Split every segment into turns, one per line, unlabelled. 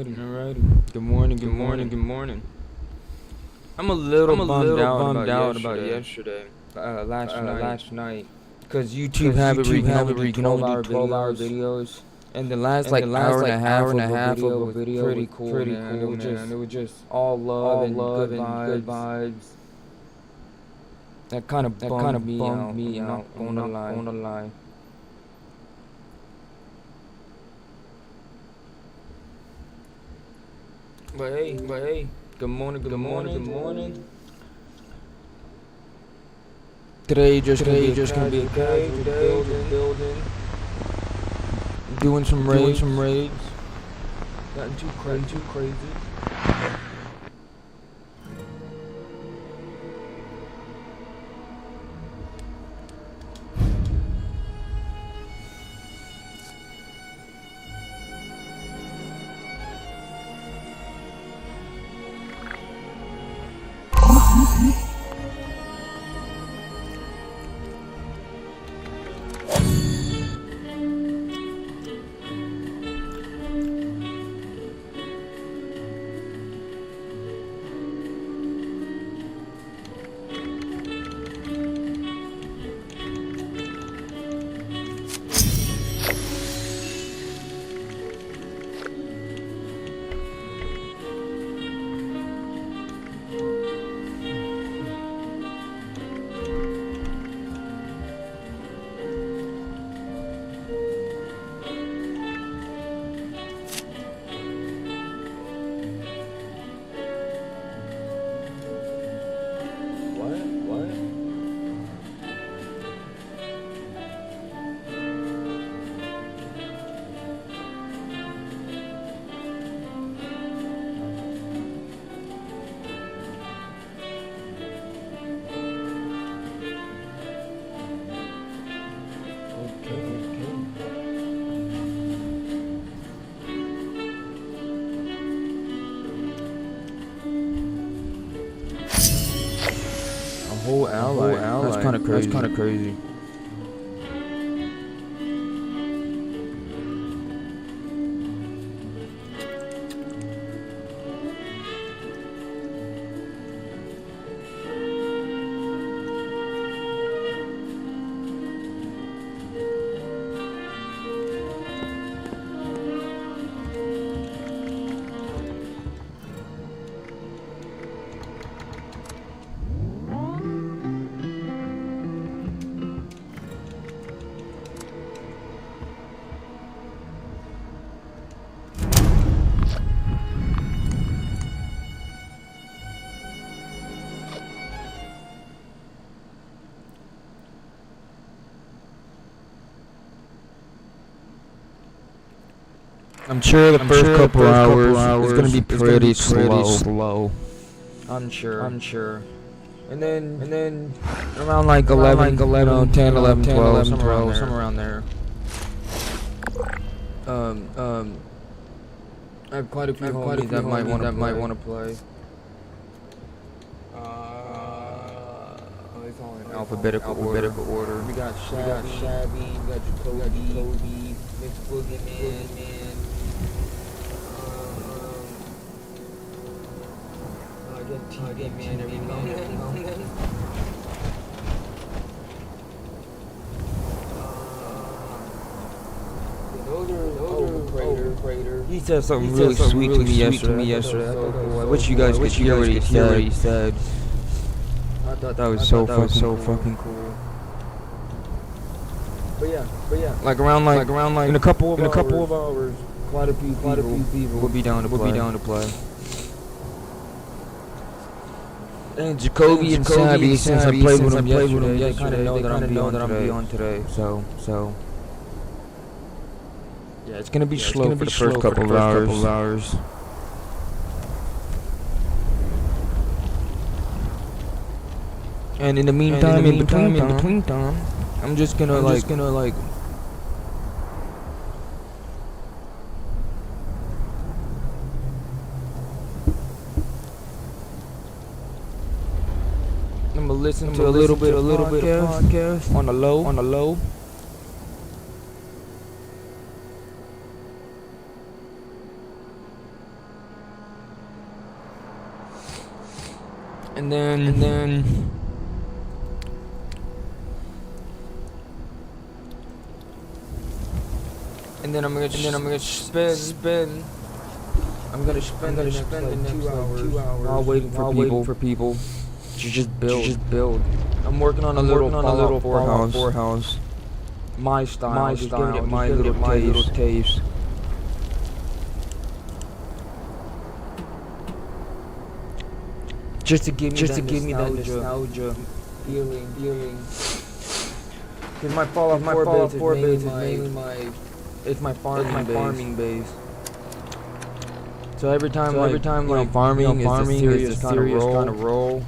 Alrighty. Good morning. I'm a little bummed out about yesterday. Last night. Cause YouTube have it where you can only do 12-hour videos. And the last hour and a half of a video was pretty cool, man. It was just all love and good vibes. That kind of bummed me out. I'm not gonna lie. But hey, good morning. Today just gonna be a casual building. Doing some raids. Nothing too crazy. What? A whole ally. That's kind of crazy. I'm sure the first couple hours is gonna be pretty slow. I'm sure. And then around 11, 10, 11, 12, somewhere around there. I have quite a few homies that might want to play. It's all in alphabetical order. We got Shabby, we got Jacoby, Mr. Boogeyman. Get man every moment. Those are Prater. He said something really sweet to me yesterday. Which you guys could hear what he said. I thought that was so fucking cool. But yeah. Like around in a couple of hours, quite a few people will be down to play. And Jacoby and Shabby, since I played with them yesterday, they kind of know that I'm be on today. So yeah, it's gonna be slow for the first couple of hours. And in the meantime, in between time, I'm just gonna listen to a little bit of podcast on the low. and then I'm gonna spend. I'm gonna spend the next 2 hours while waiting for people to just build. I'm working on a little Fallout 4 house. My style, just giving it my little taste. Just to give me that nostalgia feeling. Cause my Fallout 4 base is mainly my farming base. So every time like farming is a serious kind of role.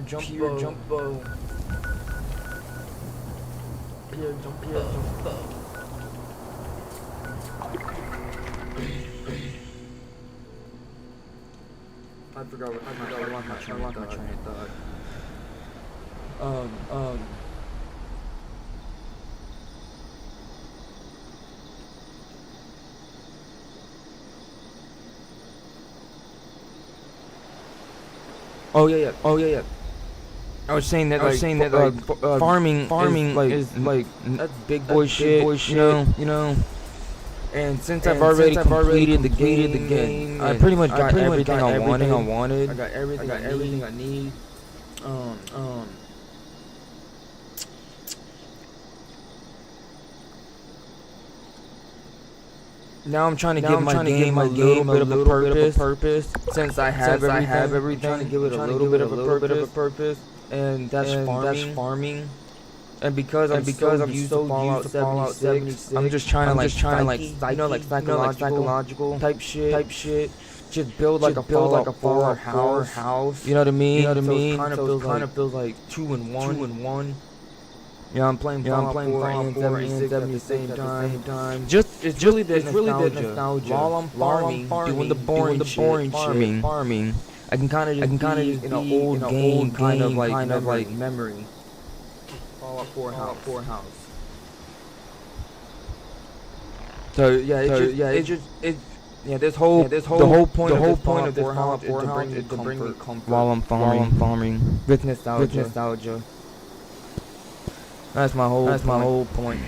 Pure jumbo. I forgot my train of thought. Oh yeah. I was saying that farming is like that's big boy shit, you know. And since I've already completed the game, I pretty much got everything I wanted. I got everything I need. Now I'm trying to give my game a little bit of a purpose. Since I have everything, I'm trying to give it a little bit of a purpose. And that's farming. And because I'm so used to Fallout 76, I'm just trying to psychological type shit. Just build like a Fallout 4 house. You know what I mean? So it kind of feels like 2 in 1. Yeah, I'm playing Fallout 4 and 76 at the same time. It's really that nostalgia. While I'm farming, doing the boring farming. I can kind of just in an old game kind of like memory. Fallout 4 house. So the whole point of this Fallout 4 house is to bring me comfort while I'm farming with nostalgia. That's my whole point.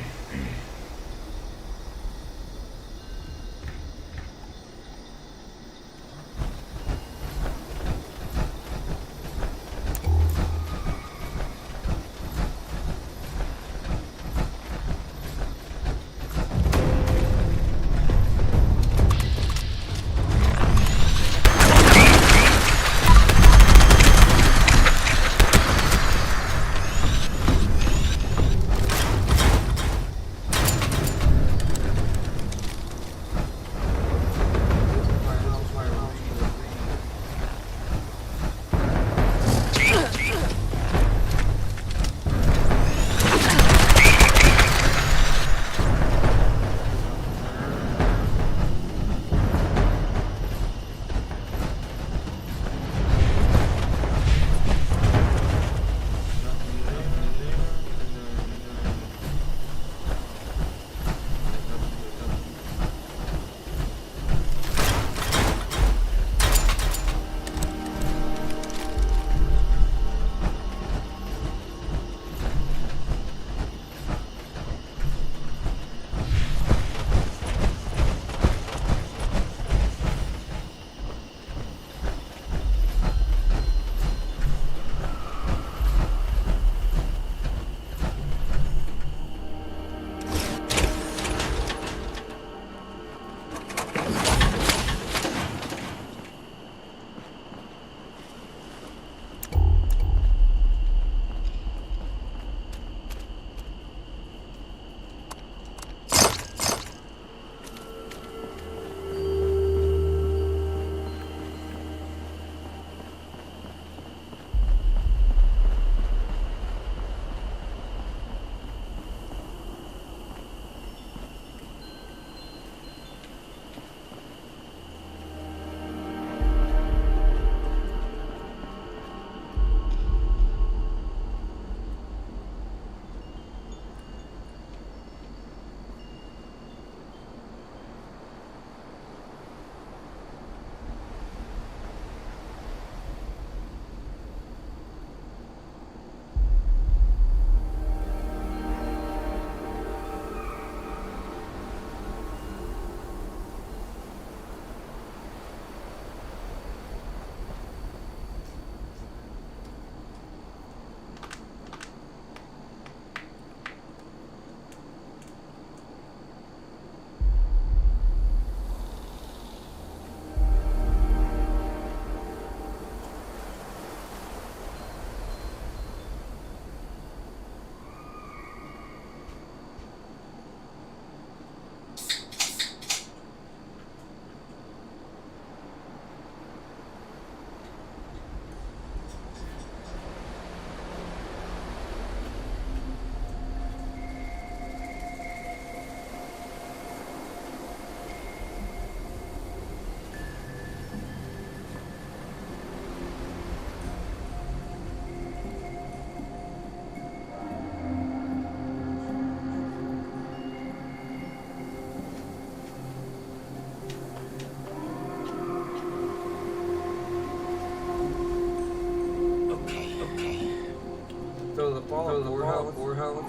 poorhouse.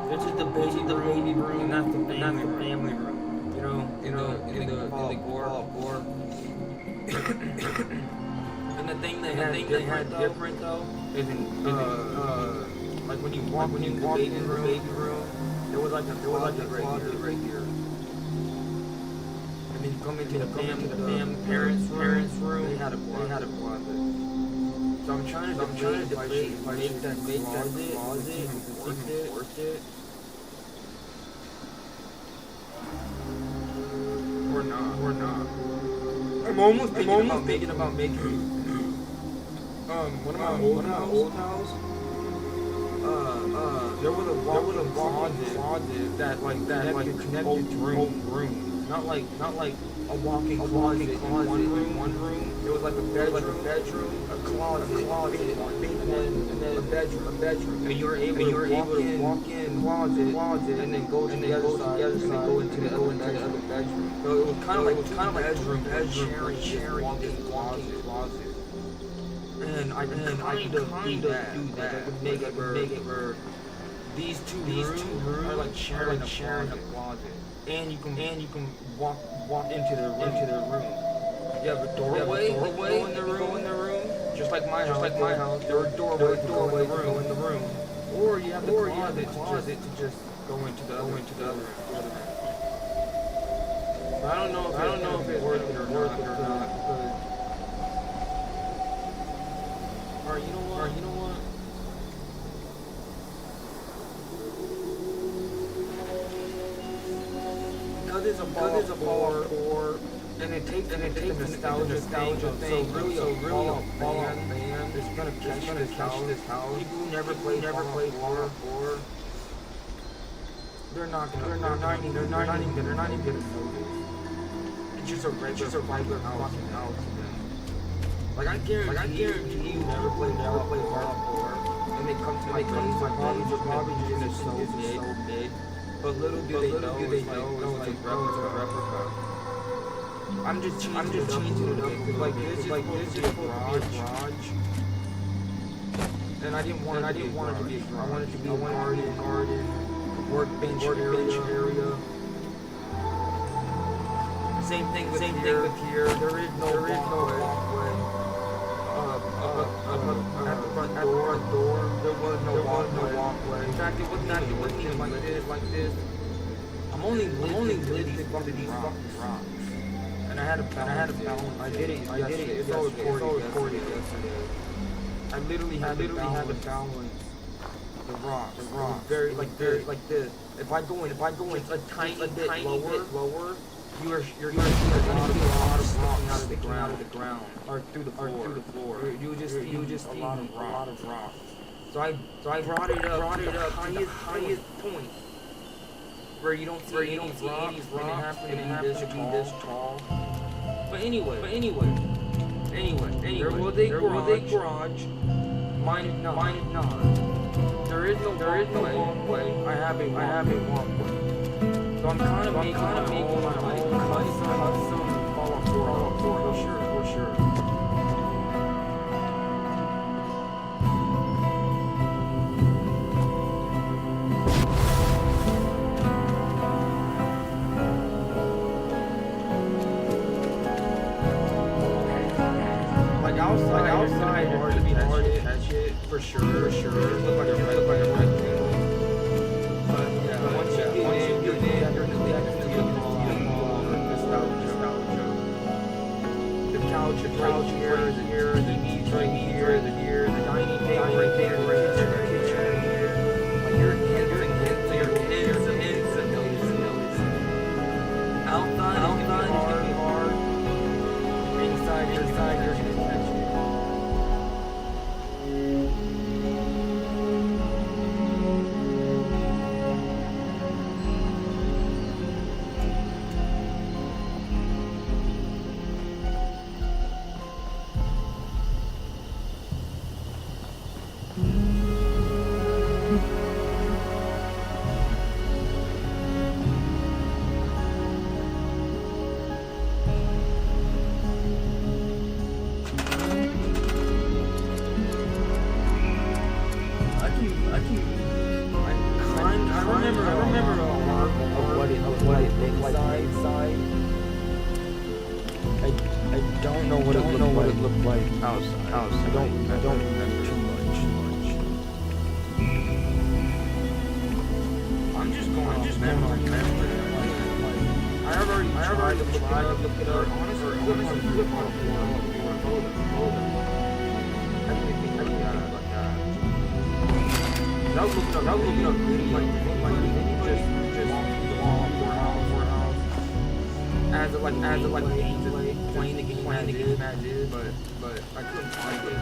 This is the baby room, and that's the family room. You know, in the gore. And the thing they had different though isn't like when you walk in the baby room, there was like a closet right here. And then you come into the parents' room, they had a closet. So I'm trying to debate if I should make that closet worth it. Or not. I'm almost thinking about making one of my old house. There was a closet that connected to rooms. Not like a walk-in closet in one room. It was like a bedroom, a closet, and then a bedroom. And you were able to walk in closet, and then go to the other side, and then go into the other bedroom. So it was kind of like bedroom sharing walk-in closet. And I could do that. I could make it where these two rooms are like sharing a closet. And you can walk into their room. You have a doorway to go in the room. Just like my house. There are doorways to go in the room. Or you have the closet to just go into the other room. I don't know if it's worth it or not. Or you know what? Because it's a ball four, and it takes the nostalgia thing. So really, man, it's gonna catch this house. People who never played Fallout 4, they're not even gonna know this. It's just a regular fucking house. Like I guarantee you never played Fallout 4, and they come to my place, my probably just so big. But little do they know it's like replica. I'm just changing it up because like this is a garage. And I didn't want it to be a garage. I wanted it to be a garden, workbench area. Same thing with here. There is no walkway. At the front door, there was no walkway. In fact, it wasn't even like this. I'm only living these fucking rocks. And I had a balance. I did it. It's all recorded yesterday. I literally had to balance the rocks. Very like this. If I go in a tiny bit lower. You're gonna see a lot of rocks sticking out of the ground, or through the floor. You just see a lot of rocks. So I brought it up to the highest point where you don't see any rocks, and it happens to be this tall. But anyway, there was a garage. Mine is not. There is no walkway. I have a walkway. So I'm kind of making my custom Fallout 4 for sure. Like outside, it's hard to catch it for sure. It looks like a rectangle. But yeah, once you get in, you're definitely nostalgia. The couch here, the TV's right here, the dining table right there, the kitchen here. Like you're outside it's gonna be hard. Inside you're gonna catch it. I don't know what it looked like outside. I don't remember too much. I'm just going on memory. I already tried to look it up. Honestly, flip on I was looking up videos, just courthouse, as of playing the game as is, but I couldn't find it.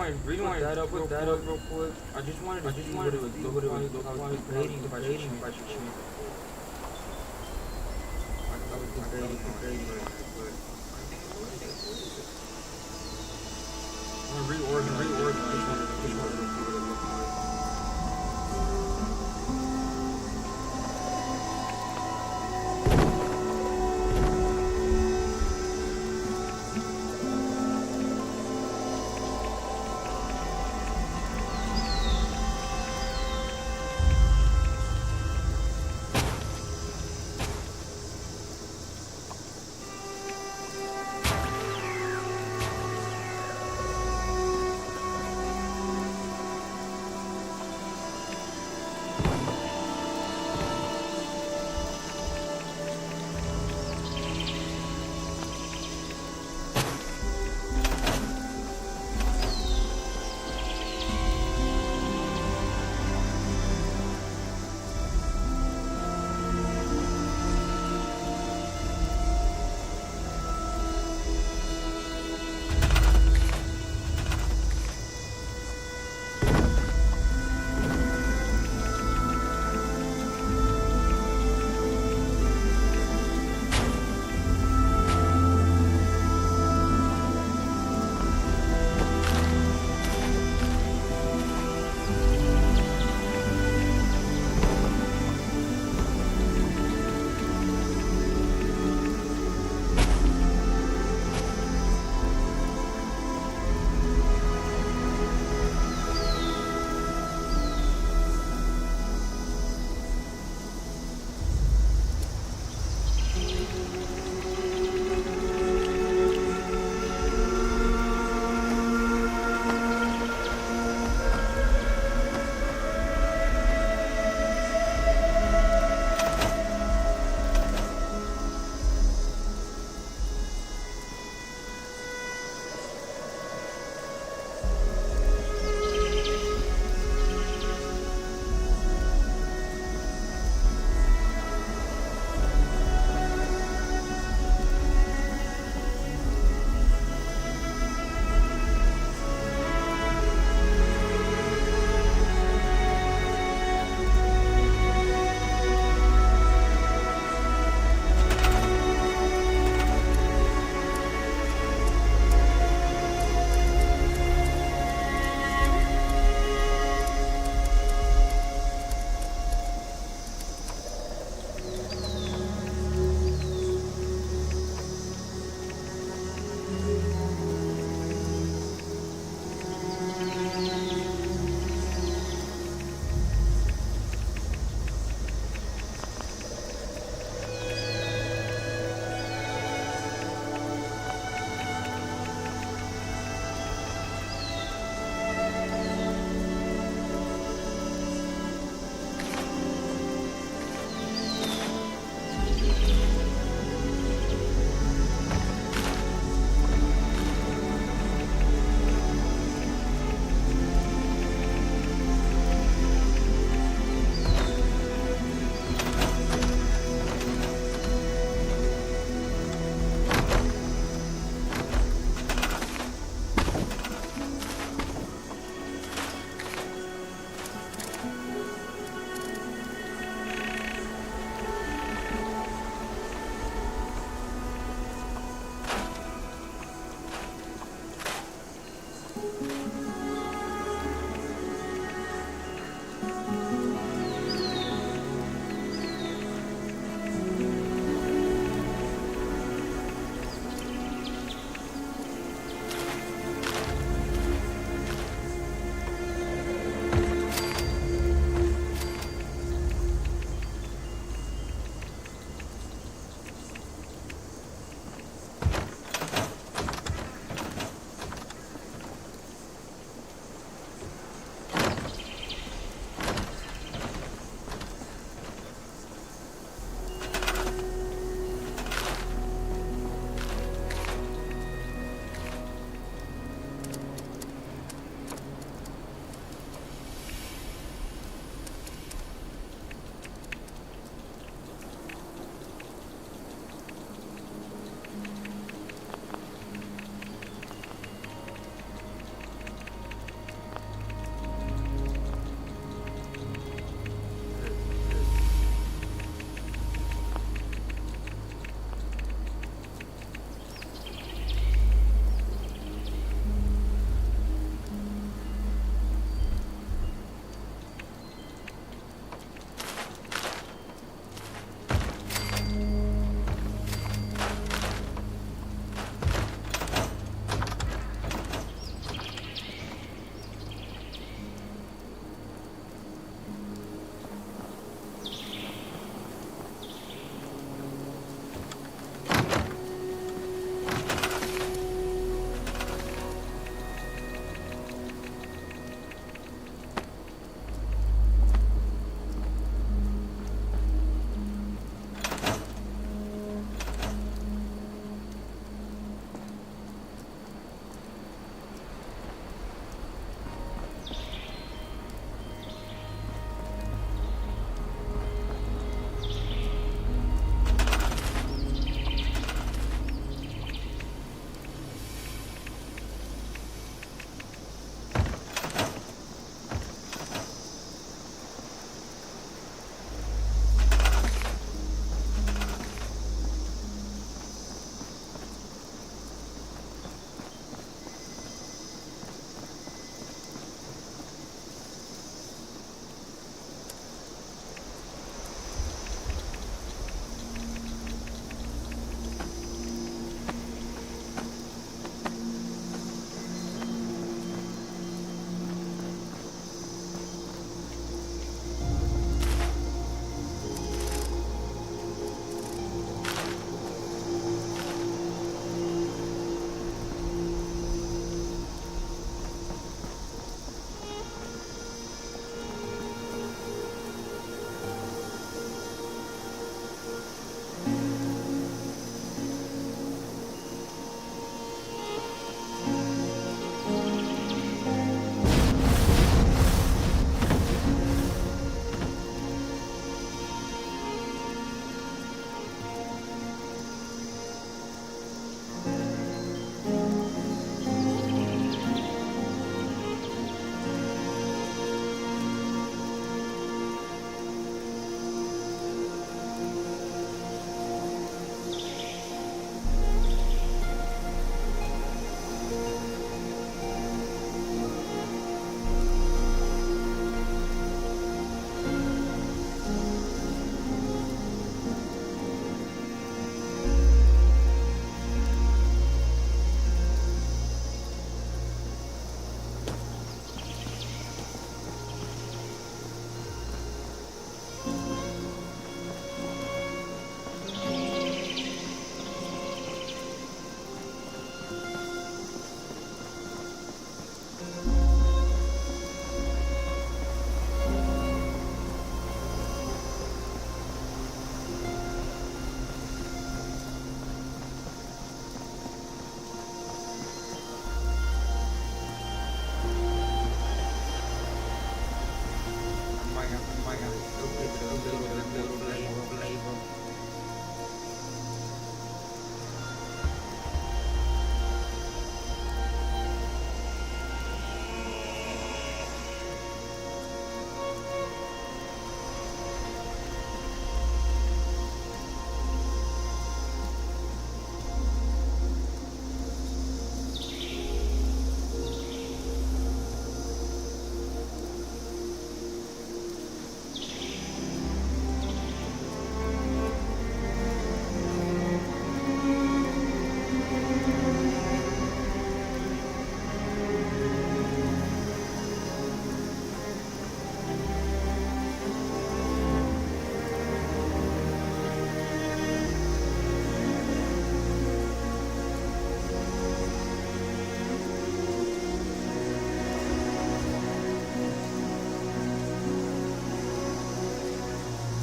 reason why I put that up real quick. I just wanted to see what it would look like debating if I should change. I was debating, but I'm gonna reorganize. Just wanted to see what it looked like.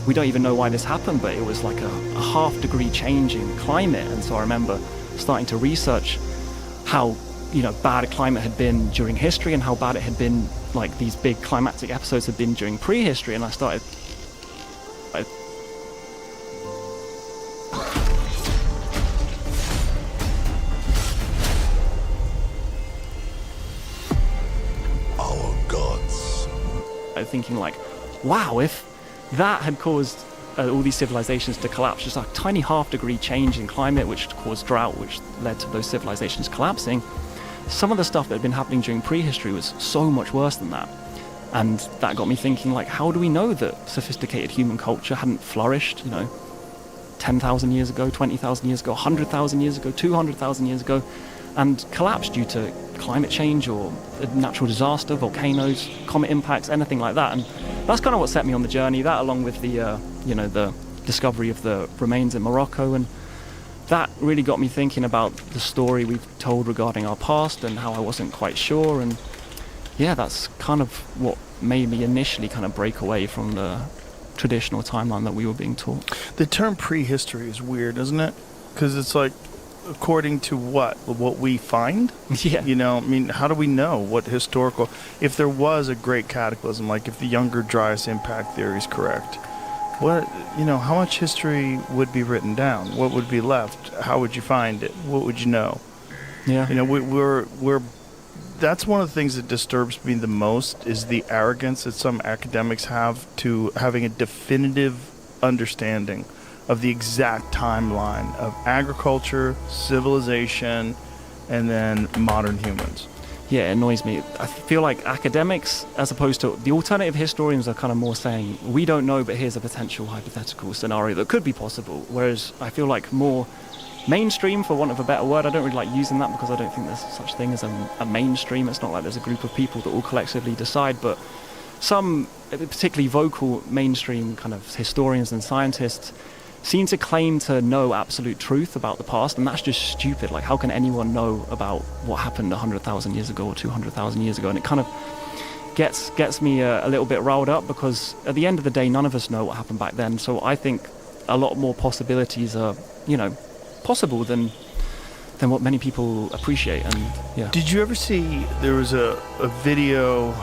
we don't even know why this happened, but it was like a half-degree change in climate. And so I remember starting to research how, bad climate had been during history and how bad it had been, like these big climatic episodes had been during prehistory. And I started thinking like, wow, if that had caused all these civilizations to collapse, just a tiny half-degree change in climate which caused drought, which led to those civilizations collapsing, some of the stuff that had been happening during prehistory was so much worse than that. And that got me thinking, like, how do we know that sophisticated human culture hadn't flourished, 10,000 years ago, 20,000 years ago, 100,000 years ago, 200,000 years ago, and collapsed due to climate change or a natural disaster, volcanoes, comet impacts, anything like that. And that's kind of what set me on the journey, that along with the the discovery of the remains in Morocco. And that really got me thinking about the story we've told regarding our past and how I wasn't quite sure. And yeah, that's kind of what made me initially kind of break away from the traditional timeline that we were being taught.
The term prehistory is weird, isn't it? Because it's like, according to what we find?
Yeah.
How do we know what historical, if there was a great cataclysm, like if the Younger Dryas impact theory is correct, how much history would be written down? What would be left? How would you find it? What would you know?
Yeah.
We're that's one of the things that disturbs me the most, is the arrogance that some academics have to having a definitive understanding of the exact timeline of agriculture, civilization, and then modern humans.
Yeah, it annoys me. I feel like academics, as opposed to the alternative historians, are kind of more saying, we don't know, but here's a potential hypothetical scenario that could be possible. Whereas I feel like more mainstream, for want of a better word, I don't really like using that because I don't think there's such thing as a mainstream. It's not like there's a group of people that all collectively decide, but some particularly vocal mainstream kind of historians and scientists seem to claim to know absolute truth about the past, and that's just stupid. Like, how can anyone know about what happened 100,000 years ago or 200,000 years ago? And it kind of gets me a little bit riled up, because at the end of the day, none of us know what happened back then. So I think a lot more possibilities are, possible than what many people appreciate. And yeah.
Did you ever see, there was a video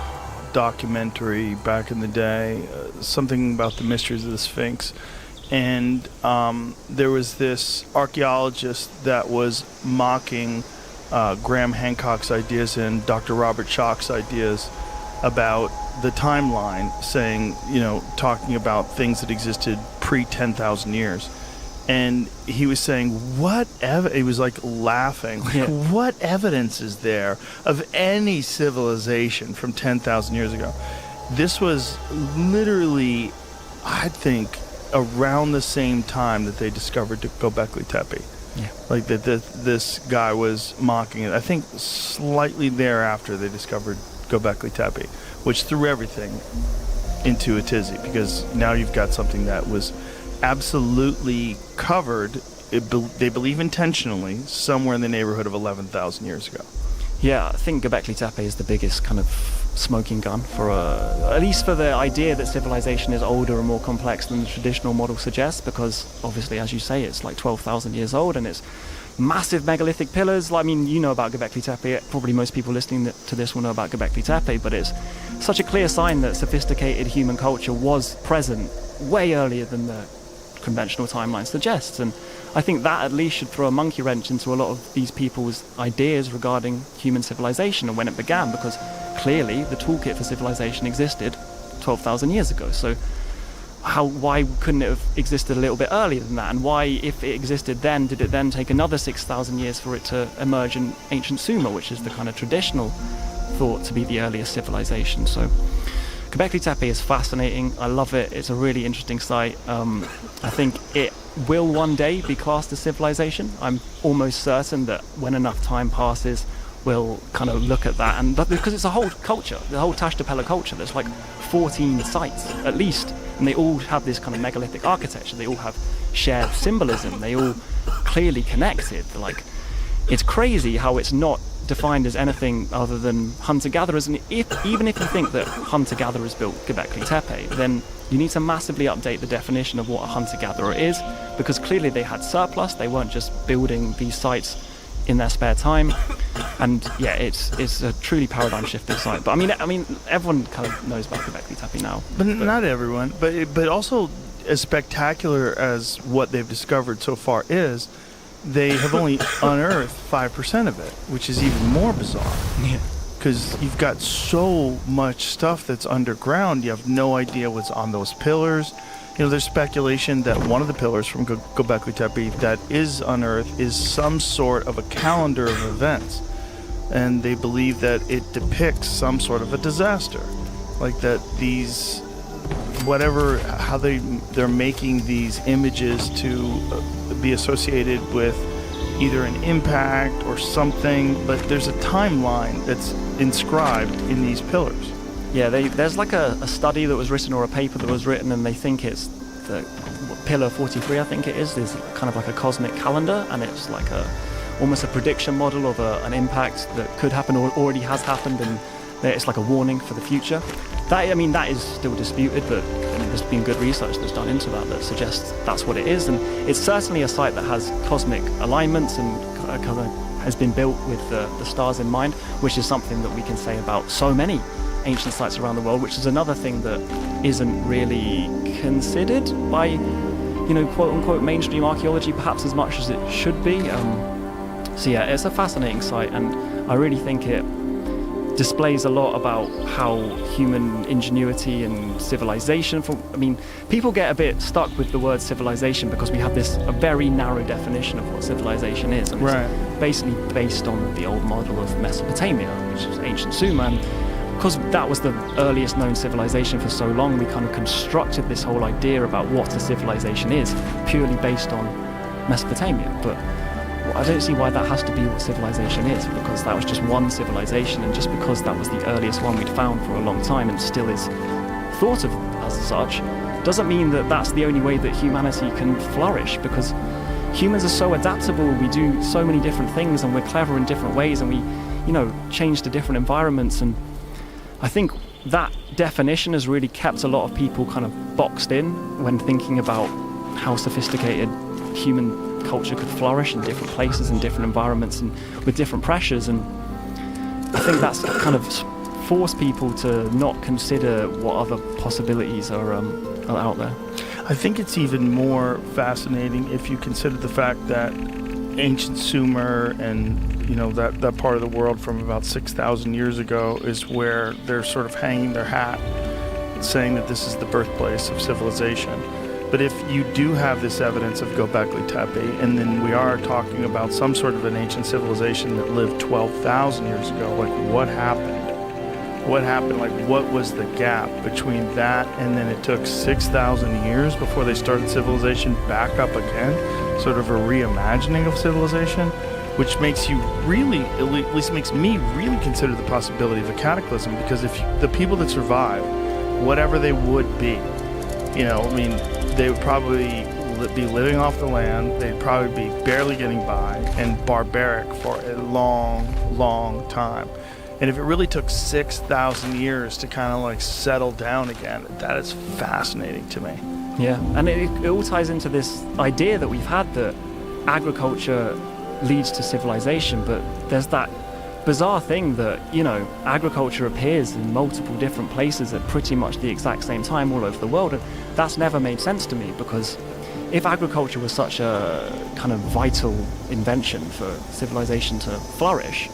documentary back in the day, something about the mysteries of the Sphinx? And there was this archaeologist that was mocking Graham Hancock's ideas and Dr. Robert Schoch's ideas about the timeline, saying, talking about things that existed pre-10,000 years. And he was saying, he was like laughing,
Yeah.
What evidence is there of any civilization from 10,000 years ago? This was literally, I think, around the same time that they discovered Göbekli Tepe.
Yeah.
Like that this guy was mocking it. I think slightly thereafter they discovered Göbekli Tepe, which threw everything into a tizzy, because now you've got something that was absolutely covered, they believe intentionally, somewhere in the neighborhood of 11,000 years ago.
Yeah, I think Göbekli Tepe is the biggest kind of smoking gun for at least for the idea that civilization is older and more complex than the traditional model suggests, because obviously, as you say, it's like 12,000 years old and it's massive megalithic pillars. I mean, you know about Göbekli Tepe. Probably most people listening to this will know about Göbekli Tepe, but it's such a clear sign that sophisticated human culture was present way earlier than the conventional timeline suggests. And I think that at least should throw a monkey wrench into a lot of these people's ideas regarding human civilization and when it began, because clearly the toolkit for civilization existed 12,000 years ago. So why couldn't it have existed a little bit earlier than that? And why, if it existed then, did it then take another 6,000 years for it to emerge in ancient Sumer, which is the kind of traditional thought to be the earliest civilization? So Göbekli Tepe is fascinating. I love it. It's a really interesting site. I think it will one day be classed as civilization. I'm almost certain that when enough time passes, we'll kind of look at that. And because it's a whole culture, the whole Tashtapela culture, there's like 14 sites at least, and they all have this kind of megalithic architecture. They all have shared symbolism. They all clearly connected. Like, it's crazy how it's not defined as anything other than hunter-gatherers. And even if you think that hunter-gatherers built Göbekli Tepe, then you need to massively update the definition of what a hunter-gatherer is, because clearly they had surplus. They weren't just building these sites in their spare time. And yeah, it's a truly paradigm-shifting site. But I mean, everyone kind of knows about Göbekli Tepe now.
But not everyone. But also, as spectacular as what they've discovered so far is, they have only unearthed 5% of it, which is even more bizarre.
Yeah.
Because you've got so much stuff that's underground, you have no idea what's on those pillars. You know, there's speculation that one of the pillars from Göbekli Tepe that is unearthed is some sort of a calendar of events. And they believe that it depicts some sort of a disaster. Like that these, whatever, how they're making these images to be associated with either an impact or something, but there's a timeline that's inscribed in these pillars.
Yeah, there's like a study that was written, or a paper that was written, and they think it's the pillar 43, I think it is kind of like a cosmic calendar, and it's like almost a prediction model of an impact that could happen or already has happened, and it's like a warning for the future. That is still disputed, but there's been good research that's done into that suggests that's what it is, and it's certainly a site that has cosmic alignments and kind of has been built with the stars in mind, which is something that we can say about so many ancient sites around the world, which is another thing that isn't really considered by, quote-unquote mainstream archaeology, perhaps as much as it should be. So yeah, it's a fascinating site, and I really think it displays a lot about how human ingenuity and civilization, people get a bit stuck with the word civilization because we have a very narrow definition of what civilization is, and
right.
It's basically based on the old model of Mesopotamia, which is ancient Sumer, and because that was the earliest known civilization for so long, we kind of constructed this whole idea about what a civilization is purely based on Mesopotamia. But I don't see why that has to be what civilization is, because that was just one civilization, and just because that was the earliest one we'd found for a long time and still is thought of as such, doesn't mean that that's the only way that humanity can flourish, because humans are so adaptable, we do so many different things, and we're clever in different ways, and we, change to different environments. And I think that definition has really kept a lot of people kind of boxed in when thinking about how sophisticated human culture could flourish in different places and different environments and with different pressures. And I think that's kind of forced people to not consider what other possibilities are out there.
I think it's even more fascinating if you consider the fact that ancient Sumer and that part of the world from about 6,000 years ago is where they're sort of hanging their hat, saying that this is the birthplace of civilization. But if you do have this evidence of Göbekli Tepe, and then we are talking about some sort of an ancient civilization that lived 12,000 years ago, like what happened? What happened? Like what was the gap between that and then it took 6,000 years before they started civilization back up again? Sort of a reimagining of civilization, which makes you really, at least makes me really consider the possibility of a cataclysm, because if the people that survive, whatever they would be, they would probably be living off the land, they'd probably be barely getting by and barbaric for a long, long time. And if it really took 6,000 years to kind of like settle down again, that is fascinating to me.
Yeah, and it all ties into this idea that we've had that agriculture leads to civilization, but there's that bizarre thing that, agriculture appears in multiple different places at pretty much the exact same time all over the world, and that's never made sense to me, because if agriculture was such a kind of vital invention for civilization to flourish,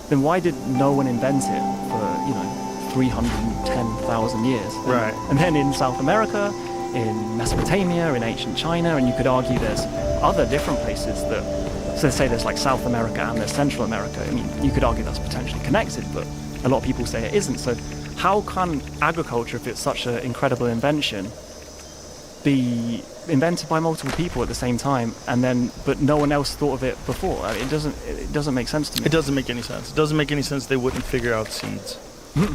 then why did no one invent it for, 310,000 years?
Right.
And then in South America, in Mesopotamia, in ancient China, and you could argue there's other different places that, so say there's like South America and there's Central America. You could argue that's potentially connected, but a lot of people say it isn't. So how can agriculture, if it's such an incredible invention, be invented by multiple people at the same time, but no one else thought of it before? It doesn't make sense to me.
It doesn't make any sense. It doesn't make any sense they wouldn't figure out seeds.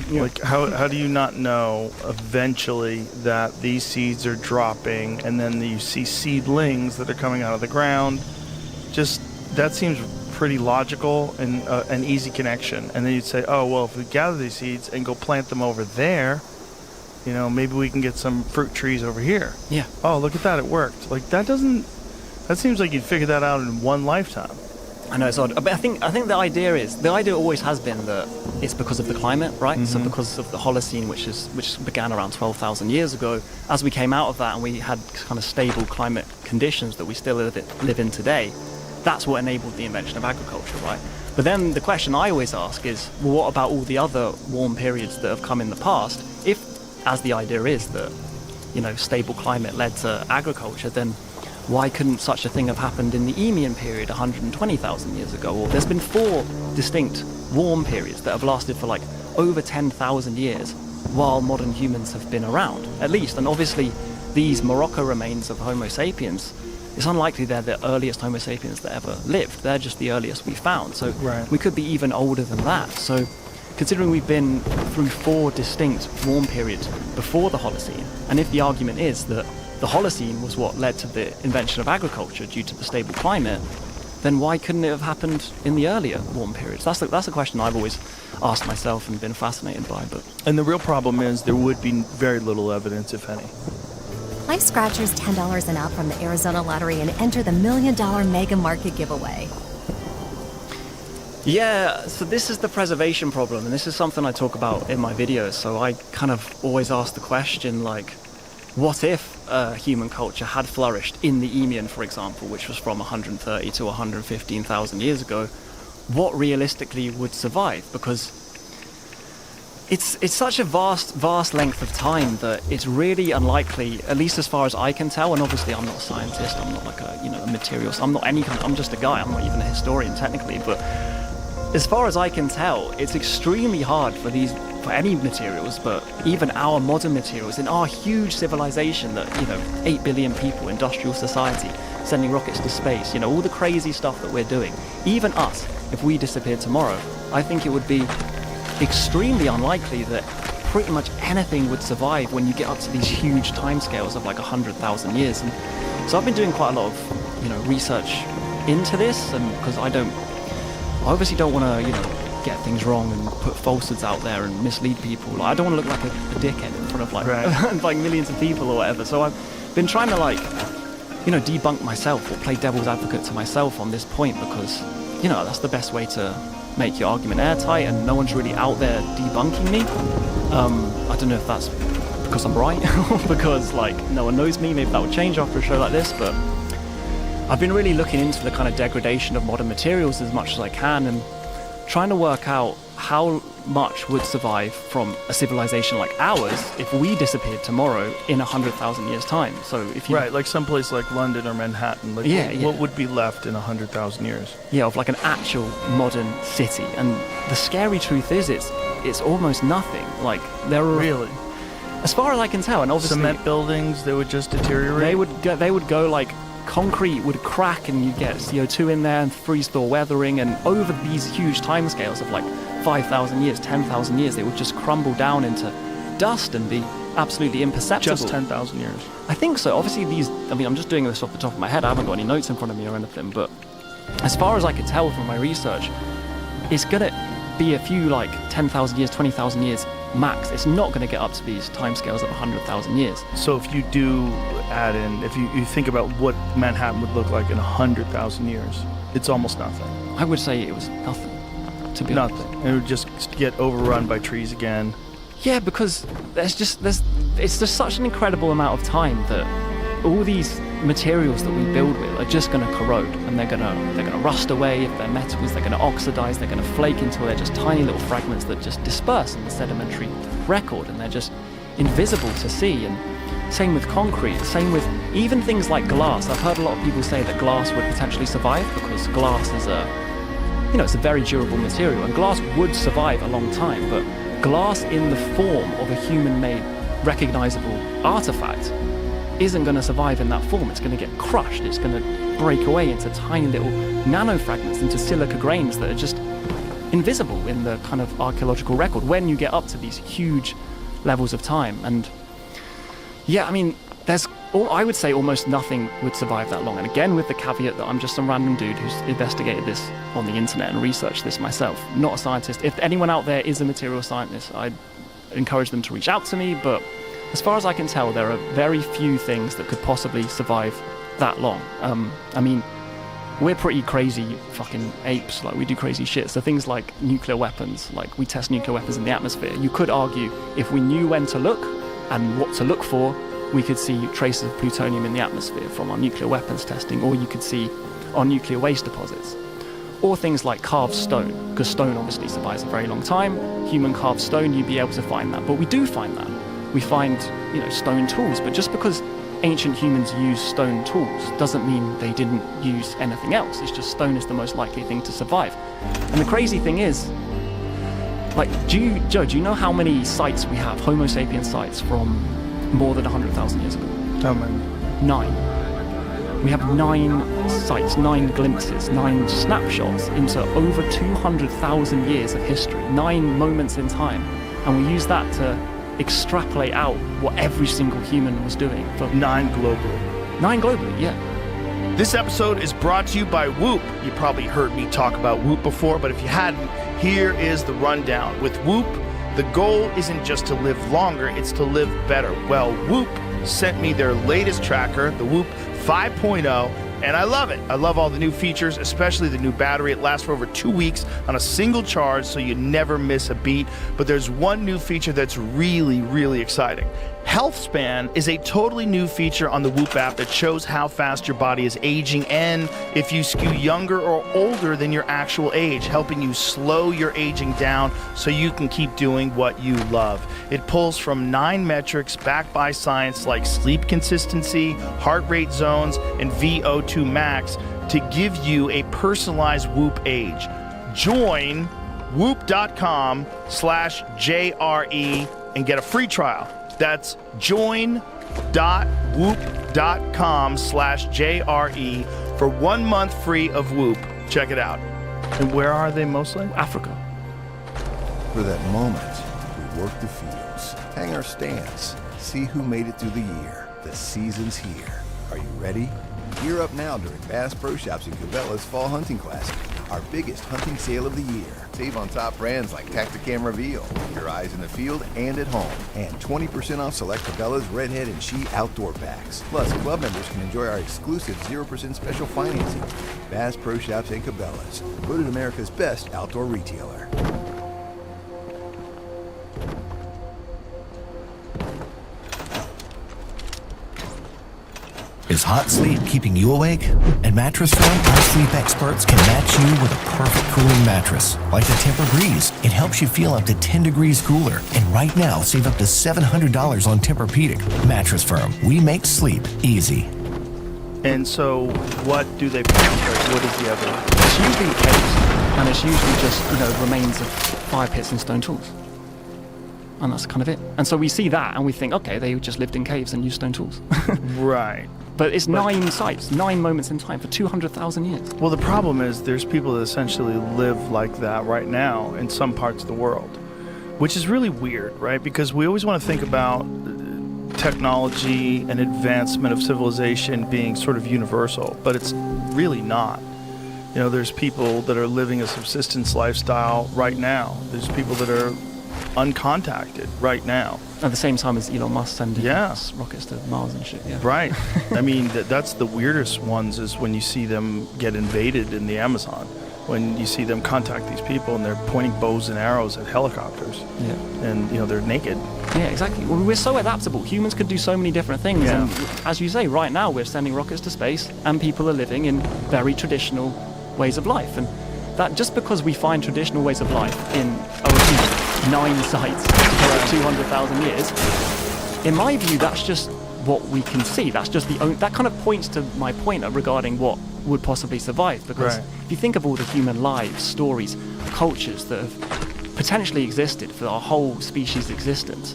Yeah.
Like how do you not know eventually that these seeds are dropping, and then you see seedlings that are coming out of the ground? Just that seems pretty logical and an easy connection. And then you'd say, oh, well, if we gather these seeds and go plant them over there, maybe we can get some fruit trees over here.
Yeah.
Oh, look at that, it worked. Like, that seems like you'd figure that out in one lifetime.
I know it's odd, but I think the idea always has been that it's because of the climate, right?
Mm-hmm.
So because of the Holocene, which began around 12,000 years ago, as we came out of that and we had kind of stable climate conditions that we still live in today, that's what enabled the invention of agriculture, right? But then the question I always ask is, well, what about all the other warm periods that have come in the past? If, as the idea is that, stable climate led to agriculture, then why couldn't such a thing have happened in the Eemian period 120,000 years ago? Or there's been 4 distinct warm periods that have lasted for like over 10,000 years while modern humans have been around, at least. And obviously these Morocco remains of Homo sapiens, it's unlikely they're the earliest Homo sapiens that ever lived. They're just the earliest we found. So
Right.
we could be even older than that. So considering we've been through 4 distinct warm periods before the Holocene, and if the argument is that the Holocene was what led to the invention of agriculture due to the stable climate, then why couldn't it have happened in the earlier warm periods? That's a question I've always asked myself and been fascinated by.
And the real problem is there would be very little evidence, if any.
Play Scratchers $10 and up from the Arizona Lottery and enter the $1 million Mega Market giveaway.
Yeah, so this is the preservation problem, and this is something I talk about in my videos. So I kind of always ask the question, like, what if human culture had flourished in the Eemian, for example, which was from 130 to 115,000 years ago? What realistically would survive? Because it's such a vast length of time that it's really unlikely, at least as far as I can tell. And obviously, I'm not a scientist. I'm not like a materialist. I'm not any kind. I'm just a guy. I'm not even a historian technically. But as far as I can tell, it's extremely hard for any materials, but even our modern materials in our huge civilization that 8 billion people, industrial society, sending rockets to space, all the crazy stuff that we're doing. Even us, if we disappeared tomorrow, I think it would be extremely unlikely that pretty much anything would survive when you get up to these huge timescales of like 100,000 years. And so I've been doing quite a lot of research into this, and because I obviously don't want to get things wrong and put falsehoods out there and mislead people. Like, I don't want to look like a dickhead in front of like millions of people or whatever. So I've been trying to debunk myself or play devil's advocate to myself on this point, because that's the best way to make your argument airtight, and no one's really out there debunking me. I don't know if that's because I'm right or because no one knows me. Maybe that would change after a show like this, but I've been really looking into the kind of degradation of modern materials as much as I can, and trying to work out how much would survive from a civilization like ours if we disappeared tomorrow in 100,000 years' time. So if you...
Right, like someplace like London or Manhattan. What would be left in 100,000 years?
Yeah, of like an actual modern city. And the scary truth is it's almost nothing. Like, there are...
Really?
As far as I can tell, and obviously...
Cement buildings, they would just deteriorate?
They would go like... Concrete would crack and you get CO2 in there and freeze-thaw weathering, and over these huge timescales of like 5,000 years, 10,000 years, they would just crumble down into dust and be absolutely imperceptible.
Just 10,000 years?
I think so. Obviously I'm just doing this off the top of my head. I haven't got any notes in front of me or anything, but as far as I could tell from my research, it's gonna be a few 10,000 years, 20,000 years max. It's not going to get up to these timescales of 100,000 years.
So if you do add in, if you think about what Manhattan would look like in 100,000 years, it's almost nothing.
I would say it was nothing, to be honest.
Nothing. It would just get overrun by trees again.
Yeah, because it's just such an incredible amount of time that all these materials that we build with are just going to corrode, and they're going to rust away. If they're metals, they're going to oxidize, they're going to flake until they're just tiny little fragments that just disperse in the sedimentary record, and they're just invisible to see. And same with concrete, same with even things like glass. I've heard a lot of people say that glass would potentially survive because glass is it's a very durable material, and glass would survive a long time, but glass in the form of a human-made recognizable artifact isn't going to survive in that form. It's going to get crushed. It's going to break away into tiny little nano fragments, into silica grains that are just invisible in the kind of archaeological record when you get up to these huge levels of time. And yeah, I mean, there's I would say almost nothing would survive that long. And again, with the caveat that I'm just some random dude who's investigated this on the internet and researched this myself, not a scientist. If anyone out there is a material scientist, I'd encourage them to reach out to me. But as far as I can tell, there are very few things that could possibly survive that long. I mean, we're pretty crazy fucking apes, like we do crazy shit. So things like nuclear weapons, like we test nuclear weapons in the atmosphere. You could argue if we knew when to look and what to look for, we could see traces of plutonium in the atmosphere from our nuclear weapons testing, or you could see our nuclear waste deposits. Or things like carved stone, because stone obviously survives a very long time. Human carved stone, you'd be able to find that. But we do find that. We find, stone tools, but just because ancient humans used stone tools doesn't mean they didn't use anything else. It's just stone is the most likely thing to survive. And the crazy thing is, like, Joe, do you know how many sites we have, Homo sapien sites, from more than 100,000 years ago?
How many?
9. We have 9 sites, 9 glimpses, 9 snapshots into over 200,000 years of history, 9 moments in time. And we use that to extrapolate out what every single human was doing. For
9 globally.
9 globally, yeah.
This episode is brought to you by Whoop. You probably heard me talk about Whoop before, but if you hadn't, here is the rundown. With Whoop, the goal isn't just to live longer, it's to live better. Well, Whoop sent me their latest tracker, the Whoop 5.0, and I love it. I love all the new features, especially the new battery. It lasts for over 2 weeks on a single charge, so you never miss a beat. But there's one new feature that's really, really exciting. Health Span is a totally new feature on the Whoop app that shows how fast your body is aging and if you skew younger or older than your actual age, helping you slow your aging down so you can keep doing what you love. It pulls from 9 metrics backed by science like sleep consistency, heart rate zones, and VO2 max to give you a personalized Whoop age. Join whoop.com/JRE and get a free trial. That's join.whoop.com/JRE for 1 month free of Whoop. Check it out. And where are they mostly?
Africa.
For that moment, we work the fields, hang our stands, see who made it through the year. The season's here. Are you ready? Gear up now during Bass Pro Shops and Cabela's Fall Hunting Classic, our biggest hunting sale of the year. Save on top brands like Tactacam Reveal, your eyes in the field and at home, and 20% off select Cabela's Redhead and She outdoor packs. Plus, club members can enjoy our exclusive 0% special financing. Bass Pro Shops and Cabela's, voted America's best outdoor retailer.
Is hot sleep keeping you awake? At Mattress Firm, our sleep experts can match you with a perfect cooling mattress. Like the Tempur-Breeze, it helps you feel up to 10 degrees cooler. And right now, save up to $700 on Tempur-Pedic. Mattress Firm, we make sleep easy.
And so, what do they find? What is the evidence?
It's usually caves, and it's usually just, remains of fire pits and stone tools. And that's kind of it. And so we see that and we think, okay, they just lived in caves and used stone tools.
Right.
But it's 9 sites, 9 moments in time for 200,000 years.
Well, the problem is there's people that essentially live like that right now in some parts of the world, which is really weird, right? Because we always want to think about technology and advancement of civilization being sort of universal, but it's really not. There's people that are living a subsistence lifestyle right now. There's people that are uncontacted right now.
At the same time as Elon Musk sending rockets to Mars and shit, yeah.
Right. I mean, that's the weirdest ones is when you see them get invaded in the Amazon, when you see them contact these people and they're pointing bows and arrows at helicopters.
Yeah.
And, they're naked.
Yeah, exactly. Well, we're so adaptable. Humans can do so many different things.
Yeah.
And as you say, right now we're sending rockets to space and people are living in very traditional ways of life. And that just because we find traditional ways of life in 9 sites for 200,000 years, in my view, that's just what we can see. That's just that kind of points to my point regarding what would possibly survive. Because if you think of all the human lives, stories, cultures that have potentially existed for our whole species' existence,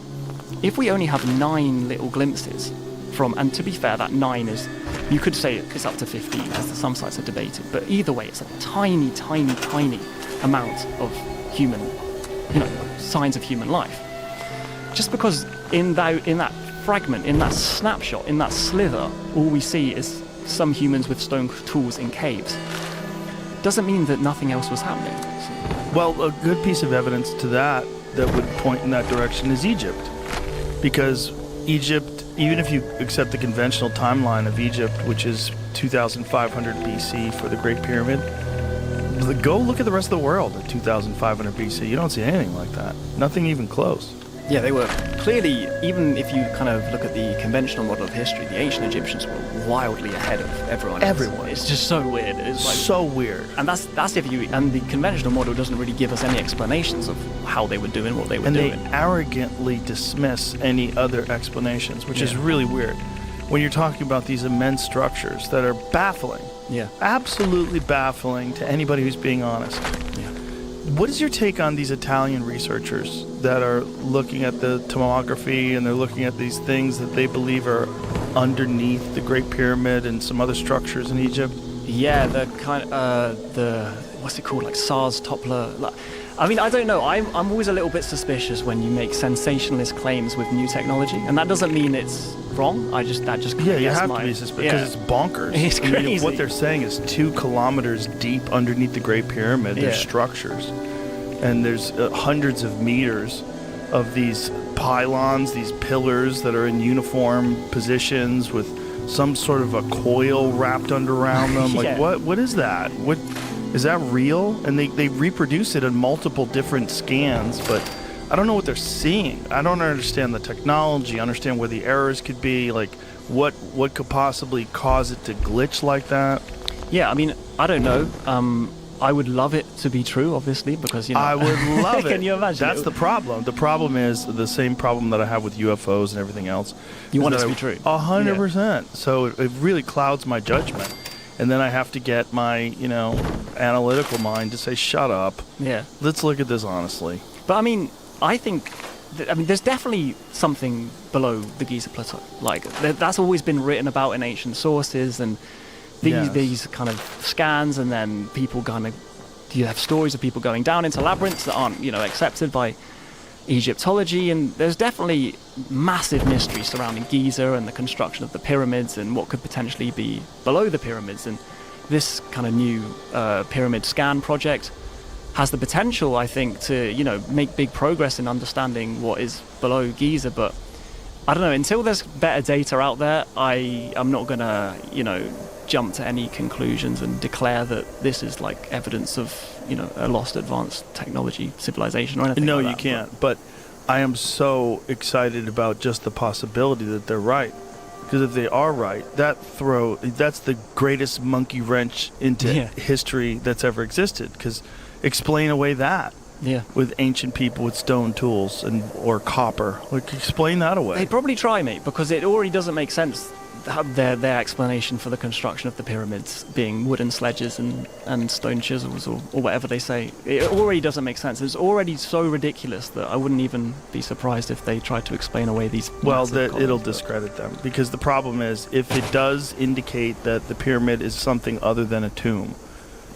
if we only have 9 little glimpses from, and to be fair, that 9 is, you could say it's up to 15, as some sites are debated, but either way, it's a tiny, tiny, tiny amount of human, signs of human life. Just because in that fragment, in that snapshot, in that slither, all we see is some humans with stone tools in caves. Doesn't mean that nothing else was happening.
Well, a good piece of evidence to that would point in that direction is Egypt. Because Egypt, even if you accept the conventional timeline of Egypt, which is 2,500 BC for the Great Pyramid, go look at the rest of the world at 2,500 BC. You don't see anything like that. Nothing even close.
Yeah, they were clearly, even if you kind of look at the conventional model of history, the ancient Egyptians were wildly ahead of everyone else.
Everyone.
It's just so weird. It's like,
So weird.
and that's if you, and the conventional model doesn't really give us any explanations of how they were doing what they were
And
doing.
they arrogantly dismiss any other explanations, which is really weird. When you're talking about these immense structures that are baffling, absolutely baffling to anybody who's being honest. What is your take on these Italian researchers that are looking at the tomography and they're looking at these things that they believe are underneath the Great Pyramid and some other structures in Egypt?
Yeah, the kind the what's it called, like SARS Toppler. I mean, I don't know. I'm always a little bit suspicious when you make sensationalist claims with new technology, and that doesn't mean it's wrong. That just
you have to be suspicious because it's bonkers.
It's
I mean,
crazy.
what they're saying is 2 kilometers deep underneath the Great Pyramid. There's structures, and there's hundreds of meters of these pylons, these pillars that are in uniform positions with some sort of a coil wrapped around them. Like, what is that? What is that real? And they reproduce it in multiple different scans, but I don't know what they're seeing. I don't understand the technology, understand where the errors could be, like what could possibly cause it to glitch like that.
Yeah, I mean, I don't know. I would love it to be true, obviously, because, you know.
I would love it.
Can you imagine?
That's the problem. The problem is the same problem that I have with UFOs and everything else.
You want it to be true.
100%. So it really clouds my judgment. And then I have to get my, analytical mind to say, shut up.
Yeah.
Let's look at this honestly.
But I mean, I think, there's definitely something below the Giza Plateau. Like, that's always been written about in ancient sources, and these kind of scans, and then people you have stories of people going down into labyrinths that aren't, accepted by Egyptology, and there's definitely massive mystery surrounding Giza and the construction of the pyramids and what could potentially be below the pyramids. And this kind of new pyramid scan project has the potential, I think, to make big progress in understanding what is below Giza. But I don't know, until there's better data out there, I'm not gonna jump to any conclusions and declare that this is like evidence of a lost advanced technology civilization or anything.
No,
like
you
that.
can't. But I am so excited about just the possibility that they're right. Because if they are right, that's the greatest monkey wrench into history that's ever existed. Because explain away that.
Yeah.
With ancient people with stone tools or copper. Like, explain that away.
They'd probably try, mate, because it already doesn't make sense. Their explanation for the construction of the pyramids being wooden sledges and stone chisels or whatever they say, it already doesn't make sense. It's already so ridiculous that I wouldn't even be surprised if they tried to explain away these.
Well, it'll discredit them, because the problem is if it does indicate that the pyramid is something other than a tomb,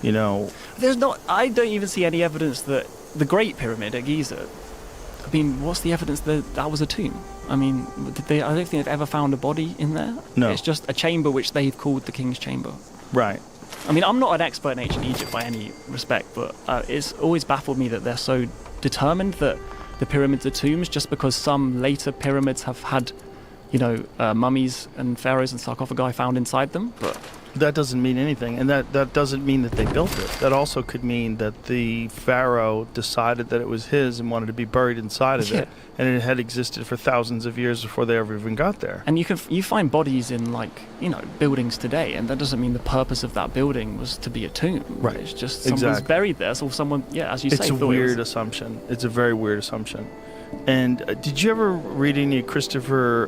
There's not. I don't even see any evidence that the Great Pyramid at Giza. I mean, what's the evidence that was a tomb? I mean, I don't think they've ever found a body in there.
No.
It's just a chamber which they've called the King's Chamber.
Right.
I mean, I'm not an expert in ancient Egypt by any respect, but it's always baffled me that they're so determined that the pyramids are tombs just because some later pyramids have had, mummies and pharaohs and sarcophagi found inside them. But
that doesn't mean anything, and that doesn't mean that they built it. That also could mean that the pharaoh decided that it was his and wanted to be buried inside of it, and it had existed for thousands of years before they ever even got there.
And you find bodies in buildings today, and that doesn't mean the purpose of that building was to be a tomb.
Right.
It's just someone's buried there, so someone, as you say,
it's a weird assumption. It's a very weird assumption. And did you ever read any Christopher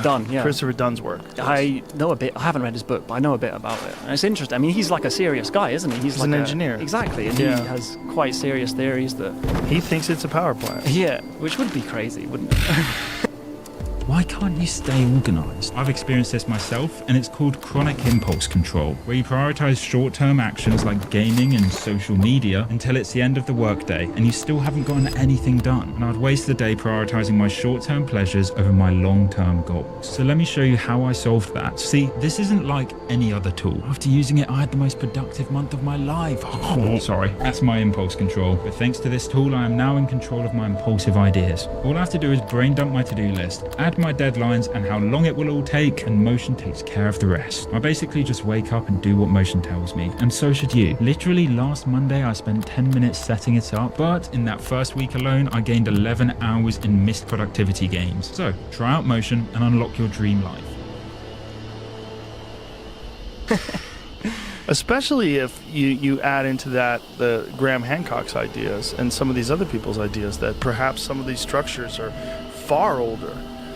Dunn, yeah.
Christopher Dunn's work?
I know a bit. I haven't read his book, but I know a bit about it. And it's interesting. I mean, he's like a serious guy, isn't he? He's like
an engineer.
Exactly. And he has quite serious theories that...
He thinks it's a power plant.
Yeah, which would be crazy, wouldn't it?
Why can't you stay organized? I've experienced this myself, and it's called chronic impulse control, where you prioritize short-term actions like gaming and social media until it's the end of the workday, and you still haven't gotten anything done. And I'd waste the day prioritizing my short-term pleasures over my long-term goals. So let me show you how I solved that. See, this isn't like any other tool. After using it, I had the most productive month of my life. Oh, sorry, that's my impulse control. But thanks to this tool, I am now in control of my impulsive ideas. All I have to do is brain dump my to-do list, add my deadlines and how long it will all take, and Motion takes care of the rest. I basically just wake up and do what Motion tells me, and so should you. Literally last Monday I spent 10 minutes setting it up, but in that first week alone I gained 11 hours in missed productivity gains. So try out Motion and unlock your dream life.
Especially if you add into that the Graham Hancock's ideas and some of these other people's ideas that perhaps some of these structures are far older.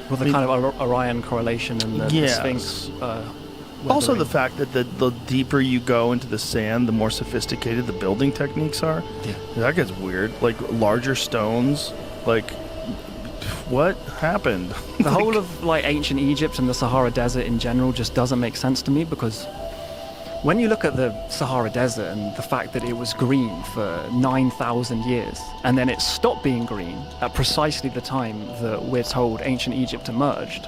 Well, the kind of Orion correlation and the Sphinx.
Also, the fact that the deeper you go into the sand, the more sophisticated the building techniques are.
Yeah.
That gets weird. Like larger stones. Like, what happened?
The whole of like ancient Egypt and the Sahara Desert in general just doesn't make sense to me, because when you look at the Sahara Desert and the fact that it was green for 9,000 years, and then it stopped being green at precisely the time that we're told ancient Egypt emerged,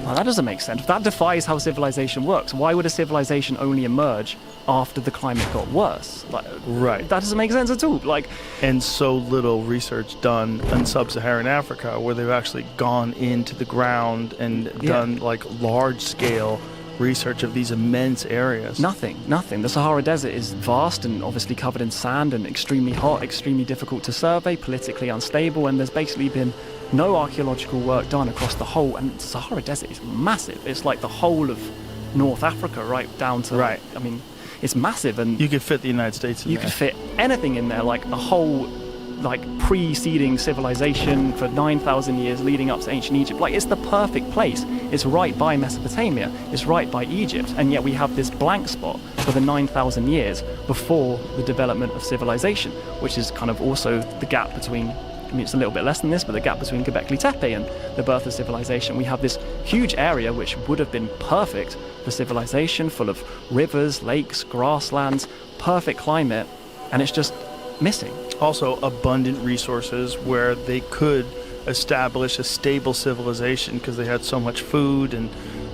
well, that doesn't make sense. That defies how civilization works. Why would a civilization only emerge after the climate got worse?
Right.
That doesn't make sense at all.
And so little research done in sub-Saharan Africa, where they've actually gone into the ground and done like large-scale research of these immense areas.
Nothing. The Sahara Desert is vast and obviously covered in sand and extremely hot, extremely difficult to survey, politically unstable, and there's basically been no archaeological work done across the whole, and the Sahara Desert is massive. It's like the whole of North Africa right down to,
right.
I mean, it's massive, and
you could fit the United States in there.
You could fit anything in there, like a whole preceding civilization for 9,000 years leading up to ancient Egypt. It's the perfect place. It's right by Mesopotamia. It's right by Egypt. And yet we have this blank spot for the 9,000 years before the development of civilization, which is kind of also the gap between, I mean, it's a little bit less than this, but the gap between Göbekli Tepe and the birth of civilization. We have this huge area which would have been perfect for civilization, full of rivers, lakes, grasslands, perfect climate, and it's just missing.
Also abundant resources where they could establish a stable civilization because they had so much food and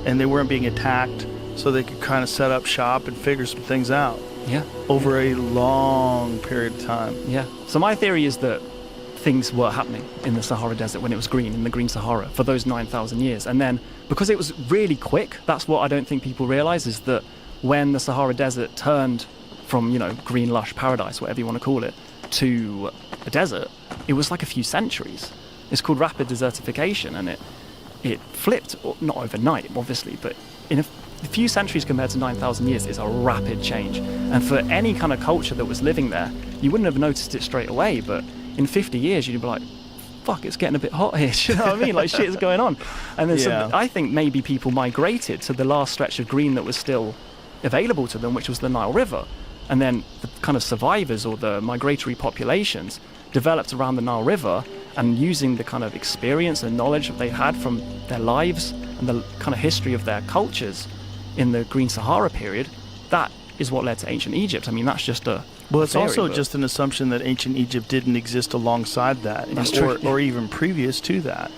they weren't being attacked, so they could kind of set up shop and figure some things out.
Yeah.
Over a long period of time.
Yeah. So my theory is that things were happening in the Sahara Desert when it was green, in the Green Sahara, for those 9,000 years. And then, because it was really quick, that's what I don't think people realize, is that when the Sahara Desert turned from, green lush paradise, whatever you want to call it, to a desert, it was like a few centuries. It's called rapid desertification, and it flipped, not overnight, obviously, but in a few centuries compared to 9,000 years is a rapid change. And for any kind of culture that was living there, you wouldn't have noticed it straight away, but in 50 years, you'd be like, fuck, it's getting a bit hot here. You know what I mean? Shit is going on. And then so I think maybe people migrated to the last stretch of green that was still available to them, which was the Nile River. And then the kind of survivors or the migratory populations developed around the Nile River, and using the kind of experience and knowledge that they had from their lives and the kind of history of their cultures in the Green Sahara period, that is what led to ancient Egypt. I mean, that's just a
it's
theory,
also just an assumption that ancient Egypt didn't exist alongside that, or even previous to that,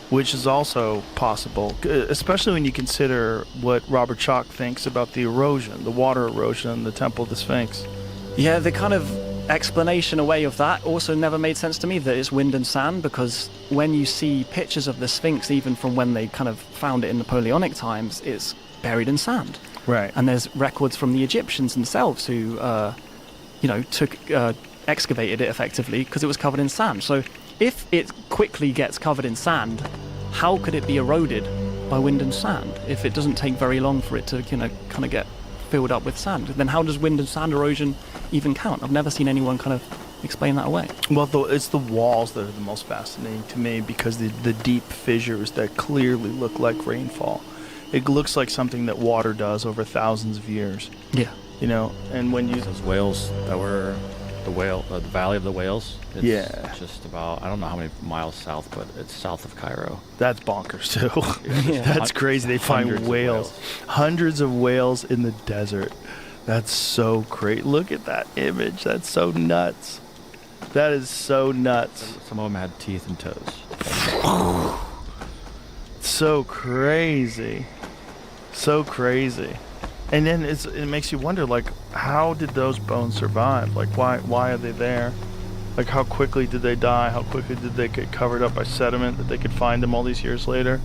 which is also possible, especially when you consider what Robert Schoch thinks about the erosion, the water erosion in the Temple of the Sphinx.
Yeah, the kind of explanation away of that also never made sense to me, that it's wind and sand, because when you see pictures of the Sphinx, even from when they kind of found it in Napoleonic times, it's buried in sand.
Right.
And there's records from the Egyptians themselves who, excavated it effectively because it was covered in sand. So if it quickly gets covered in sand, how could it be eroded by wind and sand if it doesn't take very long for it to, kind of get filled up with sand? Then how does wind and sand erosion even count? I've never seen anyone kind of explain that away.
Well, it's the walls that are the most fascinating to me, because the deep fissures that clearly look like rainfall. It looks like something that water does over thousands of years.
Yeah.
And when you...
Those whales that were the Valley of the Whales. It's
Yeah.
just about, I don't know how many miles south, but it's south of Cairo.
That's bonkers too. That's crazy. They find
Hundreds of
whales. Hundreds of whales in the desert. That's so great. Look at that image. That's so nuts. That is so nuts.
Some of them had teeth and toes.
So crazy. So crazy. And then it makes you wonder, like, how did those bones survive? Like, why are they there? Like, how quickly did they die? How quickly did they get covered up by sediment that they could find them all these years later?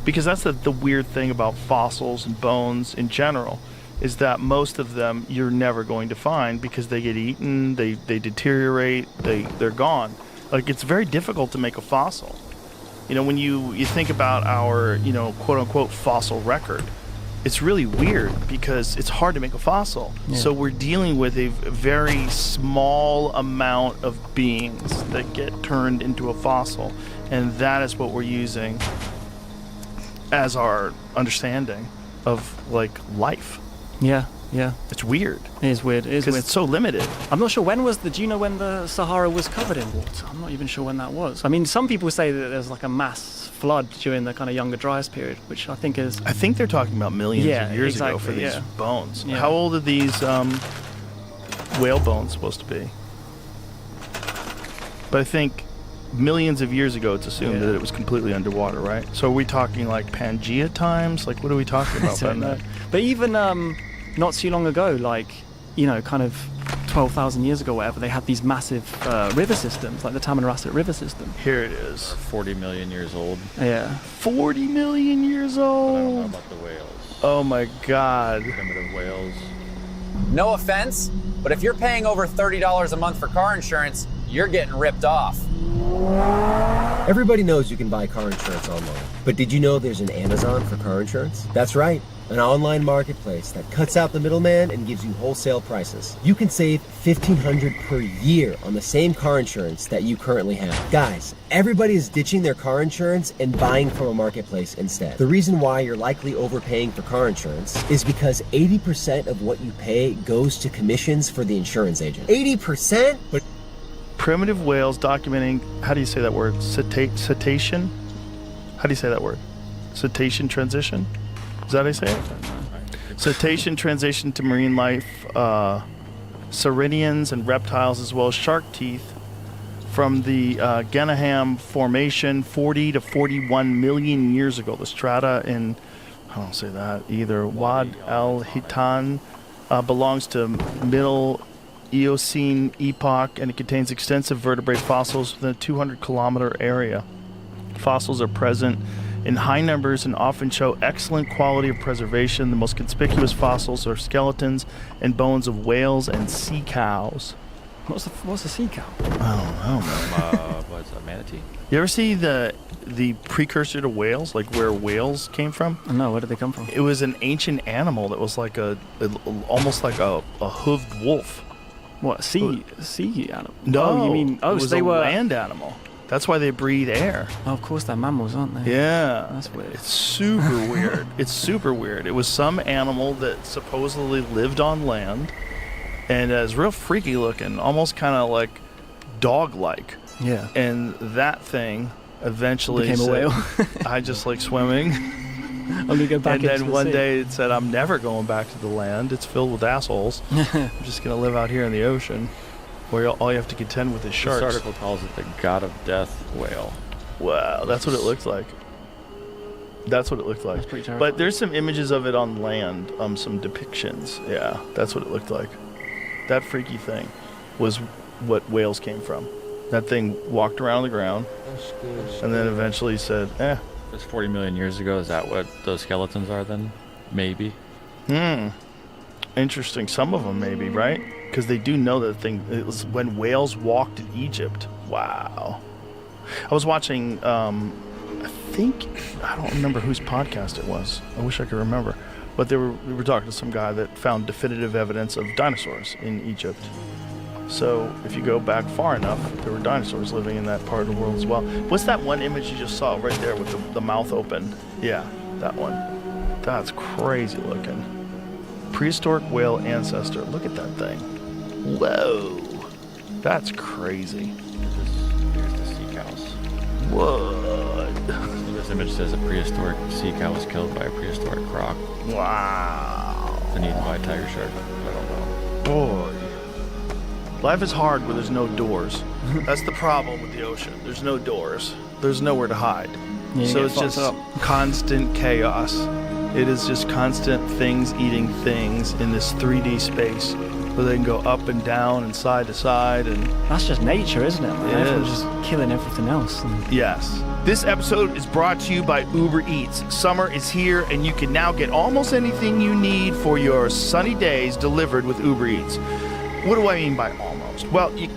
Because that's the weird thing about fossils and bones in general, is that most of them you're never going to find because they get eaten, they deteriorate, they're gone. Like, it's very difficult to make a fossil. You know, when you think about our, you know, quote-unquote fossil record, it's really weird because it's hard to make a fossil.
Yeah.
So we're dealing with a very small amount of beings that get turned into a fossil. And that is what we're using as our understanding of, like, life.
Yeah.
It's weird.
It is weird.
Because it's so limited.
I'm not sure do you know when the Sahara was covered in water? I'm not even sure when that was. I mean, some people say that there's like a mass flood during the kind of Younger Dryas period, which I think is...
I think they're talking about millions of years ago for these bones.
Yeah.
How old are these whale bones supposed to be? But I think millions of years ago, it's assumed that it was completely underwater, right? So are we talking like Pangea times? Like, what are we talking about?
I don't know. But even not too long ago, like, you know, kind of 12,000 years ago, whatever, they had these massive river systems, like the Tamanrasset River system.
Here it is.
40 million years old.
Yeah.
40 million years
But I don't know
old.
about the whales.
Oh my God.
Primitive whales.
No offense, but if you're paying over $30 a month for car insurance, you're getting ripped off.
Everybody knows you can buy car insurance online, but did you know there's an Amazon for car insurance? That's right, an online marketplace that cuts out the middleman and gives you wholesale prices. You can save $1,500 per year on the same car insurance that you currently have. Guys, everybody is ditching their car insurance and buying from a marketplace instead. The reason why you're likely overpaying for car insurance is because 80% of what you pay goes to commissions for the insurance agent. 80%? But
Primitive whales documenting, how do you say that word? Cetacean? How do you say that word? Cetacean transition? Is that how you say it? Cetacean transition to marine life, ceridians and reptiles, as well as shark teeth from the Geneham Formation 40 to 41 million years ago. The strata in, I don't say that either, Wad al-Hitan belongs to Middle Eocene epoch, and it contains extensive vertebrate fossils within a 200-kilometer area. Fossils are present in high numbers and often show excellent quality of preservation. The most conspicuous fossils are skeletons and bones of whales and sea cows.
What's a sea cow?
I don't know, man.
What's a manatee?
You ever see the precursor to whales, like where whales came from?
No, where did they come from?
It was an ancient animal that was like almost like a hooved wolf.
What, sea animal?
No,
Oh, you mean,
it was
so they
a
were
land animal. That's why they breathe air.
Oh, of course, they're mammals, aren't they?
Yeah.
That's weird.
It's super weird. It's super weird. It was some animal that supposedly lived on land and is real freaky looking, almost kind of like dog-like.
Yeah.
And that thing eventually
became a
said,
whale.
I just like swimming.
I'm gonna go back
And
into
then
the
one
sea.
day it said, I'm never going back to the land. It's filled with assholes. I'm just going to live out here in the ocean where all you have to contend with is sharks.
This article calls it the god of death whale.
Wow, that's what it looked like. That's what it looked like.
That's pretty terrifying.
But there's some images of it on land, some depictions. Yeah, that's what it looked like. That freaky thing was what whales came from. That thing walked around the ground and then eventually said,
It's 40 million years ago. Is that what those skeletons are then? Maybe.
Interesting. Some of them maybe, right? Because they do know that thing. It was when whales walked in Egypt. Wow. I was watching, I don't remember whose podcast it was. I wish I could remember. But we were talking to some guy that found definitive evidence of dinosaurs in Egypt. So if you go back far enough, there were dinosaurs living in that part of the world as well. What's that one image you just saw right there with the mouth open? Yeah, that one. That's crazy looking. Prehistoric whale ancestor. Look at that thing. Whoa. That's crazy.
Here's the sea cows.
What?
So this image says a prehistoric sea cow was killed by a prehistoric croc.
Wow.
And eaten by a tiger shark. I don't know.
Boy. Life is hard where there's no doors. That's the problem with the ocean. There's no doors. There's nowhere to hide. So it's just constant chaos. It is just constant things eating things in this 3D space where they can go up and down and side to side. And
that's just nature, isn't it?
It
Everyone's
is.
just killing everything else.
Yes. This episode is brought to you by Uber Eats. Summer is here, and you can now get almost anything you need for your sunny days delivered with Uber Eats. What do I mean by almost? Well, you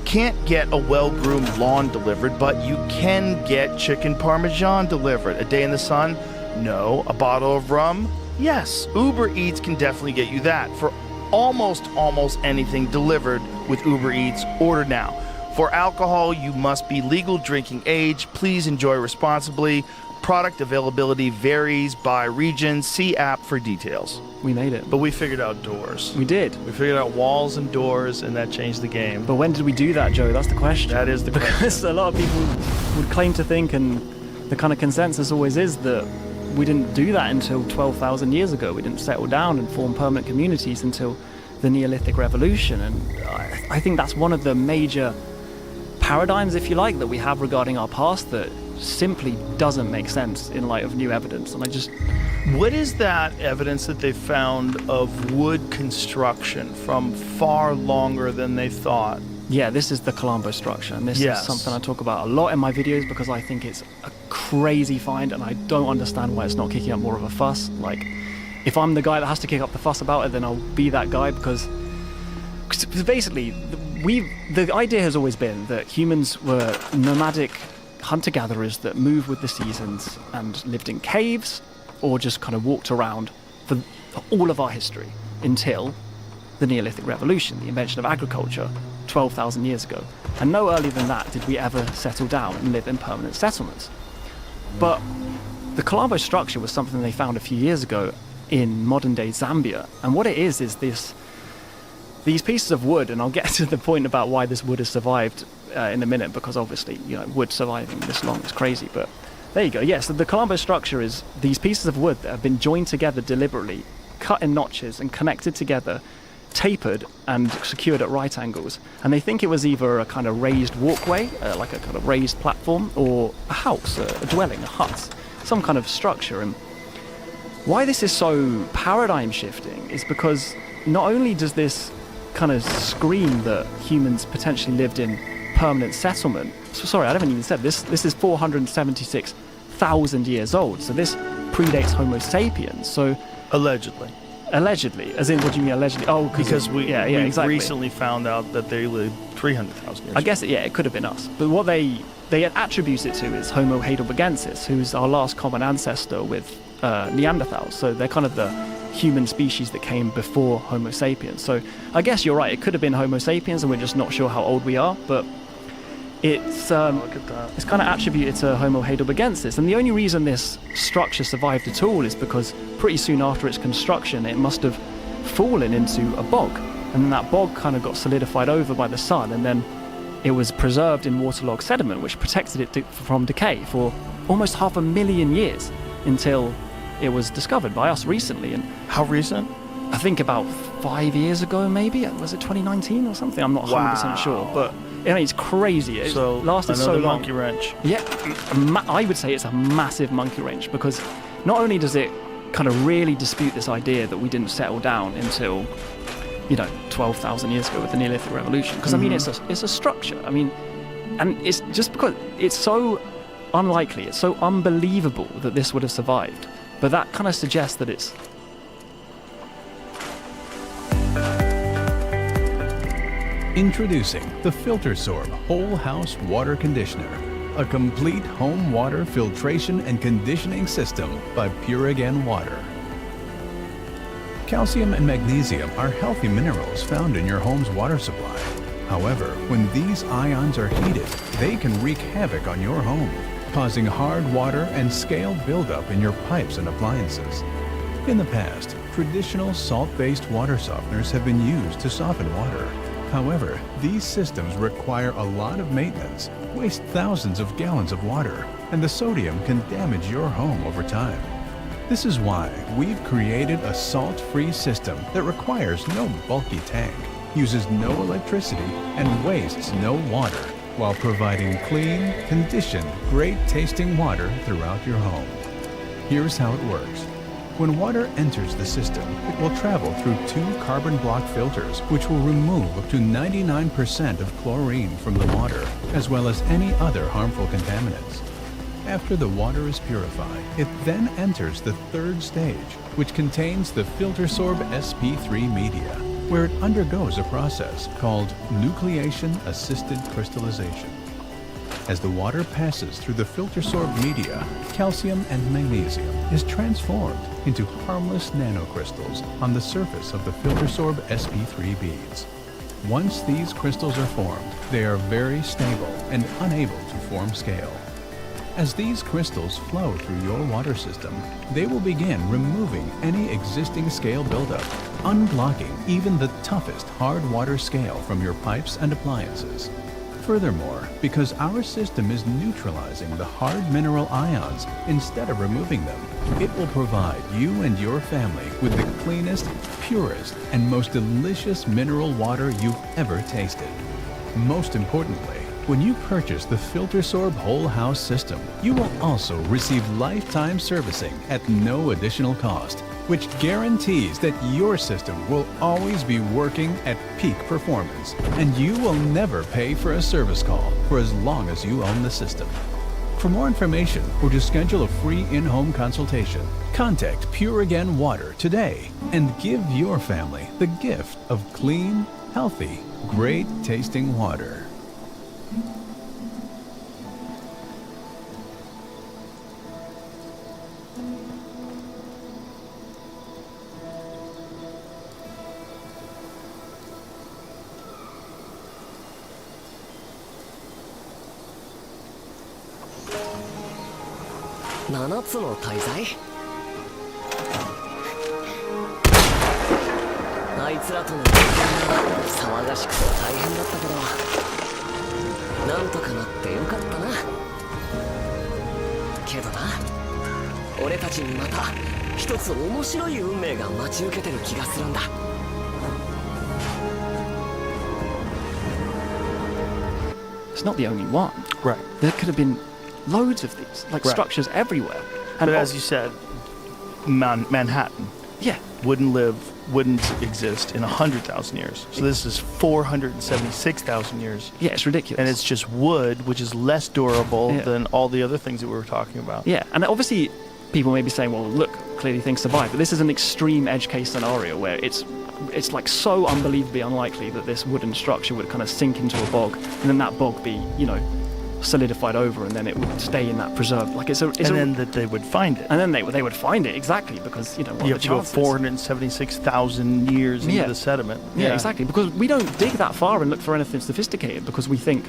can't get a well-groomed lawn delivered, but you can get chicken parmesan delivered. A day in the sun? No. A bottle of rum? Yes. Uber Eats can definitely get you that for almost anything delivered with Uber Eats. Order now. For alcohol, you must be legal drinking age. Please enjoy responsibly. Product availability varies by region. See app for details.
We made it.
But we figured out doors.
We did.
We figured out walls and doors, and that changed the game.
But when did we do that, Joe? That's the question.
That is the question.
Because a lot of people would claim to think, and the kind of consensus always is, that we didn't do that until 12,000 years ago. We didn't settle down and form permanent communities until the Neolithic Revolution. And I think that's one of the major paradigms, if you like, that we have regarding our past that simply doesn't make sense in light of new evidence. And
What is that evidence that they found of wood construction from far longer than they thought?
Yeah, this is the Colombo structure, and this is something I talk about a lot in my videos because I think it's a crazy find, and I don't understand why it's not kicking up more of a fuss. Like, if I'm the guy that has to kick up the fuss about it, then I'll be that guy, because basically, the idea has always been that humans were nomadic hunter-gatherers that moved with the seasons and lived in caves or just kind of walked around for all of our history until the Neolithic Revolution, the invention of agriculture 12,000 years ago. And no earlier than that did we ever settle down and live in permanent settlements. But the Colombo structure was something they found a few years ago in modern-day Zambia. And what it is these pieces of wood, and I'll get to the point about why this wood has survived in a minute, because obviously, wood surviving this long is crazy, but there you go. Yes, so the Colombo structure is these pieces of wood that have been joined together deliberately, cut in notches and connected together, tapered and secured at right angles. And they think it was either a kind of raised walkway, like a kind of raised platform, or a house, a dwelling, a hut, some kind of structure. And why this is so paradigm shifting is because not only does this kind of scream that humans potentially lived in permanent settlement. So, sorry, I haven't even said this. This is 476,000 years old. So this predates Homo sapiens. So allegedly, as in, what do you mean allegedly? Oh, because we exactly.
recently found out that they lived 300,000 years.
I guess it could have been us. But what they attribute it to is Homo heidelbergensis, who's our last common ancestor with Neanderthals. So they're kind of the human species that came before Homo sapiens. So I guess you're right, it could have been Homo sapiens and we're just not sure how old we are, but it's kind of attributed to Homo heidelbergensis. And the only reason this structure survived at all is because pretty soon after its construction it must have fallen into a bog, and then that bog kind of got solidified over by the sun, and then it was preserved in waterlogged sediment, which protected it from decay for almost 500,000 years until it was discovered by us recently. And
how recent?
I think about 5 years ago, maybe. Was it 2019 or something? I'm not 100% sure, but it's crazy. It lasted so long.
Monkey wrench.
Yeah, I would say it's a massive monkey wrench, because not only does it kind of really dispute this idea that we didn't settle down until 12,000 years ago with the Neolithic Revolution, because I mean it's a structure. I mean, and it's just because it's so unlikely, it's so unbelievable that this would have survived. But that kind of suggests that it's...
Introducing the FilterSorb Whole House Water Conditioner, a complete home water filtration and conditioning system by Purigen Water. Calcium and magnesium are healthy minerals found in your home's water supply. However, when these ions are heated, they can wreak havoc on your home, causing hard water and scale buildup in your pipes and appliances. In the past, traditional salt-based water softeners have been used to soften water. However, these systems require a lot of maintenance, waste thousands of gallons of water, and the sodium can damage your home over time. This is why we've created a salt-free system that requires no bulky tank, uses no electricity, and wastes no water, while providing clean, conditioned, great-tasting water throughout your home. Here's how it works. When water enters the system, it will travel through 2 carbon block filters, which will remove up to 99% of chlorine from the water, as well as any other harmful contaminants. After the water is purified, it then enters the 3rd stage, which contains the FilterSorb SP3 media, where it undergoes a process called nucleation-assisted crystallization. As the water passes through the FilterSorb media, calcium and magnesium is transformed into harmless nanocrystals on the surface of the FilterSorb SP3 beads. Once these crystals are formed, they are very stable and unable to form scale. As these crystals flow through your water system, they will begin removing any existing scale buildup, unblocking even the toughest hard water scale from your pipes and appliances. Furthermore, because our system is neutralizing the hard mineral ions instead of removing them, it will provide you and your family with the cleanest, purest, and most delicious mineral water you've ever tasted. Most importantly, when you purchase the FilterSorb Whole House system, you will also receive lifetime servicing at no additional cost, which guarantees that your system will always be working at peak performance, and you will never pay for a service call for as long as you own the system. For more information or to schedule a free in-home consultation, contact Pure Again Water today and give your family the gift of clean, healthy, great-tasting water.7
つの大罪。あいつらとの戦いは騒がしくて大変だったけど、なんとかなってよかったな。けどな、俺たちにまた一つ面白い運命が待ち受けてる気がするんだ。
It's not the only one.
Right.
There could have been loads of these, like
Right.
structures everywhere. And
But as you said, Manhattan wouldn't exist in 100,000 years. So this is 476,000 years.
Yeah, it's ridiculous.
And it's just wood, which is less durable than all the other things that we were talking about.
Yeah, and obviously people may be saying, well, look, clearly things survive, but this is an extreme edge case scenario where it's like so unbelievably unlikely that this wooden structure would kind of sink into a bog, and then that bog be, solidified over, and then it would stay in that preserve. Like
then that they would find it.
And then they would find it, exactly, because what
you
are
have
the
to go
chances?
476,000 years into the sediment.
Yeah, exactly, because we don't dig that far and look for anything sophisticated, because we think,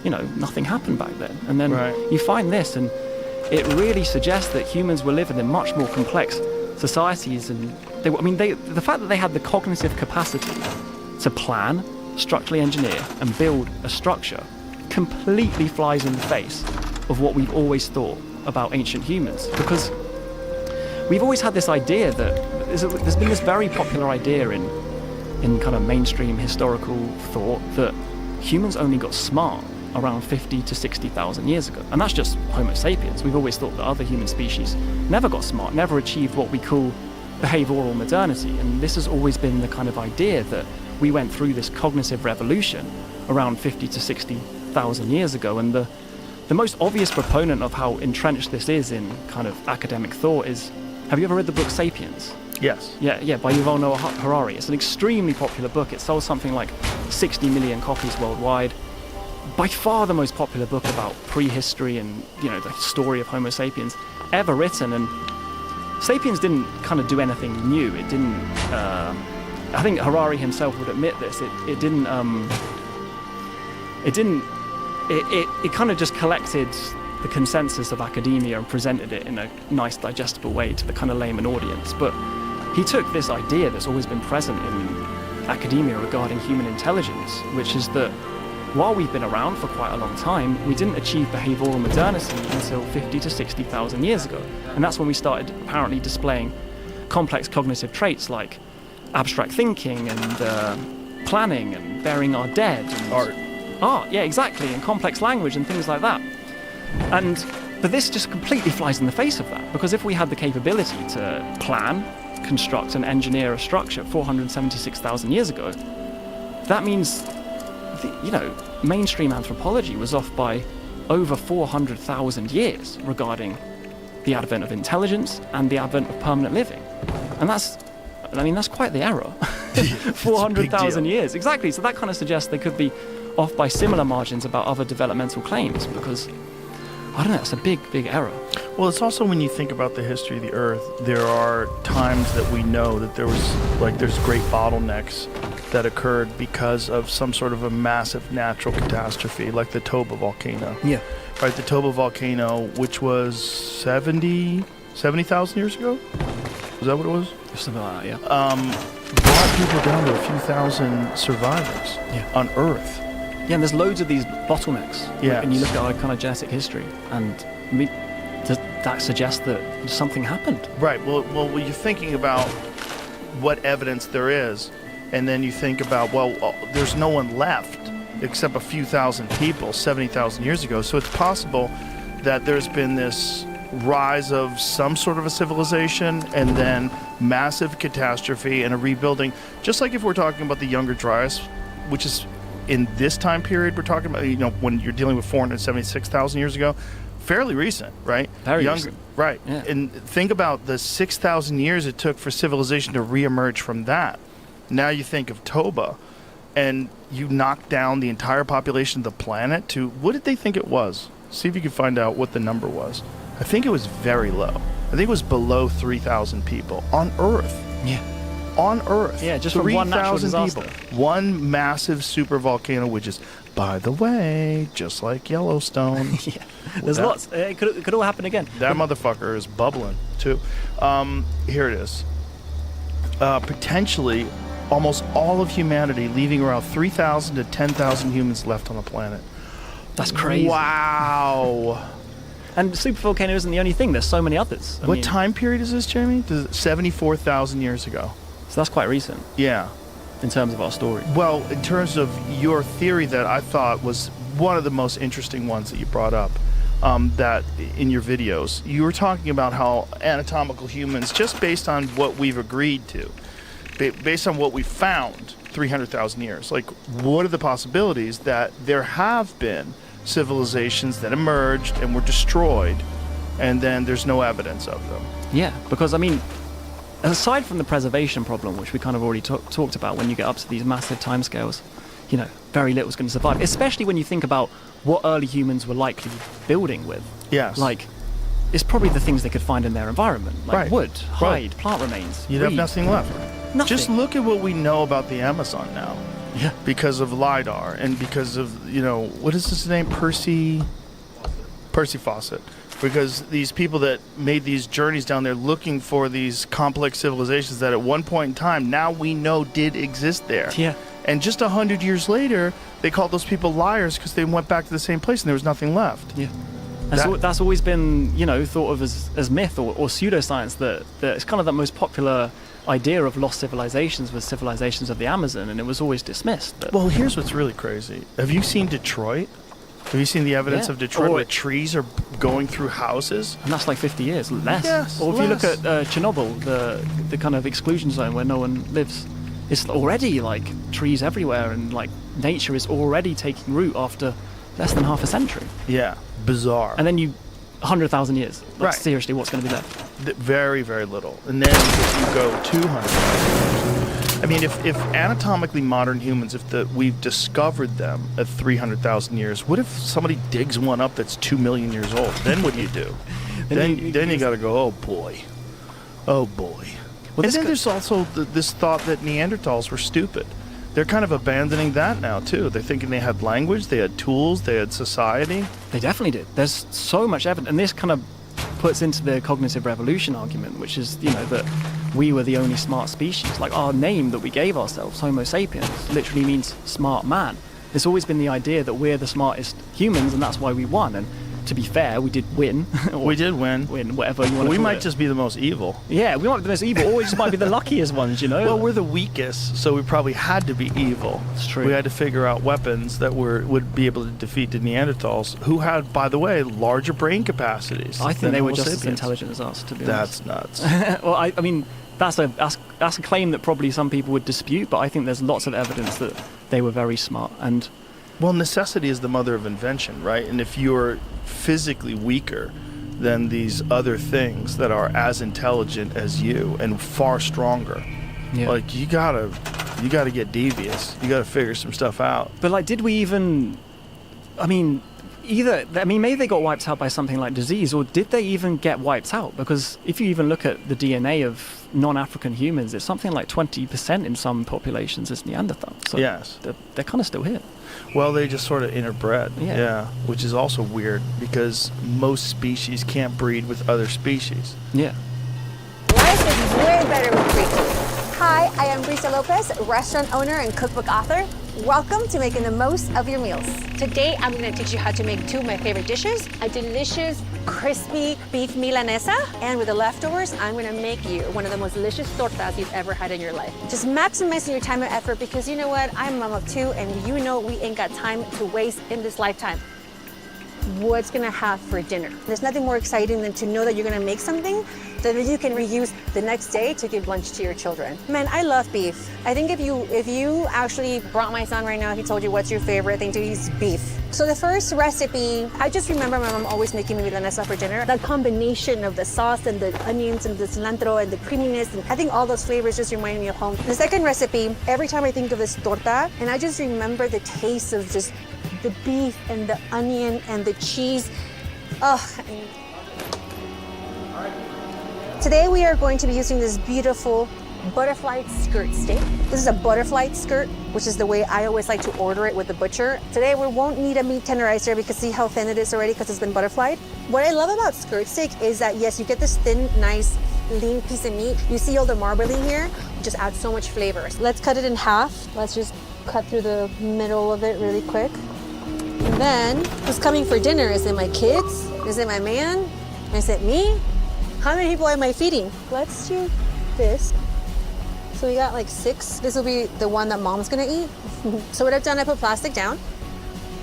nothing happened back then. And then you find this, and it really suggests that humans were living in much more complex societies, and the fact that they had the cognitive capacity to plan, structurally engineer, and build a structure completely flies in the face of what we've always thought about ancient humans, because we've always had this idea that there's been this very popular idea in kind of mainstream historical thought that humans only got smart around 50 to 60,000 years ago, and that's just Homo sapiens. We've always thought that other human species never got smart, never achieved what we call behavioral modernity, and this has always been the kind of idea that we went through this cognitive revolution around 50 to 60,000 years ago. And the most obvious proponent of how entrenched this is in kind of academic thought is, have you ever read the book Sapiens?
Yes.
Yeah, by Yuval Noah Harari. It's an extremely popular book. It sold something like 60 million copies worldwide. By far the most popular book about prehistory and, the story of Homo sapiens ever written. And Sapiens didn't kind of do anything new. It didn't, I think Harari himself would admit this, it kind of just collected the consensus of academia and presented it in a nice, digestible way to the kind of layman audience. But he took this idea that's always been present in academia regarding human intelligence, which is that while we've been around for quite a long time, we didn't achieve behavioral modernity until 50 to 60,000 years ago. And that's when we started apparently displaying complex cognitive traits like abstract thinking and planning and burying our dead. And art, yeah, exactly, and complex language and things like that. But this just completely flies in the face of that, because if we had the capability to plan, construct, and engineer a structure 476,000 years ago, that means, mainstream anthropology was off by over 400,000 years regarding the advent of intelligence and the advent of permanent living. And that's quite the error. 400,000 years, exactly. So that kind of suggests they could be off by similar margins about other developmental claims, because I don't know, it's a big error.
Well, it's also, when you think about the history of the Earth, there are times that we know that there's great bottlenecks that occurred because of some sort of a massive natural catastrophe, like the Toba volcano.
Yeah.
Right, the Toba volcano, which was 70,000 years ago? Was that what it was?
Something like that, yeah.
Brought people down to a few thousand survivors on Earth.
Yeah, and there's loads of these bottlenecks.
Yeah.
And you look at our kind of genetic history, and that suggests that something happened.
Right. Well, you're thinking about what evidence there is, and then you think about, there's no one left except a few thousand people 70,000 years ago. So it's possible that there's been this rise of some sort of a civilization and then massive catastrophe and a rebuilding. Just like if we're talking about the Younger Dryas, which is in this time period we're talking about, when you're dealing with 476,000 years ago, fairly recent, right?
Very recent.
Right.
Yeah.
And think about the 6,000 years it took for civilization to reemerge from that. Now you think of Toba, and you knock down the entire population of the planet to, what did they think it was? See if you can find out what the number was. I think it was very low. I think it was below 3,000 people on Earth.
Yeah.
On Earth.
Yeah, just from one natural disaster.
People. One massive super volcano, which is, by the way, just like Yellowstone.
Yeah. There's lots. It could all happen again.
That motherfucker is bubbling, too. Here it is. Potentially, almost all of humanity, leaving around 3,000 to 10,000 humans left on the planet.
That's crazy.
Wow.
And supervolcano isn't the only thing. There's so many others.
What time period is this, Jamie? 74,000 years ago.
So that's quite recent.
Yeah.
In terms of our story.
Well, in terms of your theory that I thought was one of the most interesting ones that you brought up, that in your videos, you were talking about how anatomical humans, just based on what we've agreed to, based on what we found 300,000 years, like, what are the possibilities that there have been civilizations that emerged and were destroyed, and then there's no evidence of them?
Yeah, because aside from the preservation problem, which we kind of already talked about, when you get up to these massive timescales, very little's going to survive, especially when you think about what early humans were likely building with.
Yes.
Like, it's probably the things they could find in their environment, like wood, hide, plant remains.
You'd have nothing left.
Nothing.
Just look at what we know about the Amazon now.
Yeah.
Because of LiDAR and because of, what is his name? Percy Fawcett. Because these people that made these journeys down there looking for these complex civilizations that at one point in time, now we know did exist there.
Yeah.
And just 100 years later, they called those people liars because they went back to the same place and there was nothing left.
Yeah. That's always been, thought of as myth or pseudoscience, that it's kind of the most popular idea of lost civilizations was civilizations of the Amazon, and it was always dismissed.
Well, here's what's really crazy. Have you seen Detroit? Have you seen the evidence of Detroit where trees are going through houses?
And that's like 50 years, less.
Yes,
or if you look at Chernobyl, the kind of exclusion zone where no one lives, it's already like trees everywhere, and like nature is already taking root after less than half a century.
Yeah, bizarre.
And then 100,000 years. Like,
right.
Seriously, what's going to be left?
Very, very little. And then if you go 200,000 years, I mean, if anatomically modern humans, we've discovered them at 300,000 years, what if somebody digs one up that's 2 million years old? Then what do you do? then you got to go, oh boy. Well, and then there's also this thought that Neanderthals were stupid. They're kind of abandoning that now, too. They're thinking they had language, they had tools, they had society.
They definitely did. There's so much evidence. And this kind of puts into the cognitive revolution argument, which is, that we were the only smart species. Like our name that we gave ourselves, Homo sapiens, literally means smart man. There's always been the idea that we're the smartest humans and that's why we won. And to be fair, we did win.
We did win.
Win, whatever you want to
We
call
might
it.
just be the most evil.
Yeah, we might be the most evil, or we just might be the luckiest ones, you know?
Well, we're the weakest, so we probably had to be evil.
It's true.
We had to figure out weapons that would be able to defeat the Neanderthals, who had, by the way, larger brain capacities.
I think
than
they were
Homo
just as
sapiens.
intelligent as us, to be honest.
That's nuts.
Well, I mean, that's a claim that probably some people would dispute, but I think there's lots of evidence that they were very smart. And
Well, necessity is the mother of invention, right? And if you're physically weaker than these other things that are as intelligent as you and far stronger, like you gotta get devious. You gotta figure some stuff out.
But like, did we even? I mean, maybe they got wiped out by something like disease, or did they even get wiped out? Because if you even look at the DNA of non-African humans, it's something like 20% in some populations is Neanderthal. So
Yes.
they're kind of still here.
Well, they just sort of interbred.
Yeah.
Which is also weird because most species can't breed with other species.
Yeah.
Life is way better with Brisa. Hi, I am Brisa Lopez, restaurant owner and cookbook author. Welcome to making the most of your meals. Today, I'm gonna teach you how to make two of my favorite dishes, a delicious, crispy beef milanesa, and with the leftovers, I'm gonna make you one of the most delicious tortas you've ever had in your life. Just maximizing your time and effort because you know what? I'm a mom of two, and you know we ain't got time to waste in this lifetime. What's gonna have for dinner? There's nothing more exciting than to know that you're gonna make something that you can reuse the next day to give lunch to your children. Man, I love beef. I think if you actually brought my son right now, he told you what's your favorite thing to eat is beef. So the first recipe, I just remember my mom always making me milanesa for dinner. That combination of the sauce and the onions and the cilantro and the creaminess, and I think all those flavors just remind me of home. The second recipe, every time I think of this torta, and I just remember the taste of just the beef and the onion and the cheese. Oh. Today we are going to be using this beautiful butterfly skirt steak. This is a butterfly skirt, which is the way I always like to order it with the butcher. Today we won't need a meat tenderizer because see how thin it is already because it's been butterflied. What I love about skirt steak is that yes, you get this thin, nice, lean piece of meat. You see all the marbling here, just adds so much flavor. Let's cut it in half. Let's just cut through the middle of it really quick. And then, who's coming for dinner? Is it my kids? Is it my man? Is it me? How many people am I feeding? Let's do this. So we got like 6. This will be the one that mom's gonna eat. So what I've done, I put plastic down.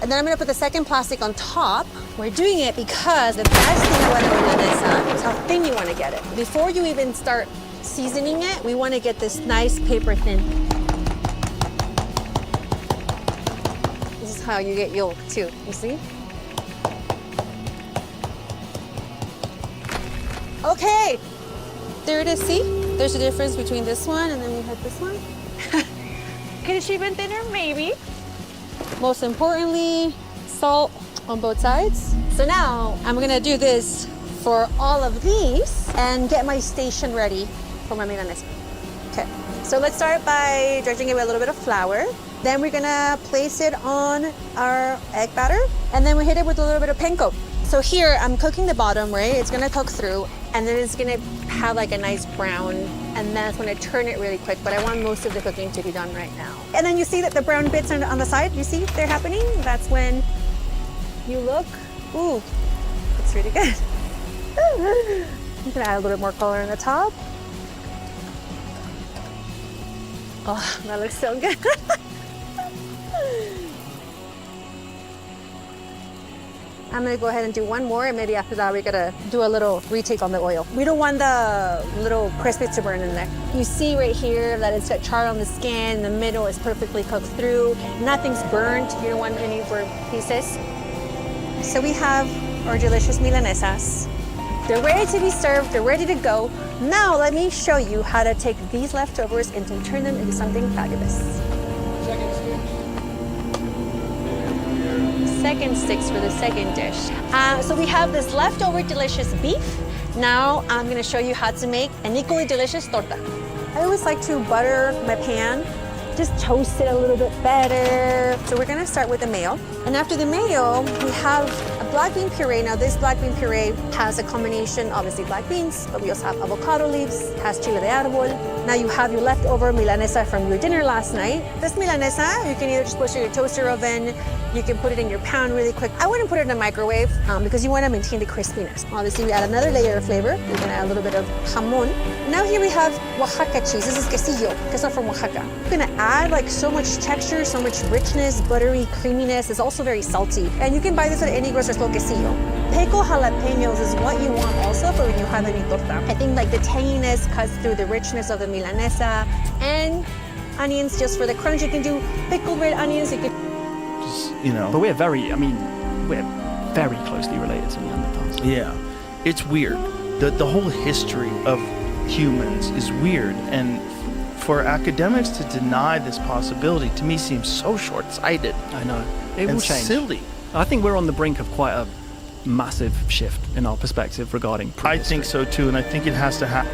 And then I'm gonna put the second plastic on top. We're doing it because the best thing about milanesa is how thin you wanna get it. Before you even start seasoning it, we wanna get this nice paper thin. This is how you get yolk too, you see? Okay, there it is, see? There's a difference between this one and then we have this one. Could it have been thinner? Maybe. Most importantly, salt on both sides. So now I'm gonna do this for all of these and get my station ready for my milanesa. Okay, so let's start by dredging it with a little bit of flour. Then we're gonna place it on our egg batter and then we hit it with a little bit of panko. So here I'm cooking the bottom, right? It's gonna cook through and then it's gonna have like a nice brown and then it's gonna turn it really quick, but I want most of the cooking to be done right now. And then you see that the brown bits are on the side, you see they're happening? That's when you look, ooh, it's really good. I'm gonna add a little bit more color on the top. Oh, that looks so good. I'm gonna go ahead and do one more and maybe after that we're gonna do a little retake on the oil. We don't want the little crispies to burn in there. You see right here that it's got char on the skin, the middle is perfectly cooked through, nothing's burnt, you don't want any burnt pieces. So we have our delicious milanesas. They're ready to be served, they're ready to go. Now let me show you how to take these leftovers and to turn them into something fabulous. Second sticks for the second dish. So we have this leftover delicious beef. Now I'm gonna show you how to make an equally delicious torta. I always like to butter my pan, just toast it a little bit better. So we're gonna start with the mayo. And after the mayo, we have a black bean puree. Now this black bean puree has a combination, obviously black beans, but we also have avocado leaves, has chile de árbol. Now you have your leftover milanesa from your dinner last night. This milanesa, you can either just put it in your toaster oven, you can put it in your pan really quick. I wouldn't put it in a microwave because you want to maintain the crispiness. Obviously we add another layer of flavor. We're gonna add a little bit of jamon. Now here we have Oaxaca cheese. This is quesillo, queso from Oaxaca. We're gonna add like so much texture, so much richness, buttery creaminess. It's also very salty. And you can buy this at any grocery store, quesillo. Pico jalapenos is what you want also for when you have any torta. I think like the tanginess cuts through the richness of the milanesa, and onions just for the crunch. You can do pickled red onions. You can
But we're very closely related to Neanderthals.
Yeah, it's weird. The whole history of humans is weird, and for academics to deny this possibility to me seems so short-sighted.
I know. It will change.
Silly.
I think we're on the brink of quite a massive shift in our perspective regarding prehistory.
I think so too, and I think it has to happen.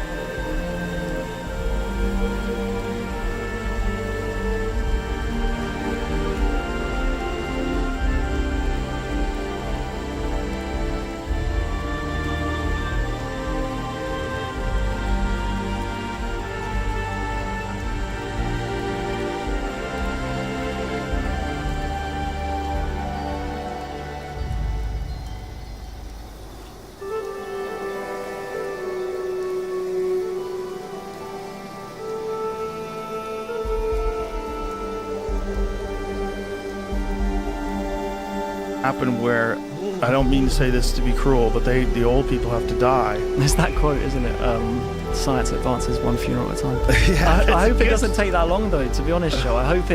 Happen where, I don't mean to say this to be cruel, but the old people have to die.
There's that quote, isn't it? Science advances one funeral at a time.
Yeah,
I hope it doesn't take that long, though. To be honest, Joe, I hope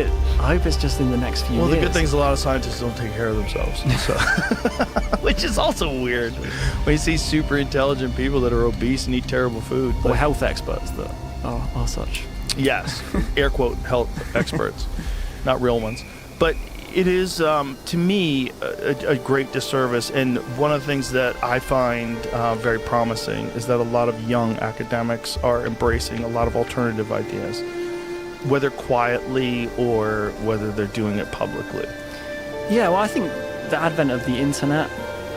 it's just in the next few years.
Well, the good thing is a lot of scientists don't take care of themselves, so. Which is also weird. When you see super intelligent people that are obese and eat terrible food,
or health experts that are such.
Yes, air quote health experts, not real ones, but. It is, to me, a great disservice, and one of the things that I find very promising is that a lot of young academics are embracing a lot of alternative ideas, whether quietly or whether they're doing it publicly.
Yeah, well, I think the advent of the internet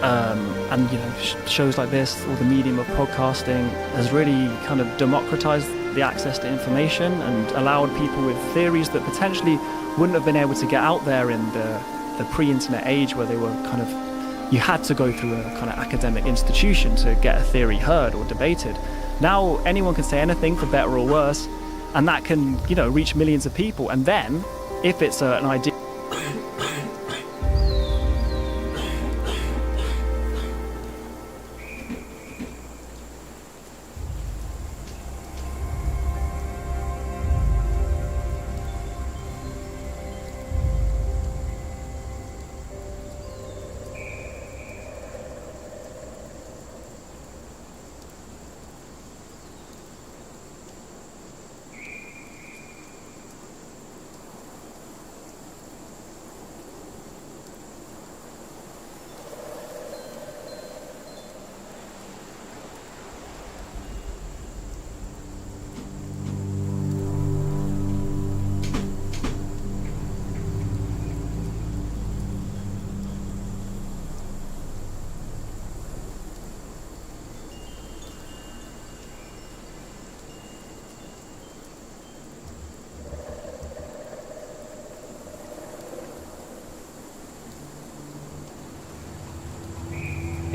and shows like this, or the medium of podcasting, has really kind of democratized the access to information and allowed people with theories that potentially wouldn't have been able to get out there in the pre-internet age, where they were kind of, you had to go through a kind of academic institution to get a theory heard or debated. Now anyone can say anything, for better or worse, and that can reach millions of people. And then if it's an idea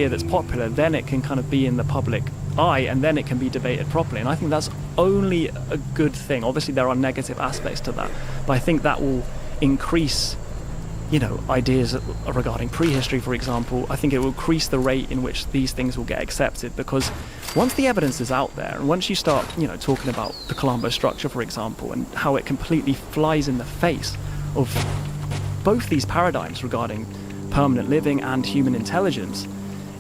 that's popular, then it can kind of be in the public eye, and then it can be debated properly. And I think that's only a good thing. Obviously there are negative aspects to that, but I think that will increase ideas regarding prehistory, for example. I think it will increase the rate in which these things will get accepted, because once the evidence is out there, and once you start talking about the Colombo structure, for example, and how it completely flies in the face of both these paradigms regarding permanent living and human intelligence,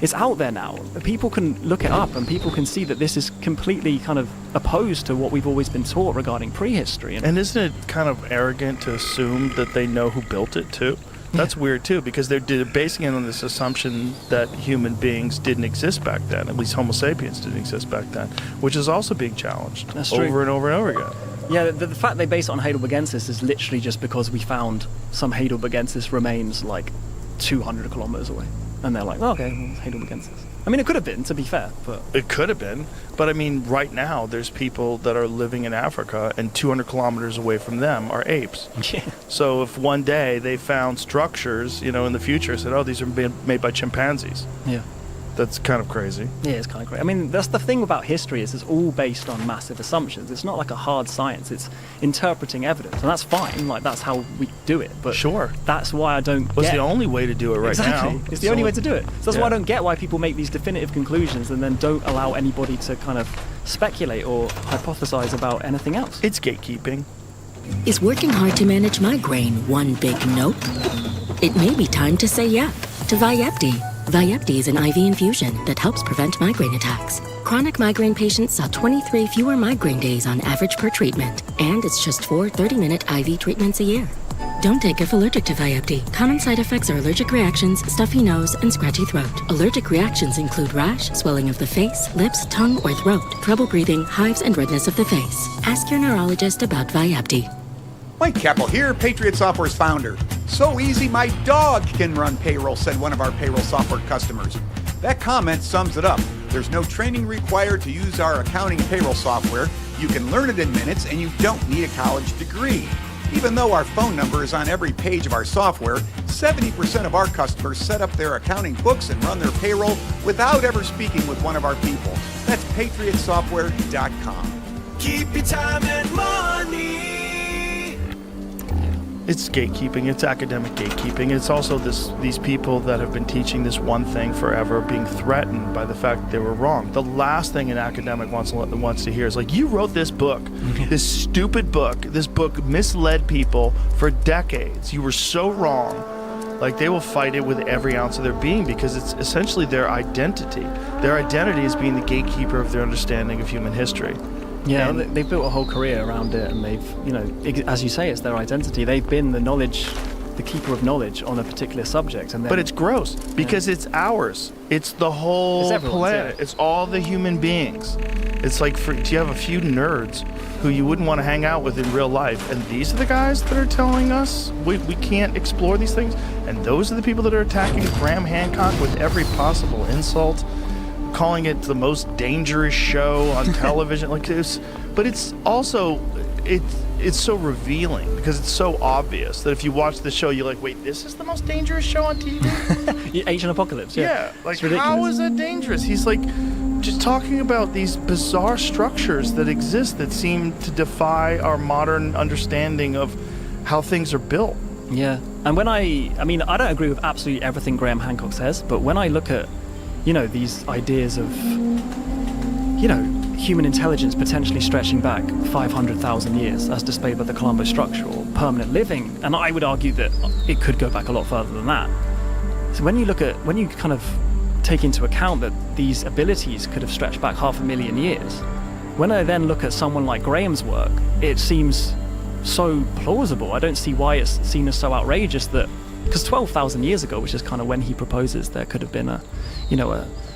it's out there now. People can look it up, and people can see that this is completely kind of opposed to what we've always been taught regarding prehistory.
And isn't it kind of arrogant to assume that they know who built it too? That's weird too, because they're basing it on this assumption that human beings didn't exist back then, at least Homo sapiens didn't exist back then, which is also being challenged over and over and over again.
Yeah, the fact they base it on Heidelbergensis is literally just because we found some Heidelbergensis remains like 200 kilometers away. And they're like, oh, okay, we'll hate all against this. I mean, it could have been, to be fair, but...
It could have been. But, I mean, right now, there's people that are living in Africa, and 200 kilometers away from them are apes.
Yeah.
So if one day they found structures, in the future, said, oh, these are being made by chimpanzees.
Yeah.
That's kind of crazy.
Yeah, it's kind of crazy. I mean, that's the thing about history is it's all based on massive assumptions. It's not like a hard science. It's interpreting evidence, and that's fine. Like, that's how we do it. But
sure,
that's why I don't
Well, it's the only way to do it right now.
It's the only way to do it. So that's why I don't get why people make these definitive conclusions and then don't allow anybody to kind of speculate or hypothesize about anything else.
It's gatekeeping.
Is working hard to manage migraine one big nope? It may be time to say yep to Vyepti. Vyepti is an IV infusion that helps prevent migraine attacks. Chronic migraine patients saw 23 fewer migraine days on average per treatment, and it's just 4 30-minute IV treatments a year. Don't take if allergic to Vyepti. Common side effects are allergic reactions, stuffy nose, and scratchy throat. Allergic reactions include rash, swelling of the face, lips, tongue, or throat, trouble breathing, hives, and redness of the face. Ask your neurologist about Vyepti.
Mike Keppel here, Patriot Software's founder. So easy, my dog can run payroll, said one of our payroll software customers. That comment sums it up. There's no training required to use our accounting payroll software. You can learn it in minutes, and you don't need a college degree. Even though our phone number is on every page of our software, 70% of our customers set up their accounting books and run their payroll without ever speaking with one of our people. That's patriotsoftware.com.
Keep your time and money.
It's gatekeeping. It's academic gatekeeping. It's also these people that have been teaching this one thing forever being threatened by the fact that they were wrong. The last thing an academic wants to hear is like, you wrote this book, this stupid book. This book misled people for decades. You were so wrong. Like, they will fight it with every ounce of their being because it's essentially their identity. Their identity is being the gatekeeper of their understanding of human history.
Yeah, and they've built a whole career around it, and they've, as you say, it's their identity. They've been the keeper of knowledge on a particular subject. And then,
but it's gross because it's ours. It's the whole planet. Yeah. It's all the human beings. It's like, you have a few nerds who you wouldn't want to hang out with in real life, and these are the guys that are telling us we can't explore these things, and those are the people that are attacking Graham Hancock with every possible insult, calling it the most dangerous show on television. Like this, but it's also it's so revealing because it's so obvious that if you watch the show, you're like, wait, this is the most dangerous show on TV?
Agent Apocalypse.
Yeah, like how is that dangerous? He's like just talking about these bizarre structures that exist that seem to defy our modern understanding of how things are built.
Yeah, and when I don't agree with absolutely everything Graham Hancock says, but when I look at these ideas of, human intelligence potentially stretching back 500,000 years as displayed by the Colombo structure or permanent living, and I would argue that it could go back a lot further than that. So when you kind of take into account that these abilities could have stretched back 500,000 years, when I then look at someone like Graham's work, it seems so plausible. I don't see why it's seen as so outrageous that, because 12,000 years ago, which is kind of when he proposes there could have been a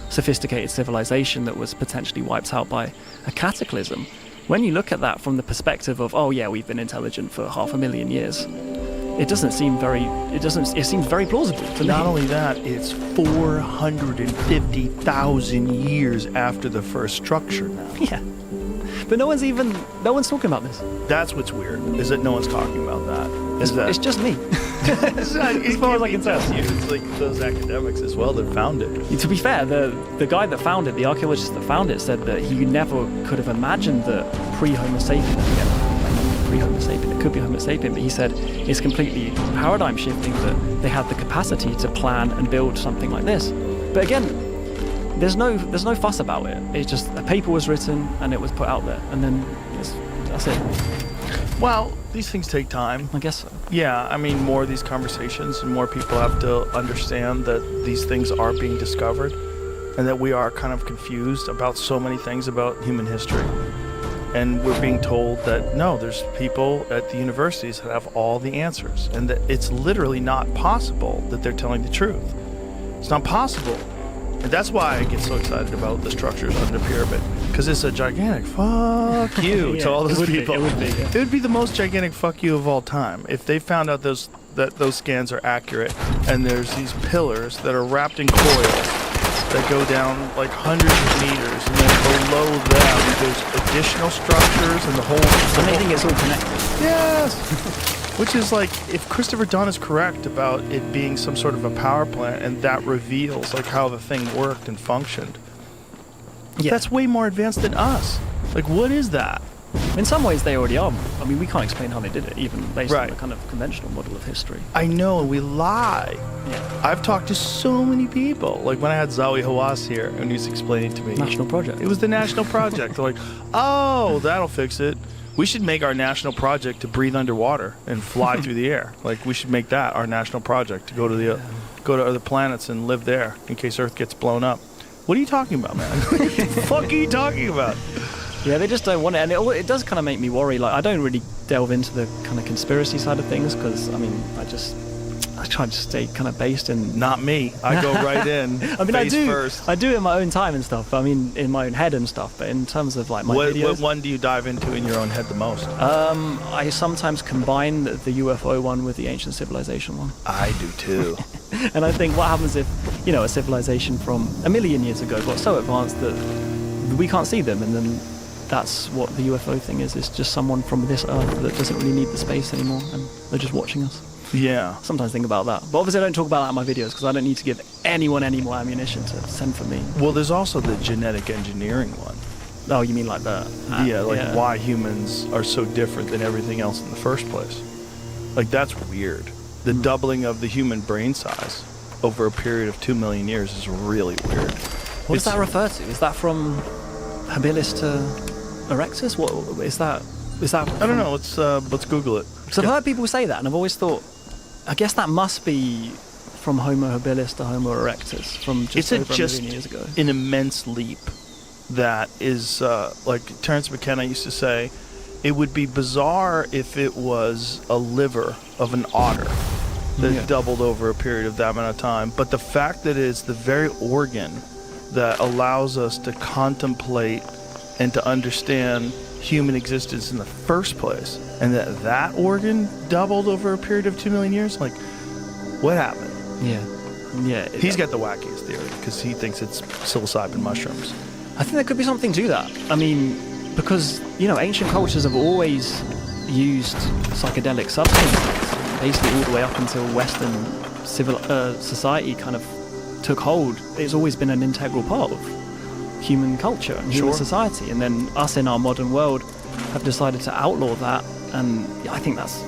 sophisticated civilization that was potentially wiped out by a cataclysm. When you look at that from the perspective of, oh yeah, we've been intelligent for 500,000 years, it seems very plausible to me.
Not only that, it's 450,000 years after the first structure now.
Yeah. But no one's talking about this.
That's what's weird, is that no one's talking about that.
It's just me.
As far as I can tell, it's like those academics as well that found it.
To be fair, the guy that found it, the archaeologist that found it, said that he never could have imagined that pre-Homo sapien, pre-Homo sapien, it could be Homo sapien, but he said it's completely paradigm shifting that they had the capacity to plan and build something like this. But again, there's no fuss about it. It's just a paper was written and it was put out there, and then that's it.
Well, these things take time.
I guess so.
Yeah, I mean, more of these conversations and more people have to understand that these things are being discovered and that we are kind of confused about so many things about human history. And we're being told that, no, there's people at the universities that have all the answers and that it's literally not possible that they're telling the truth. It's not possible. And that's why I get so excited about the structures under the pyramid, because it's a gigantic fuck you to all those people. It would be the most gigantic fuck you of all time. If they found out those that those scans are accurate, and there's these pillars that are wrapped in coils that go down like hundreds of meters, and then below them there's additional structures and the whole...
So they think it's all connected.
Yes! Which is like, if Christopher Dunn is correct about it being some sort of a power plant, and that reveals like how the thing worked and functioned, that's way more advanced than us. Like, what is that?
In some ways, they already are. I mean, we can't explain how they did it, even based on the kind of conventional model of history.
I know, and we lie.
Yeah.
I've talked to so many people. Like when I had Zawi Hawass here, and he was explaining to me.
National Project.
It was the National Project. They're like, oh, that'll fix it. We should make our national project to breathe underwater and fly through the air. Like, we should make that our national project, to go to other planets and live there in case Earth gets blown up. What are you talking about, man? What the fuck are you talking about?
Yeah, they just don't want it, and it does kind of make me worry. Like, I don't really delve into the kind of conspiracy side of things because, I mean, I try to stay kind of based in...
Not me. I go right in.
I mean, I do
first.
it in my own time and stuff. I mean, in my own head and stuff. But in terms of like my videos,
what one do you dive into in your own head the most?
I sometimes combine the UFO one with the ancient civilization one.
I do too.
And I think what happens if, you know, a civilization from a million years ago got so advanced that we can't see them, and then that's what the UFO thing is. It's just someone from this Earth that doesn't really need the space anymore, and they're just watching us.
Yeah.
Sometimes think about that. But obviously I don't talk about that in my videos because I don't need to give anyone any more ammunition to send for me.
Well, there's also the genetic engineering one.
Oh, you mean like the...
why humans are so different than everything else in the first place. Like, that's weird. The doubling of the human brain size over a period of 2 million years is really weird.
What does that refer to? Is that from habilis to erectus? What is that?
I don't know. Let's Google it.
So I've heard people say that, and I've always thought, I guess that must be from Homo habilis to Homo erectus, from just over a million years ago.
An immense leap that is, like Terence McKenna used to say, it would be bizarre if it was a liver of an otter that doubled over a period of that amount of time. But the fact that it's the very organ that allows us to contemplate and to understand human existence in the first place, and that organ doubled over a period of 2 million years, like, what happened?
Yeah.
He's got the wackiest theory because he thinks it's psilocybin mushrooms.
I think there could be something to that. I mean, because, you know, ancient cultures have always used psychedelic substances, basically all the way up until Western society kind of took hold. It's always been an integral part of human culture and human society, and then us in our modern world have decided to outlaw that, and I think that's...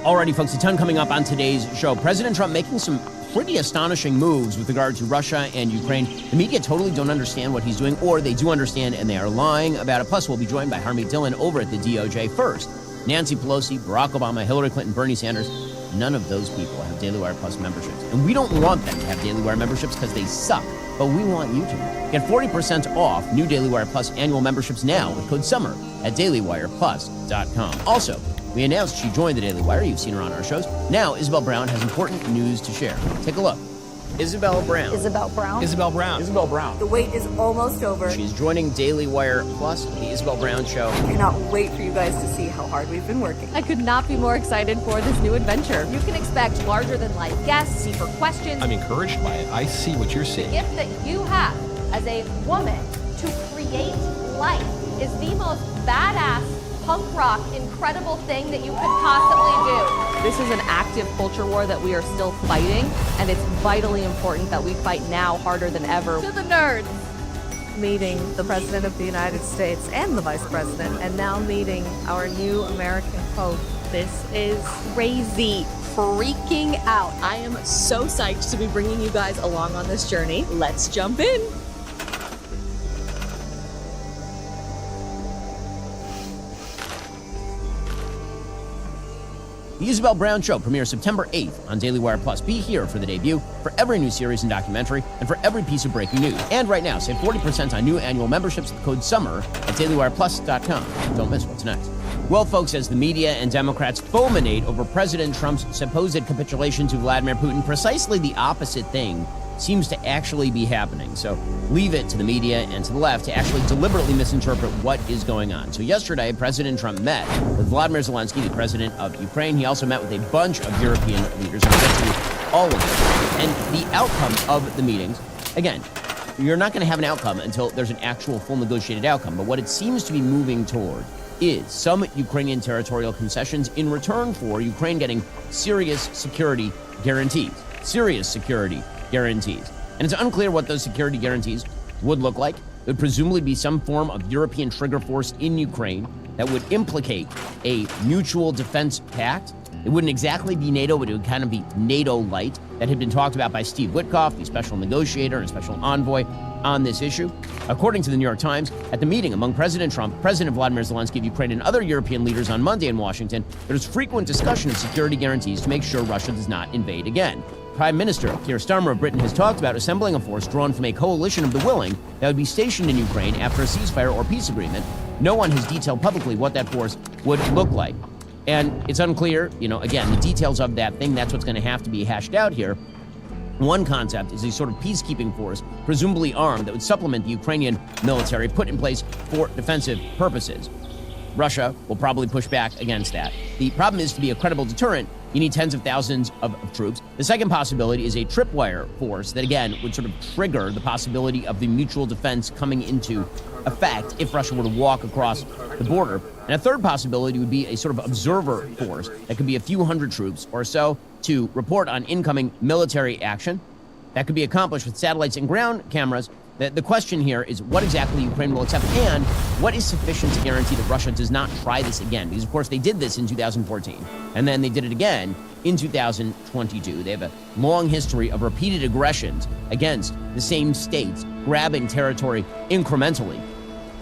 Alrighty, folks, a ton coming up on today's show. President Trump making some pretty astonishing moves with regard to Russia and Ukraine. The media totally don't understand what he's doing, or they do understand and they are lying about it. Plus, we'll be joined by Harmeet Dillon over at the DOJ. First, Nancy Pelosi, Barack Obama, Hillary Clinton, Bernie Sanders. None of those people have Daily Wire Plus memberships. And we don't want them to have Daily Wire memberships because they suck. But we want you to. Get 40% off new Daily Wire Plus annual memberships now with code SUMMER at dailywireplus.com. Also, we announced she joined the Daily Wire. You've seen her on our shows. Now, Isabel Brown has important news to share. Take a look. Isabel Brown.
Isabel Brown.
Isabel Brown. Isabel Brown.
The wait is almost over.
She's joining Daily Wire Plus, the Isabel Brown Show.
I cannot wait for you guys to see how hard we've been working.
I could not be more excited for this new adventure. You can expect larger-than-life guests, deeper questions.
I'm encouraged by it. I see what you're seeing.
The gift that you have as a woman to create life is the most badass, punk rock, incredible thing that you could possibly do. This is an active culture war that we are still fighting, and it's vitally important that we fight now harder than ever. To the nerds!
Meeting the President of the United States and the Vice President, and now meeting our new American Pope.
This is crazy. Freaking out. I am so psyched to be bringing you guys along on this journey. Let's jump in.
The Isabel Brown Show premieres September 8th on Daily Wire Plus. Be here for the debut, for every new series and documentary, and for every piece of breaking news. And right now, save 40% on new annual memberships with code SUMMER at dailywireplus.com. Don't miss what's next. Well, folks, as the media and Democrats fulminate over President Trump's supposed capitulation to Vladimir Putin, precisely the opposite thing seems to actually be happening. So leave it to the media and to the left to actually deliberately misinterpret what is going on. So yesterday, President Trump met with Vladimir Zelensky, the president of Ukraine. He also met with a bunch of European leaders, and we'll get to all of them. And the outcome of the meetings, again, you're not going to have an outcome until there's an actual full negotiated outcome. But what it seems to be moving toward is some Ukrainian territorial concessions in return for Ukraine getting serious security guarantees. Serious security guarantees. And it's unclear what those security guarantees would look like. It would presumably be some form of European trigger force in Ukraine that would implicate a mutual defense pact. It wouldn't exactly be NATO, but it would kind of be NATO-light. That had been talked about by Steve Witkoff, the special negotiator and special envoy on this issue. According to the New York Times, at the meeting among President Trump, President Vladimir Zelensky of Ukraine, and other European leaders on Monday in Washington, there's frequent discussion of security guarantees to make sure Russia does not invade again. Prime Minister Keir Starmer of Britain has talked about assembling a force drawn from a coalition of the willing that would be stationed in Ukraine after a ceasefire or peace agreement. No one has detailed publicly what that force would look like. And it's unclear, again, the details of that thing, that's what's going to have to be hashed out here. One concept is a sort of peacekeeping force, presumably armed, that would supplement the Ukrainian military put in place for defensive purposes. Russia will probably push back against that. The problem is, to be a credible deterrent, you need tens of thousands of troops. The second possibility is a tripwire force that, again, would sort of trigger the possibility of the mutual defense coming into effect if Russia were to walk across the border. And a third possibility would be a sort of observer force that could be a few hundred troops or so to report on incoming military action. That could be accomplished with satellites and ground cameras. The question here is what exactly Ukraine will accept, and what is sufficient to guarantee that Russia does not try this again? Because, of course, they did this in 2014, and then they did it again in 2022. They have a long history of repeated aggressions against the same states, grabbing territory incrementally.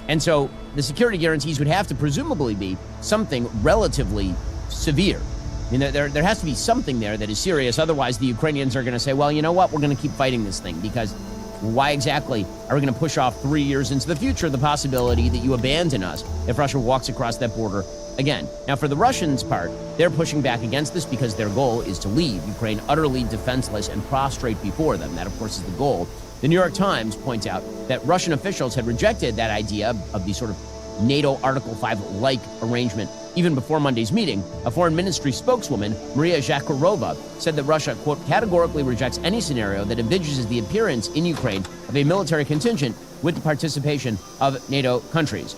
And so the security guarantees would have to presumably be something relatively severe. I mean, there has to be something there that is serious. Otherwise, the Ukrainians are going to say, well, you know what? We're going to keep fighting this thing, because why exactly are we going to push off 3 years into the future the possibility that you abandon us if Russia walks across that border again? Now, for the Russians' part, they're pushing back against this because their goal is to leave Ukraine utterly defenseless and prostrate before them. That, of course, is the goal. The New York Times points out that Russian officials had rejected that idea of the sort of NATO Article 5-like arrangement even before Monday's meeting. A foreign ministry spokeswoman, Maria Zakharova, said that Russia, quote, categorically rejects any scenario that envisages the appearance in Ukraine of a military contingent with the participation of NATO countries.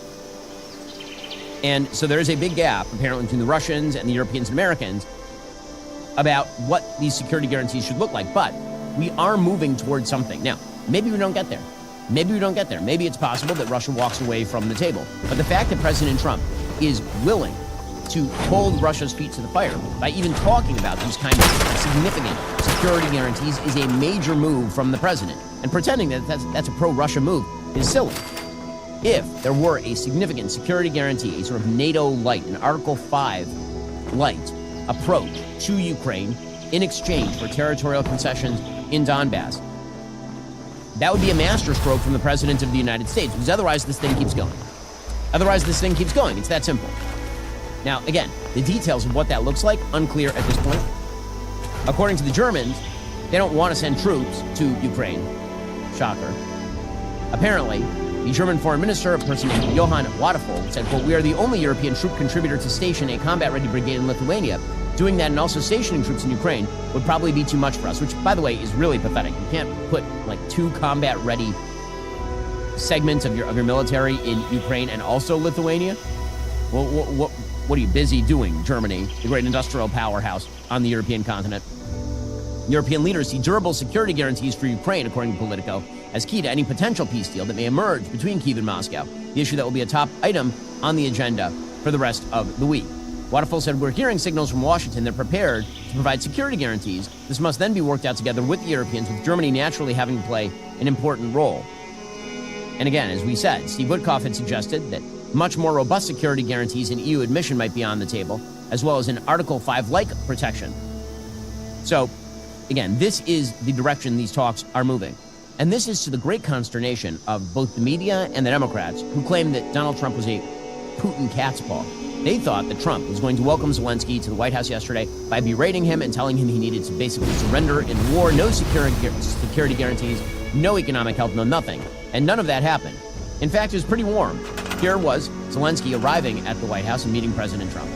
And so there is a big gap, apparently, between the Russians and the Europeans and Americans about what these security guarantees should look like. But we are moving towards something. Now, maybe we don't get there. Maybe we don't get there. Maybe it's possible that Russia walks away from the table. But the fact that President Trump is willing to hold Russia's feet to the fire by even talking about these kinds of significant security guarantees is a major move from the president. And pretending that that's a pro-Russia move is silly. If there were a significant security guarantee, a sort of NATO-light, an Article 5-light approach to Ukraine in exchange for territorial concessions in Donbass, that would be a masterstroke from the President of the United States, because otherwise this thing keeps going. It's that simple. Now, again, the details of what that looks like, unclear at this point. According to the Germans, they don't want to send troops to Ukraine. Shocker. Apparently, the German foreign minister, a person named Johann Wadephol, said, quote, we are the only European troop contributor to station a combat-ready brigade in Lithuania. Doing that and also stationing troops in Ukraine would probably be too much for us, which, by the way, is really pathetic. You can't put, like, 2 combat-ready segments of your military in Ukraine and also Lithuania. Well, what are you busy doing, Germany, the great industrial powerhouse on the European continent? European leaders see durable security guarantees for Ukraine, according to Politico, as key to any potential peace deal that may emerge between Kyiv and Moscow, the issue that will be a top item on the agenda for the rest of the week. Waterfall said, we're hearing signals from Washington that are prepared to provide security guarantees. This must then be worked out together with the Europeans, with Germany naturally having to play an important role. And again, as we said, Steve Witkoff had suggested that much more robust security guarantees and EU admission might be on the table, as well as an Article 5-like protection. So, again, this is the direction these talks are moving. And this is to the great consternation of both the media and the Democrats, who claim that Donald Trump was a Putin cat's paw. They thought that Trump was going to welcome Zelensky to the White House yesterday by berating him and telling him he needed to basically surrender in war, no security guarantees, no economic help, no nothing. And none of that happened. In fact, it was pretty warm. Here was Zelensky arriving at the White House and meeting President Trump.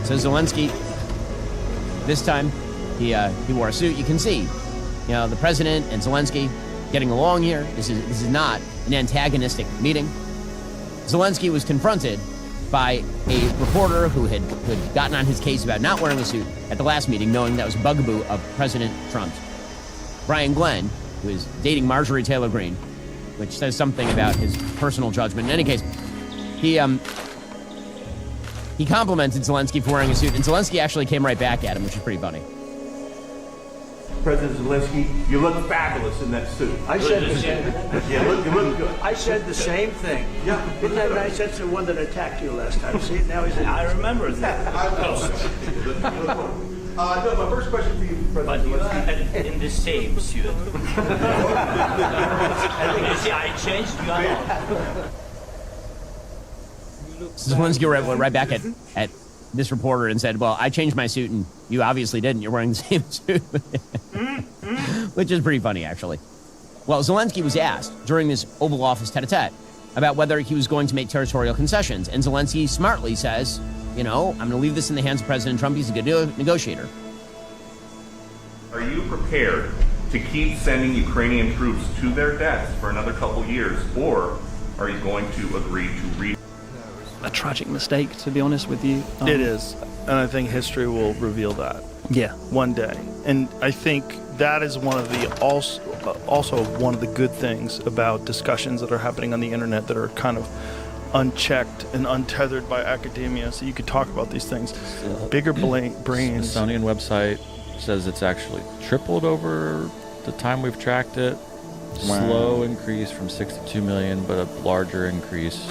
So Zelensky, this time, he wore a suit. You can see, the president and Zelensky getting along here. This is not an antagonistic meeting. Zelensky was confronted by a reporter who had gotten on his case about not wearing a suit at the last meeting, knowing that was a bugaboo of President Trump's. Brian Glenn, who is dating Marjorie Taylor Greene, which says something about his personal judgment. In any case, he complimented Zelensky for wearing a suit, and Zelensky actually came right back at him, which is pretty funny.
President Zelensky, you look fabulous in that suit.
I said the same.
Yeah, you look good.
I said the same thing.
Yeah.
Isn't that nice? That's the one that attacked you last time. See, now he's. I remember that.
No, my first question for you, President Zelensky.
In the same suit. You see, I changed.
Zelensky went right back at this reporter and said, well, I changed my suit and you obviously didn't. You're wearing the same suit. Which is pretty funny, actually. Well, Zelensky was asked during this Oval Office tete-a-tete about whether he was going to make territorial concessions. And Zelensky smartly says, I'm going to leave this in the hands of President Trump. He's a good negotiator.
Are you prepared to keep sending Ukrainian troops to their deaths for another couple years, or are you going to agree to
a tragic mistake, to be honest with you?
It is, and I think history will reveal that.
Yeah,
one day. And I think that is one of the also one of the good things about discussions that are happening on the internet that are kind of unchecked and untethered by academia, so you could talk about these things. Bigger brains.
Smithsonian website says it's actually tripled over the time we've tracked it.
Wow.
Slow increase from 62 million, but a larger increase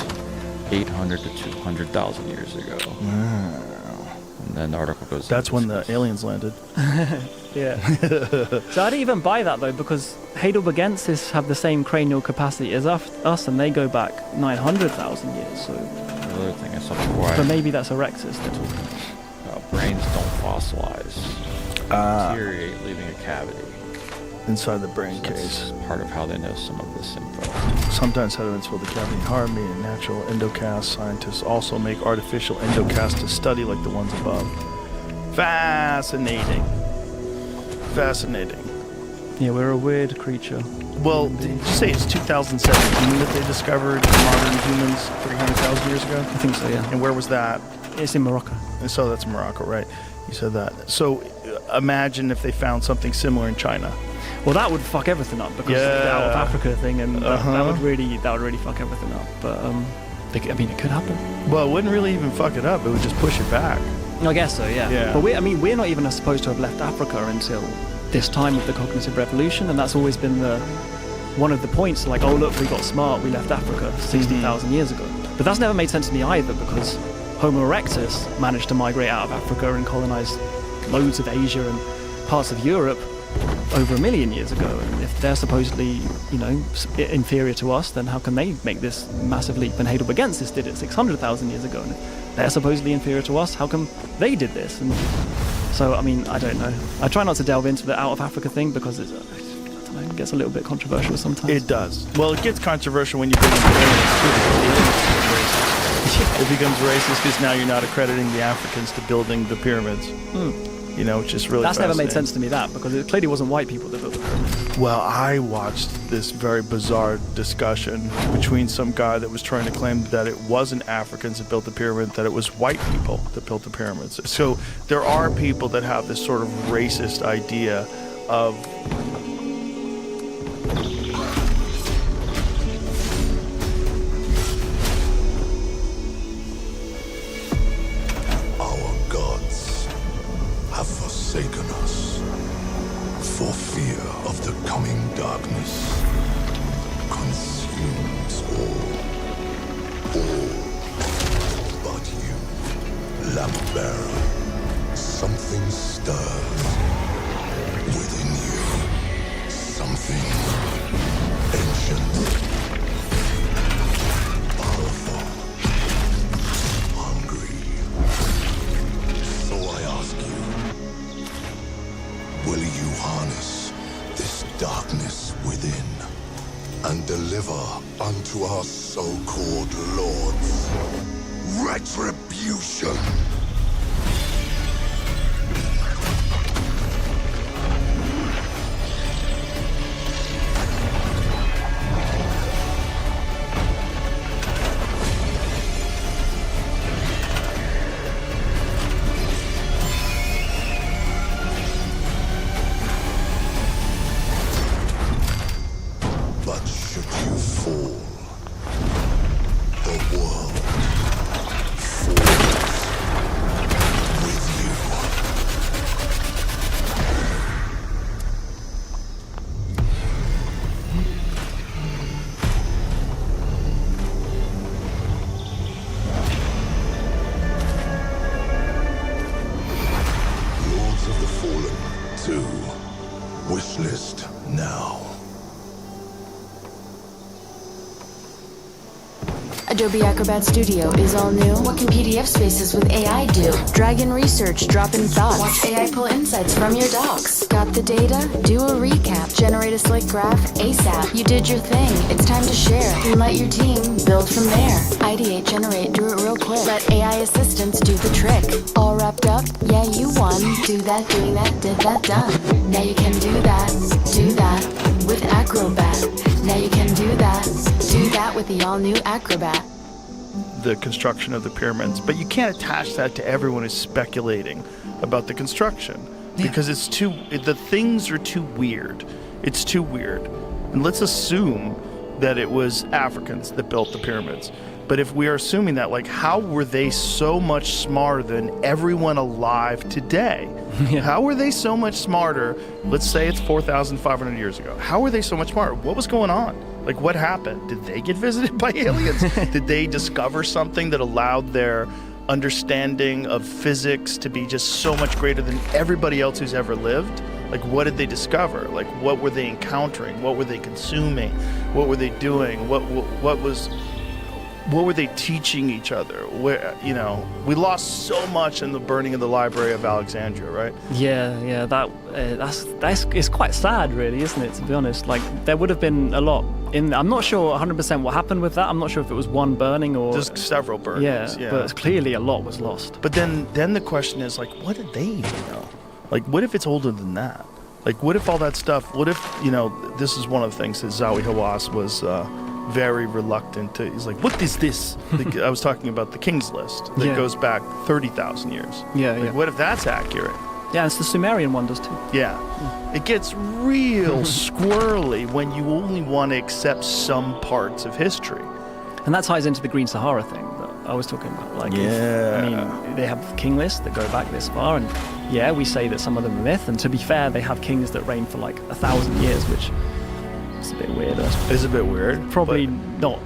800 to 200,000 years ago.
Wow.
And then the article goes...
That's when the aliens landed.
Yeah. So I don't even buy that, though, because Heidelbergensis have the same cranial capacity as us, and they go back 900,000 years. So
the other thing I saw before...
But maybe that's Erectus they're talking
about. Brains don't fossilize. Deteriorate, leaving a cavity.
Inside the brain case.
Part of how they know some of this info.
Sometimes sediments fill the cavity hard, meaning natural endocasts. Scientists also make artificial endocasts to study like the ones above. Fascinating.
Yeah, we're a weird creature.
Well, did you say it's 2017 that they discovered modern humans 300,000 years ago?
I think so, yeah.
And where was that?
It's in Morocco.
And so that's Morocco, right? You said that. So imagine if they found something similar in China.
Well, that would fuck everything up because of the out of Africa thing, and that would really fuck everything up. But it could happen.
Well, it wouldn't really even fuck it up. It would just push it back.
I guess so, yeah. But we're not even supposed to have left Africa until this time of the cognitive revolution, and that's always been one of the points. Like, oh look, we got smart, we left Africa 60,000 years ago. But that's never made sense to me either, because Homo erectus managed to migrate out of Africa and colonize loads of Asia and parts of Europe over 1 million years ago, and if they're supposedly, inferior to us, then how can they make this massive leap? And Heidelbergensis did it 600,000 years ago, and if they're supposedly inferior to us, how come they did this? And so, I don't know. I try not to delve into the out of Africa thing because it gets a little bit controversial sometimes.
It does. Well, it gets controversial when you bring in aliens too. It becomes racist because now you're not accrediting the Africans to building the pyramids. Which is really
That's never made sense to me, because it clearly wasn't white people that built the pyramids.
Well, I watched this very bizarre discussion between some guy that was trying to claim that it wasn't Africans that built the pyramid, that it was white people that built the pyramids. So there are people that have this sort of racist idea of
forsaken us for fear of the coming darkness consumes all but you, lamp bearer. Something stirs within you. Everything ancient, powerful, hungry. So I ask you, will you harness this darkness within and deliver unto our so-called lords retribution? But should you fall, the world falls with you. Lords of the Fallen 2. Wishlist now.
Adobe Acrobat Studio is all new. What can PDF spaces with AI do? Drag in research, drop in thoughts. Watch AI pull insights from your docs. Got the data? Do a recap. Generate a slick graph ASAP. You did your thing. It's time to share. And let your team build from there. Ideate, generate, do it real quick. Let AI assistants do the trick. All wrapped up? Yeah, you won. Do that, doing that, did that, done. Now you can do that with Acrobat. Now you can do that with the all-new Acrobat.
The construction of the pyramids, but you can't attach that to everyone who's speculating about the construction because the things are too weird. It's too weird. And let's assume that it was Africans that built the pyramids. But if we are assuming that, like, how were they so much smarter than everyone alive today? How were they so much smarter? Let's say it's 4,500 years ago. How were they so much smarter? What was going on? Like, what happened? Did they get visited by aliens? Did they discover something that allowed their understanding of physics to be just so much greater than everybody else who's ever lived? Like, what did they discover? Like, what were they encountering? What were they consuming? What were they doing? What were they teaching each other? Where, we lost so much in the burning of the Library of Alexandria, right?
Yeah, it's quite sad, really, isn't it? To be honest, like there would have been a lot in. I'm not sure 100% what happened with that. I'm not sure if it was one burning or
just several burnings.
Yeah, but clearly a lot was lost.
But then the question is, like, what did they even know? Like, what if it's older than that? Like, what if all that stuff? What if this is one of the things that Zawi Hawass was. Very reluctant to. He's like, what is this? Like, I was talking about the King's List that goes back 30,000 years.
Yeah.
What if that's accurate?
Yeah, it's the Sumerian wonders too.
Yeah. It gets real squirrely when you only want to accept some parts of history.
And that ties into the Green Sahara thing that I was talking about. Like, they have King lists that go back this far, and we say that some of them are myth. And to be fair, they have kings that reign for like 1,000 years, which. It's a bit weird.
It's a bit weird.
Probably not.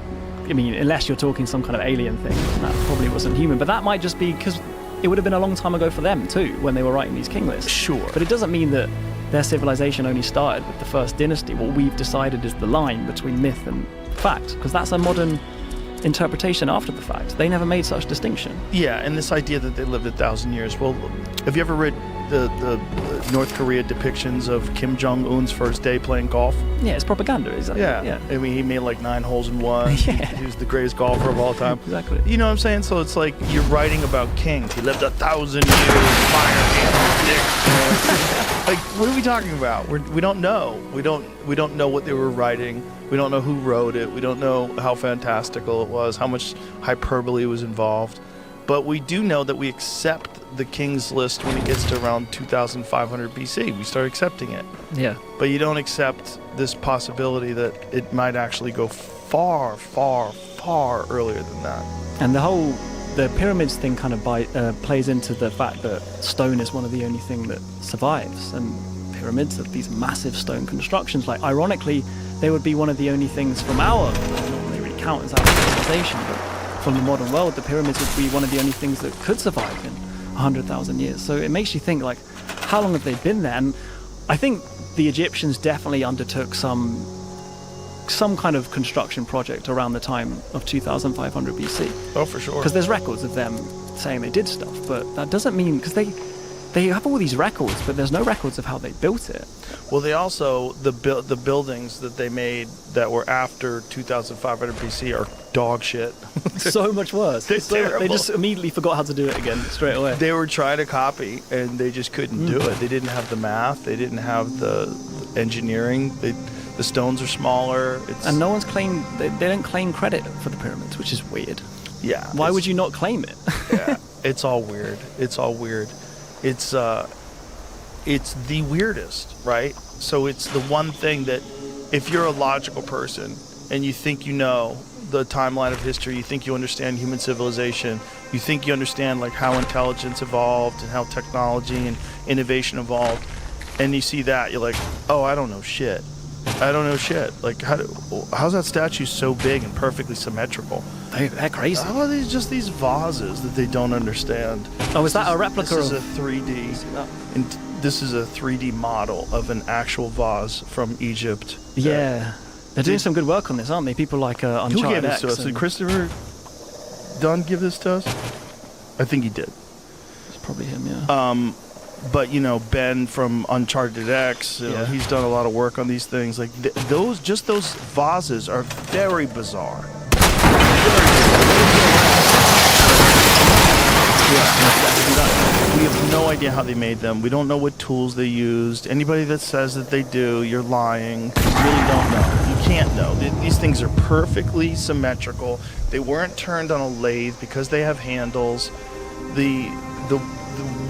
I mean, unless you're talking some kind of alien thing, that probably wasn't human. But that might just be because it would have been a long time ago for them too, when they were writing these king lists.
Sure.
But it doesn't mean that their civilization only started with the first dynasty. What we've decided is the line between myth and fact, because that's a modern interpretation after the fact. They never made such distinction.
Yeah, and this idea that they lived 1,000 years. Well, have you ever read the North Korea depictions of Kim Jong-un's first day playing golf?
Yeah, it's propaganda, exactly.
Yeah. I mean, he made like 9 holes in one. He was the greatest golfer of all time.
Exactly.
You know what I'm saying? So it's like you're writing about kings. He lived 1,000 years, fire hand, dick. Like, what are we talking about? We don't know. We don't know what they were writing. We don't know who wrote it. We don't know how fantastical it was, how much hyperbole was involved. But we do know that we accept the King's List when it gets to around 2,500 BC. We start accepting it.
Yeah.
But you don't accept this possibility that it might actually go far, far, far earlier than that.
And the pyramids thing kind of plays into the fact that stone is one of the only thing that survives. And pyramids are these massive stone constructions. Like, ironically, they would be one of the only things from our, not really count as our civilization, but from the modern world, the pyramids would be one of the only things that could survive in 100,000 years. So it makes you think, like, how long have they been there? And I think the Egyptians definitely undertook some kind of construction project around the time of 2500 BC.
Oh, for sure.
Because there's records of them saying they did stuff, but that doesn't mean, because they have all these records, but there's no records of how they built it.
Well, they also, the buildings that they made that were after 2500 BC are dog shit.
So much worse.
They're terrible.
They just immediately forgot how to do it again straight away.
They were trying to copy, and they just couldn't do it. They didn't have the math. They didn't have the engineering. The stones are smaller.
And no one's claimed, they don't claim credit for the pyramids, which is weird.
Yeah.
Why would you not claim it?
Yeah, it's all weird. It's all weird. It's the weirdest, right? So it's the one thing that if you're a logical person and you think you know the timeline of history, you think you understand human civilization, you think you understand like how intelligence evolved and how technology and innovation evolved, and you see that, you're like, oh, I don't know shit. I don't know shit. Like, how's that statue so big and perfectly symmetrical?
They're crazy.
How are these just these vases that they don't understand?
Oh, is that a replica?
This is a 3D. And this is a 3D model of an actual vase from Egypt.
Yeah. They're doing some good work on this, aren't they? People like Uncharted
Who gave this
X
to us? Did Christopher Dunn give this to us? I think he did.
It's probably him, yeah.
But you know, Ben from Uncharted X, you know, he's done a lot of work on these things. Like those vases are very bizarre. We have no idea how they made them. We don't know what tools they used. Anybody that says that they do, you're lying. You really don't know. You can't know. These things are perfectly symmetrical. They weren't turned on a lathe because they have handles. The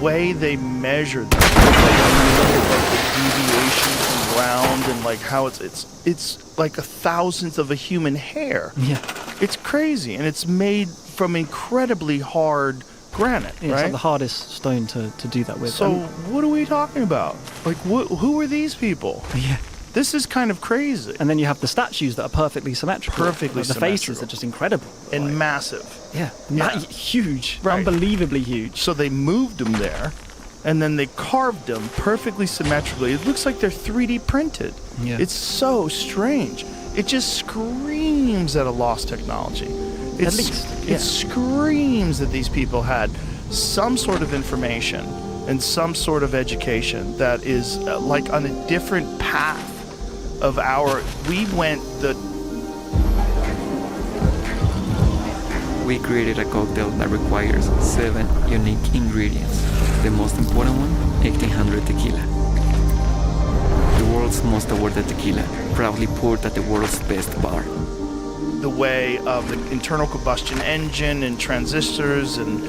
way they measure them, like the deviation from round and like how it's like a thousandth of a human hair.
Yeah.
It's crazy, and it's made from incredibly hard granite,
Yeah,
right?
it's like the hardest stone to do that with.
So what are we talking about? Like, who are these people?
Yeah.
This is kind of crazy.
And then you have the statues that are perfectly symmetrical.
Perfectly
The
symmetrical.
faces are just incredible.
And massive.
Yeah. Huge.
Right.
Unbelievably huge.
So they moved them there, and then they carved them perfectly symmetrically. It looks like they're 3D printed.
Yeah.
It's so strange. It just screams at a lost technology.
At least, yeah.
It screams that these people had some sort of information and some sort of education that is like on a different path of
We created a cocktail that requires 7 unique ingredients. The most important one, 1800 tequila. The world's most awarded tequila, proudly poured at the world's best bar.
the way of the internal combustion engine and transistors and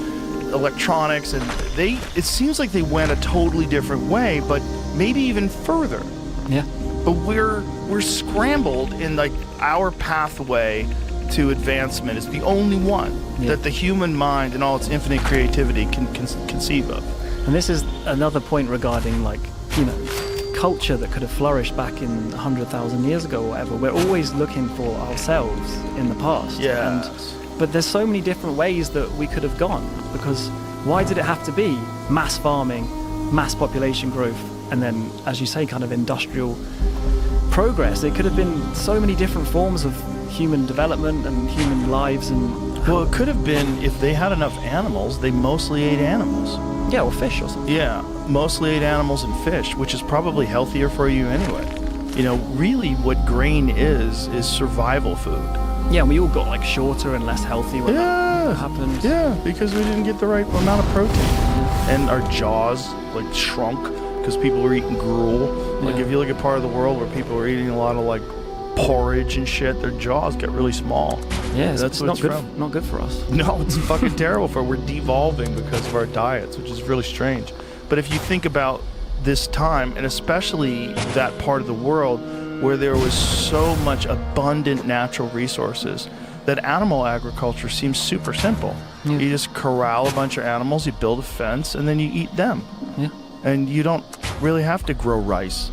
electronics, and it seems like they went a totally different way, but maybe even further.
Yeah.
But we're scrambled in like our pathway to advancement is the only one that the human mind and all its infinite creativity can conceive of.
And this is another point regarding, like, you know, culture that could have flourished back in 100,000 years ago or whatever. We're always looking for ourselves in the past.
Yeah.
But there's so many different ways that we could have gone, because why did it have to be mass farming, mass population growth, and then, as you say, kind of industrial progress? It could have been so many different forms of human development and human lives. And
well, it could have been, if they had enough animals, they mostly ate animals.
Yeah, or fish or something.
Yeah, mostly ate animals and fish, which is probably healthier for you anyway. You know, really what grain is survival food.
Yeah, we all got like shorter and less healthy when that happened.
Yeah, because we didn't get the right amount of protein. And our jaws like shrunk because people were eating gruel. Like if you look at part of the world where people are eating a lot of like porridge and shit, their jaws get really small.
Yeah,
that's
it's
what
not
it's
good.
from.
Not good for us.
No, it's fucking terrible for we're devolving because of our diets, which is really strange. But if you think about this time, and especially that part of the world where there was so much abundant natural resources, that animal agriculture seems super simple.
Yeah.
You just corral a bunch of animals, you build a fence, and then you eat them.
Yeah.
And you don't really have to grow rice.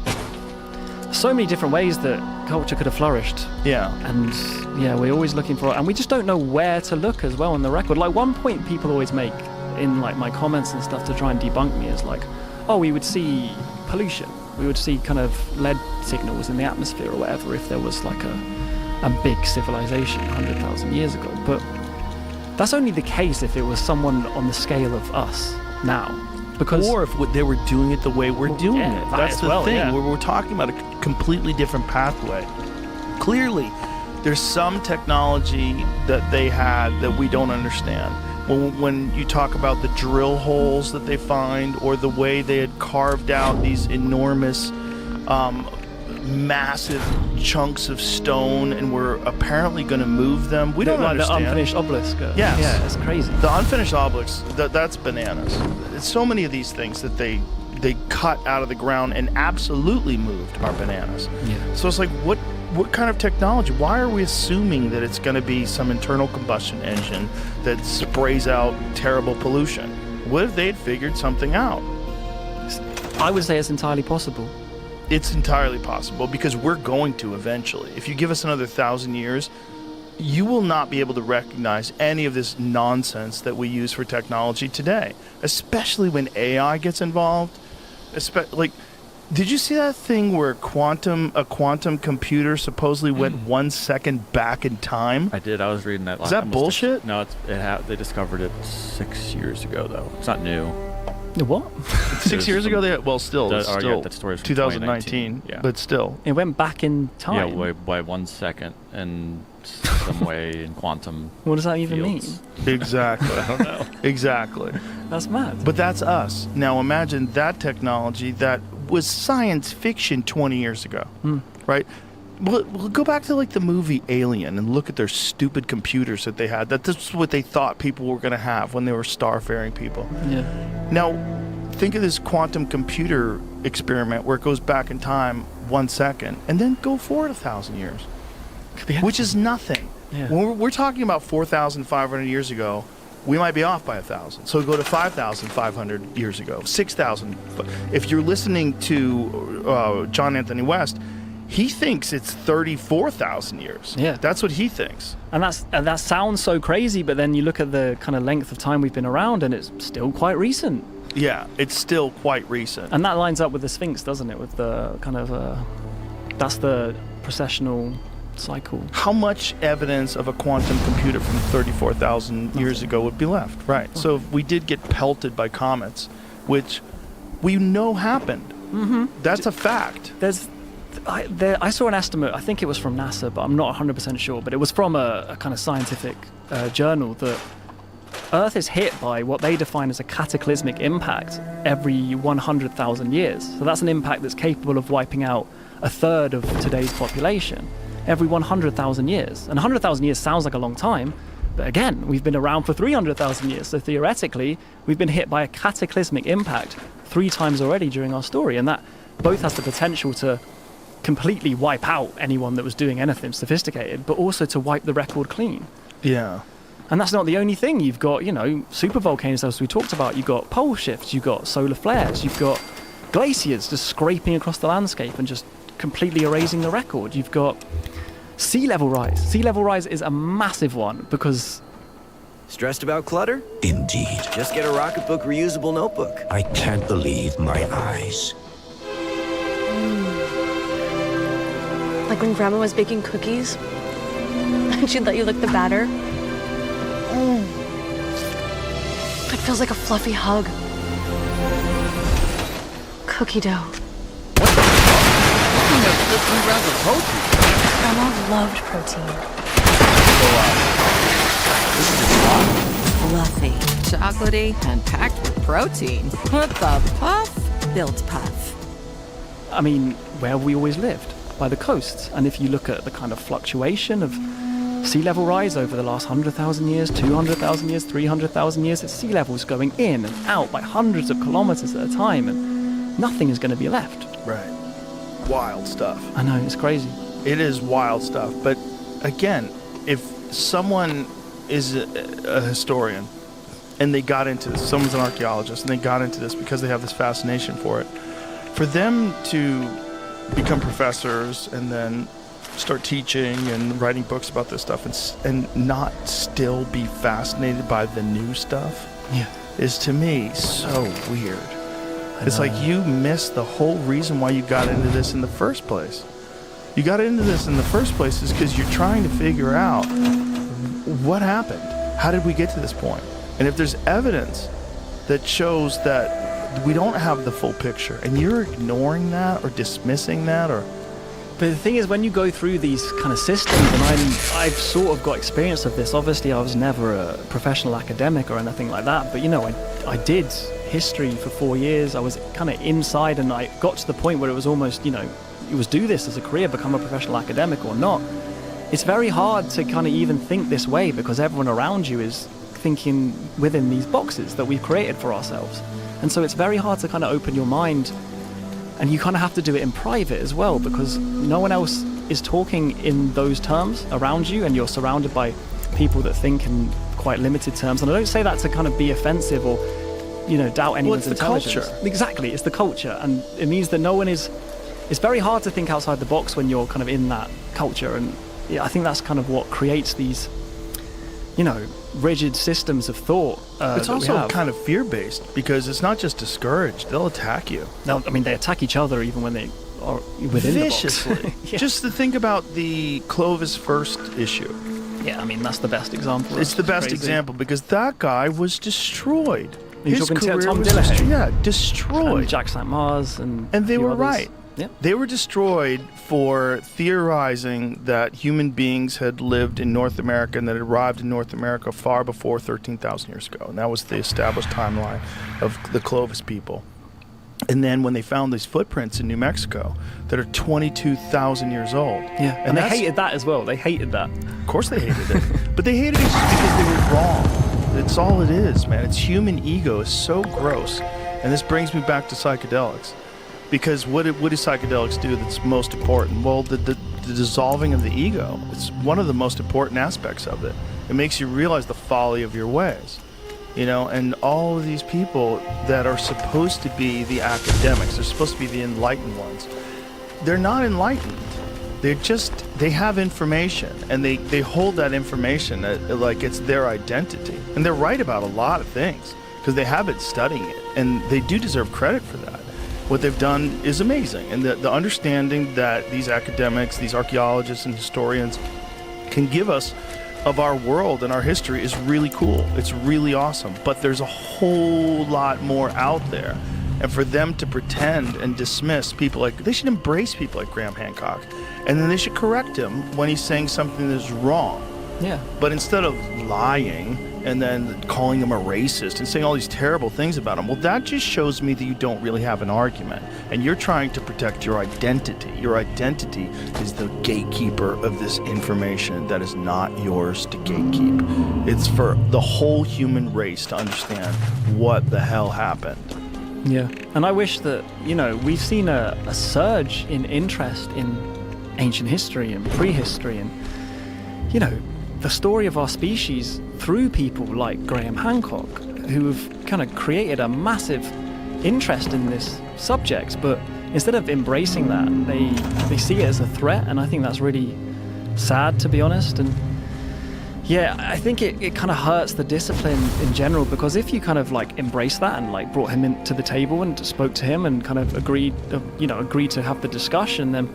So many different ways that culture could have flourished.
Yeah.
And yeah, we're always looking for it, and we just don't know where to look as well on the record. Like, one point people always make in like my comments and stuff to try and debunk me is like, oh, we would see pollution. We would see kind of lead signals in the atmosphere or whatever if there was like a big civilization 100,000 years ago. But that's only the case if it was someone on the scale of us now. Because
or if they were doing it the way we're doing it. That's the thing.
Yeah.
We're talking about a completely different pathway. Clearly, there's some technology that they had that we don't understand. When you talk about the drill holes that they find, or the way they had carved out these enormous, massive chunks of stone and were apparently going to move them, we don't understand.
The unfinished obelisk.
Yes.
Yeah, it's crazy.
The unfinished obelisk, that's bananas. It's so many of these things that they cut out of the ground and absolutely moved are bananas.
Yeah.
So it's like, what kind of technology? Why are we assuming that it's going to be some internal combustion engine that sprays out terrible pollution? What if they had figured something out?
I would say it's entirely possible.
It's entirely possible, because we're going to eventually. If you give us another 1,000 years, you will not be able to recognize any of this nonsense that we use for technology today, especially when AI gets involved. Like, did you see that thing where a quantum computer supposedly went 1 second back in time?
I did. I was reading that.
Is that bullshit?
No, they discovered it 6 years ago, though. It's not new.
What?
6 years ago? That story
2019,
but still.
It went back in time.
Yeah, by 1 second in some way in quantum.
What does that even
fields.
mean?
Exactly.
I don't know.
Exactly.
That's mad.
But that's us. Now imagine that technology that was science fiction 20 years ago, right? We'll go back to like the movie Alien and look at their stupid computers that they had. That's what they thought people were going to have when they were starfaring people.
Yeah.
Now, think of this quantum computer experiment where it goes back in time 1 second and then go forward 1,000 years, which is nothing.
Yeah.
When we're talking about 4,500 years ago, we might be off by 1,000. So go to 5,500 years ago, 6,000. If you're listening to John Anthony West, he thinks it's 34,000 years.
Yeah.
That's what he thinks.
And that sounds so crazy, but then you look at the kind of length of time we've been around and it's still quite recent.
Yeah, it's still quite recent.
And that lines up with the Sphinx, doesn't it? With the kind of, that's the processional cycle.
How much evidence of a quantum computer from 34,000 years ago would be left? Right.
Nothing.
So if we did get pelted by comets, which we know happened. That's a fact.
I saw an estimate, I think it was from NASA, but I'm not 100% sure, but it was from a kind of scientific journal that Earth is hit by what they define as a cataclysmic impact every 100,000 years. So that's an impact that's capable of wiping out a third of today's population every 100,000 years. And 100,000 years sounds like a long time, but again, we've been around for 300,000 years. So theoretically, we've been hit by a cataclysmic impact 3 times already during our story. And that both has the potential to completely wipe out anyone that was doing anything sophisticated, but also to wipe the record clean.
Yeah.
And that's not the only thing. You've got, supervolcanoes, as we talked about. You've got pole shifts, you've got solar flares, you've got glaciers just scraping across the landscape and just completely erasing the record. You've got sea level rise. Sea level rise is a massive one because...
Stressed about clutter?
Indeed.
Just get a Rocketbook reusable notebook.
I can't believe my eyes.
Like when Grandma was baking cookies, and she'd let you lick the batter. It feels like a fluffy hug. Cookie dough. Grandma loved protein.
Fluffy, chocolatey, and packed with protein. What the puff? Builds Puff.
I mean, where have we always lived? By the coasts. And if you look at the kind of fluctuation of sea level rise over the last 100,000 years, 200,000 years, 300,000 years, it's sea levels going in and out by hundreds of kilometers at a time, and nothing is going to be left.
Right. Wild stuff.
I know, it's crazy.
It is wild stuff. But again, if someone is a historian and they got into this, someone's an archaeologist and they got into this because they have this fascination for it, for them to become professors and then start teaching and writing books about this stuff and not still be fascinated by the new stuff is to me so weird. It's like you missed the whole reason why you got into this in the first place. You got into this in the first place is because you're trying to figure out what happened. How did we get to this point? And if there's evidence that shows that we don't have the full picture, and you're ignoring that or dismissing that, or...
But the thing is, when you go through these kind of systems, and I've sort of got experience of this. Obviously, I was never a professional academic or anything like that, but I did history for 4 years. I was kind of inside, and I got to the point where it was almost, it was do this as a career, become a professional academic or not. It's very hard to kind of even think this way because everyone around you is thinking within these boxes that we've created for ourselves. And so it's very hard to kind of open your mind, and you kind of have to do it in private as well because no one else is talking in those terms around you, and you're surrounded by people that think in quite limited terms. And I don't say that to kind of be offensive or, doubt anyone's intelligence.
Well, it's the culture.
Exactly, it's the culture, and it means that no one is... It's very hard to think outside the box when you're kind of in that culture, and I think that's kind of what creates these, rigid systems of thought.
It's also kind of fear-based because it's not just discouraged; they'll attack you.
No, I mean they attack each other even when they are within
viciously.
The box. Yeah.
Just to think about the Clovis first issue.
Yeah, I mean that's the best example.
It's the best example because that guy was destroyed.
His career
Tom
was
destroyed.
And Jack St. Mars and
they were
others.
right.
Yeah.
They were destroyed for theorizing that human beings had lived in North America and that had arrived in North America far before 13,000 years ago. And that was the established timeline of the Clovis people. And then when they found these footprints in New Mexico that are 22,000 years old.
Yeah, and they hated that as well. They hated that.
Of course they hated it. But they hated it just because they were wrong. That's all it is, man. It's human ego is so gross. And this brings me back to psychedelics. Because what do psychedelics do that's most important? Well, the dissolving of the ego. It's one of the most important aspects of it. It makes you realize the folly of your ways. And all of these people that are supposed to be the academics, they're supposed to be the enlightened ones. They're not enlightened. They have information, and they hold that information like it's their identity. And they're right about a lot of things because they have been studying it, and they do deserve credit for that. What they've done is amazing, and the understanding that these academics, these archaeologists and historians can give us of our world and our history is really cool. It's really awesome, but there's a whole lot more out there. And for them to pretend and dismiss people they should embrace people like Graham Hancock, and then they should correct him when he's saying something that's wrong.
Yeah.
But instead of lying and then calling him a racist and saying all these terrible things about him, well, that just shows me that you don't really have an argument. And you're trying to protect your identity. Your identity is the gatekeeper of this information that is not yours to gatekeep. It's for the whole human race to understand what the hell happened.
Yeah. And I wish that, we've seen a surge in interest in ancient history and prehistory and, the story of our species through people like Graham Hancock, who have kind of created a massive interest in this subject, but instead of embracing that, they see it as a threat, and I think that's really sad, to be honest. And yeah, I think it kind of hurts the discipline in general, because if you kind of embrace that and brought him into the table and spoke to him and kind of agreed to have the discussion, then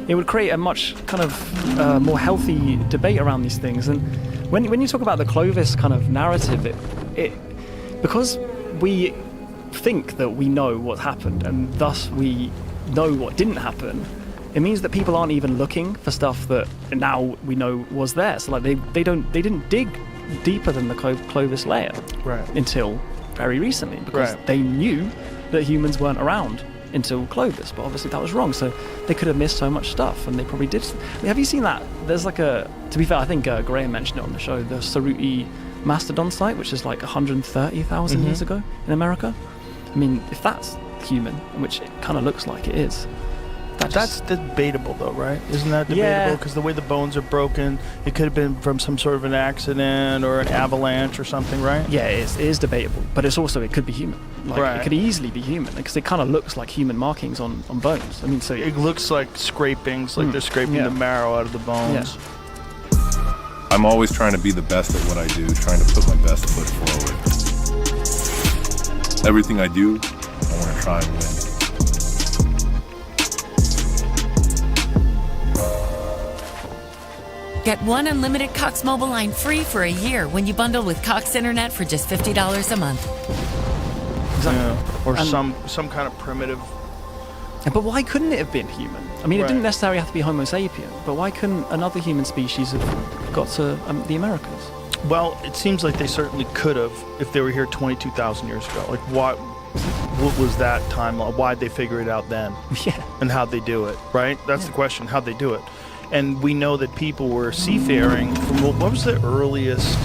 it would create a much kind of more healthy debate around these things. And when you talk about the Clovis kind of narrative, it because we think that we know what happened and thus we know what didn't happen, it means that people aren't even looking for stuff that now we know was there. So they didn't dig deeper than the Clovis layer until very recently, because they knew that humans weren't around until Clovis, but obviously that was wrong. So they could have missed so much stuff, and they probably did. I mean, have you seen that? There's to be fair, I think Graham mentioned it on the show, the Saruti Mastodon site, which is 130,000 years ago in America. I mean, if that's human, which it kind of looks like it is.
That's debatable, though, right? Isn't that debatable? Because the way the bones are broken, it could have been from some sort of an accident or an avalanche or something, right?
Yeah, it is debatable, but it could be human. It could easily be human, because it kind of looks like human markings on bones. I mean, so
it looks like scrapings, like they're scraping the marrow out of the bones.
Yeah. I'm always trying to be the best at what I do, trying to put my best foot forward. Everything I do, I want to try and win.
Get one unlimited Cox mobile line free for a year when you bundle with Cox Internet for just $50 a month.
Yeah. Or some kind of primitive.
But why couldn't it have been human? I mean, it didn't necessarily have to be Homo sapien, but why couldn't another human species have got to the Americas?
Well, it seems like they certainly could have if they were here 22,000 years ago. Like, what was that timeline? Why'd they figure it out then?
Yeah.
And how'd they do it, right? That's the question. How'd they do it? And we know that people were seafaring from, what was the earliest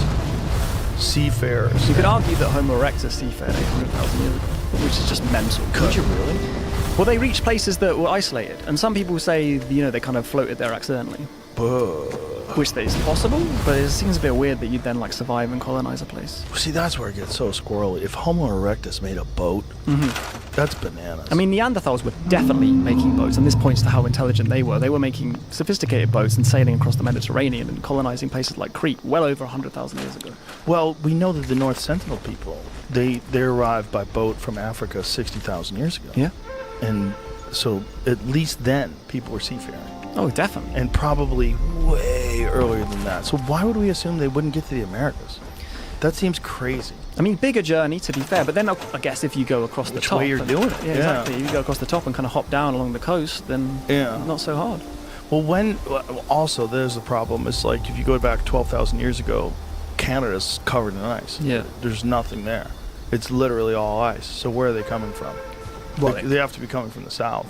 seafarers?
You could argue that Homo erectus seafared 800,000 years ago, which is just mental.
Could you really?
Well, they reached places that were isolated, and some people say, they kind of floated there accidentally. Which is possible, but it seems a bit weird that you'd then survive and colonize a place.
See, that's where it gets so squirrely. If Homo erectus made a boat, that's bananas.
I mean, Neanderthals were definitely making boats, and this points to how intelligent they were. They were making sophisticated boats and sailing across the Mediterranean and colonizing places like Crete well over 100,000 years ago.
Well, we know that the North Sentinel people, they arrived by boat from Africa 60,000 years ago.
Yeah.
And so at least then people were seafaring.
Oh, definitely.
And probably way earlier than that. So why would we assume they wouldn't get to the Americas? That seems crazy.
I mean, bigger journey, to be fair, but then I guess if you go across the top...
Which way you're doing it.
Yeah, exactly. If you go across the top and kind of hop down along the coast, then not so hard.
Well, also, there's the problem. It's like if you go back 12,000 years ago, Canada's covered in ice.
Yeah.
There's nothing there. It's literally all ice. So where are they coming from? Well, they have to be coming from the south.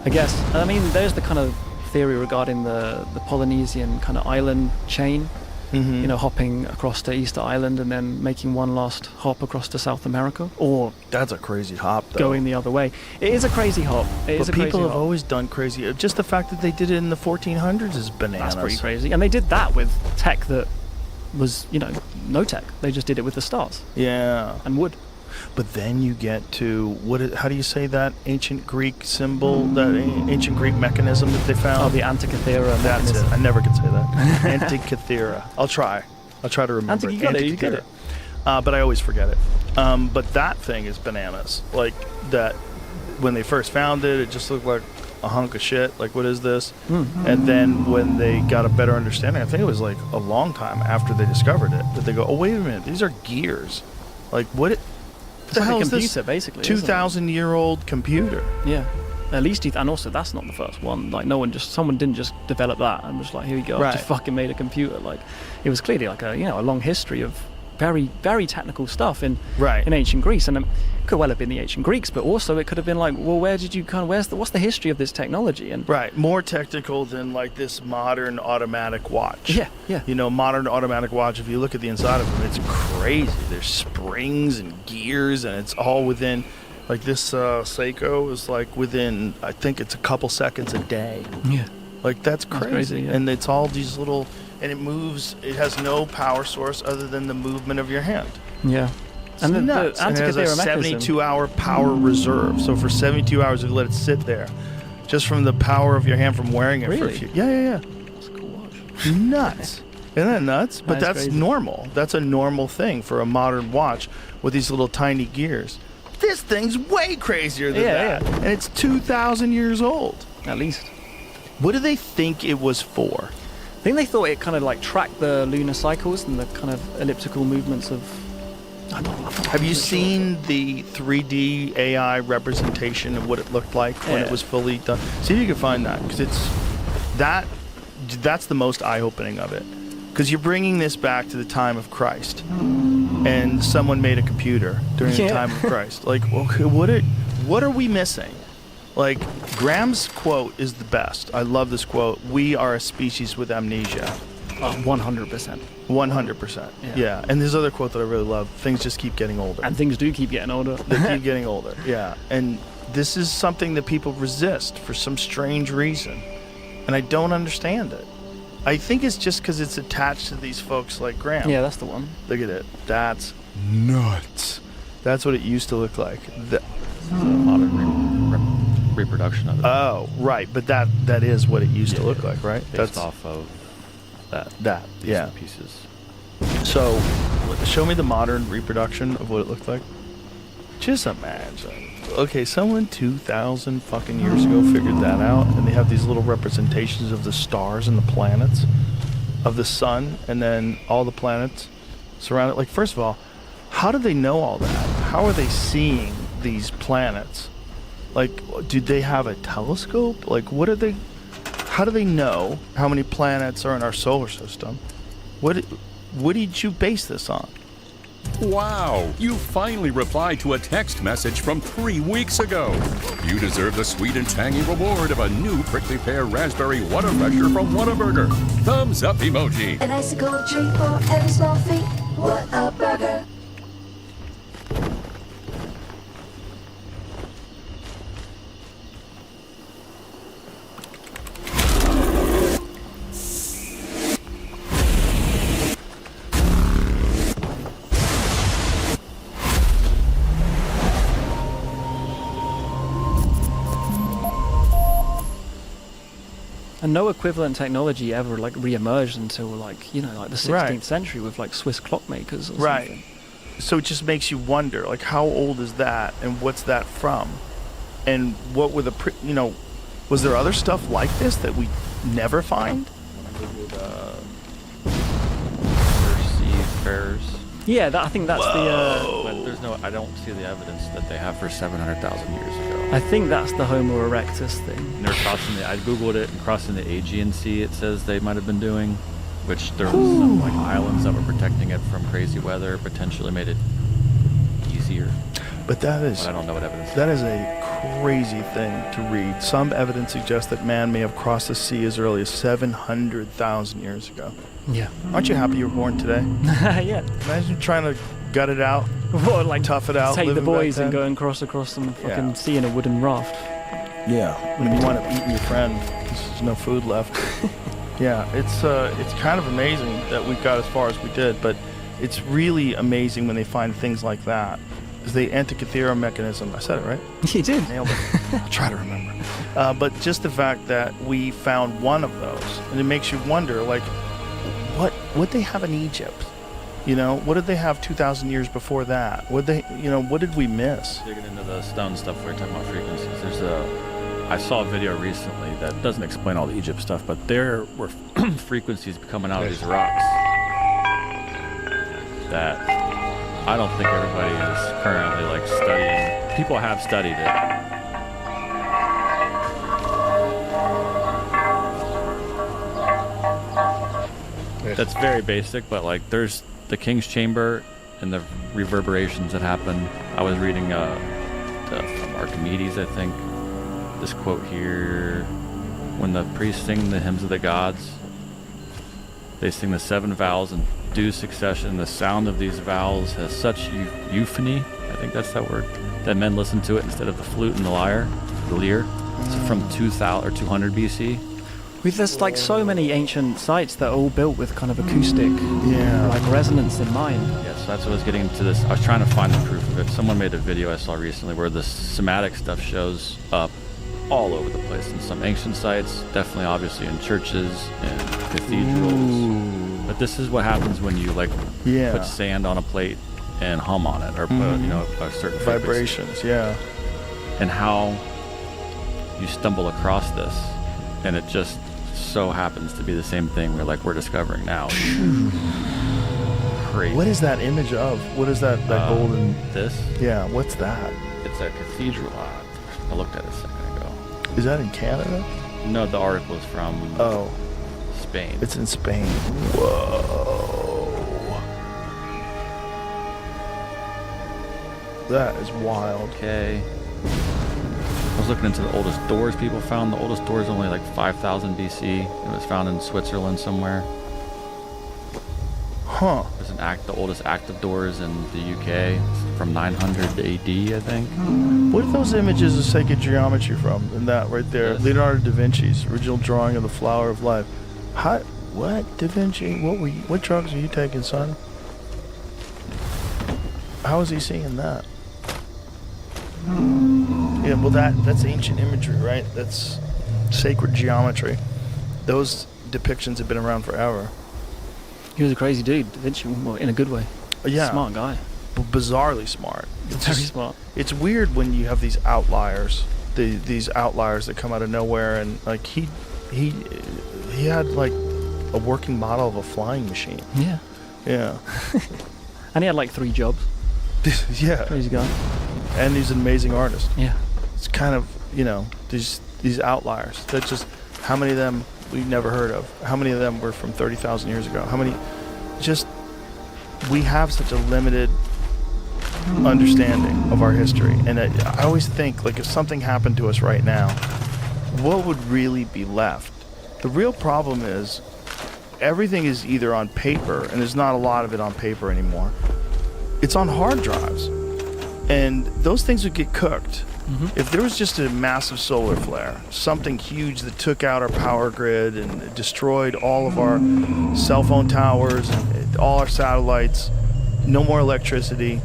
I guess. I mean, there's the kind of theory regarding the Polynesian kind of island chain, hopping across to Easter Island and then making one last hop across to South America. Or
that's a crazy hop, though.
Going the other way. It is a crazy hop.
But people have always done crazy. Just the fact that they did it in the 1400s is bananas.
That's pretty crazy. And they did that with tech that was, no tech. They just did it with the stars.
Yeah.
And wood.
But then you get to how do you say that ancient Greek symbol, that ancient Greek mechanism that they found?
Oh, the Antikythera.
That's it. I never could say that. Antikythera. I'll try to remember.
You get it.
But I always forget it. But that thing is bananas. Like that, when they first found it, it just looked like a hunk of shit. Like, what is this? And then when they got a better understanding, I think it was like a long time after they discovered it, that they go, oh, wait a minute, these are gears. Like, what?
It's like a computer, basically.
2,000-year-old computer.
Yeah. At least, and also that's not the first one. Like, someone didn't just develop that and was like, here we go, I just fucking made a computer. Like, it was clearly like a long history of very, very technical stuff in ancient Greece, and it could well have been the ancient Greeks, but also it could have been like, well, what's the history of this technology? And
more technical than like this modern automatic watch.
Yeah.
Modern automatic watch. If you look at the inside of them, it's crazy. There's springs and gears, and it's all within. Like this Seiko is like within, I think it's a couple seconds a day.
Yeah.
Like that's crazy.
Yeah.
And it's all these little. And it moves. It has no power source other than the movement of your hand.
Yeah,
and the Antikythera has a 72-hour power reserve. So for 72 hours, if you let it sit there, just from the power of your hand from wearing it.
Really?
For a few. Yeah.
That's a cool watch.
Nuts. Isn't that nuts? But that's
crazy.
Normal. That's a normal thing for a modern watch with these little tiny gears. This thing's way crazier than that, and it's 2,000 years old
at least.
What do they think it was for?
I think they thought it kind of tracked the lunar cycles and the kind of elliptical movements of... I don't know.
Have you seen the 3D AI representation of what it looked like when it was fully done? See if you can find that, because that's the most eye-opening of it. Because you're bringing this back to the time of Christ, and someone made a computer during the time of Christ. Like, okay, what are we missing? Like, Graham's quote is the best. I love this quote. We are a species with amnesia.
100%.
100%. Yeah. And there's other quote that I really love. Things just keep getting older.
And things do keep getting older.
They keep getting older. Yeah. And this is something that people resist for some strange reason. And I don't understand it. I think it's just because it's attached to these folks like Graham.
Yeah, that's the one.
Look at it. That's nuts. That's what it used to look like.
Modern reproduction of it.
Oh, right. But that is what it used to look like, right?
Based off of
that.
Pieces.
So, show me the modern reproduction of what it looked like. Just imagine. Okay, someone 2,000 fucking years ago figured that out, and they have these little representations of the stars and the planets, of the sun, and then all the planets surrounded. Like, first of all, how do they know all that? How are they seeing these planets? Like, do they have a telescope? Like, what are they? How do they know how many planets are in our solar system? What did you base this on?
Wow, you finally replied to a text message from 3 weeks ago. You deserve the sweet and tangy reward of a new prickly pear raspberry Whataburger from Whataburger. Thumbs up emoji.
An icicle treat for every small feat. What a burger.
And no equivalent technology ever like re-emerged until like, you know, like the 16th century with like Swiss clockmakers or something.
Right. So it just makes you wonder, like, how old is that, and what's that from, and what were the, you know, was there other stuff like this that we never find?
Seafarers.
Yeah, I think that's
But there's no, I don't see the evidence that they have for 700,000 years ago.
I think that's the Homo erectus thing.
And they're crossing I googled it, and crossing the Aegean Sea, it says they might have been doing, which there was some like islands that were protecting it from crazy weather, potentially made it easier.
But that is,
I don't know what evidence.
That is a crazy thing to read. Some evidence suggests that man may have crossed the sea as early as 700,000 years ago.
Yeah.
Aren't you happy you were born today?
Yeah.
Imagine trying to gut it out.
What, like
tough it out?
take the
living
boys
back
and
then?
go and cross some fucking sea in a wooden raft.
Yeah. When you wind up eating your friend because there's no food left. Yeah, it's kind of amazing that we got as far as we did, but it's really amazing when they find things like that. Is the Antikythera mechanism. I said it right?
You did.
Nailed it. I'll try to remember. But just the fact that we found one of those, and it makes you wonder, like, what they have in Egypt? You know, what did they have 2,000 years before that? What did we miss?
Digging into the stone stuff, we're talking about frequencies. I saw a video recently that doesn't explain all the Egypt stuff, but there were frequencies coming out of these rocks that I don't think everybody is currently like studying. People have studied it. That's very basic, but like there's the King's Chamber and the reverberations that happen. I was reading from Archimedes, I think, this quote here: when the priests sing the hymns of the gods, they sing the 7 vowels in due succession. The sound of these vowels has such euphony, I think that's that word, that men listen to it instead of the flute and the lyre, the lyre. It's from 2000 or 200 BC.
There's like so many ancient sites that are all built with kind of acoustic, like resonance in mind.
Yeah, so that's what I was getting into this. I was trying to find the proof of it. Someone made a video I saw recently where the somatic stuff shows up all over the place in some ancient sites, definitely obviously in churches and cathedrals.
Ooh.
But this is what happens when you like put sand on a plate and hum on it, or put a certain
vibrations,
frequency. And how you stumble across this, and it just so happens to be the same thing we're discovering now. Crazy.
What is that image of? What is that golden?
This?
Yeah, what's that?
It's a cathedral. I looked at it a second ago.
Is that in Canada?
No, the article is from Spain.
It's in Spain. Whoa. That is wild.
Okay. I was looking into the oldest doors people found. The oldest door is only like 5,000 BC. It was found in Switzerland somewhere.
Huh.
There's the oldest active doors in the UK from 900 AD, I think.
What are those images of sacred geometry from? And that right there, Leonardo da Vinci's original drawing of the flower of life. What, Da Vinci? What drugs are you taking, son? How is he seeing that? Yeah, well, that's ancient imagery, right? That's sacred geometry. Those depictions have been around forever.
He was a crazy dude, Da Vinci, in a good way.
Yeah.
Smart guy.
Bizarrely smart.
Very smart.
It's weird when you have these outliers, these outliers that come out of nowhere, and like he had like a working model of a flying machine.
Yeah.
Yeah.
And he had like 3 jobs.
Yeah.
Crazy guy.
And he's an amazing artist.
Yeah.
It's kind of, these outliers. That just, how many of them we've never heard of? How many of them were from 30,000 years ago? How many, we have such a limited understanding of our history. And I always think, like, if something happened to us right now, what would really be left? The real problem is everything is either on paper, and there's not a lot of it on paper anymore. It's on hard drives. And those things would get cooked. If there was just a massive solar flare, something huge that took out our power grid and destroyed all of our cell phone towers and all our satellites, no more electricity.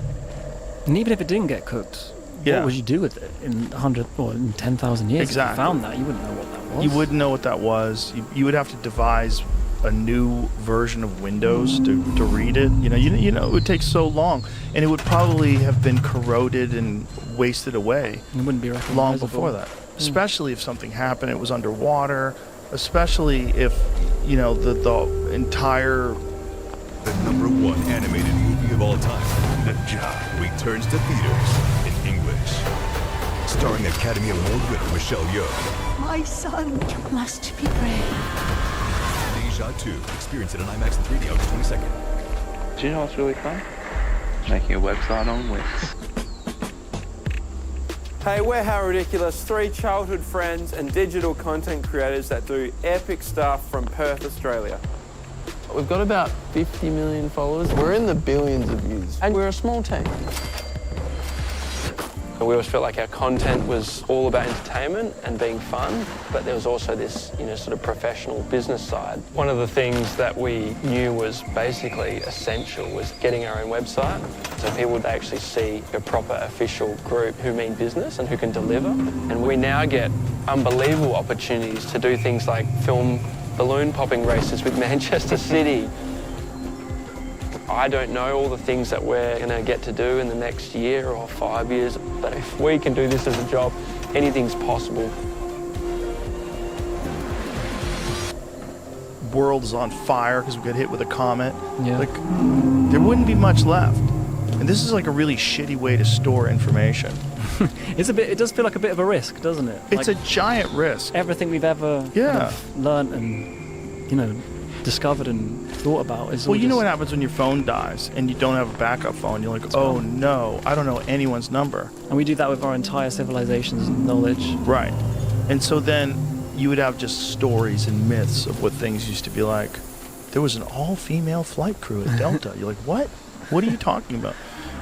And even if it didn't get cooked, what would you do with it in 100 or in 10,000 years?
Exactly.
If you found that, you wouldn't know what that was.
You wouldn't know what that was. You would have to devise a new version of Windows to read it. It would take so long, and it would probably have been corroded and wasted away.
It wouldn't be
long before that. Especially if something happened, it was underwater. Especially if the entire
The #1 animated movie of all time, The Job, returns to theaters in English. Starring Academy Award winner Michelle Yeoh.
My son must be brave.
Deja 2. Experience it in IMAX in 3D August 22nd.
Do you know what's really fun? Making a website on Wix.
Hey, we're How Ridiculous, 3 childhood friends and digital content creators that do epic stuff from Perth, Australia.
We've got about 50 million followers. We're in the billions of views, and we're a small team. We always felt like our content was all about entertainment and being fun, but there was also this, sort of professional business side. One of the things that we knew was basically essential was getting our own website, so people would actually see a proper official group who mean business and who can deliver. And we now get unbelievable opportunities to do things like film balloon popping races with Manchester City. I don't know all the things that we're going to get to do in the next year or 5 years, but if we can do this as a job, anything's possible.
World's on fire because we got hit with a comet.
Yeah.
Like, there wouldn't be much left. And this is like a really shitty way to store information.
It does feel like a bit of a risk, doesn't it?
It's a giant risk.
Everything we've ever kind of learned and, discovered and thought about is
Well, you know what happens when your phone dies and you don't have a backup phone? You're like, oh no, I don't know anyone's number.
And we do that with our entire civilization's knowledge.
Right. And so then you would have just stories and myths of what things used to be like. There was an all-female flight crew at Delta. You're like, what? What are you talking about?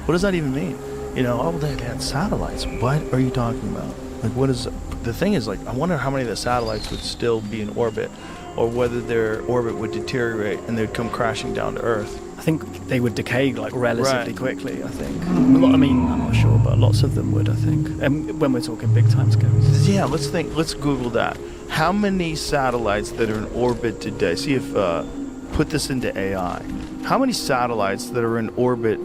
What does that even mean? They had satellites. What are you talking about? Like, what is... The thing is, like, I wonder how many of the satellites would still be in orbit, or whether their orbit would deteriorate and they'd come crashing down to Earth.
I think they would decay, like, relatively quickly, I think. I'm not sure, but lots of them would, I think. And when we're talking big time scales.
Yeah, let's Google that. How many satellites that are in orbit today? See if... put this into AI. How many satellites that are in orbit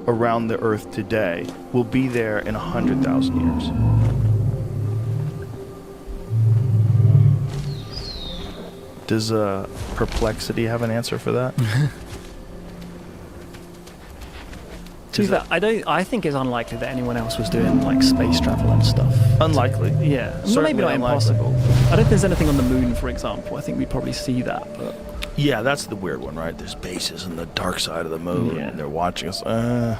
around the Earth today will be there in 100,000 years? Does Perplexity have an answer for that?
I think it's unlikely that anyone else was doing like space travel and stuff.
Unlikely.
Yeah.
Certainly
maybe not
unlikely.
impossible. I don't think there's anything on the moon, for example. I think we'd probably see that, but...
Yeah, that's the weird one, right? There's bases in the dark side of the moon, and they're watching us. Are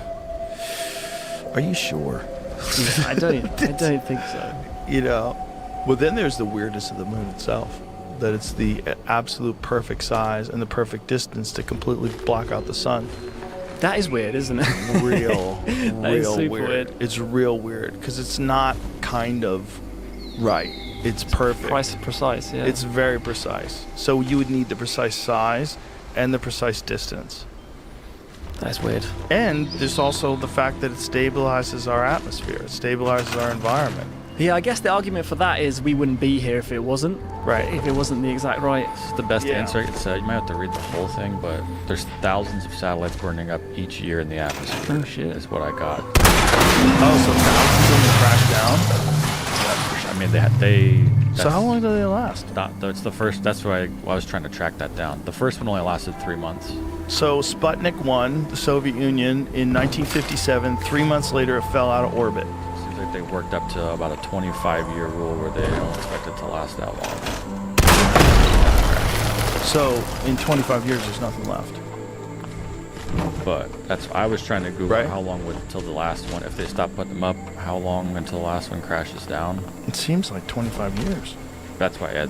you sure?
I don't think so.
Well, then there's the weirdness of the moon itself. That it's the absolute perfect size and the perfect distance to completely block out the sun.
That is weird, isn't it?
Real
is super weird.
It's real weird because it's not kind of right. It's perfect.
Precise, yeah.
It's very precise. So you would need the precise size and the precise distance.
That's weird.
And there's also the fact that it stabilizes our atmosphere. It stabilizes our environment.
Yeah, I guess the argument for that is we wouldn't be here if it wasn't.
Right.
If it wasn't the exact right.
It's the best answer I could say. You might have to read the whole thing, but there's thousands of satellites burning up each year in the atmosphere.
Oh shit.
Is what I got.
Oh, so thousands of them crash down?
I mean, they
So how long do they last?
It's the first. That's why I was trying to track that down. The first one only lasted 3 months.
So Sputnik 1, the Soviet Union, in 1957, 3 months later, it fell out of orbit.
Seems like they worked up to about a 25-year rule where they don't expect it to last that long.
So in 25 years, there's nothing left.
But I was trying to Google how long would until the last one, if they stop putting them up, how long until the last one crashes down?
It seems like 25 years.
That's why I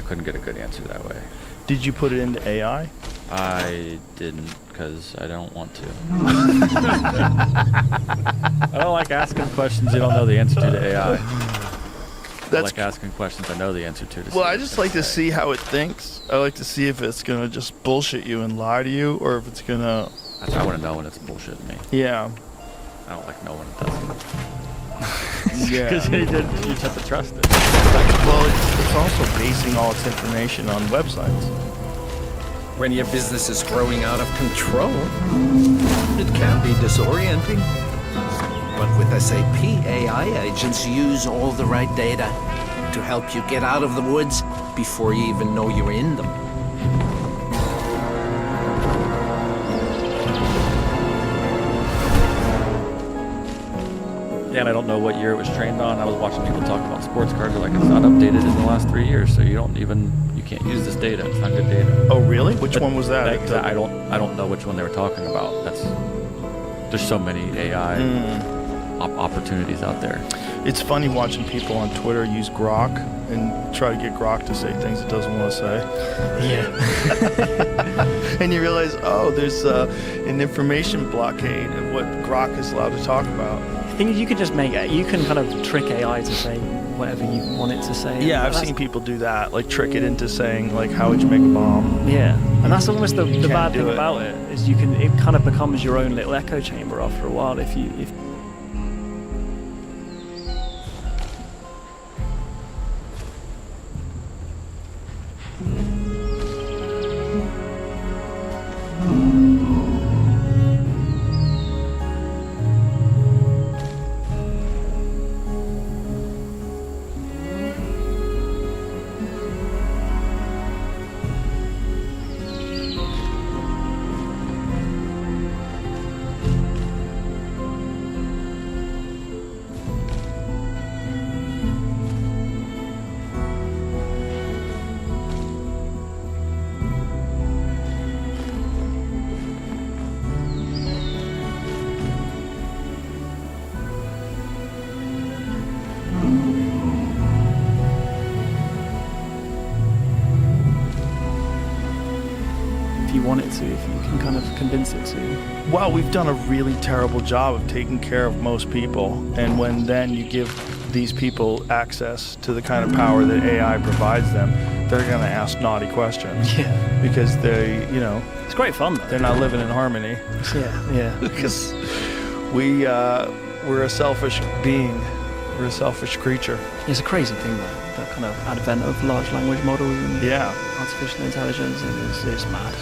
couldn't get a good answer that way.
Did you put it into AI?
I didn't, because I don't want to. I don't like asking questions you don't know the answer to AI. I like asking questions I know the answer to.
Well, I just like to see how it thinks. I like to see if it's going to just bullshit you and lie to you, or if it's going to...
I want to know when it's bullshitting me.
Yeah.
I don't like knowing it doesn't.
Yeah.
Because you just have to trust it.
Well, it's also basing all its information on websites.
When your business is growing out of control, it can be disorienting. But with SAP, AI agents use all the right data to help you get out of the woods before you even know you're in them.
Yeah, and I don't know what year it was trained on. I was watching people talk about sports cars. They're like, it's not updated in the last 3 years, so you can't use this data. It's not good data.
Oh, really? Which one was that?
I don't know which one they were talking about. There's so many AI opportunities out there.
It's funny watching people on Twitter use Grok and try to get Grok to say things it doesn't want to say.
Yeah.
And you realize, there's an information blockade of what Grok is allowed to talk about.
The thing is, you can just you can kind of trick AI to say whatever you want it to say.
Yeah, I've seen people do that, like trick it into saying, like, how would you make a bomb?
Yeah, and that's almost the bad thing
do it.
about it, is it kind of becomes your own little echo chamber after a while if you want it to, if you can kind of convince it to.
Well, we've done a really terrible job of taking care of most people, and when then you give these people access to the kind of power that AI provides them, they're going to ask naughty questions.
Yeah.
Because
it's great fun though.
They're not living in harmony.
Yeah.
Because we're a selfish being. We're a selfish creature.
It's a crazy thing though, the kind of advent of large language models and artificial intelligence, and it's mad.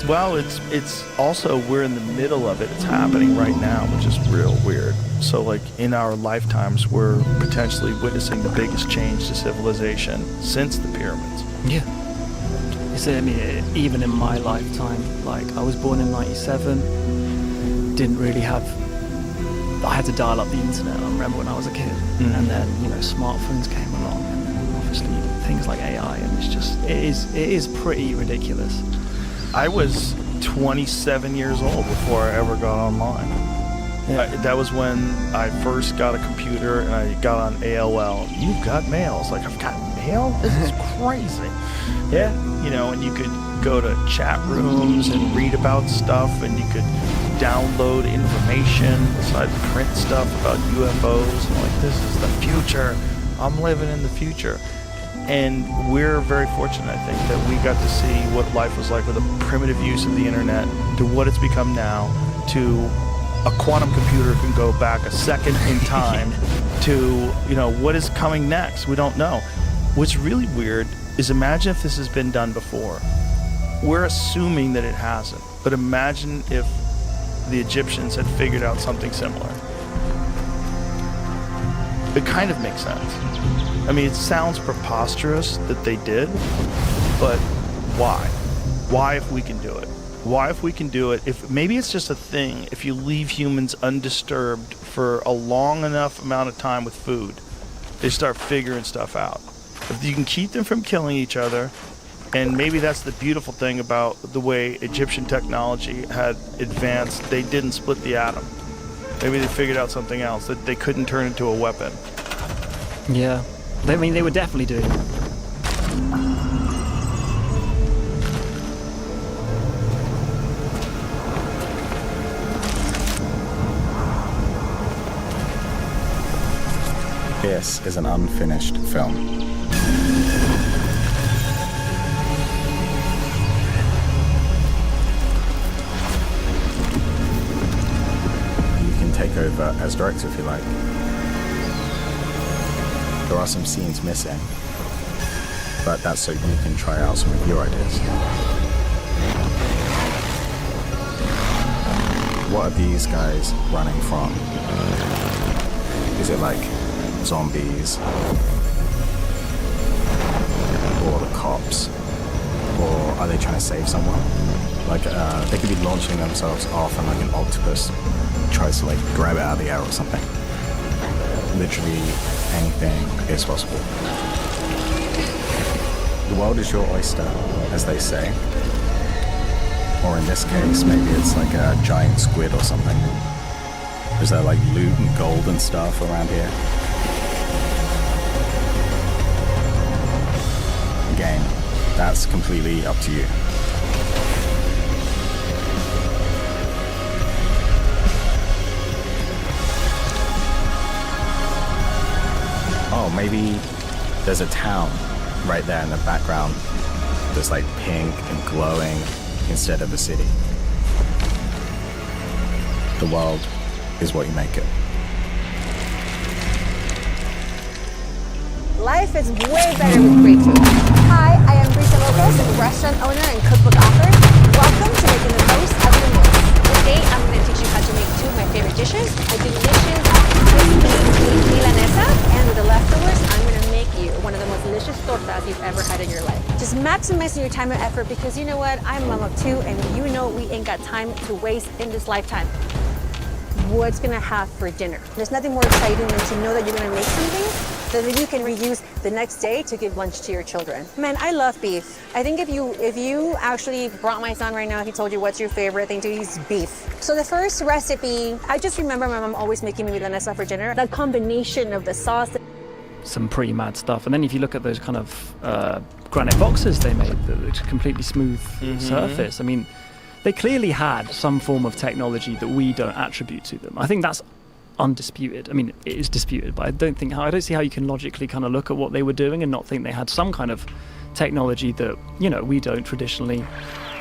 Well, it's also, we're in the middle of it. It's happening right now, which is real weird. So, like, in our lifetimes, we're potentially witnessing the biggest change to civilization since the pyramids.
Yeah. Even in my lifetime, like, I was born in 97, didn't really have... I had to dial up the internet, I remember when I was a kid. And then, smartphones came along, and then obviously things like AI, and it is pretty ridiculous.
I was 27 years old before I ever got online. That was when I first got a computer and I got on AOL. You've got mail. It's like, I've got mail? This is crazy. Yeah. And you could go to chat rooms and read about stuff, and you could download information besides print stuff about UFOs. And like, this is the future. I'm living in the future. And we're very fortunate, I think, that we got to see what life was like with a primitive use of the internet, to what it's become now, to a quantum computer can go back a second in time to, what is coming next. We don't know. What's really weird is imagine if this has been done before. We're assuming that it hasn't, but imagine if the Egyptians had figured out something similar. It kind of makes sense. I mean, it sounds preposterous that they did, but why? Why if we can do it? Why if we can do it? If maybe it's just a thing, if you leave humans undisturbed for a long enough amount of time with food, they start figuring stuff out. If you can keep them from killing each other, and maybe that's the beautiful thing about the way Egyptian technology had advanced, they didn't split the atom. Maybe they figured out something else, that they couldn't turn into a weapon.
Yeah. I mean, they were definitely doing it.
This is an unfinished film. You can take over as director if you like. There are some scenes missing, but that's so you can try out some of your ideas. What are these guys running from? Is it like zombies, or the cops, or are they trying to save someone? Like they could be launching themselves off and like an octopus tries to like grab it out of the air or something. Literally anything is possible. The world is your oyster, as they say. Or in this case, maybe it's like a giant squid or something. Is there like loot and gold and stuff around here? Again, that's completely up to you. Oh, maybe there's a town right there in the background that's like pink and glowing instead of a city. The world is what you make it.
Life is way better with great food. Hi, I am Brisa Lopez, a restaurant owner and cookbook author. Welcome to Making the Most of Your Meals. Today, I'm going to teach you how to make two of my favorite dishes, a delicious crispy milanesa, and with the leftovers, I'm going to make you one of the most delicious tortas you've ever had in your life. Just maximizing your time and effort because you know what? I'm a mom of two, and you know we ain't got time to waste in this lifetime. What's gonna have for dinner? There's nothing more exciting than to know that you're gonna make something that you can reuse the next day to give lunch to your children. Man, I love beef. I think if you actually brought my son right now, he told you what's your favorite thing to eat is beef. So the first recipe, I just remember my mom always making me milanesa for dinner. That combination of the sauce.
Some pretty mad stuff. And then if you look at those kind of granite boxes they made, it's a completely smooth surface. I mean, they clearly had some form of technology that we don't attribute to them. I think that's undisputed. I mean, it is disputed, but I don't see how you can logically kind of look at what they were doing and not think they had some kind of technology that, we don't traditionally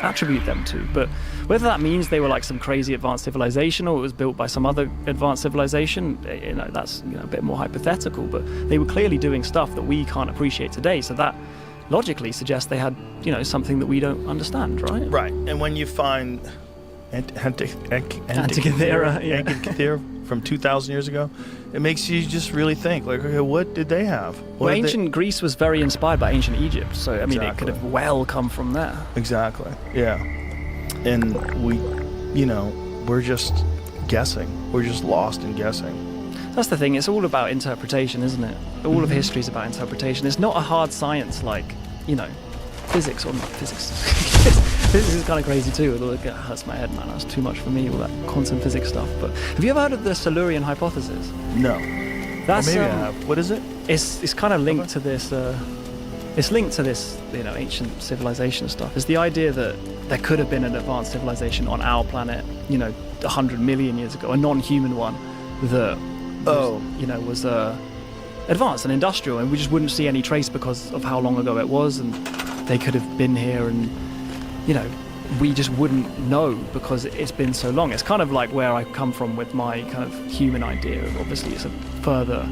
attribute them to. But whether that means they were like some crazy advanced civilization or it was built by some other advanced civilization, that's a bit more hypothetical, but they were clearly doing stuff that we can't appreciate today. So that logically suggests they had, something that we don't understand, right?
Right. And when you find Antikythera from 2,000 years ago, it makes you just really think, like, okay, what did they have?
Well, ancient Greece was very inspired by ancient Egypt, so, I mean, it could have well come from there.
Exactly, yeah. And we're just guessing. We're just lost in guessing.
That's the thing, it's all about interpretation, isn't it? All of history is about interpretation. It's not a hard science like, physics or not physics. Physics is kind of crazy too, although it hurts my head, man. That's too much for me, all that quantum physics stuff. But have you ever heard of the Silurian hypothesis?
No.
That's,
maybe I have. What is it?
It's kind of linked to this, it's linked to this, ancient civilization stuff. It's the idea that there could have been an advanced civilization on our planet, 100 million years ago, a non-human one that was advanced and industrial, and we just wouldn't see any trace because of how long ago it was, and they could have been here and we just wouldn't know because it's been so long. It's kind of like where I come from with my kind of human idea. Obviously, it's a further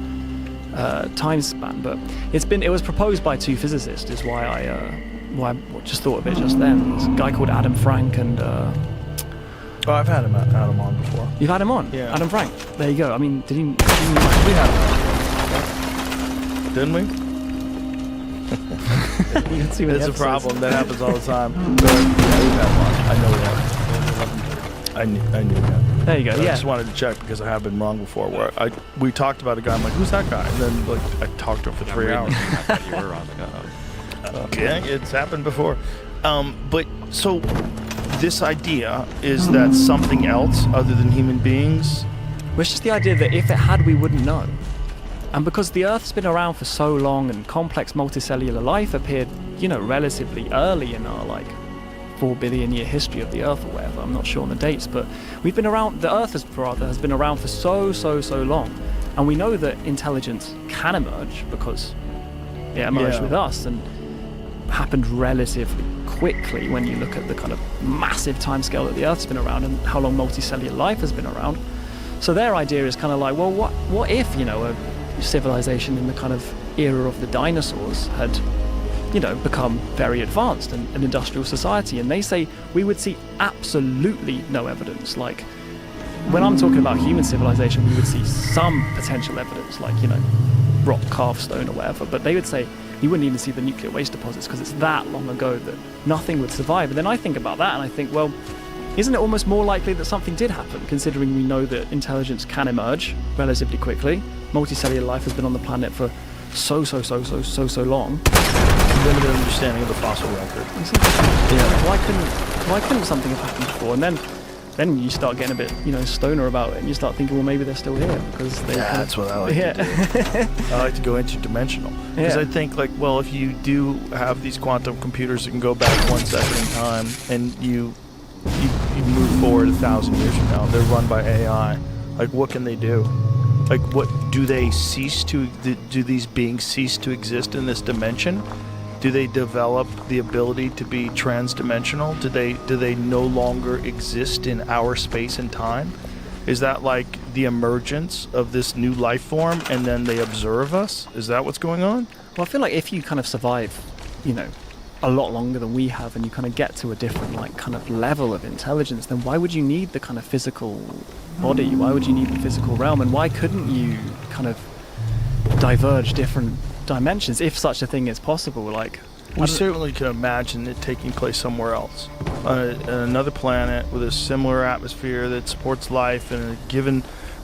time span, but it was proposed by two physicists. Is why I just thought of it just then. There's a guy called Adam Frank and.
Oh, I've had him on before.
You've had him on?
Yeah.
Adam Frank. There you go. I mean, did he
We had him on. Didn't we?
You can see what
It's
the
a
episodes-
problem. That happens all the time. But, yeah, we've had him on. I know we have. I knew we had.
There you go.
I
Yeah.
just wanted to check because I have been wrong before. Where we talked about a guy. I'm like, who's that guy? And then like I talked to him for 3 hours.
I thought you were wrong.
Yeah, it's happened before. But so this idea is that something else other than human beings.
Well, it's just the idea that if it had, we wouldn't know. And because the Earth's been around for so long and complex multicellular life appeared, relatively early in our 4 billion year history of the Earth or whatever, I'm not sure on the dates, but we've been around, the Earth has been around for so long. And we know that intelligence can emerge because it emerged with us and happened relatively quickly when you look at the kind of massive timescale that the Earth's been around and how long multicellular life has been around. So their idea is kind of like, well, what if, a civilization in the kind of era of the dinosaurs had, become very advanced and an industrial society? And they say we would see absolutely no evidence. Like, when I'm talking about human civilization, we would see some potential evidence, like, rock carved stone or whatever. But they would say you wouldn't even see the nuclear waste deposits because it's that long ago that nothing would survive. And then I think about that and I think, well, isn't it almost more likely that something did happen, considering we know that intelligence can emerge relatively quickly? Multicellular life has been on the planet for so long.
Limited understanding of the fossil record.
Yeah. Why couldn't something have happened before? And then you start getting a bit, stoner about it, and you start thinking, well, maybe they're still here because they.
Yeah, that's what I like to do. I like to go interdimensional because I think, if you do have these quantum computers that can go back 1 second in time, and you move forward 1,000 years from now, they're run by AI. What can they do? What do they cease to? Do these beings cease to exist in this dimension? Do they develop the ability to be transdimensional? Do they no longer exist in our space and time? Is that like the emergence of this new life form and then they observe us? Is that what's going on?
Well, I feel like if you kind of survive, a lot longer than we have, and you kind of get to a different kind of level of intelligence, then why would you need the kind of physical body? Why would you need the physical realm? And why couldn't you kind of diverge different dimensions if such a thing is possible?
We certainly can imagine it taking place somewhere else, on another planet with a similar atmosphere that supports life, and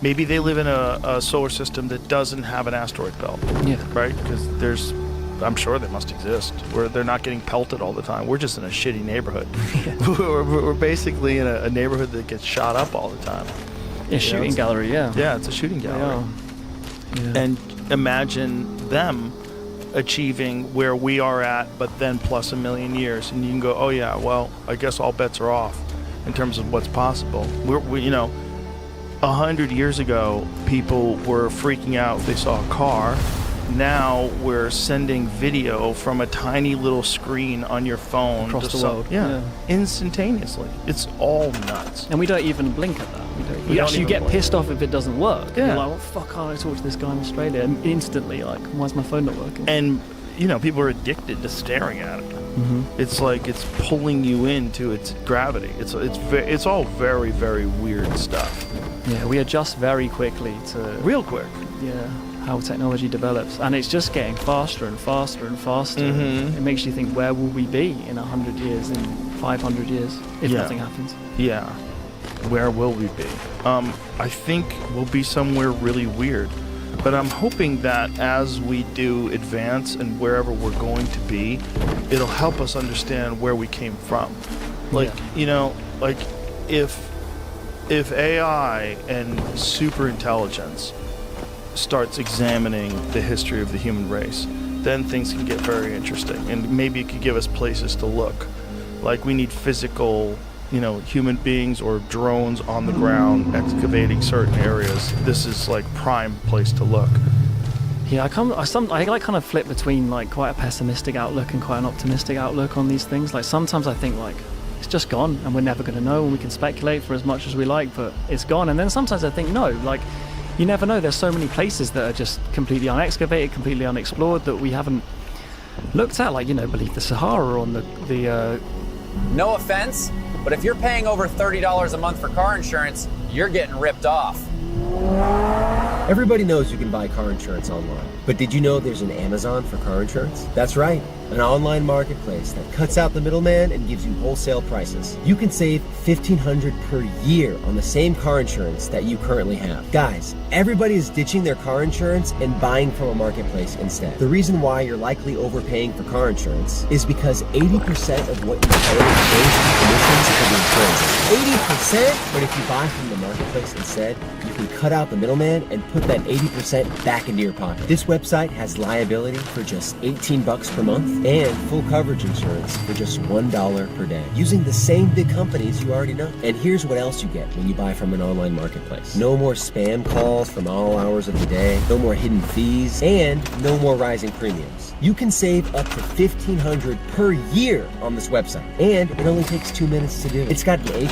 maybe they live in a solar system that doesn't have an asteroid belt.
Yeah.
Right? Because I'm sure they must exist, where they're not getting pelted all the time. We're just in a shitty neighborhood. We're basically in a neighborhood that gets shot up all the time.
Yeah, shooting gallery, yeah.
Yeah, it's a shooting gallery.
Yeah.
And imagine them achieving where we are at, but then plus 1 million years, and you can go, oh yeah, well, I guess all bets are off in terms of what's possible. We 100 years ago, people were freaking out if they saw a car. Now we're sending video from a tiny little screen on your phone
across the world.
Yeah, instantaneously. It's all nuts.
And we don't even blink at that. You get pissed off if it doesn't work.
Yeah.
You're like, what the fuck can't I talk to this guy in Australia? And instantly, why is my phone not working?
And, people are addicted to staring at it.
Mm-hmm.
It's like it's pulling you into its gravity. It's all very, very weird stuff.
Yeah, we adjust very quickly to...
Real quick.
Yeah, how technology develops. And it's just getting faster and faster and faster.
Mm-hmm.
It makes you think, where will we be in 100 years, in 500 years, if nothing happens?
Yeah. Where will we be? I think we'll be somewhere really weird. But I'm hoping that as we do advance and wherever we're going to be, it'll help us understand where we came from. If AI and super intelligence starts examining the history of the human race, then things can get very interesting, and maybe it could give us places to look. Like, we need physical, human beings or drones on the ground excavating certain areas. This is like prime place to look.
Yeah, I kind of flip between quite a pessimistic outlook and quite an optimistic outlook on these things. Sometimes I think it's just gone, and we're never going to know, and we can speculate for as much as we like, but it's gone. And then sometimes I think, no, like, you never know. There's so many places that are just completely unexcavated, completely unexplored, that we haven't looked at, like, you know, beneath the Sahara on the
No offense, but if you're paying over $30 a month for car insurance, you're getting ripped off.
Everybody knows you can buy car insurance online, but did you know there's an Amazon for car insurance? That's right, an online marketplace that cuts out the middleman and gives you wholesale prices. You can save $1,500 per year on the same car insurance that you currently have. Guys, everybody is ditching their car insurance and buying from a marketplace instead. The reason why you're likely overpaying for car insurance is because 80% of what you pay goes to commissions for the insurance. 80%? But if you buy from the marketplace instead, you can cut out the middleman and put that 80% back into your pocket. This website has liability for just $18 per month and full coverage insurance for just $1 per day, using the same big companies you already know. And here's what else you get when you buy from an online marketplace. No more spam calls from all hours of the day, no more hidden fees, and no more rising premiums. You can save up to $1,500 per year on this website, and it only takes 2 minutes to do it. It's got an A+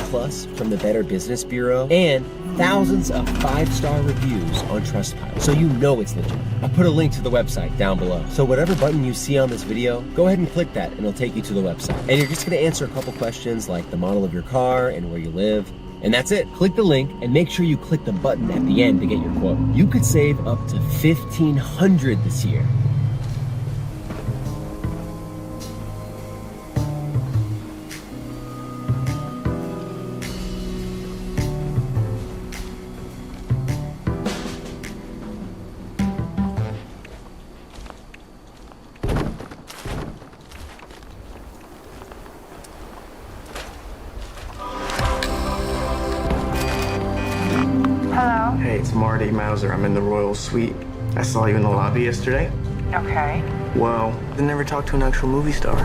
from the Better Business Bureau and thousands of 5-star reviews on Trustpilot, so you know it's legit. I put a link to the website down below. So whatever button you see on this video, go ahead and click that and it'll take you to the website. And you're just gonna answer a couple questions like the model of your car and where you live. And that's it. Click the link and make sure you click the button at the end to get your quote. You could save up to $1,500 this year.
Hey, it's Marty Mauser. I'm in the Royal Suite. I saw you in the lobby yesterday.
Okay.
Well, I never talked to an actual movie star.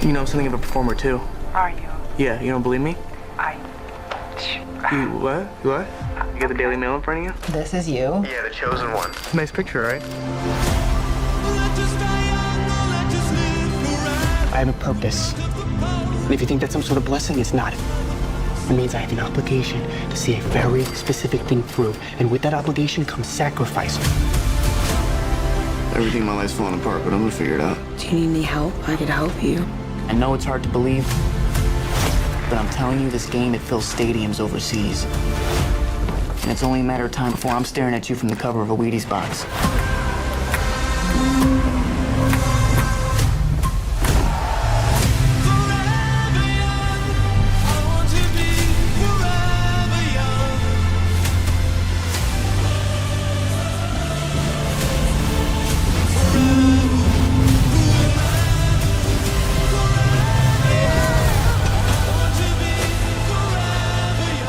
You know, I'm something of a performer too.
Are you?
Yeah, you don't believe me?
You
what? You what? You got the Daily Mail in front of you?
This is you?
Yeah, the chosen one. Nice picture, right?
I have a purpose. And if you think that's some sort of blessing, it's not. It means I have an obligation to see a very specific thing through. And with that obligation comes sacrifice.
Everything in my life's falling apart, but I'm gonna figure it out.
Do you need any help? I could help you. I know it's hard to believe, but I'm telling you, this game, it fills stadiums overseas. And it's only a matter of time before I'm staring at you from the cover of a Wheaties box.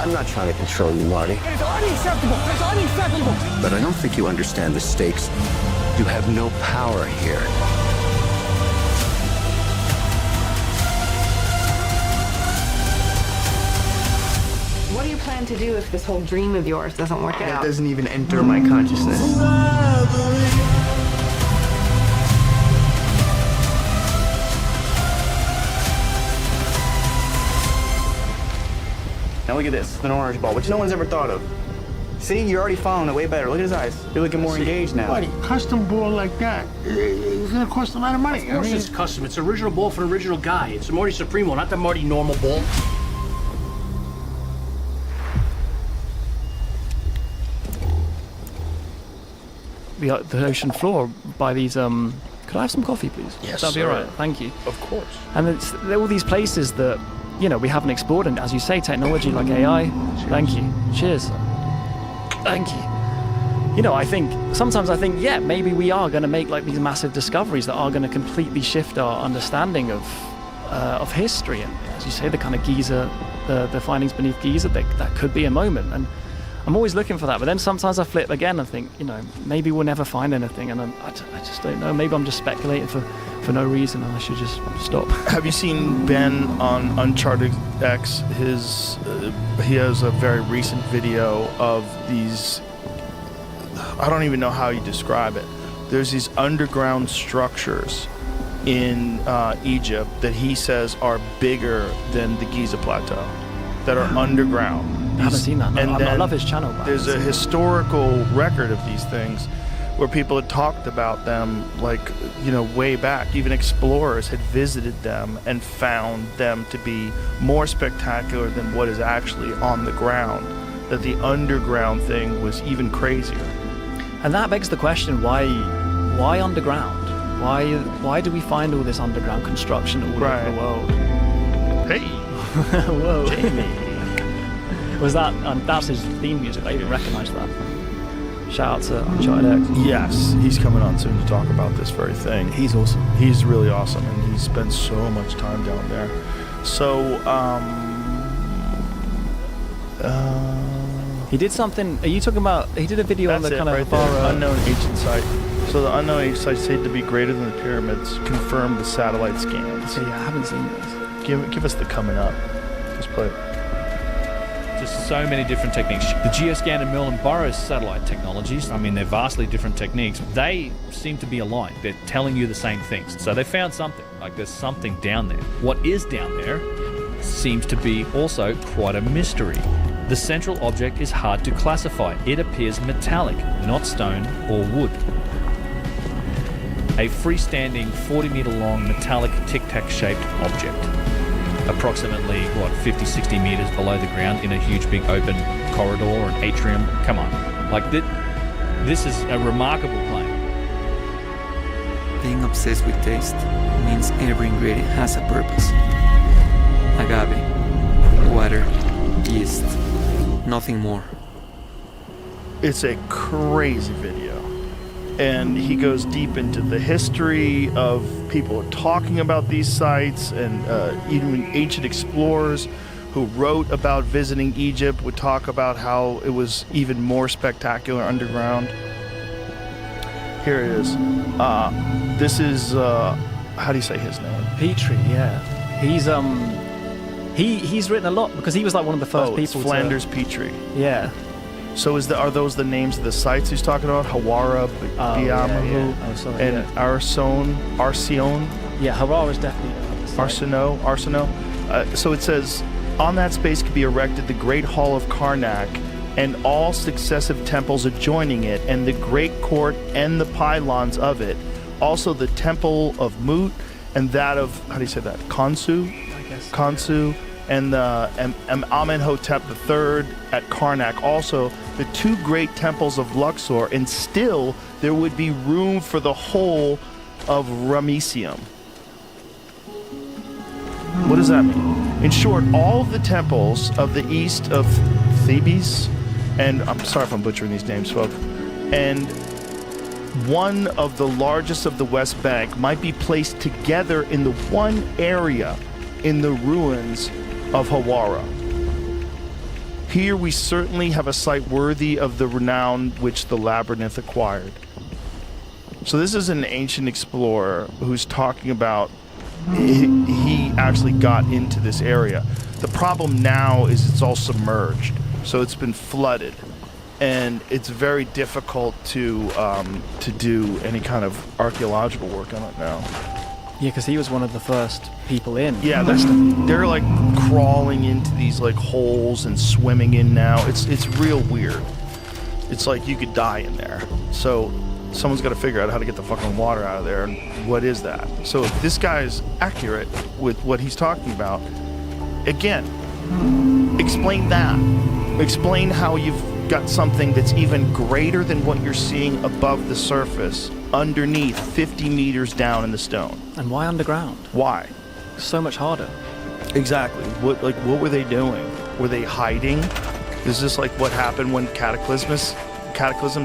I'm not trying to control you, Marty.
It's unacceptable! It's unacceptable!
But I don't think you understand the stakes. You have no power here.
What do you plan to do if this whole dream of yours doesn't work out?
It doesn't even enter my consciousness. Now look at this, the orange ball, which no one's ever thought of. See, you're already following it way better. Look at his eyes. You're looking more engaged now.
Buddy, custom ball like that, it's gonna cost a lot of money.
Of course it's custom. It's an original ball for an original guy. It's the Marty Supremo, not the Marty normal ball.
The ocean floor by these could I have some coffee, please?
Yes,
That'd be
sir.
all right. Thank you.
Of course.
And there are all these places that, you know, we haven't explored, and as you say, technology like AI. Cheers. Thank you. Cheers. Thank you. You know, sometimes I think, yeah, maybe we are going to make like these massive discoveries that are going to completely shift our understanding of history. And as you say, the kind of Giza, the findings beneath Giza, that could be a moment. And I'm always looking for that. But then sometimes I flip again and think, you know, maybe we'll never find anything. And I just don't know. Maybe I'm just speculating for no reason, and I should just stop.
Have you seen Ben on Uncharted X? He has a very recent video of these. I don't even know how you describe it. There's these underground structures in Egypt that he says are bigger than the Giza Plateau, that are underground.
I haven't seen that. No.
And
I
then
love his channel. But
there's a historical record of these things where people had talked about them, like, you know, way back. Even explorers had visited them and found them to be more spectacular than what is actually on the ground. That the underground thing was even crazier.
And that begs the question: why underground? Why do we find all this underground construction all over the world?
Hey,
whoa, Jamie. Was that? That's his theme music. I didn't recognize that. Shout out to Uncharted X.
Yes, he's coming on soon to talk about this very thing.
He's awesome.
He's really awesome, and he spends so much time down there. So,
he did something. Are you talking about? He did a video on the kind of
unknown ancient site. So the unknown ancient site said to be greater than the pyramids. Confirmed the satellite scans.
Yeah, I haven't seen this.
Give us the coming up. Just play it.
Just so many different techniques. The Geoscan and Merlin Burrows satellite technologies, I mean, they're vastly different techniques. They seem to be aligned. They're telling you the same things. So they found something. Like, there's something down there. What is down there seems to be also quite a mystery. The central object is hard to classify. It appears metallic, not stone or wood. A freestanding 40-meter long metallic tic-tac shaped object. Approximately, 50-60 meters below the ground in a huge big open corridor or an atrium. Come on. Like, this is a remarkable claim.
Being obsessed with taste means every ingredient has a purpose. Agave, water, yeast, nothing more.
It's a crazy video. And he goes deep into the history of people talking about these sites, and even ancient explorers who wrote about visiting Egypt would talk about how it was even more spectacular underground. Here it is. This is, how do you say his name?
Petrie, yeah. He's written a lot because he was like one of the first people.
Flanders Petrie.
Yeah.
So are those the names of the sites he's talking about? Hawara, Biamahu, and Arcion?
Yeah, Hawara is definitely
Arsinoe. So it says, on that space could be erected the Great Hall of Karnak and all successive temples adjoining it, and the Great Court and the pylons of it. Also the Temple of Mut and that of, how do you say that? Khonsu?
I guess.
Khonsu. And the Amenhotep III at Karnak, also the two great temples of Luxor, and still there would be room for the whole of Ramesseum. What does that mean? In short, all of the temples of the east of Thebes, and I'm sorry if I'm butchering these names, folks, and one of the largest of the West Bank might be placed together in the one area in the ruins of Hawara. Here we certainly have a site worthy of the renown which the labyrinth acquired. So this is an ancient explorer who's talking about he actually got into this area. The problem now is it's all submerged, so it's been flooded, and it's very difficult to do any kind of archaeological work on it now.
Yeah, because he was one of the first people in.
Yeah, they're like crawling into these like holes and swimming in now. It's real weird. It's like you could die in there. So someone's got to figure out how to get the fucking water out of there, and what is that? So if this guy is accurate with what he's talking about, again, explain that. Explain how you've got something that's even greater than what you're seeing above the surface, underneath 50 meters down in the stone.
And why underground?
Why?
So much harder.
Exactly. What were they doing? Were they hiding? Is this like what happened when cataclysms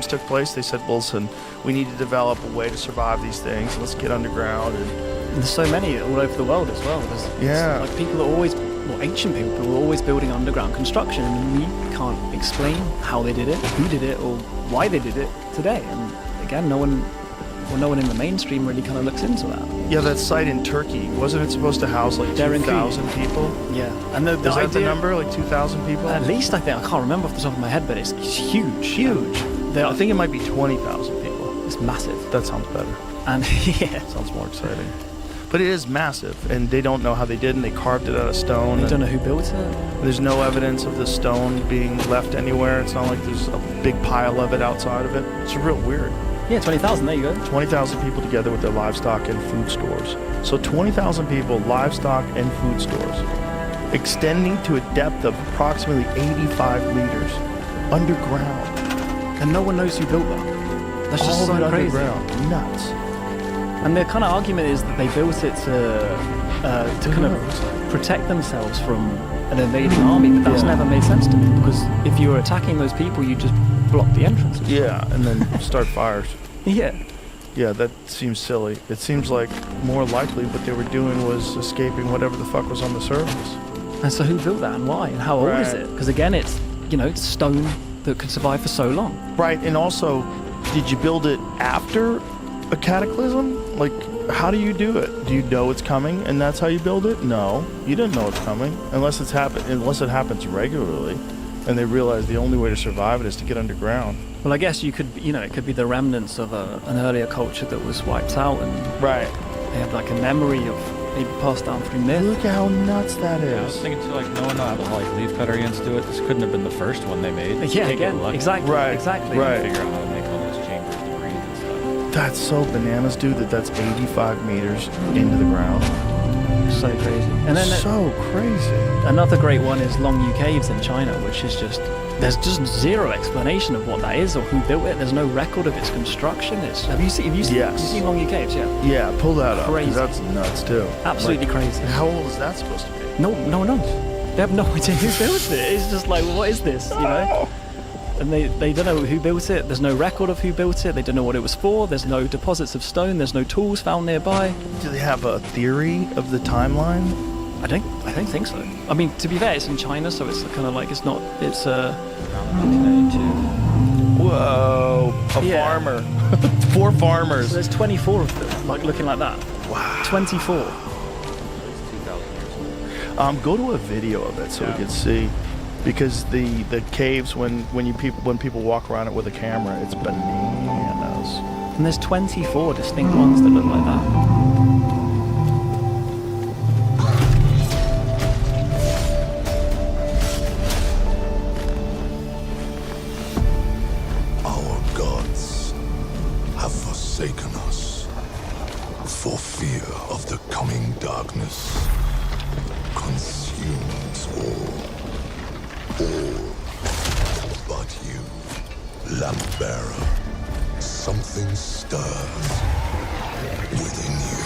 took place? They said, well, listen, we need to develop a way to survive these things. Let's get underground. And
there's so many all over the world as well.
Yeah.
Like people are always, ancient people are always building underground construction, and we can't explain how they did it, who did it, or why they did it today. And again, no one in the mainstream really kind of looks into that.
Yeah, that site in Turkey, wasn't it supposed to house like 2,000 people?
Yeah. And the
Is that
idea,
the number, like 2,000 people?
At least, I think. I can't remember off the top of my head, but it's huge.
Huge. I think it might be 20,000 people.
It's massive.
That sounds better.
And yeah.
Sounds more exciting. But it is massive, and they don't know how they did, and they carved it out of stone.
They don't know who built it.
There's no evidence of the stone being left anywhere. It's not like there's a big pile of it outside of it. It's real weird.
Yeah, 20,000, there you go.
20,000 people together with their livestock and food stores. So 20,000 people, livestock and food stores, extending to a depth of approximately 85 meters underground.
And no one knows who built that. That's just
All
so
of it
crazy.
underground. Nuts.
And their kind of argument is that they built it to kind of protect themselves from an invading army, but that's never made sense to me, because if you were attacking those people, you just block the entrance.
Yeah, and then start fires.
Yeah.
Yeah, that seems silly. It seems like more likely what they were doing was escaping whatever the fuck was on the surface.
And so who built that and why? And how old is it? Because again, it's, it's stone that could survive for so long.
Right, and also, did you build it after a cataclysm? Like, how do you do it? Do you know it's coming and that's how you build it? No, you didn't know it's coming unless it happens regularly, and they realize the only way to survive it is to get underground.
Well, I guess you could, it could be the remnants of an earlier culture that was wiped out, and
right,
they have like a memory of maybe passed down through myth.
Look at how nuts that is.
Yeah, I was thinking too, like, no one knows how to like Leafcutterians do it. This couldn't have been the first one they made.
Yeah,
They get
again,
lucky.
exactly, exactly.
Right.
Figure out how to make all those chambers to breathe and stuff.
That's so bananas, dude, that's 85 meters into the ground.
So crazy. And then
so crazy.
Another great one is Longyu Caves in China, which is just, there's just zero explanation of what that is or who built it. There's no record of its construction. Have you seen Longyu Caves? Yeah.
Yeah, pull that up. 'Cause
Crazy.
That's nuts too.
Absolutely crazy.
How old is that supposed to be?
No one knows. They have no idea who built it. It's just like, what is this? And they don't know who built it. There's no record of who built it. They don't know what it was for. There's no deposits of stone. There's no tools found nearby.
Do they have a theory of the timeline?
I don't think so. I mean, to be fair, it's in China, so it's kind of like it's
1992.
Whoa, farmer. 4 farmers.
So there's 24 of them, like looking like that.
Wow.
24.
Go to a video of it so we can see, because the caves when people walk around it with a camera, it's bananas.
And there's 24 distinct ones that look like that.
Our gods have forsaken us for fear of the coming darkness. Consumes all but you, Lamp-bearer. Something stirs within you.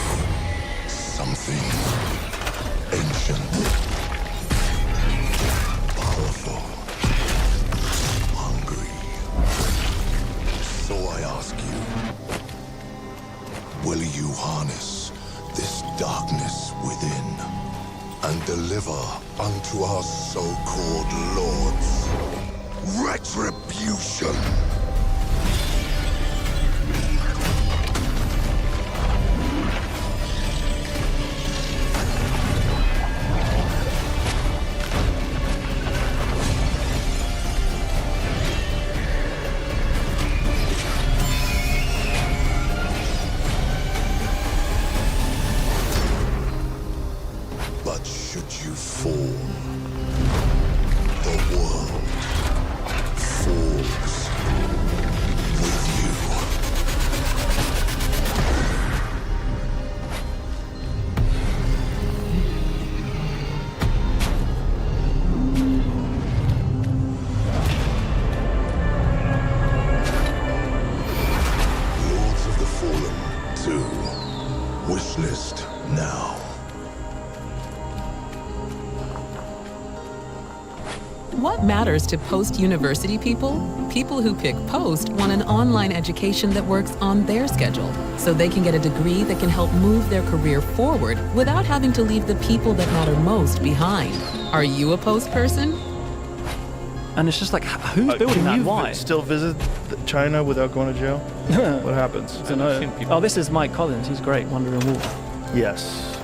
Something ancient, powerful, hungry. So I ask you, will you harness this darkness within and deliver unto our so-called lords retribution? But should you fall, the world falls with you. Lords of the Fallen 2. Wishlist now.
What matters to post-university people? People who pick Post want an online education that works on their schedule, so they can get a degree that can help move their career forward without having to leave the people that matter most behind. Are you a Post person?
And it's just like, who's building that? Why?
Still visit China without going to jail? What happens?
I don't know. Oh, this is Mike Collins. He's great, Wandering Wolf.
Yes.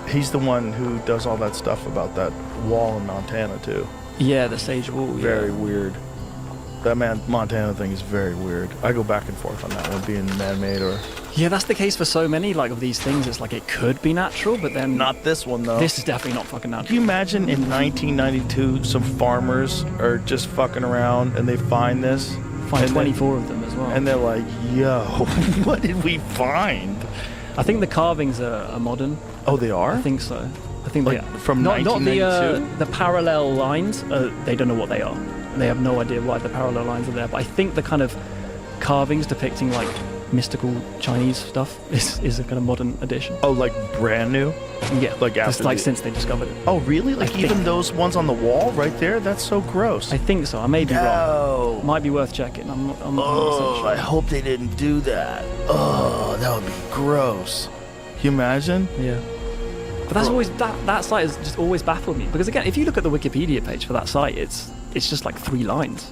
He's the one who does all that stuff about that wall in Montana, too.
Yeah, the Sage Wall.
Very weird. That Montana thing is very weird. I go back and forth on that one being man-made or
Yeah, that's the case for so many like of these things. It's like it could be natural, but then
Not this one, though.
this is definitely not fucking natural.
Can you imagine in 1992 some farmers are just fucking around and they find this?
Find
and
24 of them as well.
And they're like, yo, what did we find?
I think the carvings are modern.
Oh, they are?
I think so. I think
Like,
they are.
from
not
1992?
the parallel lines. They don't know what they are. They have no idea why the parallel lines are there. But I think the kind of carvings depicting like mystical Chinese stuff is a kind of modern addition.
Oh, like brand new?
Yeah,
Like
just
after
like
the-
since they discovered it.
Oh, really? Like
I
even
think-
those ones on the wall right there? That's so gross.
I think so. I may be
No.
wrong. Might be worth checking. I'm not 100%
Oh,
sure.
I hope they didn't do that. Oh, that would be gross. Can you imagine?
Yeah. But that's always that site has just always baffled me because again, if you look at the Wikipedia page for that site, it's just like 3 lines.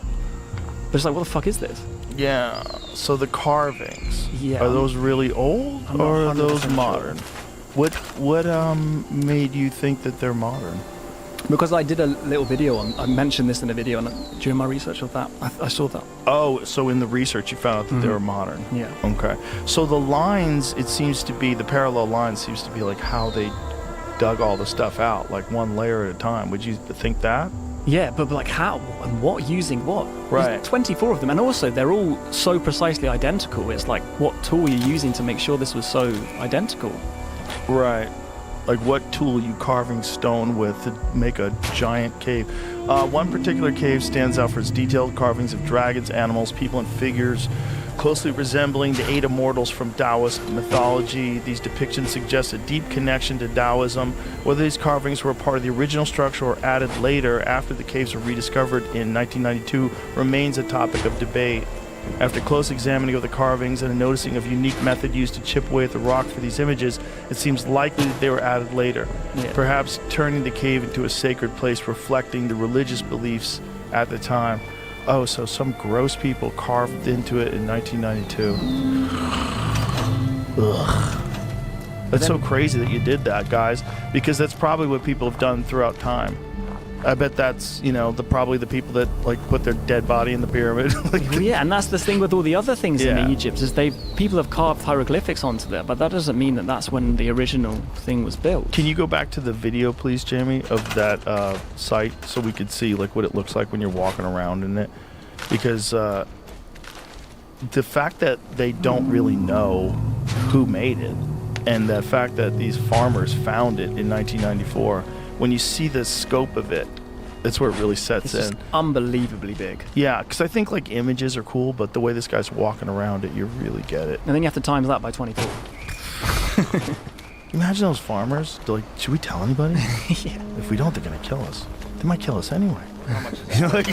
But it's like, what the fuck is this?
Yeah. So the carvings.
Yeah.
Are those really old
I'm not
or are those
100% sure.
modern? What made you think that they're modern?
Because I did a little video on, I mentioned this in a video, and during my research of that, I saw that.
Oh, so in the research you found out that they were modern.
Yeah.
Okay. So the lines, it seems to be, the parallel lines seems to be like how they dug all the stuff out, like one layer at a time. Would you think that?
Yeah, but like how and what, using what?
Right.
There's 24 of them, and also they're all so precisely identical. It's like, what tool are you using to make sure this was so identical?
Right. Like what tool are you carving stone with to make a giant cave? One particular cave stands out for its detailed carvings of dragons, animals, people, and figures closely resembling the 8 immortals from Taoist mythology. These depictions suggest a deep connection to Taoism. Whether these carvings were a part of the original structure or added later after the caves were rediscovered in 1992 remains a topic of debate. After close examining of the carvings and a noticing of unique method used to chip away at the rock for these images, it seems likely that they were added later, perhaps turning the cave into a sacred place reflecting the religious beliefs at the time. Oh, so some gross people carved into it in 1992. Ugh. That's so crazy that you did that, guys, because that's probably what people have done throughout time. I bet that's, probably the people that like put their dead body in the pyramid.
Well, yeah, and that's the thing with all the other things
Yeah.
in Egypt is people have carved hieroglyphics onto there, but that doesn't mean that that's when the original thing was built.
Can you go back to the video, please, Jamie, of that site so we could see like what it looks like when you're walking around in it? Because the fact that they don't really know who made it, and the fact that these farmers found it in 1994, when you see the scope of it, that's where it really sets
It's
in.
just unbelievably big.
Yeah, because I think like images are cool, but the way this guy's walking around it, you really get it.
And then you have to times that by 24.
Imagine those farmers. They're like, should we tell anybody?
Yeah.
If we don't, they're gonna kill us. They might kill us anyway.
How much,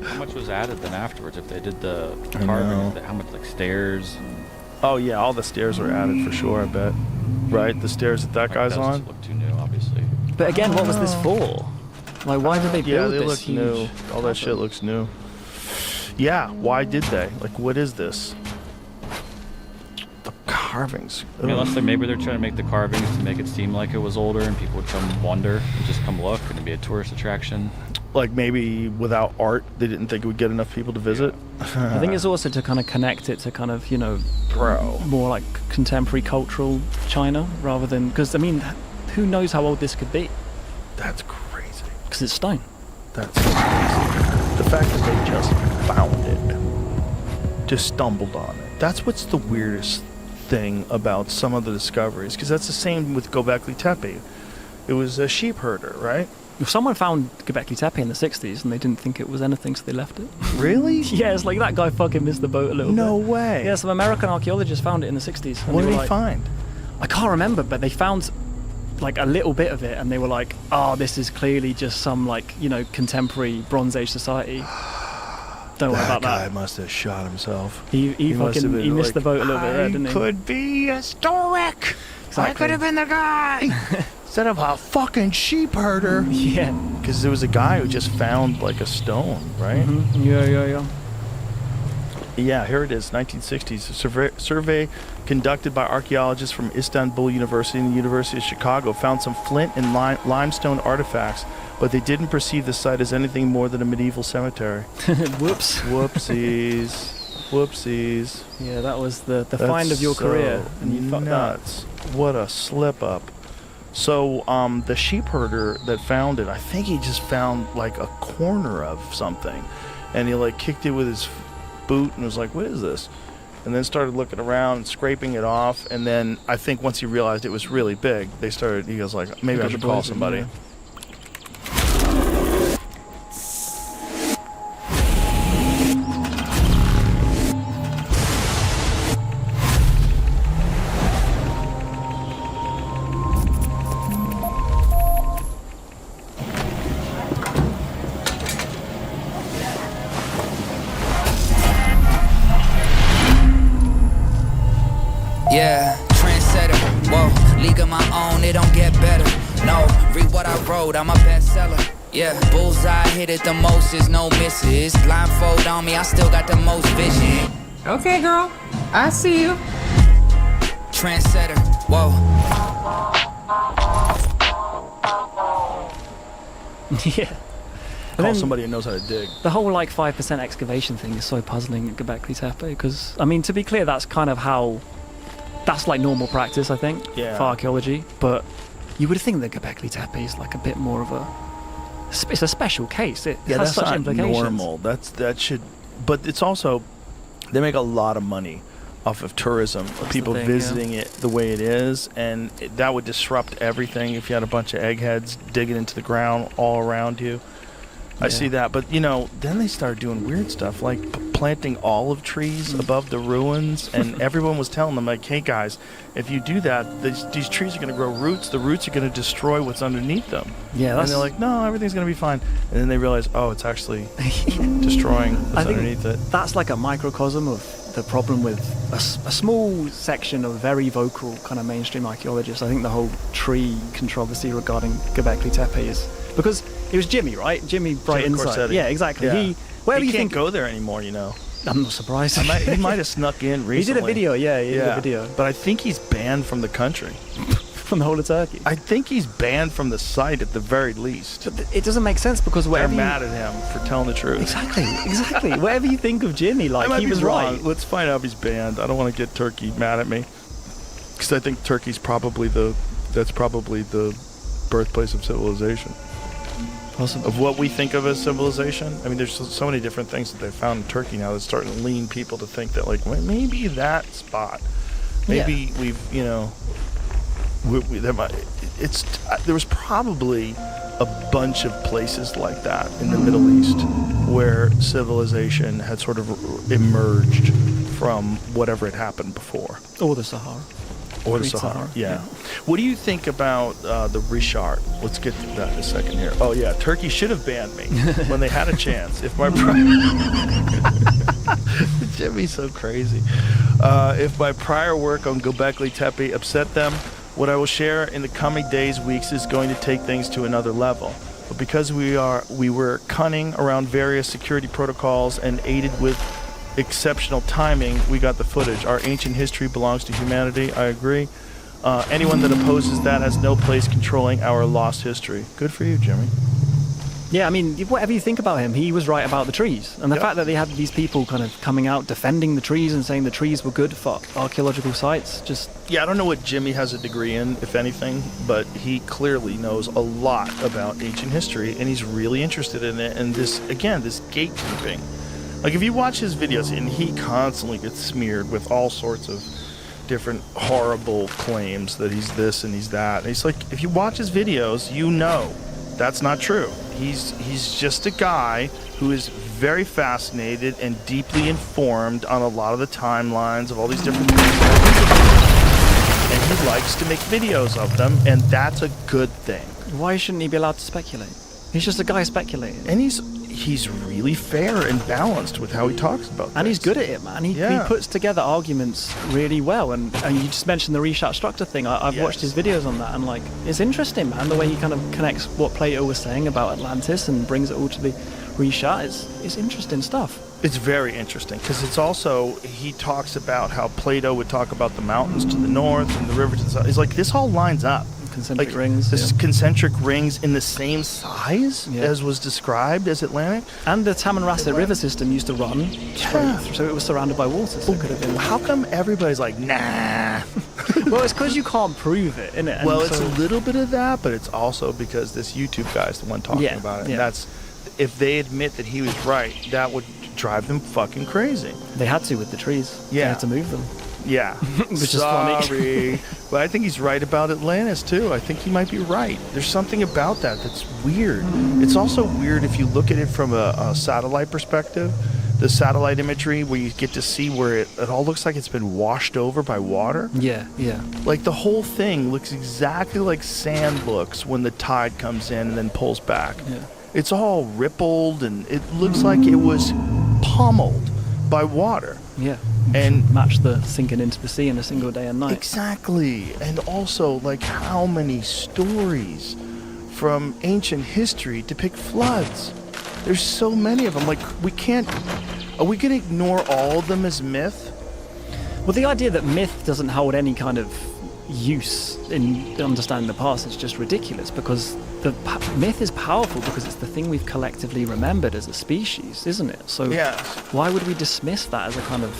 how much was added then afterwards if they did the
I
carving?
know.
How much, like stairs?
Oh yeah, all the stairs were added for sure. I bet. Right, the stairs that guy's on.
Look too new, obviously.
But again, what was this for? Like, why did they
Yeah,
build
they
this
look
huge
new. All that shit looks new. Yeah, why did they? Like, what is this? The carvings.
I mean, unless maybe they're trying to make the carvings to make it seem like it was older and people would come wonder and just come look and it'd be a tourist attraction.
Like maybe without art, they didn't think it would get enough people to visit.
I think it's also to kind of connect it to kind of,
Bro.
more like contemporary cultural China rather than, because I mean, who knows how old this could be?
That's crazy.
Because it's stone.
That's crazy. The fact that they just found it, just stumbled on it. That's what's the weirdest thing about some of the discoveries, because that's the same with Göbekli Tepe. It was a sheep herder, right?
If someone found Göbekli Tepe in the 60s and they didn't think it was anything, so they left it.
Really?
Yeah, it's like that guy fucking missed the boat a little bit.
No way.
Yeah, some American archaeologists found it in the 60s. and
What
were
did they
like-
find?
I can't remember, but they found like a little bit of it and they were like, oh, this is clearly just some like, contemporary Bronze Age society. Don't worry about
guy
that.
must have shot himself.
He
must have
fucking
been
he missed
like,
the boat a little bit there,
I
didn't he?
could be a stoic. I could have been the guy instead of a fucking sheep herder.
Yeah.
Because there was a guy who just found like a stone, right?
Mm-hmm. Yeah.
Yeah, here it is, 1960s. A survey conducted by archaeologists from Istanbul University and the University of Chicago found some flint and limestone artifacts, but they didn't perceive the site as anything more than a medieval cemetery.
Whoops.
Whoopsies. Whoopsies.
Yeah, that was the find of your career, and you fucked
nuts. What a slip up. So the sheep herder that found it, I think he just found like a corner of something, and he like kicked it with his boot and was like, "What is this?" And then started looking around and scraping it off. And then I think once he realized it was really big, he goes like, maybe I should call somebody.
Yeah.
Yeah, trendsetter, whoa, league of my own, it don't get better. No, read what I wrote, I'm a bestseller. Yeah, bullseye hit it the most, is no misses. Blindfold on me, I still got the most vision.
Okay, girl, I see you.
Trendsetter, whoa.
Yeah.
Call somebody who knows how to dig.
The whole like 5% excavation thing is so puzzling at Göbekli Tepe because, I mean, to be clear, that's kind of how, that's like normal practice, I think, for archaeology. But you would think that Göbekli Tepe is like a bit more of a, it's a special case. It has
that's
such
not
implications.
normal. That should, but it's also, they make a lot of money off of tourism, people visiting it the way it is, and that would disrupt everything if you had a bunch of eggheads digging into the ground all around you. I see that, but then they started doing weird stuff like planting olive trees above the ruins, and everyone was telling them like, "Hey guys, if you do that, these trees are going to grow roots. The roots are going to destroy what's underneath them."
Yeah,
and they're like, "No, everything's going to be fine." And then they realize, "Oh, it's actually destroying what's underneath it."
That's like a microcosm of the problem with a small section of very vocal kind of mainstream archaeologists. I think the whole tree controversy regarding Göbekli Tepe is because it was Jimmy, right? Jimmy Bright Insight. Yeah, exactly.
Yeah.
Wherever
he
you
can't go there anymore,
I'm not surprised.
He might have snuck in recently.
He did a video, he did a video.
But I think he's banned from the country.
From the whole of Turkey?
I think he's banned from the site at the very least.
But it doesn't make sense because whatever
they're mad at him for telling the truth.
Exactly. Whatever you think of Jimmy, like he was
wrong.
right.
Let's find out if he's banned. I don't want to get Turkey mad at me. Because I think Turkey's probably the birthplace of civilization.
Possibly.
Of what we think of as civilization. I mean, there's so many different things that they've found in Turkey now that's starting to lean people to think that, like, well, maybe that spot. Maybe we've, there was probably a bunch of places like that in the Middle East where civilization had sort of emerged from whatever had happened before.
Or the Sahara.
Or the Sahara, yeah. What do you think about the Richard? Let's get to that in a second here. Oh yeah, Turkey should have banned me when they had a chance. If my Jimmy's so crazy. If my prior work on Göbekli Tepe upset them, what I will share in the coming days, weeks is going to take things to another level. But because we were cunning around various security protocols and aided with exceptional timing, we got the footage. Our ancient history belongs to humanity. I agree. Anyone that opposes that has no place controlling our lost history. Good for you, Jimmy.
Yeah, I mean, whatever you think about him, he was right about the trees. And the fact that they had these people kind of coming out defending the trees and saying the trees were good for archaeological sites, just...
Yeah, I don't know what Jimmy has a degree in, if anything, but he clearly knows a lot about ancient history, and he's really interested in it. And this, again, this gatekeeping. Like, if you watch his videos, and he constantly gets smeared with all sorts of different horrible claims that he's this and he's that. And he's like, if you watch his videos, you know that's not true. He's just a guy who is very fascinated and deeply informed on a lot of the timelines of all these different things. And he likes to make videos of them, and that's a good thing.
Why shouldn't he be allowed to speculate? He's just a guy speculating.
And he's really fair and balanced with how he talks about things.
And he's good at it, man. He puts together arguments really well. And you just mentioned the Rishat Struktur thing. I've watched his videos on that, and like, it's interesting, man, the way he kind of connects what Plato was saying about Atlantis and brings it all to the Rishat. It's interesting stuff.
It's very interesting because it's also, he talks about how Plato would talk about the mountains to the north and the river to the south. He's like, this all lines up.
concentric rings.
This
Yeah.
concentric rings in the same size as was described as Atlantic.
And the Tamanrasset River system used to run straight, so it was surrounded by water. So it could have been.
How come everybody's like, nah?
Well, it's because you can't prove it, isn't it?
Well, it's a little bit of that, but it's also because this YouTube guy's the one talking about it. And that's, if they admit that he was right, that would drive them fucking crazy.
They had to with the trees.
Yeah.
They had to move them.
Yeah.
Which is funny.
Sorry. But I think he's right about Atlantis, too. I think he might be right. There's something about that that's weird. It's also weird if you look at it from a satellite perspective. The satellite imagery where you get to see where it all looks like it's been washed over by water.
Yeah, yeah.
Like the whole thing looks exactly like sand looks when the tide comes in and then pulls back.
Yeah.
It's all rippled and it looks like it was pummeled by water.
Yeah.
And
match the sinking into the sea in a single day and night.
Exactly. And also, like, how many stories from ancient history depict floods? There's so many of them. Like, are we going to ignore all of them as myth?
Well, the idea that myth doesn't hold any kind of use in understanding the past is just ridiculous, because the myth is powerful because it's the thing we've collectively remembered as a species, isn't it? So why would we dismiss that as a kind of...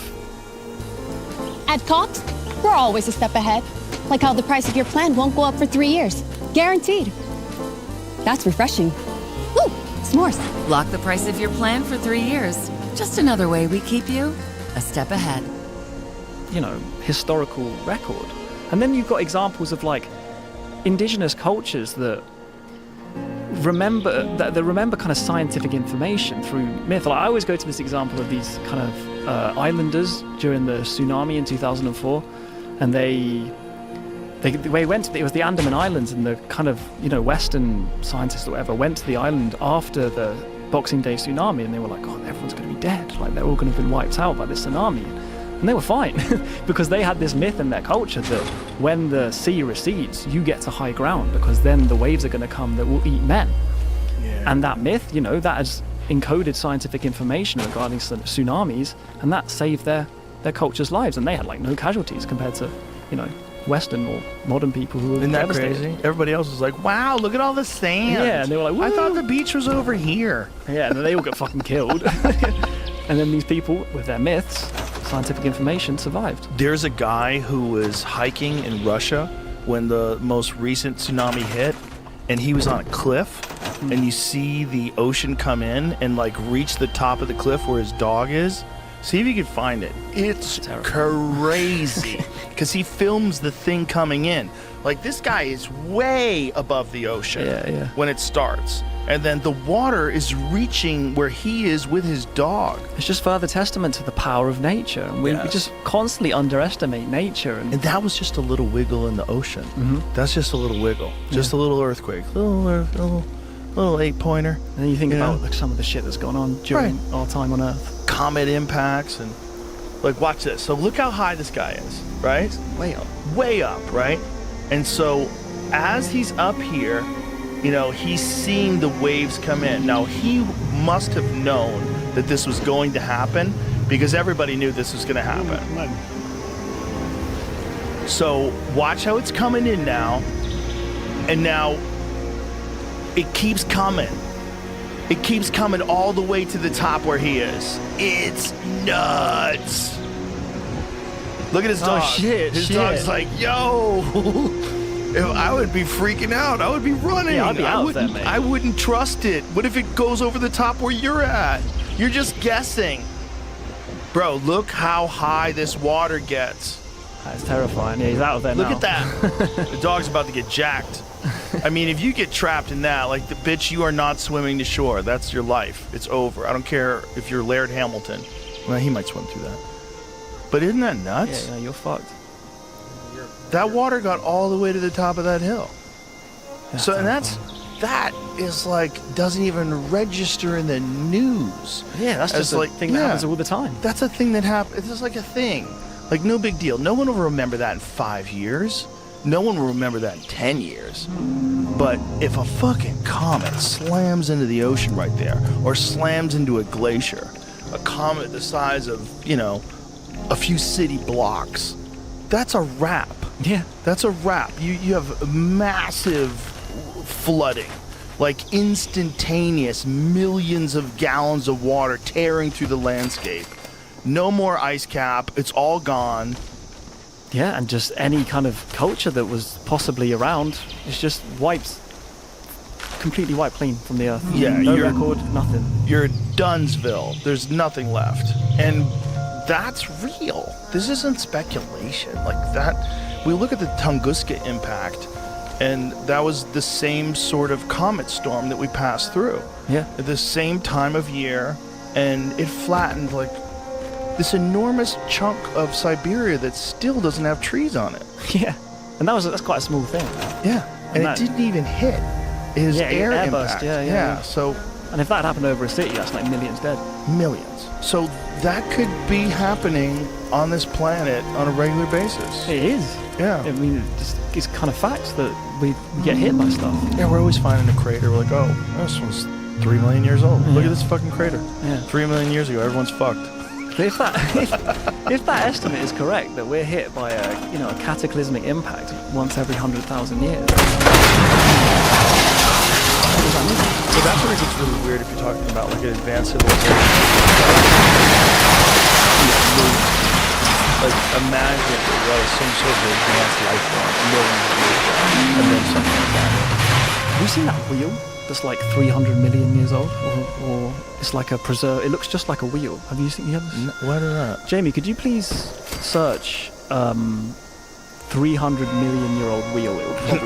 At Cox, we're always a step ahead. Like how the price of your plan won't go up for 3 years. Guaranteed. That's refreshing. Woo! S'mores.
Lock the price of your plan for 3 years. Just another way we keep you a step ahead.
You know, historical record. And then you've got examples of, like, indigenous cultures that remember kind of scientific information through myth. Like, I always go to this example of these kind of islanders during the tsunami in 2004, and they went to it was the Andaman Islands, and the kind of, you know, Western scientists or whatever went to the island after the Boxing Day tsunami, and they were like, oh, everyone's going to be dead, like they're all going to have been wiped out by this tsunami. And they were fine because they had this myth in their culture that when the sea recedes, you get to high ground because then the waves are going to come that will eat men. Yeah. And that myth, you know, that has encoded scientific information regarding tsunamis, and that saved their culture's lives. And they had like no casualties compared to, you know, Western or modern people who were
Isn't that
devastated.
crazy? Everybody else was like, wow, look at all the sand.
Yeah, and they were like, woo.
I thought the beach was over here.
Yeah, and then they all got fucking killed. And then these people with their myths, scientific information, survived.
There's a guy who was hiking in Russia when the most recent tsunami hit, and he was on a cliff, and you see the ocean come in and like reach the top of the cliff where his dog is. See if you can find it. It's crazy because he films the thing coming in. Like, this guy is way above the ocean when it starts. And then the water is reaching where he is with his dog.
It's just further testament to the power of nature. And we just constantly underestimate nature. And
that was just a little wiggle in the ocean.
Mm-hmm.
That's just a little wiggle. Just a little earthquake. Little 8-pointer.
And then you think about like, some of the shit that's gone on during our time on Earth.
Comet impacts and... Like, watch this. So look how high this guy is, right?
Way up.
Way up, right? And so as he's up here, you know, he's seeing the waves come in. Now, he must have known that this was going to happen because everybody knew this was going to happen. So watch how it's coming in now. And now it keeps coming. It keeps coming all the way to the top where he is. It's nuts. Look at his dog.
Oh, shit.
His dog's like, yo. I would be freaking out. I would be running.
Yeah, I'd be out there, man.
I wouldn't trust it. What if it goes over the top where you're at? You're just guessing. Bro, look how high this water gets.
That's terrifying. Yeah, he's out of there
Look
now.
at that. The dog's about to get jacked. I mean, if you get trapped in that, like, the bitch, you are not swimming to shore. That's your life. It's over. I don't care if you're Laird Hamilton. Well, he might swim through that. But isn't that nuts?
Yeah, you're fucked.
That water got all the way to the top of that hill. So, and that is like, doesn't even register in the news.
Yeah, that's just a thing that happens all the time.
That's a thing that happens. It's just like a thing. Like, no big deal. No one will remember that in 5 years. No one will remember that in 10 years. But if a fucking comet slams into the ocean right there, or slams into a glacier, a comet the size of, you know, a few city blocks, that's a wrap.
Yeah.
That's a wrap. You have massive flooding, like instantaneous millions of gallons of water tearing through the landscape. No more ice cap. It's all gone.
Yeah, and just any kind of culture that was possibly around is just completely wiped clean from the earth.
Yeah,
no record, nothing.
You're Dunsville. There's nothing left. And that's real. This isn't speculation. Like that, we look at the Tunguska impact, and that was the same sort of comet storm that we passed through.
Yeah.
At the same time of year, and it flattened like this enormous chunk of Siberia that still doesn't have trees on it.
Yeah. And that's quite a small thing.
Yeah. And
that,
it didn't even hit. It was air impact.
Burst. Yeah.
So,
and if that had happened over a city, that's like millions dead.
Millions. So that could be happening on this planet on a regular basis.
It is.
Yeah.
I mean, it's kind of facts that we get hit by stuff.
Yeah, we're always finding a crater. We're like, oh, this one's 3 million years old. Look at this fucking crater.
Yeah.
3 million years ago, everyone's fucked.
If that estimate is correct, that we're hit by a cataclysmic impact once every 100,000 years.
So that's where it gets really weird if you're talking about like an advanced civilization. Like imagine it was some sort of advanced life form millions of years ago, and then something like that.
Have you seen that wheel that's like 300 million years old? Or it's like a preserve. It looks just like a wheel. Have you seen?
What is that?
Jamie, could you please search 300 million year old wheel?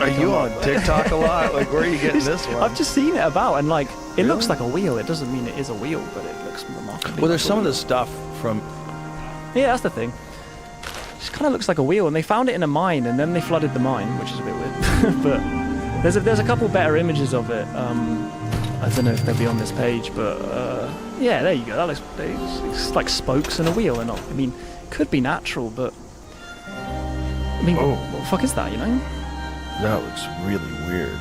Are you on TikTok a lot? Like, where are you getting this one?
I've just seen it about, and like, it looks like a wheel. It doesn't mean it is a wheel, but it looks remarkably.
Well, there's
like
some of the stuff from.
Yeah, that's the thing. It just kind of looks like a wheel, and they found it in a mine, and then they flooded the mine, which is a bit weird. But there's a couple better images of it. I don't know if they'll be on this page, but yeah, there you go. That looks it's like spokes in a wheel, and I mean, it could be natural, but I mean, what the fuck is that? You know?
That looks really weird.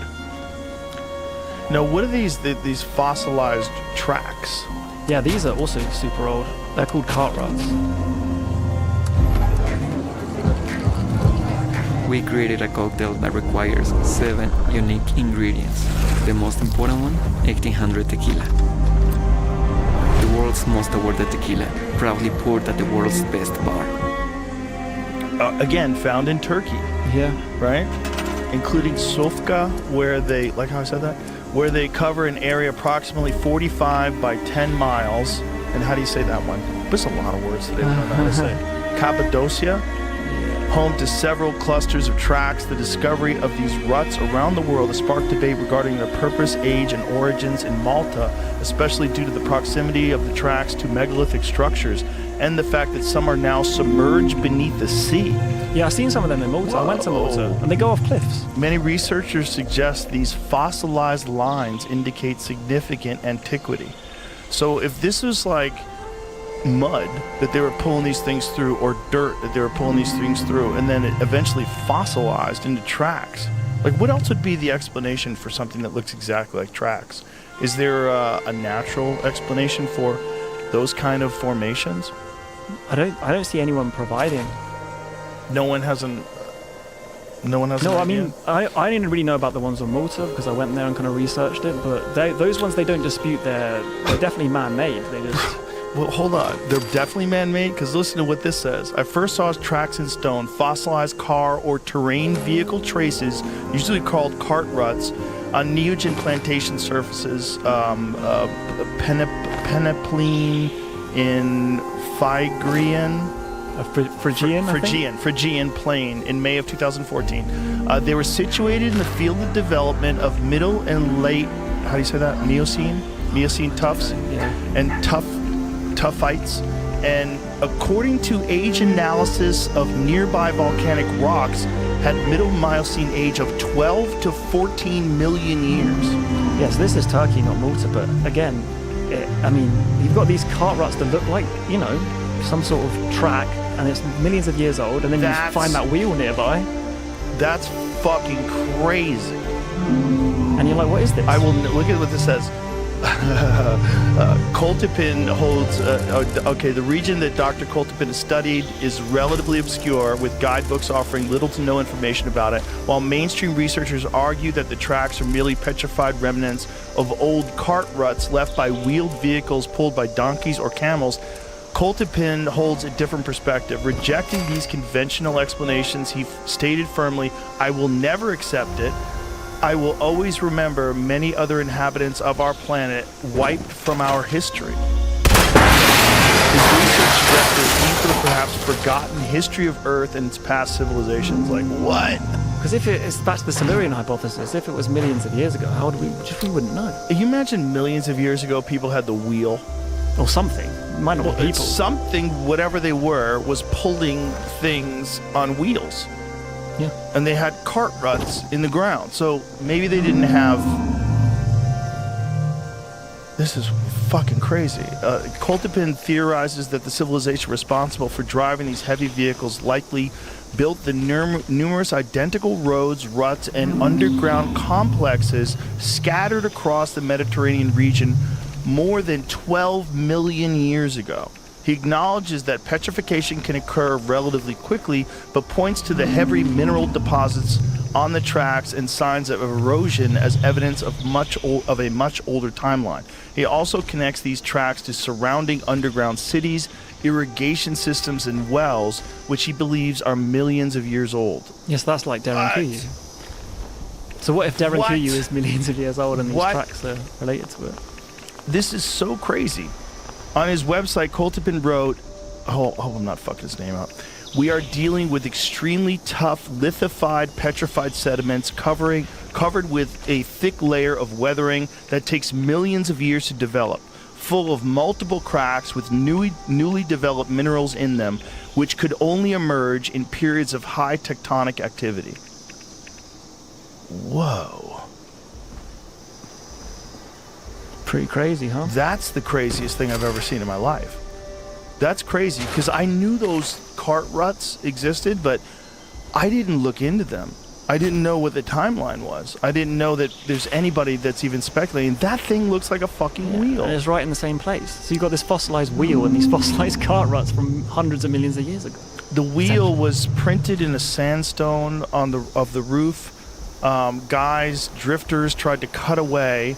Now, what are these fossilized tracks?
Yeah, these are also super old. They're called cart ruts.
We created a cocktail that requires 7 unique ingredients. The most important one, 1800 tequila. The world's most awarded tequila, proudly poured at the world's best bar.
Again, found in Turkey.
Yeah.
Right? Including Sofka, where they, like how I said that? Where they cover an area approximately 45 by 10 miles. And how do you say that one? There's a lot of words that they don't know how to say. Cappadocia, home to several clusters of tracks. The discovery of these ruts around the world has sparked debate regarding their purpose, age, and origins in Malta, especially due to the proximity of the tracks to megalithic structures and the fact that some are now submerged beneath the sea.
Yeah, I've seen some of them in Malta. I went to Malta, and they go off cliffs.
Many researchers suggest these fossilized lines indicate significant antiquity. So if this was like mud that they were pulling these things through, or dirt that they were pulling these things through, and then it eventually fossilized into tracks, like what else would be the explanation for something that looks exactly like tracks? Is there a natural explanation for those kind of formations?
I don't see anyone providing.
No one has an
No,
idea?
I mean, I didn't really know about the ones on Malta because I went there and kind of researched it, but those ones, they don't dispute they're definitely man-made. They just...
Well, hold on. They're definitely man-made, because listen to what this says. I first saw tracks in stone, fossilized car or terrain vehicle traces, usually called cart ruts, on Neogen plantation surfaces, Penepline in Phrygian plain in May of 2014. They were situated in the field of development of middle and late, how do you say that? Miocene tuffs and tuffites. And according to age analysis of nearby volcanic rocks, had middle Miocene age of 12 to 14 million years.
Yes, this is Turkey, not Malta, but again, I mean, you've got these cart ruts that look like, you know, some sort of track, and it's millions of years old, and then you find that wheel nearby.
That's fucking crazy.
And you're like, what is this?
I will look at what this says. Koltepin holds, the region that Dr. Koltepin has studied is relatively obscure, with guidebooks offering little to no information about it, while mainstream researchers argue that the tracks are merely petrified remnants of old cart ruts left by wheeled vehicles pulled by donkeys or camels. Koltepin holds a different perspective. Rejecting these conventional explanations, he stated firmly, "I will never accept it. I will always remember many other inhabitants of our planet wiped from our history." His research suggests a deeper, perhaps forgotten history of Earth and its past civilizations. Like, what?
Because if it's back to the Silurian hypothesis, if it was millions of years ago, how would we wouldn't know?
Can you imagine millions of years ago people had the wheel?
Or something. It might not be people.
Something, whatever they were, was pulling things on wheels.
Yeah.
And they had cart ruts in the ground. So maybe they didn't have... This is fucking crazy. Koltepin theorizes that the civilization responsible for driving these heavy vehicles likely built the numerous identical roads, ruts, and underground complexes scattered across the Mediterranean region more than 12 million years ago. He acknowledges that petrification can occur relatively quickly, but points to the heavy mineral deposits on the tracks and signs of erosion as evidence of a much older timeline. He also connects these tracks to surrounding underground cities, irrigation systems, and wells, which he believes are millions of years old.
Yes, that's like Darren Kuyu. So what if Darren Kuyu is millions of years old and these tracks are related to it?
This is so crazy. On his website, Koltepin wrote, I'm not fucking his name up. "We are dealing with extremely tough, lithified, petrified sediments covered with a thick layer of weathering that takes millions of years to develop, full of multiple cracks with newly developed minerals in them, which could only emerge in periods of high tectonic activity." Whoa.
Pretty crazy, huh?
That's the craziest thing I've ever seen in my life. That's crazy, because I knew those cart ruts existed, but I didn't look into them. I didn't know what the timeline was. I didn't know that there's anybody that's even speculating. That thing looks like a fucking wheel.
And it's right in the same place. So you've got this fossilized wheel and these fossilized cart ruts from hundreds of millions of years ago.
The wheel was printed in a sandstone of the roof. Drifters tried to cut away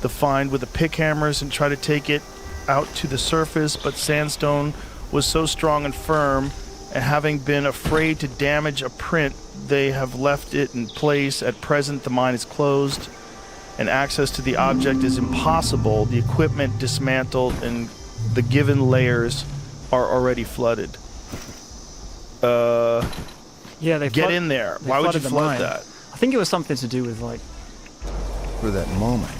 the find with the pick hammers and try to take it out to the surface, but sandstone was so strong and firm, and having been afraid to damage a print, they have left it in place. At present, the mine is closed and access to the object is impossible. The equipment dismantled and the given layers are already flooded.
Yeah, they
get in there. Why would you flood that?
I think it was something to do with like...
For that moment,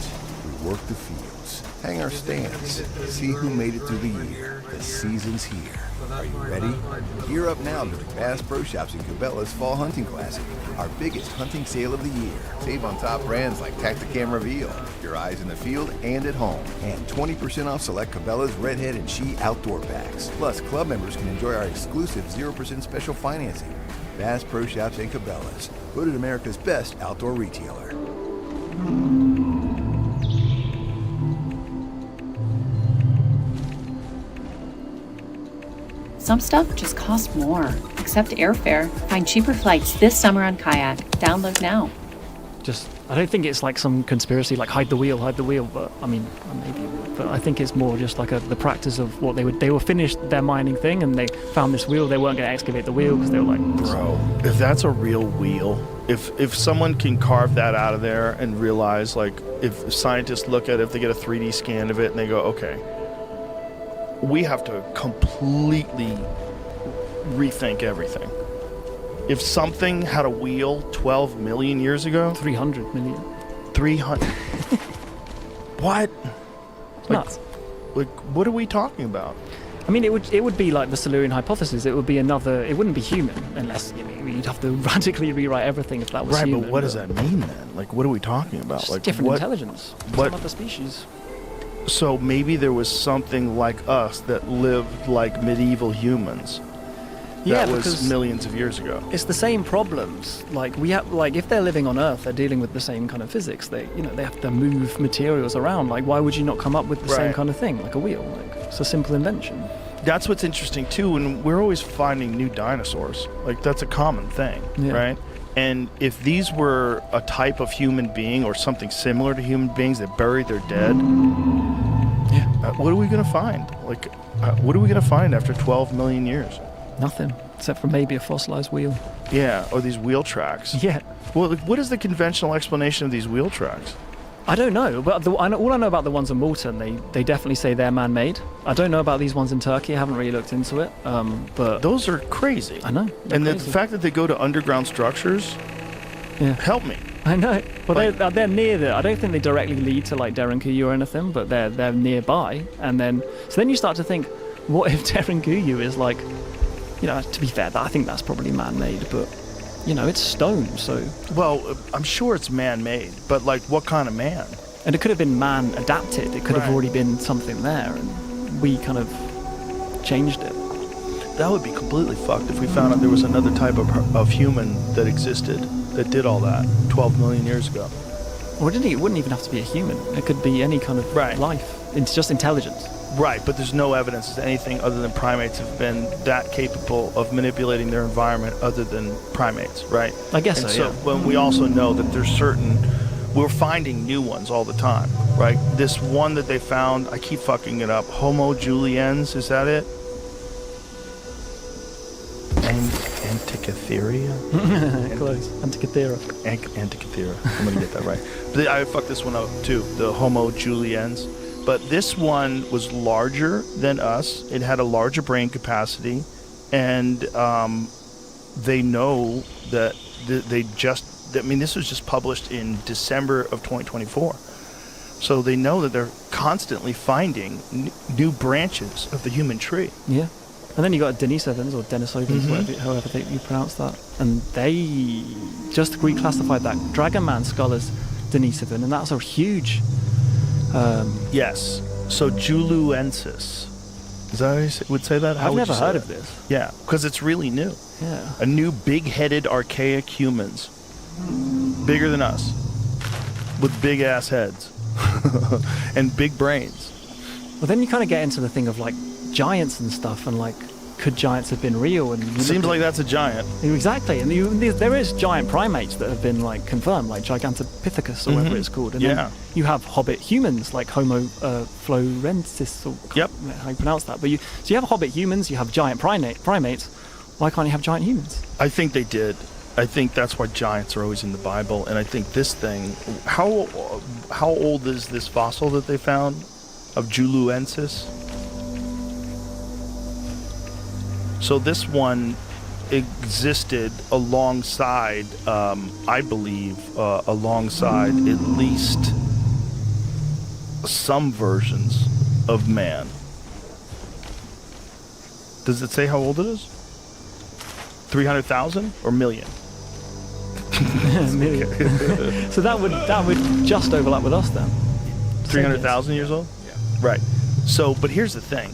we work the fields, hang our stands, see who made it through the year. The season's here. Are you ready? Gear up now to the Bass Pro Shops in Cabela's Fall Hunting Classic, our biggest hunting sale of the year. Save on top brands like Tactacam Reveal, your eyes in the field and at home, and 20% off select Cabela's Redhead and She outdoor packs. Plus, club members can enjoy our exclusive 0% special financing. Bass Pro Shops and Cabela's, voted America's best outdoor retailer.
Some stuff just costs more. Except airfare. Find cheaper flights this summer on Kayak. Download now.
I don't think it's like some conspiracy like hide the wheel, but I mean, maybe it would. But I think it's more just like the practice of what they were finished their mining thing and they found this wheel. They weren't going to excavate the wheel because they were like,
bro, if that's a real wheel, if someone can carve that out of there and realize, like, if scientists look at it, if they get a 3D scan of it and they go, okay, we have to completely rethink everything. If something had a wheel 12 million years ago...
300 million.
300... What?
Nuts.
Like, what are we talking about?
I mean, it would be like the Silurian hypothesis. It would be another... It wouldn't be human, unless you'd have to radically rewrite everything if that was human.
Right, but what does that mean then? Like, what are we talking about?
Just
like
different intelligence. Some other species.
So maybe there was something like us that lived like medieval humans. that
because
was millions of years ago.
it's the same problems. Like we have, like if they're living on Earth, they're dealing with the same kind of physics. They, they have to move materials around. Like why would you not come up with the same
Right.
kind of thing, like a wheel? Like it's a simple invention.
That's what's interesting too, and we're always finding new dinosaurs. Like that's a common thing,
Yeah.
right? And if these were a type of human being or something similar to human beings that buried their dead, what are we gonna find? Like, what are we gonna find after 12 million years?
Nothing, except for maybe a fossilized wheel.
Yeah, or these wheel tracks.
Yeah.
Well, like, what is the conventional explanation of these wheel tracks?
I don't know, but all I know about the ones in Malta, they definitely say they're man-made. I don't know about these ones in Turkey. I haven't really looked into it. But
those are crazy.
I know.
And the fact that they go to underground structures, help me.
I know. Well, they're near there. I don't think they directly lead to like Derinkuyu or anything, but they're nearby. And then you start to think, what if Derinkuyu is like, to be fair, I think that's probably man-made, but it's stone, so.
Well, I'm sure it's man-made, but like, what kind of man?
And it could have been man-adapted. It could have already been something there, and we kind of changed it.
That would be completely fucked if we found out there was another type of human that existed that did all that 12 million years ago.
Or it wouldn't even have to be a human. It could be any kind of life. It's just intelligence.
Right, but there's no evidence that anything other than primates have been that capable of manipulating their environment other than primates, right?
I guess
and
so, yeah.
Well, we also know that we're finding new ones all the time, right? This one that they found, I keep fucking it up, Homo juliens, is that it? Antikythera?
Close. Antikythera.
Antikythera. I'm going to get that right. But I fucked this one up too, the Homo juliens. But this one was larger than us. It had a larger brain capacity. And they know that this was just published in December of 2024. So they know that they're constantly finding new branches of the human tree.
Yeah. And then you got Denisovans or Denisovans, however you pronounce that. And they just reclassified that Dragon Man skull as Denisovan, and that's a huge...
yes. So Juluensis. Is that how you would say that?
I've never heard of this.
Yeah, because it's really new.
Yeah.
A new big-headed archaic humans. Bigger than us. With big-ass heads. And big brains.
Well, then you kind of get into the thing of like giants and stuff, and like, could giants have been real? And
seems like that's a giant.
Exactly, and there is giant primates that have been like confirmed, like Gigantopithecus or whatever it's called. And then you have hobbit humans like Homo florensis, or how you pronounce that. But so you have hobbit humans, you have giant primates. Why can't you have giant humans?
I think they did. I think that's why giants are always in the Bible. And I think this thing, how old is this fossil that they found of Juluensis? So this one existed alongside, I believe, alongside at least some versions of man. Does it say how old it is? 300,000 or million?
Million. So that would just overlap with us then.
300,000 years old? Yeah. Right. So, but here's the thing.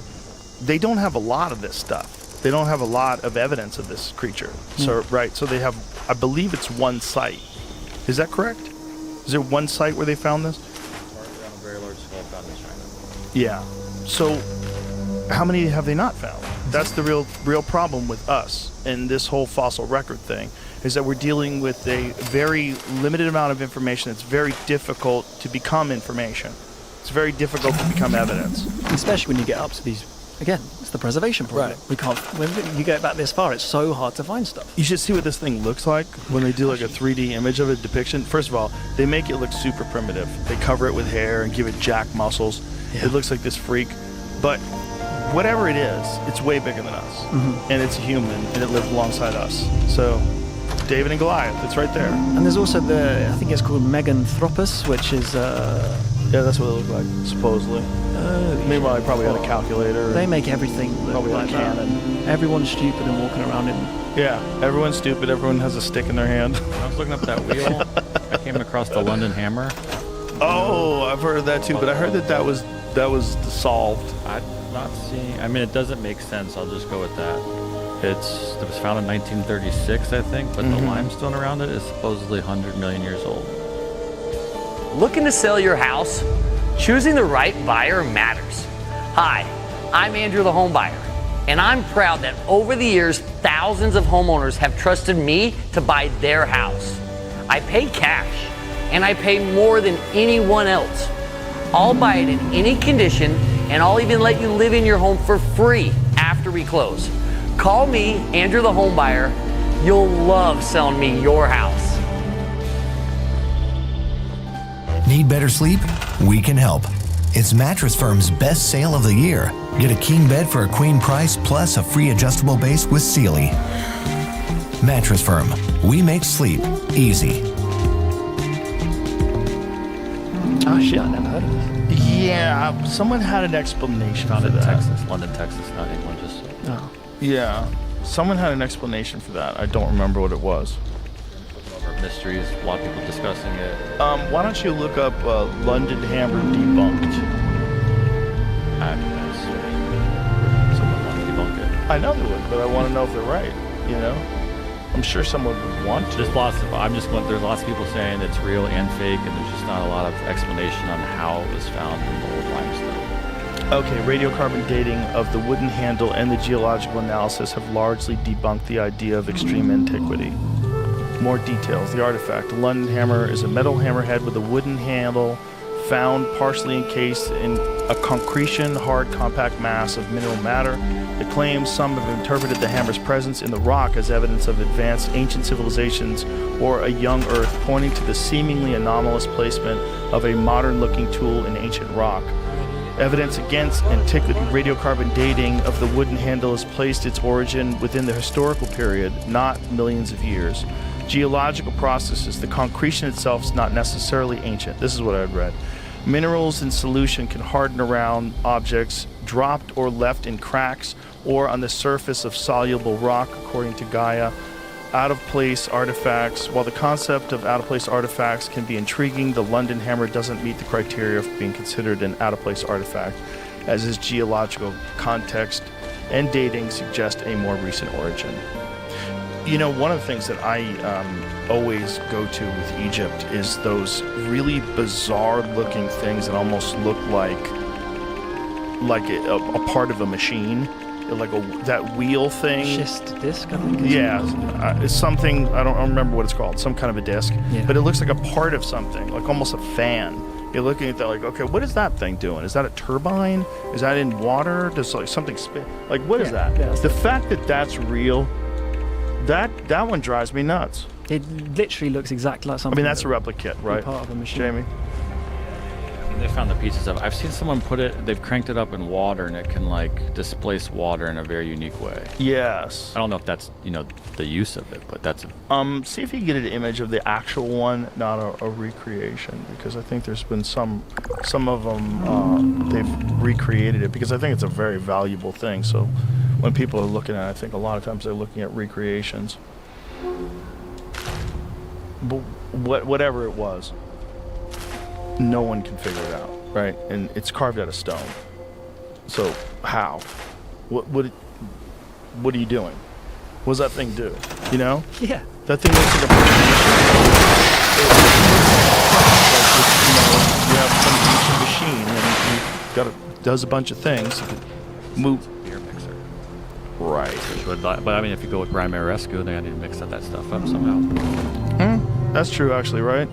They don't have a lot of this stuff. They don't have a lot of evidence of this creature. So, so they have, I believe it's one site. Is that correct? Is there one site where they found this?
On a very large scale found in China.
Yeah. So, how many have they not found? That's the real problem with us and this whole fossil record thing, is that we're dealing with a very limited amount of information. It's very difficult to become information. It's very difficult to become evidence.
Especially when you get up to these, again, it's the preservation problem.
Right.
We can't, when you get back this far, it's so hard to find stuff.
You should see what this thing looks like when they do like a 3D image of a depiction. First of all, they make it look super primitive. They cover it with hair and give it jack muscles. Yeah. It looks like this freak. But whatever it is, it's way bigger than us. And it's a human, and it lived alongside us. So, David and Goliath, it's right there.
And there's also I think it's called Meganthropus, which is...
yeah, that's what it looked like, supposedly. Meanwhile, they probably had a calculator.
They make everything look
probably
like
a cannon.
Everyone's stupid and walking around in...
Yeah, everyone's stupid. Everyone has a stick in their hand.
I was looking up that wheel. I came across the London Hammer.
Oh, I've heard of that too, but I heard that was solved.
I'm not seeing... I mean, it doesn't make sense. I'll just go with that. It was found in 1936, I think, but the limestone around it is supposedly 100 million years old.
Looking to sell your house? Choosing the right buyer matters. Hi, I'm Andrew the Home Buyer, and I'm proud that over the years, thousands of homeowners have trusted me to buy their house. I pay cash, and I pay more than anyone else. I'll buy it in any condition, and I'll even let you live in your home for free after we close. Call me, Andrew the Home Buyer. You'll love selling me your house.
Need better sleep? We can help. It's Mattress Firm's best sale of the year. Get a king bed for a queen price plus a free adjustable base with Sealy. Mattress Firm. We make sleep easy.
Oh shit, I never heard of this.
Yeah, someone had an explanation
Found
for
in
that.
Texas, London, Texas, not England. Just
Oh.
Yeah, someone had an explanation for that. I don't remember what it was.
mysteries. A lot of people discussing it.
Why don't you look up London Hammer Debunked?
Someone wants to debunk it.
I know they would, but I want to know if they're right. You know, I'm sure someone would want to.
There's lots of. There's lots of people saying it's real and fake, and there's just not a lot of explanation on how it was found in the old limestone.
Okay, radiocarbon dating of the wooden handle and the geological analysis have largely debunked the idea of extreme antiquity. More details. The artifact. The London hammer is a metal hammerhead with a wooden handle found partially encased in a concretion, hard, compact mass of mineral matter. It claims some have interpreted the hammer's presence in the rock as evidence of advanced ancient civilizations or a young Earth, pointing to the seemingly anomalous placement of a modern-looking tool in ancient rock. Evidence against antiquity radiocarbon dating of the wooden handle has placed its origin within the historical period, not millions of years. Geological processes, the concretion itself is not necessarily ancient. This is what I'd read. Minerals in solution can harden around objects dropped or left in cracks or on the surface of soluble rock, according to Gaia. Out-of-place artifacts. While the concept of out-of-place artifacts can be intriguing, the London hammer doesn't meet the criteria of being considered an out-of-place artifact, as its geological context and dating suggest a more recent origin. You know, one of the things that I always go to with Egypt is those really bizarre-looking things that almost look like a part of a machine. Like that wheel thing.
Schist disc, I think.
Yeah, it's something, I don't remember what it's called, some kind of a disc.
Yeah.
But it looks like a part of something, like almost a fan. You're looking at that like, okay, what is that thing doing? Is that a turbine? Is that in water? Does like something spin? Like, what is that?
Yeah,
the fact that that's real, that one drives me nuts.
It literally looks exactly like something.
I mean, that's a replica, right?
Part of a machine.
Jamie?
They found the pieces of. I've seen someone put it. They've cranked it up in water, and it can like displace water in a very unique way.
Yes.
I don't know if that's the use of it, but that's.
See if you can get an image of the actual one, not a recreation, because I think there's been some of them they've recreated it because I think it's a very valuable thing. So when people are looking at it, I think a lot of times they're looking at recreations. But whatever it was. No one can figure it out, right? And it's carved out of stone. So how? What are you doing? What does that thing do? You know?
Yeah.
That thing looks like a you have some ancient machine and does a bunch of things. Move.
Beer mixer.
Right.
But I mean, if you go with Brian Marescu, they need to mix that stuff up somehow.
That's true, actually, right?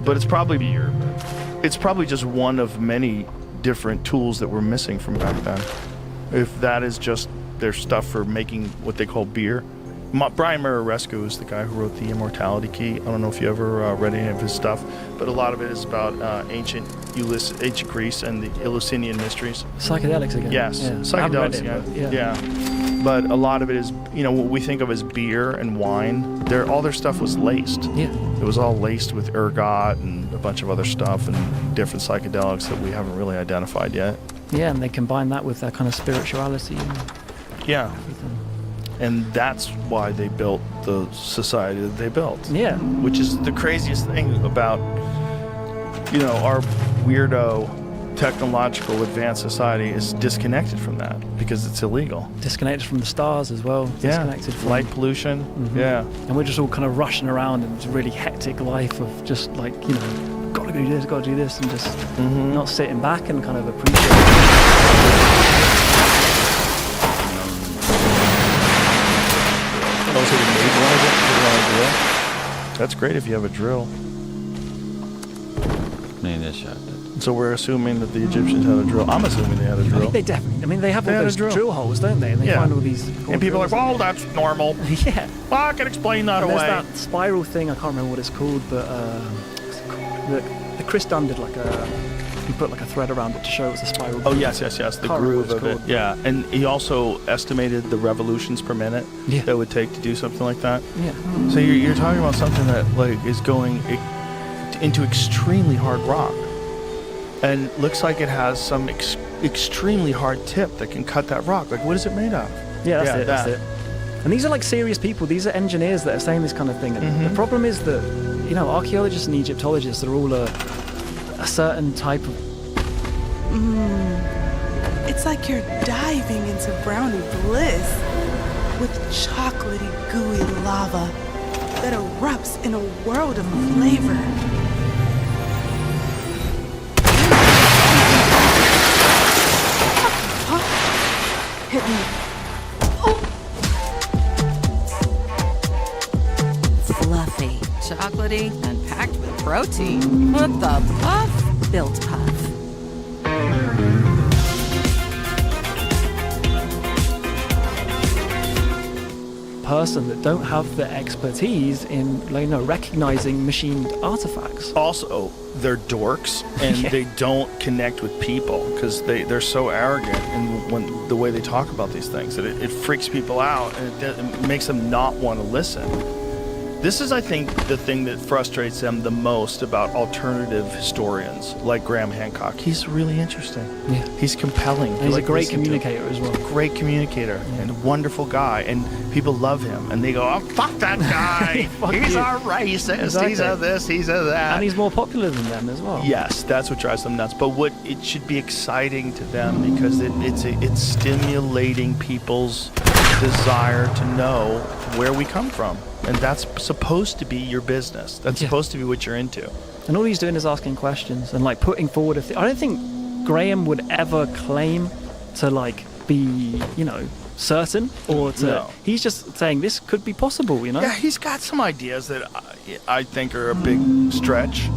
But it's probably beer. It's probably just one of many different tools that were missing from back then. If that is just their stuff for making what they call beer. Brian Marescu is the guy who wrote The Immortality Key. I don't know if you ever read any of his stuff, but a lot of it is about ancient Greece and the Eleusinian mysteries.
Psychedelics again.
Yes,
yeah.
psychedelics again. Yeah. But a lot of it is, what we think of as beer and wine. All their stuff was laced.
Yeah.
It was all laced with ergot and a bunch of other stuff and different psychedelics that we haven't really identified yet.
Yeah, and they combine that with their kind of spirituality.
Yeah. And that's why they built the society that they built.
Yeah.
Which is the craziest thing about, our weirdo technological advanced society is disconnected from that because it's illegal.
Disconnected from the stars as well. Disconnected from
light pollution. Yeah.
And we're just all kind of rushing around in this really hectic life of just like, you know, gotta do this, gotta do this, and just not sitting back and kind of appreciating
Also, the maid wanted it. Did you want a drill? That's great if you have a drill. So we're assuming that the Egyptians had a drill. I'm assuming they had a drill.
I think they definitely. I mean, they have all those drill holes, don't they? And they find all these.
And people are like, "Oh, that's normal."
Yeah.
Well, I can explain that
and
away.
There's that spiral thing. I can't remember what it's called, but what's it called? The Chris Dunn did like a. He put like a thread around it to show it was a spiral.
Oh yes. The groove of it. Yeah, and he also estimated the revolutions per minute that it would take to do something like that.
Yeah.
So you're talking about something that like is going into extremely hard rock, and looks like it has some extremely hard tip that can cut that rock. Like, what is it made of?
Yeah, that's it. And these are like serious people. These are engineers that are saying this kind of thing. And the problem is that, you know, archaeologists and Egyptologists are all a certain type of.
It's like you're diving into brownie bliss with chocolatey, gooey lava that erupts in a world of flavor. Hit me.
Fluffy, chocolatey, and packed with protein. What the puff? Built Puff.
Person that don't have the expertise in, you know, recognizing machined artifacts.
Also, they're dorks and they don't connect with people because they're so arrogant and when the way they talk about these things that it freaks people out and it makes them not want to listen. This is, I think, the thing that frustrates them the most about alternative historians like Graham Hancock. He's really interesting.
Yeah.
He's compelling.
And he's a great communicator as well.
Great communicator and a wonderful guy. And people love him. And they go, "Oh, fuck that guy. He's a racist.
Exactly.
He's a this, he's a that."
And he's more popular than them as well.
Yes, that's what drives them nuts. But it should be exciting to them because it's stimulating people's desire to know where we come from. And that's supposed to be your business. That's supposed to be what you're into.
And all he's doing is asking questions and like putting forward I don't think Graham would ever claim to like be, you know, certain or to.
No.
He's just saying this could be possible, you know?
Yeah, he's got some ideas that I think are a big stretch.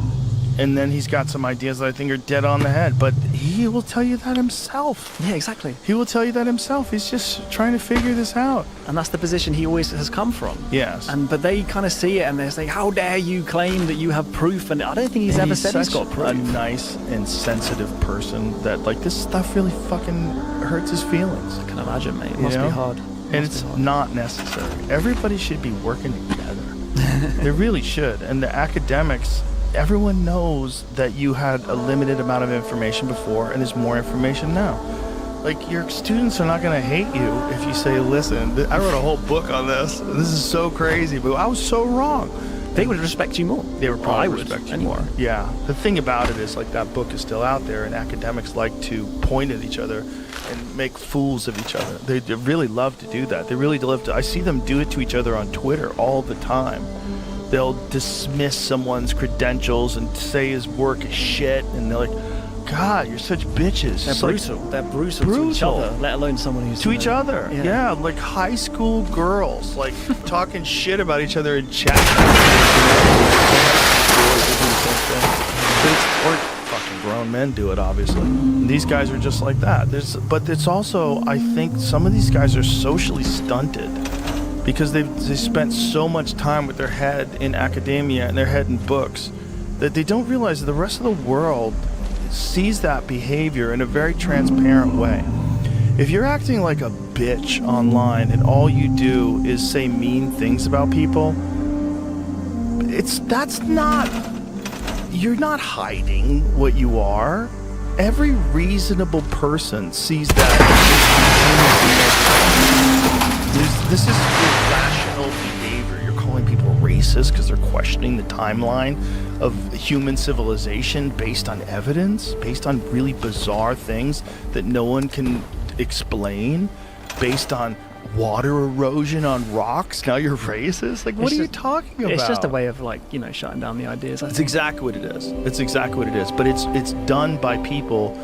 And then he's got some ideas that I think are dead on the head. But he will tell you that himself.
Yeah, exactly.
He will tell you that himself. He's just trying to figure this out.
And that's the position he always has come from.
Yes.
But they kind of see it and they say, "How dare you claim that you have proof?" And I don't think he's ever said he's got proof.
A nice and sensitive person that like this stuff really fucking hurts his feelings.
I can imagine, mate. It must be hard.
And it's not necessary. Everybody should be working together. They really should. And the academics, everyone knows that you had a limited amount of information before and there's more information now. Like, your students are not going to hate you if you say, "Listen, I wrote a whole book on this. This is so crazy, but I was so wrong."
They would respect you more.
They would probably respect you more. Yeah. The thing about it is, like, that book is still out there and academics like to point at each other and make fools of each other. They really love to do that. They really love to. I see them do it to each other on Twitter all the time. They'll dismiss someone's credentials and say his work is shit, and they're like, "God, you're such bitches."
They're brutal. They're brutal to each other, let alone someone who's
to each other. Yeah, like high school girls, like talking shit about each other in chat. Or fucking grown men do it, obviously. And these guys are just like that. But it's also, I think, some of these guys are socially stunted. Because they spent so much time with their head in academia and their head in books that they don't realize that the rest of the world sees that behavior in a very transparent way. If you're acting like a bitch online and all you do is say mean things about people, you're not hiding what you are. Every reasonable person sees that. This is irrational behavior. You're calling people racist. racist because they're questioning the timeline of human civilization based on evidence, based on really bizarre things that no one can explain, based on water erosion on rocks. Now you're racist? Like, what are you talking about?
It's just a way of, like, shutting down the ideas.
It's exactly what it is. It's exactly what it is. But it's done by people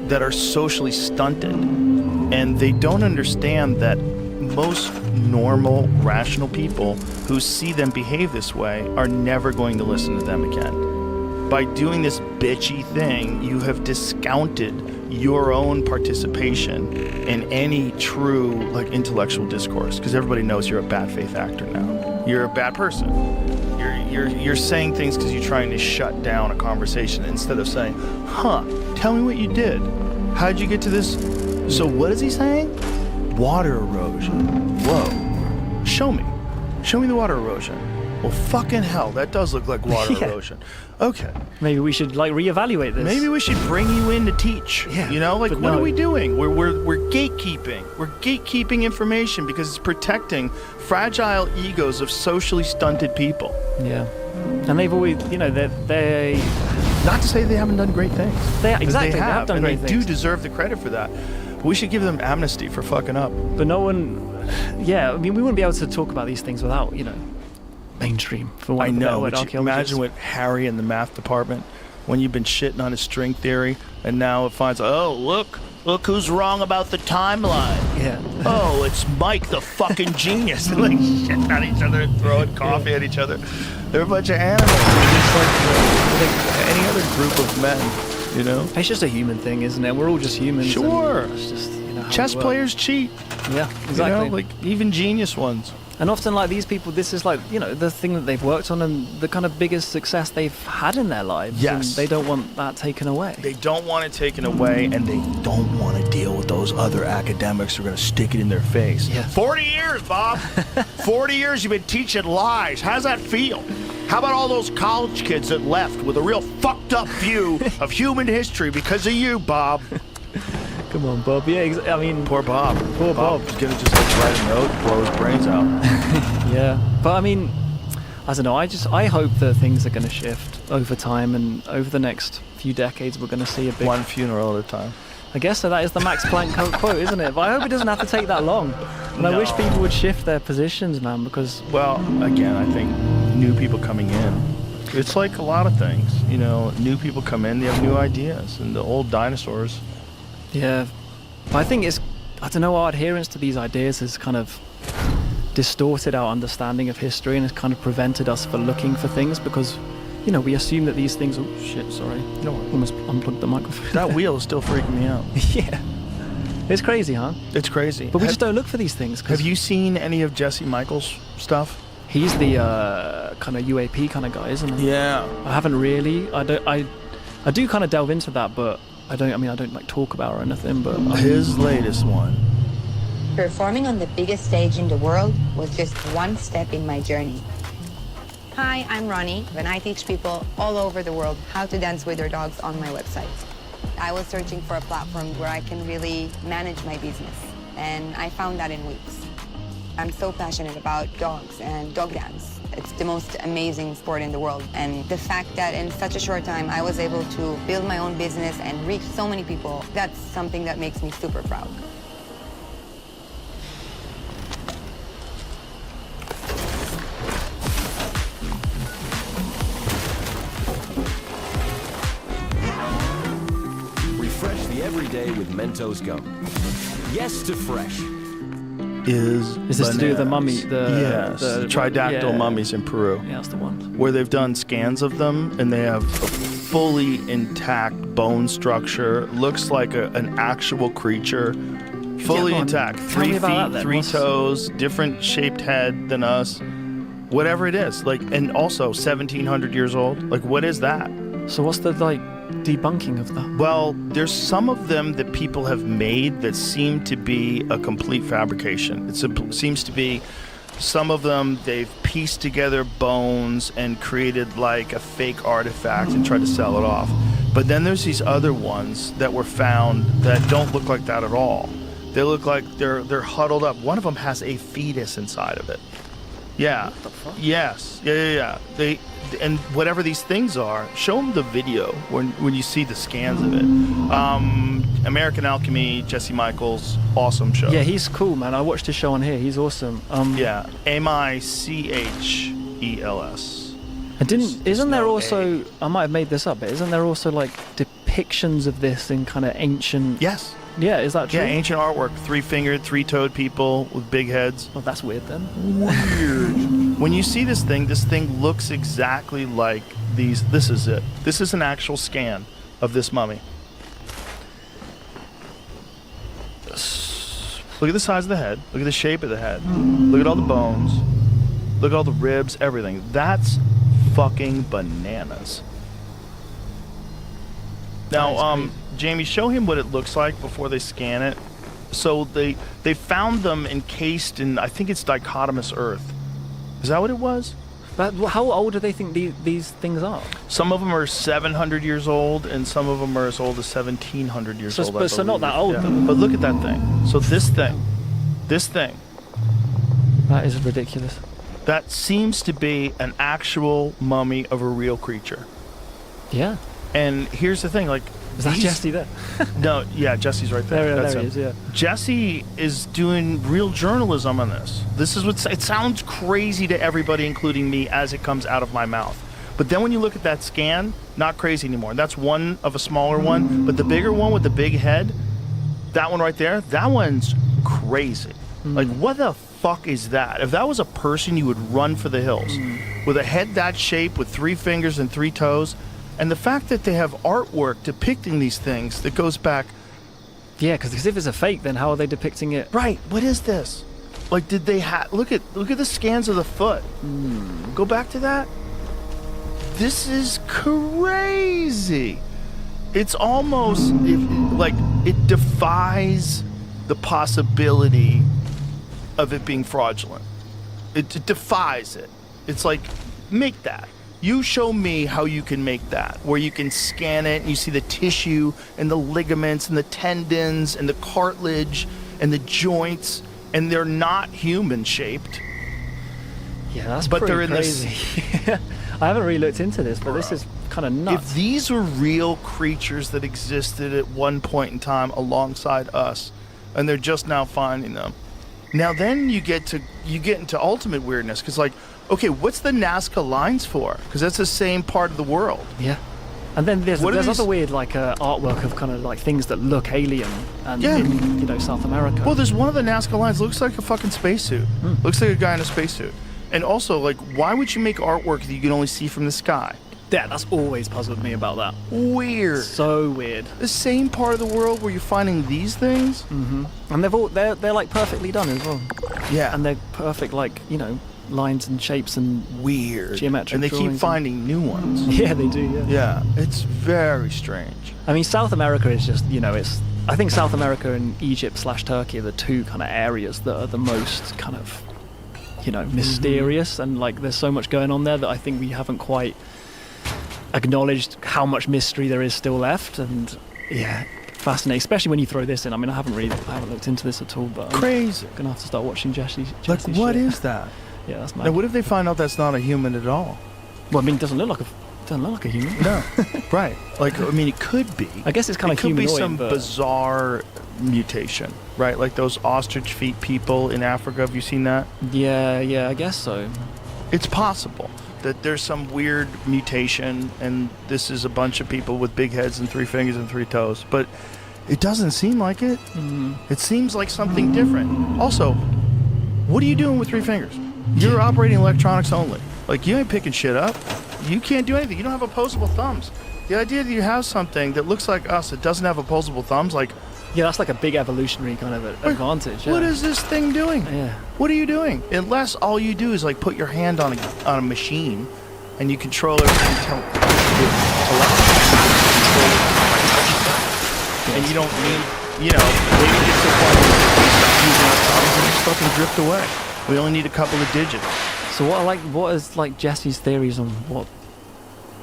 that are socially stunted, and they don't understand that most normal, rational people who see them behave this way are never going to listen to them again. By doing this bitchy thing, you have discounted your own participation in any true, like, intellectual discourse, because everybody knows you're a bad faith actor now. You're a bad person. You're saying things because you're trying to shut down a conversation instead of saying, tell me what you did. How'd you get to this? So what is he saying? Water erosion. Whoa. Show me. Show me the water erosion. Well, fucking hell, that does look like water erosion. Okay.
Maybe we should, like, reevaluate this.
Maybe we should bring you in to teach.
Yeah,
What are we doing? We're gatekeeping. We're gatekeeping information because it's protecting fragile egos of socially stunted people.
Yeah. And they've always, they
not to say they haven't done great things.
Exactly,
they have
done great
things.
things.
Do deserve the credit for that. But we should give them amnesty for fucking up.
But no one, we wouldn't be able to talk about these things without, mainstream. For one
I know, but
archaeologists.
imagine what Harry in the math department, when you've been shitting on his string theory, and now it finds, look who's wrong about the timeline.
Yeah.
Oh, it's Mike the fucking genius. And like shit at each other and throwing coffee at each other. They're a bunch of animals. It's like any other group of men,
It's just a human thing, isn't it? We're all just humans.
Sure.
It's just, how
chess
we work.
players cheat.
Yeah, exactly.
Like even genius ones.
And often, like, these people, this is like, the thing that they've worked on and the kind of biggest success they've had in their lives.
Yes.
And they don't want that taken away.
They don't want it taken away, and they don't want to deal with those other academics who are going to stick it in their face.
Yeah.
40 years, Bob. 40 years you've been teaching lies. How's that feel? How about all those college kids that left with a real fucked up view of human history because of you, Bob?
Come on, Bob. Yeah,
poor Bob.
Poor Bob.
He's gonna just write a note, blow his brains out.
Yeah, but I don't know. I hope that things are going to shift over time, and over the next few decades, we're going to see a big
one funeral at a time.
I guess so. That is the Max Planck quote, isn't it? But I hope it doesn't have to take that long. And I wish people would shift their positions, man, because
again, I think new people coming in. It's like a lot of things, new people come in, they have new ideas, and the old dinosaurs.
Yeah, but I think I don't know, our adherence to these ideas has kind of distorted our understanding of history and has kind of prevented us from looking for things because, we assume that these things,
No,
almost unplugged the microphone.
That wheel is still freaking me out.
Yeah. It's crazy, huh?
It's crazy.
But we just don't look for these things.
Have you seen any of Jesse Michaels' stuff?
He's the kind of UAP kind of guy, isn't he?
Yeah.
I haven't really. I do kind of delve into that, but I don't like talk about it or anything, but
his latest one.
Performing on the biggest stage in the world was just one step in my journey. Hi, I'm Ronnie, and I teach people all over the world how to dance with their dogs on my website. I was searching for a platform where I can really manage my business, and I found that in Wix. I'm so passionate about dogs and dog dance. It's the most amazing sport in the world, and the fact that in such a short time I was able to build my own business and reach so many people, that's something that makes me super proud.
Refresh the everyday with Mentos Gum. Yes to fresh.
Is
this to do with the mummy?
The tridactyl mummies in Peru.
Yeah, that's the one.
Where they've done scans of them and they have a fully intact bone structure. Looks like an actual creature. Fully intact. 3 feet, 3 toes, different shaped head than us. Whatever it is. And also 1,700 years old. What is that?
So what's the debunking of that?
Well, there's some of them that people have made that seem to be a complete fabrication. It seems to be some of them they've pieced together bones and created a fake artifact and tried to sell it off. But then there's these other ones that were found that don't look like that at all. They look like they're huddled up. One of them has a fetus inside of it. Yeah.
What the fuck?
Yes. Yeah. They and whatever these things are, show them the video when you see the scans of it. American Alchemy, Jesse Michaels, awesome show.
Yeah, he's cool, man. I watched his show on here. He's awesome.
Yeah, Michels.
And isn't there also? I might have made this up, but isn't there also like depictions of this in kind of ancient?
Yes.
Yeah, is that true?
Yeah, ancient artwork, 3-fingered, 3-toed people with big heads.
Well, that's weird then.
Weird. When you see this thing looks exactly like these. This is it. This is an actual scan of this mummy. Look at the size of the head. Look at the shape of the head. Look at all the bones. Look at all the ribs, everything. That's fucking bananas. Now, Jamie, show him what it looks like before they scan it. So they found them encased in, I think it's dichotomous earth. Is that what it was?
But how old do they think these things are?
Some of them are 700 years old, and some of them are as old as 1,700 years old.
But so not that old.
Yeah. But look at that thing. So this thing.
That is ridiculous.
That seems to be an actual mummy of a real creature.
Yeah.
And here's the thing, like...
Is that Jesse there?
No, yeah, Jesse's right there.
There he is, yeah.
Jesse is doing real journalism on this. This is what... It sounds crazy to everybody, including me, as it comes out of my mouth. But then when you look at that scan, not crazy anymore. That's one of a smaller one, but the bigger one with the big head, that one right there, that one's crazy. Like, what the fuck is that? If that was a person, you would run for the hills. With a head that shape, with 3 fingers and 3 toes, and the fact that they have artwork depicting these things that goes back...
Yeah, because if it's a fake, then how are they depicting it?
Right, what is this? Like, did they look at the scans of the foot. Go back to that. This is crazy. It's almost, it defies the possibility of it being fraudulent. It defies it. It's like, make that. You show me how you can make that, where you can scan it and you see the tissue and the ligaments and the tendons and the cartilage and the joints, and they're not human shaped.
Yeah, that's
but
pretty
they're in
crazy. I haven't really looked into this, but this is kind of nuts.
If these were real creatures that existed at one point in time alongside us, and they're just now finding them, now then you get into ultimate weirdness, because like, okay, what's the Nazca lines for? Because that's the same part of the world.
Yeah. And then there's other weird artwork of kind of like things that look alien and in South America.
Well, there's one of the Nazca lines looks like a fucking spacesuit. Looks like a guy in a spacesuit. And also, like, why would you make artwork that you can only see from the sky?
Yeah, that's always puzzled me about that.
Weird.
So weird.
The same part of the world where you're finding these things.
And they're like perfectly done as well.
Yeah.
And they're perfect, like, lines and shapes and
weird
geometric
and they keep finding new ones.
Yeah, they do.
Yeah, it's very strange.
I mean, South America is just I think South America and Egypt/Turkey are the two kind of areas that are the most kind of mysterious, and like there's so much going on there that I think we haven't quite acknowledged how much mystery there is still left. And yeah, fascinating, especially when you throw this in. I mean, I haven't looked into this at all, but
crazy.
I'm gonna have to start watching Jesse's
Like, what
shit.
is that?
Yeah, that's mad.
Now, what if they find out that's not a human at all?
Well, I mean, it doesn't look like a human.
No, right? Like, I mean, it could be.
I guess it's kind of
humanoid. It could be some
but
bizarre mutation, right? Like those ostrich feet people in Africa. Have you seen that?
Yeah, I guess so.
It's possible that there's some weird mutation, and this is a bunch of people with big heads and 3 fingers and 3 toes. But it doesn't seem like it. It seems like something different. Also, what are you doing with 3 fingers? You're operating electronics only. Like, you ain't picking shit up. You can't do anything. You don't have opposable thumbs. The idea that you have something that looks like us that doesn't have opposable thumbs, like...
Yeah, that's like a big evolutionary kind of advantage.
What is this thing doing?
Yeah.
What are you doing? Unless all you do is, like, put your hand on a machine and you control everything and you don't need, maybe get to the point where we stop using our thumbs and just fucking drift away. We only need a couple of digits.
So what is Jesse's theories on what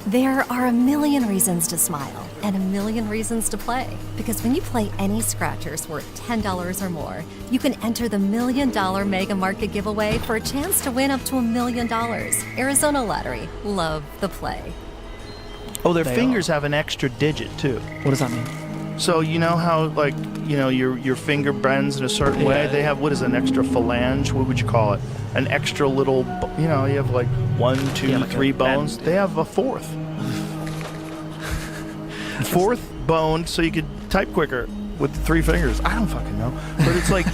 There are a million reasons to smile and a million reasons to play. Because when you play any scratchers worth $10 or more, you can enter the $1 Million Mega Market giveaway for a chance to win up to $1 million. Arizona Lottery. Love the play.
Oh, their fingers have an extra digit too.
What does that mean?
So you know how, like, you know, your finger bends in a certain way? They have, what is an extra phalange? What would you call it? An extra little, you know, you have like 1, 2, 3 bones. They have a fourth. Fourth bone so you could type quicker with the 3 fingers. I don't fucking know. But it's like,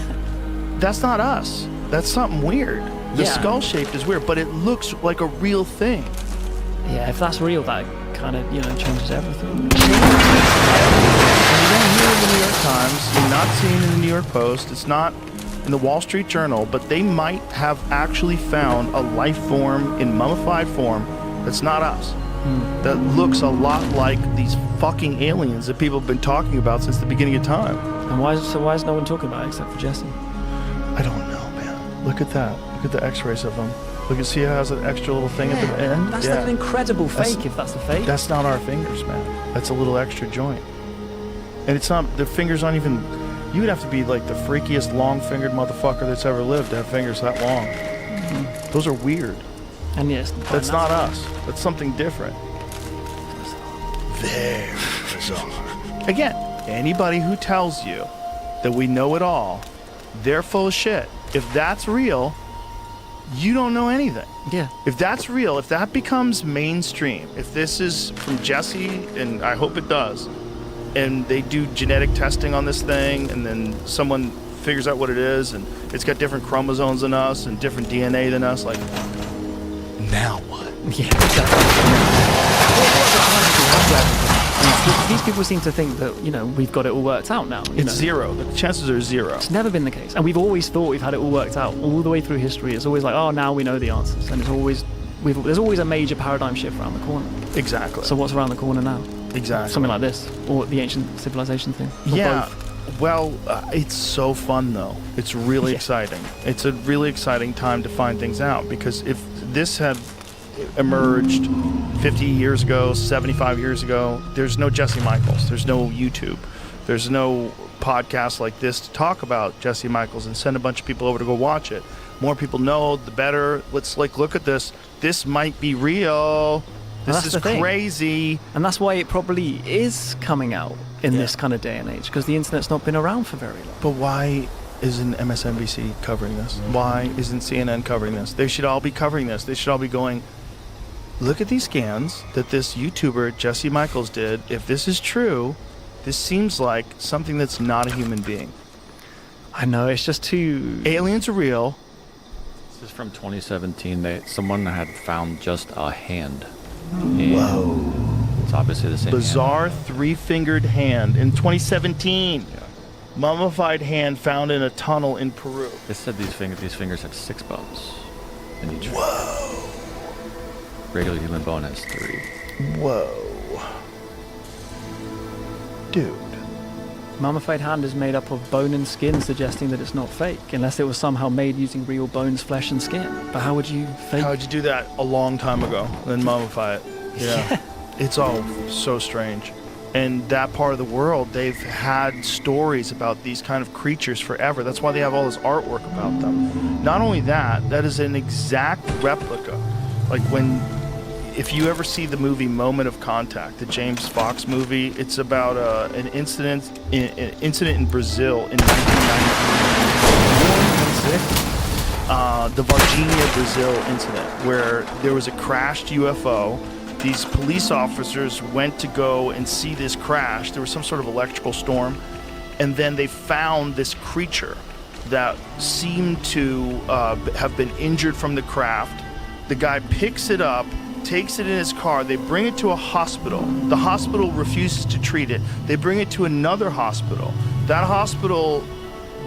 that's not us. That's something weird. The skull shape is weird, but it looks like a real thing.
Yeah, if that's real, that kind of, you know, changes everything.
You don't hear it in the New York Times, you're not seeing it in the New York Post, it's not in the Wall Street Journal, but they might have actually found a life form in mummified form that's not us. That looks a lot like these fucking aliens that people have been talking about since the beginning of time.
And why is no one talking about it except for Jesse?
I don't know, man. Look at that. Look at the x-rays of them. Look, you see how it has an extra little thing at the end?
That's like an incredible fake, if that's a fake.
That's not our fingers, man. That's a little extra joint. And it's not, the fingers aren't even, you would have to be like the freakiest long-fingered motherfucker that's ever lived to have fingers that long. Those are weird.
And yes,
that's not us. That's something different. Very bizarre. Again, anybody who tells you that we know it all, they're full of shit. If that's real, you don't know anything.
Yeah.
If that's real, if that becomes mainstream, if this is from Jesse, and I hope it does, and they do genetic testing on this thing, and then someone figures out what it is, and it's got different chromosomes than us and different DNA than us, like, now what?
Yeah, These people seem to think that, you know, we've got it all worked out now.
It's zero. The chances are zero.
It's never been the case. And we've always thought we've had it all worked out all the way through history. It's always like, oh, now we know the answers. And it's always, there's always a major paradigm shift around the corner.
Exactly.
So what's around the corner now?
Exactly.
Something like this, or the ancient civilization thing.
Yeah. Well, it's so fun, though. It's really exciting. It's a really exciting time to find things out, because if this had emerged 50 years ago, 75 years ago, there's no Jesse Michaels. There's no YouTube. There's no podcast like this to talk about Jesse Michaels and send a bunch of people over to go watch it. More people know, the better. Let's look at this. This might be real. This is crazy.
And that's why it probably is coming out in this kind of day and age, because the internet's not been around for very long.
But why isn't MSNBC covering this? Why isn't CNN covering this? They should all be covering this. They should all be going, look at these scans that this YouTuber, Jesse Michaels, did. If this is true, this seems like something that's not a human being.
I know, it's just too...
Aliens are real.
This is from 2017. Someone had found just a hand.
Whoa.
It's obviously the same
Bizarre
hand.
3-fingered hand in 2017. Yeah. Mummified hand found in a tunnel in Peru.
They said these fingers have 6 bones in each finger.
Whoa.
Regular human bone has 3.
Whoa. Dude.
Mummified hand is made up of bone and skin, suggesting that it's not fake, unless it was somehow made using real bones, flesh, and skin. But how would you fake?
How would you do that a long time ago, then mummify it? Yeah. It's all so strange. And that part of the world, they've had stories about these kind of creatures forever. That's why they have all this artwork about them. Not only that, that is an exact replica. Like if you ever see the movie Moment of Contact, the James Fox movie, it's about an incident in Brazil in 1996. The Varginha, Brazil incident, where there was a crashed UFO. These police officers went to go and see this crash. There was some sort of electrical storm. And then they found this creature that seemed to have been injured from the craft. The guy picks it up, takes it in his car. They bring it to a hospital. The hospital refuses to treat it. They bring it to another hospital. That hospital,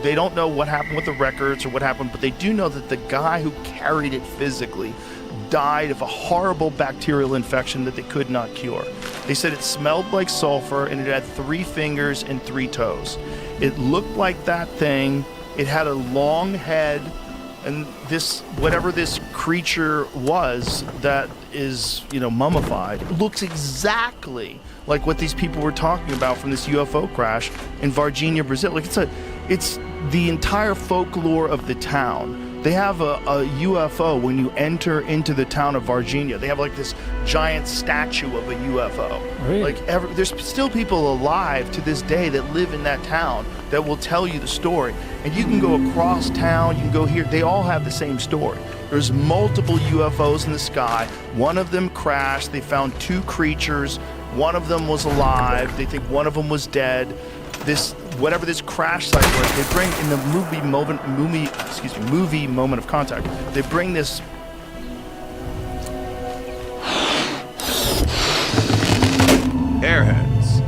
they don't know what happened with the records or what happened, but they do know that the guy who carried it physically died of a horrible bacterial infection that they could not cure. They said it smelled like sulfur and it had 3 fingers and 3 toes. It looked like that thing. It had a long head. And this, whatever this creature was that is, mummified, looks exactly like what these people were talking about from this UFO crash in Varginha, Brazil. Like it's the entire folklore of the town. They have a UFO when you enter into the town of Varginha. They have like this giant statue of a UFO.
Really?
Like there's still people alive to this day that live in that town that will tell you the story. And you can go across town, you can go here. They all have the same story. There's multiple UFOs in the sky. One of them crashed. They found 2 creatures. One of them was alive. They think one of them was dead. Whatever this crash site was, they bring in the movie Moment of Contact. They bring this.
Airheads.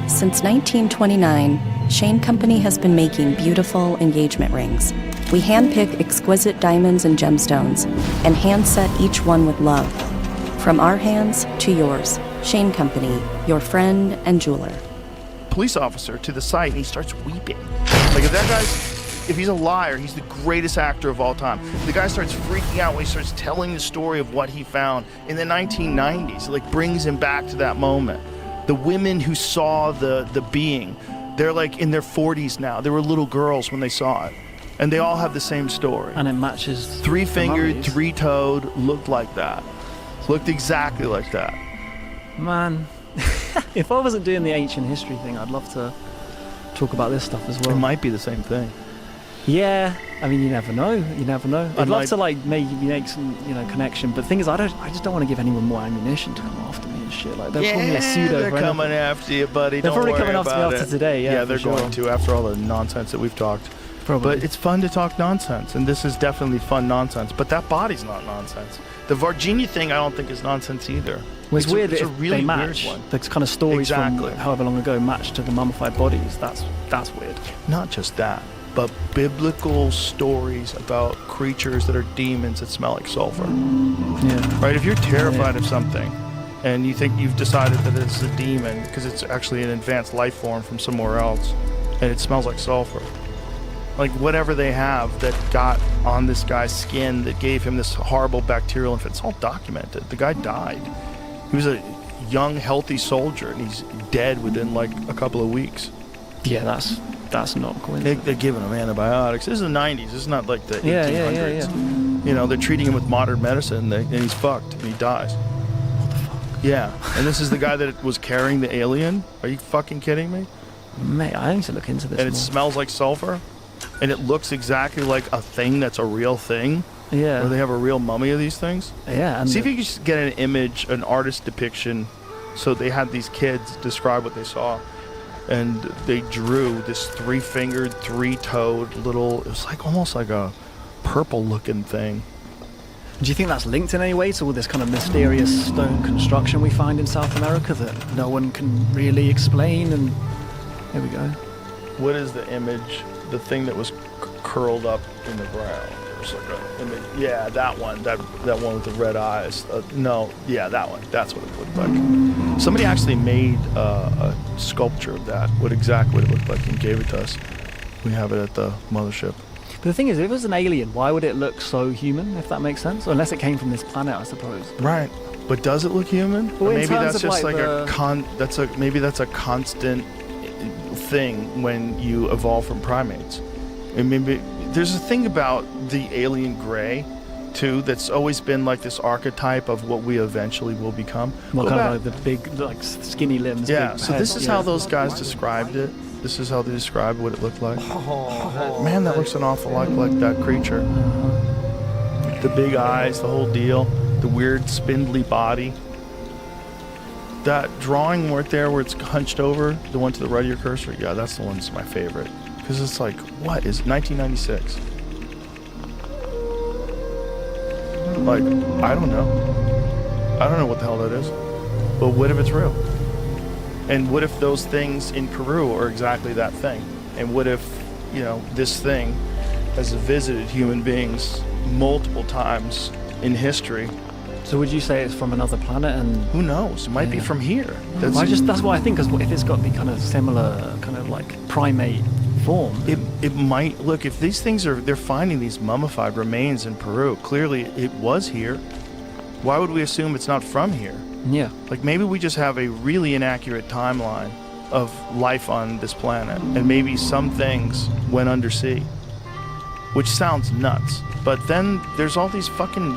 Since 1929, Shane Company has been making beautiful engagement rings. We handpick exquisite diamonds and gemstones and hand set each one with love. From our hands to yours, Shane Company, your friend and jeweler.
Police officer to the site, and he starts weeping. Like if he's a liar, he's the greatest actor of all time. The guy starts freaking out when he starts telling the story of what he found in the 1990s. It like brings him back to that moment. The women who saw the being, they're like in their 40s now. They were little girls when they saw it. And they all have the same story.
And it matches
3-fingered, 3-toed, looked like that. Looked exactly like that.
Man, if I wasn't doing the ancient history thing, I'd love to talk about this stuff as well.
It might be the same thing.
Yeah, I mean, you never know. I'd love to like maybe make some, connection. But the thing is, I just don't want to give anyone more ammunition to come after me and shit. Like they're probably a pseudo.
They're coming after you, buddy.
They're
Don't
probably
worry
coming after me
about
after
it.
today. Yeah,
they're going to after all the nonsense that we've talked.
Probably.
But it's fun to talk nonsense, and this is definitely fun nonsense. But that body's not nonsense. The Varginha thing, I don't think is nonsense either.
Well, it's weird
it's
that
a
if
really
they match
weird one.
the kind of stories
Exactly.
from however long ago match to the mummified bodies. That's weird.
Not just that, but biblical stories about creatures that are demons that smell like sulfur.
Yeah.
Right? If you're terrified of something, and you think you've decided that it's a demon because it's actually an advanced life form from somewhere else, and it smells like sulfur. Like whatever they have that got on this guy's skin that gave him this horrible bacterial infection, it's all documented. The guy died. He was a young, healthy soldier, and he's dead within like a couple of weeks.
Yeah, that's not a coincidence.
They're giving him antibiotics. This is the 90s. This is not like the 1800s.
Yeah.
They're treating him with modern medicine, and he's fucked, and he dies. What the fuck? Yeah, and this is the guy that was carrying the alien? Are you fucking kidding me?
Mate, I need to look into this
And it
more.
smells like sulfur? And it looks exactly like a thing that's a real thing?
Yeah.
Where they have a real mummy of these things?
Yeah. And
See if you can just get an image, an artist depiction. So they had these kids describe what they saw. And they drew this 3-fingered, 3-toed little, it was like almost like a purple-looking thing.
Do you think that's linked in any way to all this kind of mysterious stone construction we find in South America that no one can really explain? And there we go.
What is the image? The thing that was curled up in the ground. There's like a image. Yeah, that one. That one with the red eyes. No, yeah, that one. That's what it looked like. Somebody actually made a sculpture of that. Exactly what it looked like and gave it to us. We have it at the mothership.
But the thing is, if it was an alien, why would it look so human, if that makes sense? Or unless it came from this planet, I suppose.
Right. But does it look human?
Well,
Or maybe
terms
that's
of,
just
like,
maybe that's a constant thing when you evolve from primates. And maybe there's a thing about the alien gray too that's always been like this archetype of what we eventually will become.
Well,
Go
kind
back-
of like the big, like skinny limbs.
yeah,
big
so
head,
this is
yeah.
how those guys described it. This is how they described what it looked like. Man, that looks an awful lot like that creature. The big eyes, the whole deal, the weird spindly body. That drawing right there where it's hunched over, the one to the right of your cursor, yeah, that's the one that's my favorite. Because it's like, what is 1996? Like, I don't know. I don't know what the hell that is. But what if it's real? And what if those things in Peru are exactly that thing? And what if, this thing has visited human beings multiple times in history?
So would you say it's from another planet? And
who knows? It might be from here.
That's what I think. Because if it's got the kind of similar kind of like primate form.
It might look, if these things they're finding these mummified remains in Peru. Clearly, it was here. Why would we assume it's not from here?
Yeah.
Like maybe we just have a really inaccurate timeline of life on this planet, and maybe some things went undersea, which sounds nuts. But then there's all these fucking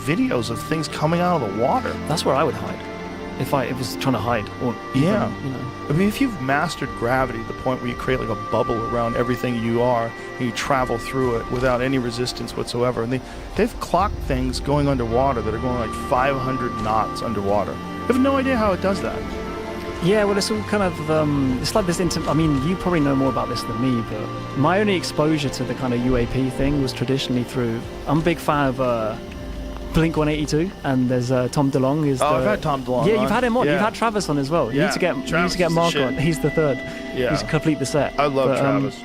videos of things coming out of the water.
That's where I would hide if I was trying to hide. Or even,
Yeah.
you know.
I mean, if you've mastered gravity to the point where you create like a bubble around everything you are, and you travel through it without any resistance whatsoever, and they've clocked things going underwater that are going like 500 knots underwater. I have no idea how it does that.
Yeah, well, it's all kind of, it's like this, I mean, you probably know more about this than me, but my only exposure to the kind of UAP thing was traditionally through, I'm a big fan of Blink-182, and there's Tom DeLonge.
I've had Tom DeLonge
Yeah,
on.
you've had him on.
Yeah.
You've had Travis on as well. You
Yeah,
need to get,
Travis is the
Mark
shit.
on. He's the third.
Yeah.
He's complete the set.
I love
But,
Travis.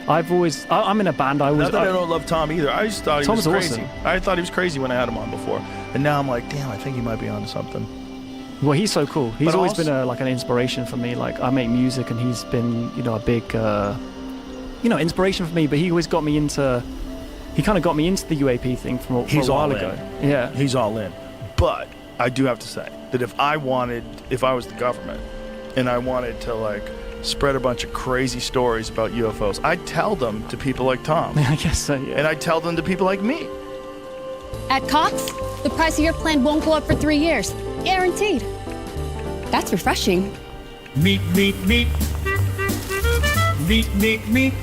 I've always, I'm in a band. I
Not that I don't love Tom either. I just thought he
Tom's
was crazy.
awesome.
I thought he was crazy when I had him on before. And now I'm like, damn, I think he might be onto something.
Well, he's so cool. He's
But
always
also-
been like an inspiration for me. Like, I make music, and he's been, a big, inspiration for me. But he always got me into. He kind of got me into the UAP thing for
He's
a while
all
ago.
in.
Yeah.
He's all in. But I do have to say that if I was the government, and I wanted to like spread a bunch of crazy stories about UFOs, I'd tell them to people like Tom.
I guess so, yeah.
And I'd tell them to people like me.
At Cox, the price of your plan won't go up for 3 years. Guaranteed. That's refreshing.
Meet, meet, meet. Meet, meet, meet.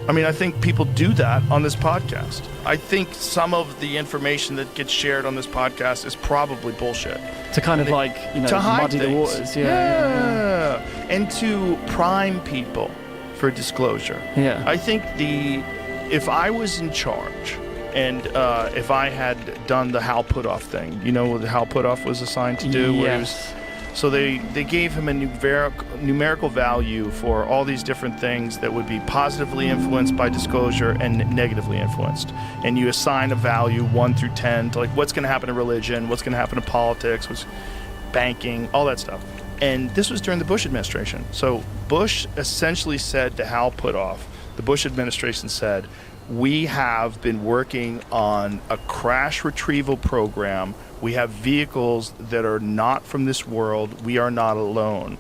I mean, I think people do that on this podcast. I think some of the information that gets shared on this podcast is probably bullshit.
To kind of like,
to hide
muddy the
things.
waters. Yeah.
And to prime people for disclosure.
Yeah.
I think if I was in charge, and if I had done the Hal Puthoff thing, you know what Hal Puthoff was assigned to do? Where he was, so they gave him a numerical value for all these different things that would be positively influenced by disclosure and negatively influenced. And you assign a value 1 through 10 to like what's going to happen to religion, what's going to happen to politics, what's banking, all that stuff. And this was during the Bush administration. So Bush essentially said to Hal Puthoff, the Bush administration said, we have been working on a crash retrieval program. We have vehicles that are not from this world. We are not alone.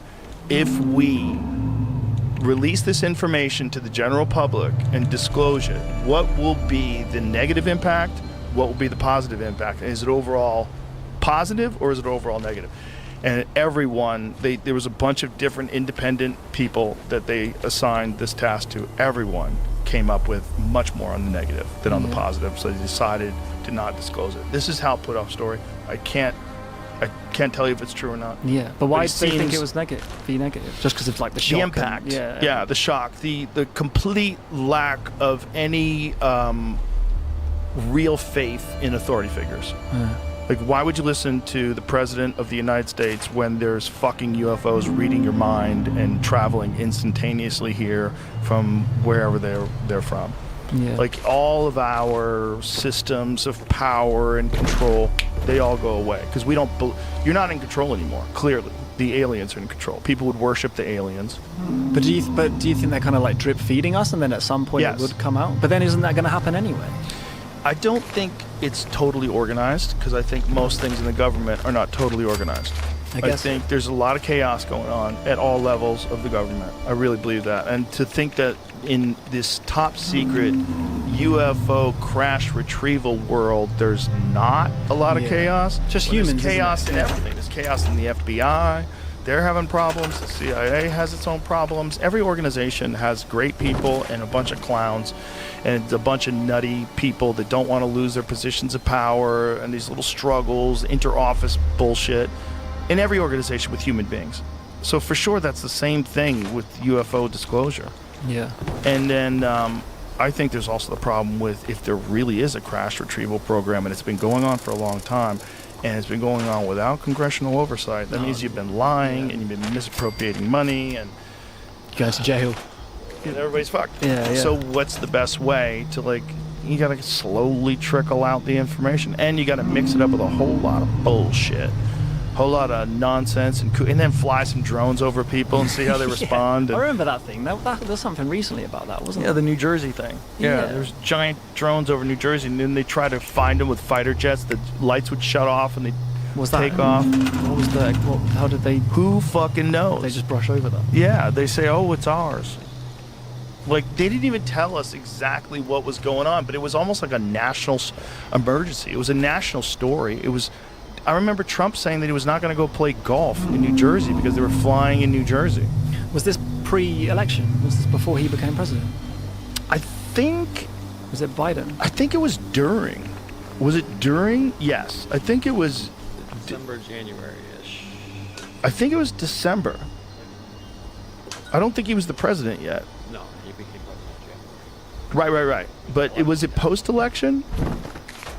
If we release this information to the general public and disclose it, what will be the negative impact? What will be the positive impact? Is it overall positive or is it overall negative? And everyone, there was a bunch of different independent people that they assigned this task to. Everyone came up with much more on the negative than on the positive, so they decided to not disclose it. This is Hal Puthoff's story. I can't tell you if it's true or not.
Yeah, but why
it
did they think
seems-
it was negative? Just because of like the shock.
The
and-
impact.
yeah.
The shock. The complete lack of any real faith in authority figures. Like, why would you listen to the President of the United States when there's fucking UFOs reading your mind and traveling instantaneously here from wherever they're from?
Yeah.
Like, all of our systems of power and control, they all go away. Because you're not in control anymore, clearly. The aliens are in control. People would worship the aliens.
But do you think they're kind of like drip feeding us, and then at some point
Yes.
it would come out? But then isn't that going to happen anyway?
I don't think it's totally organized, because I think most things in the government are not totally organized.
I guess
think there's a lot of chaos going on at all levels of the government. I really believe that. And to think that in this top secret UFO crash retrieval world, there's not a lot of chaos.
Just
Well,
humans,
There's chaos
isn't
in
it?
everything. There's chaos in the FBI. They're having problems. The CIA has its own problems. Every organization has great people and a bunch of clowns and a bunch of nutty people that don't want to lose their positions of power and these little struggles, inter-office bullshit in every organization with human beings. So for sure, that's the same thing with UFO disclosure.
Yeah.
And then I think there's also the problem with if there really is a crash retrieval program and it's been going on for a long time, and it's been going on without congressional oversight. That means you've been lying and you've been misappropriating money and
you go to jail.
And everybody's fucked.
Yeah.
So what's the best way to you gotta slowly trickle out the information, and you gotta mix it up with a whole lot of bullshit. whole lot of nonsense, and then fly some drones over people and see how they respond.
I
And,
remember that thing. There was something recently about that, wasn't
yeah,
there?
the New Jersey thing. Yeah, there's giant drones over New Jersey, and then they try to find them with fighter jets. The lights would shut off, and they take off.
What was the? How did they?
Who fucking knows?
They just brush over that.
Yeah, they say, "Oh, it's ours." Like, they didn't even tell us exactly what was going on, but it was almost like a national emergency. It was a national story. It was. I remember Trump saying that he was not going to go play golf in New Jersey because they were flying in New Jersey.
Was this pre-election? Was this before he became president?
I think.
Was it Biden?
I think it was during. Was it during? Yes, I think it was.
December, January-ish.
I think it was December. I don't think he was the president yet.
No, he became president.
Right. But was it post-election?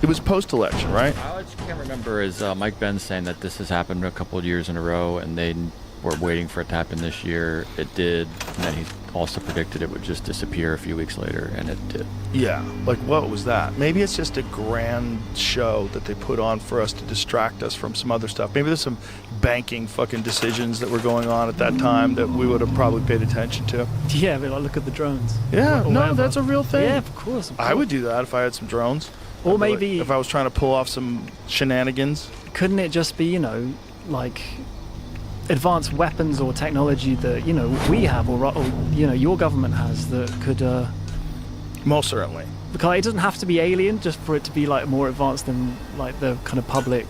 It was post-election, right?
I just can't remember. Is Mike Benz saying that this has happened a couple of years in a row, and they were waiting for it to happen this year. It did, and then he also predicted it would just disappear a few weeks later, and it did.
Yeah, like what was that? Maybe it's just a grand show that they put on for us to distract us from some other stuff. Maybe there's some banking fucking decisions that were going on at that time that we would have probably paid attention to.
Yeah, but like, look at the drones.
Yeah,
Or
no,
whatever.
that's a real thing.
Yeah, of course.
I would do that if I had some drones.
Or
I'd be
maybe-
like, if I was trying to pull off some shenanigans.
Couldn't it just be, like advanced weapons or technology that we have, or your government has that could?
Most certainly.
Because it doesn't have to be alien, just for it to be like more advanced than like the kind of public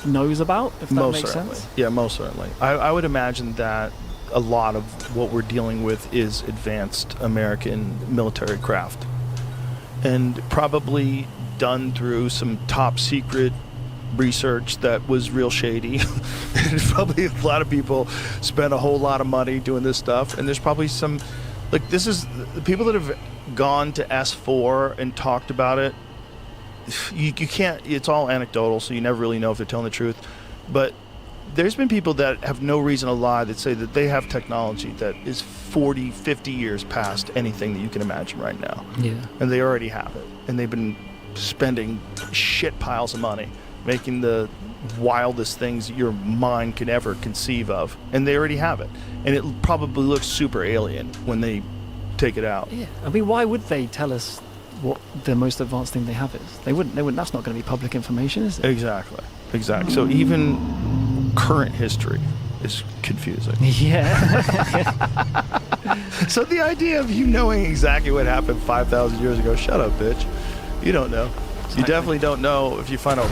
knows about. If that
Most
makes
certainly.
sense.
Yeah, most certainly. I would imagine that a lot of what we're dealing with is advanced American military craft, and probably done through some top secret research that was real shady. And probably a lot of people spent a whole lot of money doing this stuff, and there's probably some, like, this is the people that have gone to S4 and talked about it. You can't, it's all anecdotal, so you never really know if they're telling the truth, but there's been people that have no reason to lie that say that they have technology that is 40, 50 years past anything that you can imagine right now.
Yeah.
And they already have it. And they've been spending shit piles of money making the wildest things your mind could ever conceive of. And they already have it. And it probably looks super alien when they take it out.
Yeah. I mean, why would they tell us what the most advanced thing they have is? They wouldn't. That's not going to be public information, is it?
Exactly. So even current history is confusing.
Yeah.
So the idea of you knowing exactly what happened 5,000 years ago, shut up, bitch. You don't know.
Exactly.
You definitely don't know if you find a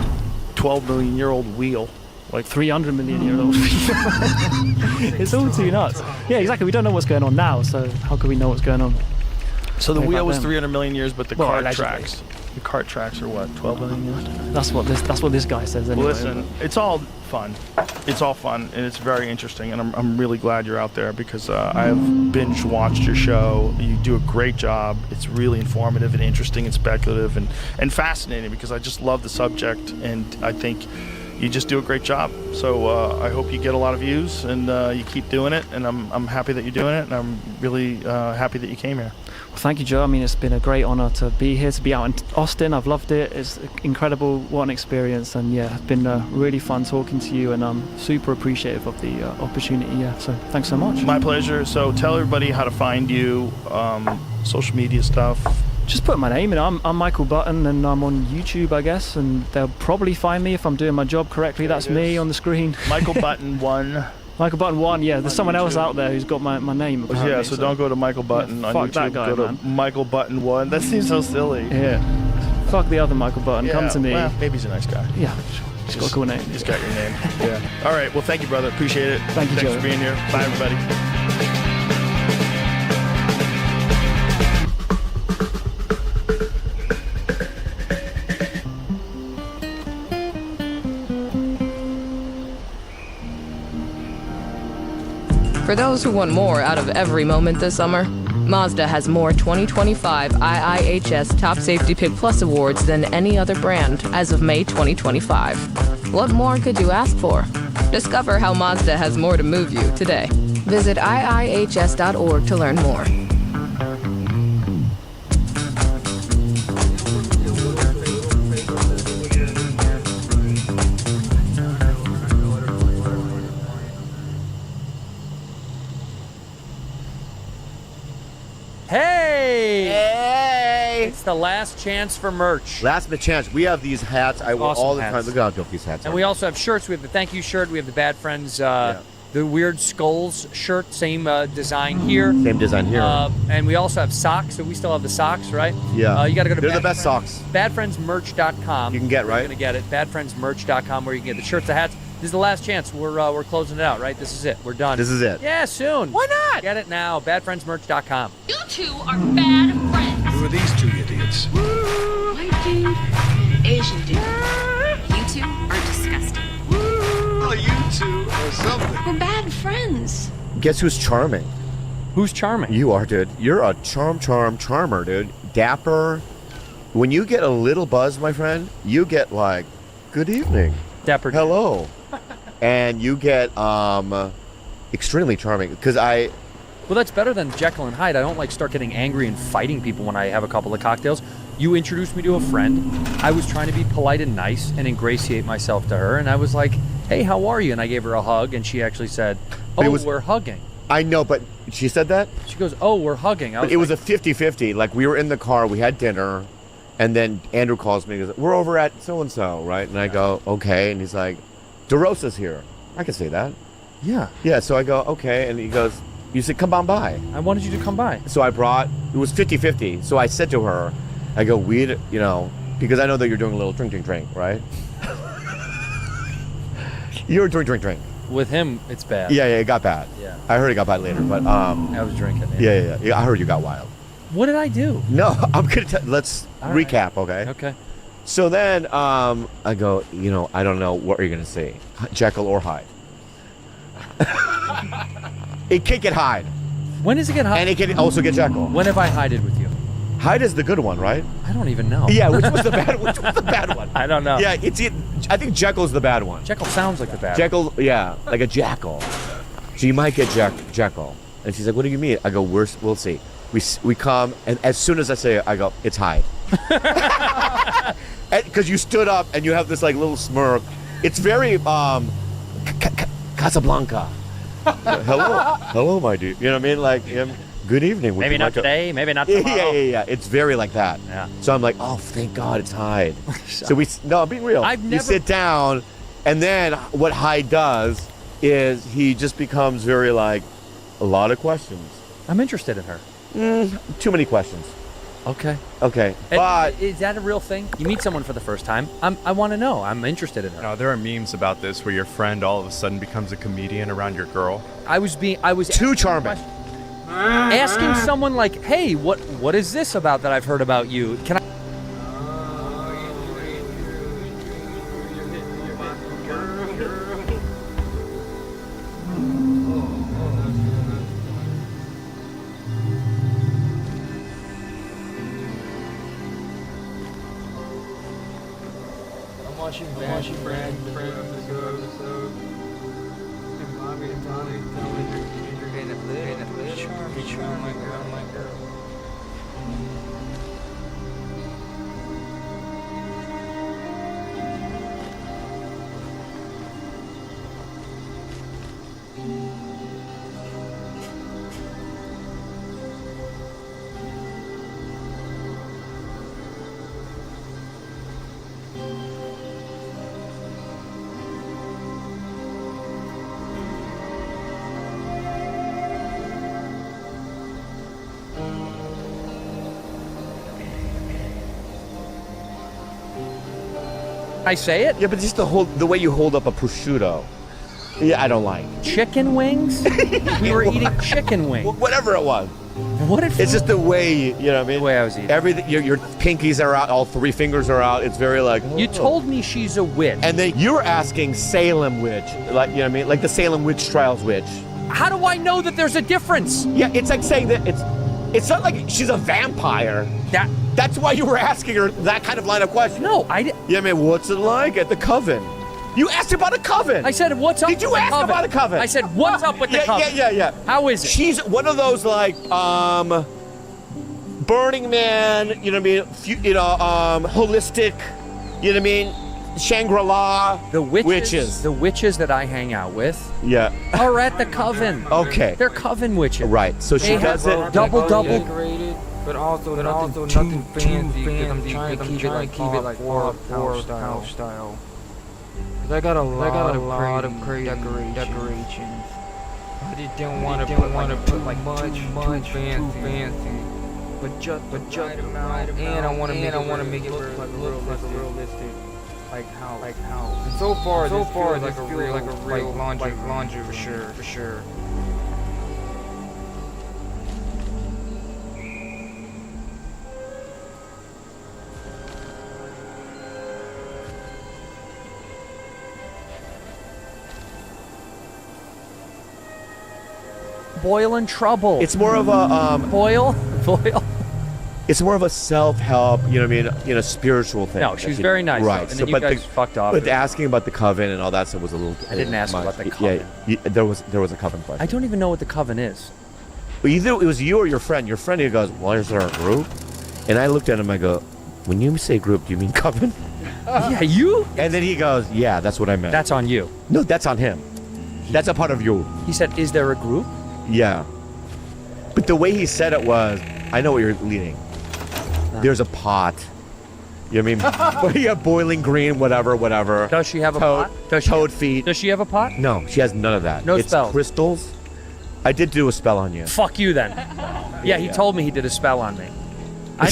12 million year old wheel.
Like 300 million year old. It's all too nuts. Yeah, exactly. We don't know what's going on now, so how can we know what's going on?
So the
way
wheel
back
was
then?
300 million years, but the
Well,
cart
allegedly.
tracks. The cart tracks are what, 12 million years?
That's what this guy says anyway.
Listen, it's all fun. It's all fun, and it's very interesting, and I'm really glad you're out there because I have binge watched your show. You do a great job. It's really informative and interesting and speculative and fascinating because I just love the subject, and I think you just do a great job. So I hope you get a lot of views and you keep doing it, and I'm happy that you're doing it, and I'm really happy that you came here.
Well, thank you, Joe. I mean, it's been a great honor to be here, to be out in Austin. I've loved it. It's incredible. What an experience. And yeah, it's been really fun talking to you, and I'm super appreciative of the opportunity. Yeah, so thanks so much.
My pleasure. So tell everybody how to find you, social media stuff.
Just put my name in. I'm Michael Button, and I'm on YouTube, I guess, and they'll probably find me if I'm doing my job correctly. That's me on the screen.
Michael Button 1.
Michael Button 1, yeah. There's someone else out there who's got my name. Apparently,
Yeah, so don't go to Michael Button on
fuck
YouTube.
that guy,
go to
man.
Michael Button 1. That seems so silly.
Yeah. Fuck the other Michael Button. Come to me.
Well, maybe he's a nice guy.
Yeah. He's got a cool name.
He's got your name. Yeah. All right. Well, thank you, brother. Appreciate it.
Thank you,
Thanks
Joe.
for being here. Bye, everybody.
For those who want more out of every moment this summer, Mazda has more 2025 IIHS Top Safety Pick Plus awards than any other brand as of May 2025. What more could you ask for? Discover how Mazda has more to move you today. Visit iihs.org to learn more.
It's the last chance for merch.
Last minute chance. We have these hats. I wear
Awesome
all the
hats.
time. Look how dope these hats
And
are.
we also have shirts. We have the thank you shirt. We have the Bad Friends, the Weird Skulls shirt. Same design here.
Same design here.
And we also have socks. So we still have the socks, right?
Yeah.
You got to go to
They're the best socks.
badfriendsmerch.com.
You can get, right?
You're going to get it. badfriendsmerch.com where you can get the shirts, the hats. This is the last chance. We're closing it out, right? This is it. We're done.
This is it.
Yeah, soon. Why not? Get it now. badfriendsmerch.com.
You two are bad friends.
Who are these two idiots?
White dude, Asian dude. You two are disgusting.
Well, you two are something.
We're bad friends.
Guess who's charming?
Who's charming?
You are, dude. You're a charmer, dude. Dapper. When you get a little buzz, my friend, you get like, good evening.
Dapper.
Hello. And you get extremely charming because
Well, that's better than Jekyll and Hyde. I don't like start getting angry and fighting people when I have a couple of cocktails. You introduced me to a friend. I was trying to be polite and nice and ingratiate myself to her, and I was like, hey, how are you? And I gave her a hug, and she actually said, we're hugging.
I know, but she said that?
She goes, oh, we're hugging.
It was a 50-50. Like, we were in the car, we had dinner, and then Andrew calls me and goes, we're over at so-and-so, right? And I go, okay. And he's like, DeRosa's here. I can say that.
Yeah.
Yeah, so I go, okay. And he goes, you said, come on by.
I wanted you to come by.
So it was 50-50. So I said to her, I go, because I know that you're doing a little drink, right? You're drink.
With him, it's bad.
Yeah, it got bad.
Yeah.
I heard it got bad later, but
I was drinking.
Yeah. I heard you got wild.
What did I do?
No, I'm gonna let's
All right.
recap, okay?
Okay.
So then, I go, I don't know what are you gonna see, Jekyll or Hyde. It can get Hyde.
When does it get Hyde?
And it can also get Jekyll.
When have I hided with you?
Hyde is the good one, right?
I don't even know.
Yeah, which was the bad one?
I don't know.
Yeah, I think Jekyll's the bad one.
Jekyll sounds like the bad one.
Jekyll, yeah, like a jackal. So you might get Jekyll. And she's like, what do you mean? I go, we'll see. We come, and as soon as I say it, I go, it's Hyde. Because you stood up and you have this like little smirk. It's very Casablanca. Hello, my dude. You know what I mean? Like, good evening.
Maybe not today, maybe not tomorrow.
Yeah. It's very like that.
Yeah.
So I'm like, oh, thank God it's Hyde. I'm being real. You sit down, and then what Hyde does is he just becomes very like, a lot of questions.
I'm interested in her.
Too many questions.
Okay.
But
is that a real thing? You meet someone for the first time. I want to know. I'm interested in her.
No, there are memes about this where your friend all of a sudden becomes a comedian around your girl.
I was
too charming.
Asking someone like, hey, what is this about that I've heard about you? Can I?
I'm watching Brad episode. And Bobby and Donnie telling her charm my girl.
I say it?
Yeah, but just the way you hold up a prosciutto. Yeah, I don't like.
Chicken wings? We were eating chicken wings.
Whatever it was.
What if
it's just the way, you know what I mean?
The way I was eating.
Everything, your pinkies are out, all three fingers are out. It's very like.
You told me she's a witch.
And then you were asking Salem witch, like, you know what I mean? Like the Salem witch trials witch.
How do I know that there's a difference?
Yeah, it's like saying that it's not like she's a vampire. That's why you were asking her that kind of line of question.
No, I didn't.
Yeah, man, what's it like at the coven? You asked about a coven.
I said, what's up with the coven?
Did you ask about a coven?
I said, what's up with the coven?
Yeah.
How is it?
She's one of those like, Burning Man, you know what I mean? Holistic, you know what I mean? Shangri-La.
The witches. The witches that I hang out with.
Yeah.
Are at the coven.
Okay.
They're coven witches.
Right. So she
They
does
have
it.
double.
But also nothing too fancy, because I'm trying to keep it like Fallout 4 style. 'Cause I got a lot of crazy decorations. I just don't want to put like much too fancy. But just right amount, and I want to make it look like a realistic like house. And so far this feels like a real laundry for sure.
Boyle in trouble.
It's more of a
Boyle.
It's more of a self-help, you know what I mean, spiritual thing.
No, she was very nice.
Right.
And then you guys fucked off.
But asking about the coven and all that stuff was a little.
I didn't ask
much.
about the coven.
Yeah, there was a coven question.
I don't even know what the coven is.
Well, either it was you or your friend. Your friend, he goes, "Well, is there a group?" And I looked at him. I go, "When you say group, do you mean coven?"
Yeah, you.
And then he goes, "Yeah, that's what I meant."
That's on you.
No, that's on him. That's a part of you.
He said, "Is there a group?"
Yeah. But the way he said it was, I know what you're leading. There's a pot. You know what I mean? Yeah, boiling green, whatever.
Does she have a pot?
Toad feet.
Does she have a pot?
No, she has none of that.
No
it's
spells.
Crystals. I did do a spell on you.
Fuck you then. Yeah, he told me he did a spell on me.
I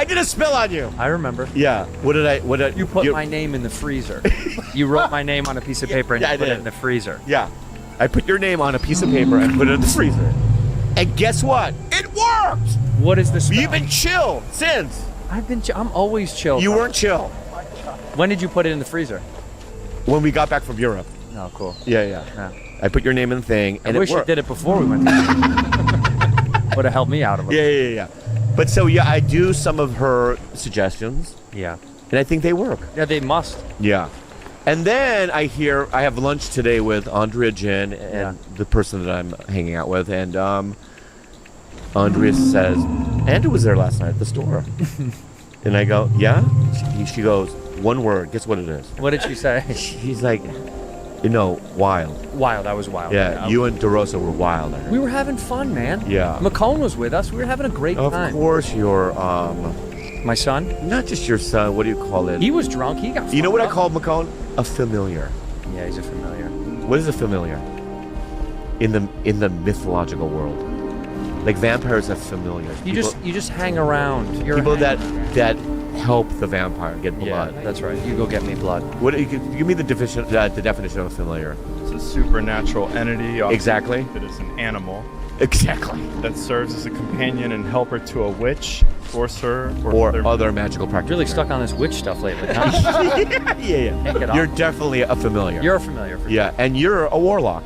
did a spell on you.
I remember.
Yeah. What did
You put my name in the freezer. You wrote my name on a piece of paper and you put it in the freezer.
Yeah. I put your name on a piece of paper and put it in the freezer. And guess what? It worked.
What is the spell?
You've been chill since.
I'm always chill.
You weren't chill.
When did you put it in the freezer?
When we got back from Europe.
Oh, cool.
Yeah. I put your name in the thing, and
I wish
it worked.
you did it before we went to Would have helped me out of it.
Yeah. But so, yeah, I do some of her suggestions.
Yeah.
And I think they work.
Yeah, they must.
Yeah. And then I have lunch today with Andrea Jin and the person that I'm hanging out with. And Andrea says, Andrew was there last night at the store. And I go, yeah? She goes, one word. Guess what it is?
What did she say?
He's like, wild.
Wild. I was wild.
Yeah, you and DeRosa were wild. I heard.
We were having fun, man.
Yeah.
McCone was with us. We were having a great time.
Of course, your
my son?
Not just your son. What do you call it?
He was drunk. He got.
You know what I call McCone? A familiar.
Yeah, he's a familiar.
What is a familiar? In the mythological world, like vampires have familiars.
You just hang around. You're
people that help the vampire get blood.
Yeah, that's right. You go get me blood.
What? Give me the definition of a familiar.
It's a supernatural entity.
Exactly.
That is an animal.
Exactly.
That serves as a companion and helper to a witch, sorcerer,
or other magical practitioners.
Really stuck on this witch stuff lately, huh?
Yeah. You're definitely a familiar.
You're a familiar.
Yeah, and you're a warlock.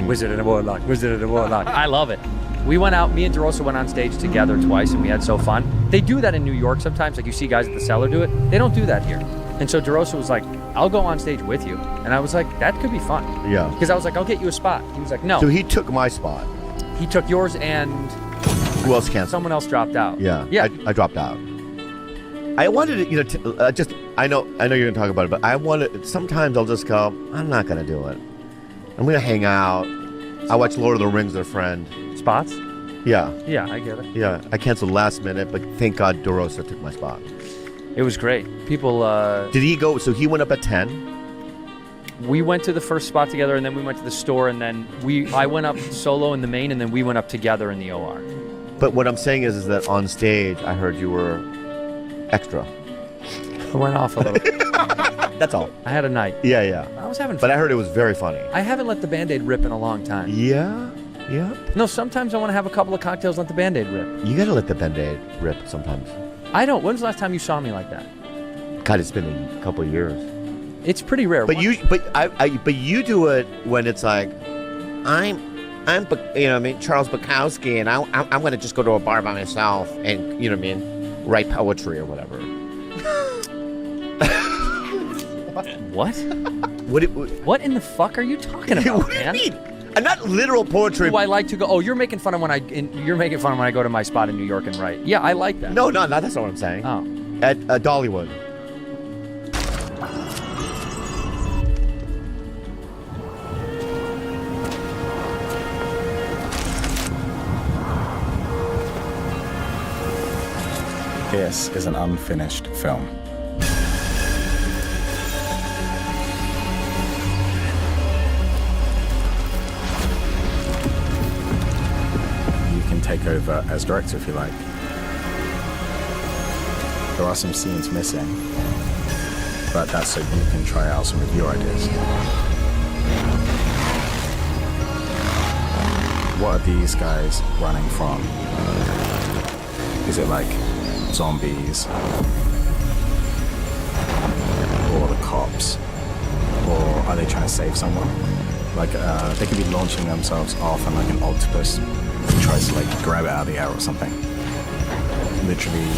Wizard and a warlock. I love it. We went out, me and DeRosa went on stage together twice, and we had so fun. They do that in New York sometimes, like you see guys at the Cellar do it. They don't do that here. And so DeRosa was like, I'll go on stage with you. And I was like, that could be fun.
Yeah.
Because I was like, I'll get you a spot. He was like, no.
So he took my spot.
He took yours and...
Who else canceled?
Someone else dropped out.
Yeah.
Yeah.
I dropped out. I wanted to, I know you're going to talk about it, but I wanted, sometimes I'll just go, I'm not going to do it. I'm going to hang out. I watch Lord of the Rings with a friend.
Spots?
Yeah.
Yeah, I get it.
Yeah, I canceled last minute, but thank God DeRosa took my spot.
It was great. People...
Did he go, so he went up at 10?
We went to the first spot together, and then we went to the store, and then I went up solo in the main, and then we went up together in the OR.
But what I'm saying is that on stage, I heard you were extra.
I went off a little.
That's all.
I had a night.
Yeah.
I was having fun.
But I heard it was very funny.
I haven't let the Band-Aid rip in a long time.
Yeah?
No, sometimes I want to have a couple of cocktails and let the Band-Aid rip.
You gotta let the Band-Aid rip sometimes.
I don't. When's the last time you saw me like that?
God, it's been a couple of years.
It's pretty rare.
But you do it when it's like, I'm Charles Bukowski, and I'm gonna just go to a bar by myself and write poetry or whatever.
What? What in the fuck are you talking about,
what
man?
Do you mean? Not literal poetry.
Do I like to go? Oh, you're making fun of when I go to my spot in New York and write. Yeah, I like that.
No, that's not what I'm saying.
Oh,
at Dollywood.
This is an unfinished film. You can take over as director if you like. There are some scenes missing, but that's so you can try out some of your ideas. What are these guys running from? Is it like zombies? Or the cops? Or are they trying to save someone? Like, they could be launching themselves off and like an octopus tries to like grab it out of the air or something. Literally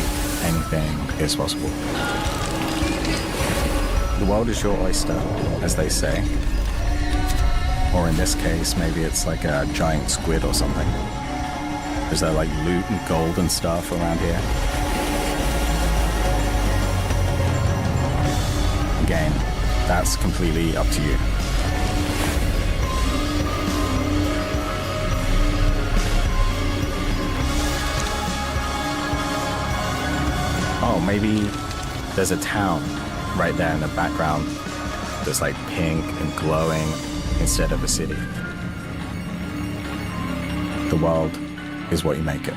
anything is possible. The world is your oyster, as they say. Or in this case, maybe it's like a giant squid or something. Is there like loot and gold and stuff around here? Again, that's completely up to you. Oh, maybe there's a town right there in the background that's like pink and glowing instead of a city. The world is what you make it.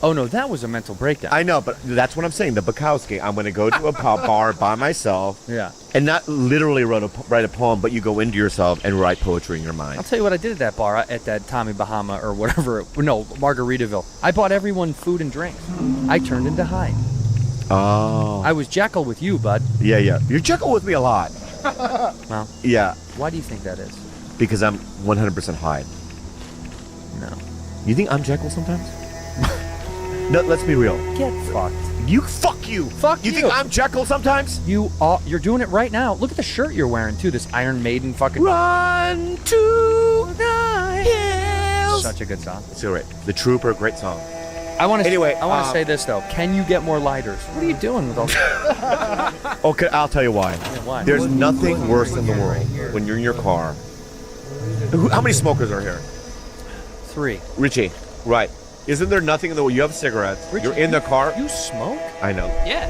Oh no, that was a mental breakdown.
I know, but that's what I'm saying. The Bukowski. I'm going to go to a pub bar by myself.
Yeah.
And not literally write a poem, but you go into yourself and write poetry in your mind.
I'll tell you what I did at that bar, at that Tommy Bahama or whatever. No, Margaritaville. I bought everyone food and drinks. I turned into Hyde.
Oh.
I was Jekyll with you, bud.
Yeah. You're Jekyll with me a lot.
Well.
Yeah.
Why do you think that is?
Because I'm 100% Hyde.
No.
You think I'm Jekyll sometimes? No, let's be real.
Get fucked.
Fuck you.
Fuck you.
You think I'm Jekyll sometimes?
You're doing it right now. Look at the shirt you're wearing too. This Iron Maiden fucking.
Run to the hills.
Such a good song.
It's all right. The Trooper, great song.
I want to.
Anyway,
I want to say this though. Can you get more lighters? What are you doing with all this?
Okay, I'll tell you why.
Yeah, why?
There's nothing worse in the world when you're in your car. How many smokers are here?
3.
Richie, right. Isn't there nothing in the world? You have cigarettes.
Richie,
you're in the car.
You smoke?
I know.
Yeah.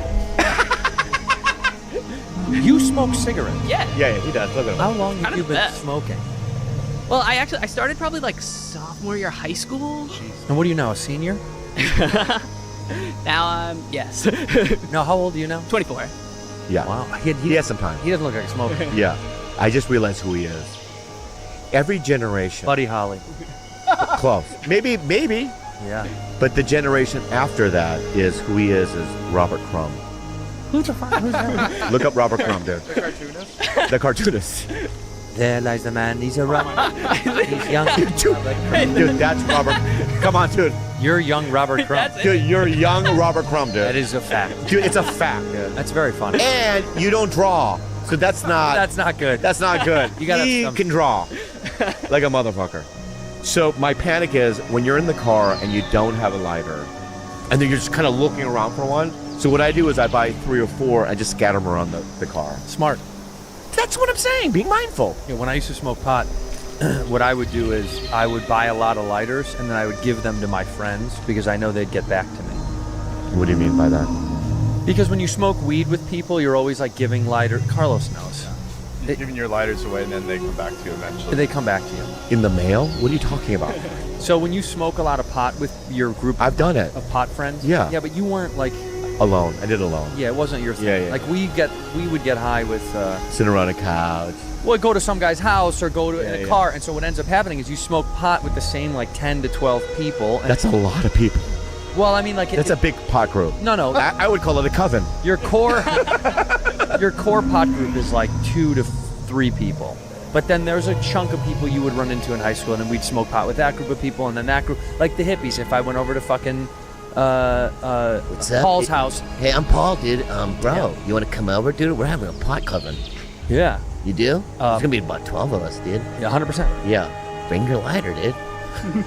You smoke cigarettes?
Yeah.
Yeah, he does. Look at him.
How long have
Kind
you
of
been
that.
smoking?
Well, I started probably like sophomore year high school.
And what are you now, a senior?
Now I'm yes.
No, how old are you now?
24.
Yeah.
Wow.
He has some time.
He doesn't look like a smoker.
Yeah. I just realized who he is. Every generation.
Buddy Holly.
Close. Maybe.
Yeah.
But the generation after that is who he is Robert Crumb.
Who's that?
Look up Robert Crumb, dude.
The cartoonist?
The cartoonist.
There lies the man. He's a He's young.
Dude, that's Robert. Come on, dude.
You're young Robert Crumb.
Dude, you're young Robert Crumb, dude.
That is a fact.
Dude, it's a fact, dude.
That's very funny.
And you don't draw. So that's not
good.
That's not good.
You gotta
he
have some-
can draw. Like a motherfucker. So my panic is when you're in the car and you don't have a lighter, and then you're just kind of looking around for one. So what I do is I buy 3 or 4 and just scatter them around the car.
Smart.
That's what I'm saying. Being mindful.
Yeah, when I used to smoke pot, what I would do is I would buy a lot of lighters and then I would give them to my friends because I know they'd get back to me.
What do you mean by that?
Because when you smoke weed with people, you're always like giving lighter. Carlos knows.
You're giving your lighters away and then they come back to you eventually.
They come back to you.
In the mail? What are you talking about?
So when you smoke a lot of pot with your group
I've done it.
of pot friends?
Yeah.
Yeah, but you weren't like...
Alone. I did alone.
Yeah, it wasn't your thing.
Yeah.
Like we would get high with...
Sit around a couch.
Well, go to some guy's house or go to in a
Yeah.
car. And so what ends up happening is you smoke pot with the same like 10 to 12 people. And
That's a lot of people.
Well, I mean, like...
That's a big pot group.
No.
I would call it a coven.
Your core pot group is like 2 to 3 people. But then there's a chunk of people you would run into in high school, and then we'd smoke pot with that group of people, and then that group, like the hippies. If I went over to fucking
What's up?
Paul's house.
Hey, I'm Paul, dude. Bro, you want to come over, dude? We're having a pot coven.
Yeah.
You do? There's gonna be about 12 of us, dude.
Yeah, 100%.
Yeah. Bring your lighter, dude.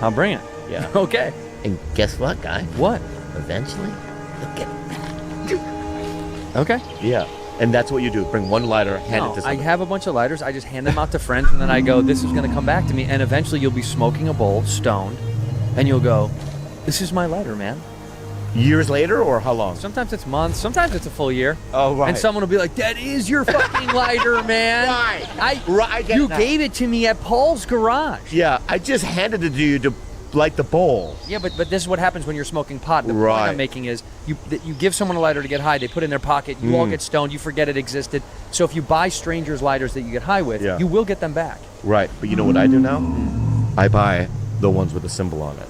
I'll bring it.
Yeah.
Okay.
And guess what, guy?
What?
Eventually, you'll get
Okay.
Yeah. And that's what you do. Bring one lighter, hand
No,
it to
I
someone.
have a bunch of lighters. I just hand them out to friends, and then I go, this is going to come back to me. And eventually you'll be smoking a bowl, stoned, and you'll go, this is my lighter, man.
Years later, or how long?
Sometimes it's months. Sometimes it's a full year.
Oh, right.
And someone will be like, that is your fucking lighter, man.
Right. I get
You
that.
gave it to me at Paul's garage.
Yeah, I just handed it to you to light the bowl.
Yeah, but this is what happens when you're smoking pot. The point
Right.
I'm making is you give someone a lighter to get high, they put it in their pocket, you all get stoned, you forget it existed. So if you buy strangers lighters that you get high with,
Yeah.
you will get them back.
Right, but you know what I do now? I buy the ones with the symbol on it.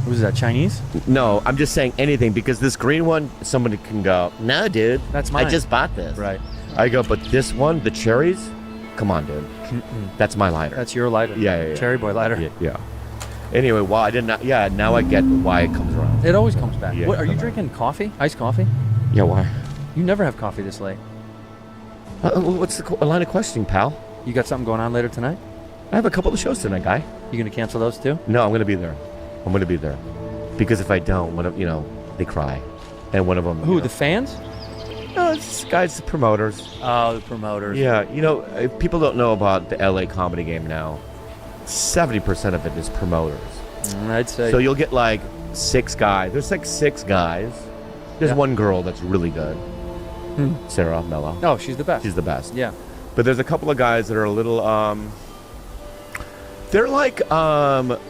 Who's that, Chinese?
No, I'm just saying anything because this green one, somebody can go,
No, dude.
That's mine.
I just bought this.
Right.
I go, but this one, the cherries, come on, dude. That's my lighter.
That's your lighter.
Yeah.
Cherry Boy lighter.
Yeah. Anyway, well, I did not. Yeah, now I get why it comes around.
It always comes back.
Yeah,
What, are you
come
drinking coffee? Iced coffee?
Yeah, why?
You never have coffee this late.
What's the line of questioning, pal?
You got something going on later tonight?
I have a couple of shows tonight, guy.
You gonna cancel those too?
No, I'm gonna be there. I'm gonna be there because if I don't, one of they cry, and one of them.
Who, the fans?
No, it's guys, the promoters.
Oh, the promoters.
Yeah, if people don't know about the LA Comedy Game now, 70% of it is promoters.
I'd say.
So you'll get like 6 guys. There's like 6 guys. There's one girl that's really good. Sarah Mello.
Oh, she's the best.
She's the best.
Yeah.
But there's a couple of guys that are a little they're like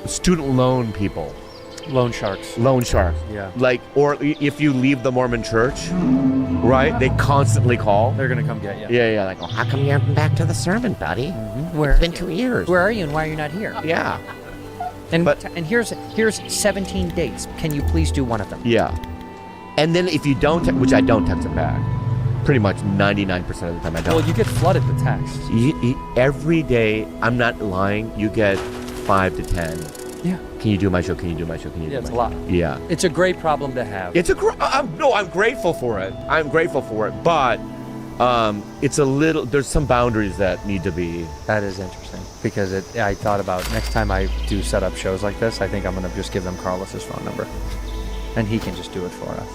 student loan people.
Loan sharks.
Loan sharks.
Yeah.
Like, or if you leave the Mormon church, right? They constantly call.
They're gonna come get you.
Yeah. Like,
Well, how come you haven't been back to the sermon, buddy?
Where
It's been 2 years.
Where are you and why are you not here?
yeah.
And
But-
and here's 17 dates. Can you please do one of them?
Yeah. And then if you don't, which I don't text them back, pretty much 99% of the time I don't.
Well, you get flooded with texts.
Every day, I'm not lying, you get 5 to 10.
Yeah.
Can you do my show? Can you do my show? Can you do
Yeah,
my
it's a
show?
lot.
Yeah.
It's a great problem to have.
It's I'm grateful for it. I'm grateful for it, but it's a little. There's some boundaries that need to be.
That is interesting because I thought about next time I do set up shows like this, I think I'm gonna just give them Carlos's phone number, and he can just do it for us.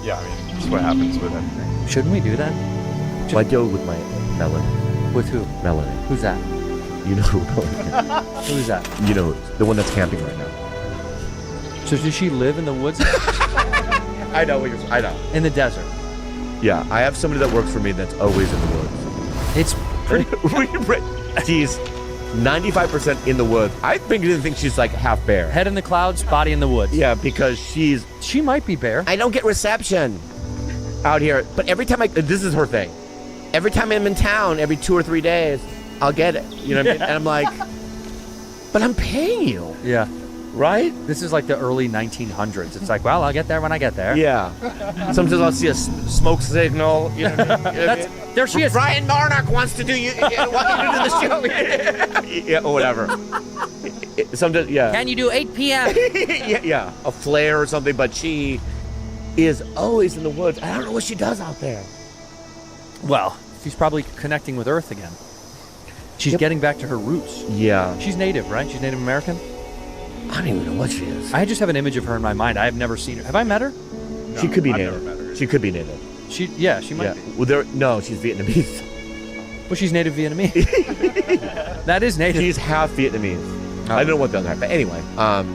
Yeah, I mean, that's what happens with everything.
Shouldn't we do that?
Well, I do it with my Melanie.
With who?
Melanie.
Who's that?
You know who Melanie is.
Who's that?
You know the one that's camping right now.
So does she live in the woods?
I know. I know.
In the desert.
Yeah, I have somebody that works for me that's always in the woods.
It's pretty.
She's 95% in the woods. I didn't think she's like half bear.
Head in the clouds, body in the woods.
Yeah, because
she might be bear.
I don't get reception out here, but every time this is her thing. Every time I'm in town, every 2 or 3 days, I'll get it. You know what I mean? And I'm like, but I'm paying you.
Yeah.
Right?
This is like the early 1900s. It's like, well, I'll get there when I get there.
Yeah. Sometimes I'll see a smoke signal. You know what I mean? You know what I mean?
There she is.
Brian Marnock wants to do you want you to do the show. Yeah, or whatever. Sometimes, yeah.
Can you do 8 p.m.?
yeah, a flare or something. But she is always in the woods. I don't know what she does out there.
Well, she's probably connecting with Earth again. She's getting back to her roots.
Yeah.
She's native, right? She's Native American?
I don't even know what she is.
I just have an image of her in my mind. I have never seen her. Have I met her?
She could be
I've
native.
never met her.
She could be native.
She might be.
Well, no, she's Vietnamese.
Well, she's native Vietnamese. That is native.
She's half Vietnamese. I don't know what the other half. But anyway,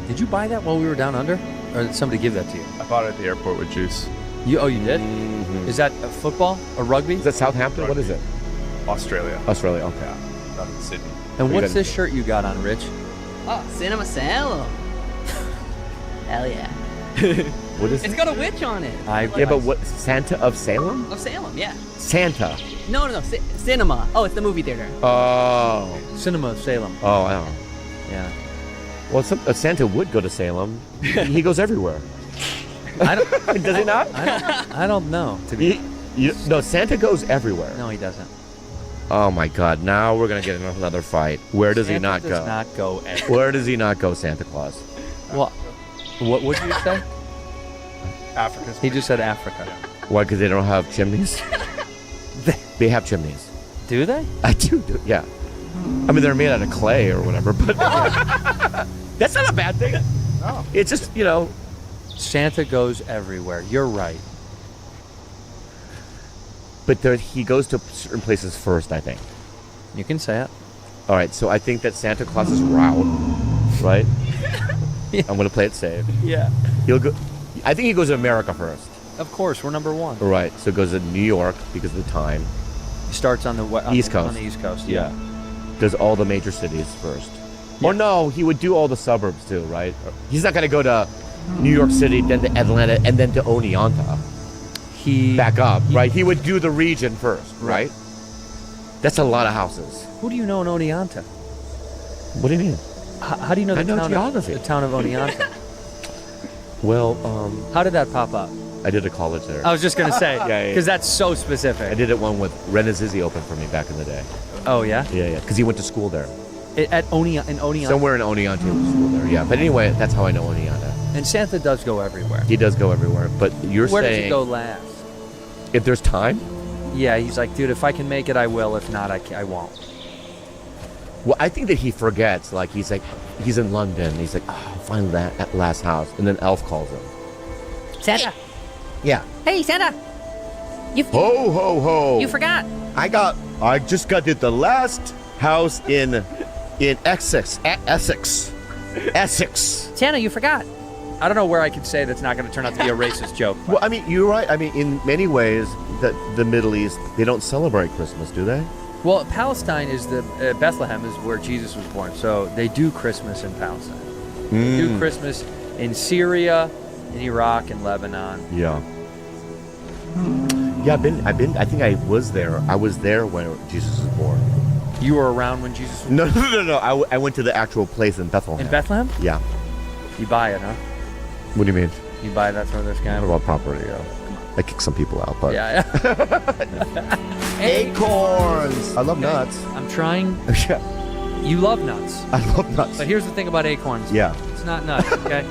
did you buy that while we were down under, or did somebody give that to you?
I bought it at the airport with Juice.
You did?
Mm-hmm.
Is that a football? A rugby?
Is that Southampton? What is it?
Australia.
Australia. Okay.
Yeah, not in Sydney.
And
We
what's
got-
this shirt you got on, Rich?
Oh, Cinema Salem. Hell yeah.
What is
It's
it?
got a witch on it.
Yeah, but what? Santa of Salem?
Of Salem, yeah.
Santa.
No. Cinema. Oh, it's the movie theater.
Oh.
Cinema of Salem.
Oh, I don't know.
Yeah.
Well, Santa would go to Salem. He goes everywhere.
I don't.
Does he not?
I don't know. To be.
No, Santa goes everywhere.
No, he doesn't.
Oh my God! Now we're gonna get into another fight. Where does he
Santa
not
does
go?
not go everywhere.
Where does he not go, Santa Claus?
Well, what would you say?
Africa's.
He just said Africa.
Why? Because they don't have chimneys. They have chimneys.
Do they?
I do. Yeah. I mean, they're made out of clay or whatever, but that's not a bad thing.
No.
It's just
Santa goes everywhere. You're right.
But he goes to certain places first, I think.
You can say it.
All right, so I think that Santa Claus's route, right? I'm going to play it safe.
Yeah.
He'll go. I think he goes to America first.
Of course, we're number one.
Right, so it goes to New York because of the time.
He starts on the
East Coast.
On the East Coast,
Yeah. Does all the major cities first. Or no, he would do all the suburbs too, right? He's not going to go to New York City, then to Atlanta, and then to Oneonta. Back up, right? He would do the region first, right? That's a lot of houses.
Who do you know in Oneonta?
What do you mean?
How do you know
I
the
know
town
geography.
Of, the town of Oneonta?
Well,
how did that pop up?
I did a college there.
I was just gonna say,
Yeah,
because that's so specific.
I did it one with Ren and Zizzy opened for me back in the day.
Oh yeah.
Yeah, because he went to school there.
At Oneonta.
Somewhere in Oneonta, he went to school there. Yeah, but anyway, that's how I know Oneonta.
And Santa does go everywhere.
He does go everywhere, but you're
Where
saying
does he go last?
if there's time.
Yeah, he's like, dude, if I can make it, I will. If not, I won't.
Well, I think that he forgets. Like he's in London. He's like, oh, finally that at last house, and then Elf calls him.
Santa.
Yeah.
Hey, Santa. You
Ho ho ho!
You forgot.
I just got the last house in Essex. Essex.
Santa, you forgot.
I don't know where I could say that's not going to turn out to be a racist joke.
Well, I mean, you're right. I mean, in many ways, the Middle East, they don't celebrate Christmas, do they?
Well, Palestine is Bethlehem is where Jesus was born, so they do Christmas in Palestine. They do Christmas in Syria, in Iraq, and Lebanon.
Yeah. Yeah, I think I was there. I was there when Jesus was born.
You were around when Jesus was
No. I went to the actual place in Bethlehem.
in Bethlehem?
Yeah.
You buy it, huh?
What do you mean?
You buy that from this guy?
Not about property, yeah. I kicked some people out, but...
Yeah.
Acorns! I love nuts.
I'm trying. You love nuts.
I love nuts.
But here's the thing about acorns.
Yeah.
It's not nuts, okay?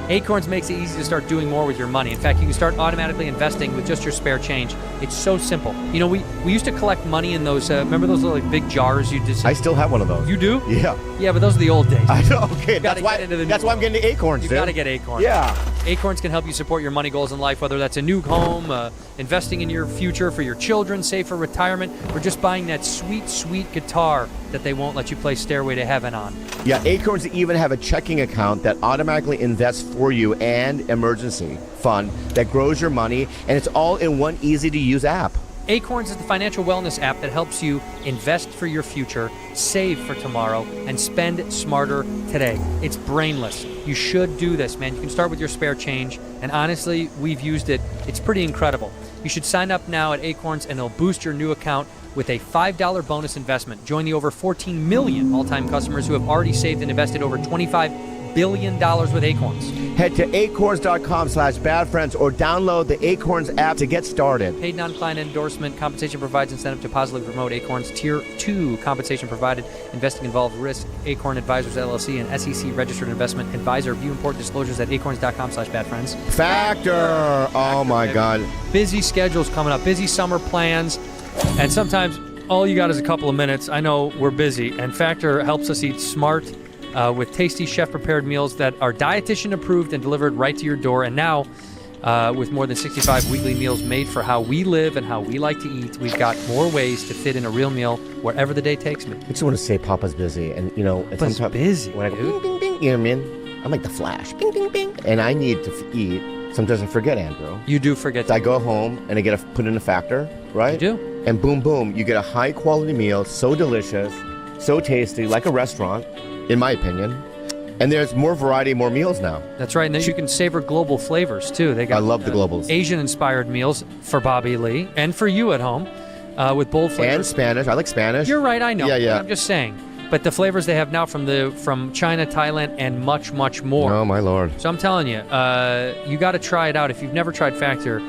Acorns makes it easy to start doing more with your money. In fact, you can start automatically investing with just your spare change. It's so simple. You know, we used to collect money in those, remember those little big jars you just...
I still have one of those.
You do?
Yeah.
Yeah, but those are the old days.
I know, okay.
You gotta get into the
That's
new
why I'm getting the acorns,
You
dude.
gotta get acorns.
Yeah.
Acorns can help you support your money goals in life, whether that's a new home, investing in your future for your children, save for retirement, or just buying that sweet, sweet guitar that they won't let you play Stairway to Heaven on.
Yeah, Acorns even have a checking account that automatically invests for you and emergency fund that grows your money, and it's all in one easy-to-use app.
Acorns is the financial wellness app that helps you invest for your future, save for tomorrow, and spend smarter today. It's brainless. You should do this, man. You can start with your spare change, and honestly, we've used it. It's pretty incredible. You should sign up now at Acorns, and they'll boost your new account with a $5 bonus investment. Join the over 14 million all-time customers who have already saved and invested over $25 billion with Acorns.
Head to acorns.com/badfriends or download the Acorns app to get started.
Paid non-client endorsement. Compensation provides incentive to positively promote Acorns. Tier 2 compensation provided. Investing involved risk. Acorn Advisors LLC and SEC registered investment advisor. View important disclosures at acorns.com/badfriends.
Factor. Oh my God.
Busy schedules coming up. Busy summer plans. And sometimes all you got is a couple of minutes. I know we're busy. And Factor helps us eat smart with tasty chef-prepared meals that are dietitian approved and delivered right to your door. And now With more than 65 weekly meals made for how we live and how we like to eat, we've got more ways to fit in a real meal wherever the day takes me.
I just want to say Papa's busy, and
Papa's busy,
when I go bing, bing, bing, you know what I mean? I'm like the Flash, bing, bing, bing, and I need to eat. Sometimes I forget, Andrew.
You do forget.
So I go home and I get put in a Factor, right?
You do.
And boom, boom, you get a high quality meal, so delicious, so tasty, like a restaurant, in my opinion. And there's more variety, more meals now.
That's right, and then you can savor global flavors too. They got
I love the globals.
Asian-inspired meals for Bobby Lee and for you at home, with bold flavors.
And Spanish. I like Spanish.
You're right, I know.
Yeah.
I'm just saying. But the flavors they have now from China, Thailand, and much, much more.
Oh my Lord!
So I'm telling you, you got to try it out. If you've never tried Factor,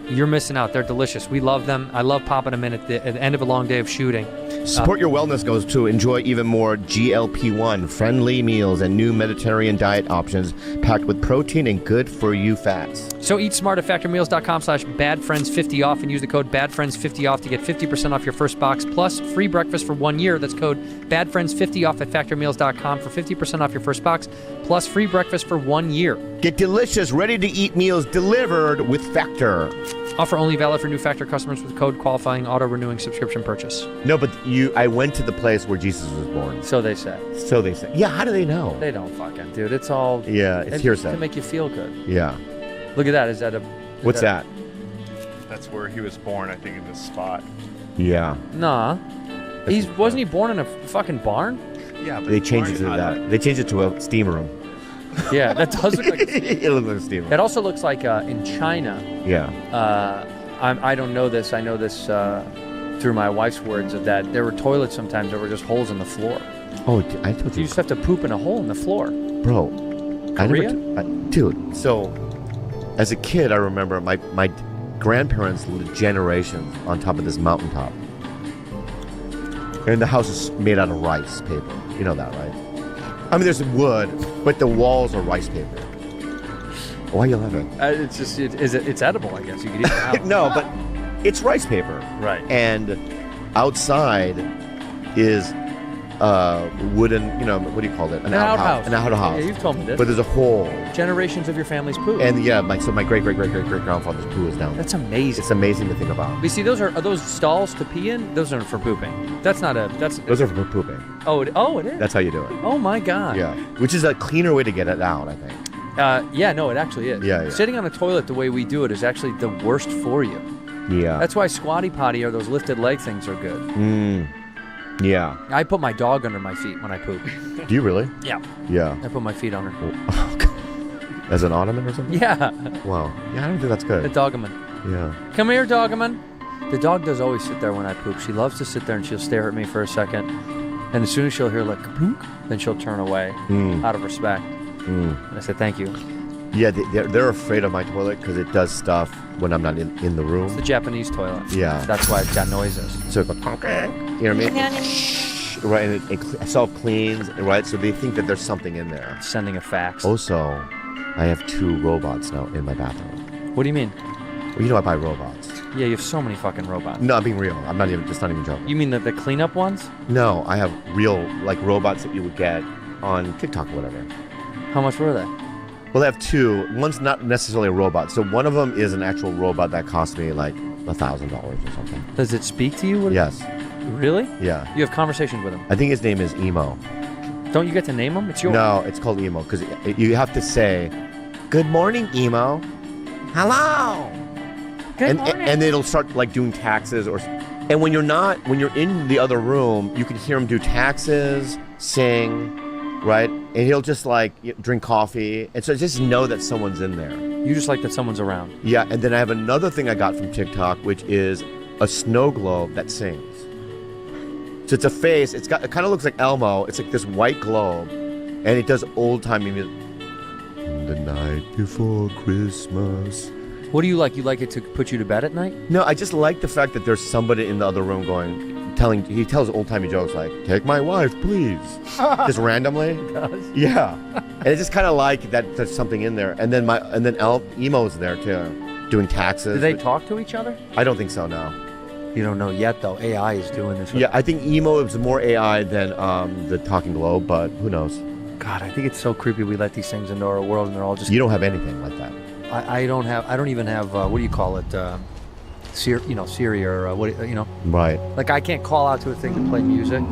you're missing out. They're delicious. We love them. I love popping them in at the end of a long day of shooting.
Support your wellness goals to enjoy even more GLP-1 friendly meals and new Mediterranean diet options packed with protein and good for you fats.
So eat smart at factormeals.com/badfriends50off and use the code badfriends50off to get 50% off your first box plus free breakfast for 1 year. That's code badfriends50off at factormeals.com for 50% off your first box plus free breakfast for 1 year.
Get delicious, ready-to-eat meals delivered with Factor.
Offer only valid for new Factor customers with code qualifying auto-renewing subscription purchase.
No, but I went to the place where Jesus was born.
So they say.
Yeah, how do they know?
They don't fucking, dude. It's all...
Yeah, it's hearsay.
To make you feel good.
Yeah.
Look at that. Is that a...
What's that?
That's where he was born, I think, in this spot.
Yeah.
Nah. Wasn't he born in a fucking barn?
Yeah, but
they changed it to that. They changed it to a steam room.
Yeah, that does look like
it looks like a steam room.
It also looks like in China.
Yeah.
I don't know this. I know this through my wife's words of that there were toilets sometimes that were just holes in the floor.
Oh, I told you.
You just have to poop in a hole in the floor.
Bro.
Korea?
Dude, so as a kid, I remember my grandparents lived generations on top of this mountaintop. And the house is made out of rice paper. You know that, right? I mean, there's wood, but the walls are rice paper. Why are you laughing?
It's just, it's edible, I guess. You could eat it out.
No, but it's rice paper.
Right.
And outside is wooden, what do you call it? An outhouse. An outhouse.
Yeah, you've told me this.
But there's a hole.
Generations of your family's poo.
And yeah, my great-great-great-great-great-grandfather's poo is down there.
That's amazing.
It's amazing to think about.
But you see, are those stalls to pee in? Those aren't for pooping. Those are
for pooping.
Oh, it is?
That's how you do it.
Oh my God.
Yeah. Which is a cleaner way to get it out, I think.
Yeah, no, it actually is.
Yeah.
Sitting on a toilet the way we do it is actually the worst for you.
Yeah.
That's why squatty potty or those lifted leg things are good.
Yeah.
I put my dog under my feet when I poop.
Do you really?
Yeah.
Yeah.
I put my feet on her.
As an ottoman or something?
Yeah.
Wow. Yeah, I don't think that's good.
A dogaman.
Yeah.
Come here, dogaman. The dog does always sit there when I poop. She loves to sit there and she'll stare at me for a second. And as soon as she'll hear like kapook, then she'll turn away out of respect. And I said, thank you.
Yeah, they're afraid of my toilet because it does stuff when I'm not in the room.
It's the Japanese toilet.
Yeah.
That's why it's got noises.
So it goes, you know what I mean? Right, and it self-cleans, right? So they think that there's something in there.
Sending a fax.
Also, I have 2 robots now in my bathroom.
What do you mean?
Well, I buy robots.
Yeah, you have so many fucking robots.
No, I'm being real. I'm not even joking.
You mean the cleanup ones?
No, I have real, robots that you would get on TikTok or whatever.
How much were they?
Well, I have 2. One's not necessarily a robot. So one of them is an actual robot that cost me like $1,000 or something.
Does it speak to you?
Yes.
Really?
Yeah.
You have conversations with him?
I think his name is Emo.
Don't you get to name him? It's yours.
No, it's called Emo because you have to say, "Good morning, Emo." Hello.
Good morning.
And it'll start doing taxes and when you're in the other room, you can hear him do taxes, sing, right? And he'll just drink coffee. And so just know that someone's in there.
You just like that someone's around.
Yeah, and then I have another thing I got from TikTok, which is a snow globe that sings. So it's a face. It kind of looks like Elmo. It's like this white globe, and it does old-timey music. The night before Christmas.
What do you like? You like it to put you to bed at night?
No, I just like the fact that there's somebody in the other room he tells old-timey jokes like, "Take my wife, please." Just randomly.
He does?
Yeah. And it's just kind of like that there's something in there. And then Emo's there too, doing taxes.
Do they talk to each other?
I don't think so, no.
You don't know yet, though. AI is doing this.
Yeah, I think Emo is more AI than the Talking Globe, but who knows?
God, I think it's so creepy we let these things into our world and they're all just...
You don't have anything like that.
I don't even have what do you call it? Siri or
Right.
Like I can't call out to a thing to play music.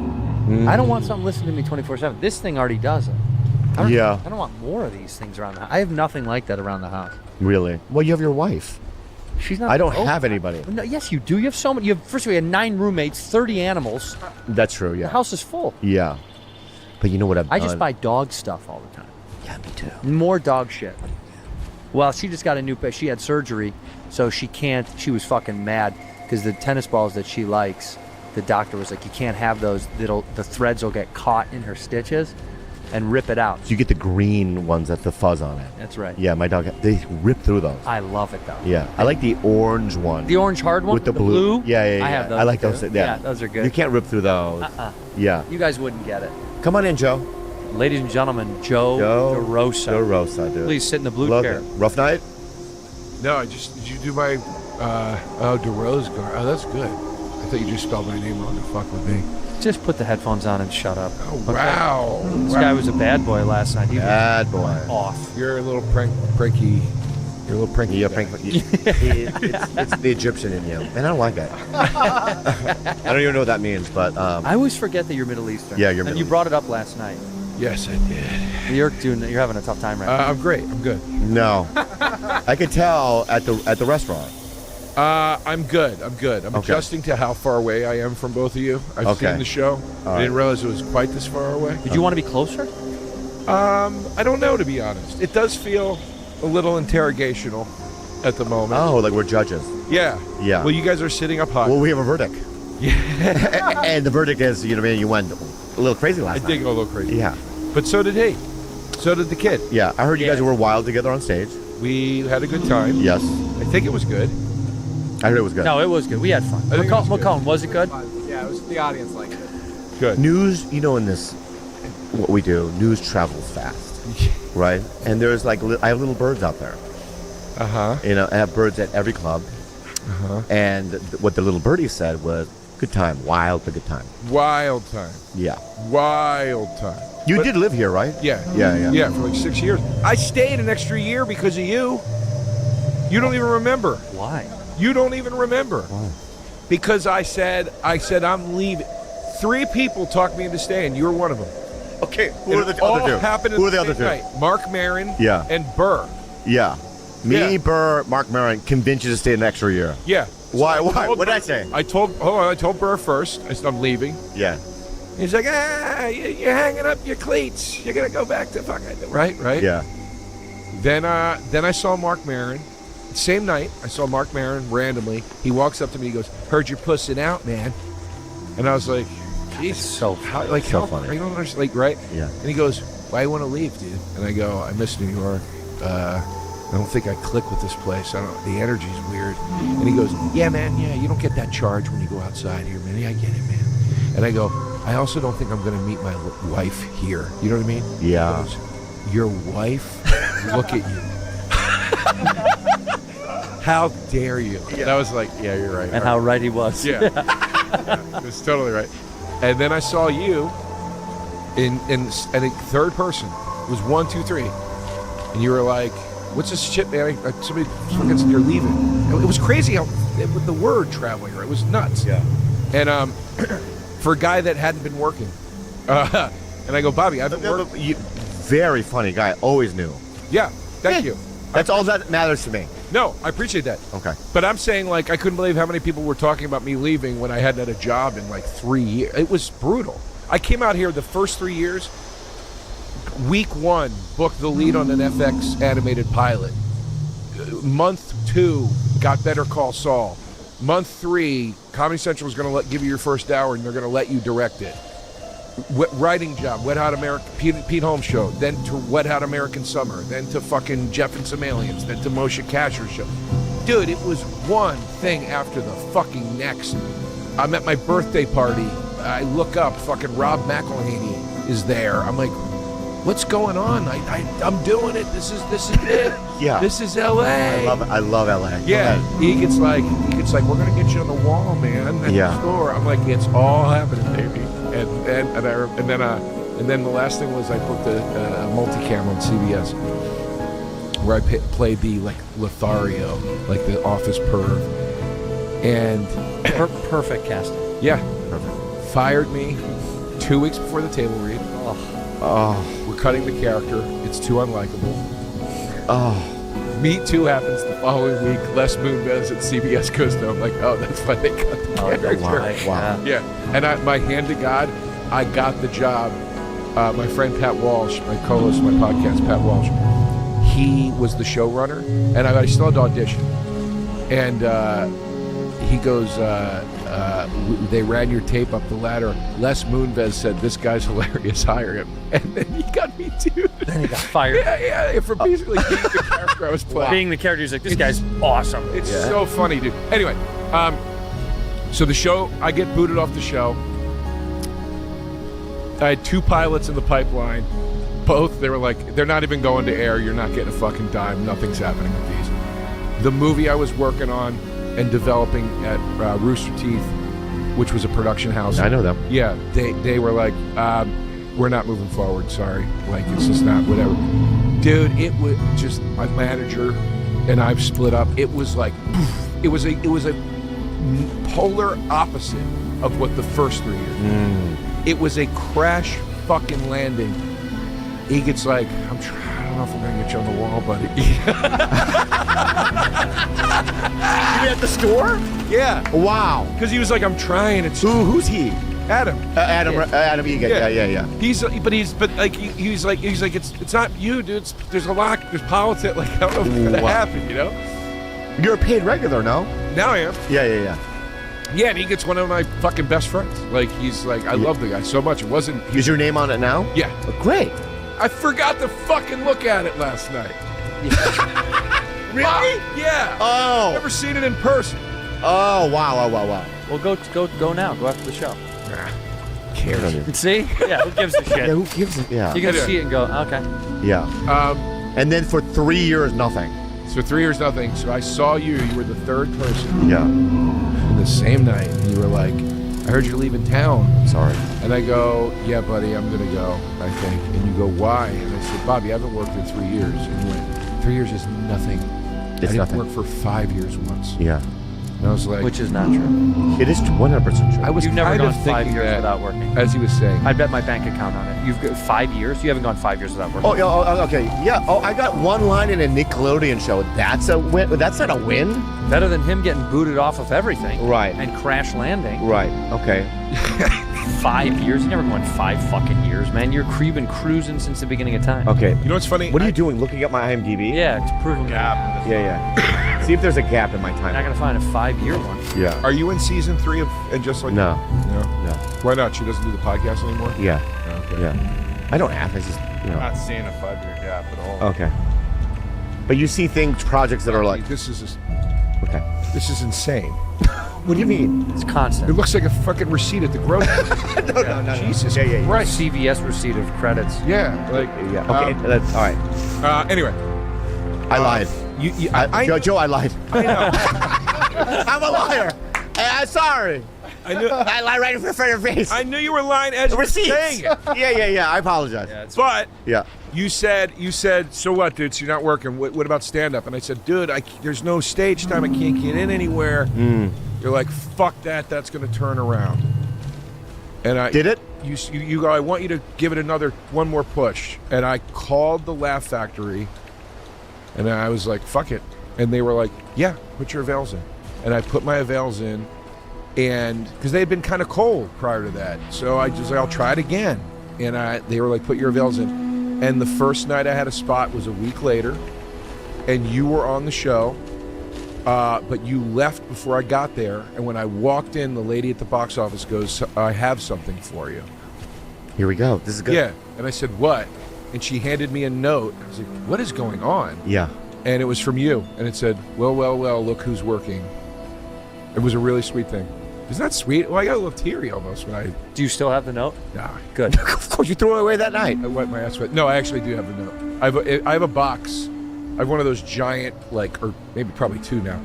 I don't want something listening to me 24/7. This thing already does it. I don't want more of these things around the house. I have nothing like that around the house.
Really? Well, you have your wife.
She's not.
I don't have anybody.
No, yes, you do. You have so many. First of all, you had 9 roommates, 30 animals.
That's true. Yeah.
The house is full.
Yeah. But you know what I've
I
done?
just buy dog stuff all the time.
Yeah, me too.
More dog shit. Well, she just got a new. She had surgery, so she can't. She was fucking mad because the tennis balls that she likes, the doctor was like, you can't have those. The threads will get caught in her stitches, and rip it out.
So you get the green ones that the fuzz on it.
That's right.
Yeah, my dog. They rip through those.
I love it though.
Yeah, I like the orange one.
The orange hard one
with the blue. Yeah.
I have those.
I like
too.
those. Yeah.
Yeah, those are good.
You can't rip through those. Yeah.
You guys wouldn't get it.
Come on in, Joe.
Ladies and gentlemen, Joe DeRosa.
DeRosa, dude.
Please sit in the blue
Love
chair.
it. Rough night?
No, did you do my, DeRose guard? Oh, that's good. I thought you just spelled my name wrong to fuck with me.
Just put the headphones on and shut up.
Oh, wow.
This guy was a bad boy last night. He
Bad
was
boy.
off.
You're a little pranky. You're a little pranky.
Yeah,
guy.
it's the Egyptian in you. And I don't like that. I don't even know what that means, but
I always forget that you're Middle Eastern.
Yeah, you're
And
Middle
you brought it up last night.
Yes, I did.
You're having a tough time right now.
I'm great. I'm good.
No. I could tell at the restaurant.
I'm good. I'm
Okay.
adjusting to how far away I am from both of you. I've seen the show. I didn't realize it was quite this far away.
Did you want to be closer?
I don't know, to be honest. It does feel a little interrogational at the moment.
Oh, like we're judges.
Yeah.
Yeah.
Well, you guys are sitting up high.
Well, we have a verdict.
Yeah.
And the verdict is, you went a little crazy last night.
I did go a little crazy.
Yeah.
But so did he. So did the kid.
Yeah. I heard you guys were wild together on stage.
We had a good time.
Yes.
I think it was good.
I heard it was good.
No, it was good. We had fun.
I think it was good.
McCone, was it good?
Yeah, it was the audience liked it.
Good.
News, in this, what we do, news travels fast, right? And there's I have little birds out there.
Uh-huh.
I have birds at every club.
Uh-huh.
And what the little birdie said was, good time, wild but good time.
Wild time.
Yeah.
Wild time.
You did live here, right?
Yeah.
Yeah.
Yeah, for like 6 years. I stayed an extra year because of you. You don't even remember.
Why?
You don't even remember.
Why?
Because I said I'm leaving. 3 people talked me into staying. You were one of them.
Okay, who are the
all
other two?
happened
Who are the
same
other two?
night. Mark Maron
Yeah.
and Burr.
Yeah. Me,
Yeah.
Burr, Mark Maron convinced you to stay an extra year.
Yeah.
Why?
So
Why?
told
What did I
Burr-
say?
I told Burr first. I said, I'm leaving.
Yeah.
He's like, you're hanging up your cleats. You're going to go back to fucking... Right?
Yeah.
Then I saw Mark Maron. Same night, I saw Mark Maron randomly. He walks up to me. He goes, "Heard you're pussing out, man." And I was like, "Jesus,
so
funny.
So funny.
I don't understand, right?"
Yeah.
And he goes, "Why you want to leave, dude?" And I go, "I miss New York. I don't think I click with this place. The energy's weird." And he goes, "Yeah, man. Yeah, you don't get that charge when you go outside here, man. Yeah, I get it, man." And I go, "I also don't think I'm going to meet my wife here. You know what I mean?"
Yeah.
He goes, "Your wife? Look at you." How dare you? Yeah. And I was like, yeah, you're right.
And how right he was.
Yeah. That's totally right. And then I saw you in a third person. It was 1, 2, 3. And you were like, what's this shit, man? Somebody fucking said you're leaving. It was crazy how with the word traveling, right? It was nuts.
Yeah.
And for a guy that hadn't been working. And I go, Bobby, I've been working.
Very funny guy. Always knew.
Yeah. Thank you.
That's all that matters to me.
No, I appreciate that.
Okay.
But I'm saying, I couldn't believe how many people were talking about me leaving when I hadn't had a job in 3 years. It was brutal. I came out here the first 3 years. Week 1, booked the lead on an FX animated pilot. Month 2, got Better Call Saul. Month 3, Comedy Central is going to give you your first hour, and they're going to let you direct it. Writing job, Wet Hot American, Pete Holmes show, then to Wet Hot American Summer, then to fucking Jeff and Some Aliens, then to Moshe Kasher show. Dude, it was one thing after the fucking next. I'm at my birthday party. I look up, fucking Rob McElhaney is there. I'm like, what's going on? I'm doing it. This is it.
Yeah.
This is LA.
I love LA.
Yeah. He gets like, we're gonna get you on the wall, man. At the store. I'm like, it's all happening, baby. And then the last thing was I booked a multi-cam on CBS where I played the like Lothario, like the office perv, and
perfect casting.
Yeah, perfect. Fired me 2 weeks before the table read. We're cutting the character. It's too unlikable. Meet 2 happens the following week. Les Moonves at CBS goes to. I'm like, oh, that's why they cut the character.
Wow.
Yeah, and my hand to God, I got the job. My friend Pat Walsh, my co-host of my podcast, Pat Walsh, he was the showrunner, and I still had to audition. And he goes, they ran your tape up the ladder. Les Moonves said, this guy's hilarious, hire him. And then he got me too.
Then he got fired.
Yeah, for basically being the character I was playing.
Being the character, he's like, this guy's awesome.
It's so funny, dude. Anyway, so the show, I get booted off the show. I had 2 pilots in the pipeline. Both, they were like, they're not even going to air. You're not getting a fucking dime. Nothing's happening with these. The movie I was working on and developing at Rooster Teeth, which was a production house.
I know them.
Yeah, they were like, we're not moving forward. Sorry, like it's just not whatever. Dude, it was just my manager and I've split up. It was like, it was a polar opposite of what the first 3 years. It was a crash fucking landing. He gets like, I don't know if we're gonna get you on the wall, buddy.
You at the store?
Yeah.
Wow.
Because he was like, I'm trying. It's
who's he?
Adam.
Adam Egan. Yeah.
He's like it's not you, dude. There's a lot. There's politics. Like I don't know if it's gonna happen. You know.
You're a paid regular, no?
Now I am.
Yeah.
Yeah, and he gets one of my fucking best friends. Like he's like, I love the guy so much. It wasn't.
Is your name on it now?
Yeah.
Oh, great.
I forgot to fucking look at it last night.
Really?
Yeah.
Oh.
Never seen it in person.
Oh wow.
Well, go now. Go after the show.
Cares.
See? Yeah. Who gives a shit?
Yeah. Who gives a yeah?
You can see it and go, okay.
Yeah. And then for 3 years, nothing.
So 3 years, nothing. So I saw you. You were the 3rd person.
Yeah.
And the same night, and you were like, I heard you're leaving town.
Sorry.
And I go, yeah, buddy, I'm going to go, I think. And you go, why? And I said, Bobby, I haven't worked in 3 years. And you went, 3 years is nothing. I didn't
nothing.
work for 5 years once.
Yeah.
And I was like...
Which is not true.
It is 100% true.
I was
You've never
kind
gone
of
5
thinking
years
that,
without working.
as he was saying.
I bet my bank account on it. You've got 5 years? You haven't gone 5 years without working.
Oh, yeah, okay. Yeah. Oh, I got one line in a Nickelodeon show. That's a win. That's not a win.
Better than him getting booted off of everything.
Right.
And crash landing.
Right. Okay.
5 years? You never gone 5 fucking years, man. You're been cruising since the beginning of time.
Okay.
You know what's funny?
What are you doing? Looking at my IMDb?
Yeah, to prove a
gap. Yeah. See if there's a gap in my time.
You're not gonna find a 5-year one.
Yeah.
Are you in season 3 of And Just Like
No.
No?
No.
Why not? She doesn't do the podcast anymore?
Yeah.
Okay.
Yeah. I don't have. I just, you know.
I'm not seeing a 5-year gap at all.
Okay. But you see projects that are like.
This is
Okay.
This is insane.
What do you mean?
It's constant.
It looks like a fucking receipt at the grocery store.
No.
Jesus
Yeah.
Christ.
CVS receipt of credits.
Yeah. Like.
Yeah. Okay. That's all right.
Anyway.
I lied. Joe, I lied.
I know.
I'm a liar. I'm sorry.
I knew.
I lied right in front of your face.
I knew you were lying as you were saying it.
Yeah. I apologize.
But
yeah,
you said, so what, dude? So you're not working. What about stand-up? And I said, dude, there's no stage time. I can't get in anywhere. You're like, fuck that. That's going to turn around. And I
did it.
You go, I want you to give it one more push. And I called the Laugh Factory, and I was like, fuck it. And they were like, yeah, put your avails in. And I put my avails in. And because they had been kind of cold prior to that, so I just like, I'll try it again. And they were like, put your avails in. And the first night I had a spot was a week later, and you were on the show, but you left before I got there. And when I walked in, the lady at the box office goes, I have something for you.
Here we go. This is good.
Yeah. And I said, what? And she handed me a note. I was like, what is going on?
Yeah.
And it was from you. And it said, well, look who's working. It was a really sweet thing. Isn't that sweet? Well, I got a little teary almost when I...
Do you still have the note?
Nah.
Good.
Of course, you threw it away that night.
I wiped my ass with it. No, I actually do have the note. I have a box. I have one of those giant, like, or maybe probably 2 now.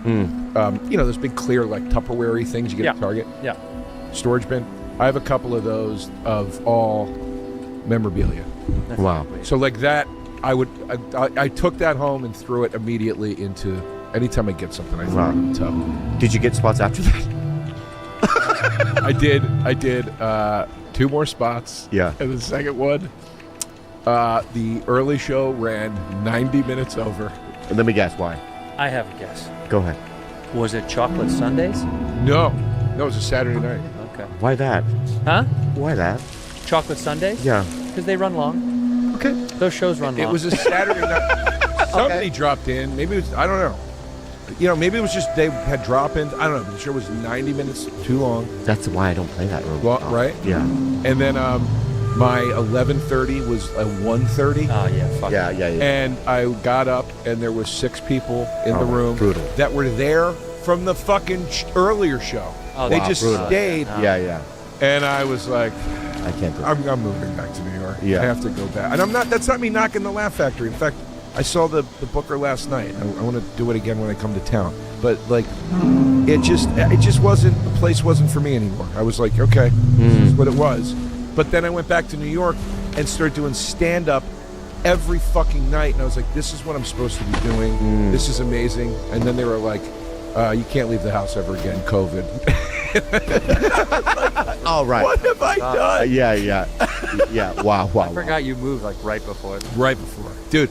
You know, those big clear, like, Tupperware-y things you get at Target?
Yeah.
Storage bin. I have a couple of those of all memorabilia.
Wow.
So, like, that I took that home and threw it immediately into. Anytime I get something, I throw it in the tub.
Did you get spots after that?
I did 2 more spots.
Yeah.
And the second one, the early show ran 90 minutes over.
And let me guess why.
I have a guess.
Go ahead.
Was it chocolate sundaes?
No, it was a Saturday night.
Okay.
Why that?
Huh?
Why that?
Chocolate sundaes?
Yeah.
Because they run long.
Okay.
Those shows run long.
It was a Saturday night. Somebody dropped in. Maybe it was, I don't know. Maybe it was just they had drop-ins. I don't know. But the show was 90 minutes too long.
That's why I don't play that room.
Well, right?
Yeah.
And then my 11:30 was a 1:30.
Oh, yeah. Fuck
Yeah.
And I got up, and there was 6 people in the room
brutal.
that were there from the fucking earlier show.
Oh,
they
wow,
just
brutal.
stayed.
Yeah.
And I was like,
I can't do it.
I'm moving back to New York.
Yeah.
I have to go back. And I'm not. That's not me knocking the Laugh Factory. In fact, I saw the Booker last night. I want to do it again when I come to town. But like, it just wasn't. The place wasn't for me anymore. I was like, okay, this is what it was. But then I went back to New York and started doing stand up every fucking night. And I was like, this is what I'm supposed to be doing. This is amazing. And then they were like, you can't leave the house ever again. COVID.
All right.
What have I done?
Yeah. Wow.
I forgot you moved like right before.
Right before, dude.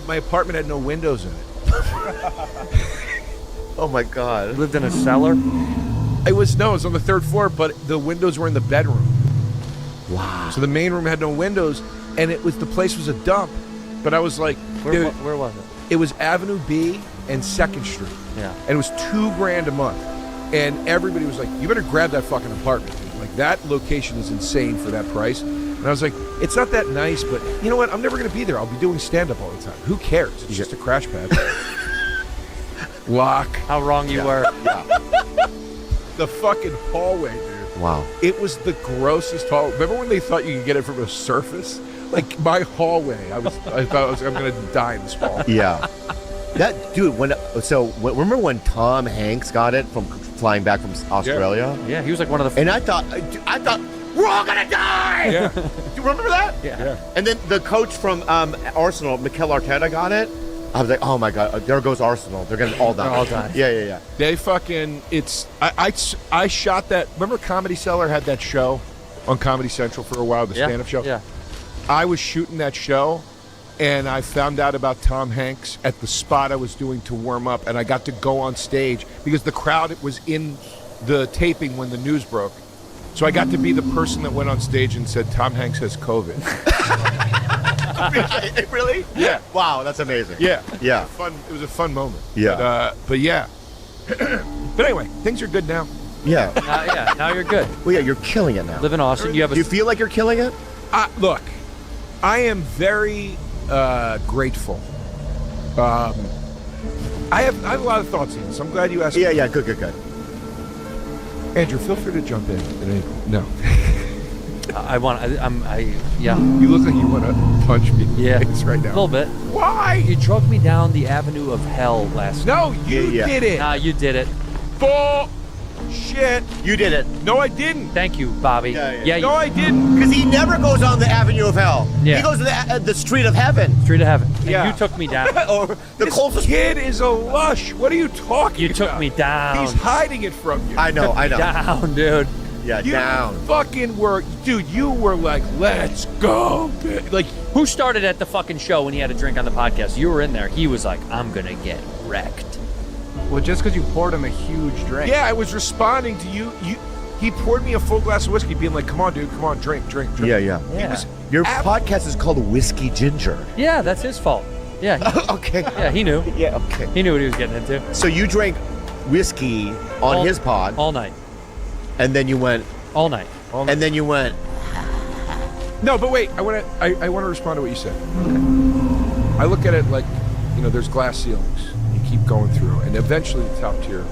My apartment had no windows in it.
Oh my God.
You lived in a cellar?
It was on the 3rd floor, but the windows were in the bedroom.
Wow.
So the main room had no windows, and the place was a dump. But I was like,
Where was it?
It was Avenue B and 2nd Street.
Yeah.
And it was $2,000 a month. And everybody was like, you better grab that fucking apartment. Like, that location is insane for that price. And I was like, it's not that nice, but you know what? I'm never going to be there. I'll be doing stand-up all the time. Who cares? It's just a crash pad. Lock.
How wrong you were.
The fucking hallway, dude.
Wow.
It was the grossest hallway. Remember when they thought you could get it from a surface? Like, my hallway, I'm going to die in this fall.
Yeah. That dude. Remember when Tom Hanks got it from flying back from Australia?
Yeah, he was like one of the.
And I thought we're all gonna die.
Yeah.
Do you remember that?
Yeah.
And then the coach from Arsenal, Mikel Arteta, got it. I was like, oh my God, there goes Arsenal. They're gonna all die.
They're all die.
Yeah.
They fucking. I shot that. Remember Comedy Cellar had that show on Comedy Central for a while, the stand-up show.
Yeah.
I was shooting that show, and I found out about Tom Hanks at the spot I was doing to warm up, and I got to go on stage because the crowd was in the taping when the news broke. So I got to be the person that went on stage and said, Tom Hanks has COVID.
Really?
Yeah.
Wow, that's amazing.
Yeah.
Yeah.
It was a fun moment.
Yeah.
But yeah. But anyway, things are good now.
Yeah.
Now you're good.
Well, yeah, you're killing it now.
Live in Austin.
Do you feel like you're killing it?
Look, I am very grateful. I have a lot of thoughts on this. I'm glad you asked.
Yeah. Good.
Andrew, feel free to jump in. No.
Yeah.
You look like you want to punch me in the face right now.
A little bit.
Why?
You drugged me down the avenue of hell last night.
No, you did it.
Nah, you did it.
Bullshit.
You did it.
No, I didn't.
Thank you, Bobby.
Yeah.
No, I didn't.
Because he never goes on the avenue of hell.
Yeah.
He goes to the street of heaven.
Street of heaven.
Yeah.
And you took me down.
This kid is a lush. What are you talking
You
about?
took me down.
He's hiding it from you.
I know.
Down, dude.
Yeah,
You
down.
fucking were, dude. You were like, "Let's go!" Like,
Who started at the fucking show when he had a drink on the podcast? You were in there. He was like, I'm gonna get wrecked.
Well, just because you poured him a huge drink.
yeah, I was responding to you. He poured me a full glass of whiskey, being like, "Come on, dude, come on, drink."
Yeah.
Yeah.
Your podcast is called Whiskey Ginger.
Yeah, that's his fault. Yeah.
Okay.
Yeah, he knew.
Yeah, okay.
He knew what he was getting into.
So you drank whiskey on his pod,
all night.
and then you went,
All night.
and then you went.
No, but wait. I want to respond to what you said. Okay. I look at it like, there's glass ceilings. You keep going through, and eventually the top tier,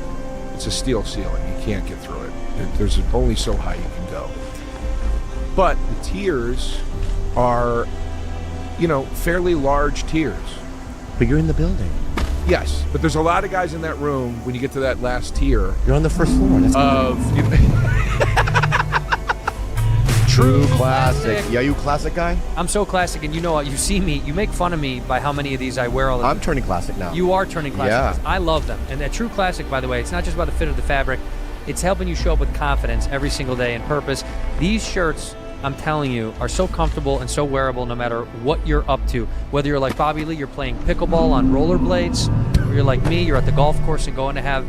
it's a steel ceiling. You can't get through it. There's only so high you can go. But the tiers are, fairly large tiers.
But you're in the building.
Yes, but there's a lot of guys in that room when you get to that last tier.
You're on the first floor. That's
True
Classic. Yeah, you classic guy?
I'm so classic, and you know what? You see me, you make fun of me by how many of these I wear all the time.
I'm turning classic now.
You are turning classic.
Yeah.
I love them. And that True Classic, by the way, it's not just about the fit of the fabric. It's helping you show up with confidence every single day and purpose. These shirts, I'm telling you, are so comfortable and so wearable no matter what you're up to. Whether you're like Bobby Lee, you're playing pickleball on rollerblades, or you're like me, you're at the golf course and going to have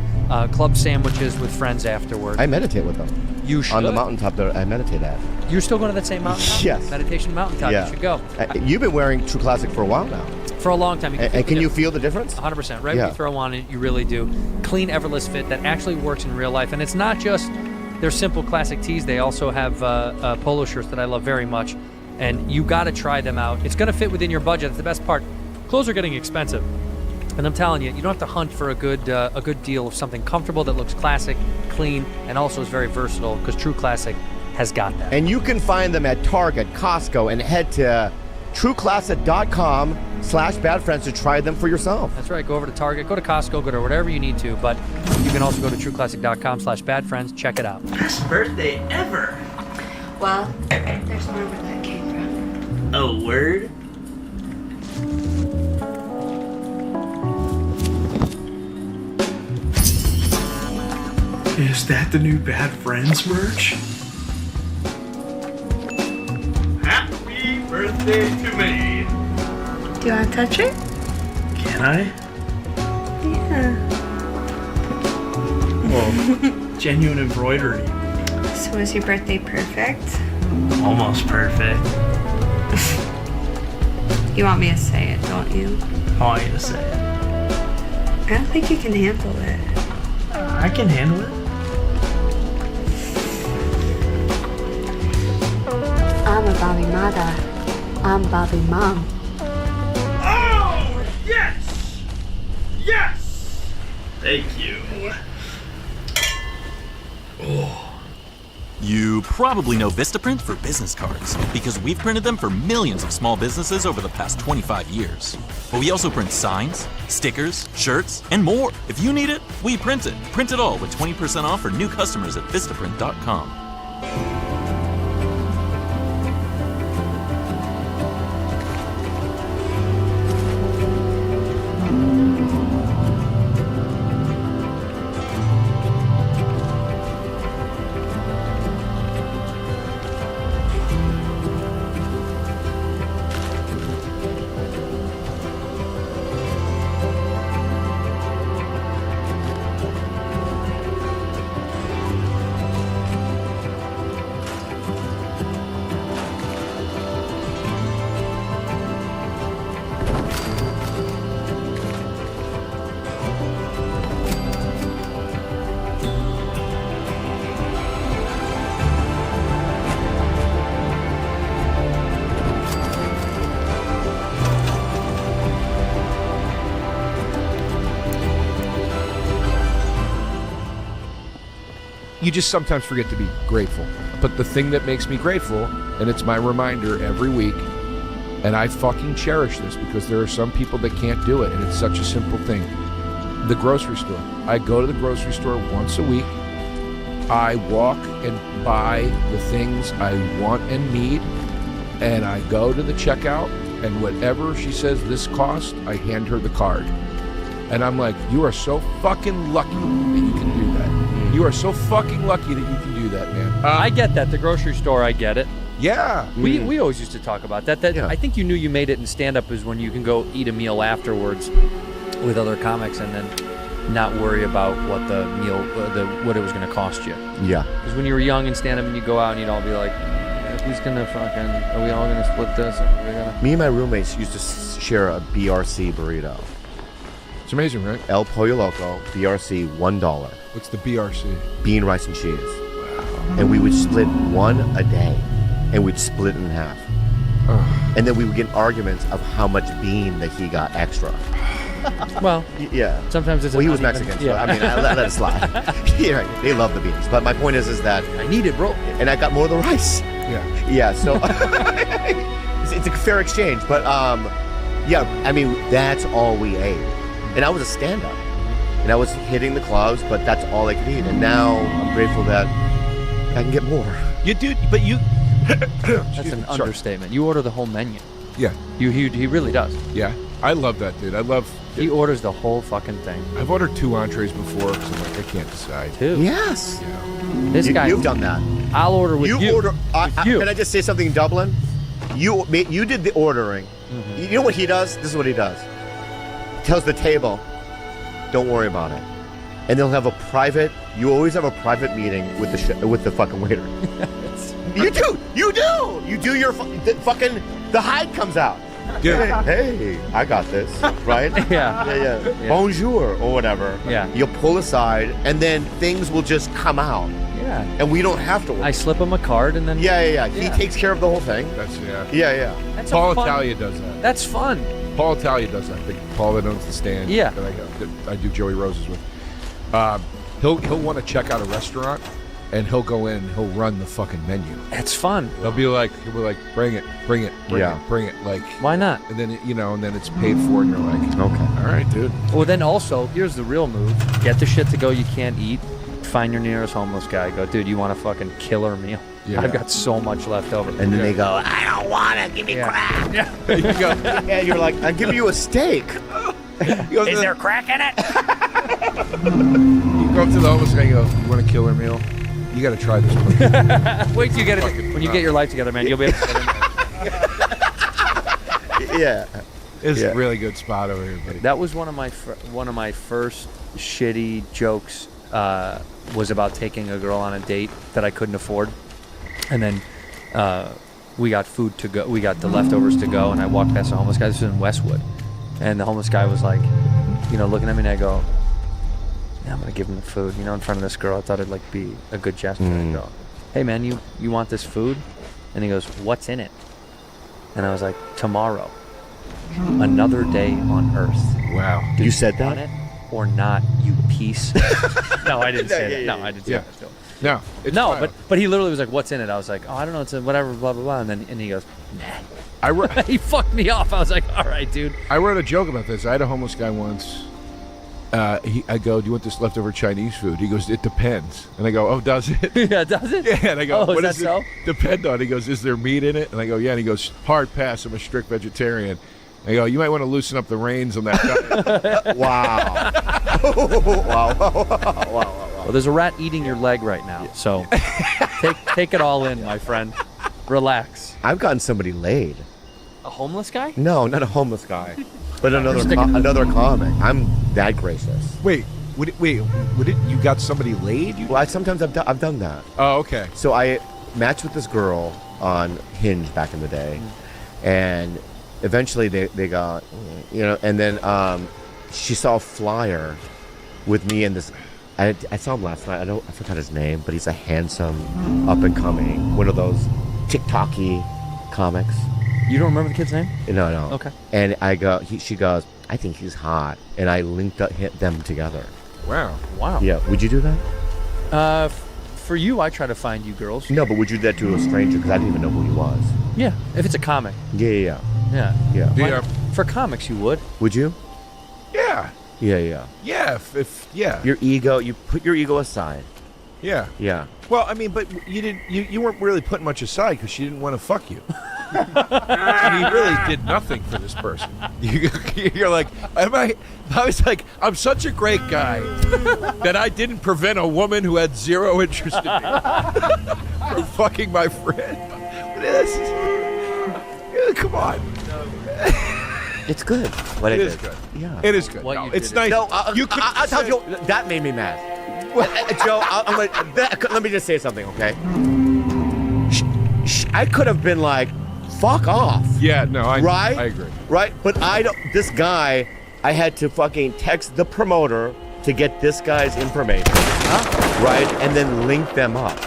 club sandwiches with friends afterward.
I meditate with them.
You should.
On the mountaintop that I meditate at.
You're still going to that same mountaintop?
Yes.
Meditation mountaintop.
Yeah.
You should go.
You've been wearing True Classic for a while now.
For a long time.
And can you feel the difference?
100%. Right
Yeah.
when you throw on it, you really do. Clean, effortless fit that actually works in real life. And it's not just their simple classic tees. They also have polo shirts that I love very much. And you got to try them out. It's going to fit within your budget. That's the best part. Clothes are getting expensive. And I'm telling you, you don't have to hunt for a good deal of something comfortable that looks classic, clean, and also is very versatile, because True Classic has got that.
And you can find them at Target, Costco, and head to trueclassic.com/badfriends to try them for yourself.
That's right. Go over to Target, go to Costco, go to whatever you need to, but you can also go to trueclassic.com/badfriends. Check it out.
Best birthday ever.
Well, there's more where that came from.
A word? Is that the new Bad Friends merch? Happy birthday to me.
Do you want to touch it?
Can I?
Yeah.
Well, genuine embroidery.
So was your birthday perfect?
Almost perfect.
You want me to say it, don't you?
I want you to say it.
I don't think you can handle it.
I can handle it.
I'm a Bobby Mother. I'm Bobby Mom.
Oh, yes! Yes! Thank you.
Oh. You probably know Vistaprint for business cards, because we've printed them for millions of small businesses over the past 25 years. But we also print signs, stickers, shirts, and more. If you need it, we print it. Print it all with 20% off for new customers at Vistaprint.com.
You just sometimes forget to be grateful. But the thing that makes me grateful, and it's my reminder every week, and I fucking cherish this because there are some people that can't do it, and it's such a simple thing. The grocery store. I go to the grocery store once a week. I walk and buy the things I want and need, and I go to the checkout, and whatever she says this cost, I hand her the card. And I'm like, you are so fucking lucky that you can do that. You are so fucking lucky that you can do that, man.
I get that. The grocery store, I get it.
Yeah.
We always used to talk about that.
Yeah.
I think you knew you made it in stand-up is when you can go eat a meal afterwards with other comics and then not worry about what the meal, what it was going to cost you.
Yeah.
Because when you were young in stand-up and you'd go out and you'd all be like, who's going to fucking, are we all going to split this?
Me and my roommates used to share a BRC burrito.
It's amazing, right?
El Pollo Loco, BRC, $1.
What's the BRC?
Bean, rice, and cheese. Wow. And we would split one a day, and we'd split it in half. And then we would get arguments of how much bean that he got extra.
Well,
yeah.
Sometimes it's
well, he was Mexican, so I mean, I let it slide. Yeah, they love the beans. But my point is that
I need it, bro.
And I got more of the rice.
Yeah.
Yeah. So it's a fair exchange. But yeah, I mean, that's all we ate. And I was a stand-up, and I was hitting the clubs, but that's all I could eat. And now I'm grateful that I can get more.
You do, but
That's an understatement. You order the whole menu.
Yeah.
He really does.
Yeah. I love that, dude. I love.
He orders the whole fucking thing.
I've ordered 2 entrees before, so I'm like, I can't decide.
2.
Yes.
This guy.
You've done that.
I'll order with you.
Order.
you.
Can I just say something in Dublin? You did the ordering.
Mm-hmm.
You know what he does? This is what he does. He tells the table, don't worry about it. And they'll have a private. You always have a private meeting with the fucking waiter. You do. You do your fucking. The hide comes out.
Yeah.
Hey, I got this, right?
Yeah.
Bonjour or whatever.
Yeah.
You'll pull aside, and then things will just come out.
Yeah.
And we don't have to work.
I slip him a card, and then.
Yeah. He takes care of the whole thing.
That's
Yeah.
That's
Paul
a fun-
Italia does that.
That's fun.
Paul Italia does that. Paul that owns the stand.
Yeah.
That I do Joey Roses with. He'll want to check out a restaurant, and he'll go in and he'll run the fucking menu.
That's fun.
He'll be like, bring it, like.
Why not?
And then and then it's paid for, and you're like,
okay,
all right, dude.
Well, then also, here's the real move: get the shit to go you can't eat. Find your nearest homeless guy. Go, dude, you want a fucking killer meal?
Yeah.
I've got so much left over.
And then they go, I don't want it. Give me crack.
Yeah.
You go.
And you're like, I'll give you a steak.
Is there crack in it?
You go up to the homeless guy and go, you want a killer meal? You got to try this place.
Wait till you get it. When you get your life together, man, you'll be able to get in there.
Yeah.
It's a really good spot over here, buddy.
That was one of my first shitty jokes. Was about taking a girl on a date that I couldn't afford, and then we got food to go. We got the leftovers to go, and I walked past a homeless guy. This was in Westwood, and the homeless guy was like, looking at me, and I go, yeah, I'm gonna give him the food, in front of this girl. I thought it'd like be a good gesture. I go, hey man, you want this food? And he goes, what's in it? And I was like, tomorrow, another day on Earth.
Wow.
You said that?
Want it or not, you piece. No, I didn't say that. No, I didn't say that.
No,
No, but he literally was like, "What's in it?" I was like, "Oh, I don't know. It's a whatever, blah blah blah." And he goes, "Nah." He fucked me off. I was like, "All right, dude."
I wrote a joke about this. I had a homeless guy once. I go, "Do you want this leftover Chinese food?" He goes, "It depends." And I go, "Oh, does it?"
Yeah, does it?
Yeah. And I go,
"Oh,
"What
is
does
that
it depend on?" He goes, "Is there meat in it?" And I go, "Yeah." And he goes, "Hard pass. I'm a strict vegetarian." I go, "You might want to loosen up the reins on that guy."
Wow. Wow.
Well, there's a rat eating your leg right now, so take it all in, my friend. Relax.
I've gotten somebody laid.
A homeless guy?
No, not a homeless guy, but another comic. I'm that gracious.
Wait, you got somebody laid?
Well, sometimes I've done that.
Oh, okay.
So I matched with this girl on Hinge back in the day, and eventually they got, and then she saw a flyer with me and this. I saw him last night. I forgot his name, but he's a handsome, up and coming, one of those TikTok-y comics.
You don't remember the kid's name?
No.
Okay.
And she goes, I think he's hot, and I linked them together.
Wow.
Yeah. Would you do that?
For you, I try to find you girls.
No, but would you do that to a stranger? Because I didn't even know who he was.
Yeah, if it's a comic.
Yeah.
Yeah. For comics, you would.
Would you?
Yeah.
Yeah.
Yeah. Yeah.
Your ego. You put your ego aside.
Yeah.
Yeah.
Well, I mean, but you didn't. You weren't really putting much aside because she didn't want to fuck you. And you really did nothing for this person. You're like, I was like, I'm such a great guy that I didn't prevent a woman who had zero interest in me from fucking my friend. Come on.
It's good. What
it
I
is
did.
good.
Yeah.
It is good. No, it's nice.
No,
you could.
I'll tell you, that made me mad. Joe, let me just say something, okay? I could have been like, fuck off.
Yeah, no, I agree.
Right? But this guy, I had to fucking text the promoter to get this guy's information. Right? And then link them up.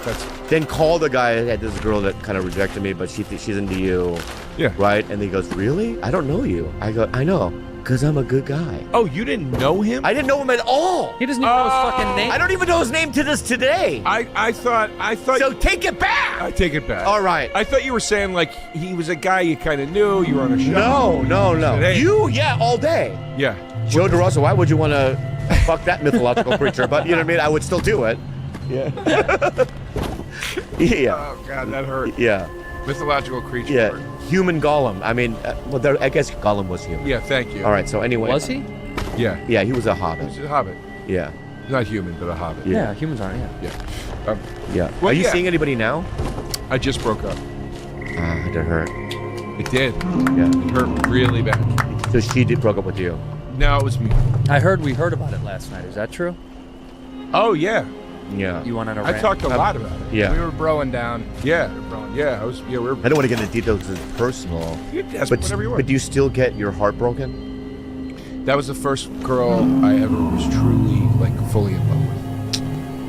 Then call the guy. I had this girl that kind of rejected me, but she thinks she's into you.
Yeah.
Right? And he goes, really? I don't know you. I go, I know. Because I'm a good guy.
Oh, you didn't know him?
I didn't know him at all.
He doesn't even know his fucking name.
I don't even know his name to this today.
I thought.
So take it back.
I take it back.
All right.
I thought you were saying like he was a guy you kind of knew. You were on a show.
No.
Said, hey.
Yeah, all day.
Yeah.
Joe DeRosa, why would you want to fuck that mythological creature? But you know what I mean? I would still do it. Yeah. Yeah.
Oh God, that hurt.
Yeah.
Mythological creature.
Yeah, human golem. I mean, I guess Gollum was human.
Yeah, thank you.
All right, so anyway.
Was he?
Yeah.
Yeah, he was a hobbit.
He's a hobbit.
Yeah.
Not human, but a hobbit.
Yeah, humans aren't. Yeah.
Yeah.
Yeah.
Well,
Are you
yeah.
seeing anybody now?
I just broke up.
It hurt.
It did.
Yeah.
It hurt really bad.
So she broke up with you?
No, it was me.
We heard about it last night. Is that true?
Oh, yeah.
Yeah.
You went on a
I
rant.
talked a lot about it.
Yeah.
We were broing down.
Yeah. Yeah, we were.
I don't want to get into details because it's personal.
Yes,
but,
whatever you want.
but do you still get your heart broken?
That was the first girl I ever was truly, like, fully in love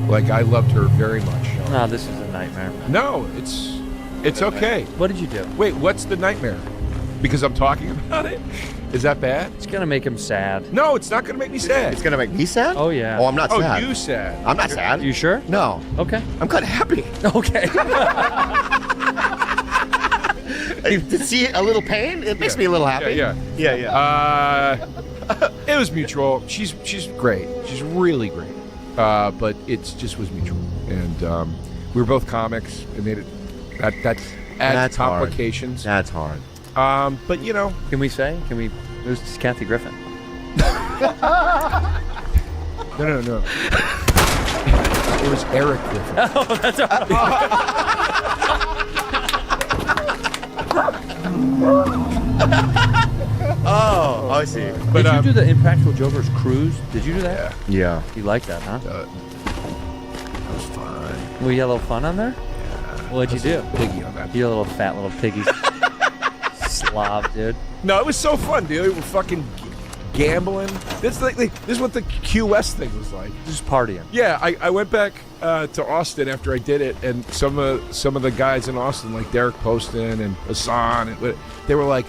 with. Like, I loved her very much.
No, this is a nightmare.
No, it's okay.
What did you do?
Wait, what's the nightmare? Because I'm talking about it? Is that bad?
It's gonna make him sad.
No, it's not gonna make me sad.
It's gonna make me sad?
Oh yeah.
Oh, I'm not sad.
Oh, you sad.
I'm not sad.
You sure?
No.
Okay.
I'm kind of happy.
Okay.
To see a little pain, it makes me a little happy.
Yeah. It was mutual. She's great. She's really great. But it just was mutual, and we were both comics. It made it that's complications.
Hard. That's hard.
But you know,
Can we? It was just Kathy Griffin.
no. It was Eric Griffin.
Oh, that's
Oh, I see.
But did you do the Impractical Jokers cruise? Did you do that?
Yeah.
You like that, huh?
That was fun.
Well, you had a little fun on there? What'd you do?
Piggy on that.
You little fat little piggy. Slob, dude.
No, it was so fun, dude. We were fucking gambling. This is what the Q West thing was like.
Just partying.
Yeah, I went back to Austin after I did it, and some of the guys in Austin, like Derek Poston and Hassan, they were like,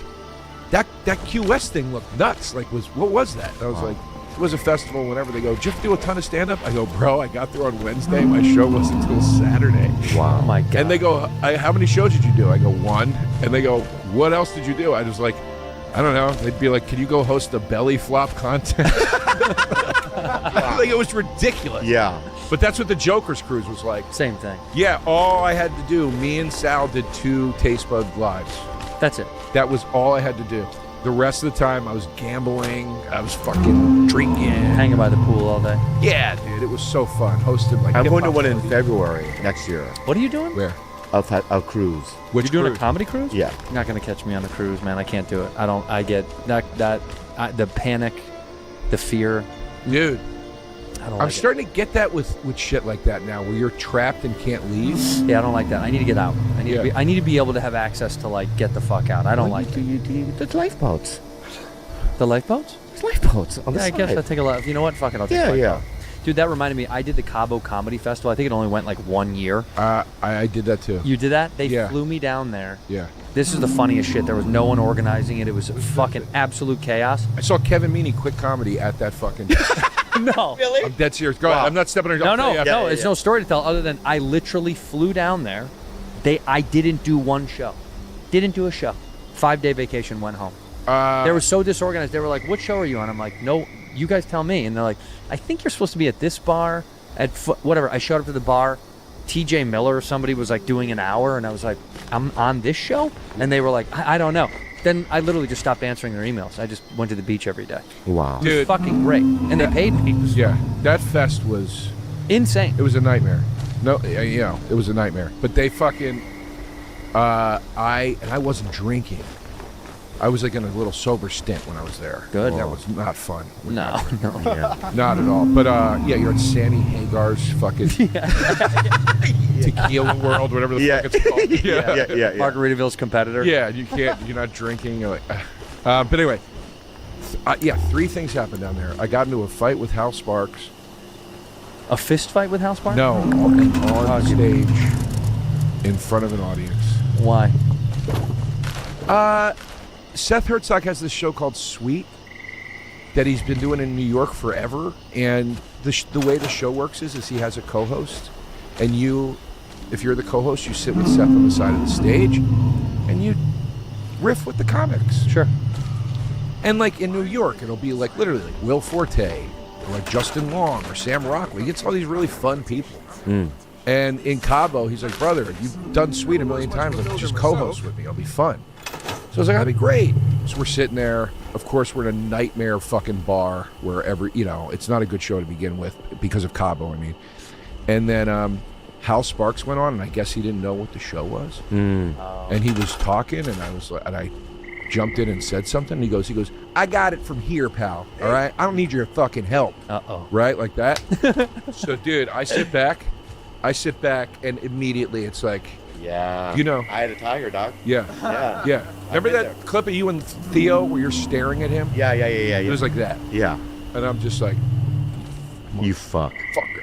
that Q West thing looked nuts. Like, what was that? And I was like, it was a festival. Whenever they go, did you have to do a ton of stand up? I go, bro, I got there on Wednesday. My show wasn't until Saturday.
Wow.
Oh my god.
And they go, how many shows did you do? I go, 1. And they go, what else did you do? I was like, I don't know. They'd be like, can you go host a belly flop contest? Like, it was ridiculous.
Yeah.
But that's what the Joker's cruise was like.
Same thing.
Yeah, all I had to do, me and Sal did 2 Taste Bud Lives.
That's it.
That was all I had to do. The rest of the time, I was gambling. I was fucking drinking.
Hanging by the pool all day.
Yeah, dude, it was so fun. Hosted like
I'm going to
hip-hop
one in
parties.
February next year.
What are you doing?
Where?
I'll cruise.
Which
You're doing
cruise?
a comedy cruise?
Yeah.
You're not gonna catch me on the cruise, man. I can't do it. I get the panic, the fear.
Dude,
I don't
I'm
like
starting to get that with shit like that now, where you're trapped and can't leave.
Yeah, I don't like that. I need to get out. I need
Yeah.
to be able to have access to like get the fuck out. I don't like it.
The lifeboats.
The lifeboats?
Lifeboats on the
Yeah, I guess
side.
I'll take a lot. You know what? Fuck it. I'll take
Yeah,
a
yeah.
lifeboat. Dude, that reminded me. I did the Cabo Comedy Festival. I think it only went like 1 year.
I did that too.
You did that? They
Yeah.
flew me down there.
Yeah.
This is the funniest shit. There was no one organizing it. It was fucking absolute chaos.
I saw Kevin Meaney quit comedy at that fucking.
No.
I'm dead serious. Go ahead. I'm not stepping on your
No. It's no story to tell other than I literally flew down there. I didn't do one show. Didn't do a show. 5-day vacation, went home. They were so disorganized. They were like, what show are you on? I'm like, no, you guys tell me. And they're like, I think you're supposed to be at this bar at whatever. I showed up to the bar. TJ Miller or somebody was like doing an hour. And I was like, I'm on this show? And they were like, I don't know. Then I literally just stopped answering their emails. I just went to the beach every day.
Wow.
It was fucking great. And they paid me.
Yeah, that fest was
insane.
It was a nightmare. No, it was a nightmare. But they fucking, I wasn't drinking. I was like in a little sober stint when I was there.
Good.
That was not fun.
No.
Yeah, not at all. But yeah, you're at Sammy Hagar's fucking tequila world, whatever the fuck it's called.
Yeah.
Margaritaville's competitor.
Yeah, you're not drinking. You're like, but anyway, 3 things happened down there. I got into a fight with Hal Sparks.
A fist fight with Hal Sparks?
No, on stage, in front of an audience.
Why?
Seth Herzog has this show called Sweet that he's been doing in New York forever, and the way the show works is he has a co-host, and if you're the co-host, you sit with Seth on the side of the stage, and you riff with the comics.
Sure.
And like in New York, it'll be like literally like Will Forte, or like Justin Long, or Sam Rockwell. He gets all these really fun people. And in Cabo, he's like, brother, you've done Sweet a million times. Like, just co-host with me. It'll be fun. So I was like, that'd be great. So we're sitting there. Of course, we're in a nightmare fucking bar where it's not a good show to begin with because of Cabo, I mean. And then Hal Sparks went on, and I guess he didn't know what the show was. And he was talking, and I jumped in and said something. He goes, I got it from here, pal. All right? I don't need your fucking help. Right? Like that. So, dude, I sit back, and immediately it's like,
yeah.
You know.
I had a tiger, dog.
Yeah.
Yeah.
Remember that clip of you and Theo where you're staring at him?
Yeah.
It was like that.
Yeah.
And I'm just like,
you fucker.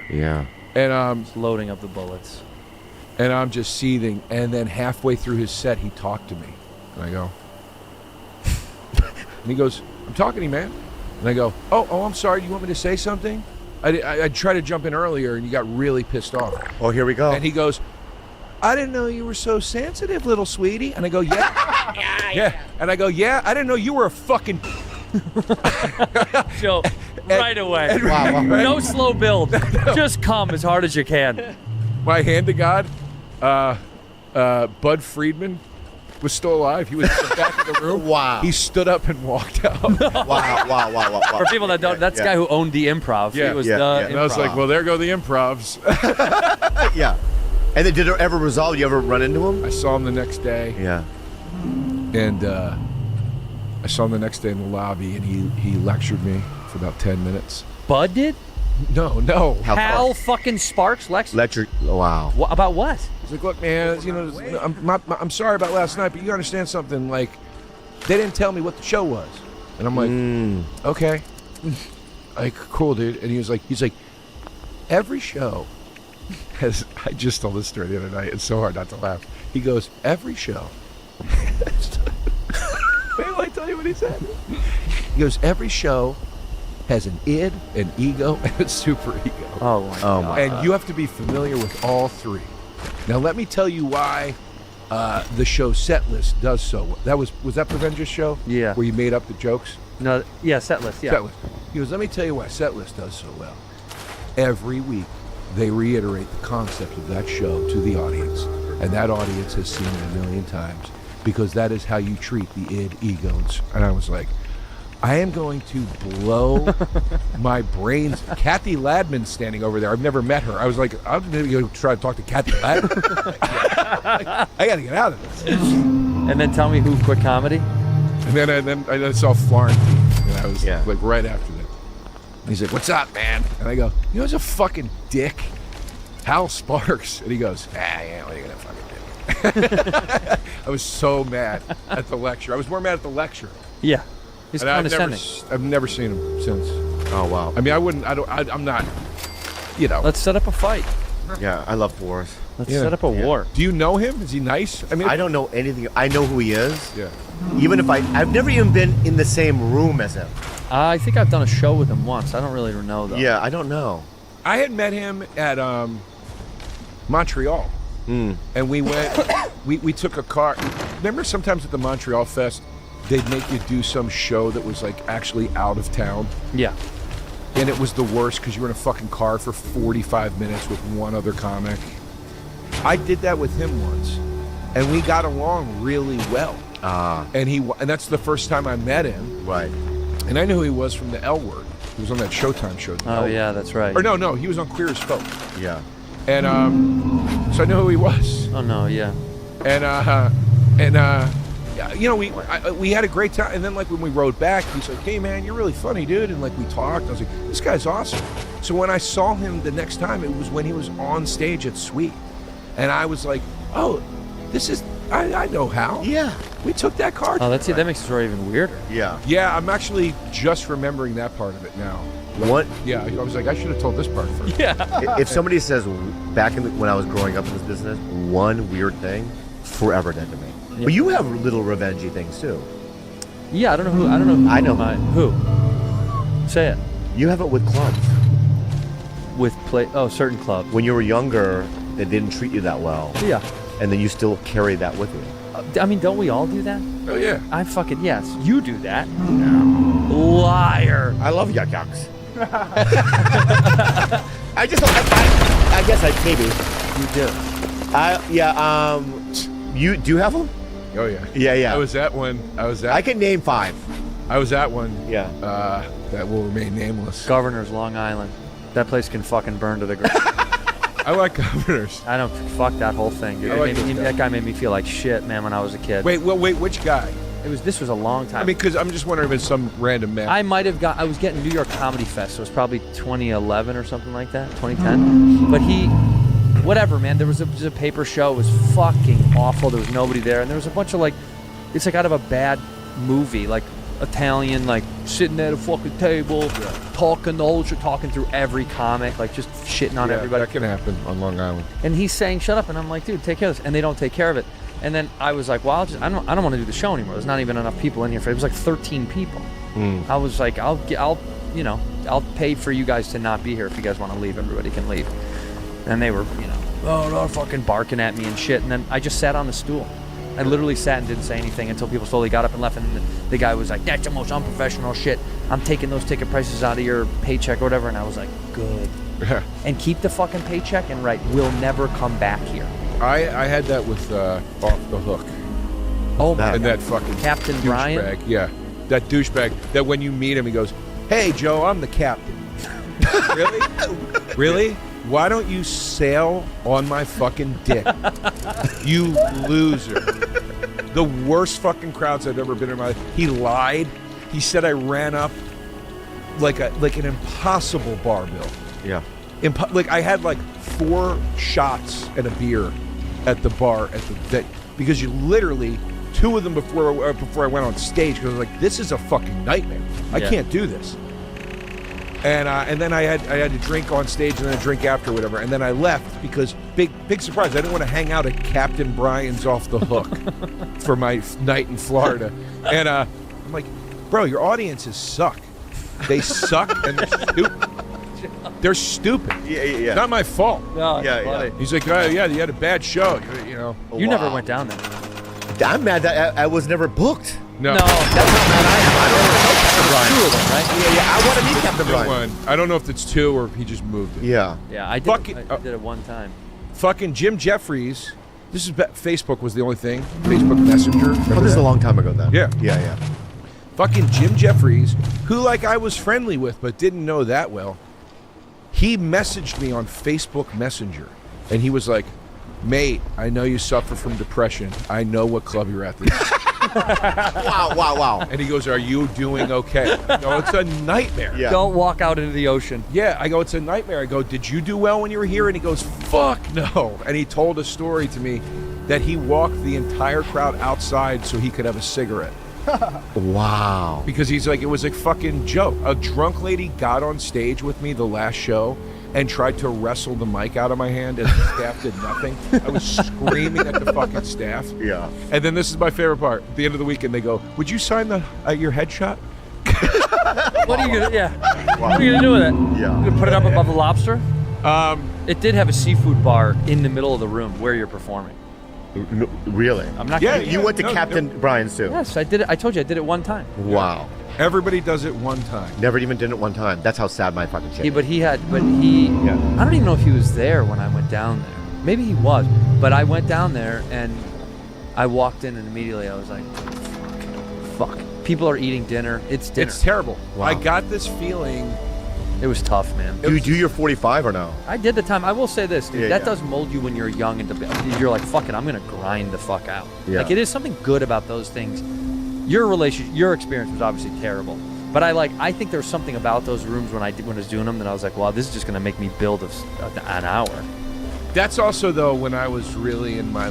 Yeah.
And
Just loading up the bullets.
And I'm just seething. And then halfway through his set, he talked to me. And I go, and he goes, I'm talking to you, man. And I go, oh, I'm sorry. Do you want me to say something? I tried to jump in earlier, and you got really pissed off.
Oh, here we go.
And he goes, I didn't know you were so sensitive, little sweetie. And I go, yeah. Yeah. And I go, yeah, I didn't know you were a fucking...
Joe, right away. No slow build. Just come as hard as you can.
My hand to God, Bud Friedman was still alive. He was in the back of the room.
Wow.
He stood up and walked out.
Wow.
For people that don't, that's the guy who owned the Improv.
Yeah.
He was
And
the
I was like,
Improv.
well, there go the Improvs.
Yeah. And then did it ever resolve? You ever run into him?
I saw him the next day.
Yeah.
And I saw him the next day in the lobby, and he lectured me for about 10 minutes.
Bud did?
No.
Hal fucking Sparks
lectured. Wow.
About what?
He's like, look, man, I'm sorry about last night, but you understand something. Like, they didn't tell me what the show was, and I'm like, okay, like, cool, dude. And he's like, every show has. I just told this story the other night. It's so hard not to laugh. He goes, every show. Wait till I tell you what he said. He goes, every show has an id, an ego, and a super ego.
Oh my God.
And you have to be familiar with all three. Now let me tell you why the show Set List does so. Was that Prevenger's show?
Yeah.
Where you made up the jokes?
No, yeah, Set List, yeah.
Set List. He goes, let me tell you why Set List does so well. Every week they reiterate the concept of that show to the audience, and that audience has seen it a million times, because that is how you treat the id, ego, and I was like, I am going to blow my brains. Kathy Ladman's standing over there. I've never met her. I was like, I'm going to go try to talk to Kathy Ladman. I got to get out of this.
And then tell me who quit comedy?
And then I saw Florentine, and I was like right after that. And he's like, what's up, man? And I go, you know who's a fucking dick? Hal Sparks. And he goes, yeah, what are you going to fucking do? I was so mad at the lecture. I was more mad at the lecture.
Yeah. He's
And
condescending.
I've never seen him since.
Oh, wow.
I mean, I'm not, you know.
Let's set up a fight.
Yeah, I love wars.
Let's set up a war.
Do you know him? Is he nice? I mean,
I don't know anything. I know who he is.
Yeah.
Even if I've never even been in the same room as him.
I think I've done a show with him once. I don't really know, though.
Yeah, I don't know.
I had met him at Montreal. And we went, we took a car. Remember sometimes at the Montreal Fest, they'd make you do some show that was like actually out of town?
Yeah.
And it was the worst because you were in a fucking car for 45 minutes with one other comic. I did that with him once, and we got along really well. And that's the first time I met him.
Right.
And I knew who he was from the L Word. He was on that Showtime show.
Oh, yeah, that's right.
Or no, he was on Queer as Folk.
Yeah.
And so I knew who he was.
Oh, no, yeah.
And you know, we had a great time. And then like when we rode back, he's like, hey man, you're really funny, dude. And like we talked. I was like, this guy's awesome. So when I saw him the next time, it was when he was on stage at Sweet. And I was like, oh, this is, I know Hal.
Yeah.
We took that car.
Oh, that makes the story even weirder.
Yeah.
Yeah, I'm actually just remembering that part of it now. Like,
What?
Yeah, I was like, I should have told this part first.
Yeah.
If somebody says back when I was growing up in this business, one weird thing, forever dead to me.
Yeah.
But you have little revengey things too.
Yeah, I don't know who.
I know.
Who? Say it.
You have it with clubs.
With certain clubs.
When you were younger, they didn't treat you that well.
Yeah.
And then you still carry that with you.
I mean, don't we all do that?
Oh yeah.
Yes. You do that. No. Liar.
I love yuck yucks. I guess maybe.
You do.
You do you have them?
Oh yeah.
Yeah.
I was at one.
I can name 5.
I was at one.
Yeah.
That will remain nameless.
Governor's Long Island. That place can fucking burn to the ground.
I like Governors.
I don't fuck that whole thing, dude.
I like
That guy made me feel like shit, man, when I was a kid.
Wait, which guy?
This was a long time.
I mean, because I'm just wondering if it's some random man.
I was getting New York Comedy Fest, so it was probably 2011 or something like that, 2010. But whatever, man. There was a paper show. It was fucking awful. There was nobody there, and there was a bunch of it's like out of a bad movie, like Italian, like sitting at a fucking table, talking the whole shit, talking through every comic, like just shitting on everybody.
That can happen on Long Island.
And he's saying, "Shut up," and I'm like, "Dude, take care of this," and they don't take care of it. And then I was like, "Well, I don't want to do the show anymore. There's not even enough people in here for it." It was like 13 people. I was like, I'll pay for you guys to not be here. If you guys want to leave, everybody can leave. And they were, fucking barking at me and shit. And then I just sat on the stool. I literally sat and didn't say anything until people slowly got up and left. And the guy was like, "That's the most unprofessional shit. I'm taking those ticket prices out of your paycheck or whatever." And I was like, "Good." And keep the fucking paycheck and write, "We'll never come back here."
I had that with Off the Hook.
Oh my!
And that fucking
Captain
douchebag.
Brian.
Yeah, that douchebag. That when you meet him, he goes, "Hey Joe, I'm the captain." Really? Really? Why don't you sail on my fucking dick? You loser. The worst fucking crowds I've ever been in my life. He lied. He said I ran up like an impossible bar bill.
Yeah.
I had 4 shots and a beer at the bar because you literally 2 of them before I went on stage because I was like, this is a fucking nightmare. I can't do this. And then I had to drink on stage and then a drink after whatever, and then I left because big surprise, I didn't want to hang out at Captain Brian's Off the Hook for my night in Florida. And I'm like, bro, your audiences suck. They suck and they're stupid. They're stupid.
Yeah.
It's not my fault.
No,
Yeah.
He's like, oh, yeah, you had a bad show.
You never went down there.
I'm mad that I was never booked.
No.
That's not mad I am. I don't know Captain Brian. 2 of them, right?
Yeah. I want to meet Captain Brian.
I don't know if it's 2 or if he just moved it.
Yeah.
Yeah, I did it one time.
Fucking Jim Jeffries. Facebook was the only thing. Facebook Messenger.
Oh, this is a long time ago then.
Yeah. Fucking Jim Jeffries, who I was friendly with but didn't know that well. He messaged me on Facebook Messenger, and he was like, "Mate, I know you suffer from depression. I know what club you're at this."
Wow.
And he goes, "Are you doing okay?" No, it's a nightmare.
Yeah.
Don't walk out into the ocean.
Yeah, I go, "It's a nightmare." I go, "Did you do well when you were here?" And he goes, "Fuck no." And he told a story to me that he walked the entire crowd outside so he could have a cigarette.
Wow.
Because he's like, it was a fucking joke. A drunk lady got on stage with me the last show and tried to wrestle the mic out of my hand, and the staff did nothing. I was screaming at the fucking staff.
Yeah.
And then this is my favorite part. At the end of the weekend, they go, "Would you sign your headshot?"
What are you gonna? Yeah. What are you gonna do with it?
Yeah.
You gonna put it up above the lobster? It did have a seafood bar in the middle of the room where you're performing.
No, really?
I'm not.
Yeah,
kidding.
You went to Captain Brian's too?
Yes, I did it. I told you I did it one time.
Wow.
Everybody does it one time.
Never even did it one time. That's how sad my fucking shit.
I don't even know if he was there when I went down there. Maybe he was, but I went down there and I walked in and immediately I was like, fuck. People are eating dinner. It's dinner.
It's terrible.
Wow.
I got this feeling.
It was tough, man.
Do you do your 45 or no?
I did the time. I will say this, dude.
Yeah,
that
yeah.
does mold you when you're young and you're like, fuck it, I'm gonna grind the fuck out.
Yeah.
Like, it is something good about those things. Your experience was obviously terrible, but I think there's something about those rooms when I was doing them that I was like, wow, this is just gonna make me build an hour.
That's also though when I was really in my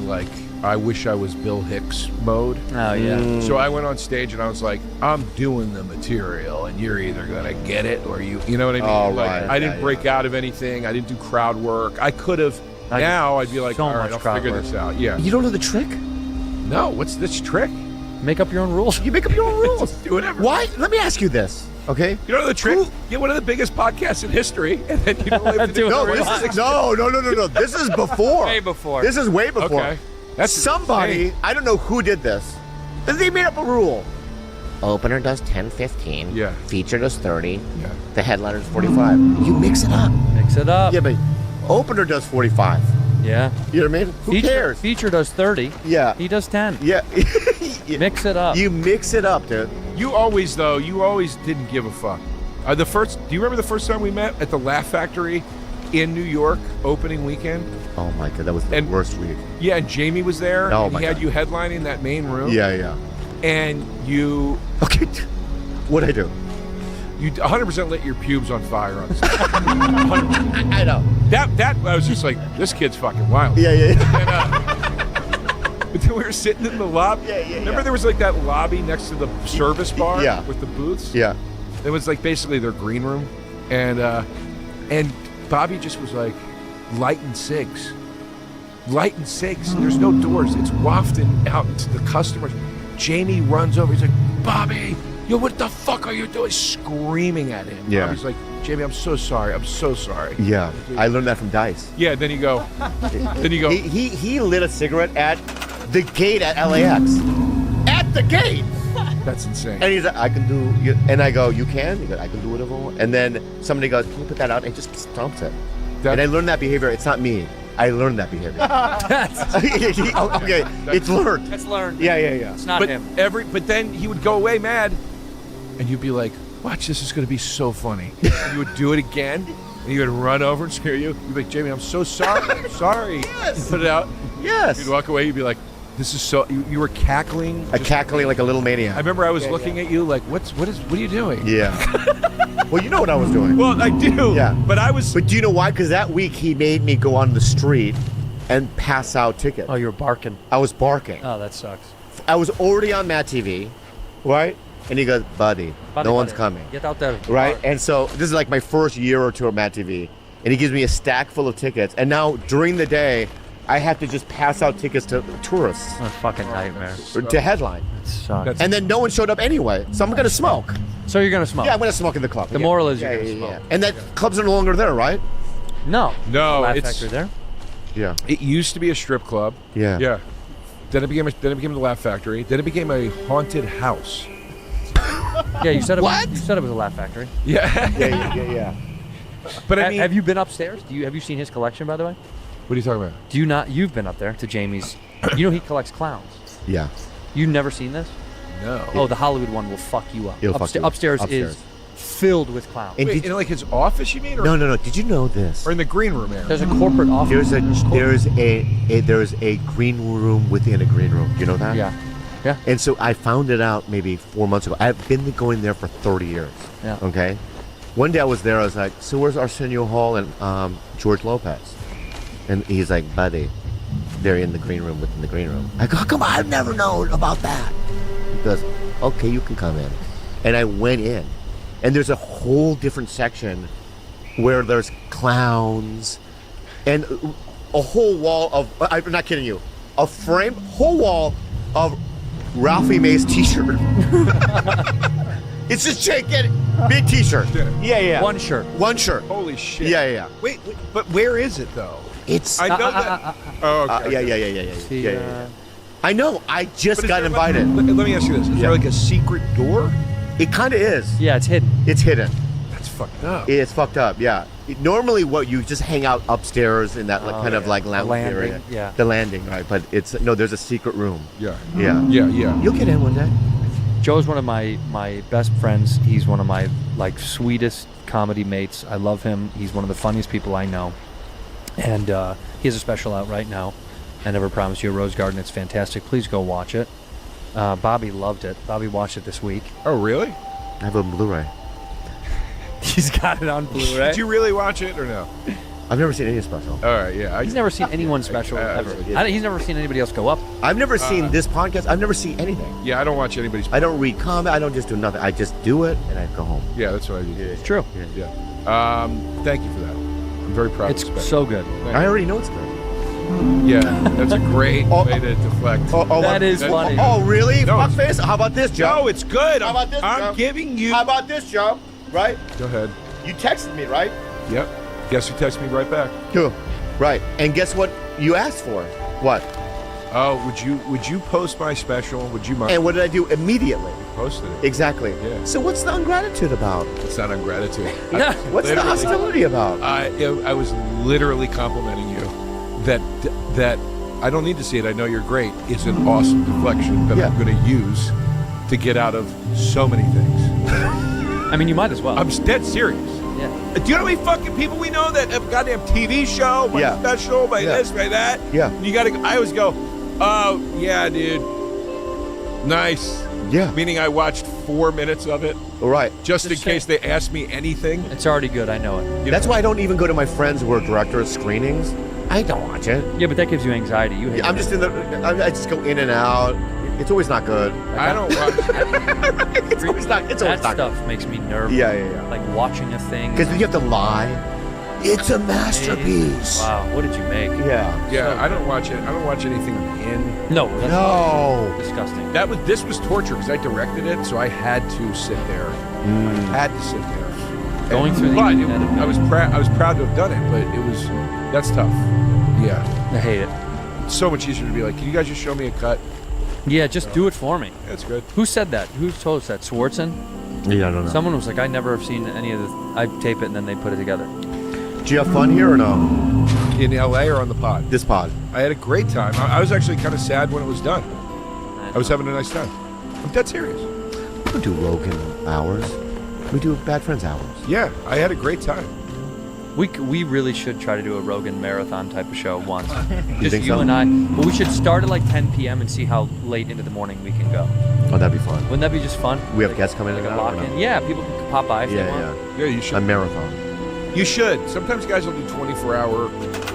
I wish I was Bill Hicks mode.
Oh yeah.
So I went on stage and I was like, I'm doing the material and you're either gonna get it or you know what I mean?
Oh, right.
I didn't break out of anything. I didn't do crowd work. I could have. Now I'd be like, all right, I'll figure this out. Yeah.
You don't know the trick?
No. What's this trick?
Make up your own rules.
You make up your own rules.
Do whatever.
Why? Let me ask you this. Okay.
You don't know the trick? Get one of the biggest podcasts in history, and then you don't have to do
No,
it.
no. This is before.
Way before.
This is way before.
Okay. That's
somebody.
insane.
I don't know who did this. They made up a rule.
Opener does 10-15.
Yeah.
Feature does 30.
Yeah.
The headliner is 45.
You mix it up.
Mix it up.
Yeah, but opener does 45.
Yeah.
You know what I mean? Who cares?
Feature does 30.
Yeah.
He does 10.
Yeah.
Mix it up.
You mix it up, dude.
You always didn't give a fuck. Do you remember the first time we met at the Laugh Factory in New York, opening weekend?
Oh my god, that was the worst week.
Yeah, and Jamie was there,
Oh
and
my
he had
God.
you headlining that main room.
Yeah.
And you...
Okay, what'd I do?
You 100% lit your pubes on fire on stage. 100%.
I know.
That I was just like, this kid's fucking wild.
Yeah.
And, but then we were sitting in the lobby. Remember there was like that lobby next to the service bar with the booths?
Yeah.
It was like basically their green room. And Bobby just was like, lighting cigs. Lighting cigs. There's no doors. It's wafting out into the customers. Jamie runs over. He's like, Bobby, yo, what the fuck are you doing? Screaming at him.
Yeah.
Bobby's like, Jamie, I'm so sorry. I'm so sorry.
Yeah. I learned that from Dice.
Yeah, then you go.
He lit a cigarette at the gate at LAX. At the gate.
That's insane.
And he's like, I can do, and I go, you can? He goes, I can do whatever I want. And then somebody goes, can you put that out? And just stomps it. And I learned that behavior. It's not me. I learned that behavior. Okay, it's learned.
It's learned.
Yeah.
It's not him.
But then he would go away mad, and you'd be like, watch, this is going to be so funny. And you would do it again, and he would run over and scare you. You'd be like, Jamie, I'm so sorry. I'm sorry.
Yes.
Put it out.
Yes.
You'd walk away. You'd be like, this is so. You were cackling.
Cackling like a little maniac.
I remember I was looking at you like, what are you doing?
Yeah. Well, you know what I was doing.
Well, I do.
Yeah.
But I was.
But do you know why? Because that week he made me go on the street and pass out tickets.
Oh, you were barking.
I was barking.
Oh, that sucks.
I was already on Matt TV, right? And he goes, buddy, no one's coming.
Get out there.
Right? And so this is like my first year or two at Matt TV. And he gives me a stack full of tickets. And now during the day, I have to just pass out tickets to tourists.
What a fucking nightmare.
To headline.
That sucks.
And then no one showed up anyway. So I'm going to smoke.
So you're going to smoke?
Yeah, I'm going to smoke in the club.
The moral is you're going to smoke.
And that club's no longer there, right?
No.
No,
Laugh
it's
Factory there.
Yeah.
It used to be a strip club.
Yeah.
Yeah. Then it became the Laugh Factory. Then it became a haunted house.
Yeah, you said it.
What?
You said it was a Laugh Factory.
Yeah.
Yeah.
But I mean,
have you been upstairs? Have you seen his collection, by the way?
What are you talking about?
Do you not? You've been up there to Jamie's. You know he collects clowns.
Yeah.
You've never seen this?
No.
Oh, the Hollywood one will fuck you up.
It'll fuck you up.
Upstairs is filled with clowns.
And
Wait, in like his office, you mean? Or
No. Did you know this?
Or in the green room area?
There's a corporate office.
There's a green room within a green room. You know that?
Yeah. Yeah.
And so I found it out maybe 4 months ago. I've been going there for 30 years.
Yeah.
Okay. One day I was there. I was like, so where's Arsenio Hall and George Lopez? And he's like, buddy, they're in the green room within the green room. I go, come on, I've never known about that. He goes, okay, you can come in. And I went in. And there's a whole different section where there's clowns and a whole wall of, I'm not kidding you, a whole wall of Ralphie May's t-shirt. It's just big t-shirt. Yeah.
One shirt.
Holy shit.
Yeah.
Wait, but where is it though?
It's.
I know that. Oh, okay.
Yeah. I know. I just got invited.
Let me ask you this: is there like a secret door?
It kind of is.
Yeah, it's hidden.
It's hidden.
That's fucked up.
It's fucked up. Yeah. Normally, what you just hang out upstairs in that kind of like lounge
landing,
area.
yeah.
The landing, right? But it's no. There's a secret room.
Yeah.
Yeah. You'll get in one day.
Joe's one of my best friends. He's one of my sweetest comedy mates. I love him. He's one of the funniest people I know. And he has a special out right now. I Never Promised You a Rose Garden. It's fantastic. Please go watch it. Bobby loved it. Bobby watched it this week.
Oh, really?
I have it on Blu-ray.
He's got it on Blu-ray.
Did you really watch it or no?
I've never seen any special.
All right, yeah.
He's never seen anyone special ever. He's never seen anybody else go up.
I've never seen this podcast. I've never seen anything.
Yeah, I don't watch anybody's.
I don't read comment. I don't just do nothing. I just do it and I go home.
Yeah, that's what I do.
It's true.
Yeah. Thank you for that. I'm very proud.
It's
of the
so good.
I already know it's good.
Yeah, that's a great way to deflect.
That is funny.
Oh, really?
No,
Fuckface? How about this, Joe?
No, it's good.
How about this,
I'm
Joe?
giving you.
How about this, Joe? Right?
Go ahead.
You texted me, right?
Yep. Guess who texted me right back?
Cool. Right. And guess what you asked for? What?
Oh, would you post my special? Would you mind?
And what did I do immediately?
Posted it.
Exactly.
Yeah.
So what's the ungratitude about?
It's not ungratitude.
What's the hostility about?
I was literally complimenting you that I don't need to see it. I know you're great. Is an awesome deflection that I'm going to use to get out of so many things.
I mean, you might as well.
I'm dead serious.
Yeah.
Do you know how many fucking people we know that have a goddamn TV show, my special, my this, my that?
Yeah.
You gotta. I always go, oh yeah, dude. Nice.
Yeah.
Meaning I watched 4 minutes of it.
Right.
Just in case they ask me anything.
It's already good. I know it.
That's why I don't even go to my friends who are director of screenings. I don't watch it.
Yeah, but that gives you anxiety. You hate
I'm
it.
just in the. I just go in and out. It's always not good.
I don't watch.
It's always not. It's always
that
not
stuff makes me nervous.
Yeah, yeah, yeah.
Like watching a thing.
Because you have to lie. It's a masterpiece.
Wow, what did you make?
Yeah.
Yeah, I don't watch it. I don't watch anything I'm in.
No, that's disgusting.
This was torture because I directed it, so I had to sit there. I had to sit there.
Going through the
but
editing.
I was proud to have done it, but that's tough. Yeah.
I hate it.
So much easier to be like, can you guys just show me a cut?
Yeah, just do it for me.
That's good.
Who said that? Who told us that? Swartzen?
Yeah, I don't know.
Someone was like, I never have seen any of the. I tape it and then they put it together.
Did you have fun here or no?
In LA or on the pod?
This pod.
I had a great time. I was actually kind of sad when it was done. I was having a nice time. I'm dead serious.
We don't do Rogan hours. We do Bad Friends hours.
Yeah, I had a great time.
We really should try to do a Rogan marathon type of show once. Just
think
you
so?
and I. But we should start at like 10 p.m. and see how late into the morning we can go.
Oh, that'd be fun.
Wouldn't that be just fun?
We have guests coming in
Like
and
a
out, or
lock-in.
no?
Yeah, people can pop by if they want.
Yeah, you should.
A marathon.
You should. Sometimes guys will do 24-hour.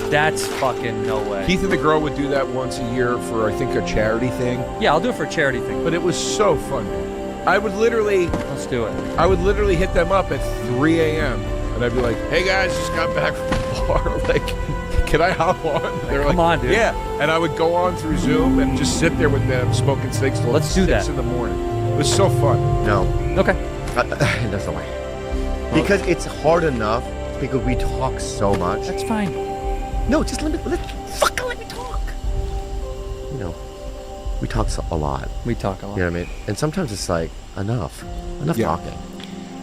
That's fucking no way.
Keith and the Girl would do that once a year for, I think, a charity thing.
Yeah, I'll do it for a charity thing.
But it was so fun. I would literally...
Let's do it.
I would literally hit them up at 3 a.m. And I'd be like, hey guys, just got back from the bar. Like, can I hop on? They're
Come
like,
on, dude.
Yeah. And I would go on through Zoom and just sit there with them smoking cigs till
Let's do
6
that.
in the morning. It was so fun.
No.
Okay.
That's the way. Because it's hard enough because we talk so much.
That's fine.
No, just let me talk. You know, we talk a lot.
We talk a lot.
You know what I mean? And sometimes it's like, enough
Yeah.
talking.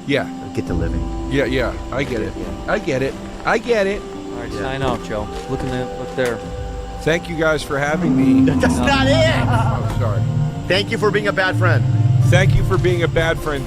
Yeah.
Get to living.
Yeah. I get it. I get it.
All right, sign out, Joe. Look there.
Thank you guys for having me.
That's not it.
Oh, sorry.
Thank you for being a bad friend.
Thank you for being a bad friend.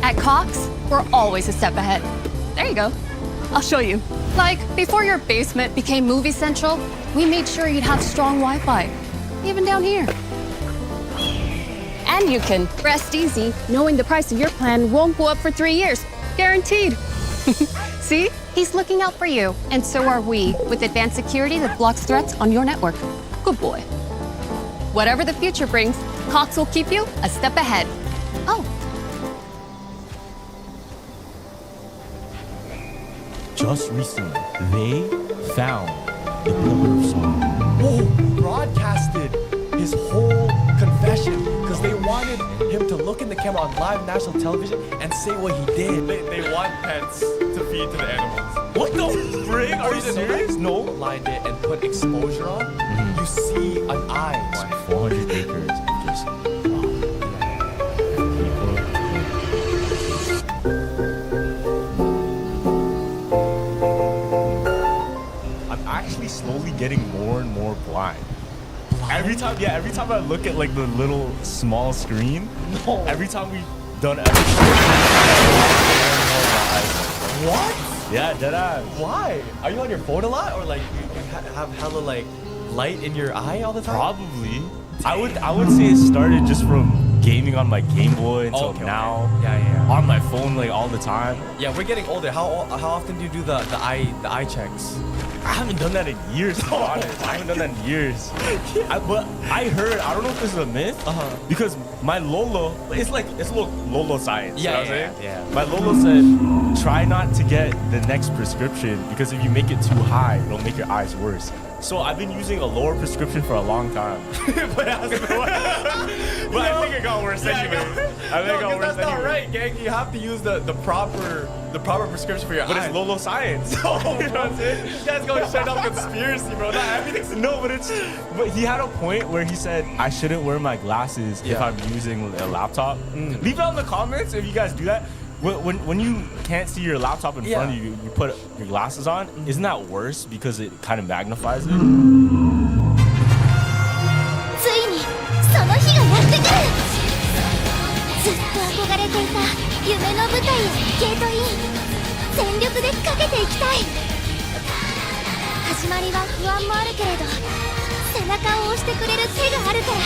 At Cox, we're always a step ahead. There you go. I'll show you. Like, before your basement became Movie Central, we made sure you'd have strong Wi-Fi, even down here. And you can rest easy knowing the price of your plan won't go up for 3 years. Guaranteed. See? He's looking out for you, and so are we, with advanced security that blocks threats on your network. Good boy. Whatever the future brings, Cox will keep you a step ahead. Oh.
Just recently, they found the Pillar of Song. Whoa, broadcasted his whole confession because they wanted him to look in the camera on live national television and say what he did.
They want pets to feed to the animals. What the frig? Are you serious? No.
Lined it and put exposure on. You see an eye. It's 400 acres of just.
I'm actually slowly getting more and more blind. Every time I look at like the little small screen, every time we've done
What?
Yeah, deadass.
Why? Are you on your phone a lot, or like you have hella like light in your eye all the time?
Probably. I would say it started just from gaming on my Game Boy until now.
Yeah.
On my phone like all the time.
Yeah, we're getting older. How often do you do the eye checks?
I haven't done that in years, to be honest. I haven't done that in years. But I heard, I don't know if this is a myth, because my Lolo, it's a little Lolo science.
Yeah,
you know what I'm saying?
yeah.
My Lolo said, try not to get the next prescription because if you make it too high, it'll make your eyes worse. So I've been using a lower prescription for a long time. But I think it got worse anyway. I think it got worse
that's not
anyway.
right, gang. You have to use the proper prescription for your
But
eyes.
it's Lolo science.
No, bro. This guy's going straight up conspiracy, bro. Not everything's
No, but he had a point where he said I shouldn't wear my glasses if I'm using a laptop. Leave it in the comments if you guys do that. When you can't see your laptop in front of you, you put your glasses on. Isn't that worse because it kind of magnifies it?
ついにその日がやってくる。ずっと憧れていた夢の舞台へスケートイン。全力でかけていきたい。始まりは不安もあるけれど、背中を押してくれる手があるから、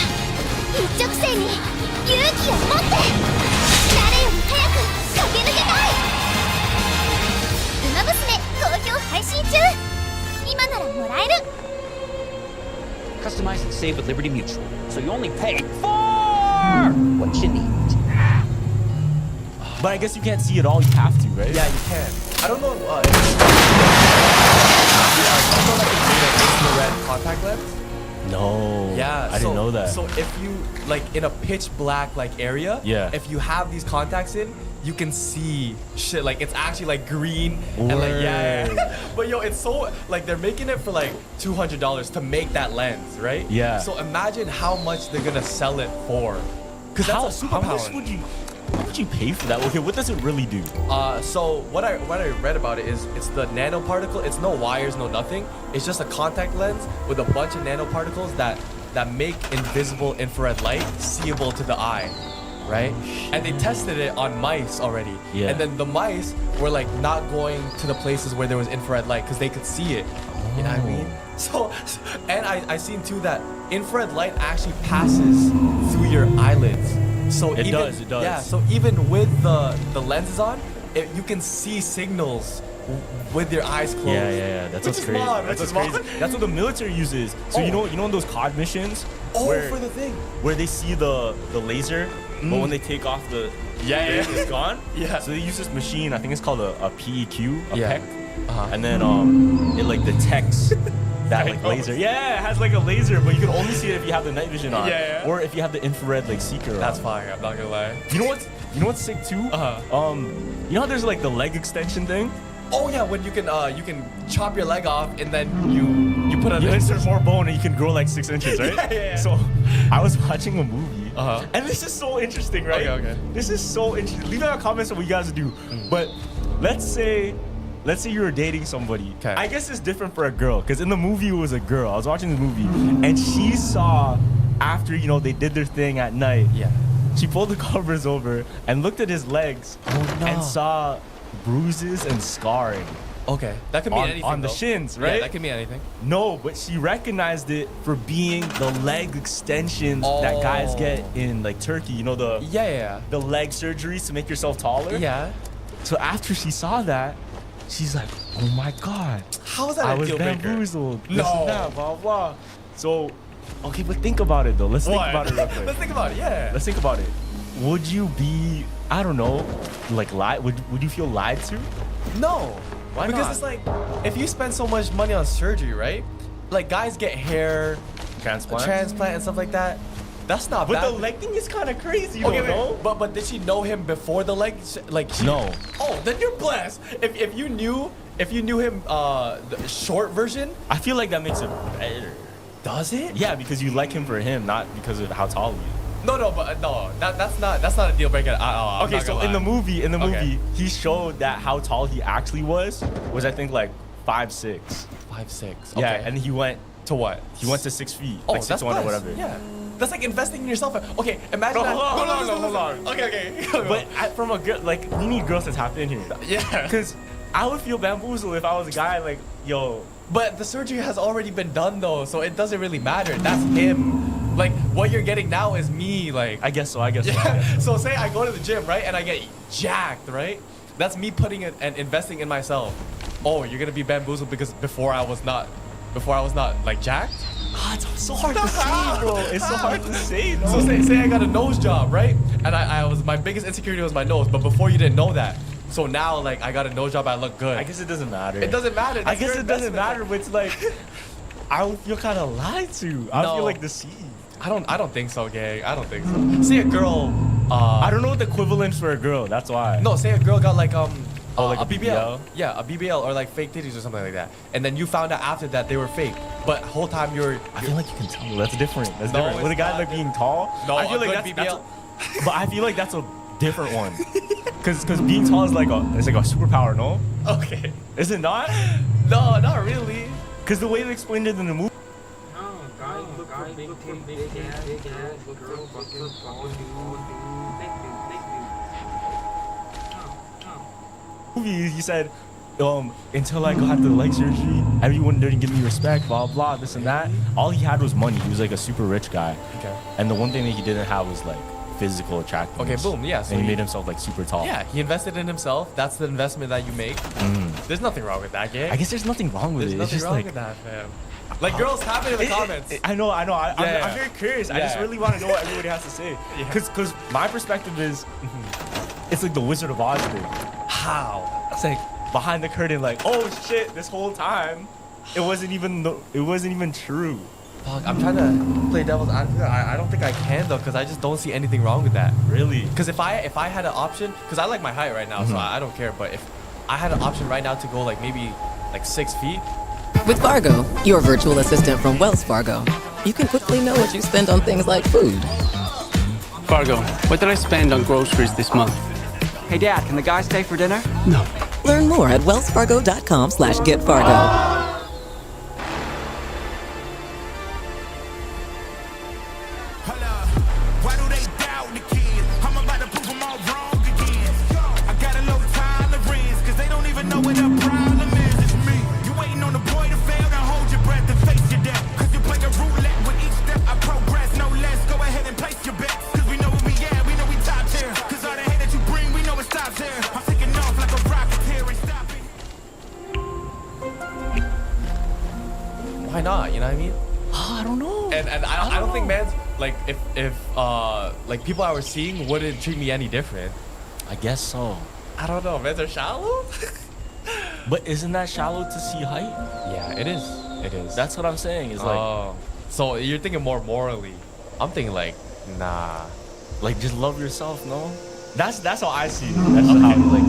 一直線に勇気を持って、誰より早く駆け抜けたい。ウマ娘好評配信中。今ならもらえる。
Customize and save with Liberty Mutual, so you only pay for what you need.
But I guess you can't see it all. You have to, right?
Yeah, you can. I don't know. Do you know that they made an infrared contact lens?
No.
Yeah,
I didn't know that.
So if you like in a pitch black like area,
Yeah.
if you have these contacts in, you can see shit like it's actually like green and like yeah. But yo, it's so like they're making it for like $200 to make that lens, right?
Yeah.
So imagine how much they're gonna sell it for, because that's a
how
superpower.
much would you pay for that? Okay, what does it really do?
So what I read about it is it's the nanoparticle. It's no wires, no nothing. It's just a contact lens with a bunch of nanoparticles that make invisible infrared light seeable to the eye, right? And they tested it on mice already.
Yeah.
And then the mice were like not going to the places where there was infrared light because they could see it. You know what I mean? So, and I seen too that infrared light actually passes through your eyelids. So
It
even,
does.
Yeah. So even with the lenses on, you can see signals with your eyes closed.
Yeah. That's what's crazy. That's what's crazy. That's what the military uses. So you know in those COD missions.
Oh,
where,
for the thing.
Where they see the laser, but when they take off the it's gone.
Yeah.
So they use this machine. I think it's called a PEQ, a
Yeah.
PEC, and then it like detects that like laser. Yeah, it has like a laser, but you can only see it if you have the night vision on.
Yeah.
Or if you have the infrared like seeker.
That's
on.
fire. I'm not gonna lie.
You know what's sick too? You know how there's like the leg extension thing?
Oh yeah, when you can chop your leg off and then you put
You insert more bone and you can grow like 6 inches, right?
Yeah.
So I was watching a movie, and this is so interesting, right?
Okay.
This is so interesting. Leave in the comments what you guys do. But let's say you were dating somebody.
Okay.
I guess it's different for a girl, because in the movie it was a girl. I was watching the movie, and she saw after they did their thing at night.
Yeah.
She pulled the covers over and looked at his legs and saw bruises and scarring.
Okay, that could mean
on,
anything
on the
though.
shins, right?
Yeah, that could mean anything.
No, but she recognized it for being the leg extensions that guys get in like Turkey. You know the the leg surgeries to make yourself taller.
Yeah.
So after she saw that, she's like, "Oh my god,
How is that
I
a
was
deal breaker?
bamboozled."
No.
This and that, blah blah. So, okay, but think about it though. Let's think
What?
about it real quick.
Let's think about it. Yeah.
Let's think about it. Would you be, I don't know, like lied? Would you feel lied to?
No.
Why
because
not?
it's like, if you spend so much money on surgery, right? Like guys get hair
Transplant?
and stuff like that. That's not
But
bad.
the leg thing is kind of crazy,
Okay,
though,
wait,
no?
but did she know him before the leg? Like she,
No.
Oh, then you're blessed. If you knew him the short version,
I feel like that makes it better.
does it?
Yeah, because you like him for him, not because of how tall he is.
No, but no, that's not a deal breaker at all. I'm
Okay,
not
so
gonna
in the
lie.
movie, he showed that how tall he actually was I think like 5'6".
5'6".
Yeah,
Okay.
and he went
to what?
He went to 6 feet,
Oh,
like
that's
6'1" or
blessed.
whatever.
Yeah. That's like investing in yourself. Okay, imagine
No,
that.
hold on.
Okay.
But from a girl, like we need girls to tap in here.
Yeah.
Because I would feel bamboozled if I was a guy like, yo.
But the surgery has already been done though, so it doesn't really matter. That's him. Like what you're getting now is me. Like
I guess so.
Yeah. So say I go to the gym, right, and I get jacked, right? That's me putting it and investing in myself. Oh, you're gonna be bamboozled because before I was not like jacked.
Ah, it's so hard to say, bro. It's so hard to say.
So say I got a nose job, right? And I was my biggest insecurity was my nose, but before you didn't know that. So now like I got a nose job, I look good.
I guess it doesn't matter.
It doesn't matter.
I guess it doesn't matter, but it's like, I would feel kind of lied to. I would feel like deceived.
I don't think so, gang. I don't think so. Say a girl.
I don't know what the equivalent for a girl. That's why.
No, say a girl got like like
a BBL?
Yeah, a BBL or like fake titties or something like that. And then you found out after that they were fake. But whole time
I feel like you can tell. That's different. That's
No,
different. With a
it's
guy
not
like being tall,
No,
I feel
a
like
good
that's
BBL.
but I feel like that's a different one. Cause being tall is like a superpower, no?
Okay.
Is it not?
No, not really.
Cause the way they explained it in the movie. Movie, he said, until I got the leg surgery, everyone didn't give me respect, blah blah, this and that. All he had was money. He was like a super rich guy.
Okay.
And the one thing that he didn't have was like physical attractiveness.
Okay, boom, yeah. So
and he made himself like super tall.
Yeah, he invested in himself. That's the investment that you make. There's nothing wrong with that, gang.
I guess there's nothing wrong with
There's
it.
nothing
It's just
wrong
like
with that, fam. Like girls, have it in the comments.
I know. I'm
Yeah.
very curious. I just
Yeah.
really want to know what everybody has to say.
Yeah.
Cause my perspective is, it's like the Wizard of Oz thing. How? It's like behind the curtain, like, oh shit, this whole time, it wasn't even true.
Fuck, I'm trying to play devil's advocate. I don't think I can though, cause I just don't see anything wrong with that.
Really?
Cause if I had an option, cause I like my height right now, so I don't care. But if I had an option right now to go like maybe like 6 feet.
With Fargo, your virtual assistant from Wells Fargo, you can quickly know what you spend on things like food.
Fargo, what did I spend on groceries this month?
Hey Dad, can the guy stay for dinner?
No.
Learn more at wellsfargo.com/getfargo.
Why not? You know what I mean?
I don't know.
And I don't think man's like if like people I was seeing wouldn't treat me any different.
I guess so.
I don't know. Men's are shallow.
But isn't that shallow to see height?
Yeah, it is. It is.
That's what I'm saying. Is like,
oh, so you're thinking more morally. I'm thinking like, nah.
like just love yourself, no? That's how I see it. That's how like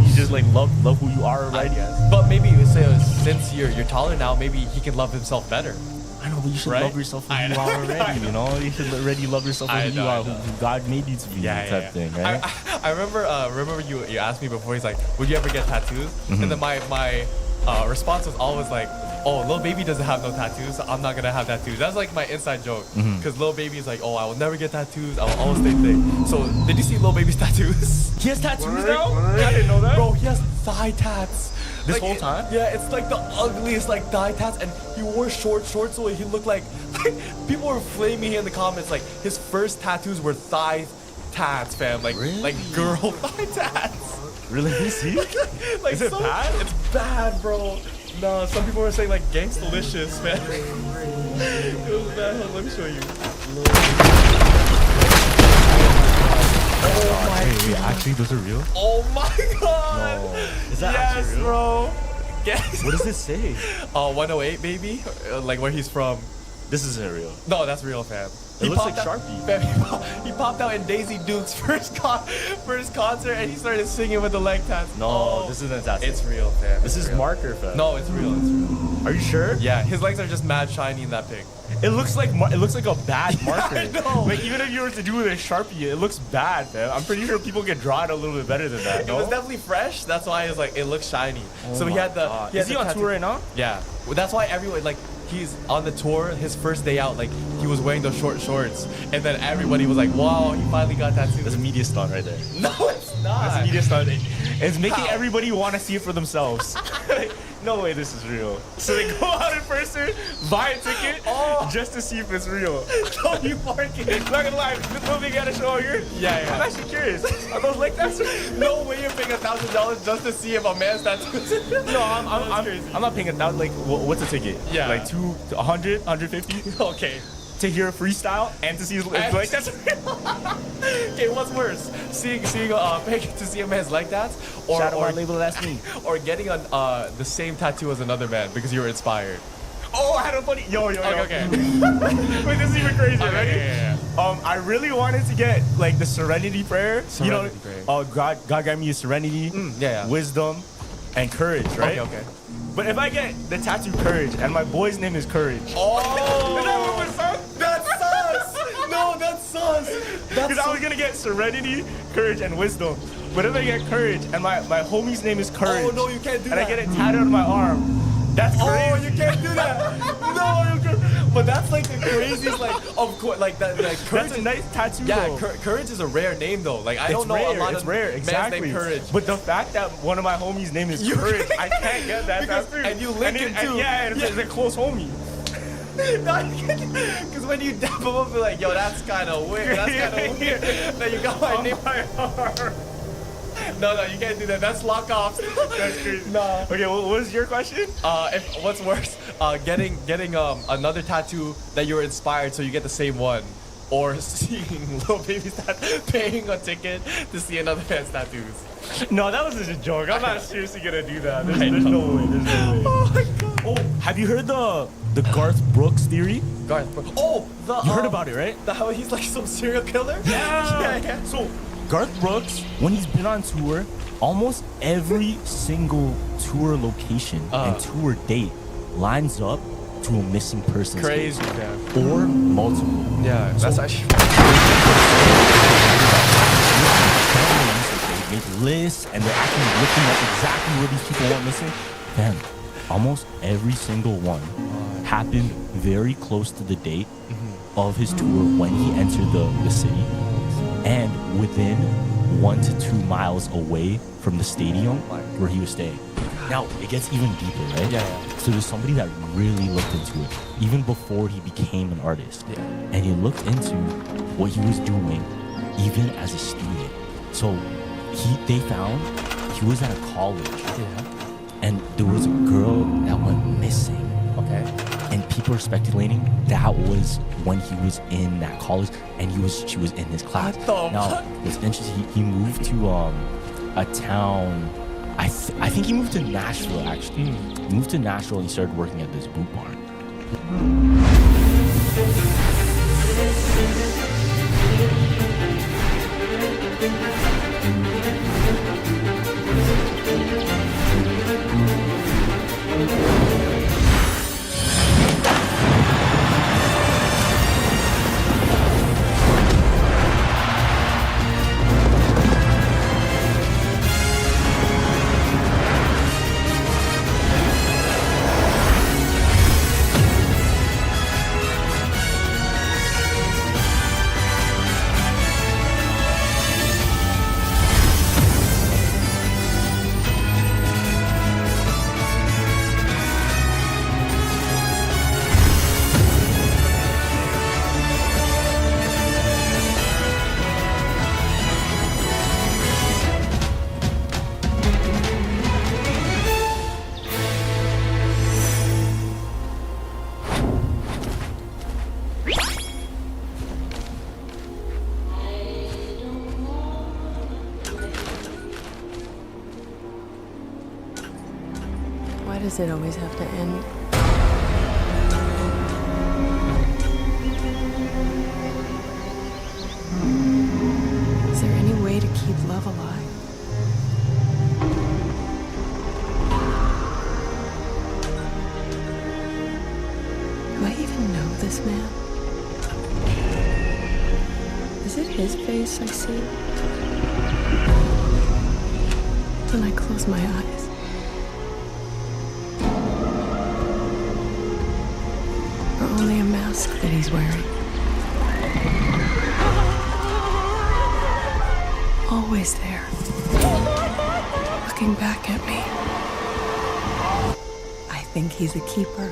you just like love who you are already.
But maybe since you're taller now, maybe he can love himself better.
I know, but you should
Right?
love yourself for who you are already. You know, you should already love yourself for who you are, who God made you to be. Type thing, right?
I remember you asked me before. He's like, would you ever get tattoos? And then my response was always like, oh, Lil Baby doesn't have no tattoos, so I'm not gonna have tattoos. That's like my inside joke. Because Lil Baby's like, oh, I will never get tattoos. I will always stay thick. So did you see Lil Baby's tattoos?
He has tattoos now? I didn't know that.
Bro, he has thigh tats.
This whole time?
Yeah, it's like the ugliest like thigh tats, and he wore shorts, so he looked like people were flaming in the comments. Like his first tattoos were thigh tats, fam. Like girl thigh tats.
Really? Let me see.
Like,
is it bad?
It's bad, bro. No, some people were saying like gangstalicious, man. It was bad. Hold on, let me show you.
Oh my god. Wait, actually, those are real?
Oh my god.
No. Is that
yes,
actually real?
bro. Yes.
What does this say?
108, baby. Like where he's from.
This isn't real.
No, that's real, fam.
It looks like
popped out-
Sharpie.
Fam, he popped out in Daisy Duke's first concert, and he started singing with the leg tats.
No, this isn't that.
It's real, fam.
This is marker, fam.
No, it's real. It's real.
Are you sure?
Yeah, his legs are just mad shiny in that pic.
It looks like a bad marker.
I know.
Like even if you were to do with a Sharpie, it looks bad, man. I'm pretty sure people can draw it a little bit better than that.
It
No?
was definitely fresh. That's why it's like it looks shiny.
Oh
so he
my
had the.
God.
He had
Is he
the
on
tattoo-
tour right now?
Yeah. Well, that's why everyone like he's on the tour. His first day out, like he was wearing those short shorts, and then everybody was like, "Wow, he finally got tattoos."
That's a media stunt right there.
No, it's not.
That's a media stunt. It's making
How?
everybody want to see it for themselves. Like, no way this is real. So they go out in person, buy a ticket, just to see if it's real.
Don't you market it.
Not gonna lie, this movie got to show here.
Yeah.
I'm actually curious. Are those like that?
No way you're paying $1,000 just to see if a man's tattoos.
No, I'm not paying $1,000. Like, what's a ticket?
Yeah.
Like 100, 150.
Okay.
To hear a freestyle and to see his like that's
Okay, what's worse? Seeing paying to see a man's like that, or
Shout out my label, that's me.
or getting on the same tattoo as another man because you were inspired.
Oh, I had a funny. Yo.
Okay.
Wait, this is even crazy.
Okay,
Ready?
yeah.
I really wanted to get like the Serenity Prayer.
Serenity prayer.
God gave me serenity,
yeah.
wisdom, and courage, right?
Okay.
But if I get the tattoo Courage and my boy's name is Courage.
Oh.
Is that what my son?
That's sus. No, that's sus.
Because I was gonna get Serenity, Courage, and Wisdom. But if I get Courage and my homie's name is Courage.
Oh, no, you can't do
and
that.
I get it tattooed on my arm. That's crazy.
Oh, you can't do that. No, you can't. But that's like the craziest, like, of course, like that. Like, Courage.
That's a nice tattoo.
Yeah,
though.
Courage is a rare name though. Like I don't know
rare,
a lot
it's
of
rare,
man's
exactly.
named Courage.
But the fact that one of my homies' name is Courage, I can't get that tattoo.
And you link it too.
Yeah, it's a close homie.
Because when you dap him up, you're like, yo, that's kind of weird. That's kind of weird. That you got my name.
My arm.
No, you can't do that. That's lock off.
That's crazy.
Nah.
Okay, what was your question?
If what's worse, getting another tattoo that you're inspired, so you get the same one, or seeing Lil Baby's paying a ticket to see another man's tattoos.
No, that was just a joke. I'm not seriously gonna do that. There's no way. There's no way. Oh my god. Oh, have you heard the Garth Brooks theory?
Garth Brooks. Oh,
you heard about it, right?
How he's like some serial killer?
Yeah. So Garth Brooks, when he's been on tour, almost every single tour location and tour date lines up to a missing person.
Crazy,
case. Or multiple.
Yeah, that's actually.
They make lists and they're actually looking at exactly where these people went missing. Then, almost every single one happened very close to the date of his tour when he entered the city, and within 1 to 2 miles away from the stadium where he was staying. Now, it gets even deeper, right?
Yeah.
So there's somebody that really looked into it, even before he became an artist.
Yeah.
And he looked into what he was doing, even as a student. So they found he was at a college.
Yeah.
And there was a girl that went missing.
Okay.
And people are speculating that was when he was in that college and she was in his class. Now, what's interesting, he moved to a town, I think he moved to Nashville actually. He moved to Nashville and he started working at this boot barn.
Why does it always have to end? Is there any way to keep love alive? Do I even know this man? Is it his face I see? When I close my eyes. Or only a mask that he's wearing. Always there. Looking back at me. I think he's a keeper.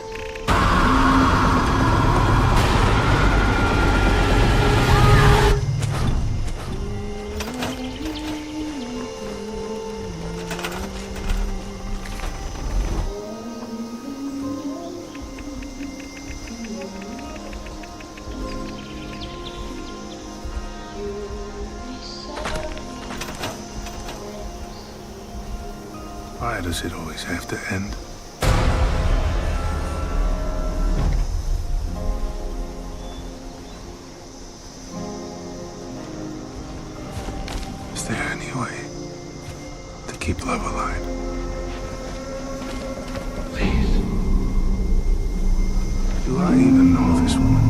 Why does it always have to end?
is there anyway to keep love alive? Please. Do I even know this woman?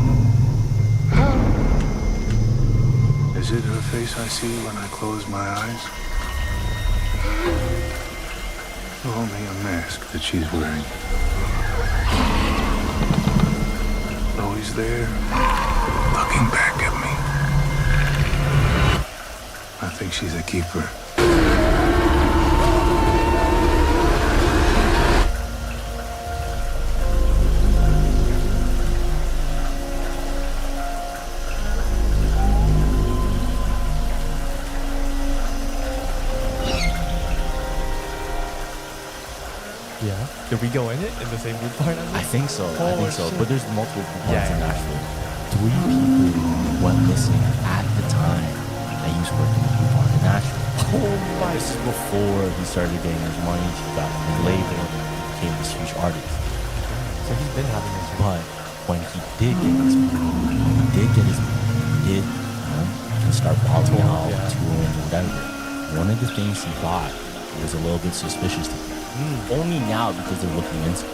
Is it her face I see when I close my eyes? Or only a mask that she's wearing? Always there, looking back at me. I think she's a keeper.
Yeah. Did we go in it in the same group part?
I think so. I think so. But there's multiple group parts in Nashville. 3 people went missing at the time that he was working in the group park in Nashville. Oh my! This is before he started getting his money. He got his label, became this huge artist.
So he's been having his.
But when he did get his money, he did start balling out, touring, whatever. One of the things he bought was a little bit suspicious to me. Only now because they're looking into it.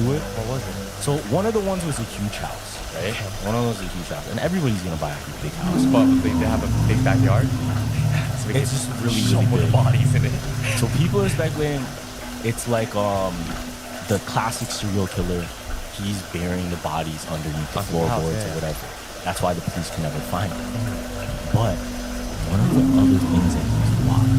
into it.
What was it?
So one of the ones was a huge house, right? One of those was a huge house, and everybody's gonna buy a big house.
But they have a big backyard. So
It's just really,
show
really
the
big.
bodies in it.
So people are speculating it's like the classic serial killer. He's burying the bodies underneath the
Under the house,
floorboards
yeah.
or whatever. That's why the police can never find him. But one of the other things that he's wild.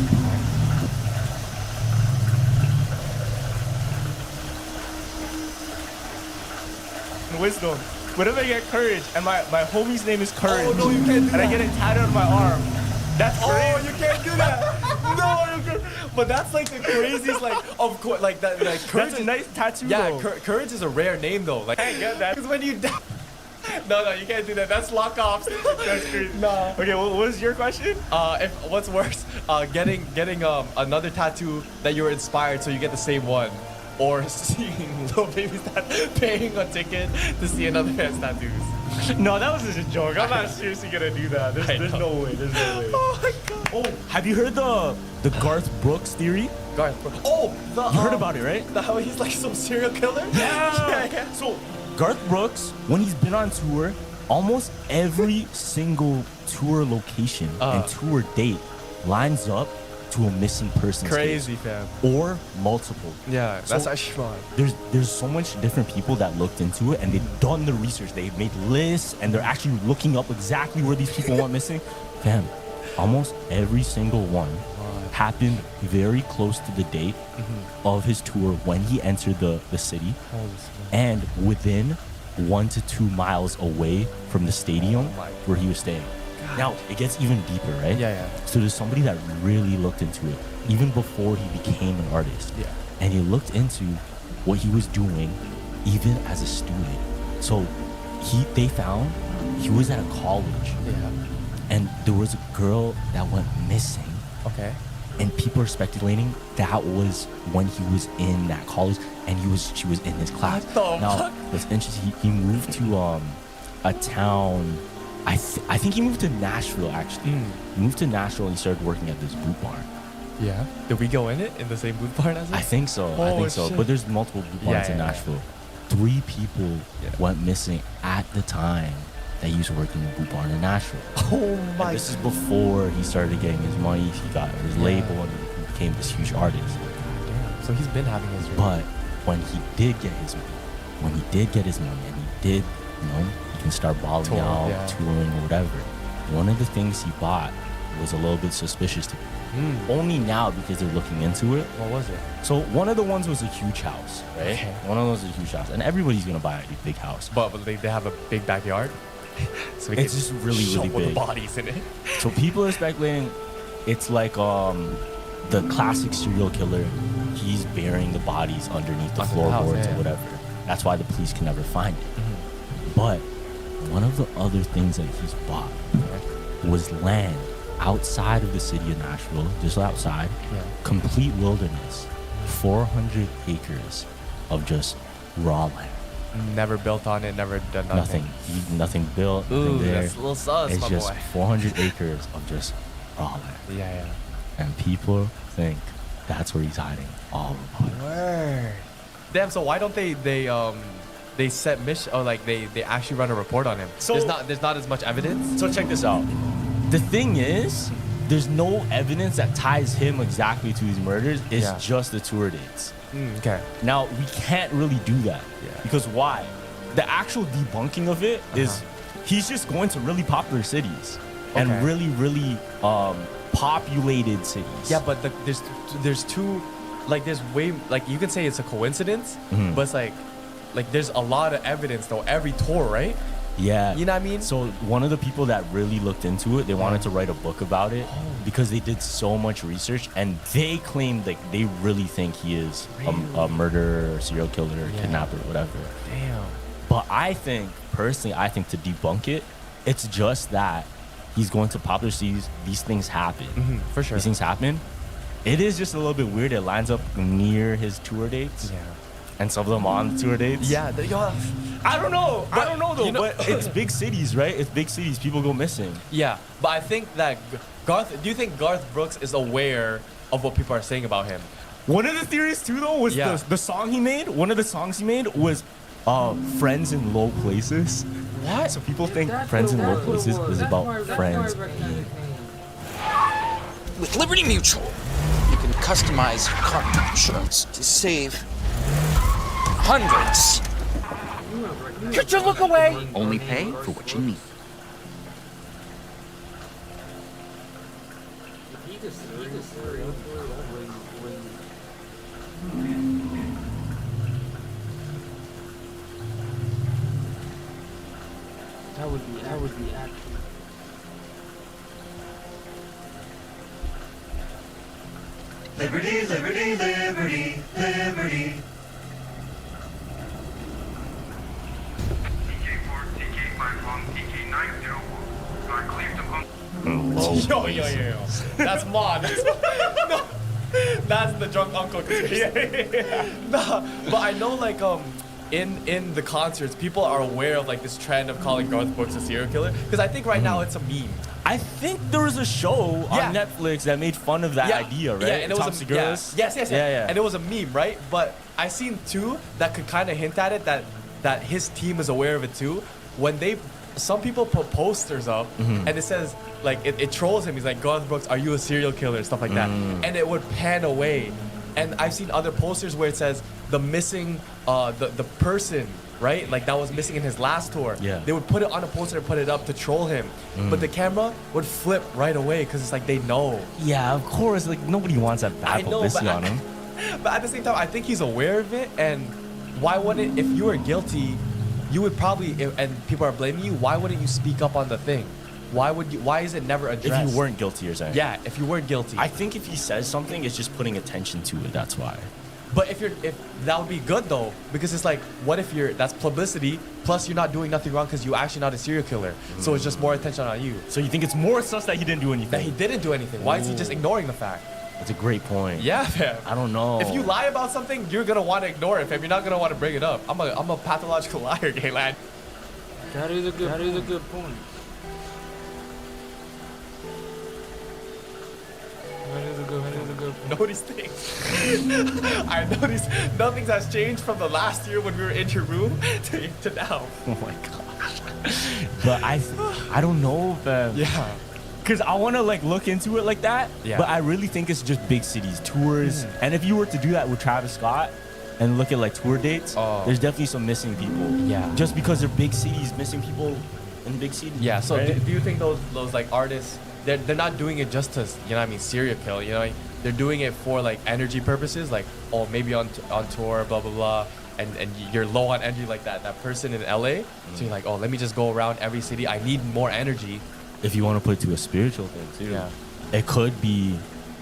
Wisdom. Whenever I get courage, and my homie's name is Courage.
Oh, no, you can't do
and I
that.
get it tatted on my arm. That's
Oh,
crazy.
you can't do that. No, you can't. But that's like the craziest, like, of course, like that, like courage.
That's a nice tattoo.
Yeah,
though.
courage is a rare name though. Like,
I get that.
because when you die. No, you can't do that. That's lock offs.
That's crazy.
No.
Okay, what was your question?
If what's worse, getting another tattoo that you were inspired so you get the same one, or seeing Lil Baby's paying a ticket to see another man's tattoos.
No, that was just a joke. I'm not seriously gonna do that. There's no way. There's no way.
Oh my god.
Oh, have you heard the Garth Brooks theory?
Garth Brooks. Oh,
You heard about it, right?
How he's like some serial killer?
Yeah. So Garth Brooks, when he's been on tour, almost every single tour location and tour date lines up to a missing person.
Crazy, fam.
Or multiple.
Yeah,
So
that's actually fun.
There's so much different people that looked into it and they've done the research. They've made lists and they're actually looking up exactly where these people went missing. Fam, almost every single one happened very close to the date of his tour when he entered the city, and within 1 to 2 miles away from the stadium where he was staying. Now, it gets even deeper, right?
Yeah.
So there's somebody that really looked into it, even before he became an artist.
Yeah.
And he looked into what he was doing even as a student. So they found he was at a college.
Yeah.
And there was a girl that went missing.
Okay.
And people are speculating that was when he was in that college and she was in his class.
What the
Now,
fuck?
what's interesting, he moved to a town, I think he moved to Nashville actually. He moved to Nashville and he started working at this boot barn.
Yeah. Did we go in it? In the same boot barn as it?
I think so.
Shit.
But there's multiple boot barns in Nashville. 3 people went missing at the time that he used to work in the boot barn in Nashville.
Oh my.
And this is before he started getting his money. He got his label and he became this huge artist.
Damn. So he's been having his.
But when he did get his money, and he did, he can start balling
Tour,
out,
yeah.
touring or whatever. One of the things he bought was a little bit suspicious to me. Only now because they're looking into it.
What was it?
So one of the ones was a huge house, right?
Okay.
One of those is a huge house, and everybody's gonna buy a big house.
But they have a big backyard. So
It's just really, really
the
big.
bodies in it.
So people are speculating it's like the classic serial killer. He's burying the bodies underneath the
Under the
floorboards
house, yeah.
or whatever. That's why the police can never find it. But one of the other things that he's bought was land outside of the city of Nashville, just outside, complete wilderness, 400 acres of just raw land.
Never built on it. Never done nothing.
Nothing built.
Ooh,
nothing there.
that's a little sus,
It's
my
just
boy.
400 acres of just raw land.
Yeah.
And people think that's where he's hiding all the bodies.
Word. Damn. So why don't they set mission or like they actually run a report on him?
So-
there's not as much evidence.
So check this out. The thing is, there's no evidence that ties him exactly to these murders. It's
Yeah.
just the tour dates.
Okay.
Now, we can't really do that. Because why? The actual debunking of it is he's just going to really popular cities and
Okay.
really, really populated cities.
Yeah, but there's two, like there's way like you can say it's a coincidence,
Mhm.
but it's like there's a lot of evidence though every tour, right?
Yeah.
You know what I mean?
So one of the people that really looked into it, they wanted to write a book about it because they did so much research and they claimed like they really think he is a murderer, or serial killer, or kidnapper, whatever.
Damn.
But I think, personally, to debunk it, it's just that he's going to popular cities. These things happen.
For sure.
These things happen. It is just a little bit weird. It lines up near his tour dates.
Yeah.
And some of them on the tour dates.
Yeah.
I don't know. I don't know though.
you know-
But it's big cities, right? It's big cities. People go missing.
Yeah, but I think that do you think Garth Brooks is aware of what people are saying about him?
One of the theories too, though, was the song he made. One of the songs he made was "Friends in Low Places."
What?
So people think "Friends in Low Places" is about friends.
With Liberty Mutual, you can customize your car insurance to save hundreds. Could you look away? Only pay for what you need.
That would be actually.
Liberty, liberty, liberty, liberty.
Yo. That's Mon. No, that's the drunk uncle. Nah, but I know like in the concerts, people are aware of like this trend of calling Garth Brooks a serial killer because I think right now it's a meme.
I think there was a show on Netflix that made fun of that idea, right?
Yeah, and it was
Tom Segura's?
Yes.
Yeah.
And it was a meme, right? But I seen two that could kind of hint at it that his team is aware of it too. When some people put posters up and it says like it trolls him. He's like, Garth Brooks, are you a serial killer? Stuff like that, and it would pan away. And I've seen other posters where it says the missing the person, right? Like that was missing in his last tour.
Yeah.
They would put it on a poster and put it up to troll him. But the camera would flip right away because it's like they know.
Yeah, of course. Like nobody wants that bad publicity on him.
But at the same time, I think he's aware of it. And why wouldn't, if you were guilty, you would probably, and people are blaming you, why wouldn't you speak up on the thing? Why is it never addressed?
If you weren't guilty, you're saying?
Yeah, if you weren't guilty.
I think if he says something, it's just putting attention to it. That's why.
But if that would be good though, because it's like, what if that's publicity, plus you're not doing nothing wrong because you're actually not a serial killer. So it's just more attention on you.
So you think it's more sus that he didn't do anything?
That he didn't do anything. Why is he just ignoring the fact?
That's a great point.
Yeah, man.
I don't know.
If you lie about something, you're gonna want to ignore it, fam. You're not gonna want to bring it up. I'm a pathological liar, gay lad.
That is a good point. That is a good point.
Notice things. I noticed nothing has changed from the last year when we were in your room to now.
Oh my gosh. But I don't know if
yeah.
Because I want to like look into it like that.
Yeah.
But I really think it's just big cities, tours. And if you were to do that with Travis Scott and look at like tour dates, there's definitely some missing people.
Yeah.
Just because they're big cities, missing people in big cities.
Yeah. So
right?
do you think those like artists, they're not doing it just to, you know what I mean, serial kill, you know? They're doing it for like energy purposes, like, oh, maybe on tour, blah, blah, blah. And you're low on energy like that person in LA. So you're like, oh, let me just go around every city. I need more energy.
If you want to put it to a spiritual thing too, it could be,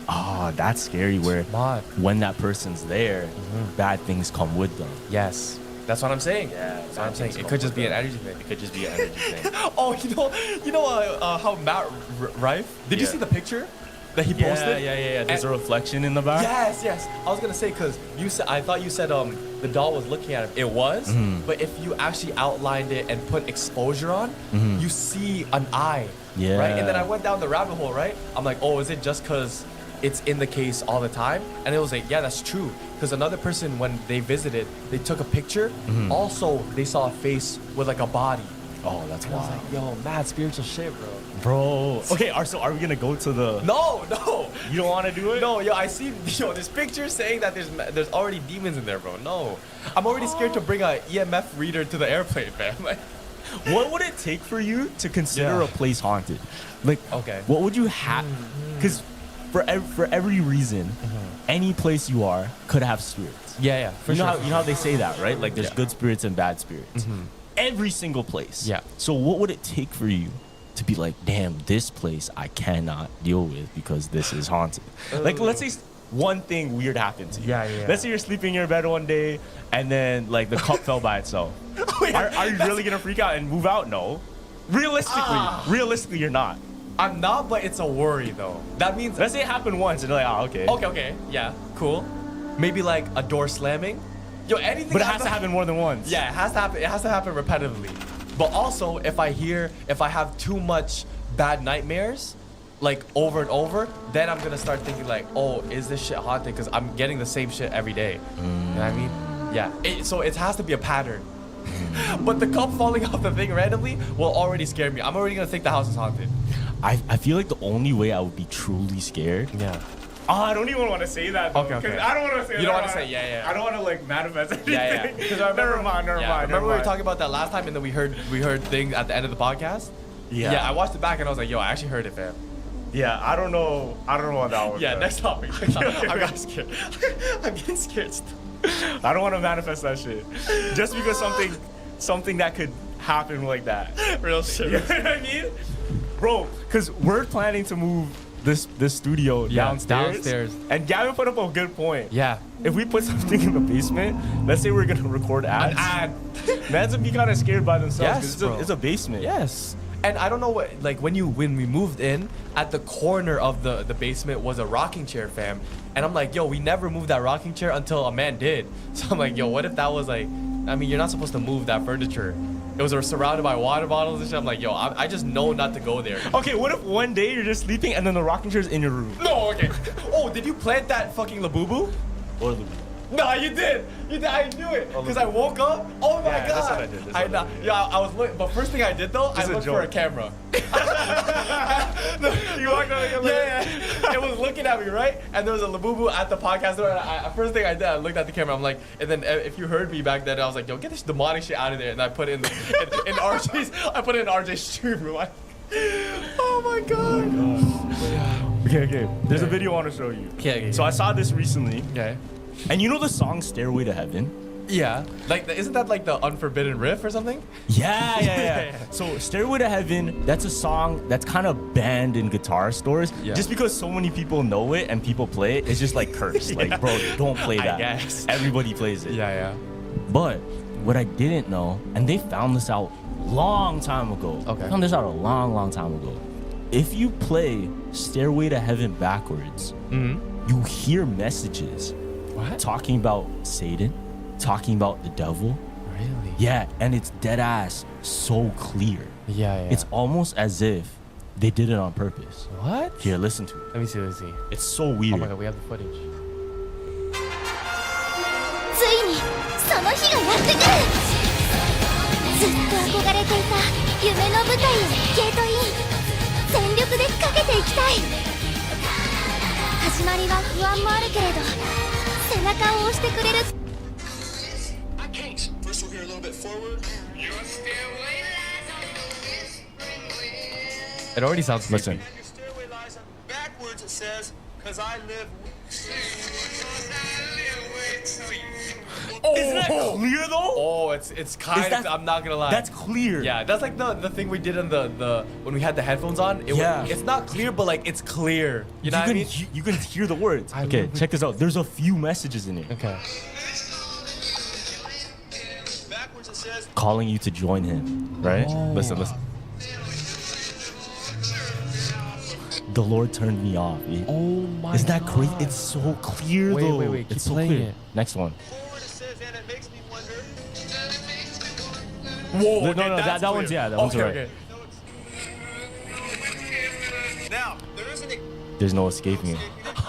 that's scary where when that person's there, bad things come with them.
Yes. That's what I'm saying.
Yeah,
that's what I'm saying. It could just be an energy thing.
It could just be an energy thing.
Oh, you know how Matt Rife? Did you see the picture that he posted?
Yeah. There's a reflection in the back.
Yes. I was gonna say because I thought you said the doll was looking at him. It was, but if you actually outlined it and put exposure on, you see an eye.
Yeah.
Right. And then I went down the rabbit hole. Right. I'm like, oh, is it just because it's in the case all the time? And it was like, yeah, that's true. Because another person, when they visited, they took a picture. Also, they saw a face with like a body.
Oh, that's
and
wild.
I was like, yo, mad spiritual shit,
bro. Okay, so are we gonna go to the?
No.
You don't want to do it?
No, yo, I see, this picture saying that there's already demons in there, bro. No, I'm already scared to bring a EMF reader to the airplane, man. Like,
what would it take for you to consider a place haunted? Like,
okay,
what would you have? Because for every reason, any place you are could have spirits.
Yeah, for
you know
sure.
you know how they say that, right? Like, there's good spirits and bad spirits. Every single place.
Yeah.
So what would it take for you to be like, damn, this place I cannot deal with because this is haunted? Like, let's say one thing weird happened to you.
Yeah.
Let's say you're sleeping in your bed one day and then like the cup fell by itself. Are you really gonna freak out and move out? No. Realistically, you're not.
I'm not, but it's a worry though. That means,
let's say it happened once and you're like, okay.
Okay, yeah, cool. Maybe like a door slamming. Yo, anything.
But it has to happen more than once.
Yeah, it has to happen. It has to happen repetitively. But also, if I have too much bad nightmares,
like over and over, then I'm gonna start thinking like, oh, is this shit haunted? Because I'm getting the same shit every day. You know what I mean? Yeah. So it has to be a pattern. But the cup falling off the thing randomly will already scare me. I'm already gonna think the house is haunted.
I feel like the only way I would be truly scared.
Yeah.
Oh, I don't even want to say that. Though,
Okay.
I don't want to say that.
You don't want to say, yeah.
I don't want to like manifest anything.
Yeah. Because
Never mind.
Remember we were talking about that last time, and then we heard things at the end of the podcast.
Yeah.
Yeah. I watched it back, and I was like, yo, I actually heard it, fam.
Yeah, I don't know on that one.
Yeah.
bro.
Next topic. I got scared.
I'm getting scared still. I don't want to manifest that shit. Just because something that could happen like that.
Real shit.
You know what I mean? Bro, because we're planning to move this studio downstairs. And Gavin put up a good point.
Yeah.
If we put something in the basement, let's say we're going to record ads.
An ad.
Mans would be kind of scared by themselves.
Yes,
'cause
bro.
it's a basement.
Yes. And I don't know what, like when we moved in, at the corner of the basement was a rocking chair, fam. And I'm like, yo, we never moved that rocking chair until a man did. So I'm like, yo, what if that was like, I mean, you're not supposed to move that furniture. It was surrounded by water bottles and shit. I'm like, yo, I just know not to go there.
Okay, what if one day you're just sleeping and then the rocking chair's in your room?
No, okay. Oh, did you plant that fucking Labubu?
Or the
Nah, you did. I knew it. Because I woke up. Oh my
Yeah,
god.
that's what I did. That's what I did.
Yeah, I was looking. But first thing I did though,
Just
I
a
looked for a
joke.
camera.
You walked out like,
Yeah. It was looking at me, right? And there was a Labubu at the podcast door. And first thing I did, I looked at the camera. I'm like, and then if you heard me back then, I was like, yo, get this demonic shit out of there. And I put it in RJ's. I put it in RJ's stream room. Oh my god.
Okay. There's a video I want to show you.
Okay.
So I saw this recently.
Okay.
And you know the song Stairway to Heaven?
Yeah. Like, isn't that like the Unforbidden Riff or something?
Yeah. So Stairway to Heaven, that's a song that's kind of banned in guitar stores.
Yeah.
Just because so many people know it and people play it, it's just like cursed. Like, bro, don't play that.
I guess.
Everybody plays it.
Yeah.
But what I didn't know, and they found this out long time ago.
Okay.
They found this out a long time ago. If you play Stairway to Heaven backwards, you hear messages.
What?
Talking about Satan, talking about the devil.
Really?
Yeah, and it's dead ass so clear.
Yeah.
It's almost as if they did it on purpose.
What?
Here, listen to it.
Let me see.
It's so weird.
Oh my god, we have the footage.
ついにその日がやってくる。ずっと憧れていた夢の舞台へゲートイン。全力でかけていきたい。始まりは不安もあるけれど、背中を押してくれる。
I can't. First we'll hear a little bit forward.
It already sounds
Listen.
Your stairway lies backwards, it says, because I live.
Isn't that clear though?
Oh, it's kind
Is
of.
that-
I'm not gonna lie.
That's clear.
Yeah, that's like the thing we did in the when we had the headphones on.
Yeah.
It's not clear, but like it's clear. You know what I mean?
You can hear the words.
I
Okay,
love it.
check this out. There's a few messages in here
Okay.
Backwards, it says,
Calling you to join him, right?
Oh.
Listen. The Lord turned me off.
Oh my.
Isn't that crazy? It's so clear
Wait,
though.
keep
It's so
playing
clear.
it.
Next one.
forward, it says, and it makes me wonder.
Whoa.
No,
okay,
no,
that's
that one's-
clear.
yeah, that one's
okay,
right.
Okay.
Now, there is an
There's no escaping it.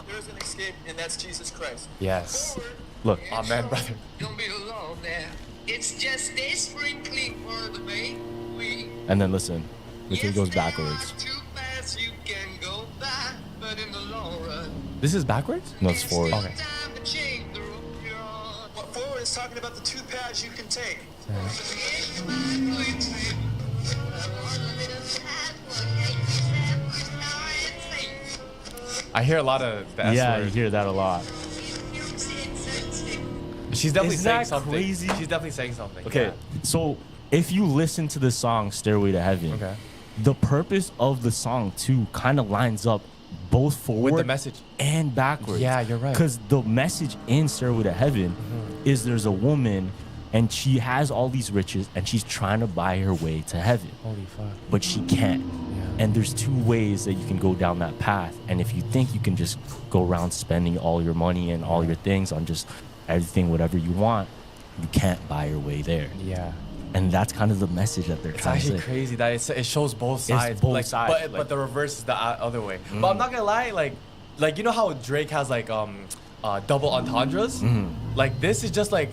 there is an escape, and that's Jesus Christ.
Yes.
Look.
Amen, brother.
Don't be alone there. It's just a sprinkling for the baby.
And then listen. It goes backwards.
Too fast you can go by, but in the long run,
This is backwards?
No, it's forward.
Okay.
time to change the road you're on. What forward is talking about the two paths you can take.
I hear a lot of the S
Yeah,
word.
you hear that a lot.
She's definitely
Isn't
saying
that
something.
crazy?
She's definitely saying something.
Okay, so if you listen to the song Stairway to Heaven,
Okay.
the purpose of the song too kind of lines up both forward
With the message.
and backwards.
Yeah, you're right.
Because the message in Stairway to Heaven is there's a woman and she has all these riches and she's trying to buy her way to heaven,
Holy fuck.
but she can't. And there's two ways that you can go down that path. And if you think you can just go around spending all your money and all your things on just everything, whatever you want, you can't buy your way there.
Yeah.
And that's kind of the message that they're
It's
trying to
actually
say.
crazy that it shows both sides.
both sides,
But the reverse is the other way. But I'm not gonna lie, like you know how Drake has like double entendres? Like this is just like,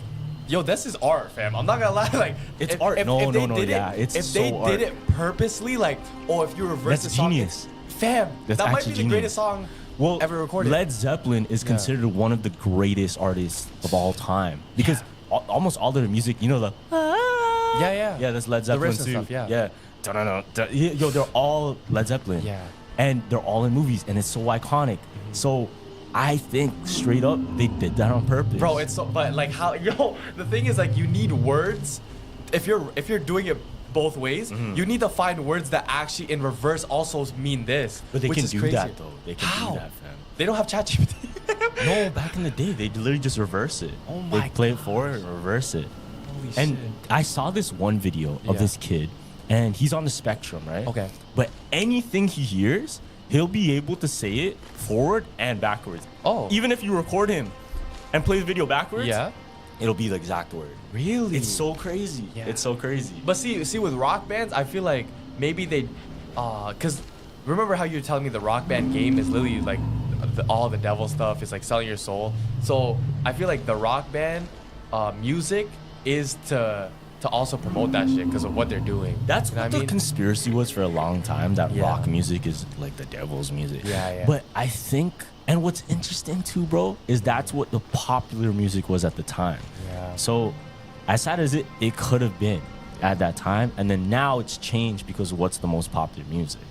yo, this is art, fam. I'm not gonna lie, like
It's art. No, it's
if
so
they
art.
did it purposely, like, oh, if you reverse
That's
the song,
genius.
fam,
That's
that might be
actually
the
genius.
greatest song ever recorded.
Led Zeppelin is considered one of the greatest artists of all time because almost all their music, you know, the
yeah,
that's Led
The
Zeppelin
riffs and
too.
stuff, yeah.
Yo, they're all Led Zeppelin.
Yeah.
And they're all in movies, and it's so iconic. So I think straight up they did that on purpose.
Bro, it's so, but like how, yo, the thing is like you need words. If you're doing it both ways, you need to find words that actually in reverse also mean this.
But they
which
can
is
do
crazy.
that though. They can
How?
do that, fam.
They don't have ChatGPT.
No, back in the day, they literally just reverse it.
Oh my
They play it forward and reverse it.
Holy
And
shit.
I saw this one video of
Yeah.
this kid, and he's on the spectrum, right?
Okay.
But anything he hears, he'll be able to say it forward and backwards.
Oh.
Even if you record him and play the video backwards,
Yeah.
it'll be the exact word.
Really?
It's so crazy.
Yeah.
It's so crazy.
But see, with rock bands, I feel like maybe they, cause remember how you were telling me the rock band game is literally like all the devil stuff is like selling your soul. So I feel like the rock band music is to also promote that shit because of what they're doing.
That's
You know
what
I
the
mean?
conspiracy was for a long time, that
Yeah.
rock music is like the devil's music.
Yeah.
But I think, and what's interesting too, bro, is that's what the popular music was at the time.
Yeah.
So as sad as it could have been at that time, and then now it's changed because of what's the most popular music.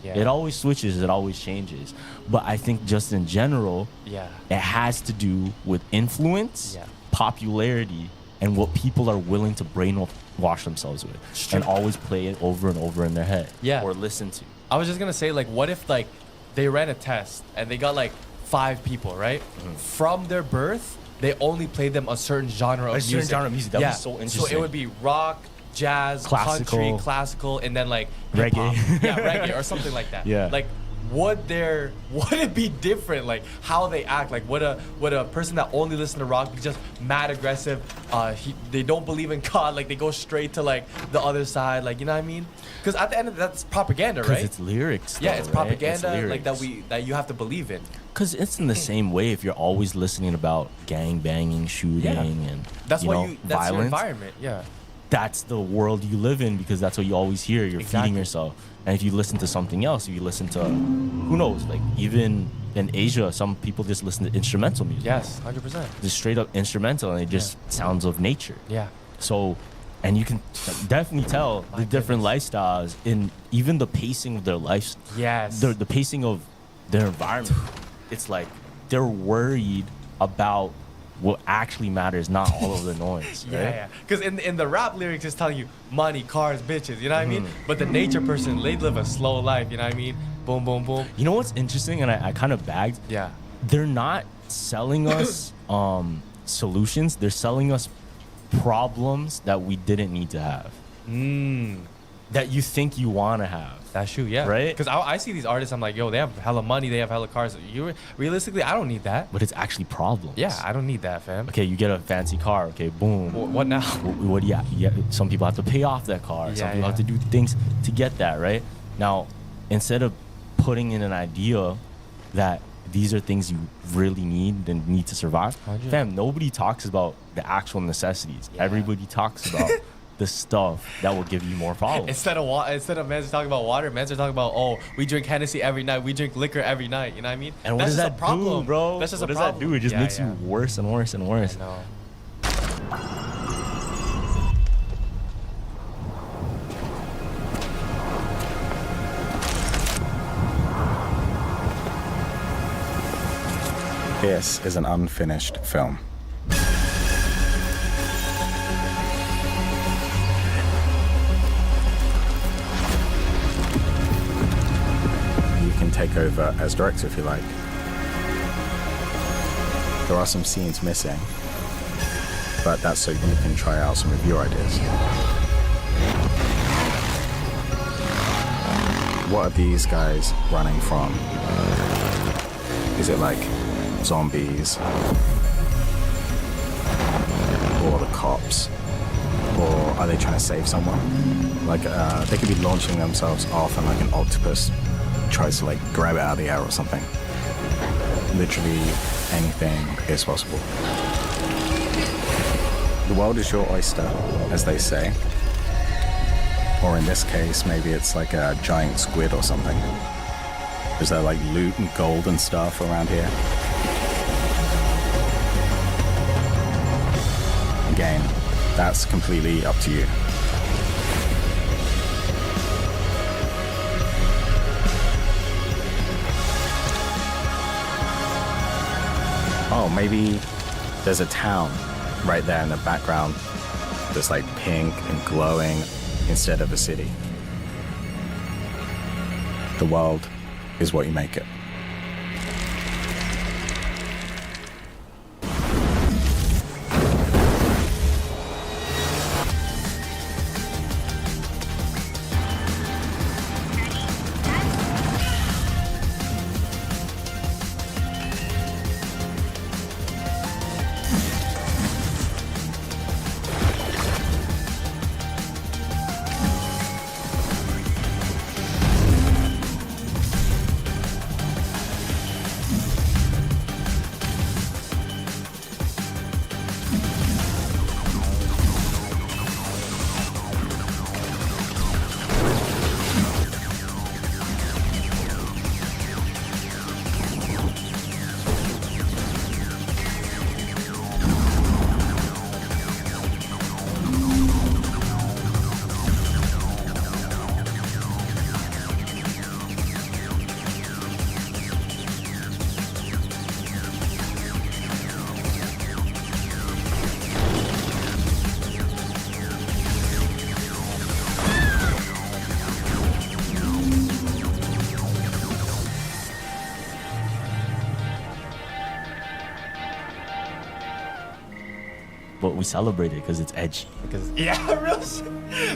Yeah.
It always switches, it always changes. But I think just in general,
Yeah.
it has to do with influence,
Yeah.
popularity, and what people are willing to brainwash themselves with, and always play it over and over in their head.
Yeah.
Or listen to.
I was just gonna say, like, what if like they ran a test and they got like 5 people, right? From their birth, they only played them a certain genre of
A
music.
certain genre of music. That would be so
So it
interesting.
would be rock, jazz,
Classical.
country, classical, and then like
Reggae.
hip-hop. Yeah, reggae or something like that.
Yeah.
Like, would it be different? Like how they act? Like would a person that only listen to rock be just mad aggressive? They don't believe in God. Like they go straight to like the other side. Like, you know what I mean? Because at the end of that's propaganda, right?
Because it's lyrics.
Yeah,
though,
it's
right?
propaganda
It's
like that you have to believe in.
Because it's in the same way if you're always listening about gang banging, shooting, and
That's
you
why
know,
that's
violence.
your environment. Yeah.
That's the world you live in because that's what you always hear. You're
Exactly.
feeding yourself. And if you listen to something else, if you listen to, who knows, like even in Asia, some people just listen to instrumental music.
Yes, 100%.
Just straight up instrumental, and it just sounds of nature.
Yeah.
So, and you can definitely tell the different lifestyles in even the pacing of their lives.
Yes.
The pacing of their environment. It's like they're worried about what actually matters, not all of the noise. Right?
Yeah. Because in the rap lyrics, it's telling you money, cars, bitches. You know what I mean?
Mm-hmm.
But the nature person, they live a slow life. You know what I mean? Boom, boom, boom.
You know what's interesting, and I kind of bagged.
Yeah.
They're not selling us solutions. They're selling us problems that we didn't need to have. That you think you want to have.
That's true, yeah.
Right?
Because I see these artists, I'm like, yo, they have hella money, they have hella cars. Realistically, I don't need that.
But it's actually problems.
Yeah, I don't need that, fam.
Okay, you get a fancy car. Okay, boom.
What now?
What do you? Yeah, some people have to pay off that car. Some
Yeah,
people have to do things to get that, right? Now, instead of putting in an idea that these are things you really need and need to survive,
100.
fam, nobody talks about the actual necessities. Everybody talks about the stuff that will give you more problems.
Instead of men's talking about water, men's are talking about, oh, we drink Hennessy every night, we drink liquor every night. You know what I mean?
And what
That's
does
just
that
a problem,
do, bro?
That's just
what
a
does
problem.
that do? It just
Yeah,
makes
yeah.
you worse and worse and worse.
I know.
This is an unfinished film. You can take over as director if you like. There are some scenes missing, but that's so you can try out some of your ideas. What are these guys running from? Is it like zombies? Or the cops? Or are they trying to save someone? Like, they could be launching themselves off and like an octopus tries to like grab it out of the air or something. Literally anything is possible. The world is your oyster, as they say. Or in this case, maybe it's like a giant squid or something. Is there like loot and gold and stuff around here? Again, that's completely up to you. Oh, maybe there's a town right there in the background that's like pink and glowing instead of a city. The world is what you make it.
But we celebrate it because it's edgy.
Yeah, real shit.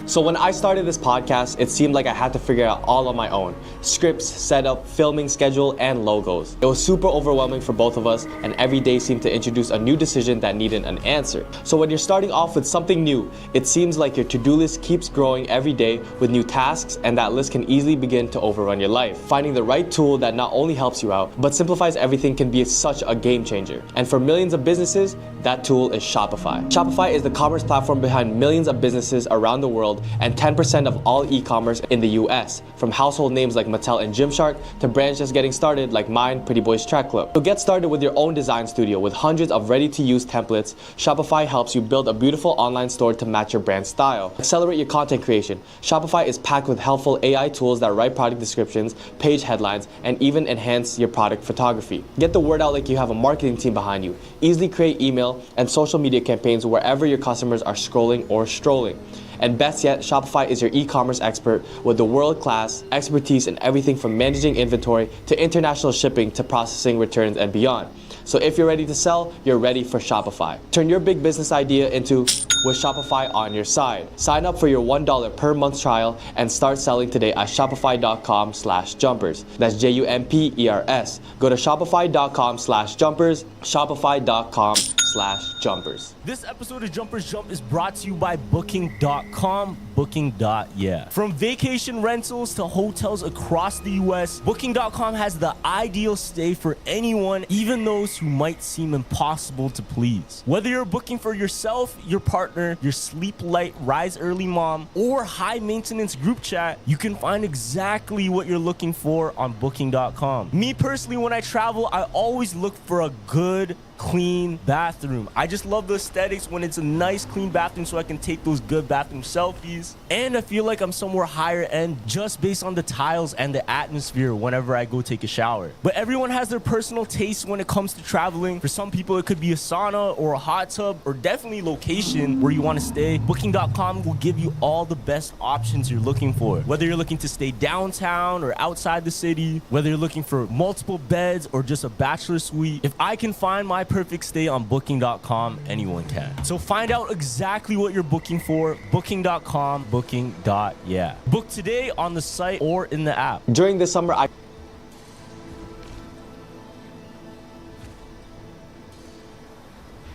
So when I started this podcast, it seemed like I had to figure it out all on my own. Scripts, setup, filming schedule, and logos. It was super overwhelming for both of us, and every day seemed to introduce a new decision that needed an answer. So when you're starting off with something new, it seems like your to-do list keeps growing every day with new tasks, and that list can easily begin to overrun your life. Finding the right tool that not only helps you out, but simplifies everything can be such a game changer. And for millions of businesses, that tool is Shopify. Shopify is the commerce platform behind millions of businesses around the world and 10% of all e-commerce in the US, from household names like Mattel and Gymshark to brands just getting started like mine, Pretty Boys Track Club. So get started with your own design studio with hundreds of ready-to-use templates. Shopify helps you build a beautiful online store to match your brand style. Accelerate your content creation. Shopify is packed with helpful AI tools that write product descriptions, page headlines, and even enhance your product photography. Get the word out like you have a marketing team behind you. Easily create email and social media campaigns wherever your customers are scrolling or strolling. And best yet, Shopify is your e-commerce expert with the world-class expertise in everything from managing inventory to international shipping to processing returns and beyond. So if you're ready to sell, you're ready for Shopify. Turn your big business idea into with Shopify on your side. Sign up for your $1 per month trial and start selling today at shopify.com/jumpers. That's JUMPERS. Go to shopify.com/jumpers, shopify.com/jumpers.
This episode of Jumpers Jump is brought to you by Booking.com. Booking.yeah. From vacation rentals to hotels across the US, Booking.com has the ideal stay for anyone, even those who might seem impossible to please. Whether you're booking for yourself, your partner, your sleep light, rise early mom, or high maintenance group chat, you can find exactly what you're looking for on Booking.com. Me personally, when I travel, I always look for a good, clean bathroom. I just love the aesthetics when it's a nice clean bathroom so I can take those good bathroom selfies. And I feel like I'm somewhere higher end just based on the tiles and the atmosphere whenever I go take a shower. But everyone has their personal taste when it comes to traveling. For some people it could be a sauna or a hot tub or definitely location where you want to stay. Booking.com will give you all the best options you're looking for. Whether you're looking to stay downtown or outside the city, whether you're looking for multiple beds or just a bachelor suite, if I can find my perfect stay on Booking.com, anyone can. So find out exactly what you're booking for. Booking.com, Booking.yeah. Book today on the site or in the app.
During this summer,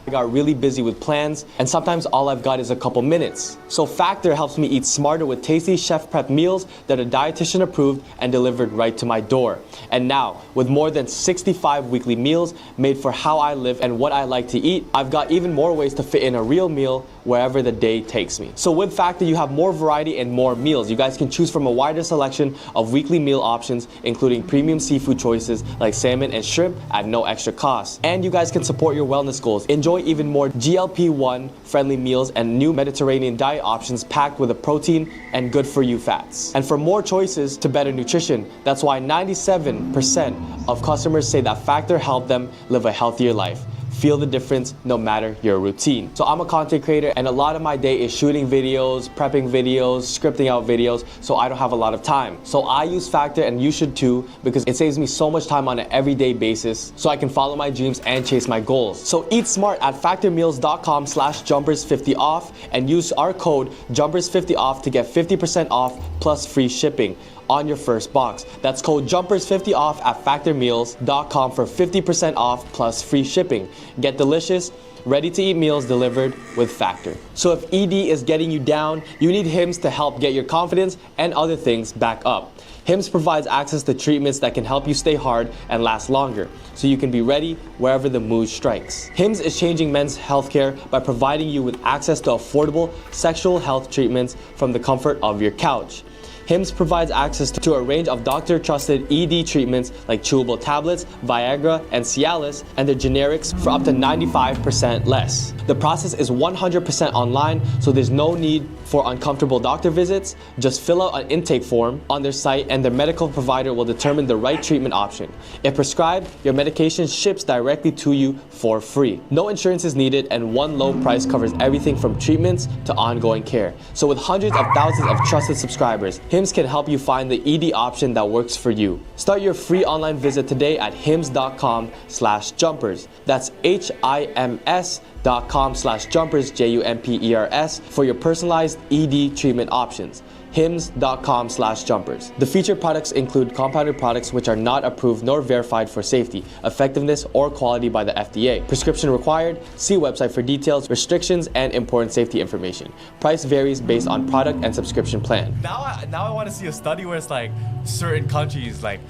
I got really busy with plans, and sometimes all I've got is a couple minutes. So Factor helps me eat smarter with tasty chef prep meals that are dietitian approved and delivered right to my door. And now, with more than 65 weekly meals made for how I live and what I like to eat, I've got even more ways to fit in a real meal wherever the day takes me. So with Factor, you have more variety and more meals. You guys can choose from a wider selection of weekly meal options, including premium seafood choices like salmon and shrimp at no extra cost. And you guys can support your wellness goals. Enjoy even more GLP-1 friendly meals and new Mediterranean diet options packed with a protein and good for you fats. And for more choices to better nutrition, that's why 97% of customers say that Factor helped them live a healthier life. Feel the difference no matter your routine. So I'm a content creator and a lot of my day is shooting videos, prepping videos, scripting out videos, so I don't have a lot of time. So I use Factor, and you should too, because it saves me so much time on an everyday basis so I can follow my dreams and chase my goals. So eat smart at factormeals.com/jumpers50off and use our code jumpers50off to get 50% off plus free shipping on your first box. That's code JUMPERS50OFF at factormeals.com for 50% off plus free shipping. Get delicious, ready-to-eat meals delivered with Factor. So if ED is getting you down, you need Hims to help get your confidence and other things back up. Hims provides access to treatments that can help you stay hard and last longer, so you can be ready wherever the mood strikes. Hims is changing men's healthcare by providing you with access to affordable sexual health treatments from the comfort of your couch. Hims provides access to a range of doctor-trusted ED treatments like chewable tablets, Viagra, and Cialis, and their generics for up to 95% less. The process is 100% online, so there's no need for uncomfortable doctor visits. Just fill out an intake form on their site, and their medical provider will determine the right treatment option. If prescribed, your medication ships directly to you for free. No insurance is needed, and one low price covers everything from treatments to ongoing care. So with hundreds of thousands of trusted subscribers, Hims can help you find the ED option that works for you. Start your free online visit today at hims.com/jumpers. That's HIMS.com/jumpers, JUMPERS, for your personalized ED treatment options. hims.com/jumpers. The featured products include compounded products which are not approved nor verified for safety, effectiveness, or quality by the FDA. Prescription required. See website for details, restrictions, and important safety information. Price varies based on product and subscription plan.
Now I want to see a study where it's like certain countries like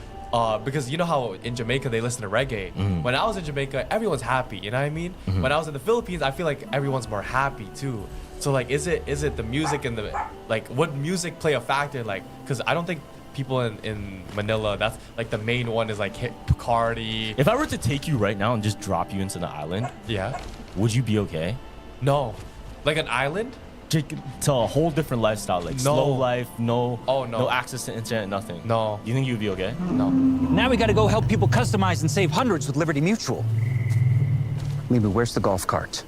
because you know how in Jamaica they listen to reggae. When I was in Jamaica, everyone's happy, you know what I mean? When I was in the Philippines, I feel like everyone's more happy too. So like, is it the music and the, like, would music play a factor? Like, because I don't think people in Manila, that's like the main one is like Bacardi.
If I were to take you right now and just drop you into the island,
yeah,
would you be okay?
No, like an island?
To a whole different lifestyle, like slow life, no access to internet, nothing.
No.
You think you'd be okay?
No.
Now we gotta go help people customize and save hundreds with Liberty Mutual. Maybe where's the golf cart?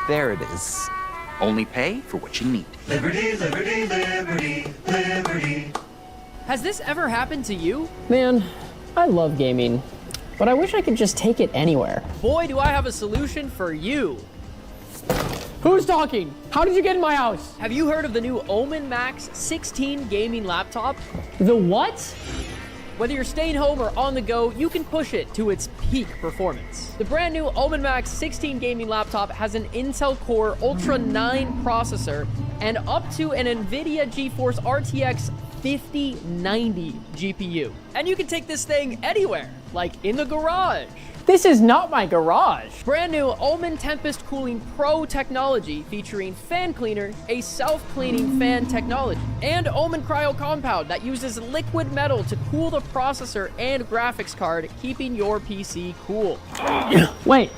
There it is. Only pay for what you need.
Liberty, liberty, liberty, liberty.
Has this ever happened to you?
Man, I love gaming, but I wish I could just take it anywhere.
Boy, do I have a solution for you.
Who's talking? How did you get in my house?
Have you heard of the new Omen Max 16 gaming laptop?
The what?
Whether you're staying home or on the go, you can push it to its peak performance. The brand new Omen Max 16 gaming laptop has an Intel Core Ultra 9 processor and up to an NVIDIA GeForce RTX 5090 GPU. And you can take this thing anywhere, like in the garage.
This is not my garage.
Brand new Omen Tempest Cooling Pro technology featuring fan cleaner, a self-cleaning fan technology, and Omen Cryo Compound that uses liquid metal to cool the processor and graphics card, keeping your PC cool.
Wait.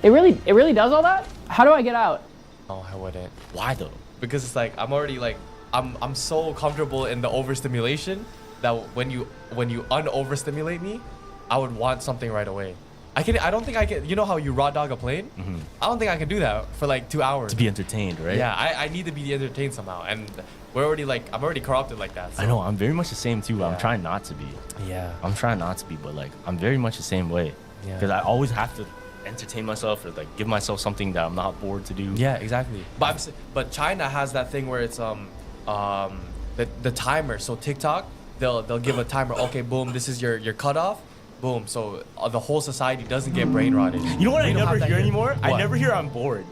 It really does all that? How do I get out?
No, I wouldn't.
Why though?
Because it's like I'm already like I'm so comfortable in the overstimulation that when you un-overstimulate me, I would want something right away. I don't think I can. You know how you raw dog a plane? I don't think I can do that for like 2 hours.
To be entertained, right?
Yeah, I need to be entertained somehow, and I'm already corrupted like that. So.
I know. I'm very much the same too. Yeah. I'm trying not to be.
Yeah.
I'm trying not to be, but like I'm very much the same way.
Yeah.
Because I always have to entertain myself or like give myself something that I'm not bored to do.
Yeah, exactly. But China has that thing where it's the timer. So TikTok, they'll give a timer. Okay, boom, this is your cutoff. Boom. So the whole society doesn't get brain rotted.
You know what I
We don't
never
have that
hear
here.
anymore? I
What?
never hear I'm bored.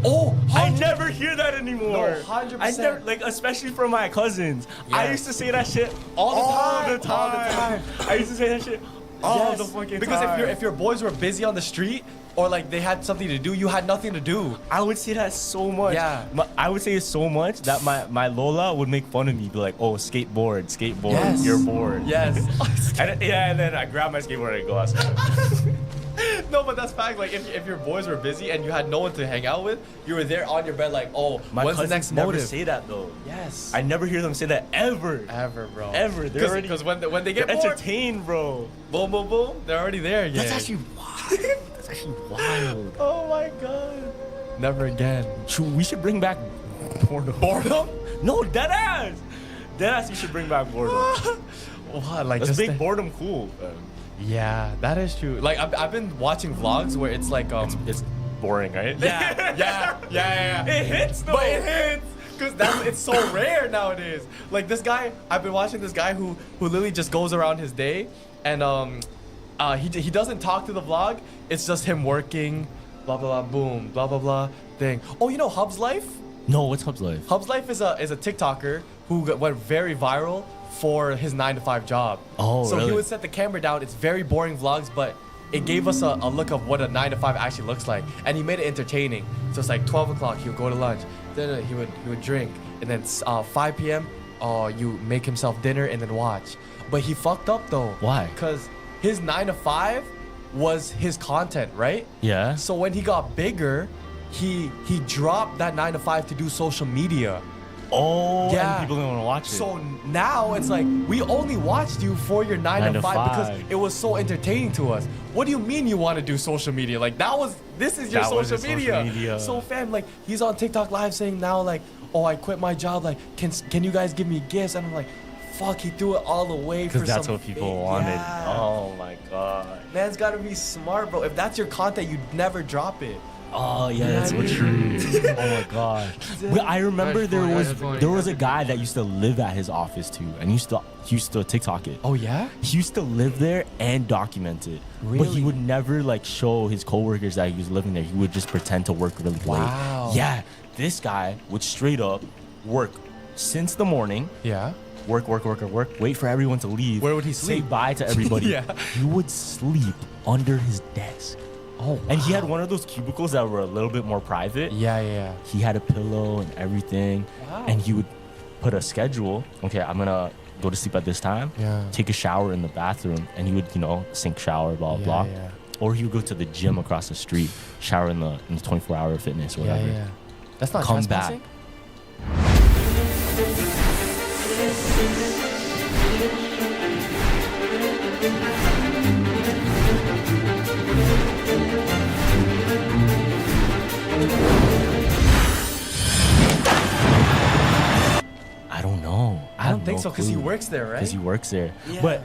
Oh,
I never hear that anymore.
No, 100%.
I never, like, especially from my cousins. I
Yes.
used to say that shit
All the time.
all the time. I used to say that shit all the fucking
because
time.
if your boys were busy on the street or like they had something to do, you had nothing to do.
I would say that so much.
Yeah.
I would say it so much that my Lola would make fun of me, be like, "Oh, skateboard,
Yes.
you're bored."
Yes.
and then I grab my skateboard and go outside.
No, but that's fact. Like if your boys were busy and you had no one to hang out with, you were there on your bed like, oh,
My
when's the
cousins
next
never
motive?
say that though.
Yes.
I never hear them say that ever.
Ever, bro.
Ever. They're already
Because when they get
they're
bored,
entertained, bro.
boom, boom, boom, they're already there. Yeah.
That's actually wild. That's actually wild.
Oh my god. Never again.
We should bring back boredom.
Boredom?
No, deadass. Deadass, you should bring back boredom.
What? Like
Let's
just
make boredom cool.
Yeah, that is true. Like I've been watching vlogs where it's like
it's boring, right?
Yeah.
It hits though.
But it hits because it's so rare nowadays. Like this guy, I've been watching this guy who literally just goes around his day and he doesn't talk to the vlog. It's just him working, blah blah blah, boom, blah blah blah thing. Oh, you know Hub's Life?
No, what's Hub's Life?
Hub's Life is a TikToker who went very viral for his 9-to-5 job.
Oh,
so
really?
he would set the camera down. It's very boring vlogs, but it gave us a look of what a 9-to-5 actually looks like, and he made it entertaining. So it's like 12 o'clock, he would go to lunch, then he would drink, and then 5 p.m. You make himself dinner and then watch. But he fucked up though.
Why?
Because his 9-to-5 was his content, right?
Yeah.
So when he got bigger, he dropped that 9-to-5 to do social media.
Oh,
Yeah.
and people don't want to watch it.
So now it's like we only watched you for your 9 to 5 because it was so entertaining to us. What do you mean you want to do social media? Like this is your
That was
social
his
media.
social media.
So fam, like he's on TikTok live saying now like, oh, I quit my job. Like can you guys give me gifts? And I'm like, fuck, he threw it all the way for
Because that's
some
what people
fake-
wanted.
Yeah.
Oh my god.
Man's gotta be smart, bro. If that's your content, you'd never drop it.
Oh yeah, that's so true. Oh my god. Well, I remember there was a guy that used to live at his office too, and he used to TikTok it.
Oh yeah?
He used to live there and document it. But he
Really?
would never like show his coworkers that he was living there. He would just pretend to work really
Wow.
late. Yeah. This guy would straight up work since the morning.
Yeah.
Work, wait for everyone to leave.
Where would he
Say
sleep?
bye to everybody.
Yeah.
He would sleep under his desk.
Oh,
And he had one of those cubicles that were a little bit more private.
Yeah.
He had a pillow and everything.
Wow.
And he would put a schedule. Okay, I'm gonna go to sleep at this time.
Yeah.
Take a shower in the bathroom, and he would, sink shower, blah blah.
Yeah.
Or he would go to the gym across the street, shower in the 24-hour fitness, or whatever.
Yeah. That's not
Come
trespassing?
back. I don't know.
I don't think so because he works there, right?
Because he works there.
Yeah.
But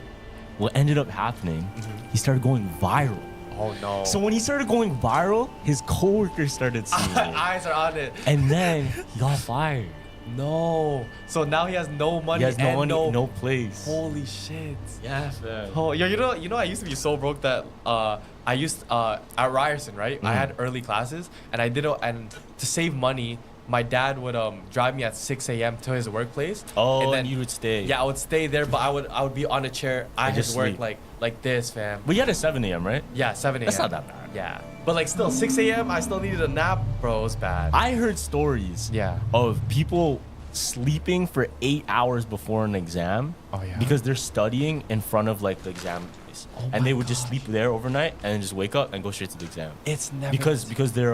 what ended up happening, he started going viral.
Oh no.
So when he started going viral, his coworkers started seeing it.
Eyes are on it.
And then he got fired.
No. So now he has no money.
He has no
and
money, no place.
Holy shit.
Yeah, man.
Oh, yeah, you know, I used to be so broke that I used at Ryerson, right? I had early classes, and and to save money, my dad would drive me at 6 a.m. to his workplace.
Oh, and you would stay.
Yeah, I would stay there, but I would be on a chair. I
just
just work
sleep.
like this, fam.
But you had a 7 a.m., right?
Yeah, 7 a.m.
That's not that bad.
Yeah, but like still 6 a.m. I still needed a nap, bro. It was bad.
I heard stories of people sleeping for 8 hours before an exam.
Oh, yeah?
Because they're studying in front of like the exam place. And they would just sleep there overnight and then just wake up and go straight to the exam.
It's never
because they're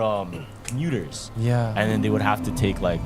commuters.
Yeah.
And then they would have to take like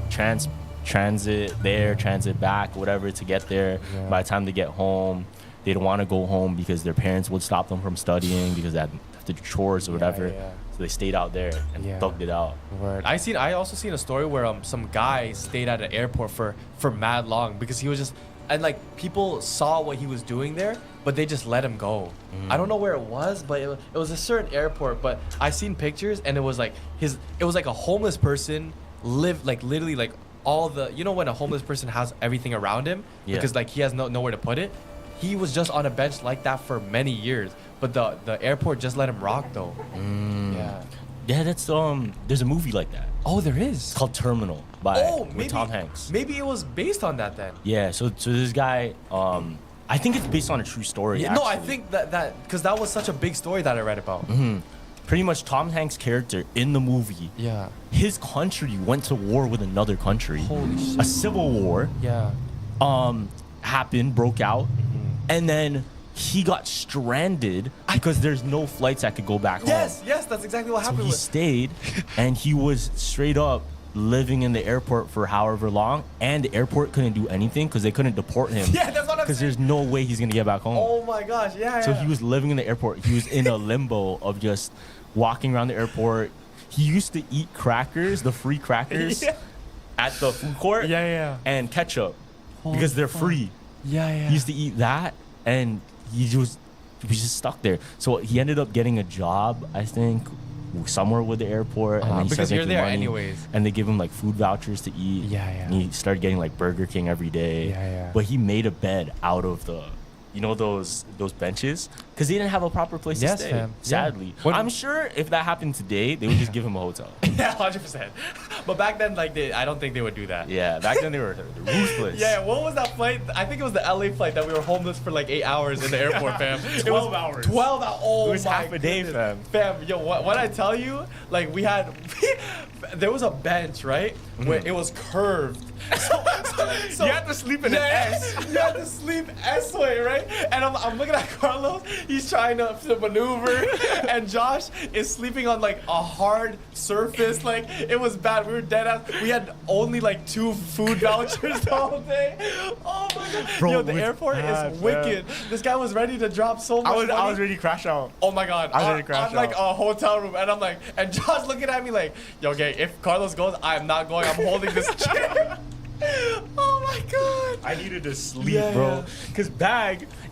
transit there, transit back, whatever to get there.
Yeah.
By the time they get home, they don't want to go home because their parents would stop them from studying because they have to do chores or whatever.
yeah.
So they stayed out there and thugged it out.
Word. I also seen a story where some guy stayed at an airport for mad long because he was just, and like people saw what he was doing there, but they just let him go. I don't know where it was, but it was a certain airport. But I seen pictures and it was like a homeless person lived like literally like all the, when a homeless person has everything around him because like he has nowhere to put it. he was just on a bench like that for many years, but the airport just let him rock though. Yeah.
Yeah, that's there's a movie like that.
Oh, there is.
It's called Terminal with Tom Hanks.
Maybe it was based on that then.
Yeah, so this guy, I think it's based on a true story.
Yeah, no, I think that because that was such a big story that I read about.
Pretty much Tom Hanks' character in the movie.
Yeah.
His country went to war with another country.
Holy shit.
A civil war.
Yeah.
Happened, broke out, and then he got stranded because there's no flights that could go back home.
Yes, that's exactly what
So
happened.
he stayed, and he was straight up living in the airport for however long, and the airport couldn't do anything because they couldn't deport him.
Yeah, that's what I'm
Because there's no way he's gonna get back home.
Oh my gosh, yeah.
So he was living in the airport. He was in a limbo of just walking around the airport. He used to eat crackers, the free crackers, at the food court. And ketchup because they're free.
Yeah.
He used to eat that, and he was just stuck there. So he ended up getting a job, I think, somewhere with the airport. And then he
because
started
you're
making
there
money,
anyways.
And they give him like food vouchers to eat.
Yeah.
And he started getting like Burger King every day.
Yeah.
But he made a bed out of the, those benches, because they didn't have a proper place to stay.
Fam.
Sadly,
Yeah.
I'm sure if that happened today, they would just give him a hotel.
Yeah, 100%. But back then, I don't think they would do that.
Yeah, back then they were ruthless.
Yeah, what was that flight? I think it was the LA flight that we were homeless for like 8 hours in the airport, fam.
12 hours.
12 hours. Oh,
It was
my
half a day,
goodness.
fam.
Fam, yo, what I tell you, like we had, there was a bench, right? Where it was curved. So
You had to sleep in an S.
You had to sleep S way, right? And I'm looking at Carlos. He's trying to maneuver, and Josh is sleeping on like a hard surface. Like it was bad. We were dead ass. We had only like 2 food vouchers the whole day. Oh my god,
Bro,
yo,
it
the
was
airport
bad,
is wicked. This guy was ready to drop so much money.
I was ready to crash out.
Oh my god,
I was ready to crash
I'm like
out.
a hotel room, and I'm like, and Josh looking at me like, yo, okay, if Carlos goes, I'm not going. I'm holding this chair. Oh my god.
I needed to sleep,
Yeah,
bro.
yeah.
Because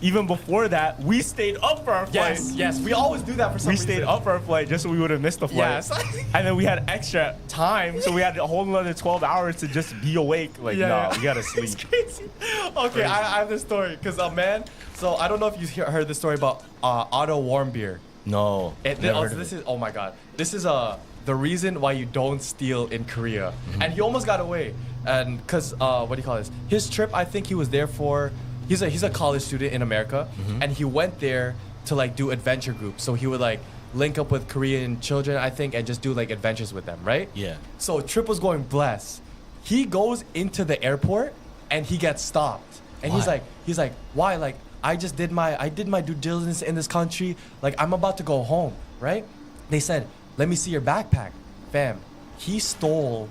even before that, we stayed up for our flight.
Yes, we always do that for some
We
reason.
stayed up for our flight just so we would have missed the flight.
Yes.
And then we had extra time, so we had a whole another 12 hours to just be awake. Like,
Yeah.
no, we gotta sleep.
It's crazy. Okay,
Crazy.
I have this story because man. So I don't know if you heard the story about Otto Warmbier.
No. never heard of
This
it.
is oh my god. This is the reason why you don't steal in Korea, and he almost got away. And because what do you call this? His trip, I think he was there for. He's a college student in America, and he went there to like do adventure groups. So he would like link up with Korean children, I think, and just do like adventures with them, right?
Yeah.
So trip was going bless. He goes into the airport and he gets stopped, and he's
Why?
like, why? Like I did my due diligence in this country. Like I'm about to go home, right? They said, let me see your backpack, fam. He stole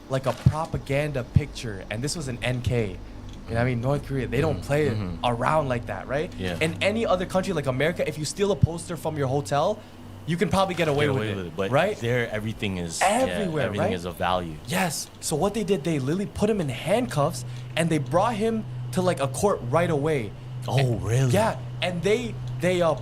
like a propaganda picture, and this was an NK. You know what I mean? North Korea, they don't play it around like that, right?
Yeah.
In any other country like America, if you steal a poster from your hotel, you can probably get away with it,
But
right?
there, everything is
Everywhere,
everything
right?
is of value.
Yes. So what they did, they literally put him in handcuffs, and they brought him to like a court right away.
Oh, really?
Yeah, and they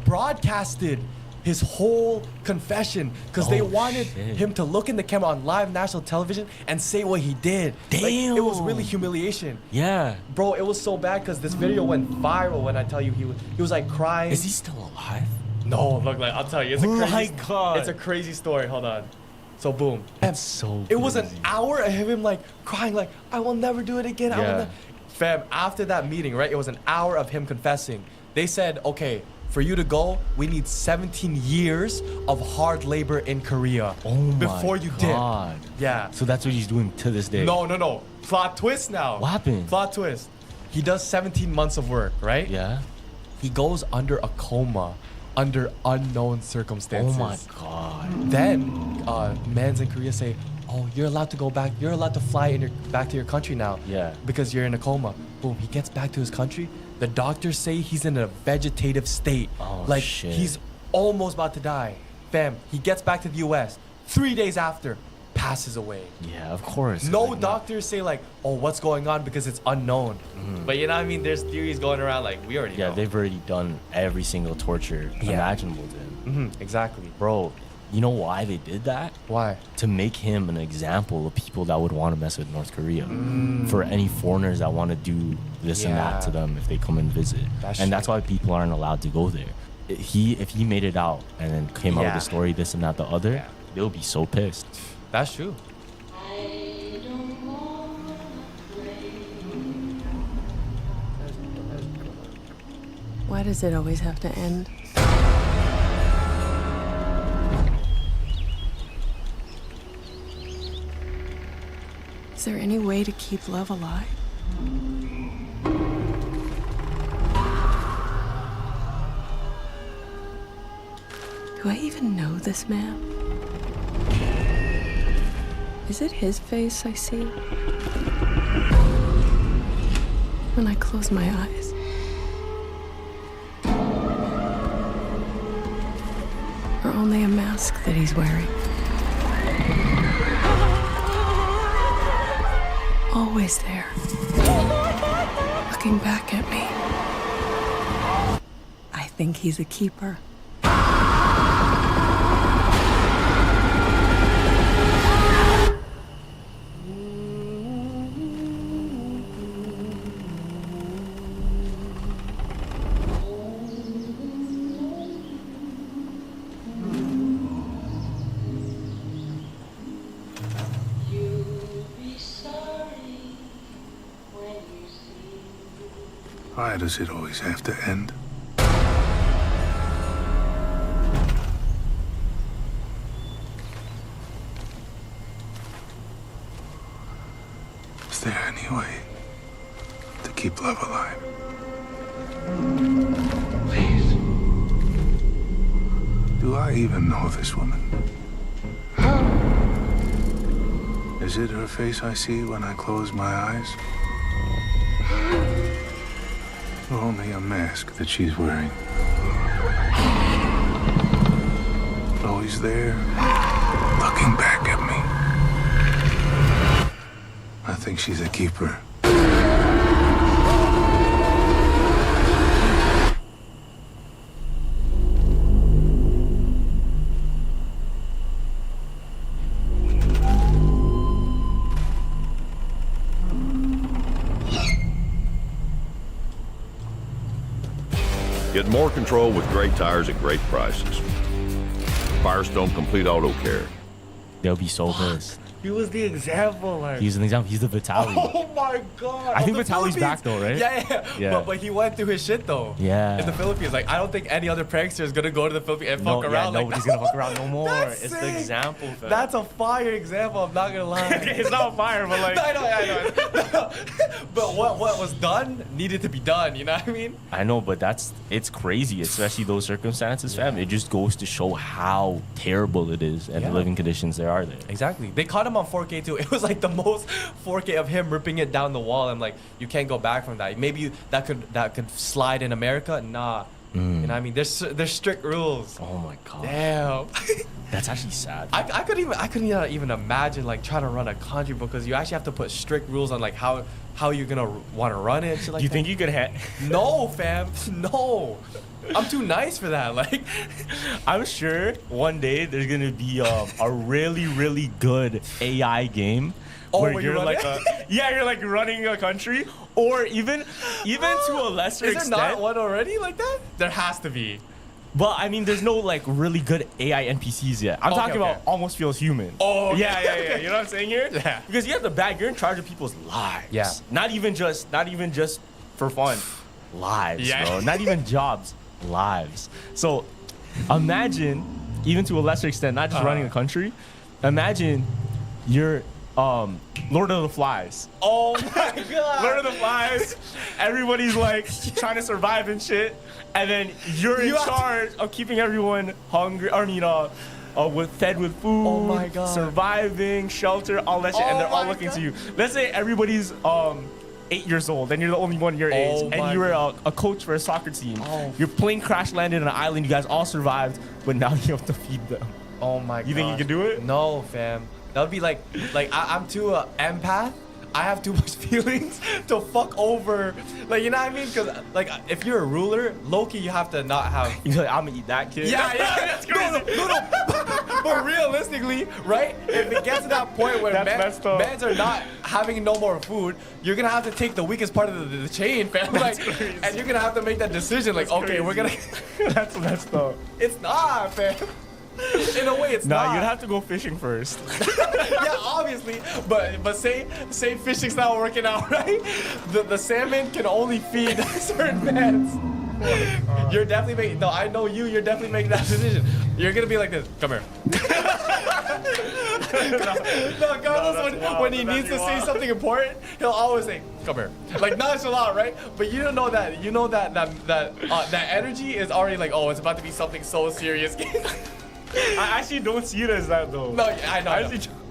broadcasted his whole confession because they
Oh,
wanted
shit.
him to look in the camera on live national television and say what he did. Like, it was really humiliation.
Yeah.
Bro, it was so bad because this video went viral when I tell you he was like crying.
Is he still alive?
No, look, like I'll tell you, it's a
Oh
crazy.
my God.
It's a crazy story. Hold on. So boom.
That's so
It was an
crazy.
hour of him like crying, like I will never do it again. I will
Yeah.
never. Fam, after that meeting, right? It was an hour of him confessing. They said, okay, for you to go, we need 17 years of hard labor in Korea before you
God.
did. Yeah.
So that's what he's doing to this day.
No. Plot twist now.
What happened?
Plot twist. He does 17 months of work, right?
Yeah.
He goes under a coma under unknown circumstances.
Oh my God.
Then, mans in Korea say, oh, you're allowed to go back. You're allowed to fly back to your country now.
Yeah.
Because you're in a coma. Boom, he gets back to his country. The doctors say he's in a vegetative state.
Oh,
like,
shit.
he's almost about to die. Fam, he gets back to the US. 3 days after, passes away.
Yeah, of course.
No
Like,
doctors say like, oh, what's going on because it's unknown. But you know what I mean? There's theories going around like we already
Yeah,
know.
they've already done every single torture imaginable to him.
Exactly.
Bro, You know why they did that?
Why?
To make him an example of people that would want to mess with North Korea. For any foreigners that want to do this and that to them if they come and visit. That's why people aren't allowed to go there. If he made it out and then came out with a story, this and that, the other, they'll be so pissed.
That's true.
Why does it always have to end? Is there any way to keep love alive? Do I even know this man? Is it his face I see? When I close my eyes. Or only a mask that he's wearing? Always there, looking back at me. I think he's a keeper.
Why does it always have to end? Is there any way to keep love alive? Please. Do I even know this woman? Is it her face I see when I close my eyes? Or only a mask that she's wearing? Always there, looking back at me. I think she's a keeper.
Get more control with great tires at great prices. Firestone Complete Auto Care.
They'll be so pissed.
He was the example, like.
He's an example. He's the Vitaly.
Oh my god.
I think Vitaly's back though, right?
Yeah. But he went through his shit though.
Yeah.
In the Philippines, like I don't think any other prankster is gonna go to the Philippines and fuck around.
Nobody's gonna fuck around no more.
That's
It's
sick.
the example. Fam.
That's a fire example. I'm not gonna lie.
It's not fire, but like.
I know. But what was done needed to be done. You know what I mean?
I know, but it's crazy, especially those circumstances, fam. It just goes to show how terrible it is and the living conditions there are there.
Exactly. They caught him on 4K too. It was like the most 4K of him ripping it down the wall. I'm like, you can't go back from that. Maybe that could slide in America. Nah. You know what I mean? There's strict rules.
Oh my god.
Damn.
That's actually sad.
I couldn't even imagine like trying to run a country because you actually have to put strict rules on like how you're gonna want to run it. Shit like
you
that.
think you could
No, fam. No. I'm too nice for that. Like,
I'm sure one day there's gonna be a really, really good AI game where you're like you're like running a country, or even to a lesser
is
extent.
Is there not one already like that? There has to be.
But I mean, there's no like really good AI NPCs yet. I'm talking about almost feels human.
Oh,
yeah. You know what I'm saying here?
Yeah.
Because you have the bag, you're in charge of people's lives.
Yeah.
Not even just for fun. Lives, bro. Not even jobs. Lives. So imagine, even to a lesser extent, not just running a country. Imagine you're Lord of the Flies.
Oh my god.
Lord of the Flies. Everybody's like trying to survive and shit. And then you're in charge of keeping everyone hungry. Fed with food.
Oh my god.
Surviving, shelter, all that shit. And they're all looking to you. Let's say everybody's 8 years old and you're the only one your age. And you were a coach for a soccer team. Your plane crash landed on an island. You guys all survived, but now you have to feed them.
Oh my god.
You think you can do it?
No, fam. That would be like I'm too empath. I have too much feelings to fuck over. Like, you know what I mean? Because like if you're a ruler, low-key you have to not have.
You're like, I'm gonna eat that kid.
Yeah.
That's crazy.
No. but realistically, right? If it gets to that point where mans are not having no more food, you're gonna have to take the weakest part of the chain, fam. Like, and you're gonna have to make that decision. Like, okay, we're gonna.
That's messed up.
It's not, fam. In a way, it's not.
Nah, you'd have to go fishing first.
Yeah, obviously, but say fishing's not working out, right? The salmon can only feed certain mans. You're definitely making. No, I know you. You're definitely making that decision. You're gonna be like this. Come here. No, Carlos, when he needs to say something important, he'll always say, "Come here," like nonchalant, right? But you don't know that. You know that energy is already like, oh, it's about to be something so serious.
I actually don't see it as that though.
No, I know.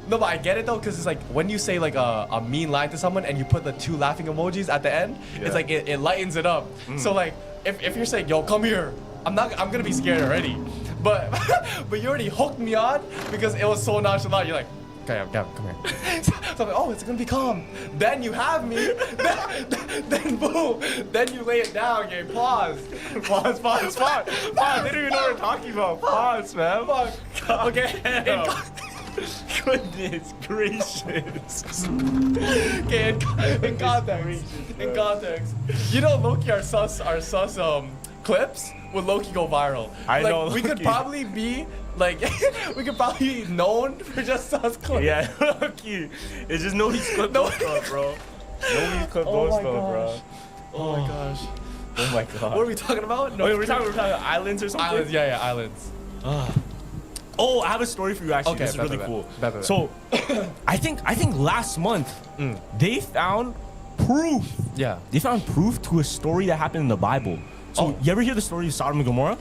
No, but I get it though, because it's like when you say like a mean line to someone and you put the 2 laughing emojis at the end, it's like it lightens it up. So like if you're saying, yo, come here, I'm gonna be scared already. But you already hooked me on because it was so nonchalant. You're like, okay, come here. So I'm like, oh, it's gonna be calm. Then you have me. Then boom. Then you lay it down. Okay, pause.
Pause. They don't even know what we're talking about. Pause, man.
Fuck. Okay.
Goodness gracious.
Okay, in context. You know Loki are sus clips would Loki go viral.
I know.
We could probably be like we could probably be known for just sus clips.
Yeah, Loki. It's just nobody's clip those stuff, bro. Nobody's clip those stuff, bro.
Oh my gosh.
Oh my god.
What are we talking about?
No, we're talking about islands or something.
Islands, yeah, islands.
Oh, I have a story for you actually.
Okay,
this is really cool.
Bet.
So, I think last month they found proof.
Yeah.
They found proof to a story that happened in the Bible. So, you ever hear the story of Sodom and Gomorrah?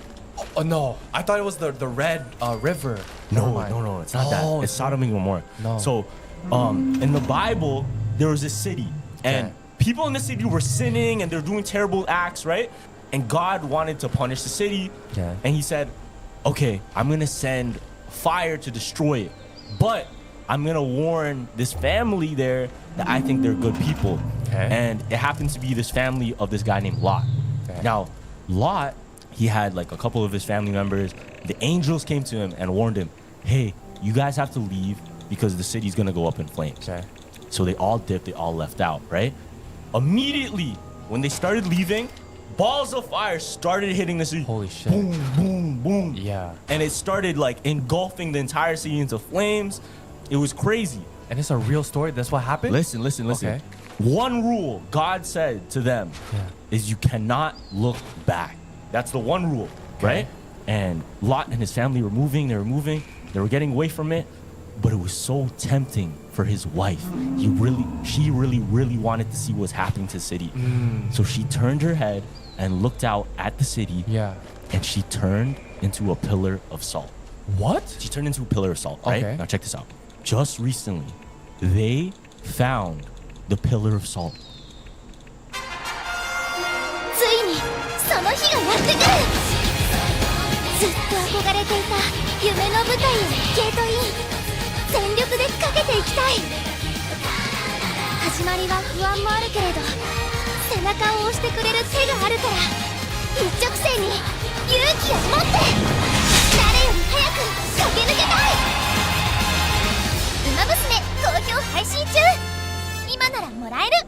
Oh no, I thought it was the Red River.
No, it's not that. It's Sodom and Gomorrah.
No.
So, in the Bible, there was a city, and people in the city were sinning and they're doing terrible acts, right? And God wanted to punish the city, and He said, "Okay, I'm gonna send fire to destroy it, but I'm gonna warn this family there that I think they're good people." And it happens to be this family of this guy named Lot. Now, Lot, he had like a couple of his family members. The angels came to him and warned him, "Hey, you guys have to leave because the city's gonna go up in flames." So they all dipped, they all left out, right? Immediately, when they started leaving, balls of fire started hitting the city.
Holy shit.
Boom, boom, boom.
Yeah.
And it started like engulfing the entire city into flames. It was crazy.
And it's a real story? That's what happened?
Listen.
Okay.
One rule God said to them is you cannot look back. That's the one rule, right? And Lot and his family were moving, they were getting away from it, but it was so tempting for his wife. She really wanted to see what was happening to the city. So she turned her head and looked out at the city.
Yeah.
And she turned into a pillar of salt.
What?
She turned into a pillar of salt, right?
Okay.
Now check this out. Just recently, they found the pillar of salt.
ついにその日がやってくる。ずっと憧れていた夢の舞台へゲートイン。全力でかけていきたい。始まりは不安もあるけれど、背中を押してくれる手があるから、一直線に勇気を持って誰より早く駆け抜けたい。ウマ娘好評配信中。今ならもらえる。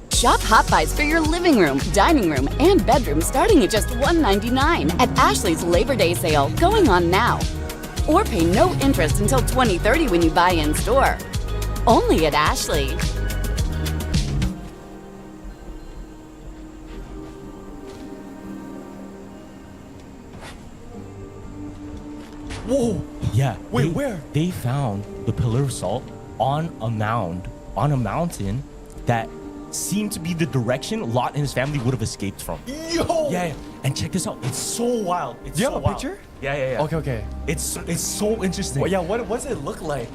Shop Hot Buys for your living room, dining room, and bedroom starting at just $199 at Ashley's Labor Day sale going on now. Or pay no interest until 2030 when you buy in store. Only at Ashley.
Whoa.
Yeah.
Wait, where?
They found the pillar of salt on a mound, on a mountain that seemed to be the direction Lot and his family would have escaped from.
Yo!
Yeah. And check this out. It's so wild. It's
Do you
so
have a
wild.
picture?
Yeah.
Okay.
It's so interesting.
Well, yeah, what does it look like?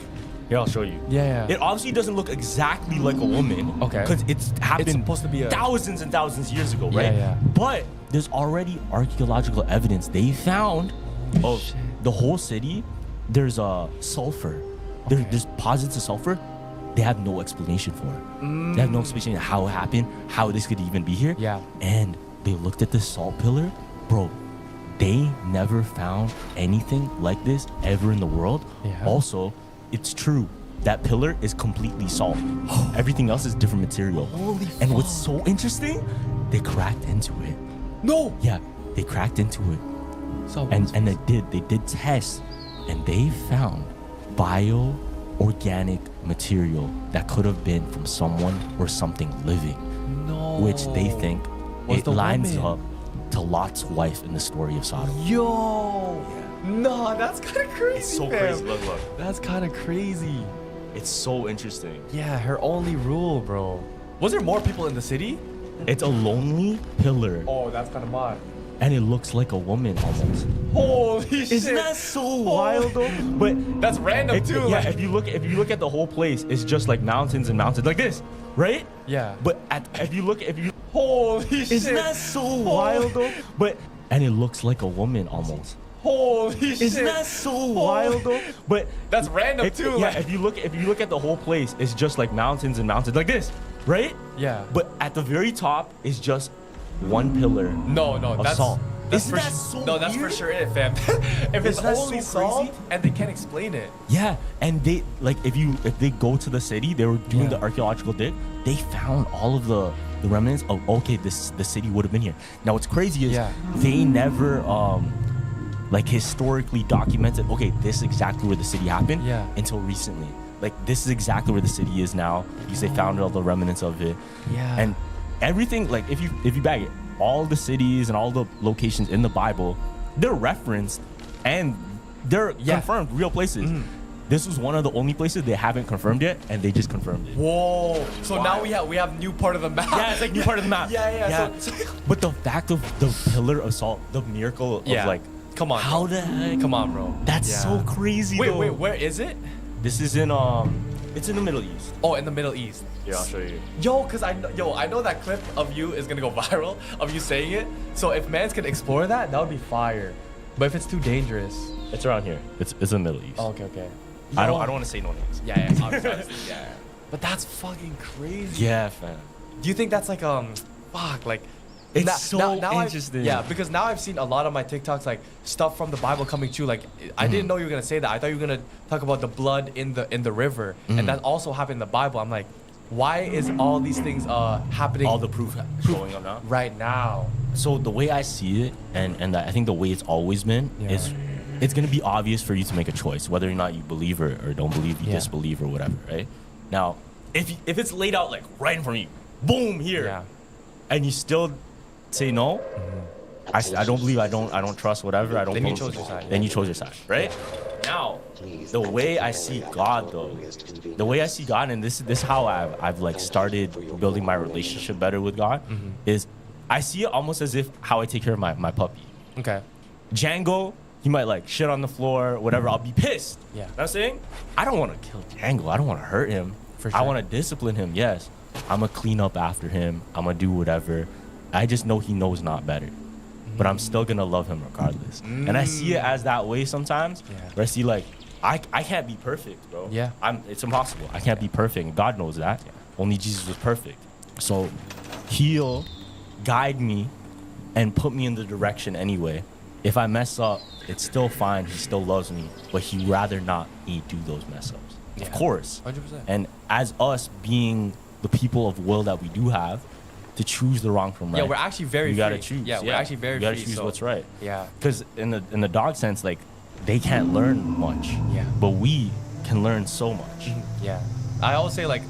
Here, I'll show you.
Yeah.
It obviously doesn't look exactly like a woman.
Okay.
Because it's happened
It's supposed to be
thousands and thousands of years ago, right?
Yeah.
But there's already archaeological evidence they found of the whole city. There's sulfur. There's deposits of sulfur. They have no explanation for it. They have no explanation how it happened, how this could even be here.
Yeah.
And they looked at the salt pillar. Bro,
they never found anything like this ever in the world.
Yeah.
Also, it's true. That pillar is completely salt. Everything else is different material.
Holy
And what's so interesting, they cracked into it.
No.
Yeah, they cracked into it.
So
And they did tests, and they found bio-organic material that could have been from someone or something living.
No.
Which they think
Was
it
the
lines
woman.
up to Lot's wife in the story of Sodom.
Yo. No, that's kind of crazy.
It's so
fam.
crazy. Look.
That's kind of crazy.
It's so interesting.
Yeah, her only rule, bro. Was there more people in the city?
It's a lonely pillar,
Oh, that's kind of odd.
and it looks like a woman almost.
Holy shit.
Isn't that so wild though? But
That's random too.
yeah,
like-
if you look at the whole place, it's just like mountains and mountains like this, right?
Yeah.
But if you
Holy shit.
isn't that so wild though? But and it looks like a woman almost.
Holy shit.
Isn't that so wild though? But
That's random too.
yeah,
like-
if you look at the whole place, it's just like mountains and mountains like this, right?
Yeah.
But at the very top is just one pillar.
No,
of
that's
salt.
That's
Isn't
for
that
su-
so
No, that's for
weird?
sure it, fam. If it's
Isn't that
only
so crazy?
salt and they can't explain it.
Yeah, and they like if they go to the city, they were doing
Yeah.
the archaeological dig. They found all of the remnants of the city would have been here. Now what's crazy is
Yeah.
they never like historically documented. Okay, this is exactly where the city happened.
Yeah.
Until recently, like this is exactly where the city is now because they found all the remnants of it.
Yeah.
And everything like if you bag it, all the cities and all the locations in the Bible, they're referenced and they're confirmed real places. This was one of the only places they haven't confirmed yet, and they just confirmed it.
Whoa. So
Wow.
now we have new part of the map.
Yeah, it's like new part of the map.
Yeah. So,
But the fact of the pillar of salt, the miracle of
Yeah.
like,
come on.
how
bro.
the heck?
Come on, bro.
That's
Yeah.
so crazy.
Wait,
though.
where is it?
This is in it's in the Middle East.
Oh, in the Middle East.
Yeah, I'll show you.
Yo, cause I know that clip of you is gonna go viral of you saying it. So if mans could explore that, that would be fire. But if it's too dangerous,
It's around here. It's in the Middle East.
oh, okay.
I
Yo.
don't want to say no names.
Yeah, obviously, yeah. But that's fucking crazy.
Yeah, fam.
Do you think that's like fuck like?
It's so
I've-
interesting.
Yeah, because now I've seen a lot of my TikToks like stuff from the Bible coming true. Like I didn't know you were gonna say that. I thought you were gonna talk about the blood in the river, and that also happened in the Bible. I'm like, why is all these things happening?
All the proof showing up now.
right now.
So the way I see it, and I think the way it's always been,
Yeah.
is it's gonna be obvious for you to make a choice, whether or not you believe or don't believe, you
Yeah.
disbelieve or whatever, right? Now, if it's laid out like right in front of you, boom here,
Yeah.
and you still say no, I don't believe, I don't trust, whatever, I don't.
Then you
believe-
chose your side,
Then
yeah.
you chose your side, right? Now, the way I see God though, the way I see God, and this is how I've like started building my relationship better with God, is I see it almost as if how I take care of my puppy.
Okay.
Django, he might like shit on the floor, whatever. I'll be pissed.
Yeah.
You know what I'm saying? I don't want to kill Django. I don't want to hurt him.
For
I
sure.
want to discipline him. Yes. I'm gonna clean up after him. I'm gonna do whatever. I just know he knows not better. But I'm still gonna love him regardless. And I see it as that way sometimes.
Yeah.
Where I see like I can't be perfect, bro.
Yeah.
It's impossible. I can't be perfect. God knows that. Only Jesus was perfect. So he'll guide me and put me in the direction anyway. If I mess up, it's still fine. He still loves me, but he'd rather not me do those mess ups.
Yeah.
Of course.
100%.
And as us being the people of will that we do have, to choose the wrong from right.
Yeah, we're actually very
You gotta
free.
choose.
Yeah, we're actually very
You gotta
free,
choose
so-
what's right.
Yeah.
Because in the dog sense, like they can't learn much.
Yeah.
But we can learn so much.
Yeah. I always say like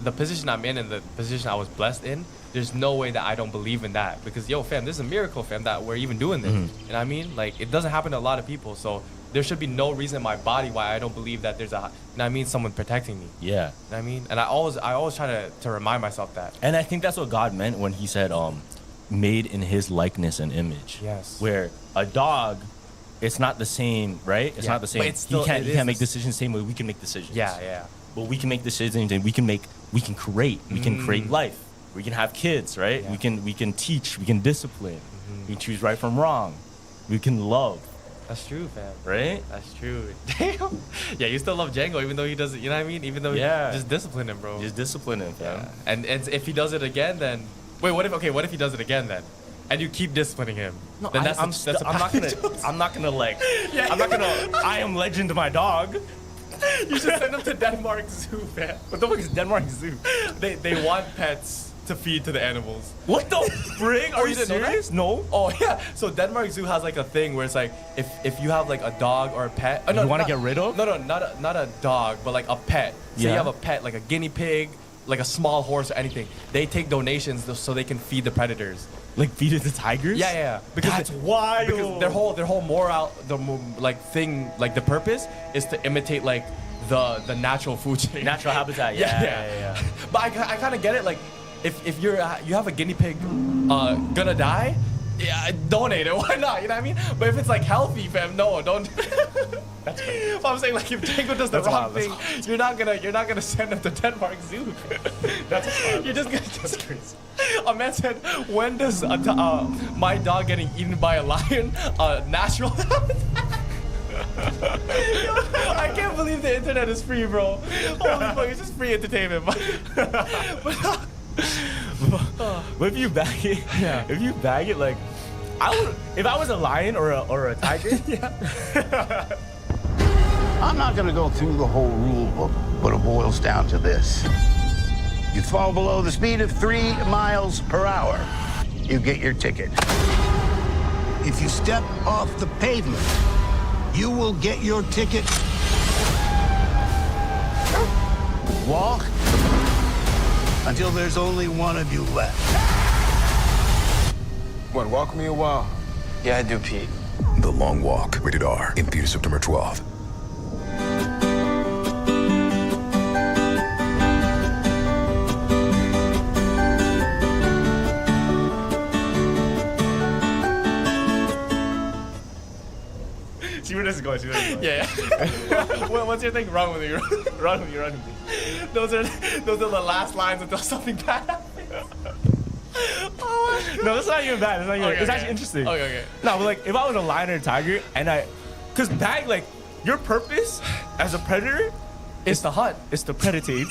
the position I'm in and the position I was blessed in, there's no way that I don't believe in that. Because yo, fam, this is a miracle, fam, that we're even doing this. You know what I mean? Like it doesn't happen to a lot of people. So there should be no reason in my body why I don't believe that there's a, you know what I mean, someone protecting me.
Yeah.
You know what I mean? And I always try to remind myself that.
And I think that's what God meant when he said, made in his likeness and image.
Yes.
Where a dog, it's not the same, right? It's
Yeah,
not the same.
but it's still-
he
it
can't
is
make
the
decisions the same way we can make decisions.
Yeah, yeah.
But we can make decisions and we can create. We can create life. We can have kids, right?
Yeah.
We can teach, we can discipline. We can choose right from wrong. We can love,
That's true, fam.
right?
That's true. Damn. Yeah, you still love Django even though he doesn't, you know what I mean? Even though
Yeah.
just discipline him, bro.
Just discipline him, fam.
Yeah. And if he does it again, then wait, what if he does it again then?
and you keep disciplining him,
No,
then that's
I'm not gonna like. I'm not gonna. I am legend my dog.
You should send them to Denmark Zoo, man.
What the fuck is Denmark Zoo?
They want pets to feed to the animals.
What the frig? Are you
didn't know that?
serious? No.
Oh yeah. So Denmark Zoo has like a thing where it's like if you have like a dog or a pet.
You want to get rid of?
No, not a dog, but like a pet. Say you
Yeah.
have a pet like a guinea pig, like a small horse or anything. They take donations so they can feed the predators.
Like feed it to tigers?
Yeah. Because
That's wild.
Because their whole moral, the purpose is to imitate like the natural food chain.
Natural habitat. Yeah.
But I kind of get it. Like if you have a guinea pig gonna die, yeah, donate it. Why not? You know what I mean? But if it's like healthy, fam, no, don't. That's crazy. But I'm saying like if Django does the wrong thing, you're not gonna send him to Denmark Zoo. You're just gonna. That's crazy. A man said, when does my dog getting eaten by a lion natural habitat? I can't believe the internet is free, bro. Holy fuck, it's just free entertainment.
But if you bag it, like, if I was a lion or a tiger,
I'm not gonna go through the whole rule book, but it boils down to this. You fall below the speed of 3 miles per hour, you get your ticket. If you step off the pavement, you will get your ticket. Walk until there's only one of you left.
What, walk me a while?
Yeah, I do, Pete.
The Long Walk, rated R, in theaters September 12th.
See where this is going.
Yeah. What's your thing? Run with me. Run with me. Those are the last lines until something bad happens. Oh my God.
No, that's not even bad. That's not even.
Okay,
It's
okay.
actually interesting.
Okay.
No, but like if I was a lion or a tiger and cause bag like your purpose as a predator
is to hunt.
It's to predatate.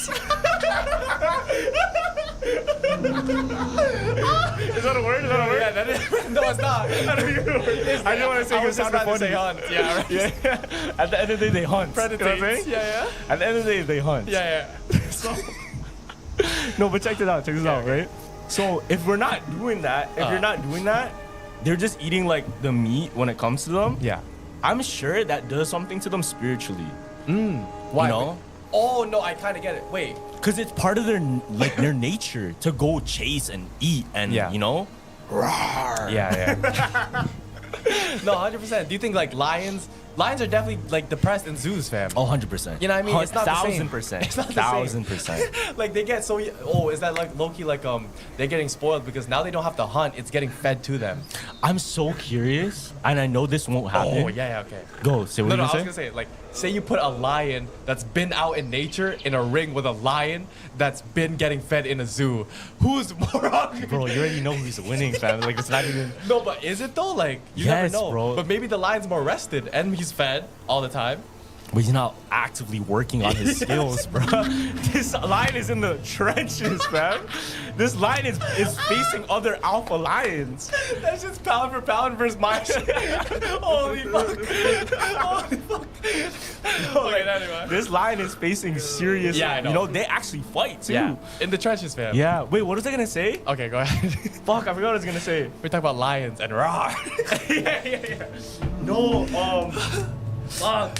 Is that a word?
Yeah, that is. No, it's not.
I don't even know. I just want to say it sounded funny.
Say hunt. Yeah, right.
Yeah. At the end of the day, they hunt.
Predatate.
You know what I'm saying?
Yeah.
At the end of the day, they hunt.
Yeah. So.
No, but check this out, right? So if we're not doing that, you're not doing that, they're just eating like the meat when it comes to them.
Yeah.
I'm sure that does something to them spiritually.
Why?
You know?
Oh no, I kind of get it. Wait.
Because it's part of their nature to go chase and eat and you know. Rawr. Yeah.
No, 100%. Do you think like lions are definitely like depressed in zoos, fam?
Oh, 100%.
You know what I mean? It's not the same.
1,000%.
It's not the same.
1,000%.
Like they get so. Oh, is that like low-key like they're getting spoiled because now they don't have to hunt. It's getting fed to them.
I'm so curious, and I know this won't happen.
Oh yeah, okay.
Go say what
No,
you
I was
say.
gonna say like, say you put a lion that's been out in nature in a ring with a lion that's been getting fed in a zoo. Who's more hungry?
Bro, you already know who's winning, fam. Like it's not even.
No, but is it though? Like you
Yes,
never know.
bro.
But maybe the lion's more rested and he's fed all the time.
But he's not actively working on his skills, bro. This lion is in the trenches, fam. This lion is facing other alpha lions.
That's just pound for pound versus my shit. Holy fuck. Holy fuck. Okay, anyway.
This lion is facing serious.
Yeah, I know.
You know, they actually fight too.
Yeah. In the trenches, fam.
Yeah. Wait, what was I gonna say?
Okay, go ahead.
Fuck, I forgot what I was gonna say.
We're talking about lions and raw.
Yeah. No, fuck.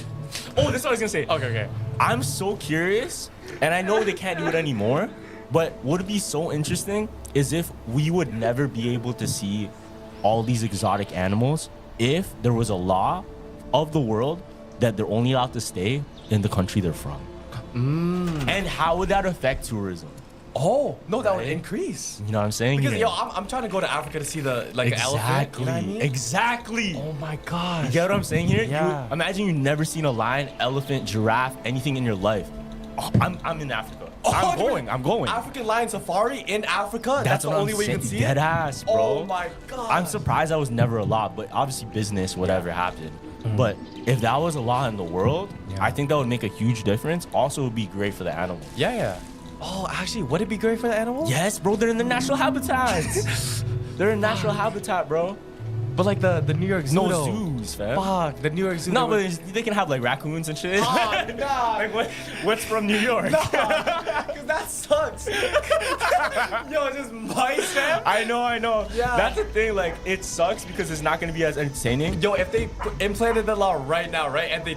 Oh, that's what I was gonna say.
Okay.
I'm so curious, and I know they can't do it anymore, but what would be so interesting is if we would never be able to see all these exotic animals if there was a law of the world that they're only allowed to stay in the country they're from. And how would that affect tourism?
Oh, no, that would increase.
You know what I'm saying?
Because, I'm trying to go to Africa to see the elephant. You know what I mean?
Exactly.
Oh my God.
You get what I'm saying here?
Yeah.
Imagine you've never seen a lion, elephant, giraffe, anything in your life. Oh, I'm in Africa. I'm going.
African lion safari in Africa? That's the
what
only
I'm
way you
saying.
can see
Dead
it?
ass, bro.
Oh my God.
I'm surprised I was never allowed, but obviously business, whatever happened. But if that was a law in the world, I think that would make a huge difference. Also, it would be great for the animals.
Yeah. Oh, actually, would it be great for the animals?
Yes, bro, they're in their natural habitats. They're in natural habitat, bro.
But like the New York Zoo.
No
though.
zoos, fam.
Fuck, the New York Zoo.
No, but they can have like raccoons and shit.
Oh, nah.
Like what's from New York?
Nah, cause that sucks. Yo, just mice, fam.
I know.
Yeah.
That's the thing. Like, it sucks because it's not gonna be as entertaining.
Yo, if they implanted the law right now, right, and they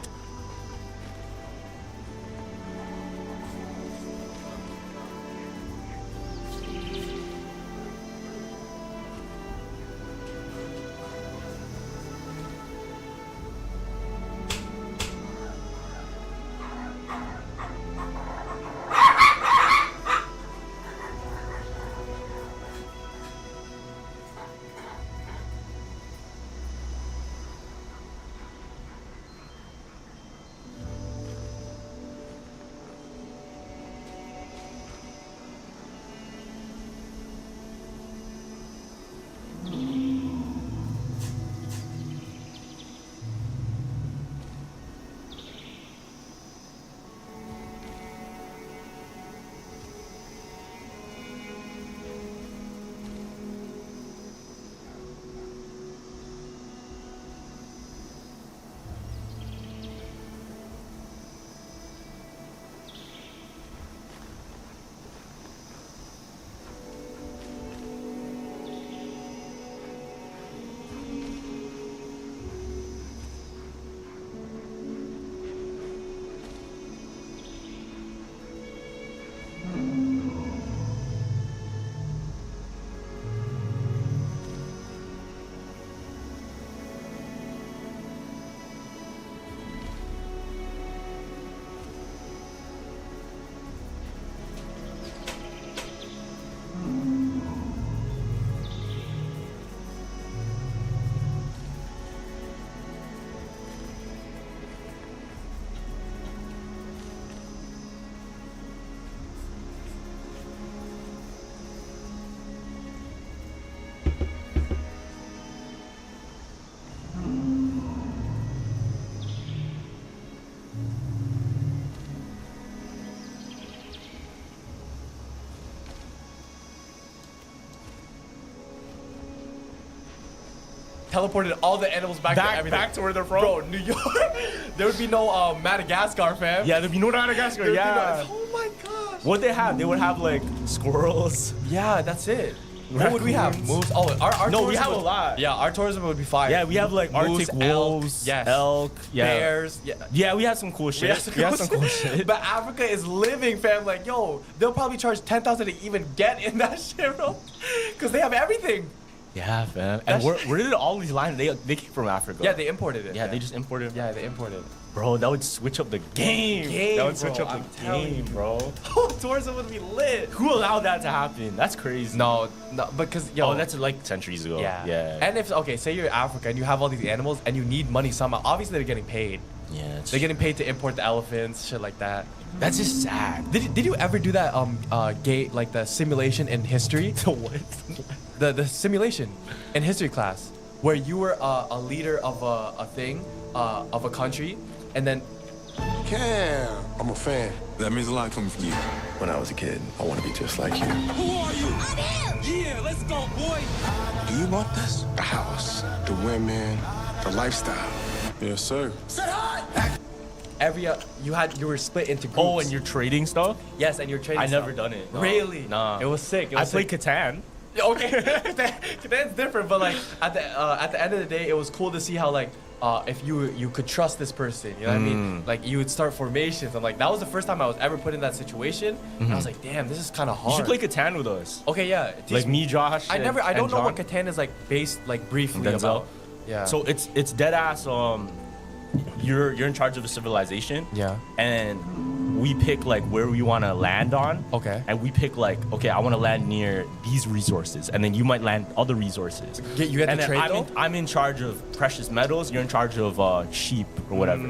teleported all the animals back to everything.
Back to where they're from.
Bro, New York. There would be no Madagascar, fam.
Yeah, there'd be no Madagascar. Yeah.
Oh my gosh.
What they have? They would have like squirrels.
Yeah, that's it. What would we have?
Raccoons.
Moose. Oh, our
No,
tourism
we have a
would-
lot.
Yeah, our tourism would be fire.
Yeah, we have like
Moose,
Arctic wolves, elk, yeah.
bears. Yeah.
Yeah, we have some cool shit. We have some cool shit.
But Africa is living, fam. Like, yo, they'll probably charge 10,000 to even get in that shit, bro. Because they have everything.
Yeah, fam. And where did all these lines? They came from Africa.
Yeah, they imported it.
Yeah, they just imported.
Yeah, they imported it.
Bro, that would switch up the game. That would switch up the game, bro.
Tourism would be lit.
Who allowed that to happen? That's crazy.
No, because yo.
Oh, that's like centuries ago. Yeah.
And if say you're Africa and you have all these animals and you need money somehow, obviously they're getting paid.
Yeah.
They're getting paid to import the elephants, shit like that.
That's just sad.
Did you ever do that like the simulation in history?
The what?
The simulation in history class where you were a leader of a thing of a country, and then
Cam, I'm a fan. That means a lot coming from you. When I was a kid, I want to be just like you.
Who are you? I'm him! Yeah, let's go, boy!
Do you want this? The house, the women, the lifestyle. Yes, sir.
Set high!
you were split into groups.
Oh, and you're trading stuff?
Yes, and you're trading.
I never
stuff.
done it.
Really?
Nah.
It was sick.
I played Catan.
Okay, Catan's different, but like at the end of the day, it was cool to see how like if you could trust this person, you know what I mean? Like you would start formations, and like that was the first time I was ever put in that situation. And I was like, damn, this is kind of hard.
You should play Catan with us.
Okay, yeah.
Like me, Josh.
I don't know
John.
what Catan is like based like briefly about. Yeah.
So it's dead ass. You're in charge of a civilization.
Yeah.
And we pick like where we want to land on.
Okay.
And we pick like, okay, I want to land near these resources, and then you might land other resources.
You get
and
to
then
trade
I'm in charge of precious metals. You're in charge of sheep or whatever.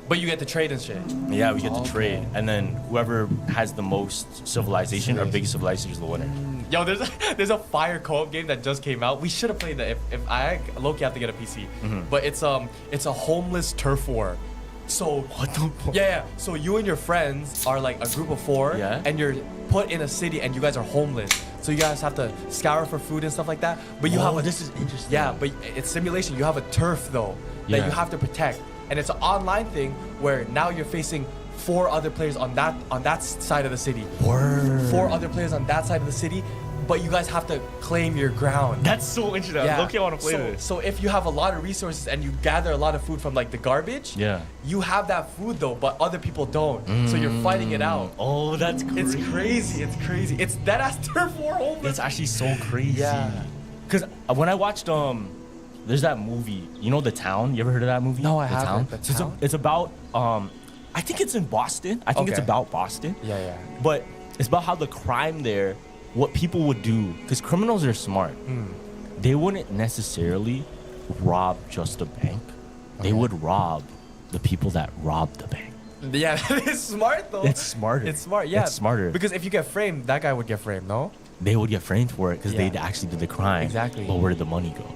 But you get to trade and shit.
Yeah, we get to trade, and then whoever has the most civilization or biggest civilization is the winner.
Yo, there's a fire co-op game that just came out. We should have played that. If I low-key have to get a PC, but it's a homeless turf war. So
what the fuck?
Yeah. So you and your friends are like a group of 4,
Yeah.
and you're put in a city, and you guys are homeless. so you guys have to scour for food and stuff like that. But you have
this is interesting.
Yeah, but it's simulation. You have a turf though that
Yeah.
you have to protect, and it's an online thing where now you're facing 4 other players on that side of the city.
Word.
4 other players on that side of the city, but you guys have to claim your ground.
That's so interesting. Look, I want to play this.
So if you have a lot of resources and you gather a lot of food from like the garbage,
Yeah.
you have that food though, but other people don't. So you're fighting it out.
Oh, that's crazy.
It's crazy. It's crazy. It's dead ass turf war over.
It's actually so crazy.
Yeah.
Cause when I watched there's that movie. You know The Town? You ever heard of that movie?
No, I
The
haven't.
Town?
The
So
Town?
it's about I think it's in Boston. I think it's
Okay.
about Boston.
Yeah.
But it's about how the crime there, what people would do, because criminals are smart. They wouldn't necessarily rob just a bank. They would rob the people that robbed the bank.
Yeah, it's smart though.
It's smarter.
It's smart. Yeah,
It's smarter.
Because if you get framed, that guy would get framed. No.
They would get framed for it because
Yeah.
they actually did the crime.
Exactly.
But where did the money go?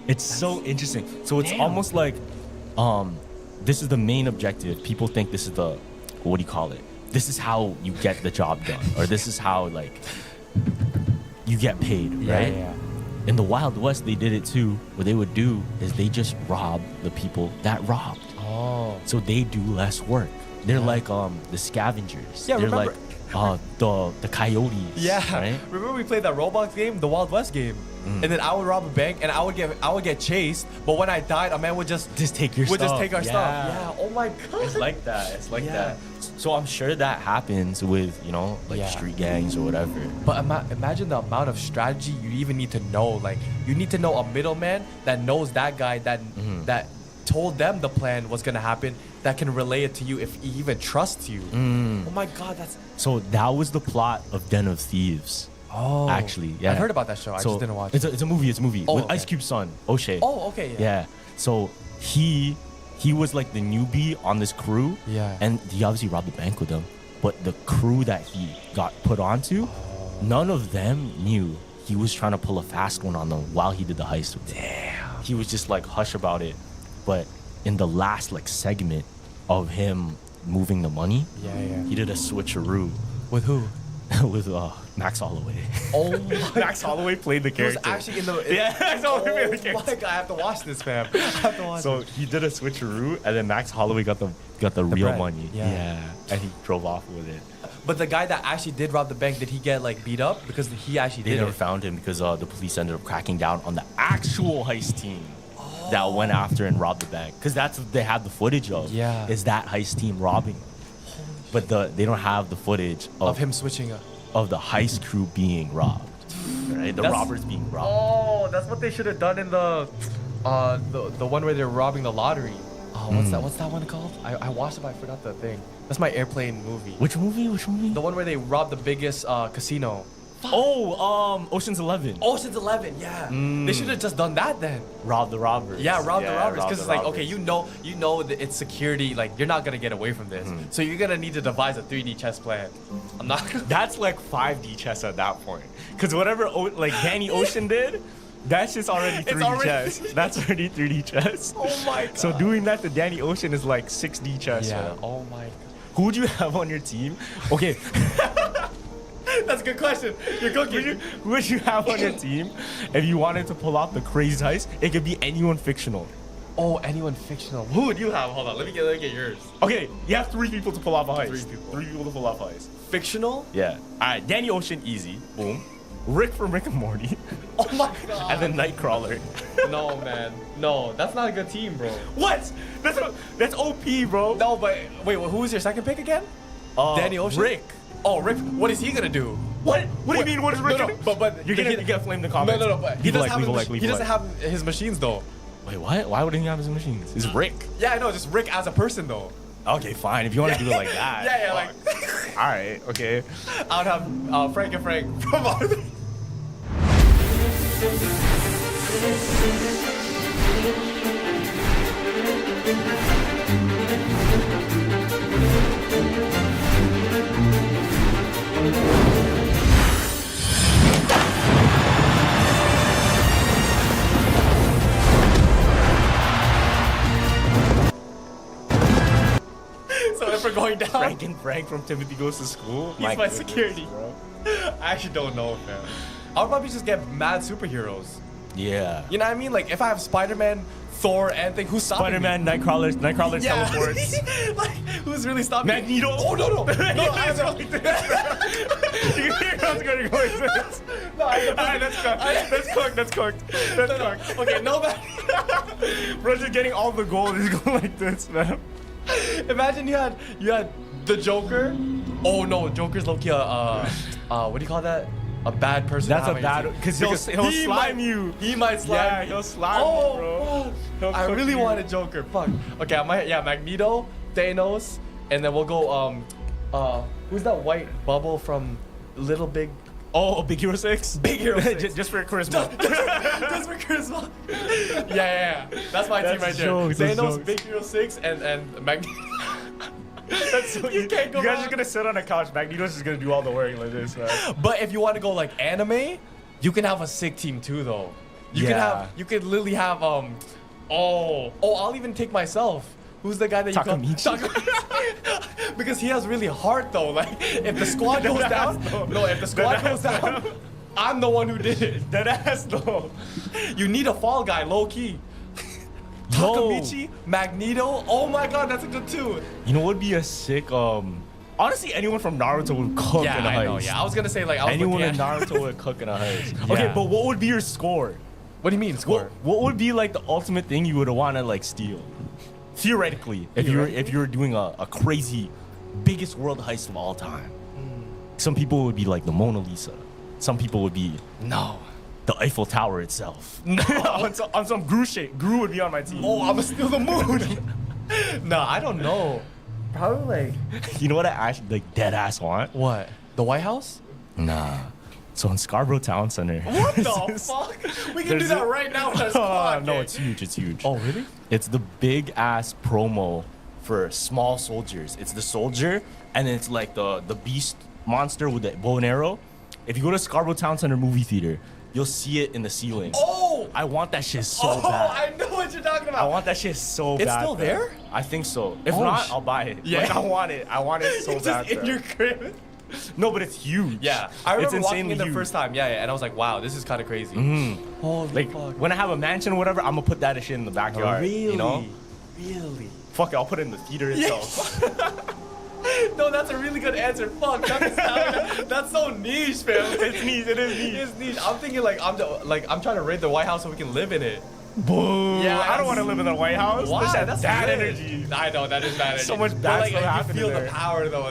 It's so interesting. So it's almost like, this is the main objective. People think this is the, what do you call it? This is how you get the job done, or this is how like you get paid, right?
Yeah.
In the Wild West, they did it too. What they would do is they just rob the people that robbed.
Oh.
So they do less work. They're like the scavengers.
Yeah,
They're
remember-
like the coyotes.
Yeah.
Right?
Remember we played that Roblox game, the Wild West game, and then I would rob a bank and I would get chased. But when I died, a man would just
take your
would
stuff.
just take our stuff. Yeah. Oh my god.
It's like that. It's like
Yeah.
that. So I'm sure that happens with, like street gangs or whatever.
But imagine the amount of strategy you even need to know. Like you need to know a middleman that knows that guy that told them the plan was gonna happen, that can relay it to you if he even trusts you. Oh my god, that's
So that was the plot of Den of Thieves.
Oh.
Actually, yeah.
I've heard about that show. I just didn't watch
it.
it.
It's a movie. It's a movie
Oh,
with
okay.
Ice Cube's son, O'Shea.
Oh, okay, yeah.
So he was like the newbie on this crew.
Yeah.
And he obviously robbed the bank with them. But the crew that he got put onto, none of them knew he was trying to pull a fast one on them while he did the heist with them. Damn. He was just like hush about it. But in the last like segment of him moving the money, he did a switcheroo.
With who?
With Max Holloway.
Oh
Max Holloway played the
He was
character.
actually in the
Yeah, Max Holloway played the
Oh
character.
my god, I have to watch this, fam. I have to watch
So
it.
he did a switcheroo, and then Max Holloway got the real
bread.
money.
Yeah.
And he drove off with it.
But the guy that actually did rob the bank, did he get like beat up? Because he actually
They
did
never
it.
found him because the police ended up cracking down on the actual heist team that went after and robbed the bank. Because that's what they have the footage of.
Yeah.
Is that heist team robbing him. But they don't have the footage
Of him switching up.
of the heist crew being robbed. Right? The
That's-
robbers being robbed.
Oh, that's what they should have done in the one where they're robbing the lottery. Oh, what's that one called? I watched it, but I forgot the thing. That's my airplane movie.
Which movie? Which movie?
The one where they robbed the biggest casino.
Oh, Ocean's 11.
Ocean's 11, yeah. They should have just done that then.
Rob the robbers.
Yeah, rob the robbers.
rob
Because
the
it's like,
robbers.
okay, you know that it's security. Like, you're not gonna get away from this. So you're gonna need to devise a 3D chess plan. I'm not.
That's like 5D chess at that point. Because whatever like Danny Ocean did, that's just already 3D
already
chess. That's already 3D chess.
Oh my god.
So doing that to Danny Ocean is like 6D chess.
Yeah.
man.
Oh my god.
Who would you have on your team? Okay.
That's a good question. You're cooking.
Who would you have on your team if you wanted to pull off the crazy heist? It could be anyone fictional.
Oh, anyone fictional. Who would you have? Hold on. Let me get yours.
Okay, you have 3 people to pull off a heist.
3 people.
3 people to pull off a heist.
Fictional?
Yeah. All right, Danny Ocean, easy. Boom. Rick from Rick and Morty.
Oh my god.
And then Nightcrawler.
No, man. No, that's not a good team, bro.
What? That's OP, bro.
No, but wait, who was your second pick again? Danny Ocean?
Rick.
Oh, Rick. What is he gonna do?
What? What do you mean? What is Rick?
No,
But you're gonna get flamed in the comments.
No. But he
Leave
doesn't
a like.
have his machines though.
Wait, what? Why wouldn't he have his machines? It's Rick.
Yeah, I know. Just Rick as a person though.
Okay, fine. If you want to do it like that.
Yeah, like.
All right. Okay.
I would have Frank and Frank from Arthur. So if we're going down,
Frank and Frank from Timothy Goes to School.
he's my security.
Bro.
I actually don't know, man. I'll probably just get mad superheroes.
Yeah.
You know what I mean? Like if I have Spider-Man, Thor, anything, who's stopping
Spider-Man, Nightcrawler teleports.
Like, who's really stopping
Magneto.
Oh, no. No,
I don't like this. You hear how it's going to go like this.
No,
Alright, that's cooked.
Okay, no, man.
Bro, just getting all the gold is going like this, man.
Imagine you had the Joker. Oh, no, Joker's low-key what do you call that? A bad person.
That's a bad, because he'll slime you.
He might slime.
Yeah, he'll slime you, bro.
Fuck. I really wanted Joker. Fuck. Okay, I might. Yeah, Magneto, Thanos, and then we'll go. Who's that white bubble from Little Big?
Oh, Big Hero 6.
Big Hero 6.
just for charisma.
Just for charisma. Yeah. That's my team right there. Thanos, Big Hero 6, and Magneto.
That's so you can't go. You guys are just gonna sit on a couch. Magneto's just gonna do all the work like this, man.
But if you want to go like anime, you can have a sick team too, though. You could literally have I'll even take myself. Who's the guy that you call? Because he has really heart though. Like if the squad goes down, if the squad goes down, I'm the one who did it.
Dead ass though.
You need a fall guy, low key. Takamichi, Magneto. Oh my god, that's a good two.
You know what would be a sick honestly anyone from Naruto would cook in a heist.
Know, I was gonna say like
anyone in Naruto would cook in a heist. Okay, but what would be your score?
What do you mean score?
What would be like the ultimate thing you would want to like steal? Theoretically, if you were doing a crazy biggest world heist of all time. Some people would be like the Mona Lisa. Some people would be the Eiffel Tower itself. No. on some Gru shit. Gru would be on my team.
Oh, I'ma steal the moon. No, I don't know. Probably like.
You know what I actually like dead ass want?
What? The White House?
Nah. So in Scarborough Town Center.
What the fuck? We can do that right now.
No, it's huge. It's huge.
Oh, really?
It's the big ass promo for small soldiers. It's the soldier, and then it's like the beast monster with the bow and arrow. If you go to Scarborough Town Center movie theater, you'll see it in the ceiling.
Oh!
I want that shit so bad.
I know what you're talking about.
I want that shit so bad.
It's still there?
I think so. If not, I'll buy it. Yeah. Like, I want it. I want it so
it's
bad.
Just in your crib?
No, but it's huge.
Yeah. I remember
it's
walking in the first time. Yeah, and I was like, wow, this is kind of crazy.
Holy like, fuck. When I have a mansion or whatever, I'm going to put that shit in the backyard.
Really?
You know?
Really?
Fuck it, I'll put it in the theater itself.
No, that's a really good answer. Fuck, that's so niche, fam.
It's niche. It is niche.
It's niche. I'm thinking I'm trying to raid the White House so we can live in it.
Boom.
Yeah,
I don't want to live in the White House.
Why? That's
bad
good.
energy.
I know that is bad energy.
So much bad stuff happening
You feel
there.
the power though.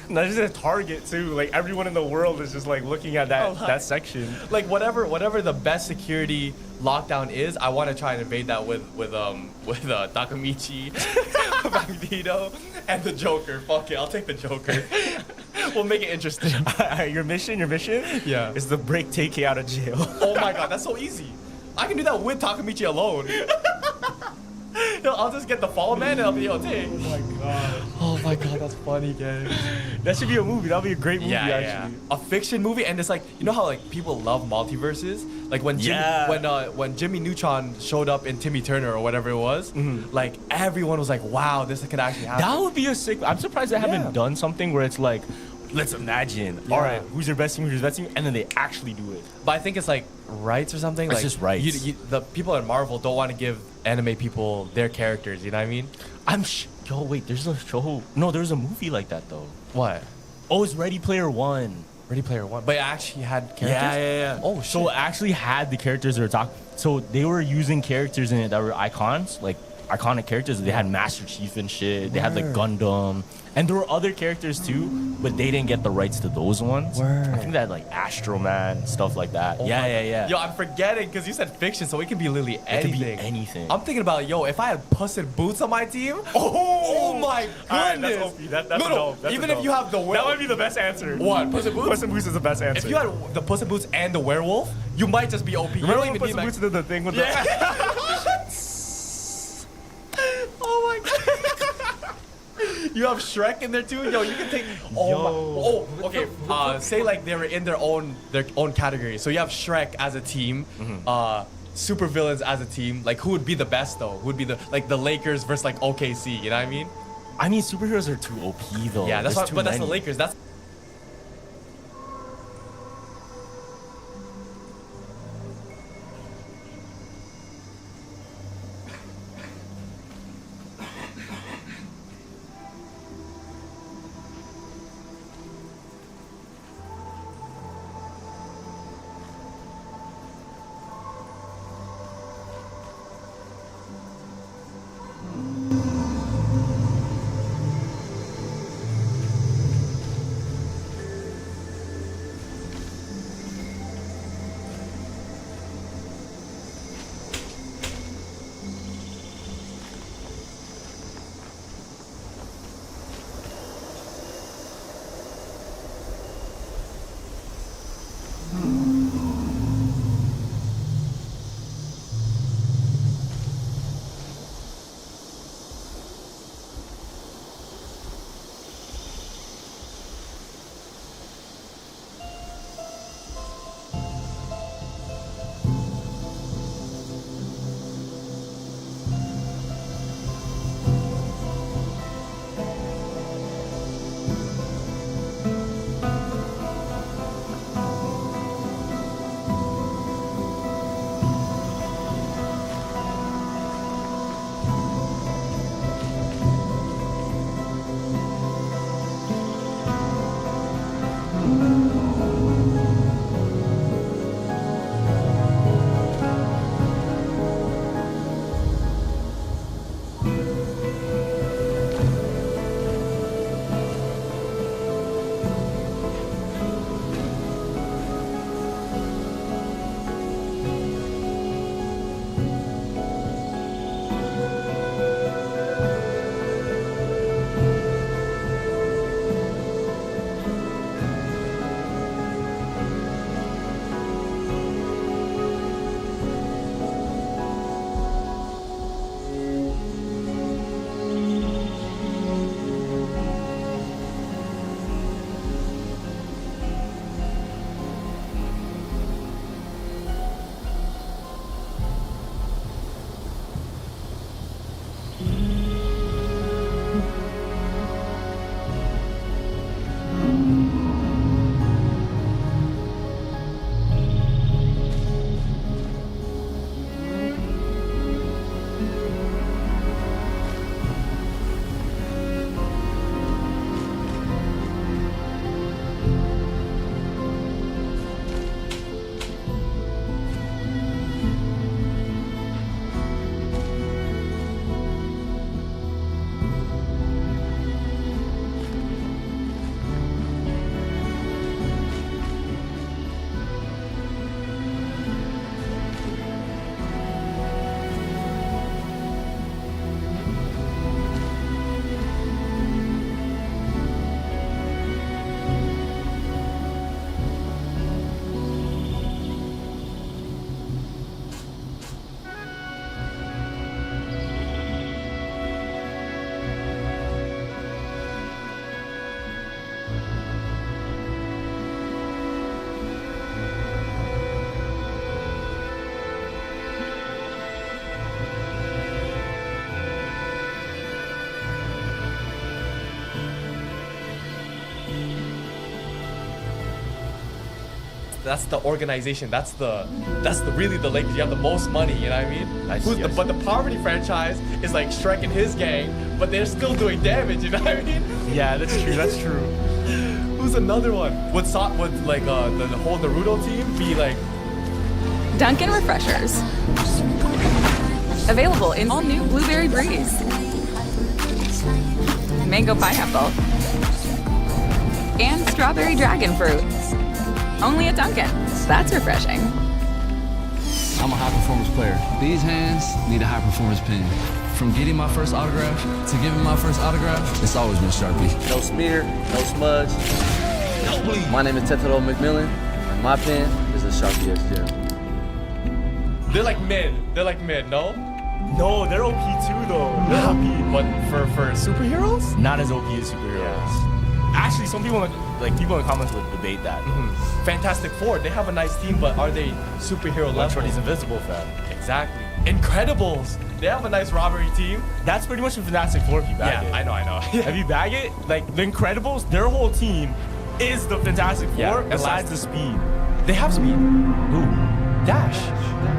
That's just a target too. Like everyone in the world is just like looking at that section.
Like whatever the best security lockdown is, I want to try and invade that with Takamichi, Magneto, and the Joker. Fuck it, I'll take the Joker. We'll make it interesting.
Your mission?
Yeah.
Is to break TK out of jail.
Oh my god, that's so easy. I can do that with Takamichi alone. I'll just get the Fall Man and I'll be take. Oh my god, that's funny, guys.
That should be a movie. That'll be a great movie, actually.
A fiction movie, and it's like, you know how like people love multiverses? Like when Jimmy Neutron showed up in Timmy Turner or whatever it was, like everyone was like, wow, this could actually happen.
That would be a sick. I'm surprised they haven't done something where it's like, let's imagine. All right, who's your best team? And then they actually do it.
But I think it's like rights or something.
It's
like,
just rights.
The people at Marvel don't want to give anime people their characters. You know what I mean?
Yo, wait. There's a show. No, there's a movie like that though.
What?
Oh, it's Ready Player One.
Ready Player One. But it actually had characters.
Yeah.
Oh, shit.
So it actually had the characters that were talking. So they were using characters in it that were icons, like iconic characters. They had Master Chief and shit. They had like Gundam. And there were other characters too, but they didn't get the rights to those ones. I think they had like Astro Man, stuff like that.
Oh
Yeah.
Yo, I'm forgetting because you said fiction, so it can be literally anything.
It could be anything.
I'm thinking about, if I had Puss in Boots on my team. Oh my goodness.
Right, that's OP. That's dope. That's
even if you have the werewolf.
That might be the best answer.
What? Puss in Boots?
Puss in Boots is the best answer.
If you had the Puss in Boots and the werewolf, you might just be OP.
Remember when Puss in Boots did the thing with the...
Oh my god. You have Shrek in there too? Yo, you can take... okay. Say like they were in their own category. So you have Shrek as a team, super villains as a team. Like who would be the best though? Who would be the Lakers versus like OKC, you know what I mean?
I mean, superheroes are too OP though.
Yeah, that's the Lakers. That's that's the organization. That's the really the Lakers. You have the most money. You know what I mean? But the Poverty franchise is like Shrek and his gang, but they're still doing damage. You know what I mean?
Yeah, that's true. That's true.
Who's another one? Would like the whole Naruto team be like?
Dunkin' Refreshers. Available in all new Blueberry Breeze, Mango Pineapple, and Strawberry Dragon Fruit. Only at Dunkin'. That's refreshing.
I'm a high-performance player. These hands need a high-performance pen. From getting my first autograph to giving my first autograph, it's always been Sharpie.
No smear, no smudge. No bleed. My name is Tetero McMillan, and my pen is a Sharpie XGel.
They're like mid. No?
No, they're OP too though. They're OP.
But for superheroes?
Not as OP as superheroes. Yeah. Actually, some people people in the comments would debate that.
Fantastic Four, they have a nice team, but are they superhero level?
That's what he's Invisible fan.
Exactly. Incredibles, they have a nice robbery team.
That's pretty much the Fantastic Four if you bag it.
I know.
If you bag it, like the Incredibles, their whole team is the Fantastic Four besides the speed.
They have speed.
Who?
Dash.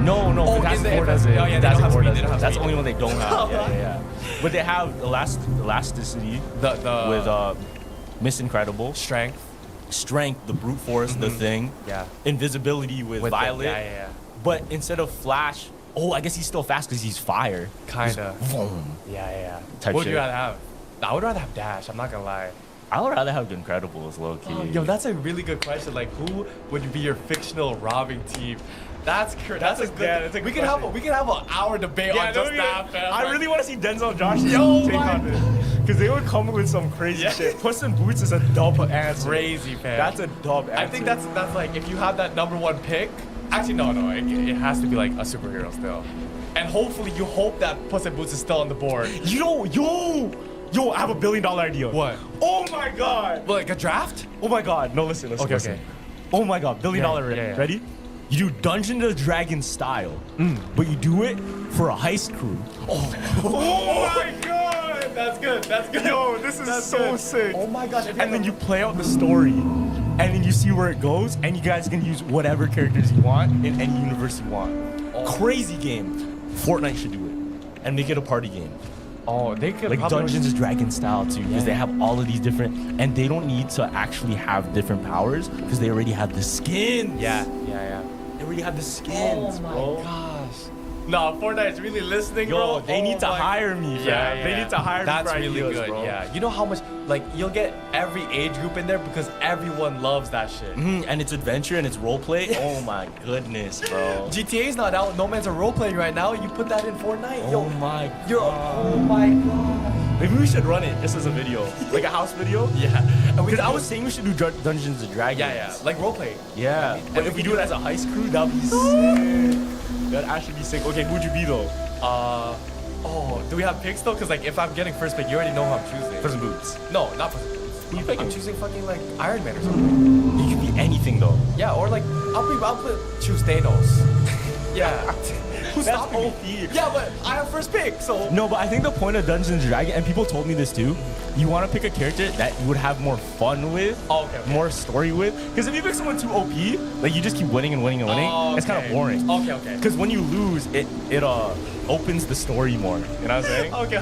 No, Fantastic Four does it.
Oh, yeah, they don't have speed. They don't have
That's
speed.
the only one they don't have. Yeah. But they have elasticity with Miss Incredible. Strength, the brute force, the thing.
Yeah.
Invisibility with Violet.
Yeah.
But instead of Flash, I guess he's still fast because he's fire.
Kinda.
Vroom.
Yeah.
Type
What would you
shit.
rather have? I would rather have Dash. I'm not gonna lie.
I would rather have the Incredibles, low key.
Yo, that's a really good question. Like, who would be your fictional robbing team? That's a good.
That's a good
we can have an hour debate on just that. Man.
I really want to see Denzel and Josh
Yo,
take on this because they would come with some crazy shit. Puss in Boots is a dub answer.
Crazy, man.
That's a dub answer.
I think that's like if you have that number one pick. Actually, no. It has to be like a superhero still, and hopefully you hope that Puss in Boots is still on the board.
Yo, I have $1 billion idea.
What?
Oh my god.
Like a draft?
Oh my god. No, listen.
Okay.
Oh my god, $1 billion.
Yeah.
Ready? You do Dungeons and Dragons style, but you do it for a heist crew.
Oh my god! That's good.
Yo, this is so sick.
Oh my gosh.
And then you play out the story, and then you see where it goes, and you guys can use whatever characters you want in any universe you want. Crazy game. Fortnite should do it, and make it a party game.
Oh, they could
like Dungeons and Dragons style too, because they have all of these different, and they don't need to actually have different powers because they already have the skins.
Yeah.
They already have the skins, bro.
Gosh. No, Fortnite's really listening,
Yo,
bro.
they need to hire me, fam.
Yeah.
They need to hire me
That's
for
really
ideas,
good,
bro.
yeah. You know how much, like, you'll get every age group in there because everyone loves that shit.
And it's adventure and it's roleplay. Oh my goodness, bro.
GTA's not out. No man's a roleplaying right now. You put that in Fortnite.
Oh my god.
Oh my god.
Maybe we should run it just as a video, like a house video.
Yeah.
Because I was saying we should do Dungeons and Dragons.
Yeah. Like roleplay.
Yeah. But if we do it as a heist crew, that'd be sick. That'd actually be sick. Okay, who'd you be though?
Do we have picks though? Because like if I'm getting first pick, you already know who I'm choosing.
Puss in Boots.
No, not Puss in Boots.
Who you picking?
I'm choosing fucking like Iron Man or something.
You could be anything though.
Yeah, or like I'll choose Thanos. Yeah. Who's
That's
stopping
OP.
me? Yeah, but I have first pick, so.
No, but I think the point of Dungeons and Dragons, and people told me this too, you want to pick a character that you would have more fun with, more story with. Because if you pick someone too OP, like you just keep winning and winning and winning, it's kind of boring.
Okay.
Because when you lose, it opens the story more. You know what I'm saying?
Okay.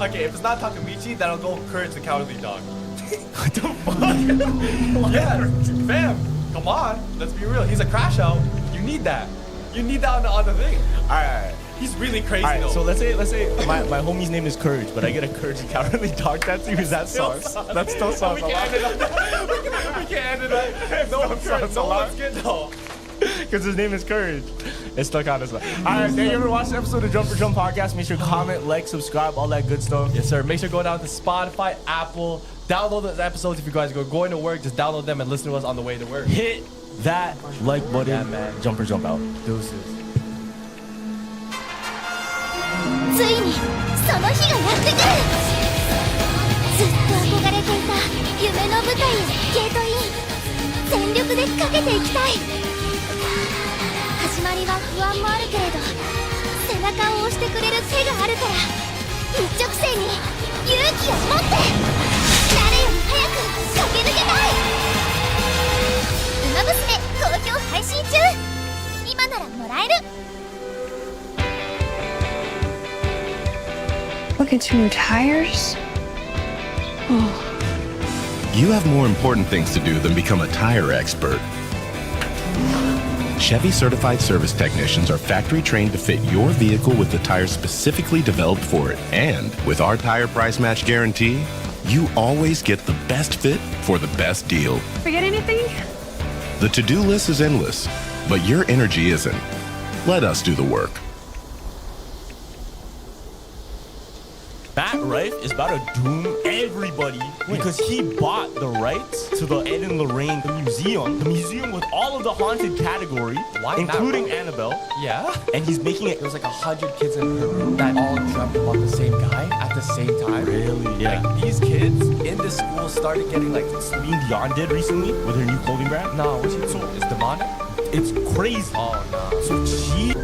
Okay, if it's not Takamichi, then I'll go Courage the Cowardly Dog.
What the fuck?
Yeah, fam. Come on, let's be real. He's a crash out. You need that. You need that on the thing.
Alright.
He's really crazy
Alright,
though.
so let's say my homie's name is Courage, but I get a Courage the Cowardly Dog tattoo. Is that sauce? That still sounds
We can't end it up. We can't end it up. No one's good though.
Because his name is Courage. It's stuck out as well. Alright, thank you for watching the episode of Jump for Jump Podcast. Make sure to comment, like, subscribe, all that good stuff.
Yes, sir. Make sure to go down to Spotify, Apple. Download those episodes if you guys are going to work. Just download them and listen to us on the way to work.
Hit that like button.
Yeah, man.
Jump or jump out.
Deuces.
ついにその日がやってくる。ずっと憧れていた夢の舞台へゲートイン。全力でかけていきたい。始まりは不安もあるけれど、背中を押してくれる手があるから、一直線に勇気を持って誰より早く駆け抜けたい。馬マ娘」好評配信中。今ならもらえる。
Look at your tires.
You have more important things to do than become a tire expert. Chevy certified service technicians are factory trained to fit your vehicle with the tires specifically developed for it. And with our tire price match guarantee, you always get the best fit for the best deal.
Forget anything?
The to-do list is endless, but your energy isn't. Let us do the work.
Matt Rife is about to doom everybody because he bought the rights to the Ed and Lorraine the museum with all of the haunted category, including Annabelle.
Yeah?
And he's making it.
There was like 100 kids in her room that all dreamt about the same guy at the same time.
Really? Yeah.
Like, these kids in this school started getting like
Celine Dion did recently with her new clothing brand.
No, what's she so it's demonic?
It's crazy.
Oh no.
So she.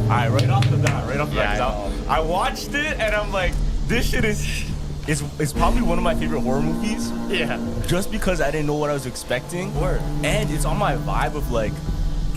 Alright, right off the bat, I watched it and I'm like, this shit is probably one of my favorite horror movies.
Yeah.
Just because I didn't know what I was expecting.
Word.
And it's on my vibe of like,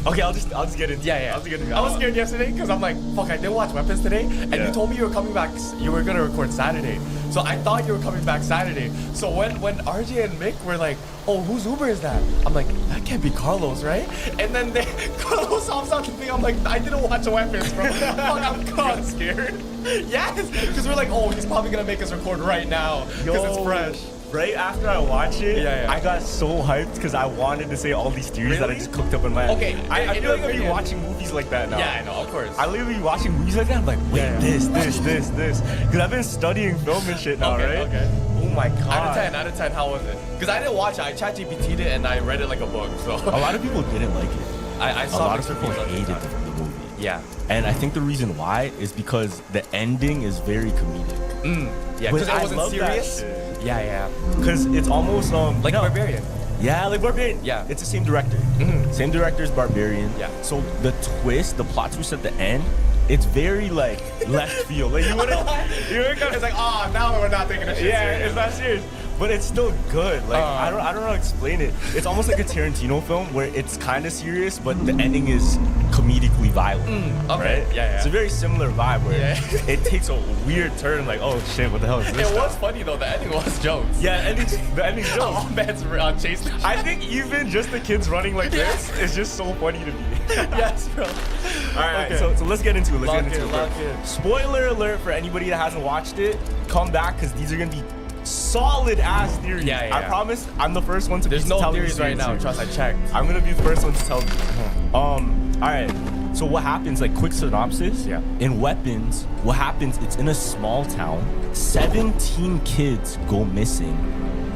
okay, I'll just get into it.
Yeah.
I'll just get into it.
I was scared yesterday because I'm like, fuck, I didn't watch Weapons today, and you told me you were coming back. You were gonna record Saturday, so I thought you were coming back Saturday. So when RJ and Mick were like, oh, whose Uber is that? I'm like, that can't be Carlos, right? And then Carlos hops out the thing. I'm like, I didn't watch Weapons, bro. Fuck, I'm god scared. Yes, because we're like, oh, he's probably gonna make us record right now because it's fresh.
Right after I watched it,
Yeah.
I got so hyped because I wanted to say all these theories that I just cooked up in my head.
Okay,
I
in
feel like
your
I'll be
opinion-
watching movies like that now.
Yeah, I know, of course.
I literally be watching movies like that. I'm like, wait, this. Because I've been studying film and shit now, right?
Okay.
Oh my god.
Out of 10, how was it? Because I didn't watch it. I ChatGPT'd it and I read it like a book. So
A lot of people didn't like it.
I
A
saw
lot of
mixed
people
reviews on
hated
TikTok.
the movie.
Yeah.
And I think the reason why is because the ending is very comedic.
Yeah,
But
because it
I
wasn't
love that
serious.
shit.
Yeah.
Because it's almost
Like
no.
Barbarian.
Yeah, like Barbarian.
Yeah.
It's the same director. Same director as Barbarian.
Yeah.
So the plot twist at the end, it's very like left field. Like you wouldn't
It's like, oh, now we're not taking a shit
yeah,
serious.
it's not serious. But it's still good. Like I don't know how to explain it. It's almost like a Tarantino film where it's kind of serious, but the ending is comedically violent.
Okay.
Right?
Yeah.
It's a very similar vibe where
Yeah.
it takes a weird turn. Like, oh shit, what the hell is this?
It was funny though. The ending was jokes.
Yeah, the ending's jokes.
All bets chased.
I think even just the kids running like this is just so funny to me.
Yes, bro.
All right,
Okay.
so let's get into it.
Lock in.
Spoiler alert for anybody that hasn't watched it. Come back because these are gonna be solid ass theories.
Yeah.
I promise I'm the first one to
There's
to
no
tell you
theories right now.
seriously.
Trust, I checked.
I'm gonna be the first one to tell you. All right. So what happens? Like quick synopsis.
Yeah.
In Weapons, what happens? It's in a small town. 17 kids go missing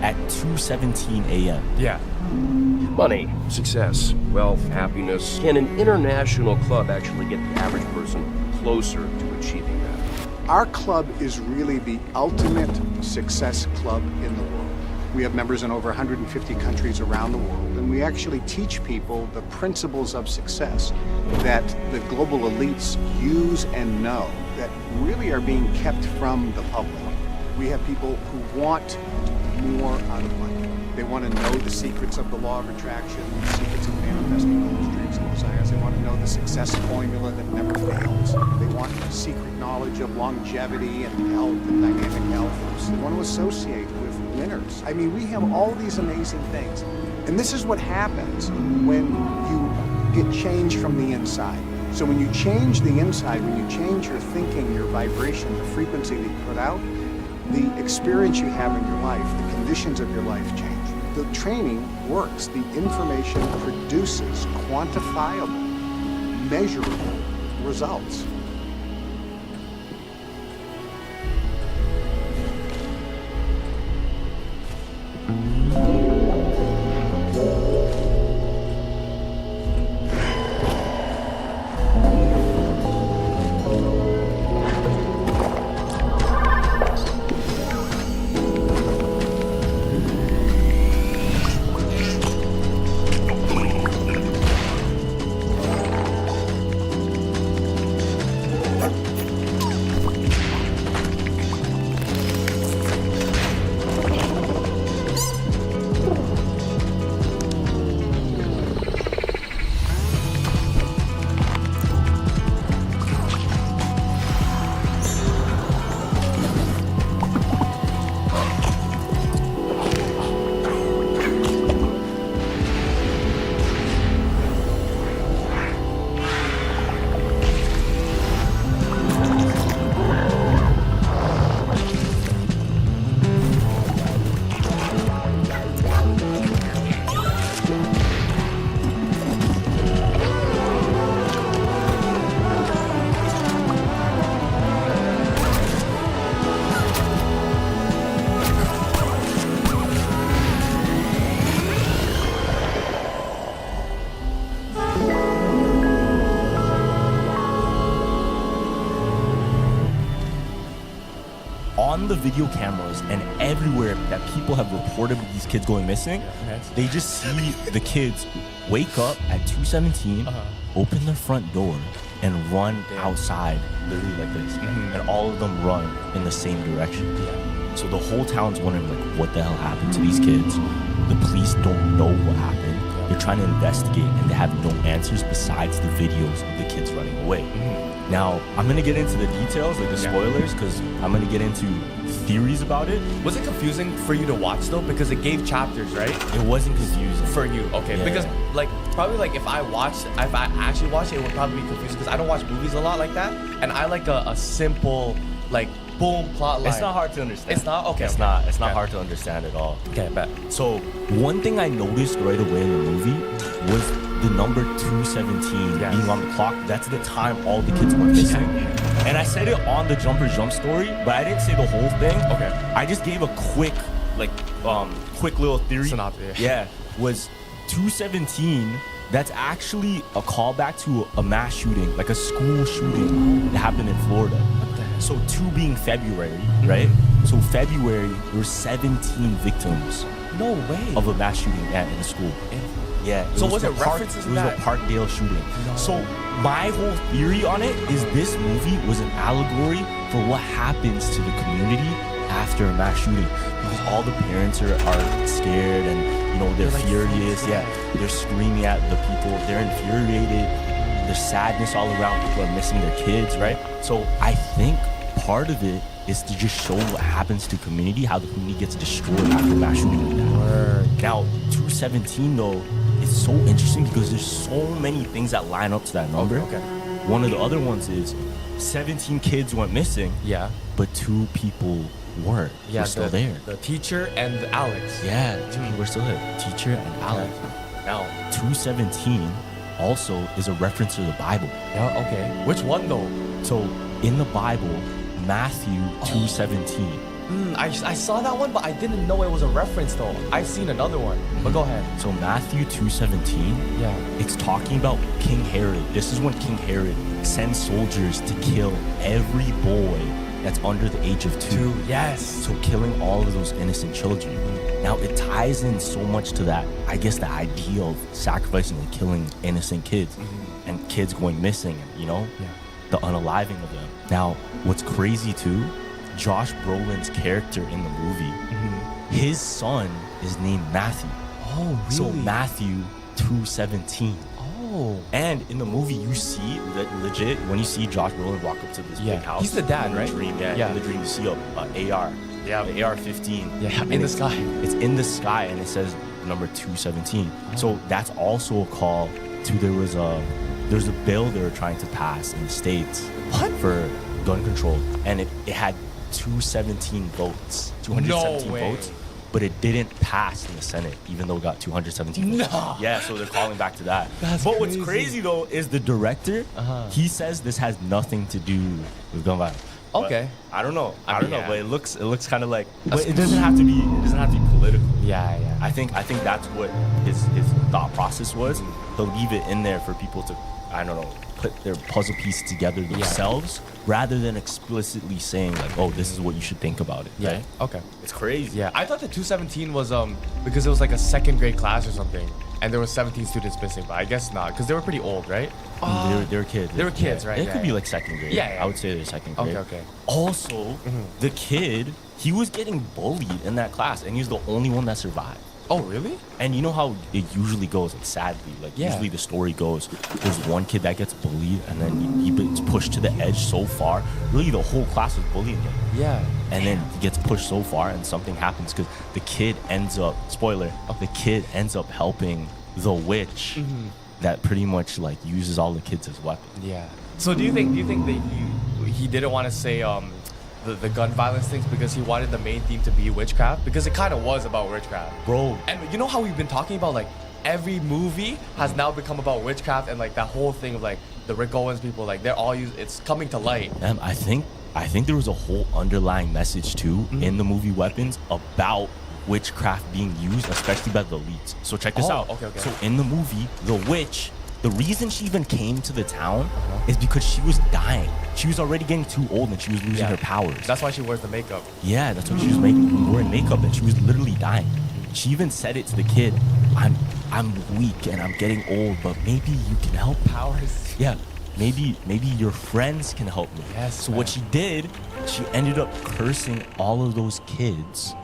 at 2:17 a.m.
Yeah.
Money, success, wealth, happiness. Can an international club actually get the average person closer to achieving that?
Our club is really the ultimate success club in the world. We have members in over 150 countries around the world, and we actually teach people the principles of success that the global elites use and know that really are being kept from the public. We have people who want more out of life. They want to know the secrets of the law of attraction, the secrets of manifesting goals, dreams, and desires. They want to know the success formula that never fails. They want secret knowledge of longevity and health and dynamic health. They want to associate with winners. I mean, we have all these amazing things. And this is what happens when you get change from the inside. So when you change the inside, when you change your thinking, your vibration, the frequency that you put out, the experience you have in your life, the conditions of your life change. The training works. The information produces quantifiable, measurable results.
on the video cameras and everywhere that people have reported these kids going missing, they just see the kids wake up at 2:17, open their front door, and run outside, literally like this. And all of them run in the same direction. So the whole town's wondering, like, what the hell happened to these kids? The police don't know what happened. They're trying to investigate, and they have no answers besides the videos of the kids running away. Now, I'm gonna get into the details, like the spoilers, because I'm gonna get into theories about it.
Was it confusing for you to watch though? Because it gave chapters, right?
It wasn't confusing.
For you, okay.
Yeah.
Because like, probably like if I actually watched it, it would probably be confusing because I don't watch movies a lot like that. And I like a simple, like, boom, plot line.
It's not hard to understand.
It's not? Okay.
It's not hard to understand at all.
Okay, bet.
So one thing I noticed right away in the movie was the number 217 being on the clock. That's the time all the kids were missing. And I said it on the Jumper Jump story, but I didn't say the whole thing.
Okay.
I just gave a quick little theory.
Synopsis.
Yeah. Was 217, that's actually a callback to a mass shooting, like a school shooting that happened in Florida. So 2 being February, right? So February, there were 17 victims.
No way.
Of a mass shooting in a school. Yeah.
So was it
the
references
It was
that?
a Parkdale shooting. No. So my whole theory on it is this movie was an allegory for what happens to the community after a mass shooting. Because all the parents are scared and, you know, they're furious. Yeah. They're screaming at the people. They're infuriated. There's sadness all around. People are missing their kids, right? So I think part of it is to just show what happens to community, how the community gets destroyed after mass shooting like that. Now, 217 though, is so interesting because there's so many things that line up to that number.
Okay.
One of the other ones is 17 kids went missing.
Yeah.
But 2 people weren't.
Yeah,
Were still there.
The teacher and Alex.
Yeah, 2 people were still there. Teacher and Alex. Now, 217 also is a reference to the Bible.
Yeah, okay. Which one though?
So in the Bible, Matthew 2:17.
I saw that one, but I didn't know it was a reference though. I've seen another one, but go ahead.
So Matthew 2:17, it's talking about King Herod. This is when King Herod sends soldiers to kill every boy that's under the age of 2.
Yes.
So killing all of those innocent children. Now it ties in so much to that, I guess, the idea of sacrificing and killing innocent kids and kids going missing, you know? The unaliving of them. Now, what's crazy too, Josh Brolin's character in the movie, his son is named Matthew.
Oh, really?
So Matthew 2:17.
Oh.
And in the movie, you see that legit when you see Josh Brolin walk up to this big house.
He's the dad,
in
right?
The dream, in the dream, you see a AR. Yeah, the AR-15.
Yeah,
And
in the
it's-
sky.
It's in the sky, and it says number 217. So that's also a call to there's a bill they were trying to pass in the States for gun control, and it had 217 votes, 217
No way.
votes, but it didn't pass in the Senate, even though it got 217 votes.
No.
Yeah, so they're calling back to that.
That's
but
crazy.
what's crazy though is the director, he says this has nothing to do with gun violence. But
Okay.
I don't know. I don't know, but it looks kind of like.
That's-
But it doesn't have to be. It doesn't have to be political.
Yeah.
I think that's what his thought process was. He'll leave it in there for people to, I don't know, put their puzzle pieces together themselves, rather than explicitly saying like, oh, this is what you should think about it.
Yeah.
Right?
Okay.
It's crazy.
Yeah, I thought the 217 was because it was like a second grade class or something, and there were 17 students missing, but I guess not because they were pretty old, right?
They were kids.
They were kids, right?
It
Yeah,
could be
yeah.
like second grade.
Yeah, yeah.
I would say they're second grade.
Okay.
Also, the kid, he was getting bullied in that class, and he was the only one that survived.
Oh, really?
And you know how it usually goes, like sadly, like usually the story goes, there's one kid that gets bullied and then he gets pushed to the edge so far. Really, the whole class was bullying him.
Yeah.
And then he gets pushed so far and something happens because the kid ends up, spoiler, the kid ends up helping the witch that pretty much like uses all the kids as weapons.
Yeah. So do you think that he didn't want to say the gun violence things because he wanted the main theme to be witchcraft? Because it kind of was about witchcraft.
Bro.
And you know how we've been talking about like every movie has now become about witchcraft and like that whole thing of like the Rick Owens people, like they're all it's coming to light.
I think there was a whole underlying message too in the movie Weapons about witchcraft being used, especially by the elites. So check this out.
Okay.
So in the movie, the witch the reason she even came to the town is because she was dying. She was already getting too old and she was losing her powers.
That's why she wears the makeup.
Yeah, that's what she was wearing makeup, and she was literally dying. She even said it to the kid, I'm weak and I'm getting old, but maybe you can help.
Powers.
Yeah, maybe your friends can help me.
Yes,
so what she did, she ended up cursing all of those kids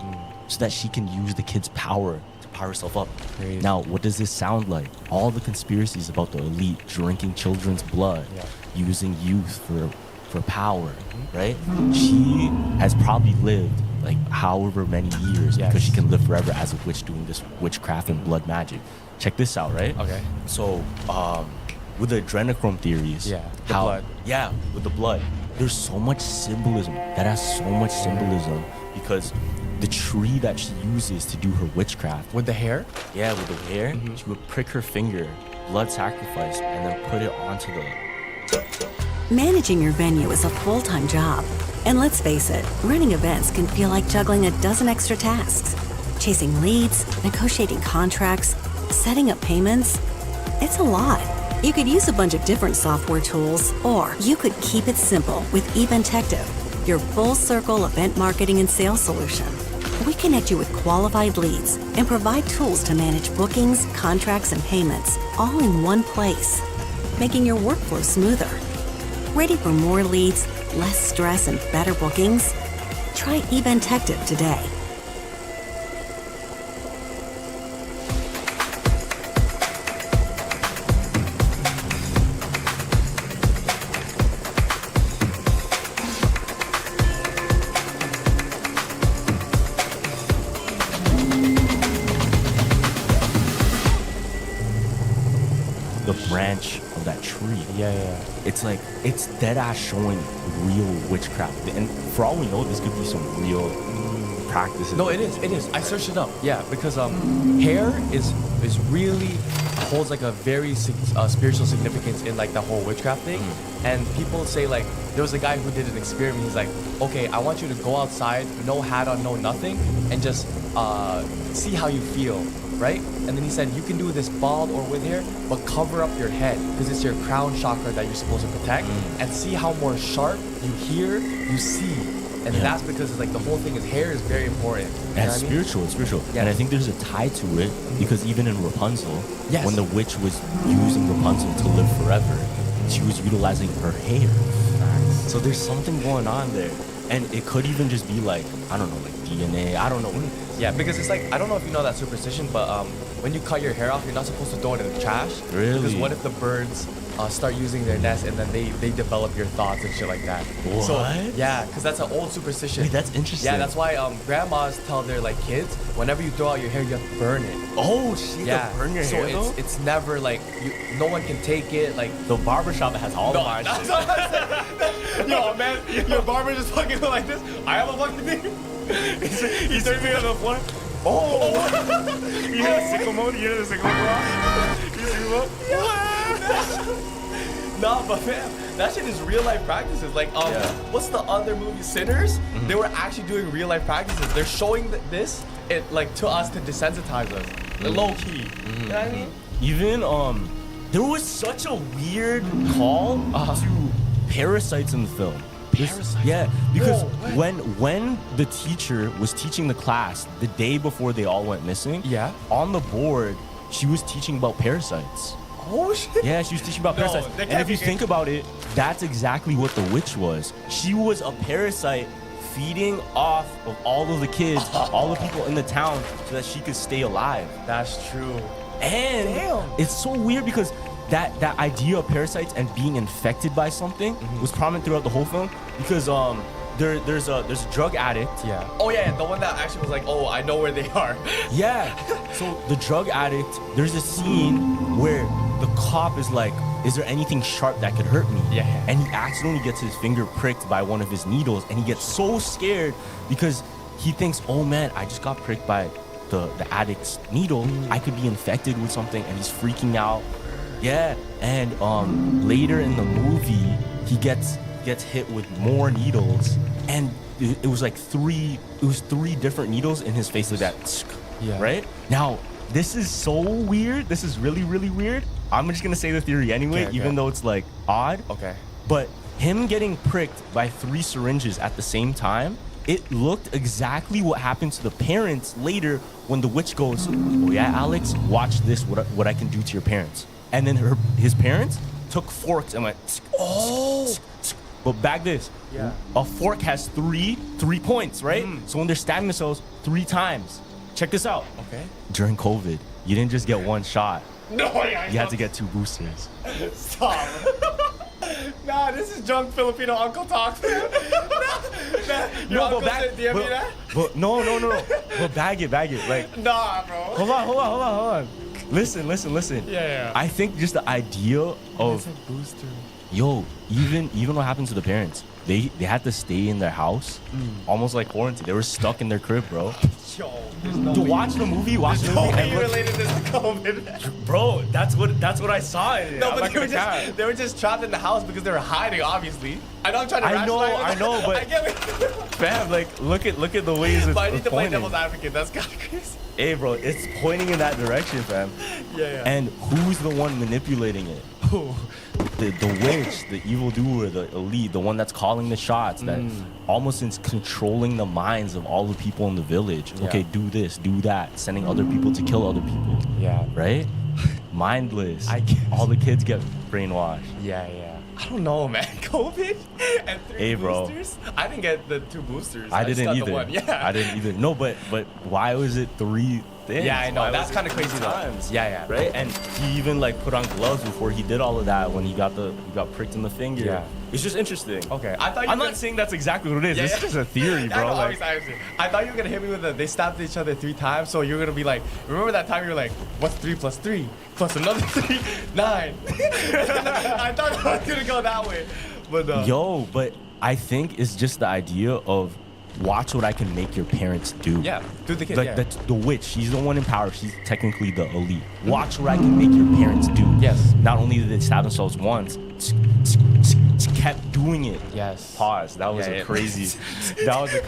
so that she can use the kids' power to power herself up.
Crazy.
Now, what does this sound like? All the conspiracies about the elite drinking children's blood, using youth for power, right? She has probably lived like however many years because she can live forever as a witch doing this witchcraft and blood magic. Check this out, right?
Okay.
So, with the adrenochrome theories,
the blood.
Yeah, with the blood. There's so much symbolism. That has so much symbolism because the tree that she uses to do her witchcraft.
With the hair?
Yeah, with the hair. She would prick her finger, blood sacrifice, and then put it onto the...
Managing your venue is a full-time job. And let's face it, running events can feel like juggling a dozen extra tasks. Chasing leads, negotiating contracts, setting up payments. It's a lot. You could use a bunch of different software tools, or you could keep it simple with Eventective, your full-circle event marketing and sales solution. We connect you with qualified leads and provide tools to manage bookings, contracts, and payments all in one place, making your workflow smoother. Ready for more leads, less stress, and better bookings? Try Eventective today.
The branch of that tree.
Yeah.
It's like, it's dead ass showing real witchcraft. And for all we know, this could be some real practices.
No, it is. I searched it up. Yeah, because hair is really holds like a very spiritual significance in like the whole witchcraft thing. And people say like, there was a guy who did an experiment. He's like, okay, I want you to go outside, no hat on, no nothing, and just see how you feel, right? And then he said, you can do this bald or with hair, but cover up your head because it's your crown chakra that you're supposed to protect, and see how more sharp you hear, you see. And that's because it's like the whole thing is hair is very important.
And it's spiritual, it's spiritual.
Yeah.
And I think there's a tie to it because even in Rapunzel,
Yes.
when the witch was using Rapunzel to live forever, she was utilizing her hair. So there's something going on there. And it could even just be like, I don't know, like DNA, I don't know what it is.
Yeah, because it's like, I don't know if you know that superstition, but when you cut your hair off, you're not supposed to throw it in the trash.
Really?
Because what if the birds start using their nest and then they develop your thoughts and shit like that?
What?
So, yeah, because that's an old superstition.
Wait, that's interesting.
Yeah, that's why grandmas tell their like kids, whenever you throw out your hair, you have to burn it.
Oh, shit, you have to burn your
so
hair, though?
it's never like, no one can take it, like...
The barbershop has all the mine.
Yo, man, your barber just fucking like this. I have a fucking thing. He's throwing me on the floor. Oh! You hear the sickle mode? You hear the sickle mode? You see what? Nah, but man, that shit is real life practices. Like, what's the other movie, Sinners? They were actually doing real life practices. They're showing this, like, to us to desensitize us. Low key. You know what I mean?
Even, there was such a weird call to parasites in the film.
Parasites?
Yeah, because when the teacher was teaching the class the day before they all went missing, on the board, she was teaching about parasites.
Oh shit.
Yeah, she was teaching about parasites. And if you think about it, that's exactly what the witch was. She was a parasite feeding off of all of the kids, all the people in the town, so that she could stay alive.
That's true.
And it's so weird because that idea of parasites and being infected by something was prominent throughout the whole film because there's a drug addict.
Yeah. Oh yeah, the one that actually was like, oh, I know where they are.
Yeah. So the drug addict, there's a scene where the cop is like, is there anything sharp that could hurt me?
Yeah.
And he accidentally gets his finger pricked by one of his needles and he gets so scared because he thinks, oh man, I just got pricked by the addict's needle. I could be infected with something, and he's freaking out. Yeah. And later in the movie, he gets hit with more needles, and it was like three different needles in his face like that.
Yeah.
Right? Now,
this is so weird. This is really, really weird. I'm just gonna say the theory anyway, even though it's like odd.
Okay.
But him getting pricked by 3 syringes at the same time, it looked exactly what happened to the parents later when the witch goes, "Oh yeah, Alex, watch this, what I can do to your parents." And then his parents took forks and went, "Oh." But back this, a fork has three points, right? So when they're stabbing themselves 3 times, check this out.
Okay.
During COVID, you didn't just get 1 shot.
No,
you had to get 2 boosters.
Stop. Nah, this is drunk Filipino uncle talk. Your uncle said, do you mean that?
But no. But bag it. Like,
nah, bro.
Hold on. Listen.
Yeah.
I think just the idea of
booster.
Yo, even what happened to the parents? They had to stay in their house, almost like quarantine. They were stuck in their crib, bro.
Yo,
to watch the movie, and look,
related this to COVID.
Bro, that's what I saw.
No, but they were just trapped in the house because they were hiding, obviously. I know I'm trying to rationalize.
I know, but
I get it.
fam, like look at the ways it's
But I need to play
pointing.
devil's advocate. That's kind of crazy.
Hey, bro, it's pointing in that direction, fam.
Yeah.
And who's the one manipulating it? The witch, the evildoer, the elite, the one that's calling the shots, that almost is controlling the minds of all the people in the village.
Yeah.
Okay, do this, do that, sending other people to kill other people.
Yeah.
Right? Mindless. All the kids get brainwashed.
Yeah. I don't know, man. COVID and 3
bro.
boosters. I didn't get the 2 boosters.
I
just
didn't
got
either.
The 1. Yeah.
I didn't either. No, but why was it 3 things?
Yeah, I know.
Why
That's
was it
kind of
3
crazy though.
times?
Yeah.
Right? And he even like put on gloves before he did all of that when he got pricked in the finger.
Yeah.
It's just interesting.
Okay.
I'm not saying that's exactly what it is.
Yeah,
This is just a theory, bro.
No,
Like,
obviously. I thought you were gonna hit me with they stabbed each other 3 times, so you're gonna be like, remember that time you were like, what's 3 plus 3 plus another 3? 9. I thought I was gonna go that way, but
but I think it's just the idea of watch what I can make your parents do.
Yeah, do the kid.
Like
yeah.
the witch, she's the one in power. She's technically the elite. Watch what I can make your parents do.
Yes.
Not only did they stab themselves once, kept doing it.
Yes.
Pause. That was a crazy. that was a.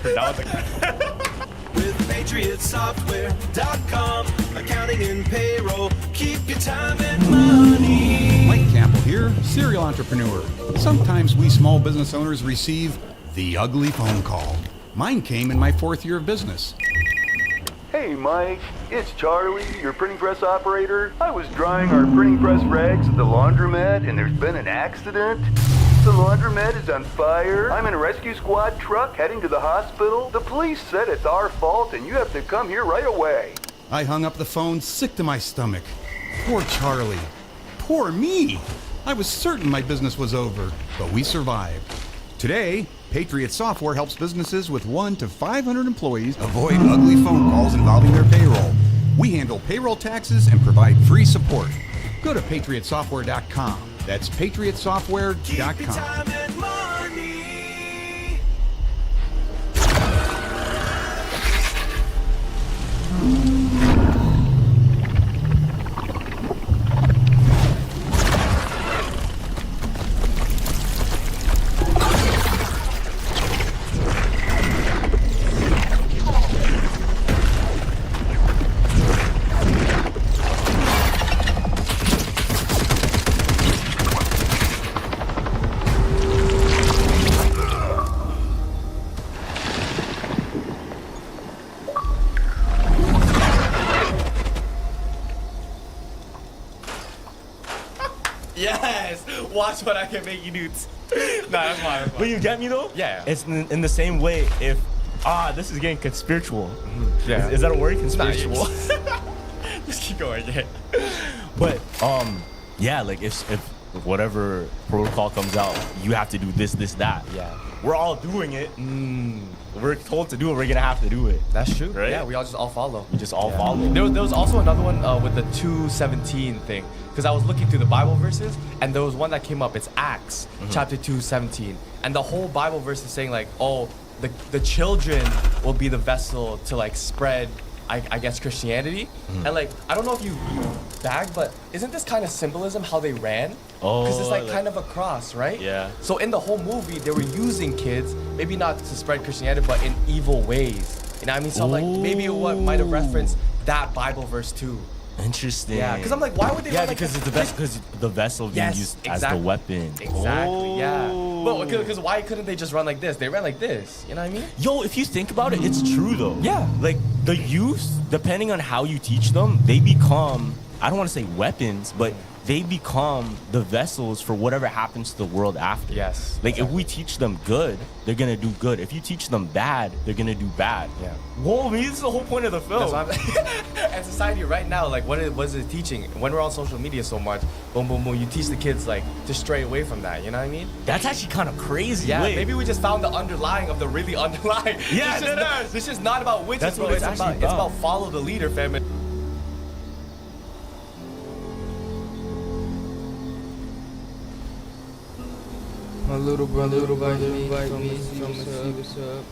With PatriotSoftware.com, accounting and payroll, keep your time and money.
Mike Campbell here, serial entrepreneur. Sometimes we small business owners receive the ugly phone call. Mine came in my 4th year of business.
Hey Mike, it's Charlie, your printing press operator. I was drying our printing press rags at the laundromat and there's been an accident. The laundromat is on fire. I'm in a rescue squad truck heading to the hospital. The police said it's our fault and you have to come here right away.
I hung up the phone, sick to my stomach. Poor Charlie. Poor me. I was certain my business was over, but we survived. Today, Patriot Software helps businesses with 1 to 500 employees avoid ugly phone calls involving their payroll. We handle payroll taxes and provide free support. Go to PatriotSoftware.com. That's PatriotSoftware.com.
Yes. Watch what I can make you do. That's fine.
But you get me though?
Yeah.
It's in the same way. If this is getting conspiritual.
Yeah.
Is that a word? Conspiritual.
Just keep going. Yeah.
But yeah, like if whatever protocol comes out, you have to do this, that.
Yeah.
We're all doing it. We're told to do it. We're gonna have to do it.
That's true.
Right?
Yeah, we all follow.
We just all follow.
There was also another one with the 2:17 thing, because I was looking through the Bible verses, and there was one that came up. It's Acts chapter 2:17, and the whole Bible verse is saying like, oh, the children will be the vessel to like spread, I guess, Christianity. And like, I don't know if you bagged, but isn't this kind of symbolism how they ran?
Oh,
because it's like kind of a cross, right?
Yeah.
So in the whole movie, they were using kids, maybe not to spread Christianity, but in evil ways. You know what I mean? So like maybe what might have referenced that Bible verse too.
Interesting.
Yeah, because I'm like, why would they?
Yeah,
run like
because
this?
it's the vessel being
Yes,
used
exactly.
as the weapon.
Exactly. Yeah.
Oh.
But because why couldn't they just run like this? They ran like this. You know what I mean?
Yo, if you think about it, it's true though.
Yeah.
Like the youth, depending on how you teach them, they become, I don't want to say weapons, but they become the vessels for whatever happens to the world after.
Yes.
Like if we teach them good, they're gonna do good. If you teach them bad, they're gonna do bad.
Yeah.
Whoa, I mean, this is the whole point of the film.
That's what and society right now, like, what is it teaching? When we're on social media so much, boom, boom, boom, you teach the kids, like, to stray away from that. You know what I mean?
That's actually kind of crazy.
Yeah,
Wait.
maybe we just found the underlying of the really underlying.
Yeah,
this is not about witches,
That's
bro.
what it's
It's
actually
about
about.
follow the leader, fam.
My little brother invited me to see what's up.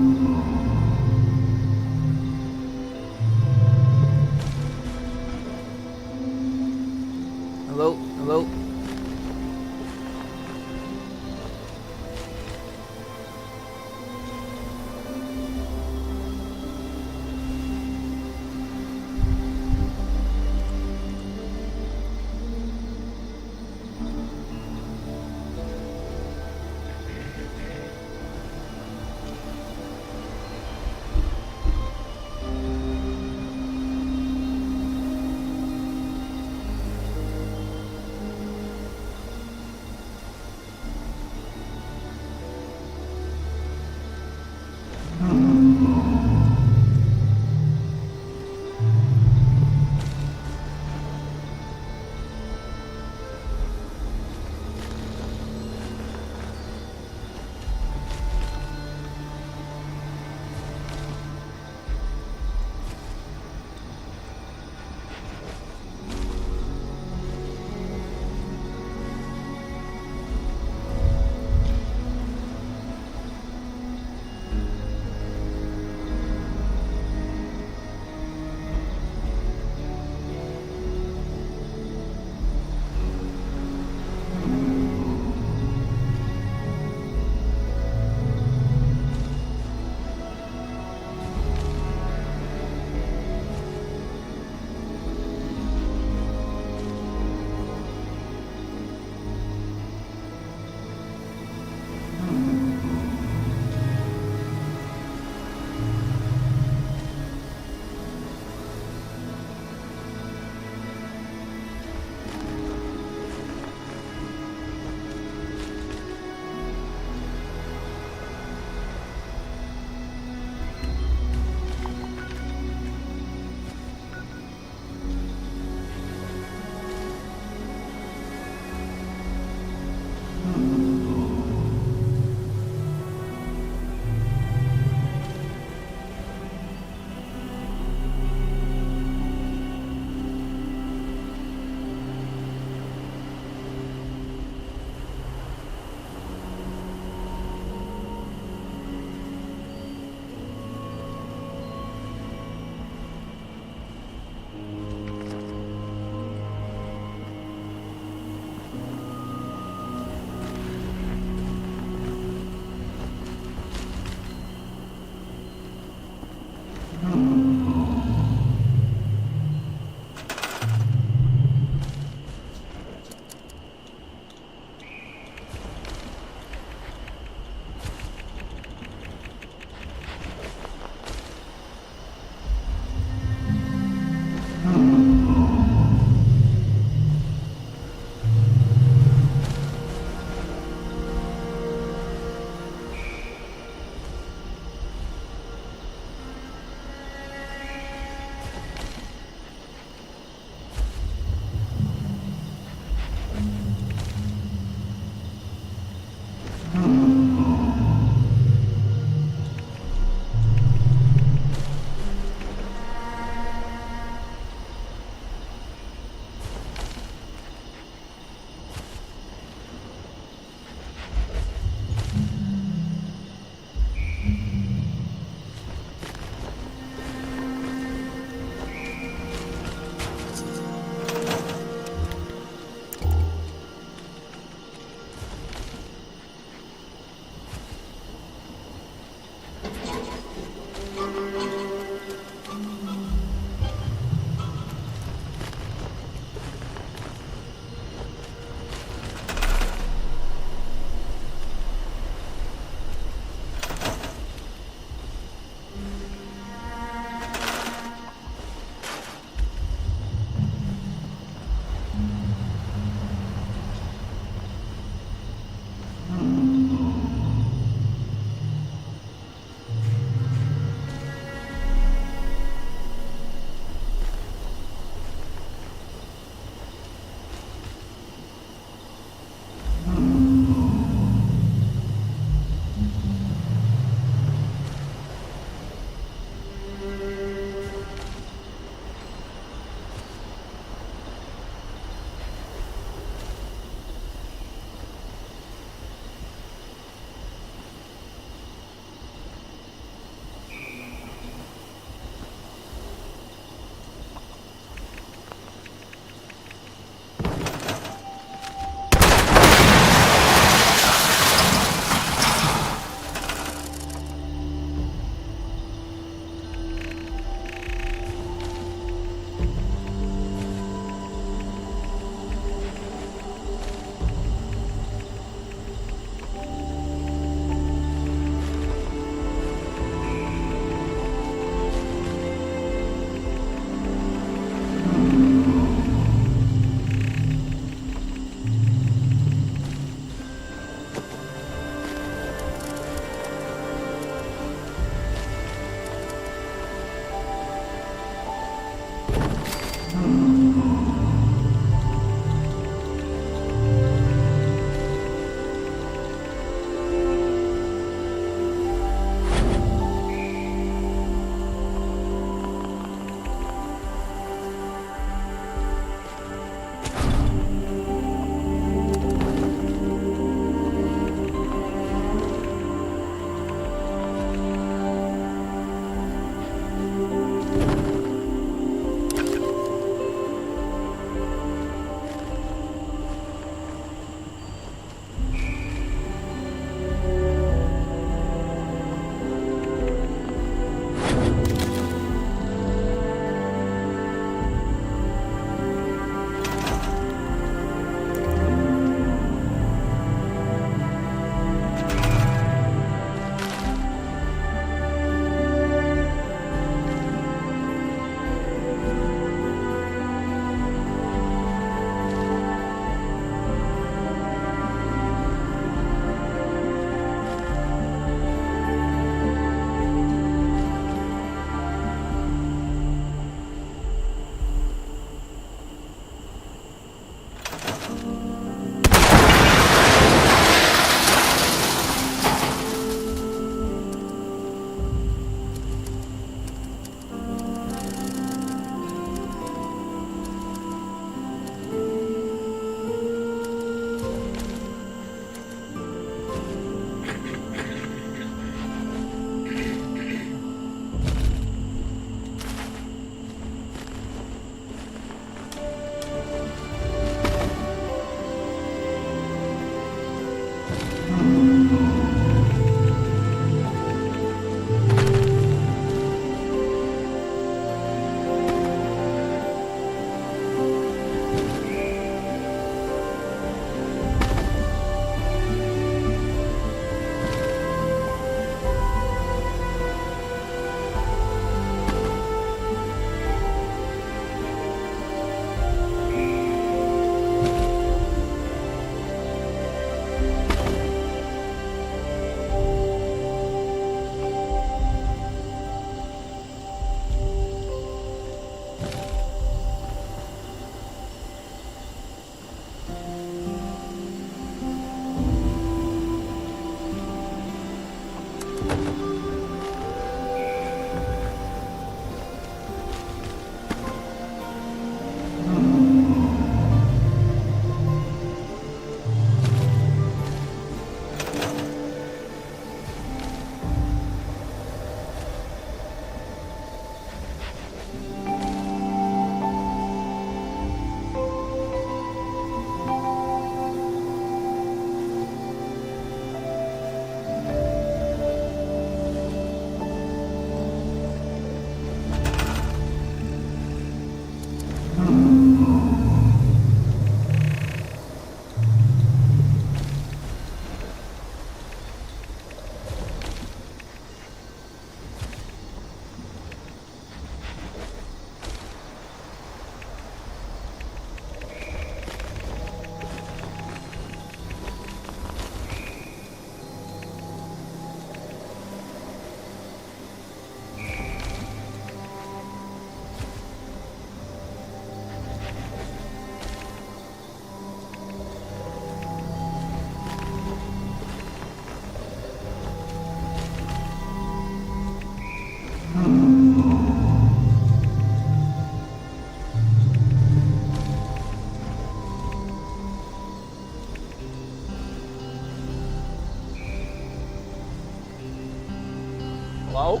Hello?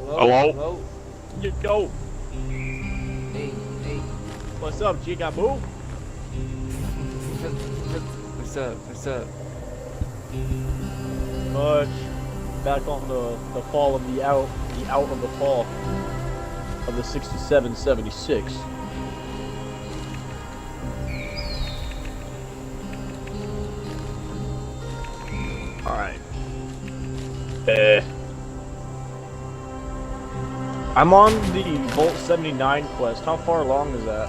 Hello?
You go. What's up, Jigaboo?
What's up? What's up?
Much. Back on the fall of the out of the fall of the 67-76. Alright. I'm on the Volt 79 quest. How far along is that?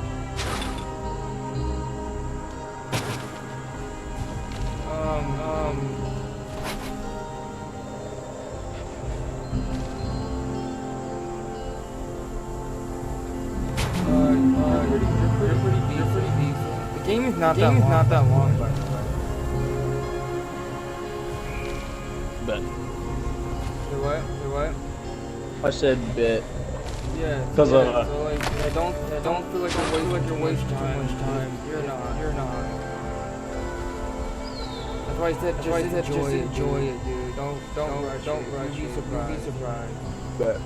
You're pretty decent. The game is not that long, but.
Bet.
What?
I said bet.
Yeah.
Because
so like, I don't feel like you're wasting too much time. You're not. That's why I said just enjoy it, dude. Don't rush. You'll be surprised.
Bet.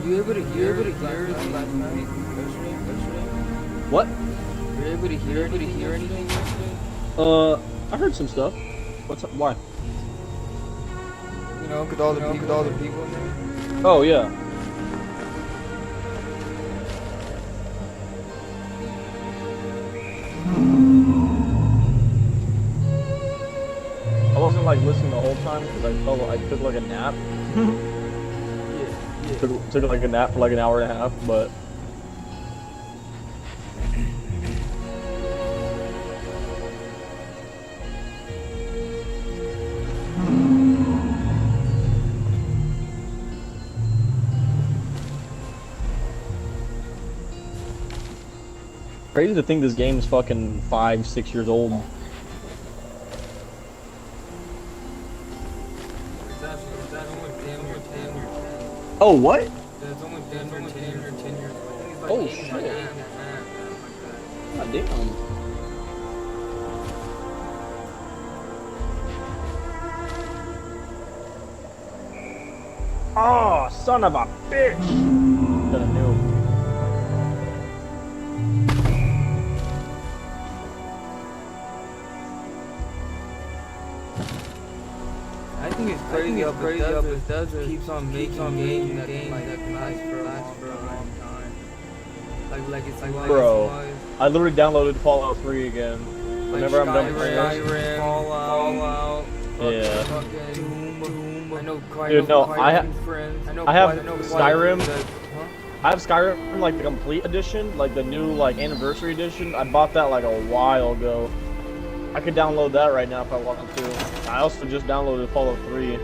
Were you able to hear last night?
What?
Were you able to hear anything yesterday?
I heard some stuff. What's up? Why?
You know, with all the people in there.
Oh yeah. I wasn't like listening the whole time because I took like a nap. Took like a nap for like an hour and a half, but. Crazy to think this game is fucking 5-6 years old. Oh, what?
It's only 10 years old.
Oh, shit. God damn. Oh, son of a bitch! Should have knew.
I think it's crazy how Bethesda keeps on making games that can last for a long time. Like it's like
Bro, I literally downloaded Fallout 3 again. Whenever I'm done playing.
Skyrim, Fallout,
Yeah.
fucking Doom. I know quite
Dude, no,
quite
I
a few friends.
I have
quite a few
Skyrim.
that-
I have Skyrim like the complete edition, like the new like anniversary edition. I bought that like a while ago. I could download that right now if I wanted to. I also just downloaded Fallout 3.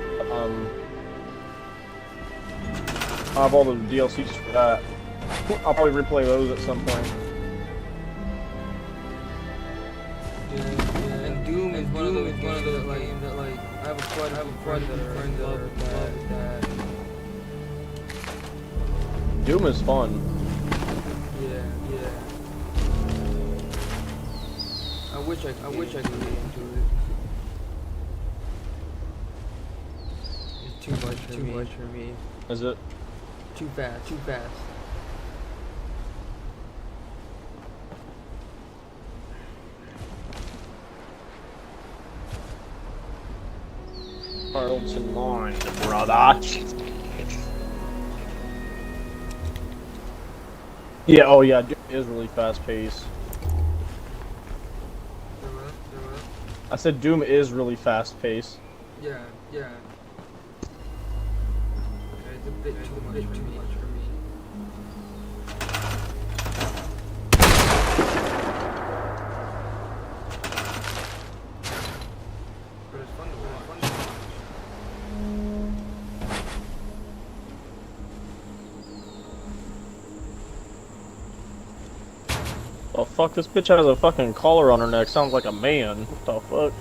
I have all the DLCs for that. I'll probably replay those at some point.
And Doom is one of the games that like I have quite a few friends that love that.
Doom is fun.
Yeah. I wish I could get into it. It's too much for me.
Is it?
Too fast.
Hearts in mind, brother. Yeah, oh yeah, Doom is really fast paced. I said Doom is really fast paced.
Yeah. It's a bit too much for me. But it's fun to watch.
Oh fuck, this bitch has a fucking collar on her neck, sounds like a man. What the fuck?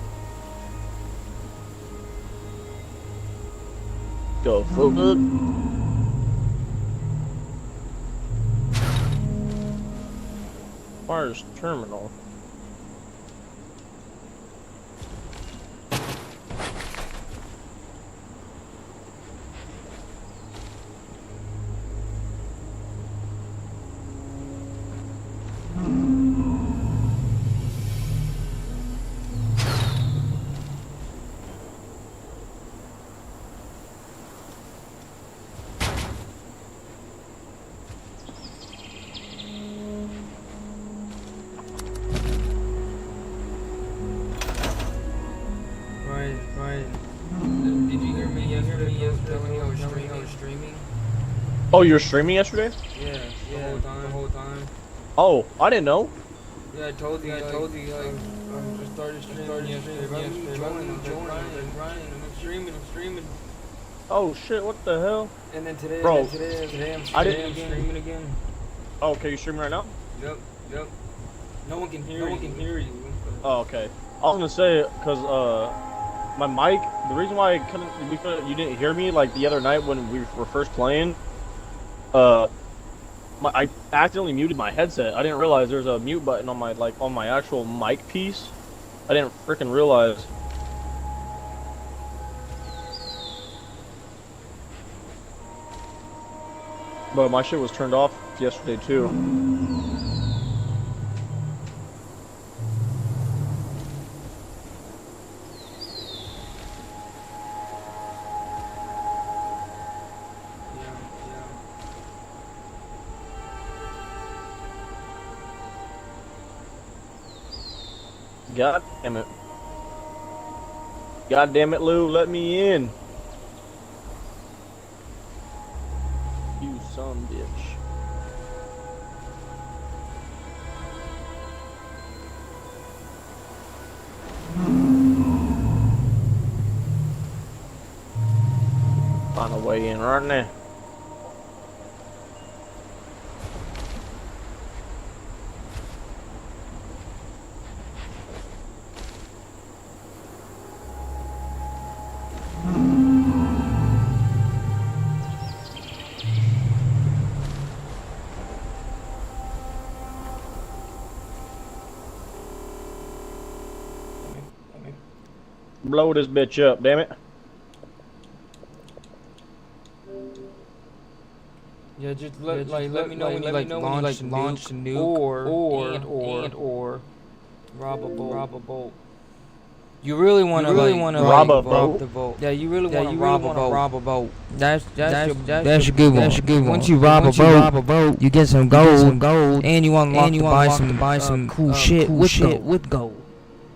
The fuck? Requires terminal.
Right. Did you hear me yesterday when I was streaming?
Oh, you were streaming yesterday?
Yeah, the whole time.
Oh, I didn't know.
Yeah, I told you, I just started streaming yesterday. I'm joining, I'm streaming.
Oh shit, what the hell?
And then today,
Bro,
today I'm streaming again.
Oh, okay, you streaming right now?
Yep. No one can hear you.
Oh, okay. I was gonna say, cause my mic, the reason why you didn't hear me like the other night when we were first playing, I accidentally muted my headset. I didn't realize there's a mute button on my actual mic piece. I didn't freaking realize. But my shit was turned off yesterday too. God damn it. God damn it, Lou, let me in. You son bitch. Find a way in right now. Blow this bitch up, damn it.
Yeah, just let me know when you launch a nuke or rob a boat. You really want to
rob a
boat. Yeah, you really want to rob a boat. That's a good one.
Once you rob a boat, you get some gold, and you unlock to buy some cool shit with gold.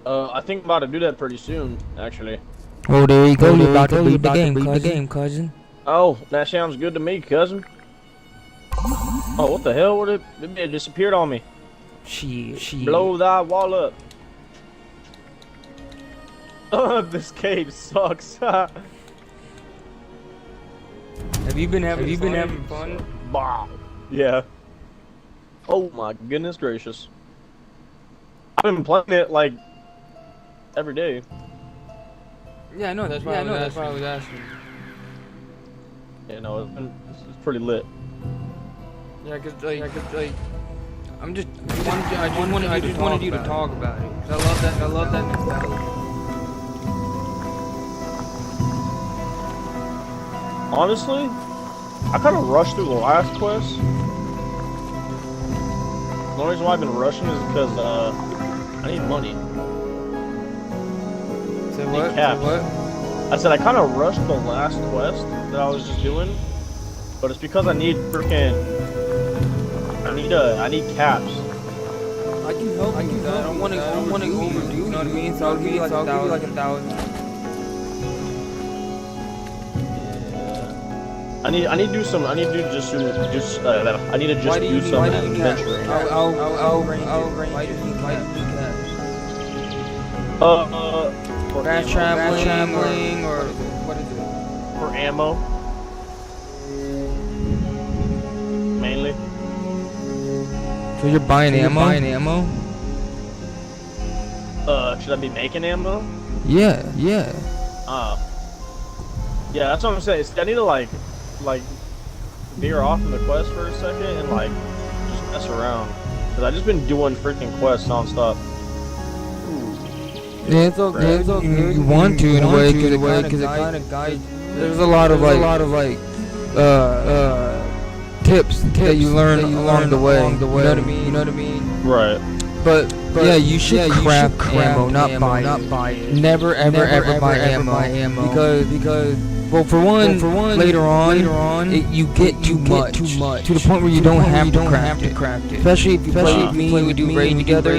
I think I'm about to do that pretty soon, actually.
Oh, there you go. You're about to beat the game, cousin.
Oh, that sounds good to me, cousin. Oh, what the hell? It disappeared on me.
Shit.
Blow thy wall up. This cave sucks.
Have you been having fun?
Bah. Yeah. Oh my goodness gracious. I've been playing it like every day.
Yeah, I know. That's why I was asking.
Yeah, no, it's pretty lit.
Yeah, cause like I just wanted you to talk about it. Cause I love that mentality.
Honestly, I kind of rushed through the last quest. The only reason why I've been rushing is because I need money.
Say what?
I said I kind of rushed the last quest that I was just doing, but it's because I need freaking. I need caps.
I can help. I don't want to overdo. You know what I mean? So I'll give you like 1,000.
I need to do some. I need to do some adventuring.
I'll arrange it. For fast traveling or what is it?
For ammo, mainly.
So you're buying ammo?
Should I be making ammo?
Yeah.
Yeah, that's what I'm saying. I need to like veer off from the quest for a second and like just mess around. Cause I just been doing freaking quests nonstop.
Yeah, it's okay. It's okay. You want to in a way, because it kind of guides. There's a lot of like tips that you learn along the way. You know what I mean? You know what I mean?
Right.
But yeah, you should craft ammo, not buy it. Never ever buy ammo because well, for one, later on, you get too much to the point where you don't have to craft it. Especially if you play with me, we do raid together.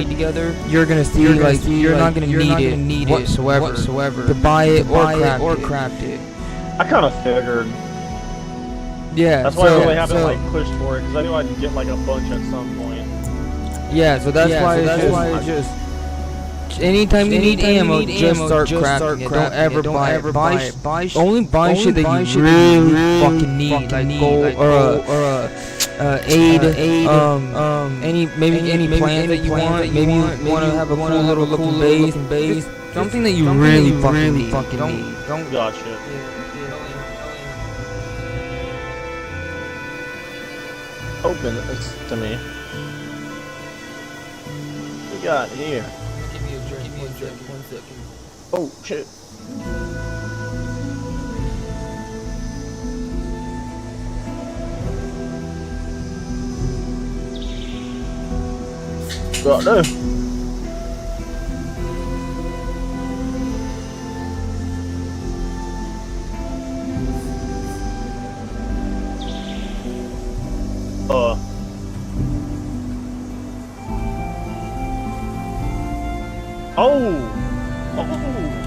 You're gonna see you're not gonna need it whatsoever to buy it or craft it.
I kind of figured.
Yeah.
That's why I really haven't like pushed for it, because I knew I'd get like a bunch at some point.
Yeah, so that's why it's just anytime you need ammo, just start crafting it. Don't ever buy it. Only buy shit that you really fucking need, like gold or aid, any plant that you want. Maybe you want to have a cool little looking base. Something that you really fucking need. Don't
Gotcha. Open this to me. What we got here?
Give me a drink. 1 second.
Oh shit. Got there. Oh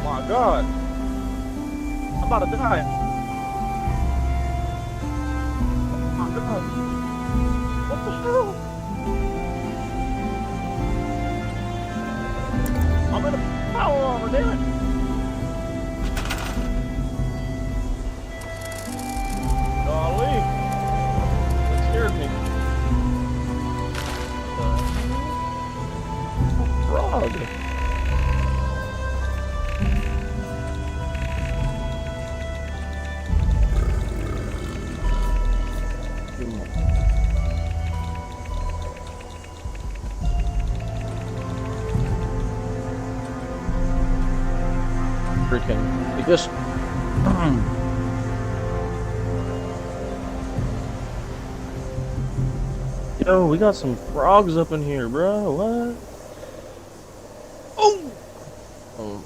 my god. I'm about to die. Oh my god. What the hell? I'm in a power armor, damn it. Golly. That scared me. Frog. Freaking biggest. Yo, we got some frogs up in here, bro. What? Oh.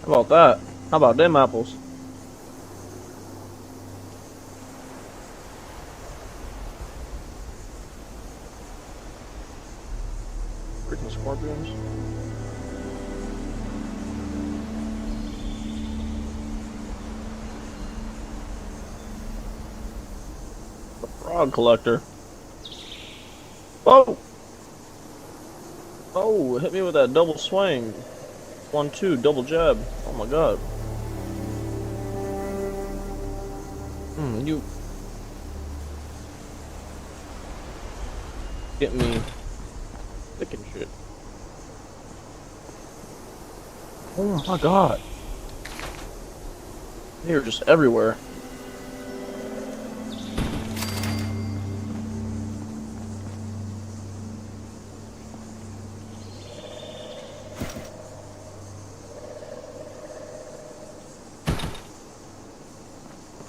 How about that? How about them apples? Freaking scorpions. The frog collector. Oh! Oh, hit me with that double swing. 1-2, double jab. Oh my god. You get me thick and shit. Oh my god. They're just everywhere.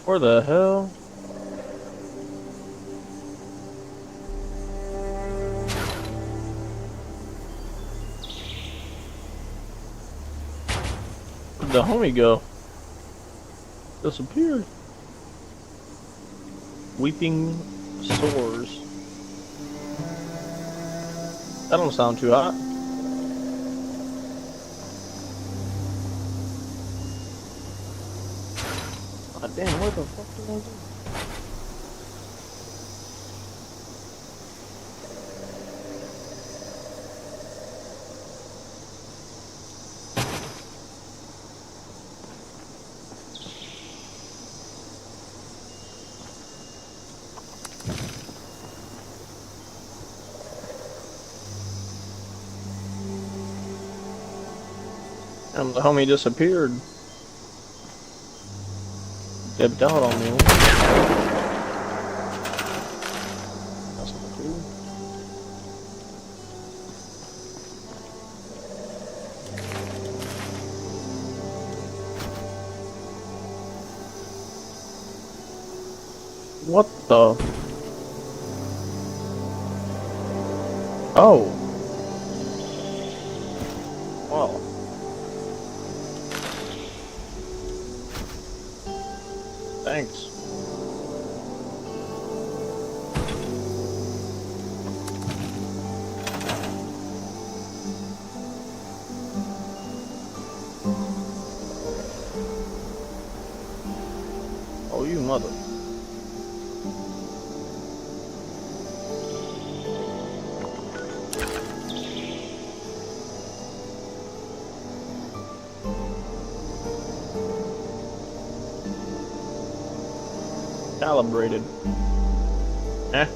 Where the hell? Where'd the homie go? Disappeared. Weeping sores. That don't sound too hot. God damn, what the fuck did I do? Damn, the homie disappeared. Dipped out on me. That's not cool. What the? Oh. Wow. Thanks. Oh, you mother. Calibrated. Eh?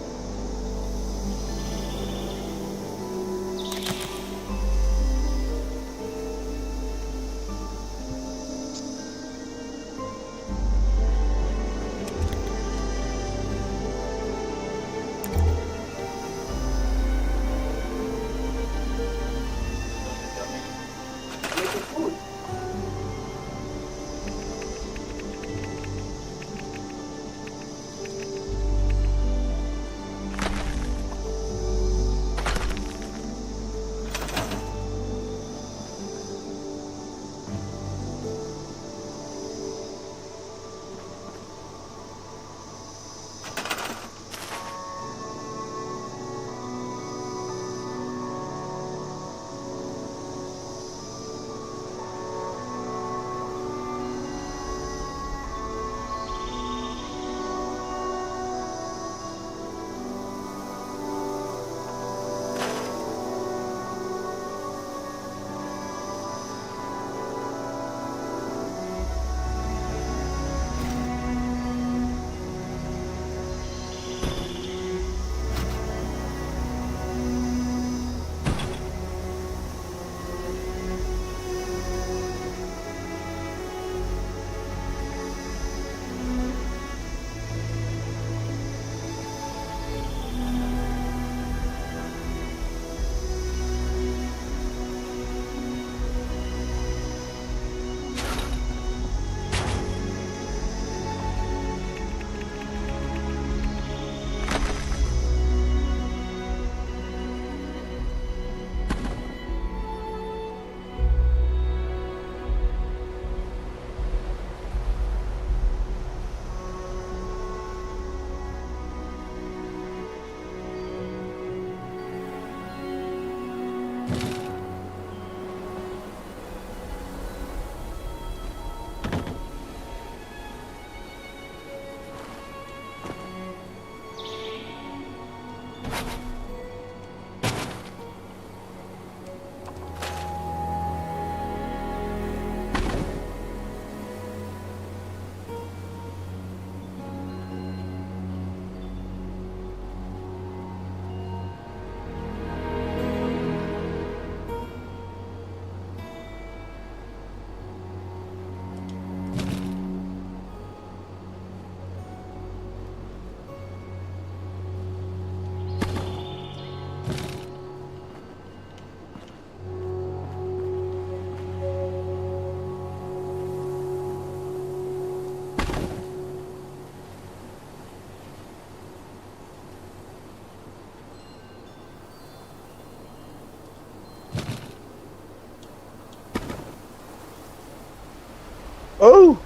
Oh!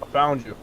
I found you.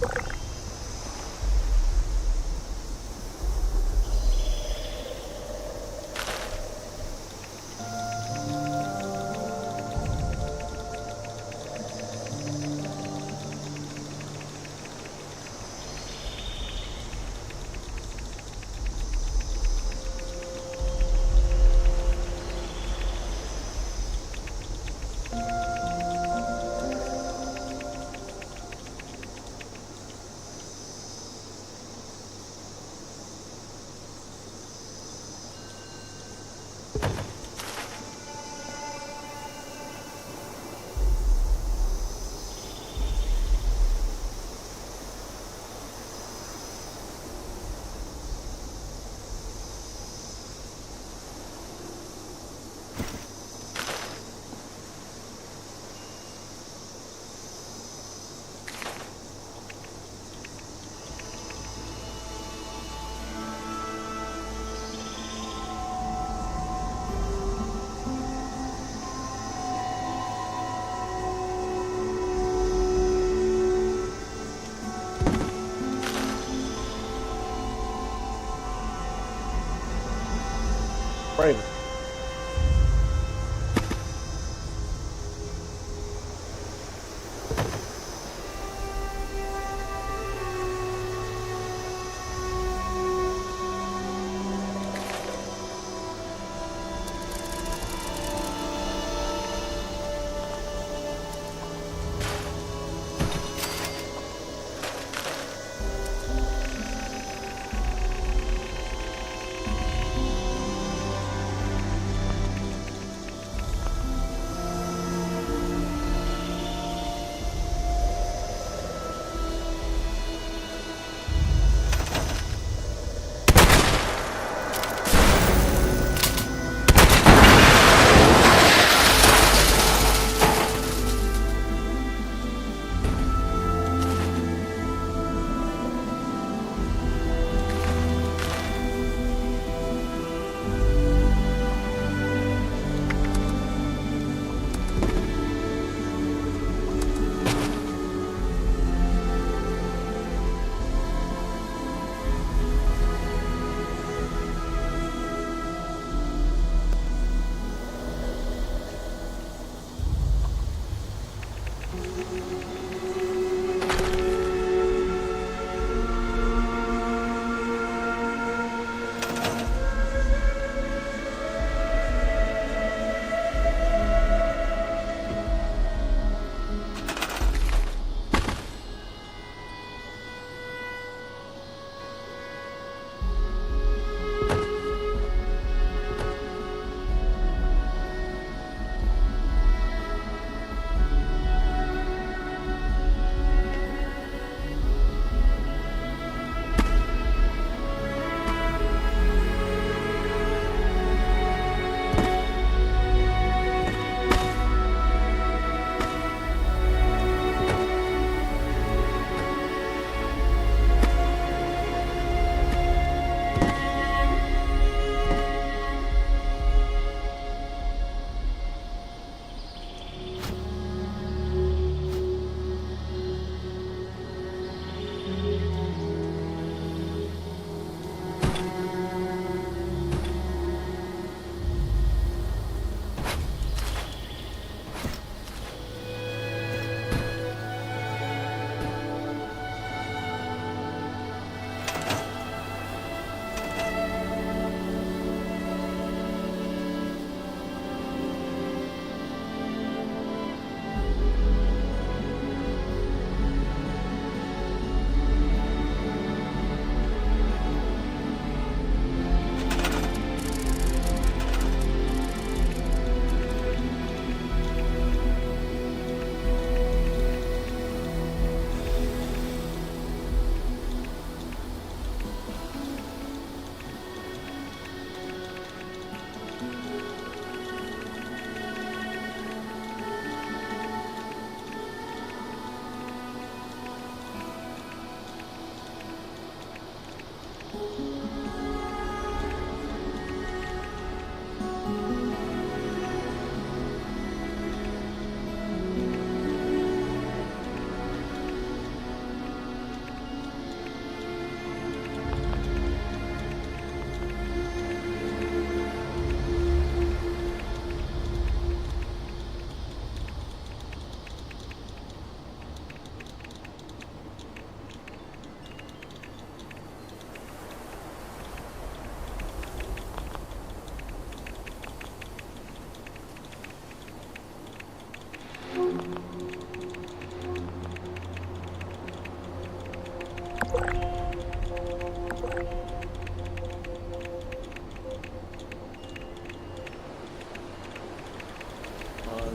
Raven.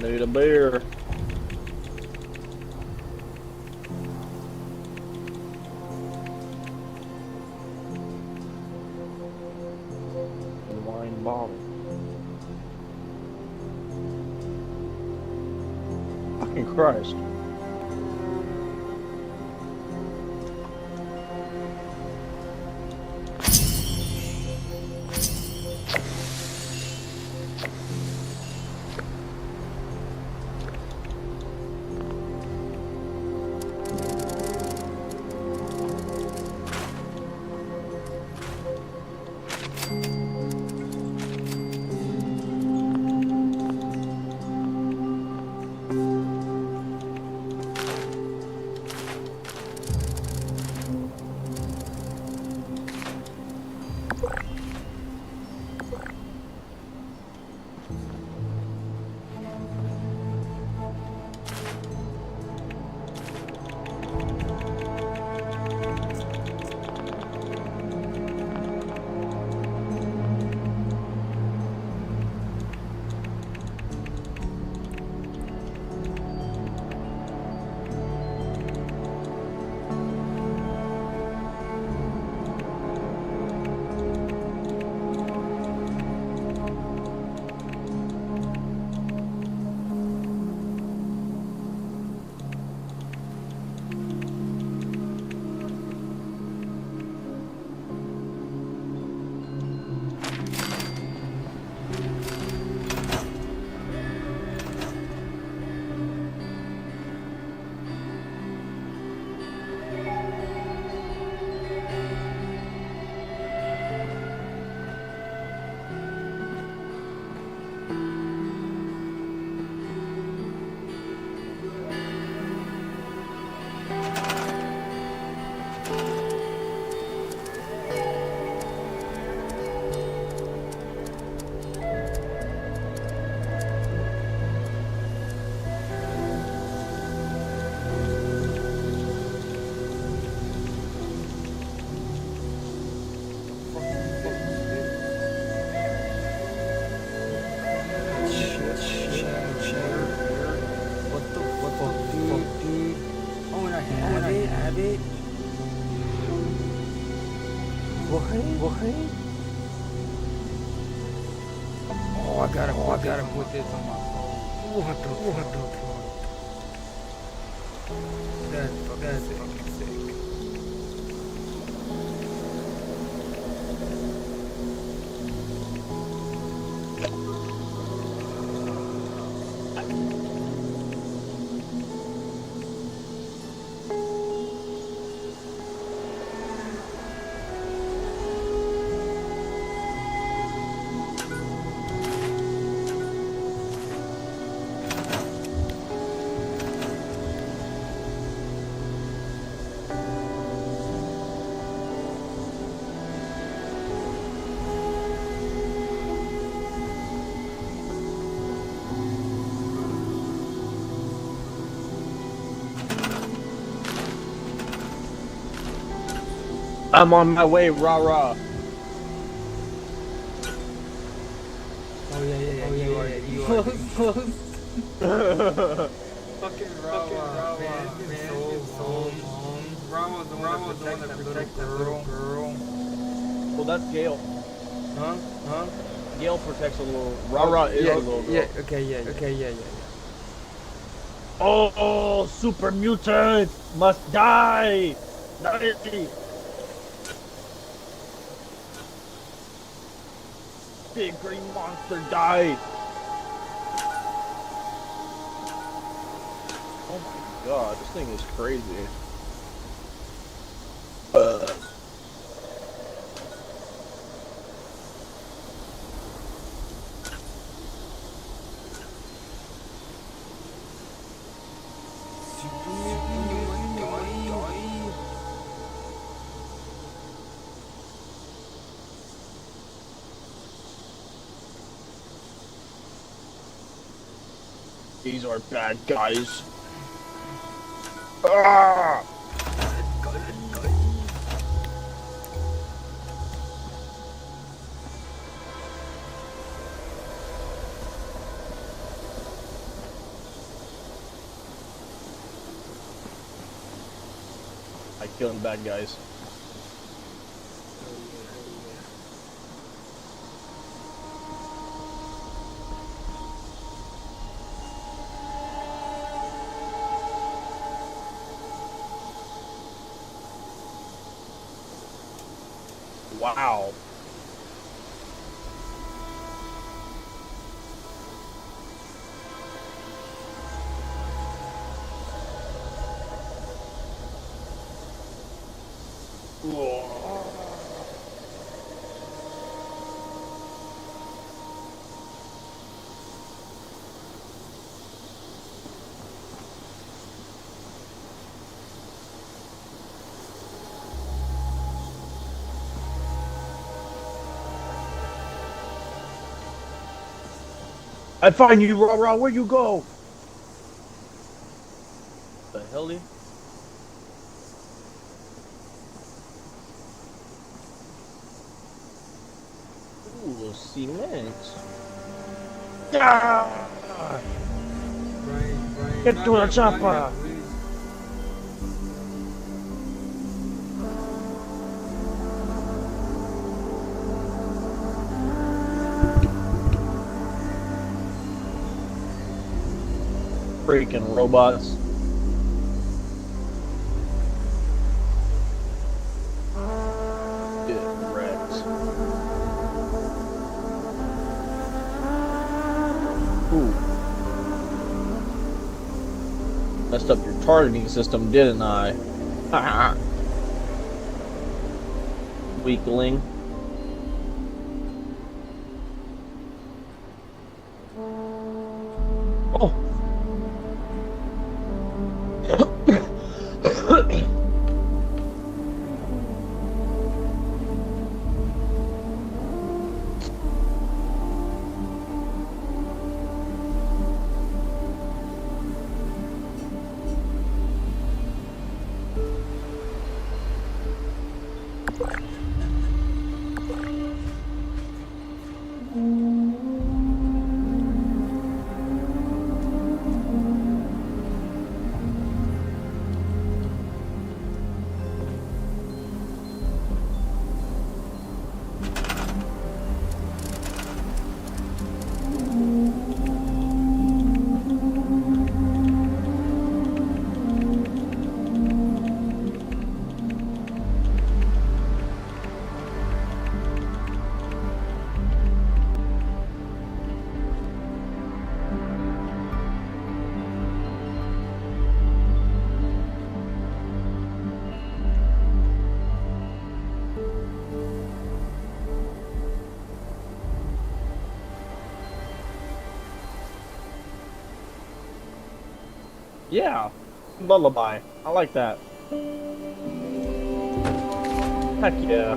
Need a beer. Wine bottle. Fucking Christ.
I gotta put this on my phone. What the fuck? That's fucking sick.
I'm on my way, rah-rah.
Oh yeah. You are fucking Rawa, man. So Rawa's the one that protects that little girl.
Well, that's Gale.
Huh?
Gale protects a little. Rah-rah is a little girl.
Yeah.
Oh, super mutant must die. Die. Big green monster died. Oh my god, this thing is crazy. These are bad guys. Ah! like killing bad guys. Wow. I find you, Raw. Where you go? The hell? Ooh, cement. Ah! Get to the chopper. Freaking robots. Get wrecked. Ooh. Messed up your targeting system, didn't I? Weakling. Oh. Yeah, lullaby. I like that. Heck yeah.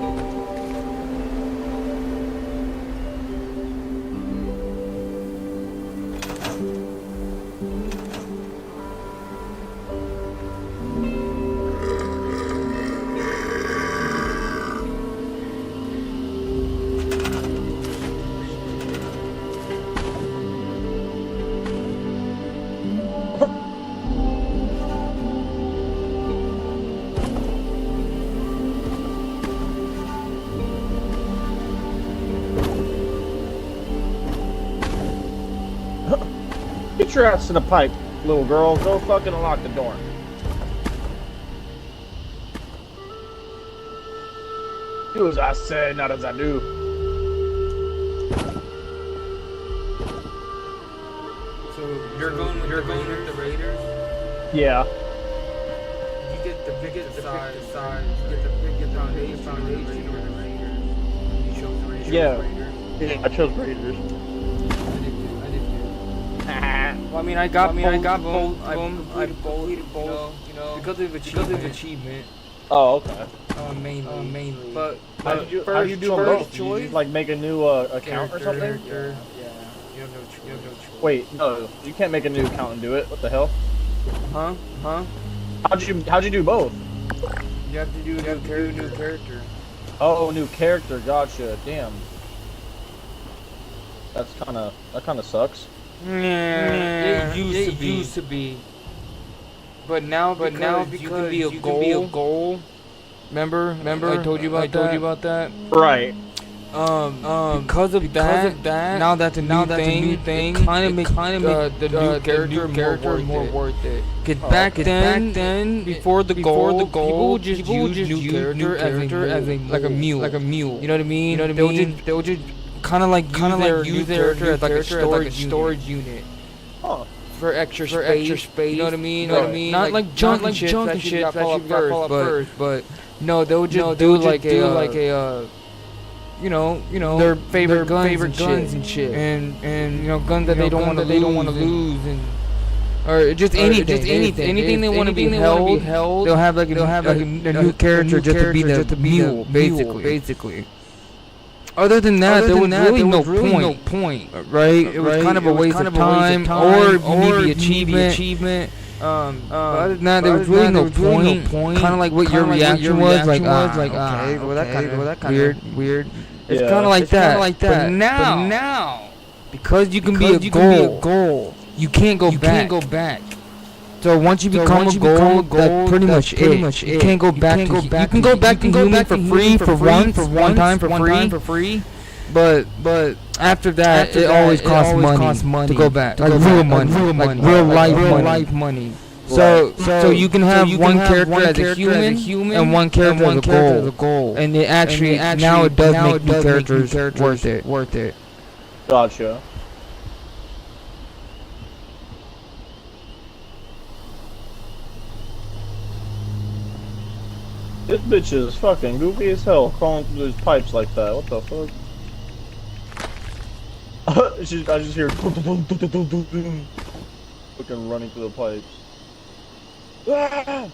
Get your ass in the pipe, little girl. Go fucking unlock the door. Do as I say, not as I do.
So you're going with the Raiders?
Yeah.
You get the biggest size, you get the biggest foundation or the Raiders. You chose the Raiders.
Yeah, I chose Raiders.
Well, I mean, I got both. I completed both. You know, because of achievement.
Oh, okay.
Mainly. But
how do you do them both? Did you just, like, make a new account or something?
Yeah. You have no choice.
Wait, no, you can't make a new account and do it. What the hell?
Huh?
How'd you do both?
You have to do a new character.
Oh, new character. Gotcha. Damn. That kind of sucks.
Yeah, it used to be.
But now because you can be a goal. Remember I told you about that.
Right.
Because of that, now that's a new thing. Kind of makes the new character more worth it. Cause back then, before the goal, people would just use new character as a mule. You know what I mean? They would just kind of like use their character as like a storage unit. For extra space. You know what I mean? Not like junk and shit that you got pull up first, but no, they would just do like a you know their favorite guns and shit, and you know guns that they don't want to lose, and or just anything they want to be held. They'll have like a new character just to be the mule, basically. Other than that, there was really no point, right? It was kind of a waste of time, or maybe achievement. But other than that, there was really no point. Kind of like what your reaction was, like, okay, well that kind of weird. It's kind of like that. But now, because you can be a goal, you can't go back. So once you become a goal, that's pretty much it. You can't go back. You can go back to human for free for one time for free. But after that, it always costs money to go back, like real money, like real life money. So you can have one character as a human and one character as a goal, and it actually now it does make new characters worth it.
Gotcha. This bitch is fucking goofy as hell, crawling through those pipes like that. What the fuck? I just hear fucking running through the pipes. Ah!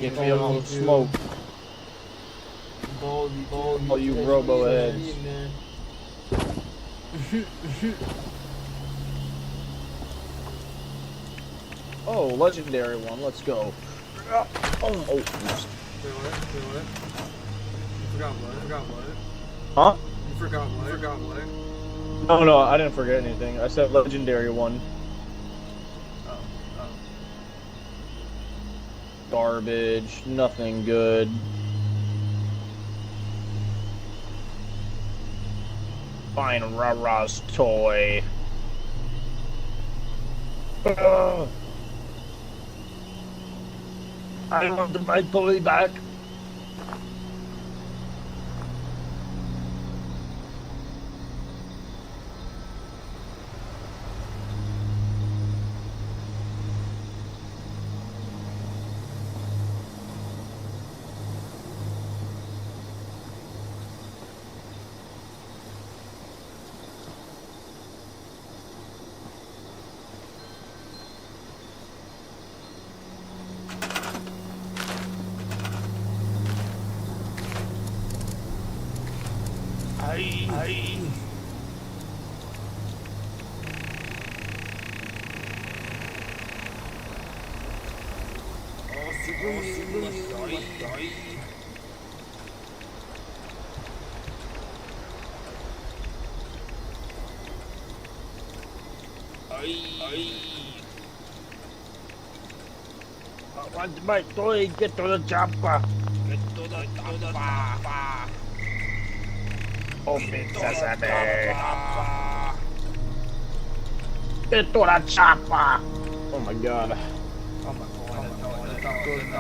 Get me on smoke. All you robo heads. Oh, legendary one. Let's go. Oh, oops.
Forgot what?
Huh?
You forgot what?
No, I didn't forget anything. I said legendary one.
Oh.
Garbage. Nothing good. Fine, Rah-Rah's toy. I want my toy back. I want my toy. Get to the chopper. Open sesame. Get to the chopper. Oh my god.
Not good. No,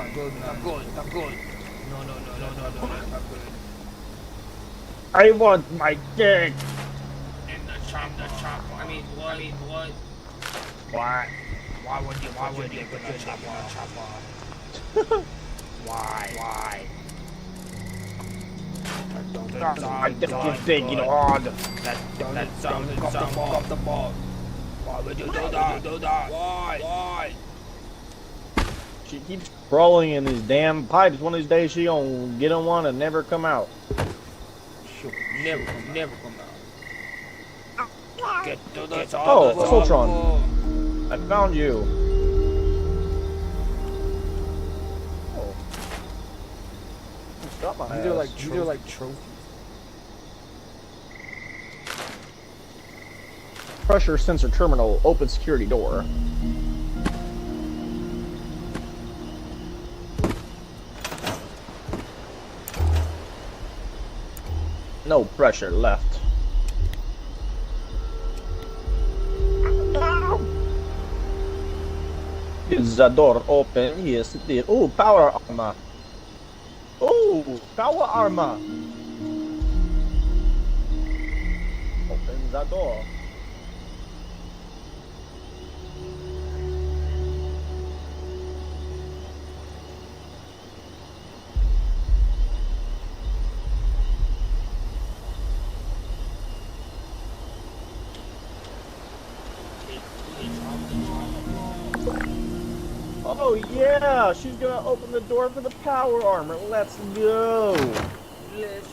not good.
I want my dick.
In the chopper. I mean, what?
What?
Why would you put the chopper? Why?
I just think it hard.
That sounds comfortable. Why would you do that? Why?
She keeps crawling in these damn pipes. One of these days she gonna get in one and never come out.
She'll never come out. Get to the
Oh, Fultron. I found you. Oh. Got my
These are like trophies.
Pressure sensor terminal. Open security door. No pressure left. Is the door open? Yes, it is. Oh, power armor. Oh, power armor. Open the door. Oh yeah, she's gonna open the door for the power armor. Let's go.
Let's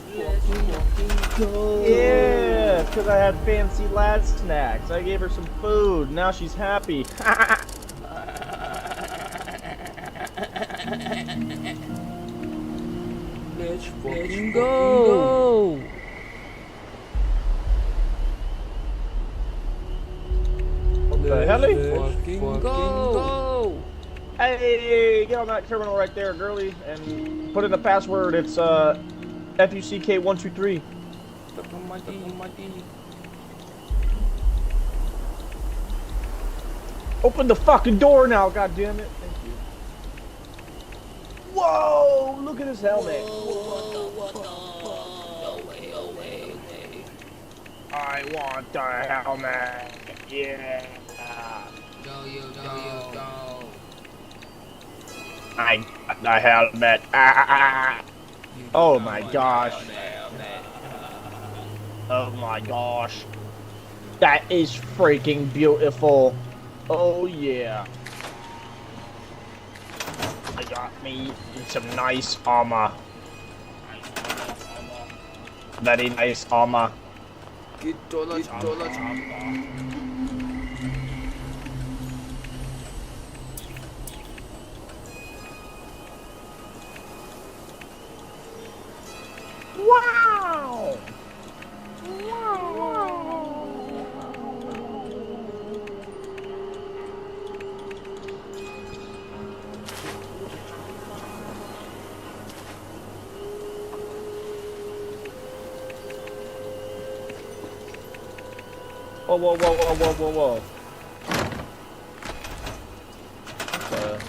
go.
Yeah, because I had fancy lad snacks. I gave her some food. Now she's happy.
Let's fucking go.
The heli?
Fucking go.
Hey, get on that terminal right there, girly, and put in the password. It's FUCK123. Open the fucking door now, god damn it. Thank you. Whoa, look at his helmet. I want the helmet. Yeah.
Go.
I got the helmet. Oh my gosh. Oh my gosh. That is freaking beautiful. Oh yeah. I got me some nice armor. Very nice armor.
Get dollar.
Wow! Whoa. What the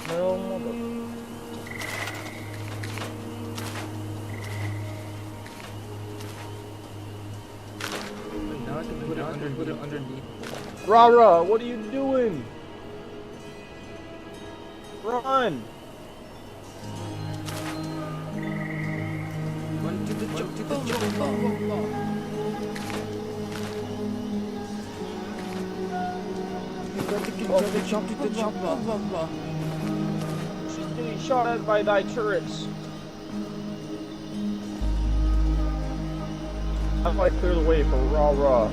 hell, mother...
Now I can put it underneath.
Rara, what are you doing? Run!
Run to the jump.
She's getting shot at by thy turrets. How do I clear the way for Rara?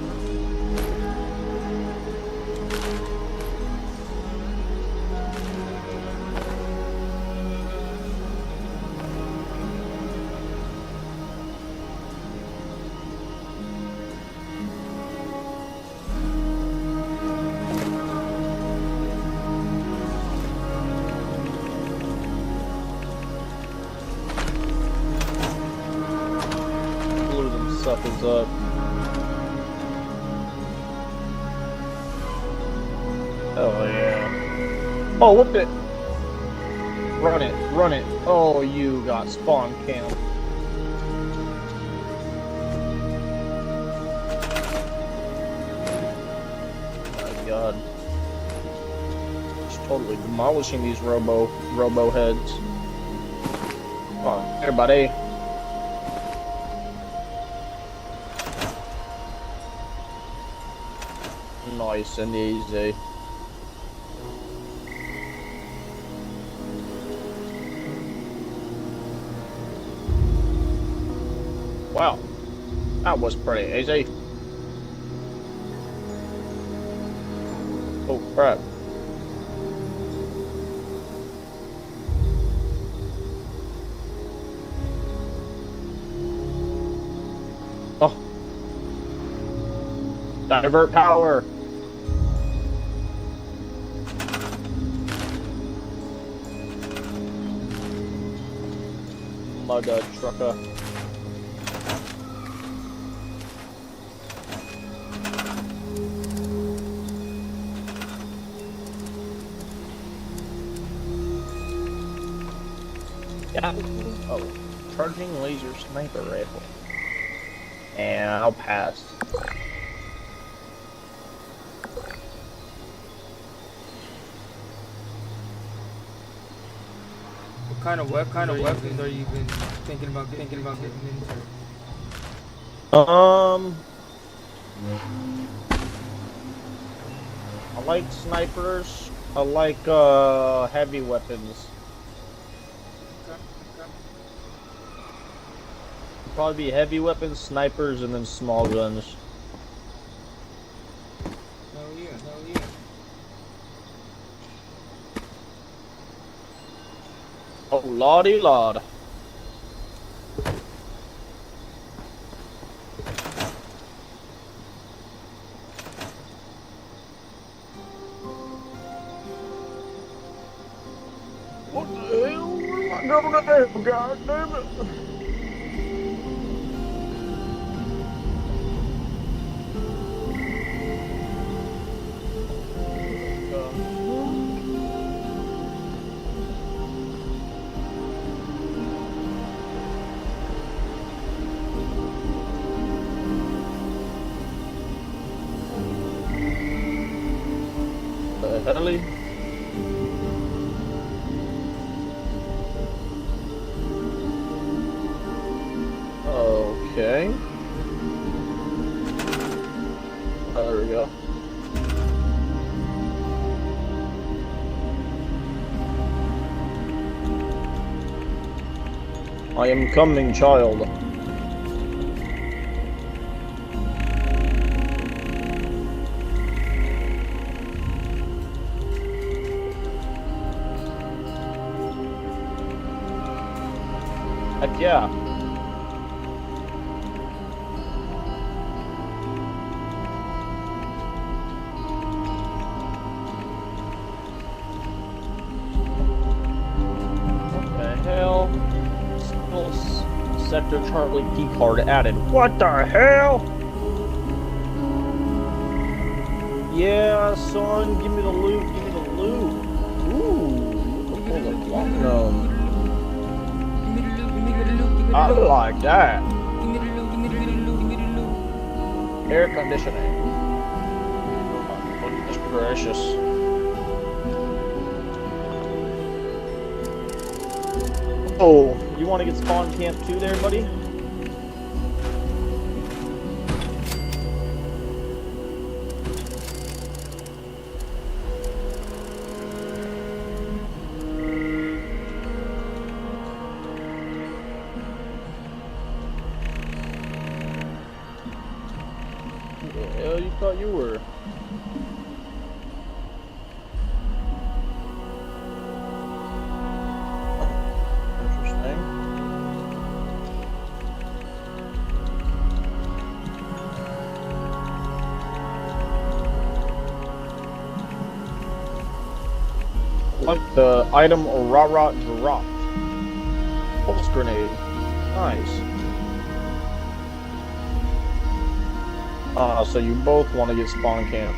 Blew them suckers up. Oh yeah. Oh, whoop it! Run it. Oh, you got spawn camp. Oh my god. Just totally demolishing these robo heads. Come on, everybody. Nice and easy. Wow, that was pretty easy. Oh crap. Oh. Divert power. Mother trucker. Yeah. Oh, charging laser sniper rifle. And I'll pass.
What kind of weapons are you been thinking about getting into?
I like snipers. I like heavy weapons. Probably be heavy weapons, snipers, and then small guns.
Hell yeah.
Oh, lordy lord. What the hell? Where am I going to do? God damn it. Italy. Okay. There we go. I am coming, child. Heck yeah. What the hell? Still Sector Charlie key card added. What the hell? Yeah, son, give me the loot, give me the loot. Ooh, look at the platinum. I like that. Air conditioning. Goodness gracious. Oh, you want to get spawn camp too there, buddy? You thought you were. Interesting. Like the item Rara dropped. Pulse grenade. Nice. So you both want to get spawn camp.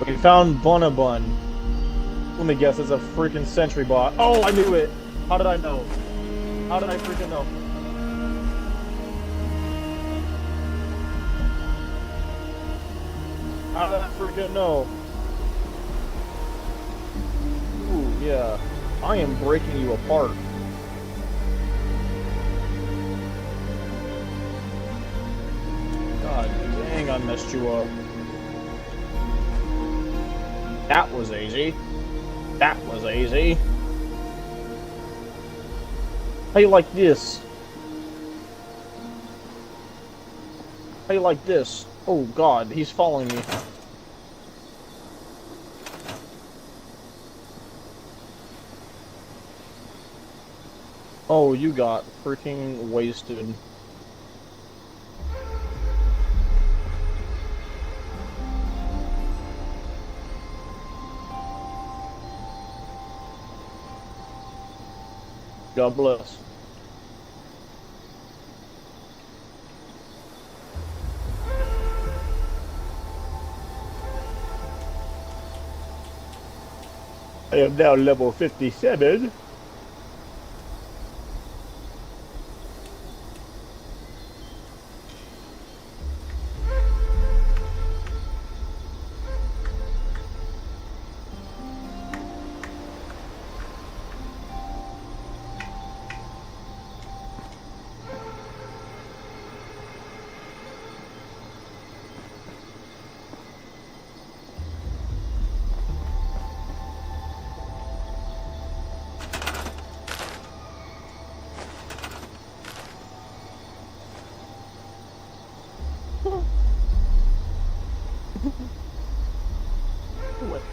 We found Bonabun. Let me guess, it's a freaking sentry bot. Oh, I knew it! How did I know? How did I freaking know? How did I freaking know? Ooh, yeah. I am breaking you apart. God dang, I messed you up. That was easy. That was easy. How you like this? How you like this? Oh god, he's following me. Oh, you got freaking wasted. God bless. I am now level 57.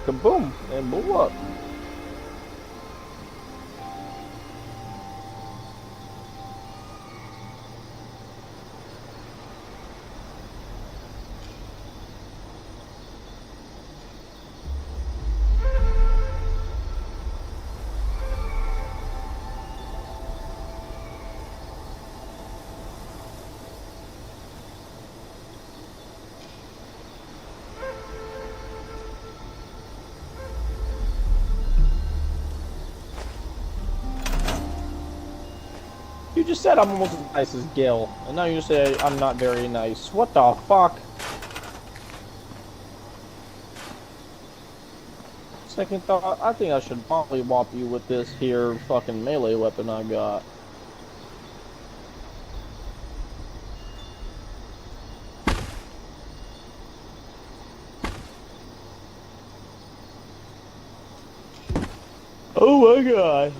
Kaboom and blew up. You just said I'm almost as nice as Gil, and now you say I'm not very nice. What the fuck? Second thought, I think I should probably whop you with this here fucking melee weapon I got. Oh my god.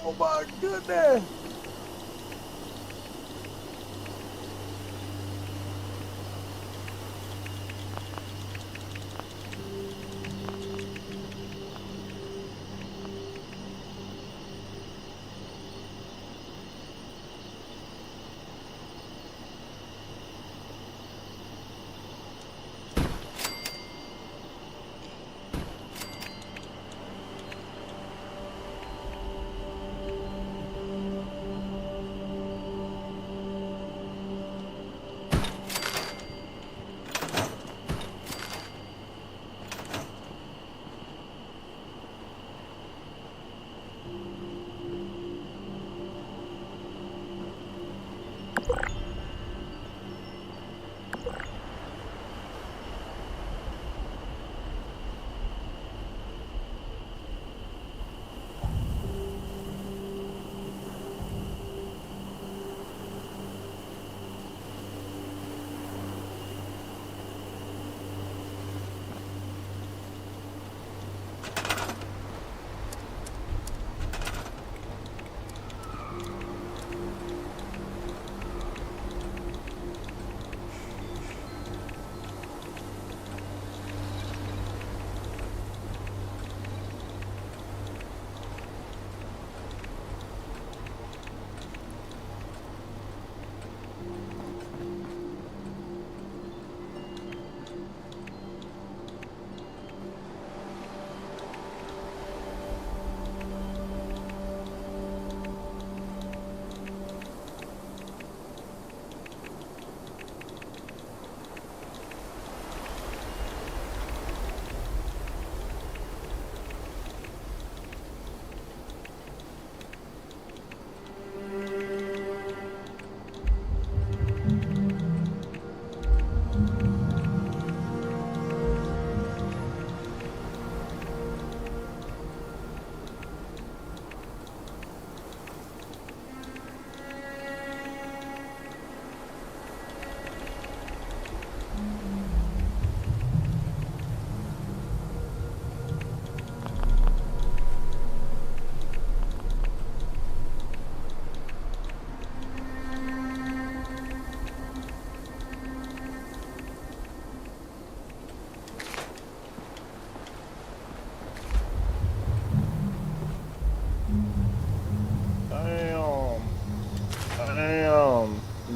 Oh my goodness!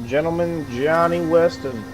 gentleman Johnny Weston.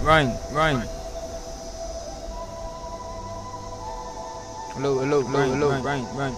Ryan. Hello, Ryan.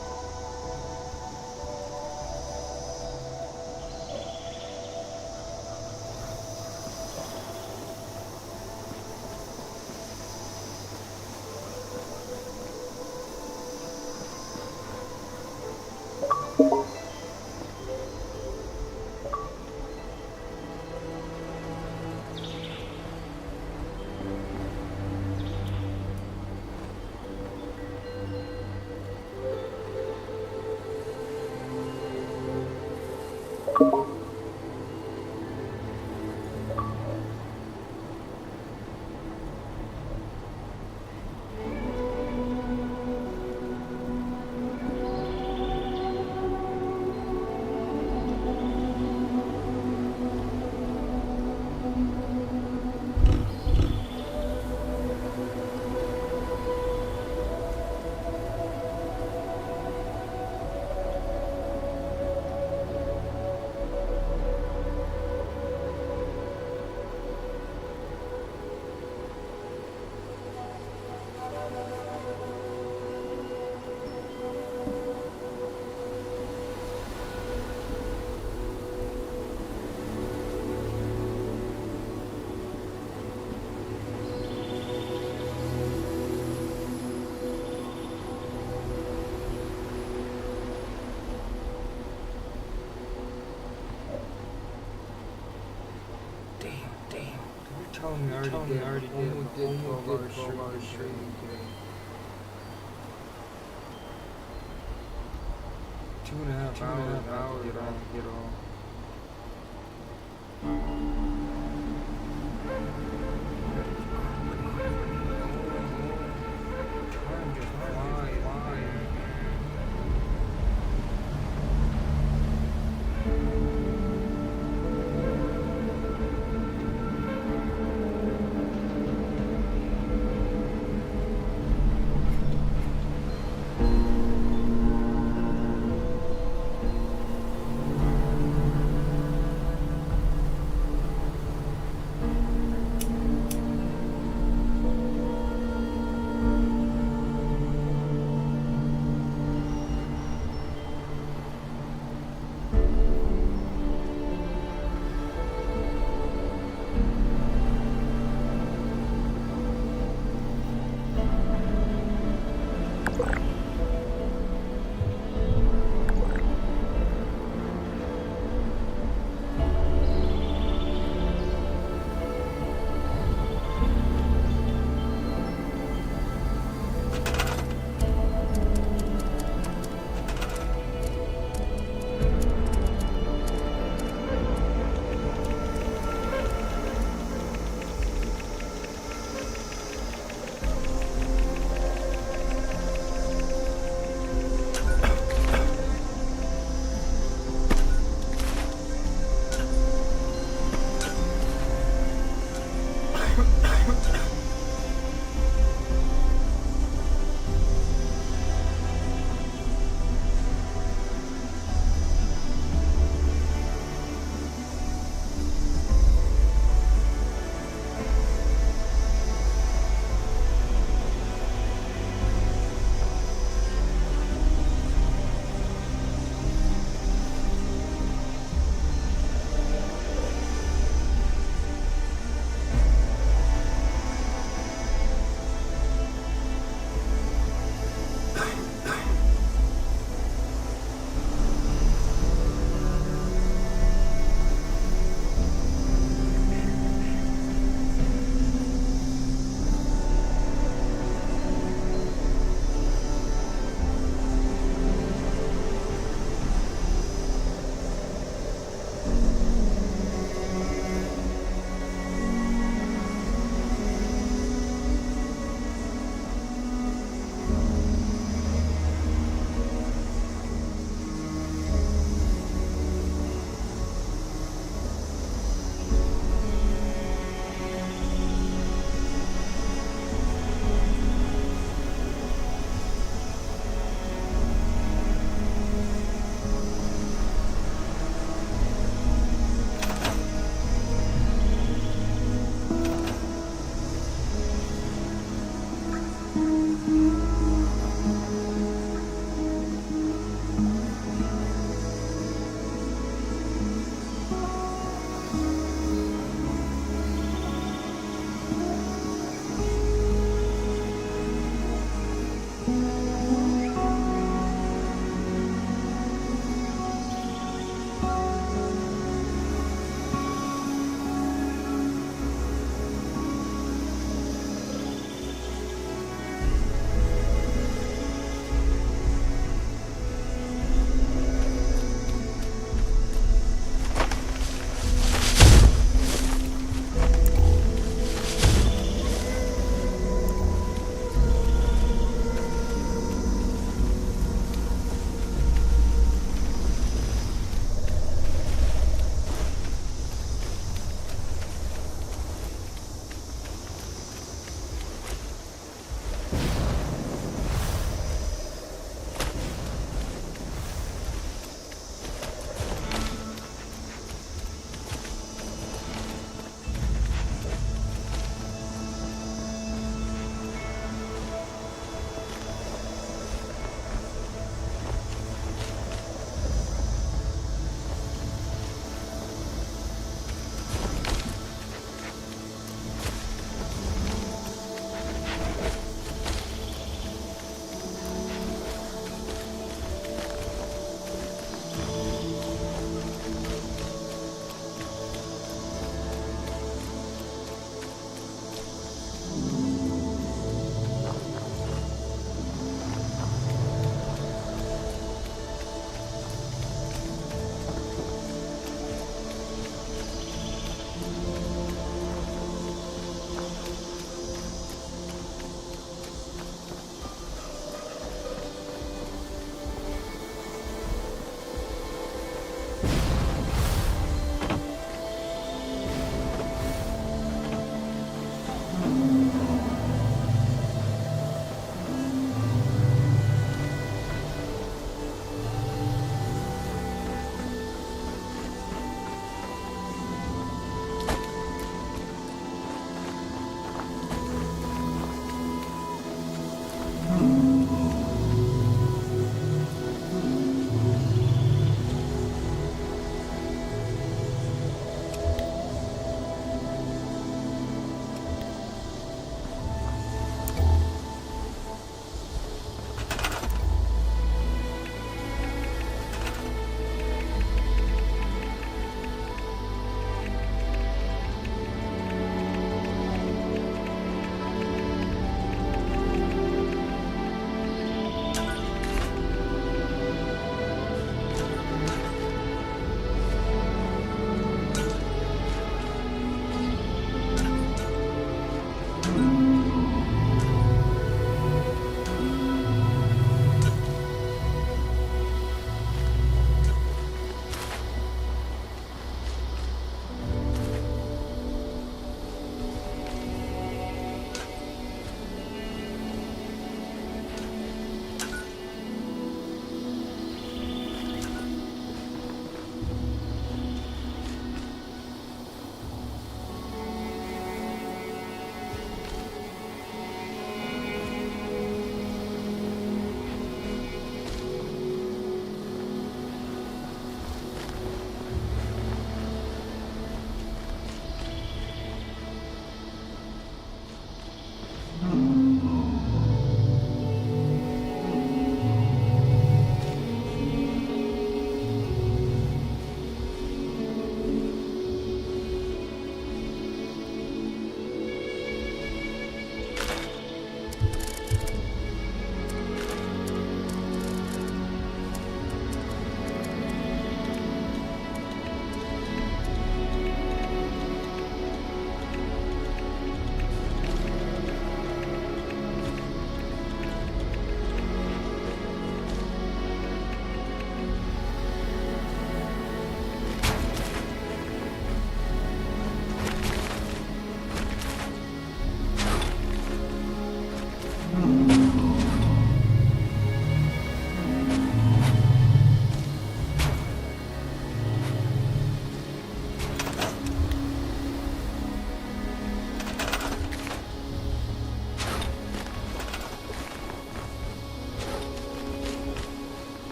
Telling me I already did 12 hours straight. 2.5 hours to get off. Time just flies.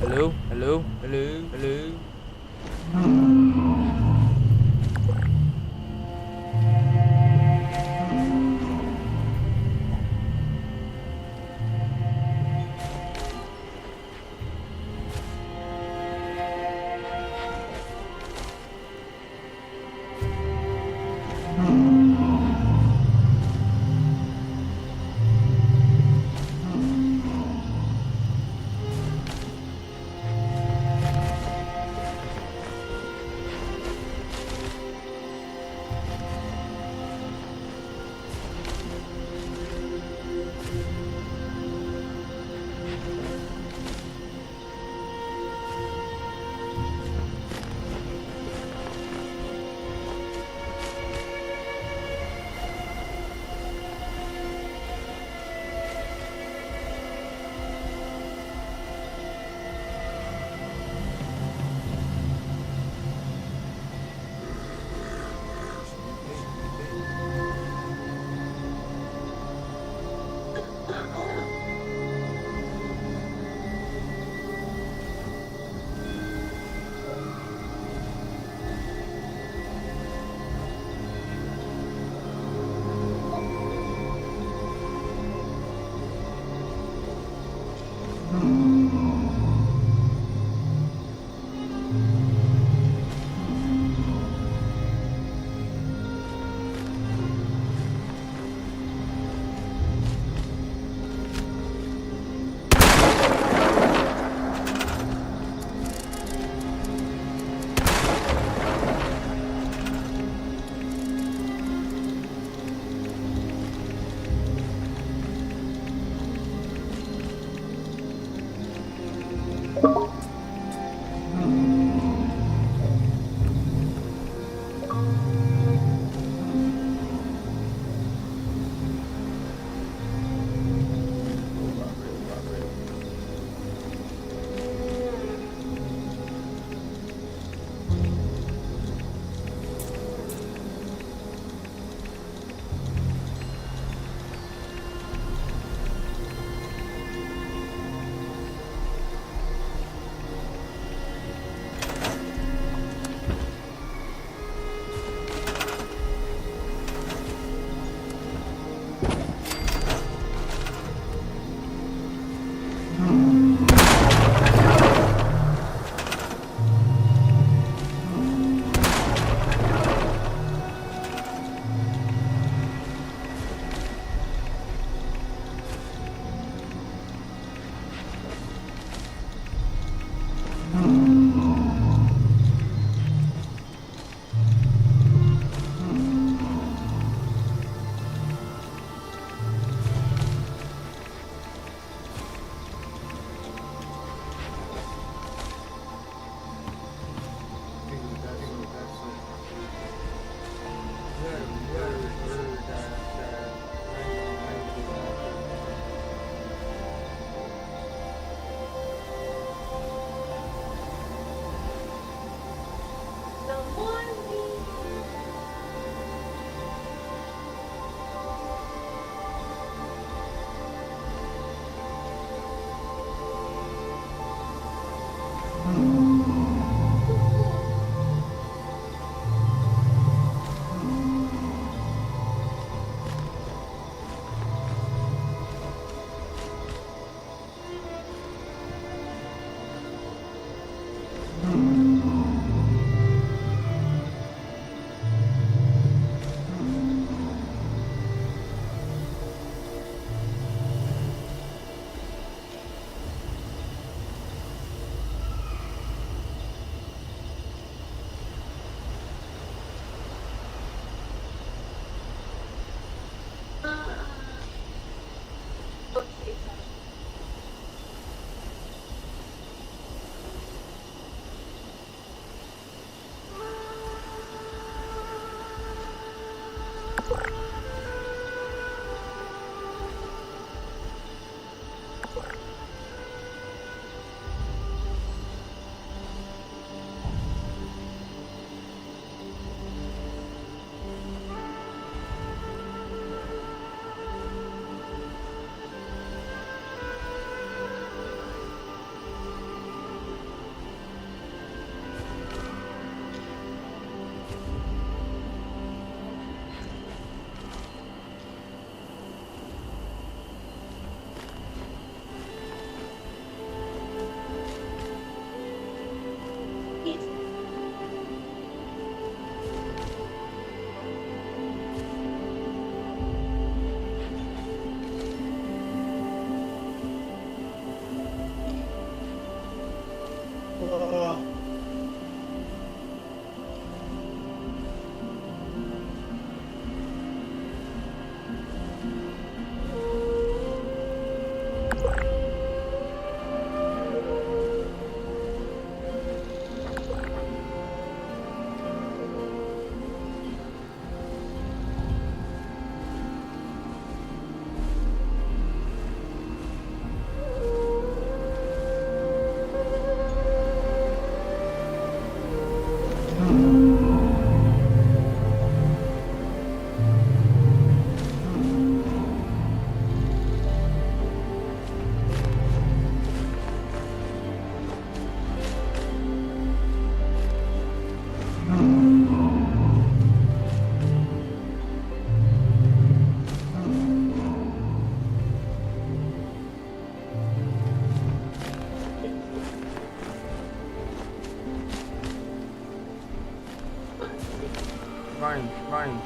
Hello, hello, hello, hello. Ryan.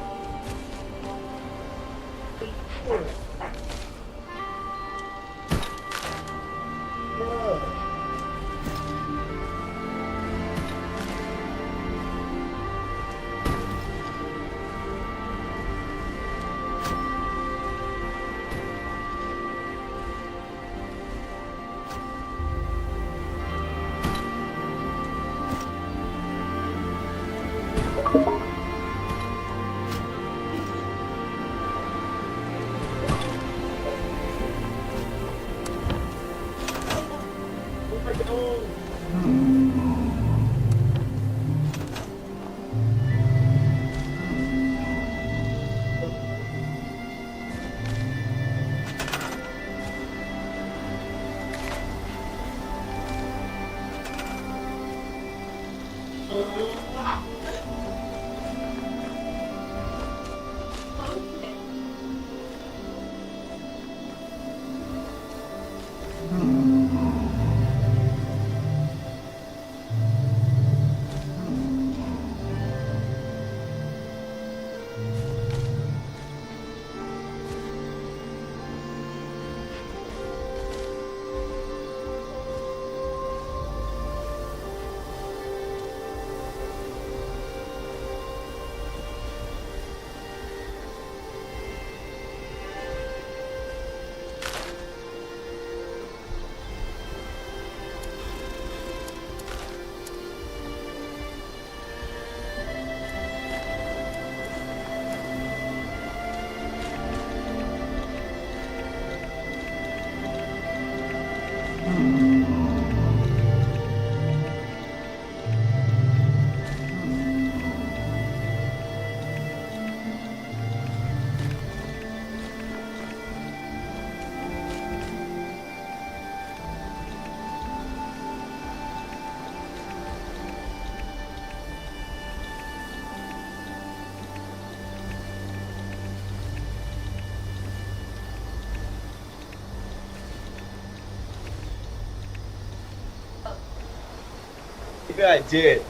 Maybe I did.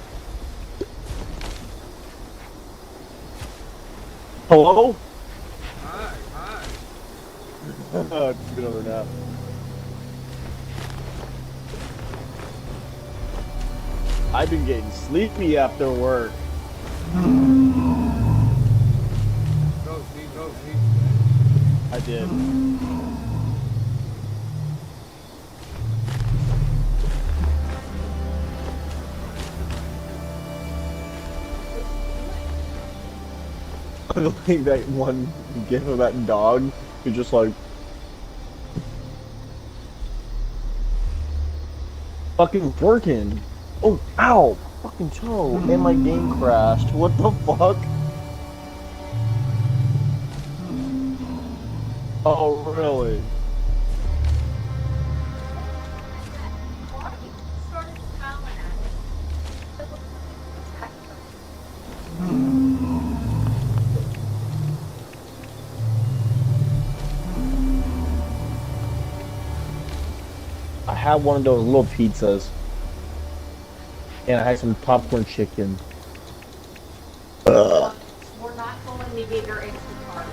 Hello?
Hi.
Oh, it's been over now. I've been getting sleepy after work.
Go sleep.
I did. I like that one gif of that dog who just like fucking working. Oh, ow! Fucking toe. And my game crashed. What the fuck? Oh, really? I had one of those little pizzas. And I had some popcorn chicken.
We're not going to get your Instacart.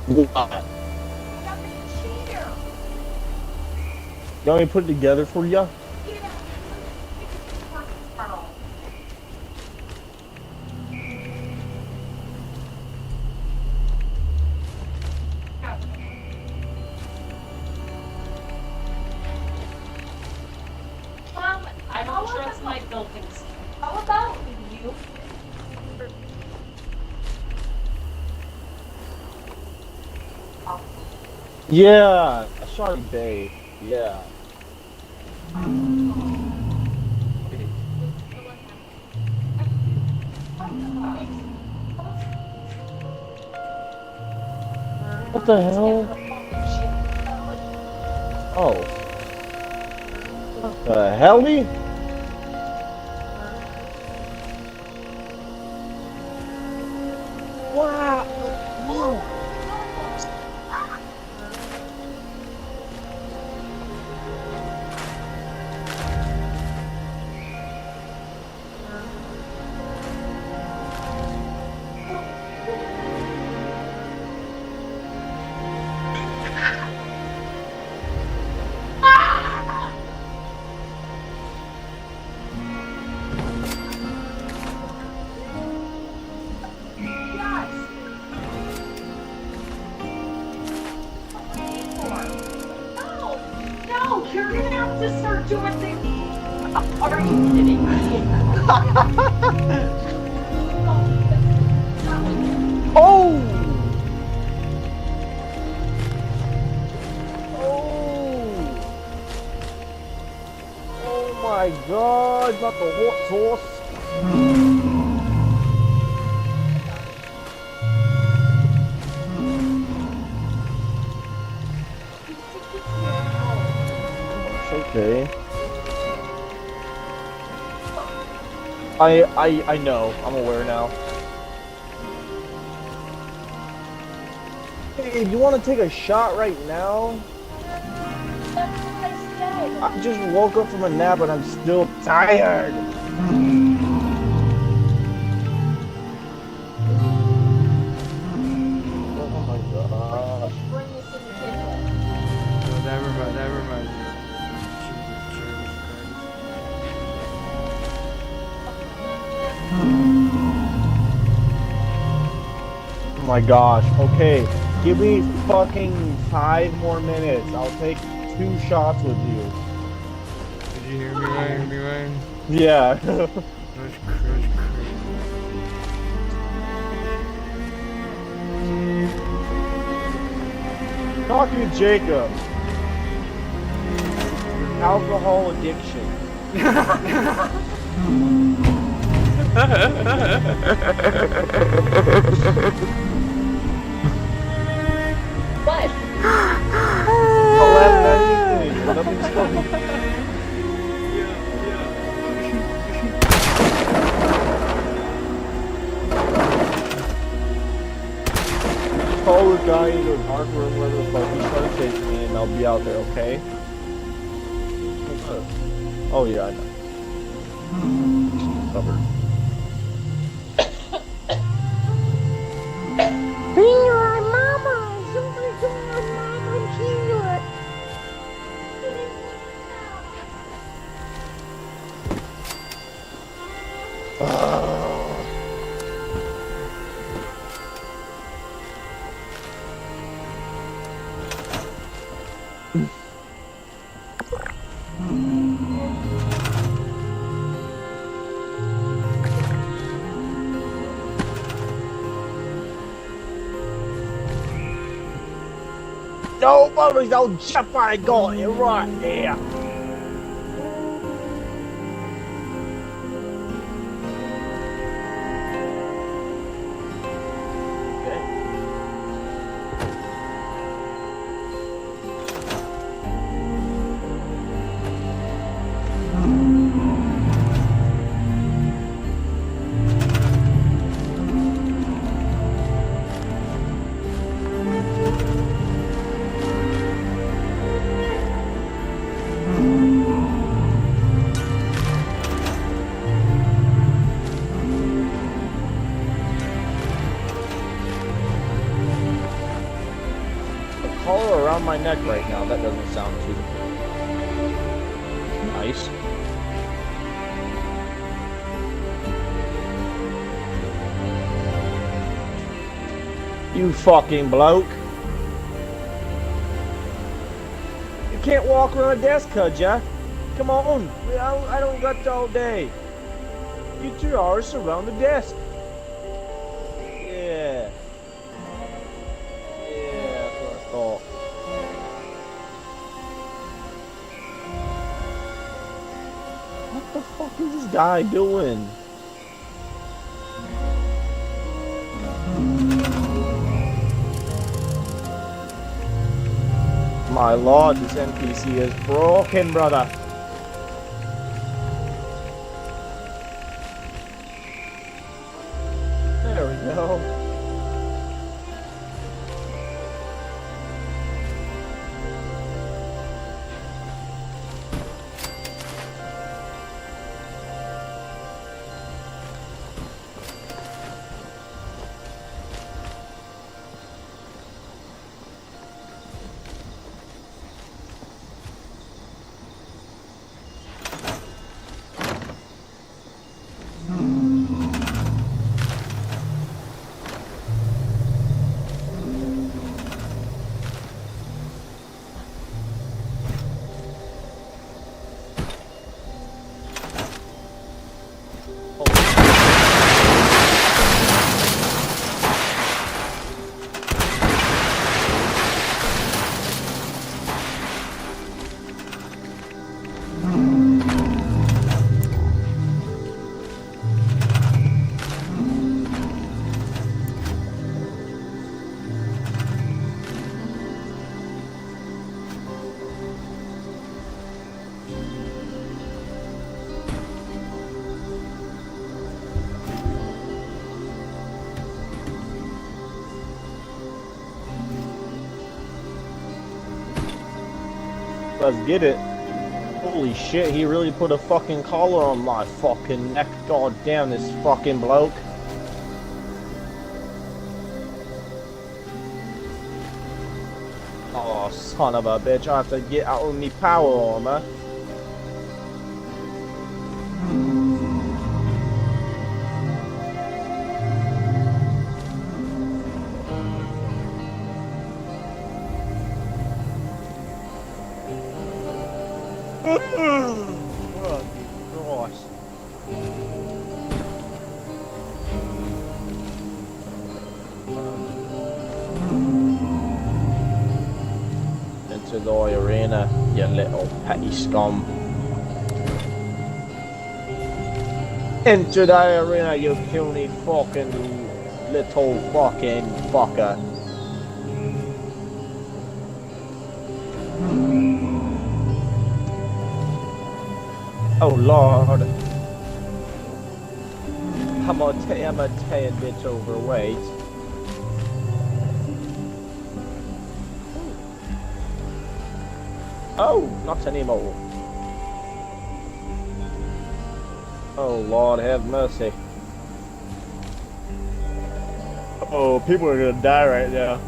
What?
Cheater!
You want me to put it together for ya?
I don't trust my buildings. How about you?
Yeah, Shawty Bay. Yeah. What the hell? Oh. What the helly? Wow. Whoa.
No, you're gonna have to start doing things. Are you kidding me?
Oh! Oh my god, not the hot sauce. Okay. I know. I'm aware now. Hey, you want to take a shot right now? I just woke up from a nap and I'm still tired. Oh my gosh.
Never mind.
Oh my gosh. Okay, give me fucking 5 more minutes. I'll take 2 shots with you.
Did you hear me, Ryan?
Yeah.
That's crazy.
Talking to Jacob. Alcohol addiction.
What?
Oh, let me finish. Let me stop. Call the guy into a dark room where the fuck he's trying to take me and I'll be out there, okay? Oh yeah, I know. Covered. No worries, old chap, I got it right here. Collar around my neck right now, that doesn't sound too Nice. You fucking bloke. You can't walk around a desk, could ya? Come on. I don't got all day. Get your arse around the desk. Yeah. Yeah, that's what I thought. What the fuck is this guy doing? My lord, this NPC is broken, brother. There we go. Let's get it. Holy shit, he really put a fucking collar on my fucking neck. God damn, this fucking bloke. Oh, son of a bitch, I have to get out of me power armor. Into the arena, you little petty scum. Into the arena, you puny fucking little fucking fucker. Oh lord. I'm a tad bit overweight. Oh, not anymore. Oh Lord, have mercy. Oh, people are gonna die right now.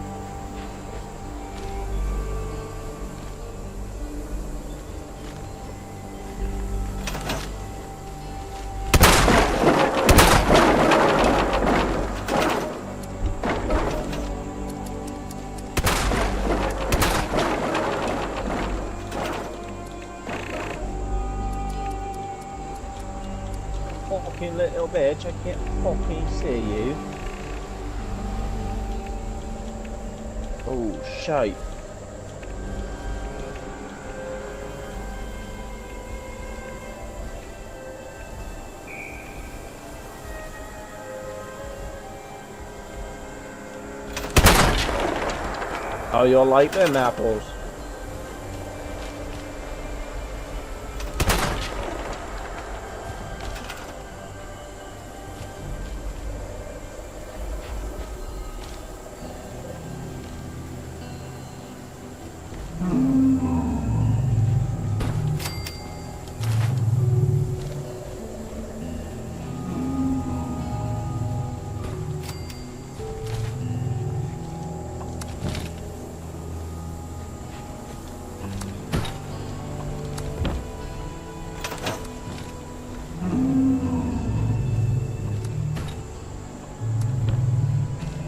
Fucking little bitch, I can't fucking see you. Oh, shite. Oh, you'll like them apples.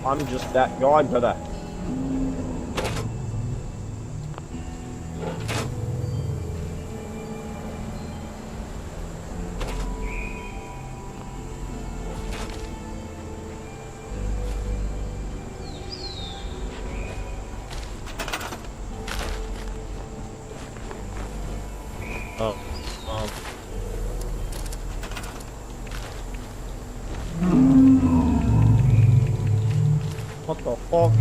I'm just that guy, brother. Oh. What the fuck?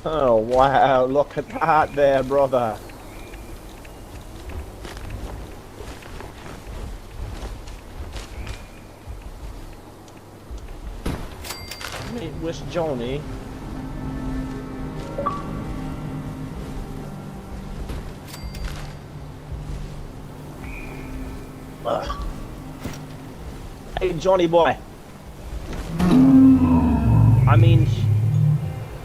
Oh wow, look at that there, brother. Meet with Johnny. Hey Johnny boy. I mean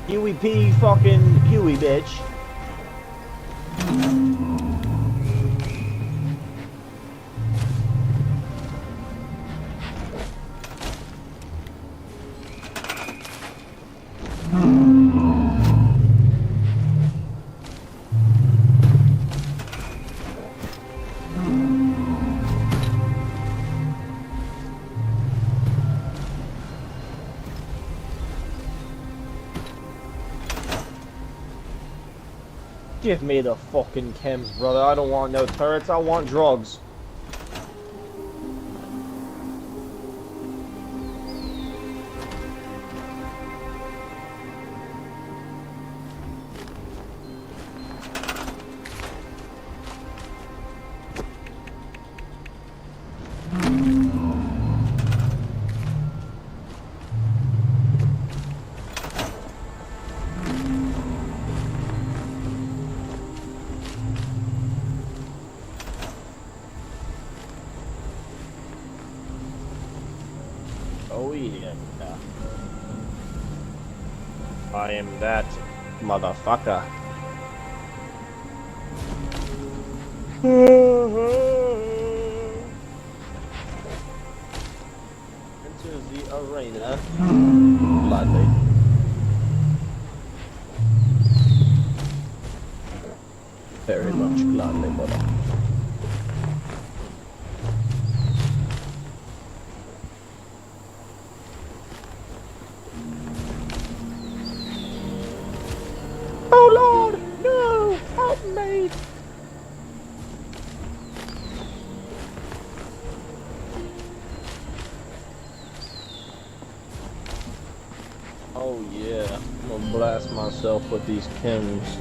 Huey P fucking Huey bitch. Give me the fucking chems, brother. I don't want no turrets, I want drugs. Oh yeah. I am that motherfucker. Into the arena. Gladly. Very much gladly, brother. Oh Lord, no, help me! Oh yeah, I'm gonna blast myself with these chems.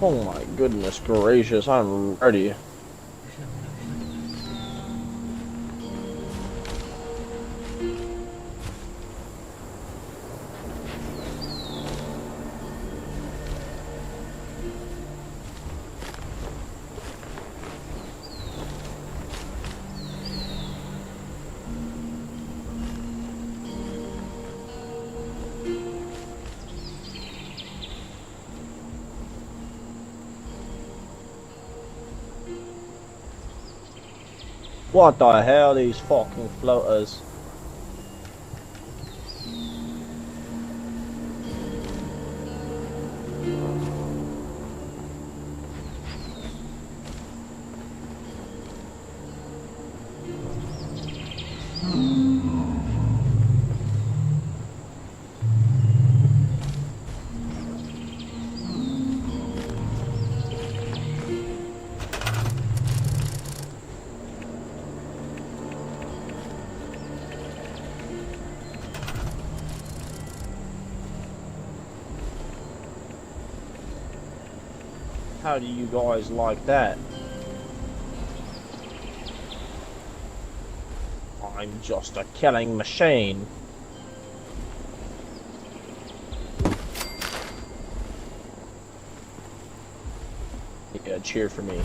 Oh my goodness gracious, I'm ready. What the hell, these fucking floaters? How do you guys like that? I'm just a killing machine. Yeah, cheer for me.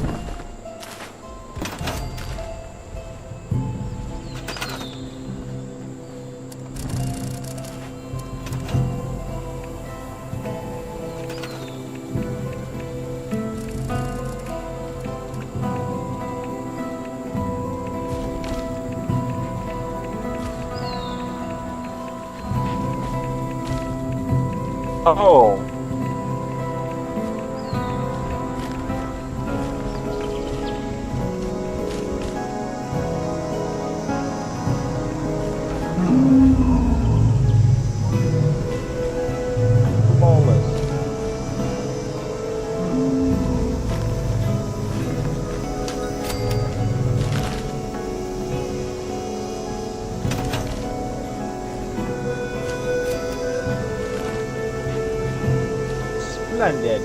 Oh. Splendid.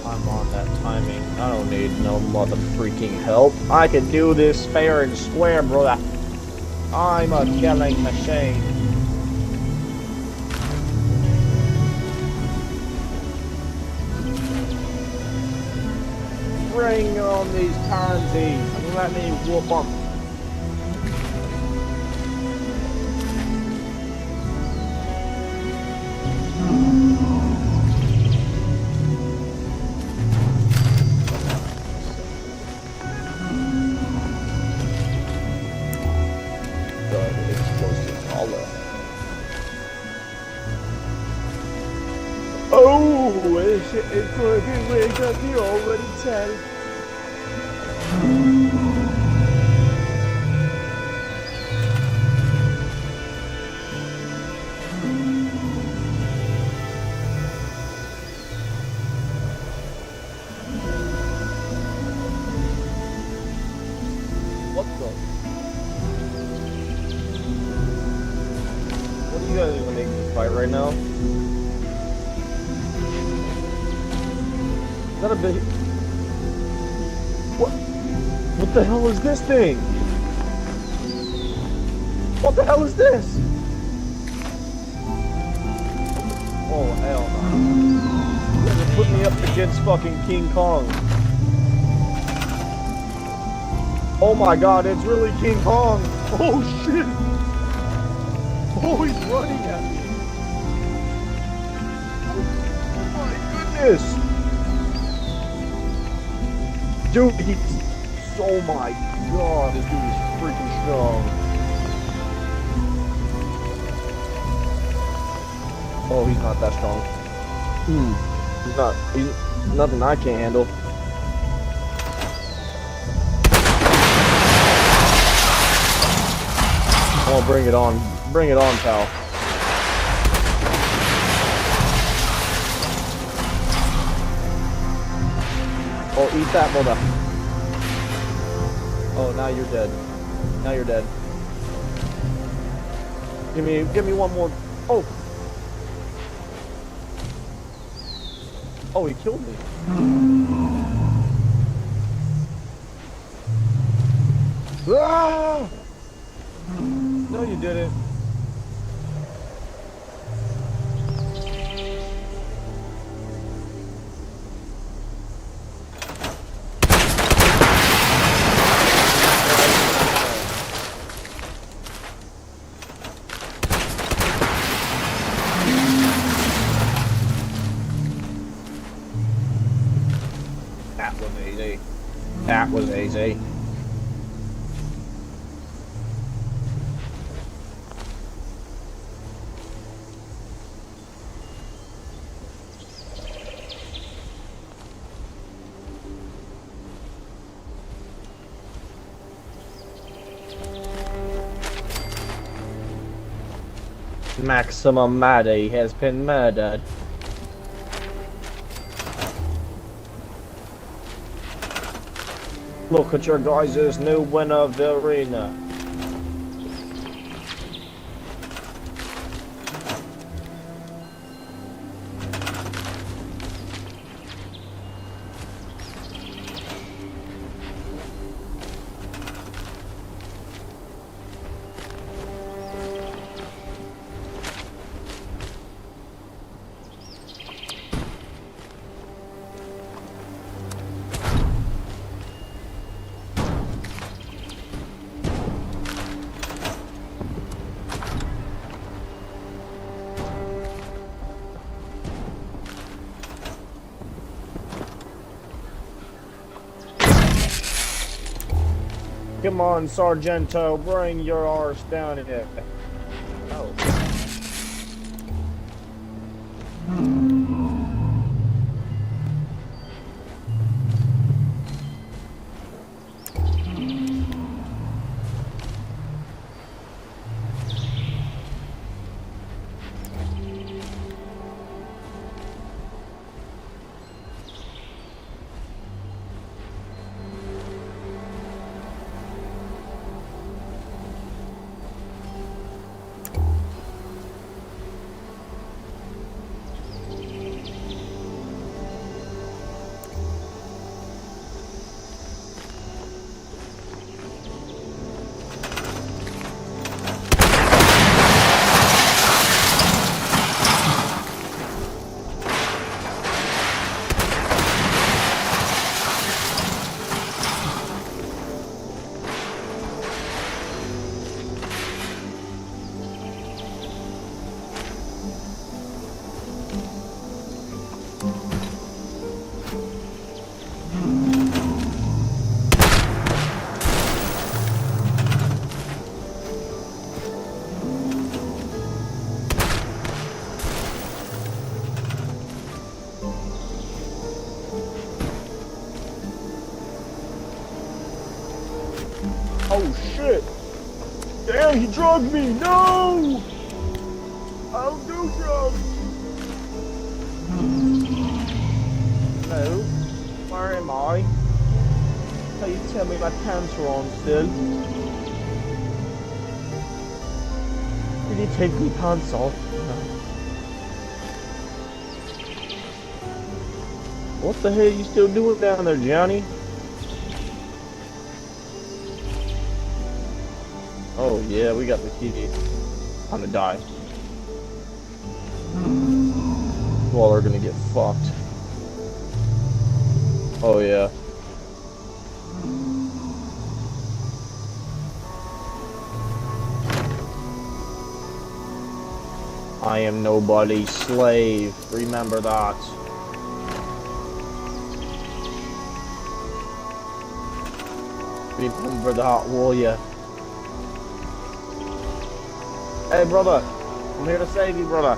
I'm on that timing. I don't need no mother freaking help. I can do this fair and square, brother. I'm a killing machine. Bring on these pansies and let me whoop them. Oh, it's gonna be rigged up here already, Teddy. What the? What do you guys even make me fight right now? Is that a big... What the hell is this thing? What the hell is this? Oh, hell no. You're gonna put me up against fucking King Kong. Oh my god, it's really King Kong. Oh shit. Oh, he's running at me. Oh my goodness. Dude, oh my god, this dude is freaking strong. Oh, he's not that strong. He's nothing I can't handle. Oh, bring it on. Bring it on, pal. Oh, eat that, mother. Oh, now you're dead. Now you're dead. Give me one more. Oh. Oh, he killed me. Ah! No, you didn't. That was easy. That was easy. Maximum Maddie has been murdered. Look at your guys' new winner of the arena. Come on, Sargento, bring your arse down here. Oh. Oh shit! Damn, he drugged me! No! I don't do drugs! No. Where am I? Can you tell me my pants are on still? Did he take me pants off? No. What the hell are you still doing down there, Johnny? Oh yeah, we got the key. Time to die. You all are gonna get fucked. Oh yeah. I am nobody's slave. Remember that. Remember that, will ya? Hey brother, I'm here to save you, brother.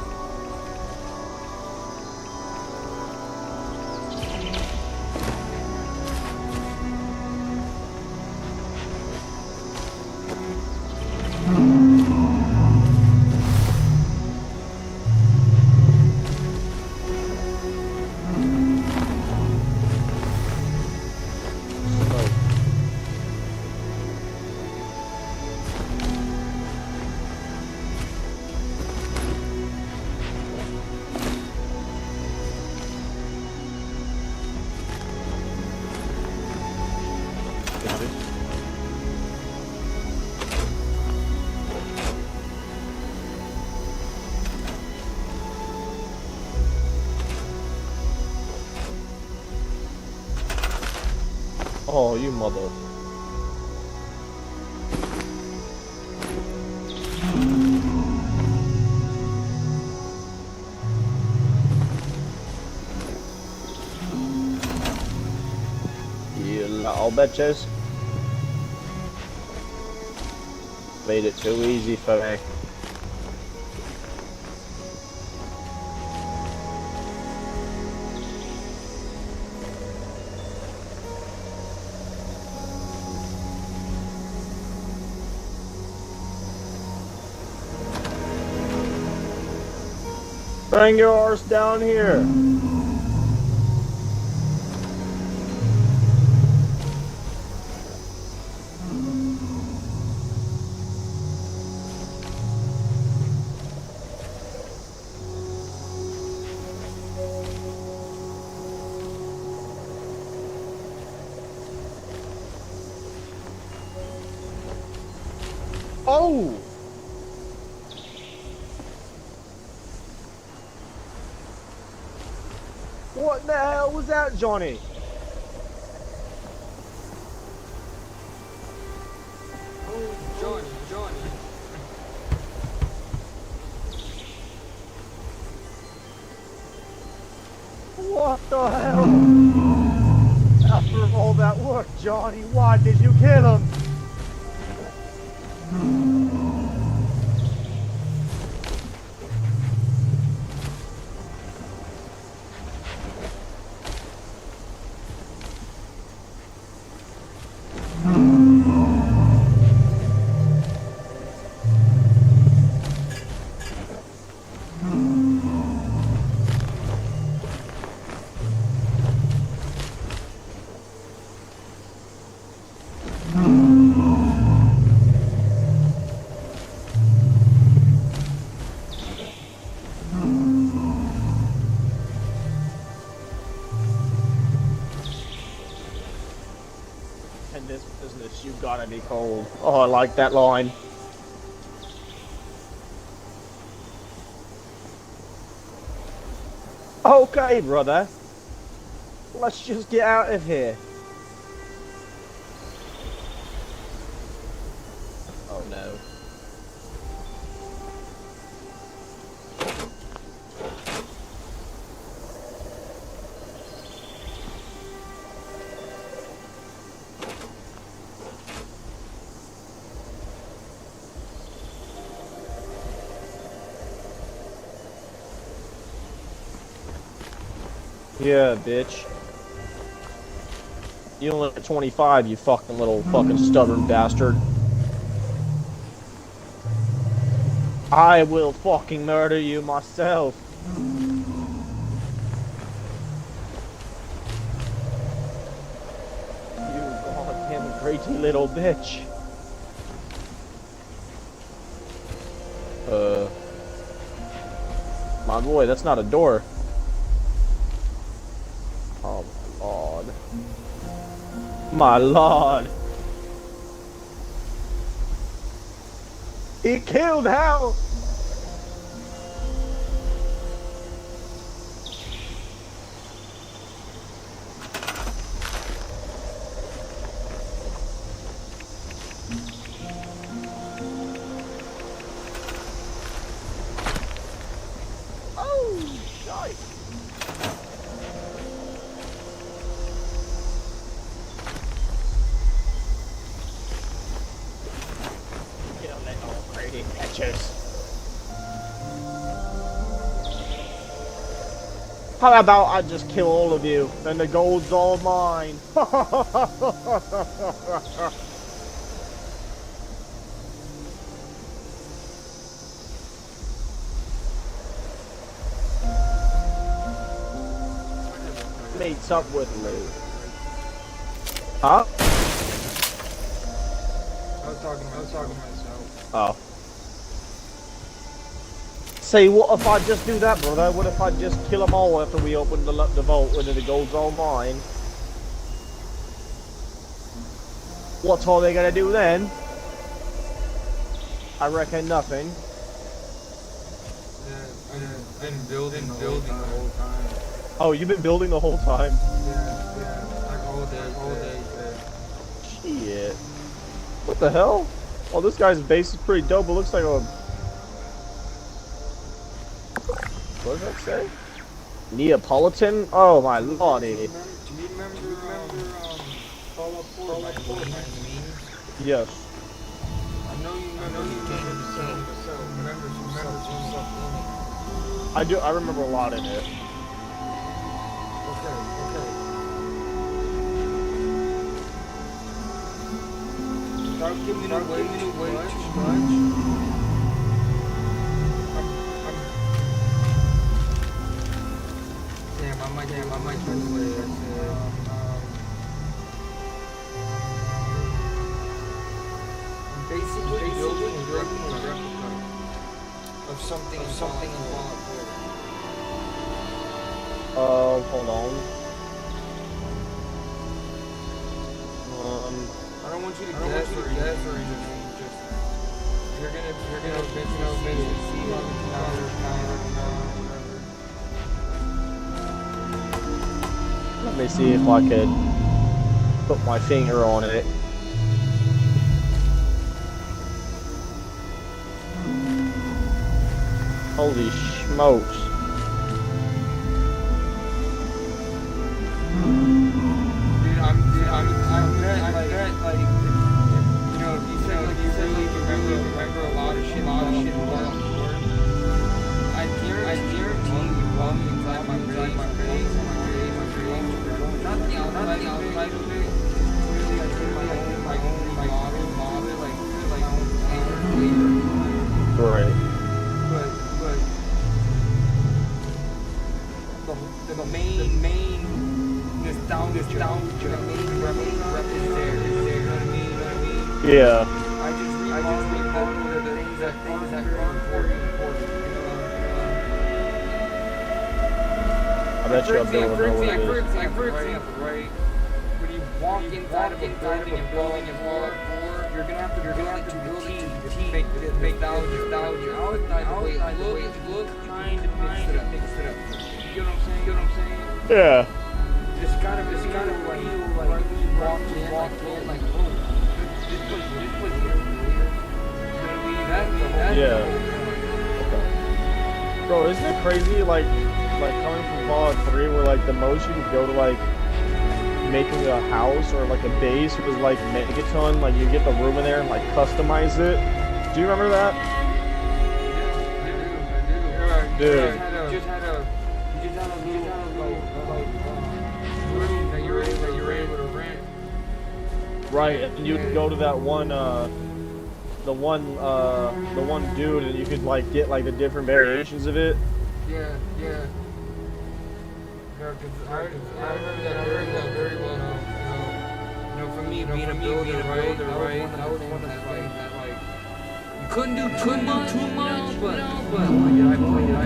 Oh, you mother. You little bitches. Made it too easy for me. Bring your horse down here. Oh! What the hell was that, Johnny?
Oh, Johnny.
What the hell? After all that work, Johnny, why did you kill him? In this business, you gotta be cold. Oh, I like that line. Okay, brother. Let's just get out of here. Oh no. Yeah, bitch. You only at 25, you fucking little fucking stubborn bastard. I will fucking murder you myself. You goddamn crazy little bitch. My boy, that's not a door. Oh my lord. My lord. He killed Hal. Oh, shite. Kill little pretty bitches. How about I just kill all of you, then the gold's all mine. Meets up with Lou. Huh?
I was talking to myself.
Oh. Say, what if I just do that, brother? What if I just kill them all after we open the vault and the gold's all mine? What's all they gonna do then? I reckon nothing.
Yeah, I've been building the whole time.
Oh, you've been building the whole time?
Yeah, like all day.
Shit. What the hell? Oh, this guy's base is pretty dope. It looks like a... What does that say? Neapolitan? Oh my lordy.
Do you remember Fallout 4 by Mean?
Yes.
I know you remember some stuff in it.
I do. I remember a lot in it.
Okay. Start giving away too much. Damn, I might try to play it. I'm basically building a replica of something in Fallout 4.
Hold on.
I don't want you to guess or anything. Just you're gonna eventually see whatever.
Let me see if I could put my finger on it. Holy smokes.
I'm bet, like, you know, if you said, like, you really remember
Yeah.
I just remember the things that are important.
I bet you I'll be able to know what it is.
For example, right? When you walk inside of a building and Fallout 4, you're gonna have to build it to make the nostalgia. Outside the way it looks, kind of mix it up. You know what I'm saying?
Yeah.
Just gotta feel like you walk in, like, oh, this place here. You know what I mean? That's
Yeah. Okay. Bro, isn't it crazy, like coming from Fallout 3, where like the most you could go to like making a house or like a base was like Megaton, like you get the room in there and like customize it. Do you remember that? Dude.
You just had a room that you're able to rent.
Right, and you could go to that one, the one dude, and you could like get like the different variations of it.
Yeah. I heard that very well. You know, for me being a builder, right? That was one of the things that like you couldn't do too much, but I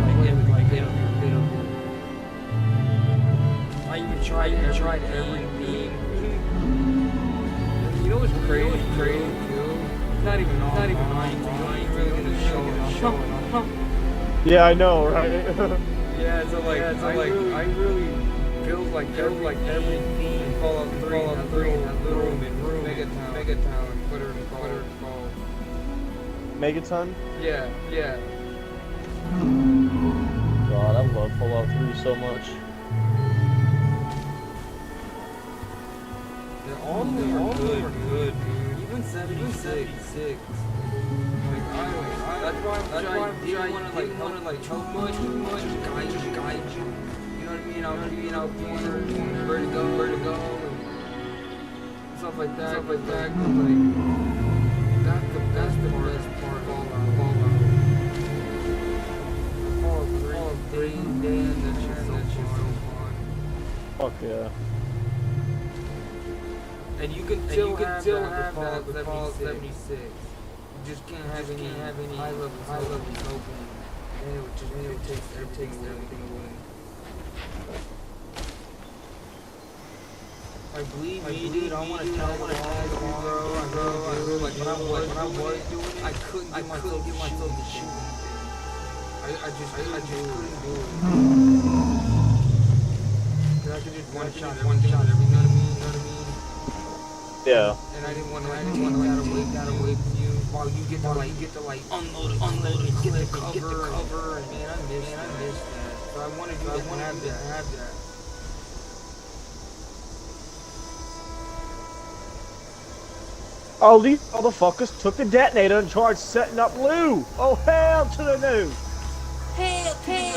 became like I even tried everything. You know what's crazy too? It's not even on. I ain't really gonna show it.
Yeah, I know, right?
Yeah, I really feel like everything in Fallout 3, that little room in Megatown, whatever it's called.
Megaton?
Yeah.
God, I love Fallout 3 so much.
Yeah, all of them are good, dude. Even 76. That's why I didn't want to like too much guide you. You know what I mean? I was being out where to go, and stuff like that. But like, that's the best part of Fallout 3, damn, that shit's so fun.
Fuck yeah.
And you can still have the Fallout 76. You just can't have any high level opening. And it takes everything away. I believe me, dude. I want to tell what I bro. Like when I was doing it, I couldn't get myself to shoot anything. I just couldn't do it. Cause I could just one shot every, you know what I mean?
Yeah.
And I didn't want to gotta wait for you while you get to like unload and get the cover, and man, I miss that. So I wanted you to have that.
Oh, these motherfuckers took the detonator and tried setting up Lou. Oh, hell to the no.
Hell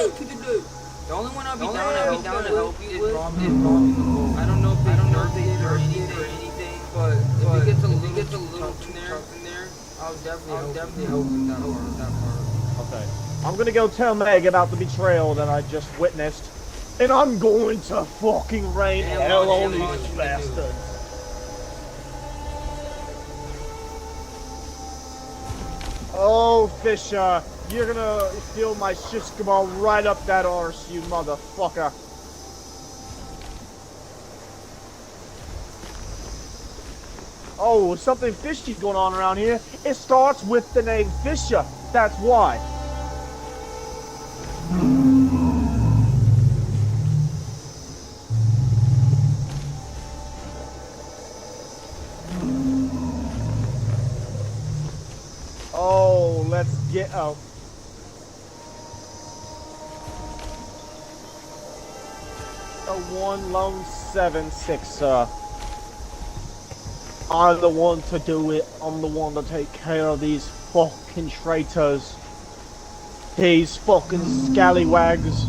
to the no. The only one I'll be down to help you with is bombing the boat. I don't know if they nerfed it or anything, but if it gets a little tough in there, I'll definitely help with that part.
Okay. I'm gonna go tell Meg about the betrayal that I just witnessed, and I'm going to fucking rain hell on these bastards. Oh, Fisher, you're gonna steal my shishkeball right up that arse, you motherfucker. Oh, something fishy's going on around here. It starts with the name Fisher. That's why. Oh, let's get out. A 1 lone 7-6, I'm the one to do it. I'm the one to take care of these fucking traitors. These fucking scallywags.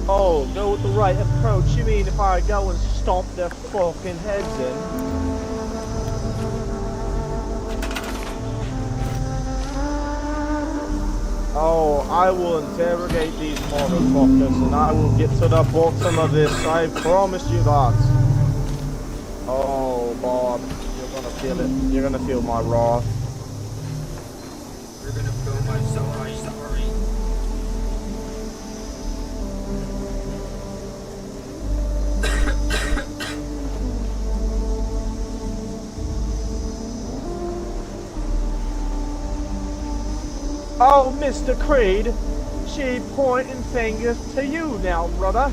Oh, go with the right approach. You mean if I go and stomp their fucking heads in? Oh, I will interrogate these motherfuckers and I will get to the bottom of this. I promise you that. Oh, Bob, you're gonna feel it. You're gonna feel my wrath.
You're gonna feel my sorry.
Oh, Mr. Creed, she pointing fingers to you now, brother.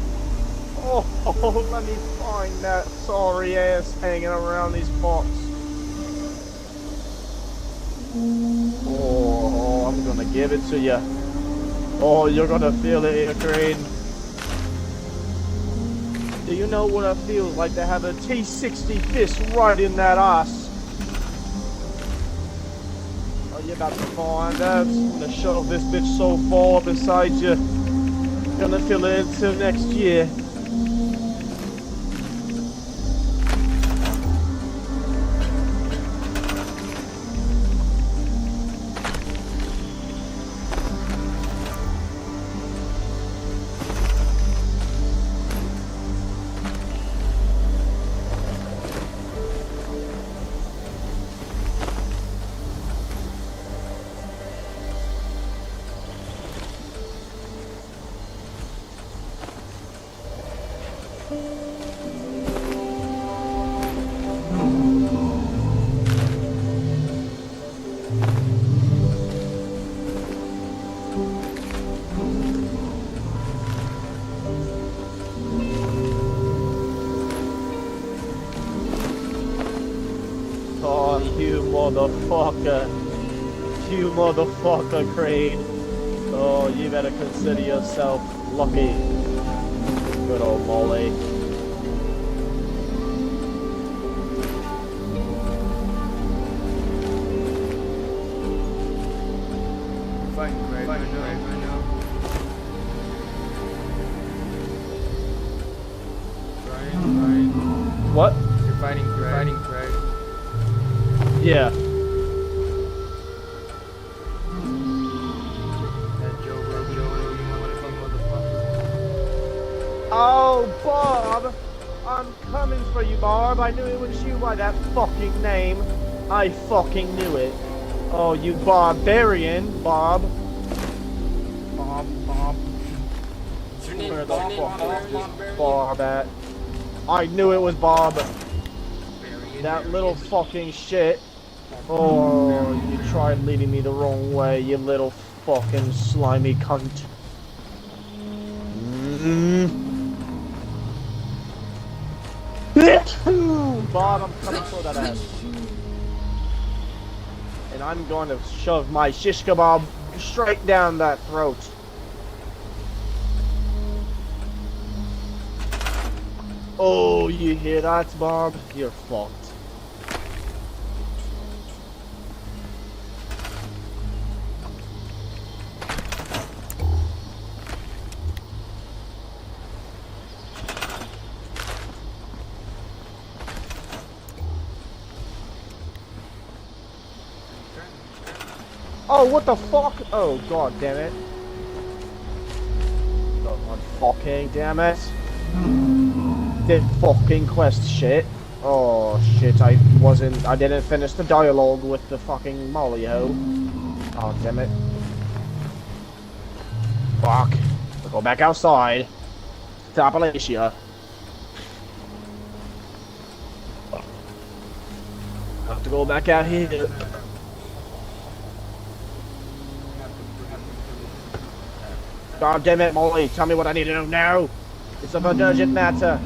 Oh, let me find that sorry ass hanging around these parts. Oh, I'm gonna give it to you. Oh, you're gonna feel it here, Creed. Do you know what it feels like to have a T60 fist right in that ass? You're about to find out. I'm gonna shove this bitch so far beside you. Gonna feel it until next year. You motherfucker, Creed. Oh, you better consider yourself lucky. Good old Molly.
Fighting Craig, I know. Brian.
What?
You're fighting Craig.
Yeah. Oh, Bob! I'm coming for you, Bob. I knew it was you by that fucking name. I fucking knew it. Oh, you barbarian, Bob. Bob. Where the fuck is this Bob at? I knew it was Bob. That little fucking shit. Oh, you tried leading me the wrong way, you little fucking slimy cunt. Bob, I'm coming for that ass. And I'm going to shove my shish kebab straight down that throat. Oh, you hear that, Bob? You're fucked. Oh, what the fuck? Oh, god damn it. God fucking damn it. This fucking quest shit. Oh shit, I didn't finish the dialogue with the fucking Molly ho. Oh damn it. Fuck. We'll go back outside. To Appalachia. Have to go back out here. God damn it, Molly, tell me what I need to know now. It's of an urgent matter.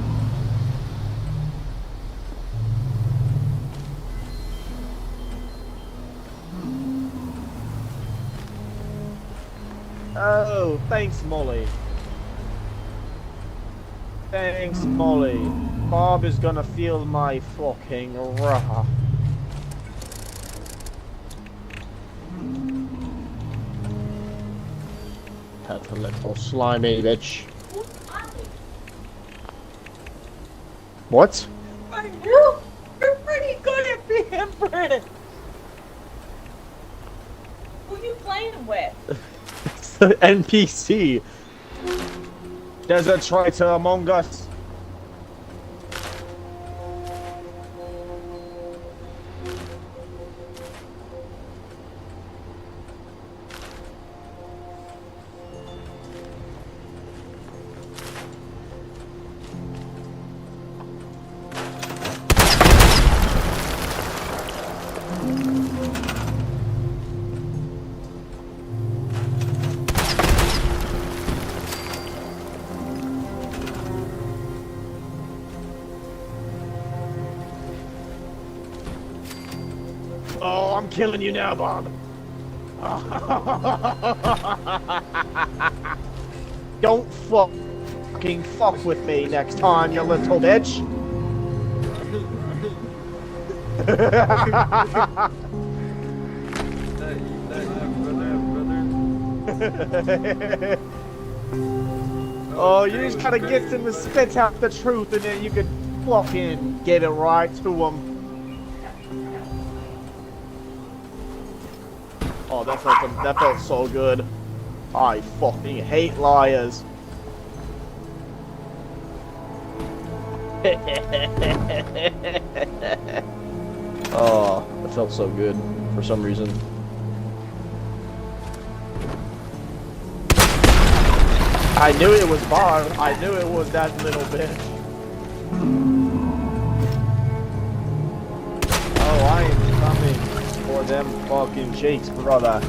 Oh, thanks, Molly. Thanks, Molly. Bob is gonna feel my fucking wrath. That little slimy bitch. What?
I knew you're pretty good at being British. Who you playing with?
It's the NPC. There's a traitor among us. Oh, I'm killing you now, Bob. Don't fucking fuck with me next time, you little bitch. Oh, you just gotta get him to spit out the truth and then you can fucking get it right to him. Oh, that felt so good. I fucking hate liars. Oh, that felt so good for some reason. I knew it was Barb. I knew it was that little bitch. Oh, I am coming for them fucking cheeks, brother.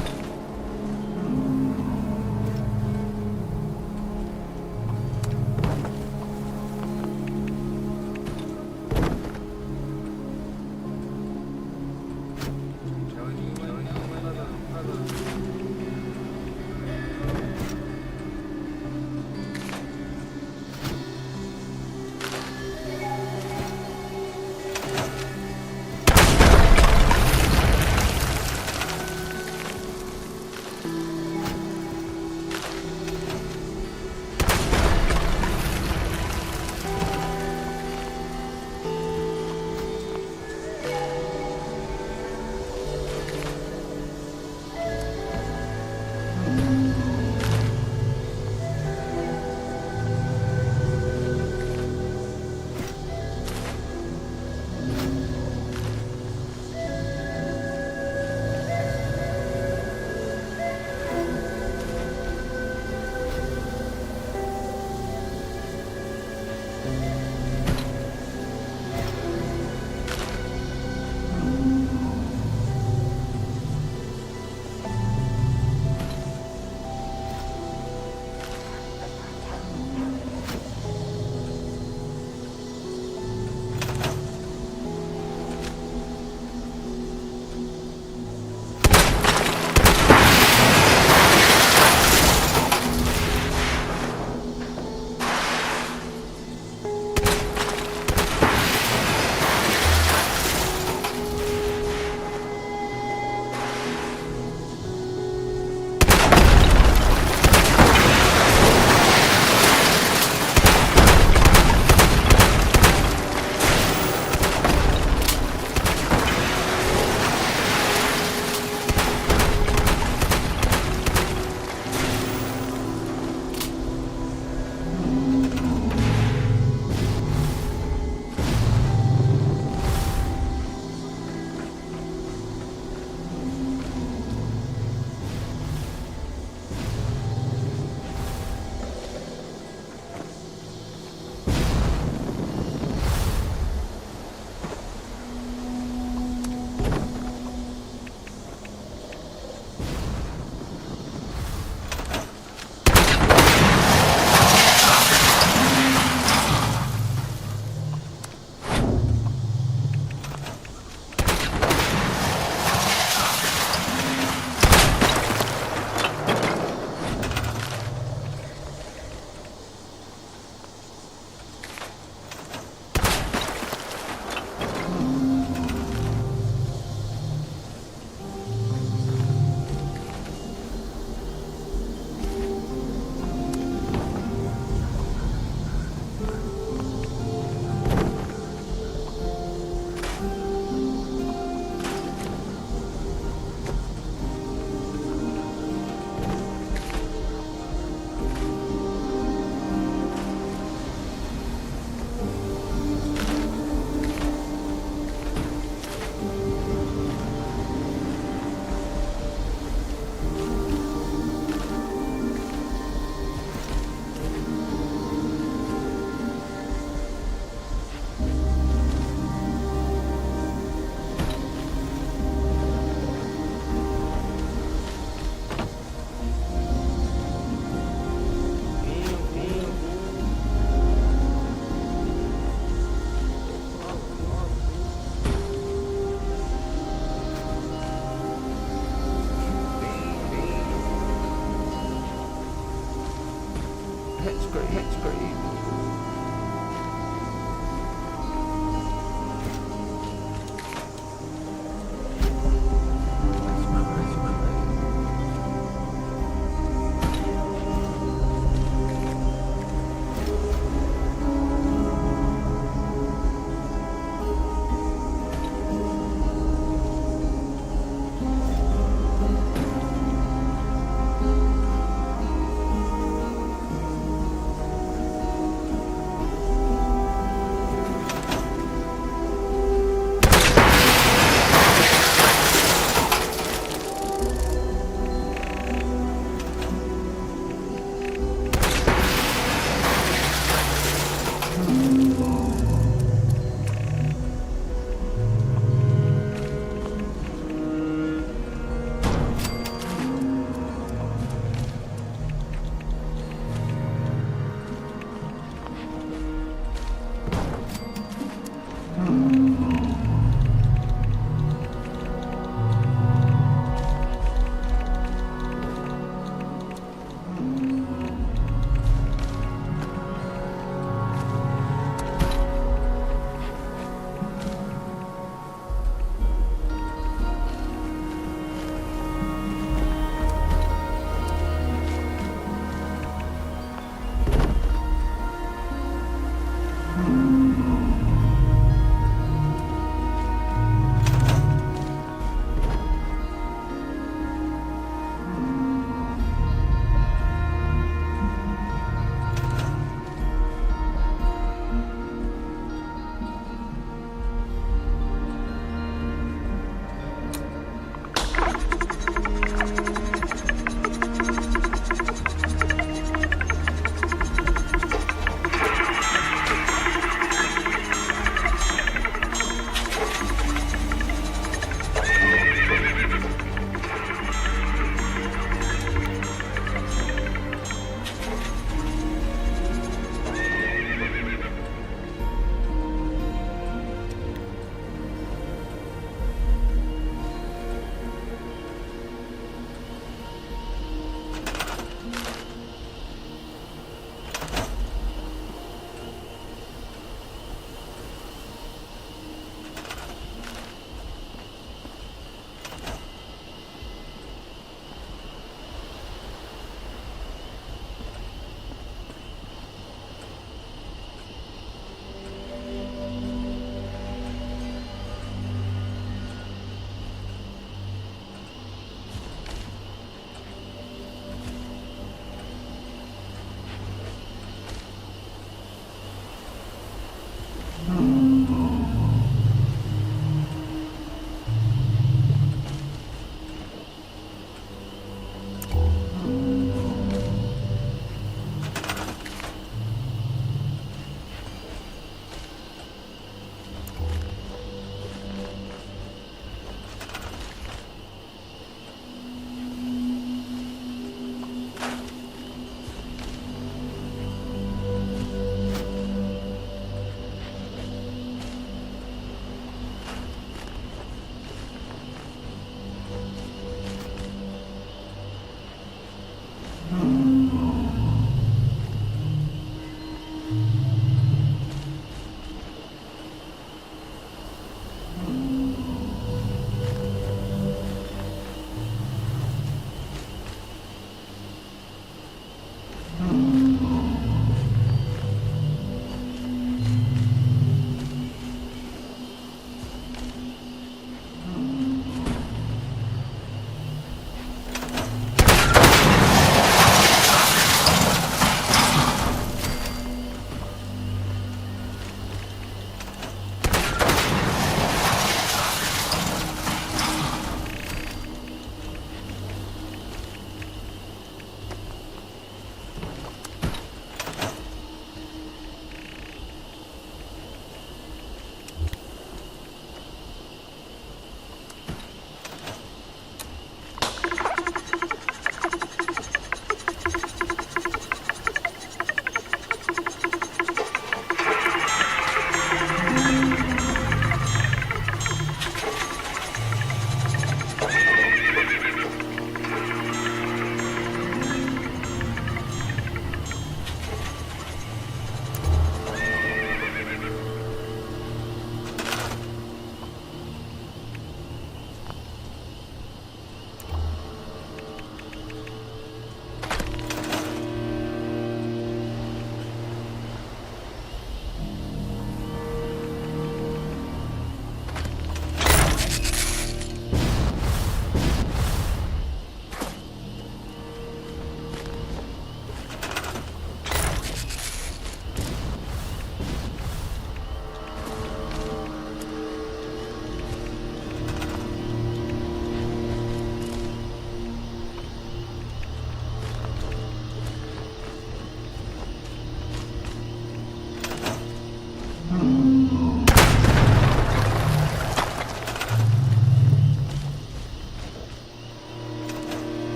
It's great. It's great.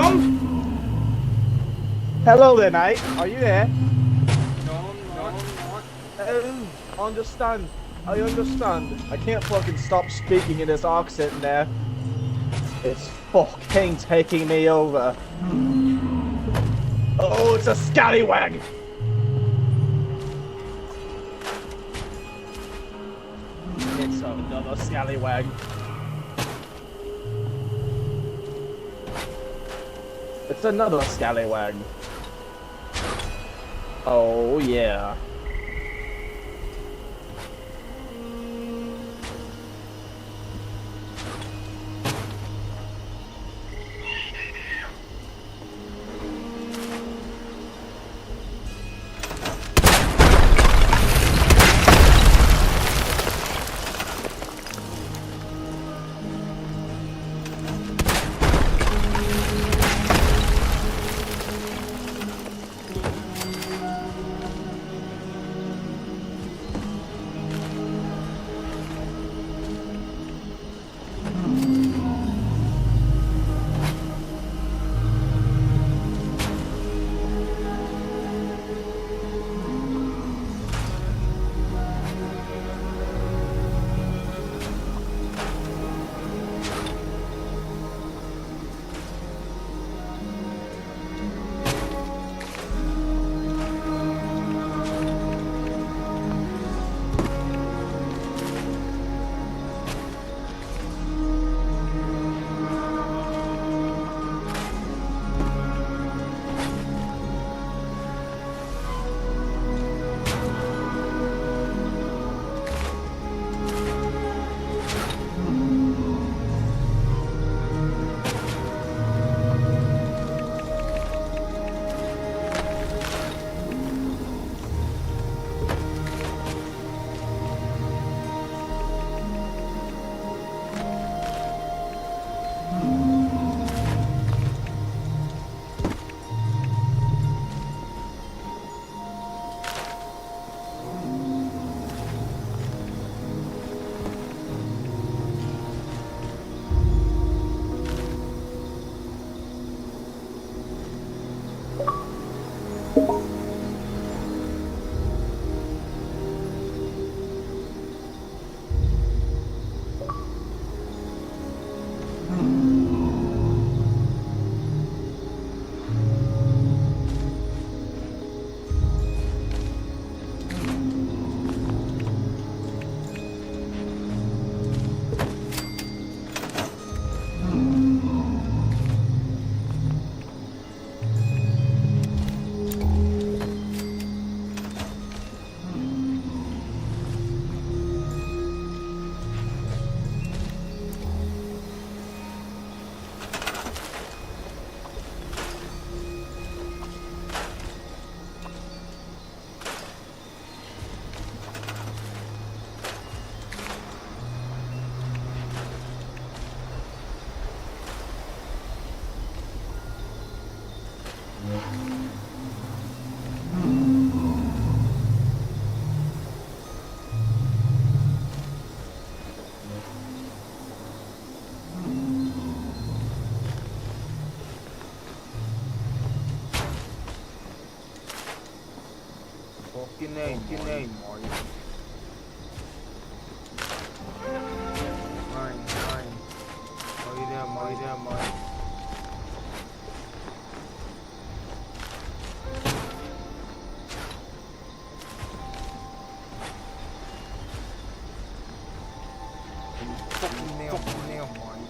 Tom? Hello there, mate. Are you there?
No, I'm not.
Understand. I understand. I can't fucking stop speaking in this accent now. It's fucking taking me over. Oh, it's a scallywag! It's another scallywag. It's another scallywag. Oh, yeah.
Fucking name, Marty. Mine. Marty there, Marty. Fucking nail, Marty.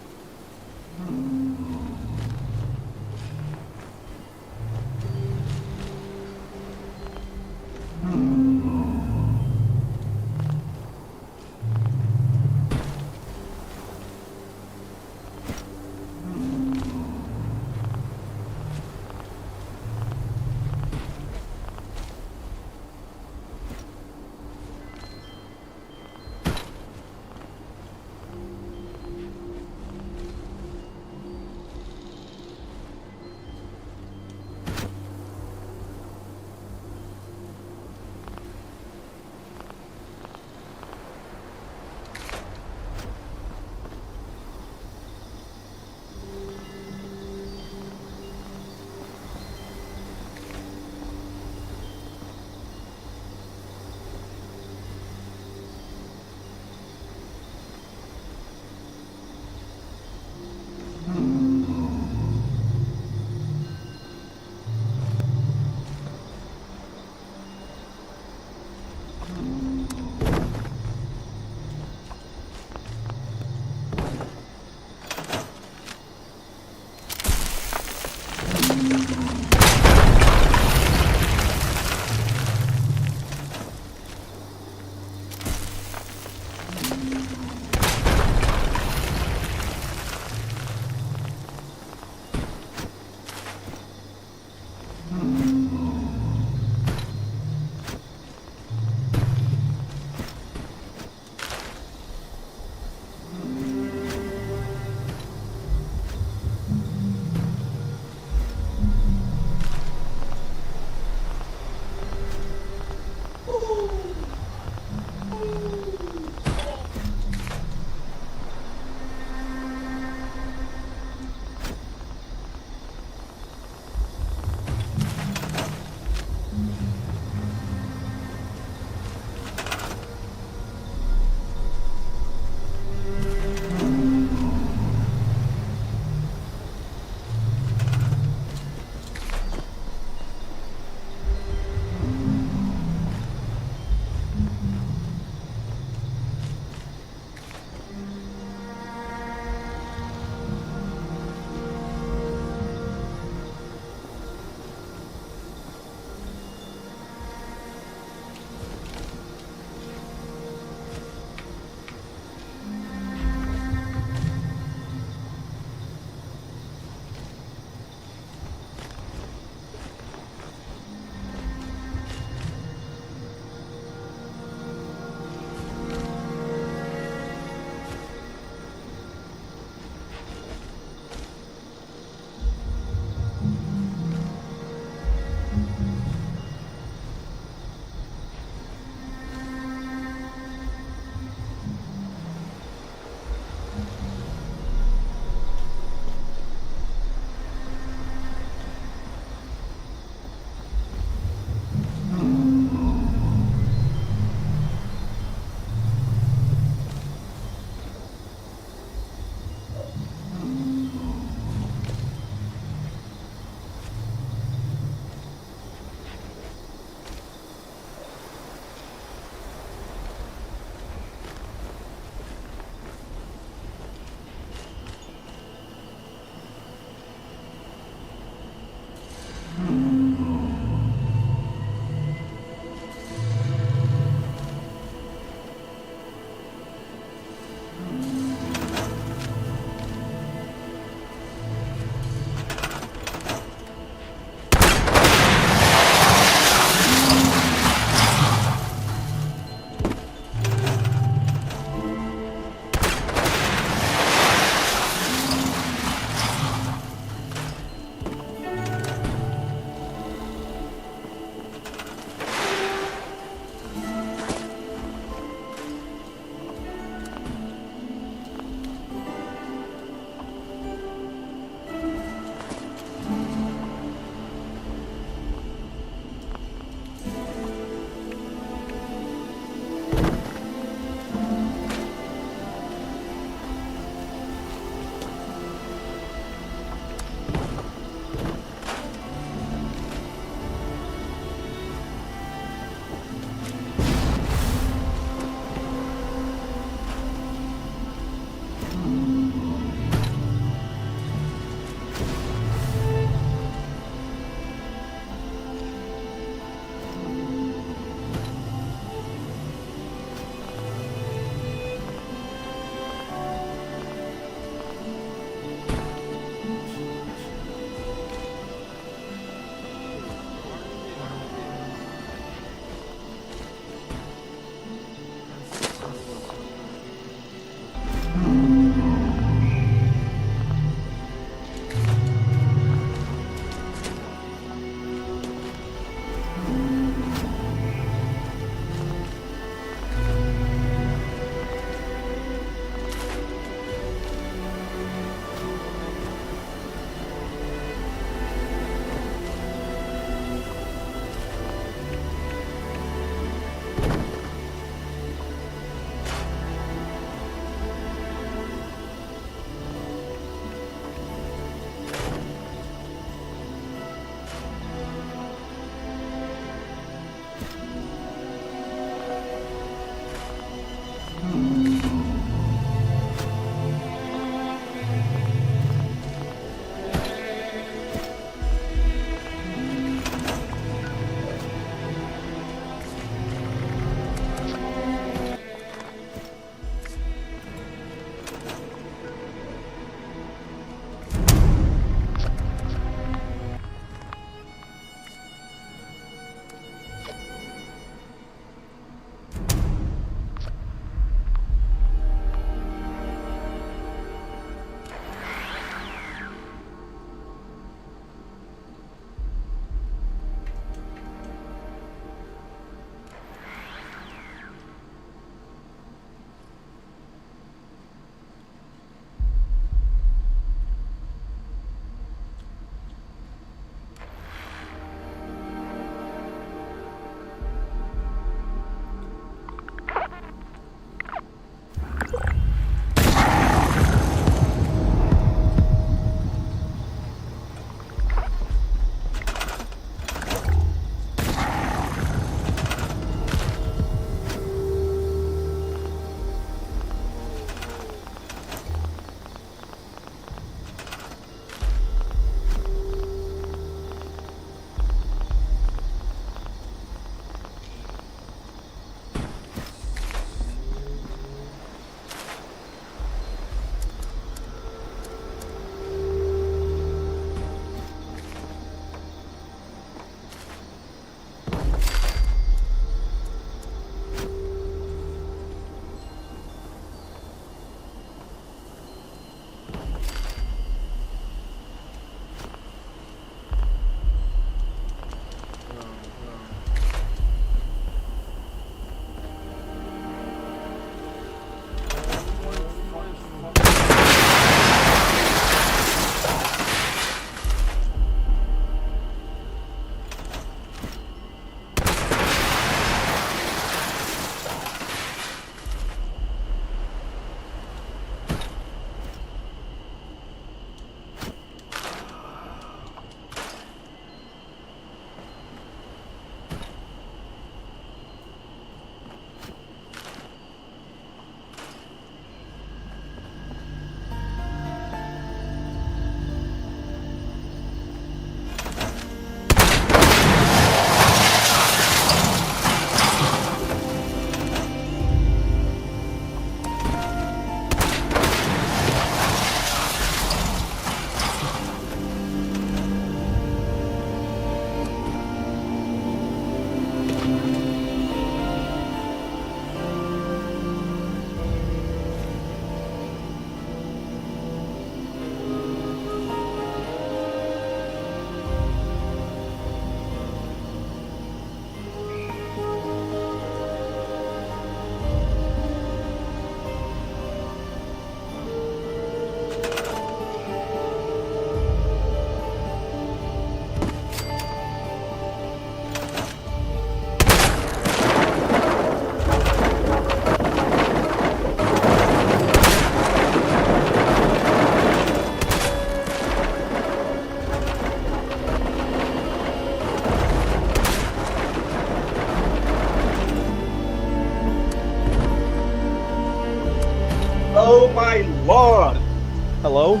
Hello?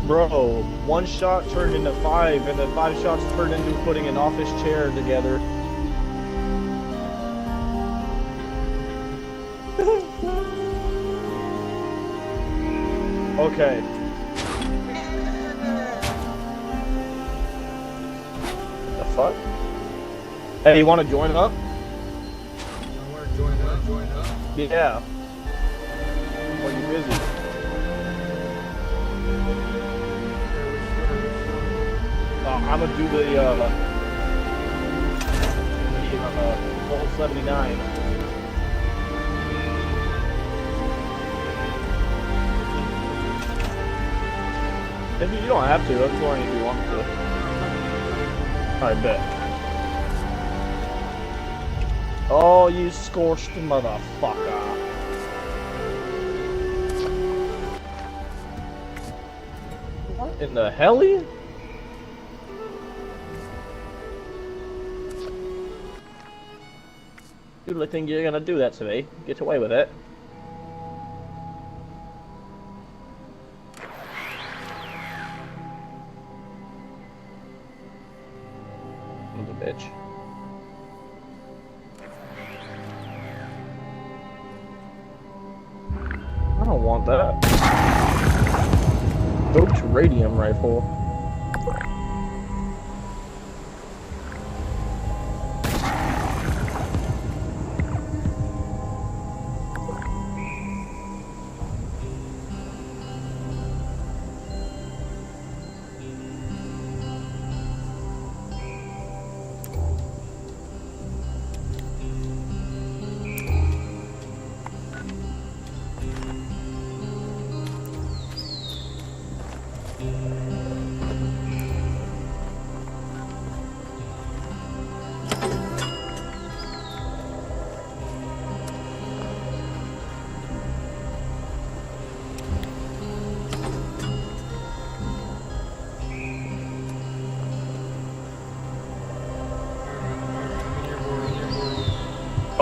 Bro, one shot turned into 5, and then 5 shots turned into putting an office chair together. Okay. The fuck? Hey, you want to join up?
I want to join up.
Yeah. Or you busy? I'm gonna do the full 79. If you don't have to, I'm going if you want to. I bet. Oh, you scorched motherfucker. What in the helly? You really think you're gonna do that to me? Get away with it. I'm a bitch. I don't want that. Doped radium rifle.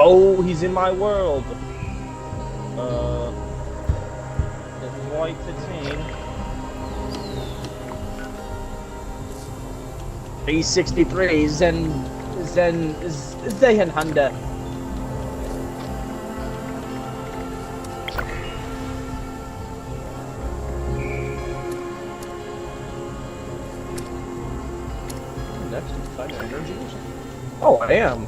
Oh, he's in my world. It's white 15. B63 Zehenhunde. Next, exciting energies. Oh, I am.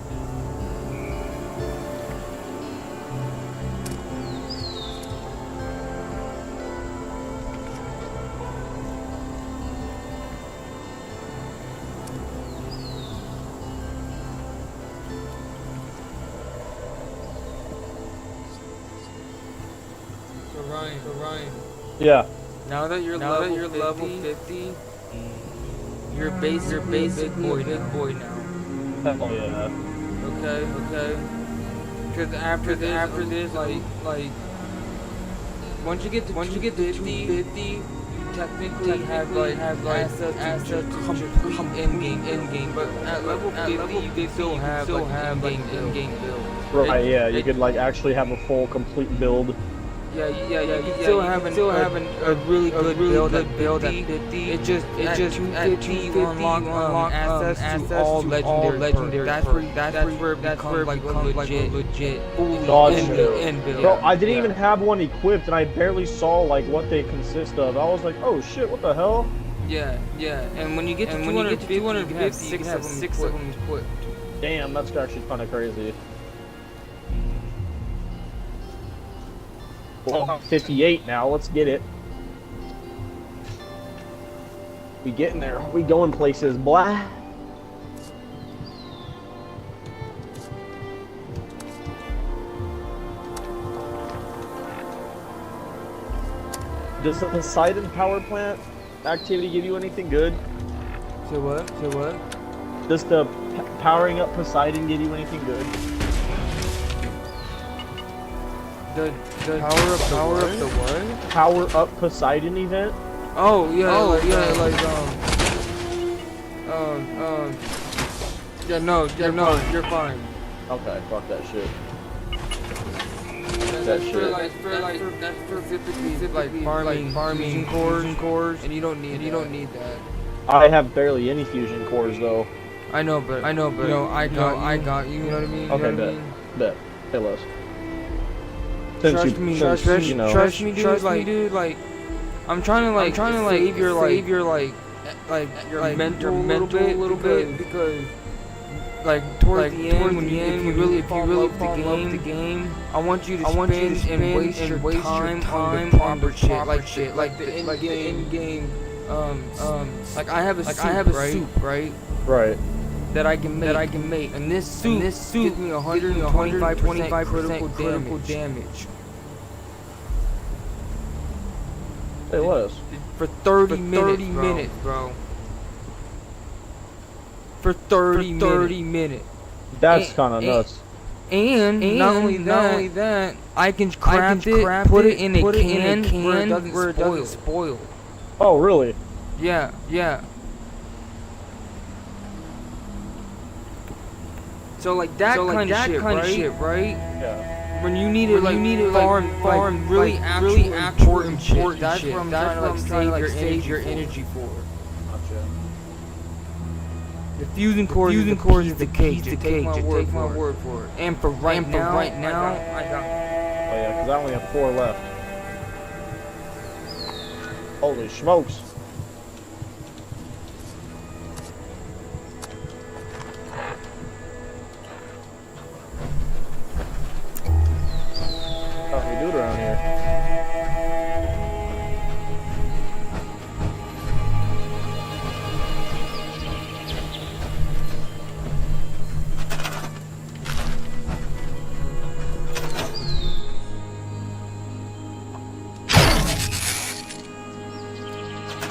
So Ryan.
Yeah.
Now that you're level 50, you're basic boy now.
Hell yeah.
Okay. Because after this, like once you get to 250, you technically have access to complete end game. But at level 50, you can still have in-game build.
Right. Yeah. You could like actually have a full complete build.
Yeah. You still have a really good build at 50. It just at 250 you unlock access to all legendary. That's where it becomes like legit.
Bro, I didn't even have one equipped, and I barely saw like what they consist of. I was like, oh shit, what the hell?
Yeah. And when you get to 250, you can have six of them equipped.
Damn, that's actually kind of crazy. Well, I'm 58 now. Let's get it. We getting there. We going places, blah. Does the Poseidon power plant activity give you anything good?
Say what?
Does the powering up Poseidon give you anything good?
The power up the what?
Power up Poseidon event?
Oh yeah, no, you're fine.
Okay, fuck that shit. that shit.
That's for typically like farming cores, and you don't need that.
I have barely any fusion cores though.
I know, but I got you. You know what I mean?
Okay, bet. Hey, Les.
Trust me, dude. Like, I'm trying to save your mental a little bit because like towards the end when if you really fall in love with the game, I want you to spend and waste your time on the proper shit, like the end game. Like I have a soup, right?
Right.
That I can make, and this soup gives me 125% critical damage.
Hey, Les.
For 30 minutes, bro. For 30 minutes.
That's kind of nuts.
And not only that, I can craft it, put it in a can where it doesn't spoil.
Oh, really?
Yeah. So like that kind of shit, right?
Yeah.
When you need it farm really important shit. That's where I'm trying to save your energy for.
Gotcha.
The fusion core is the cake. Just take my word for it. And for right now, I got.
Oh yeah, because I only have 4 left. Holy smokes! What we do around here?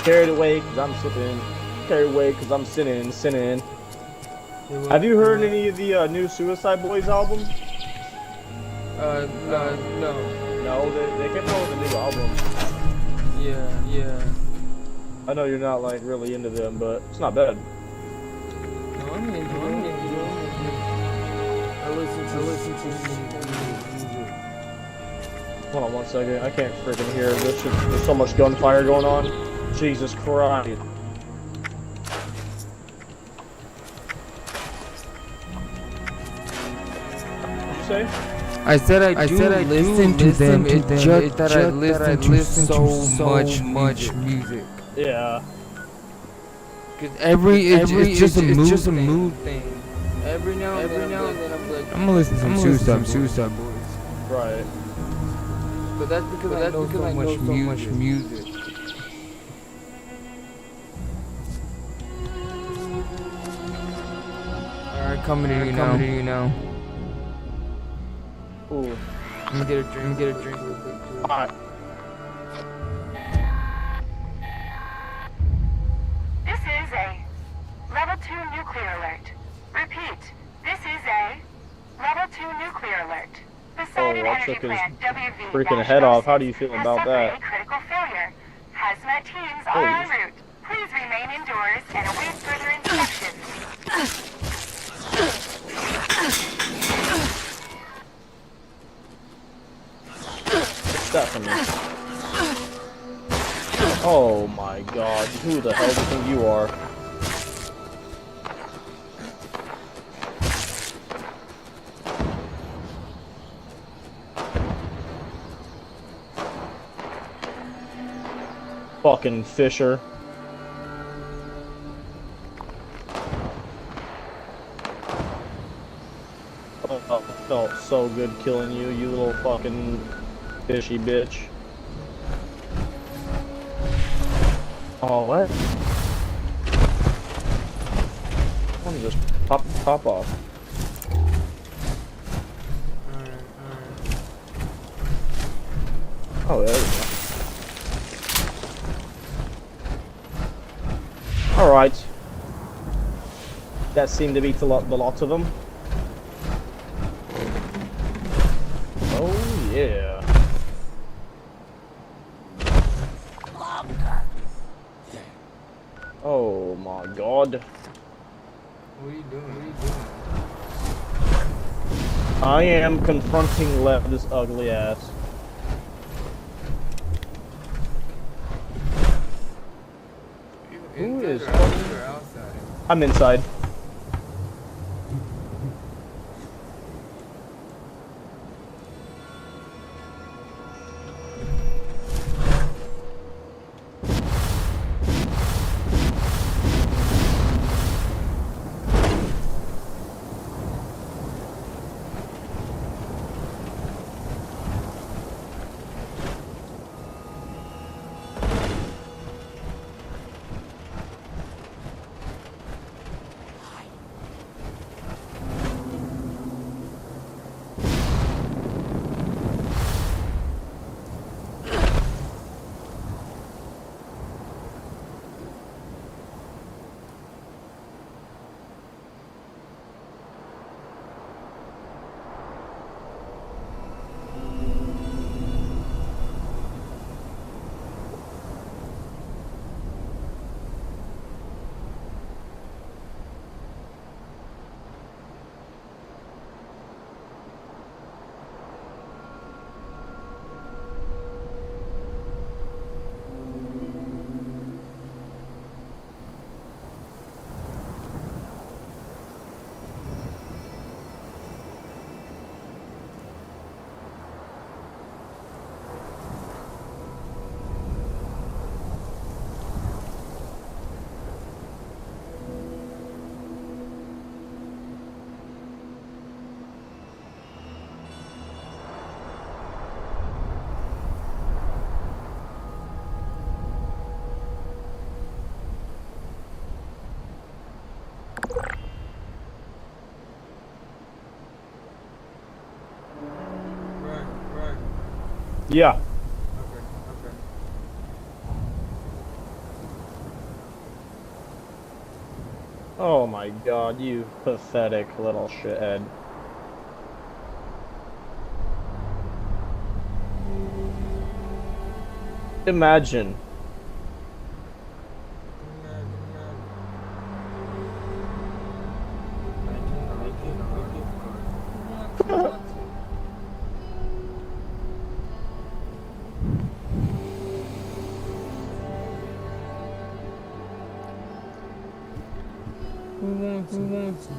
Carried away because I'm slipping. Carried away because I'm sinning. Have you heard any of the new Suicide Boys albums?
No.
No, they came out with a new album.
Yeah.
I know you're not like really into them, but it's not bad.
No, I'm into it. I listen to music.
Hold on one second. I can't freaking hear this. There's so much gunfire going on. Jesus Christ. What'd you say?
I said I do listen to them. It's just that I listen to so much music.
Yeah.
Cause it's just a mood thing. Every now and then I'm like, I'm gonna listen to some Suicide Boys.
Right.
But that's because I know so much music. Alright, coming to you now.
Ooh.
I'm gonna get a drink real quick too.
Alright.
This is a Level 2 nuclear alert. Repeat, this is a Level 2 nuclear alert. Poseidon
I
Energy
took his
Plant WV
freaking head off. How do you feel
has
about
suffered
that?
a critical failure. Hazmat teams are en route. Please remain indoors and await further instructions.
Stephanie. Oh my god, who the hell do you think you are? Fucking Fisher. Oh, it felt so good killing you, you little fucking fishy bitch. Oh, what? Let me just pop off. Oh, there we go. Alright. That seemed to be the lot of them. Oh, yeah. Oh my god.
What are you doing?
I am confronting Lev's ugly ass. Who is? I'm inside. Yeah. Oh my god, you pathetic little shithead. Imagine.
Who wants it?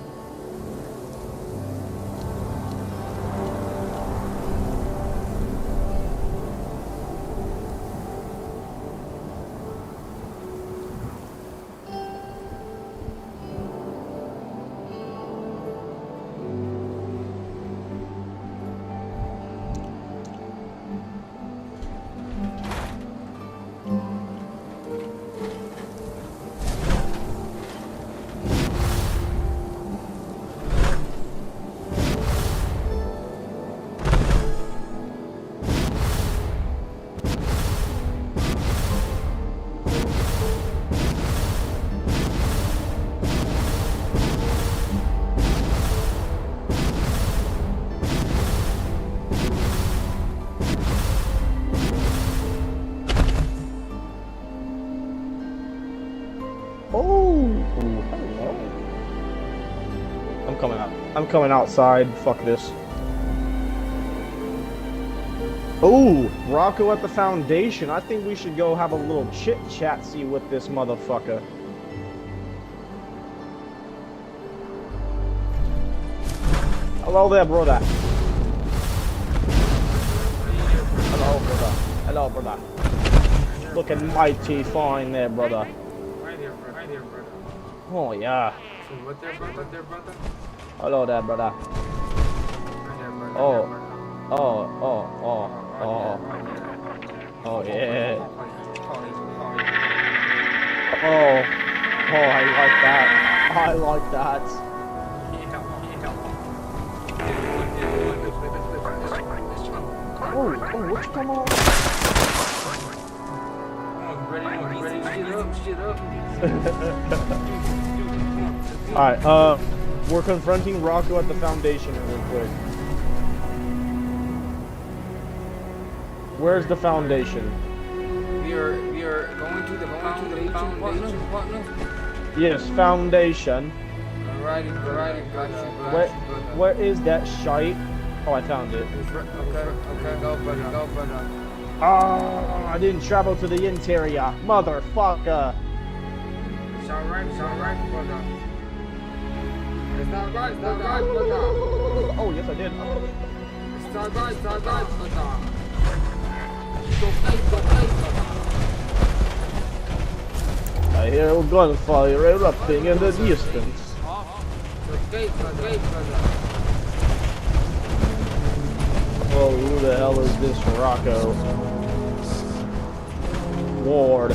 I'm coming outside. Fuck this. Oh, Rocco at the Foundation. I think we should go have a little chit-chat-see with this motherfucker. Hello there, brother. Hello, brother. Hello, brother. Looking mighty fine there, brother.
Right there, brother.
Oh, yeah.
So what there, brother?
Hello there, brother. Oh, yeah. Oh, I like that. I like that. Oh, what's going on? Ready, shit up. Alright, we're confronting Rocco at the Foundation real quick. Where's the Foundation?
We are going to the Foundation, partner?
Yes, Foundation.
Alrighty, got you.
Where is that shite? Oh, I found it.
Okay, go brother.
Oh, I didn't travel to the interior, motherfucker.
It's alright, brother. It's alright, brother.
Oh, yes, I did.
It's alright, brother. Go play, brother.
I hear gunfire erupting in the distance.
Okay, brother.
Oh, who the hell is this Rocco? Ward.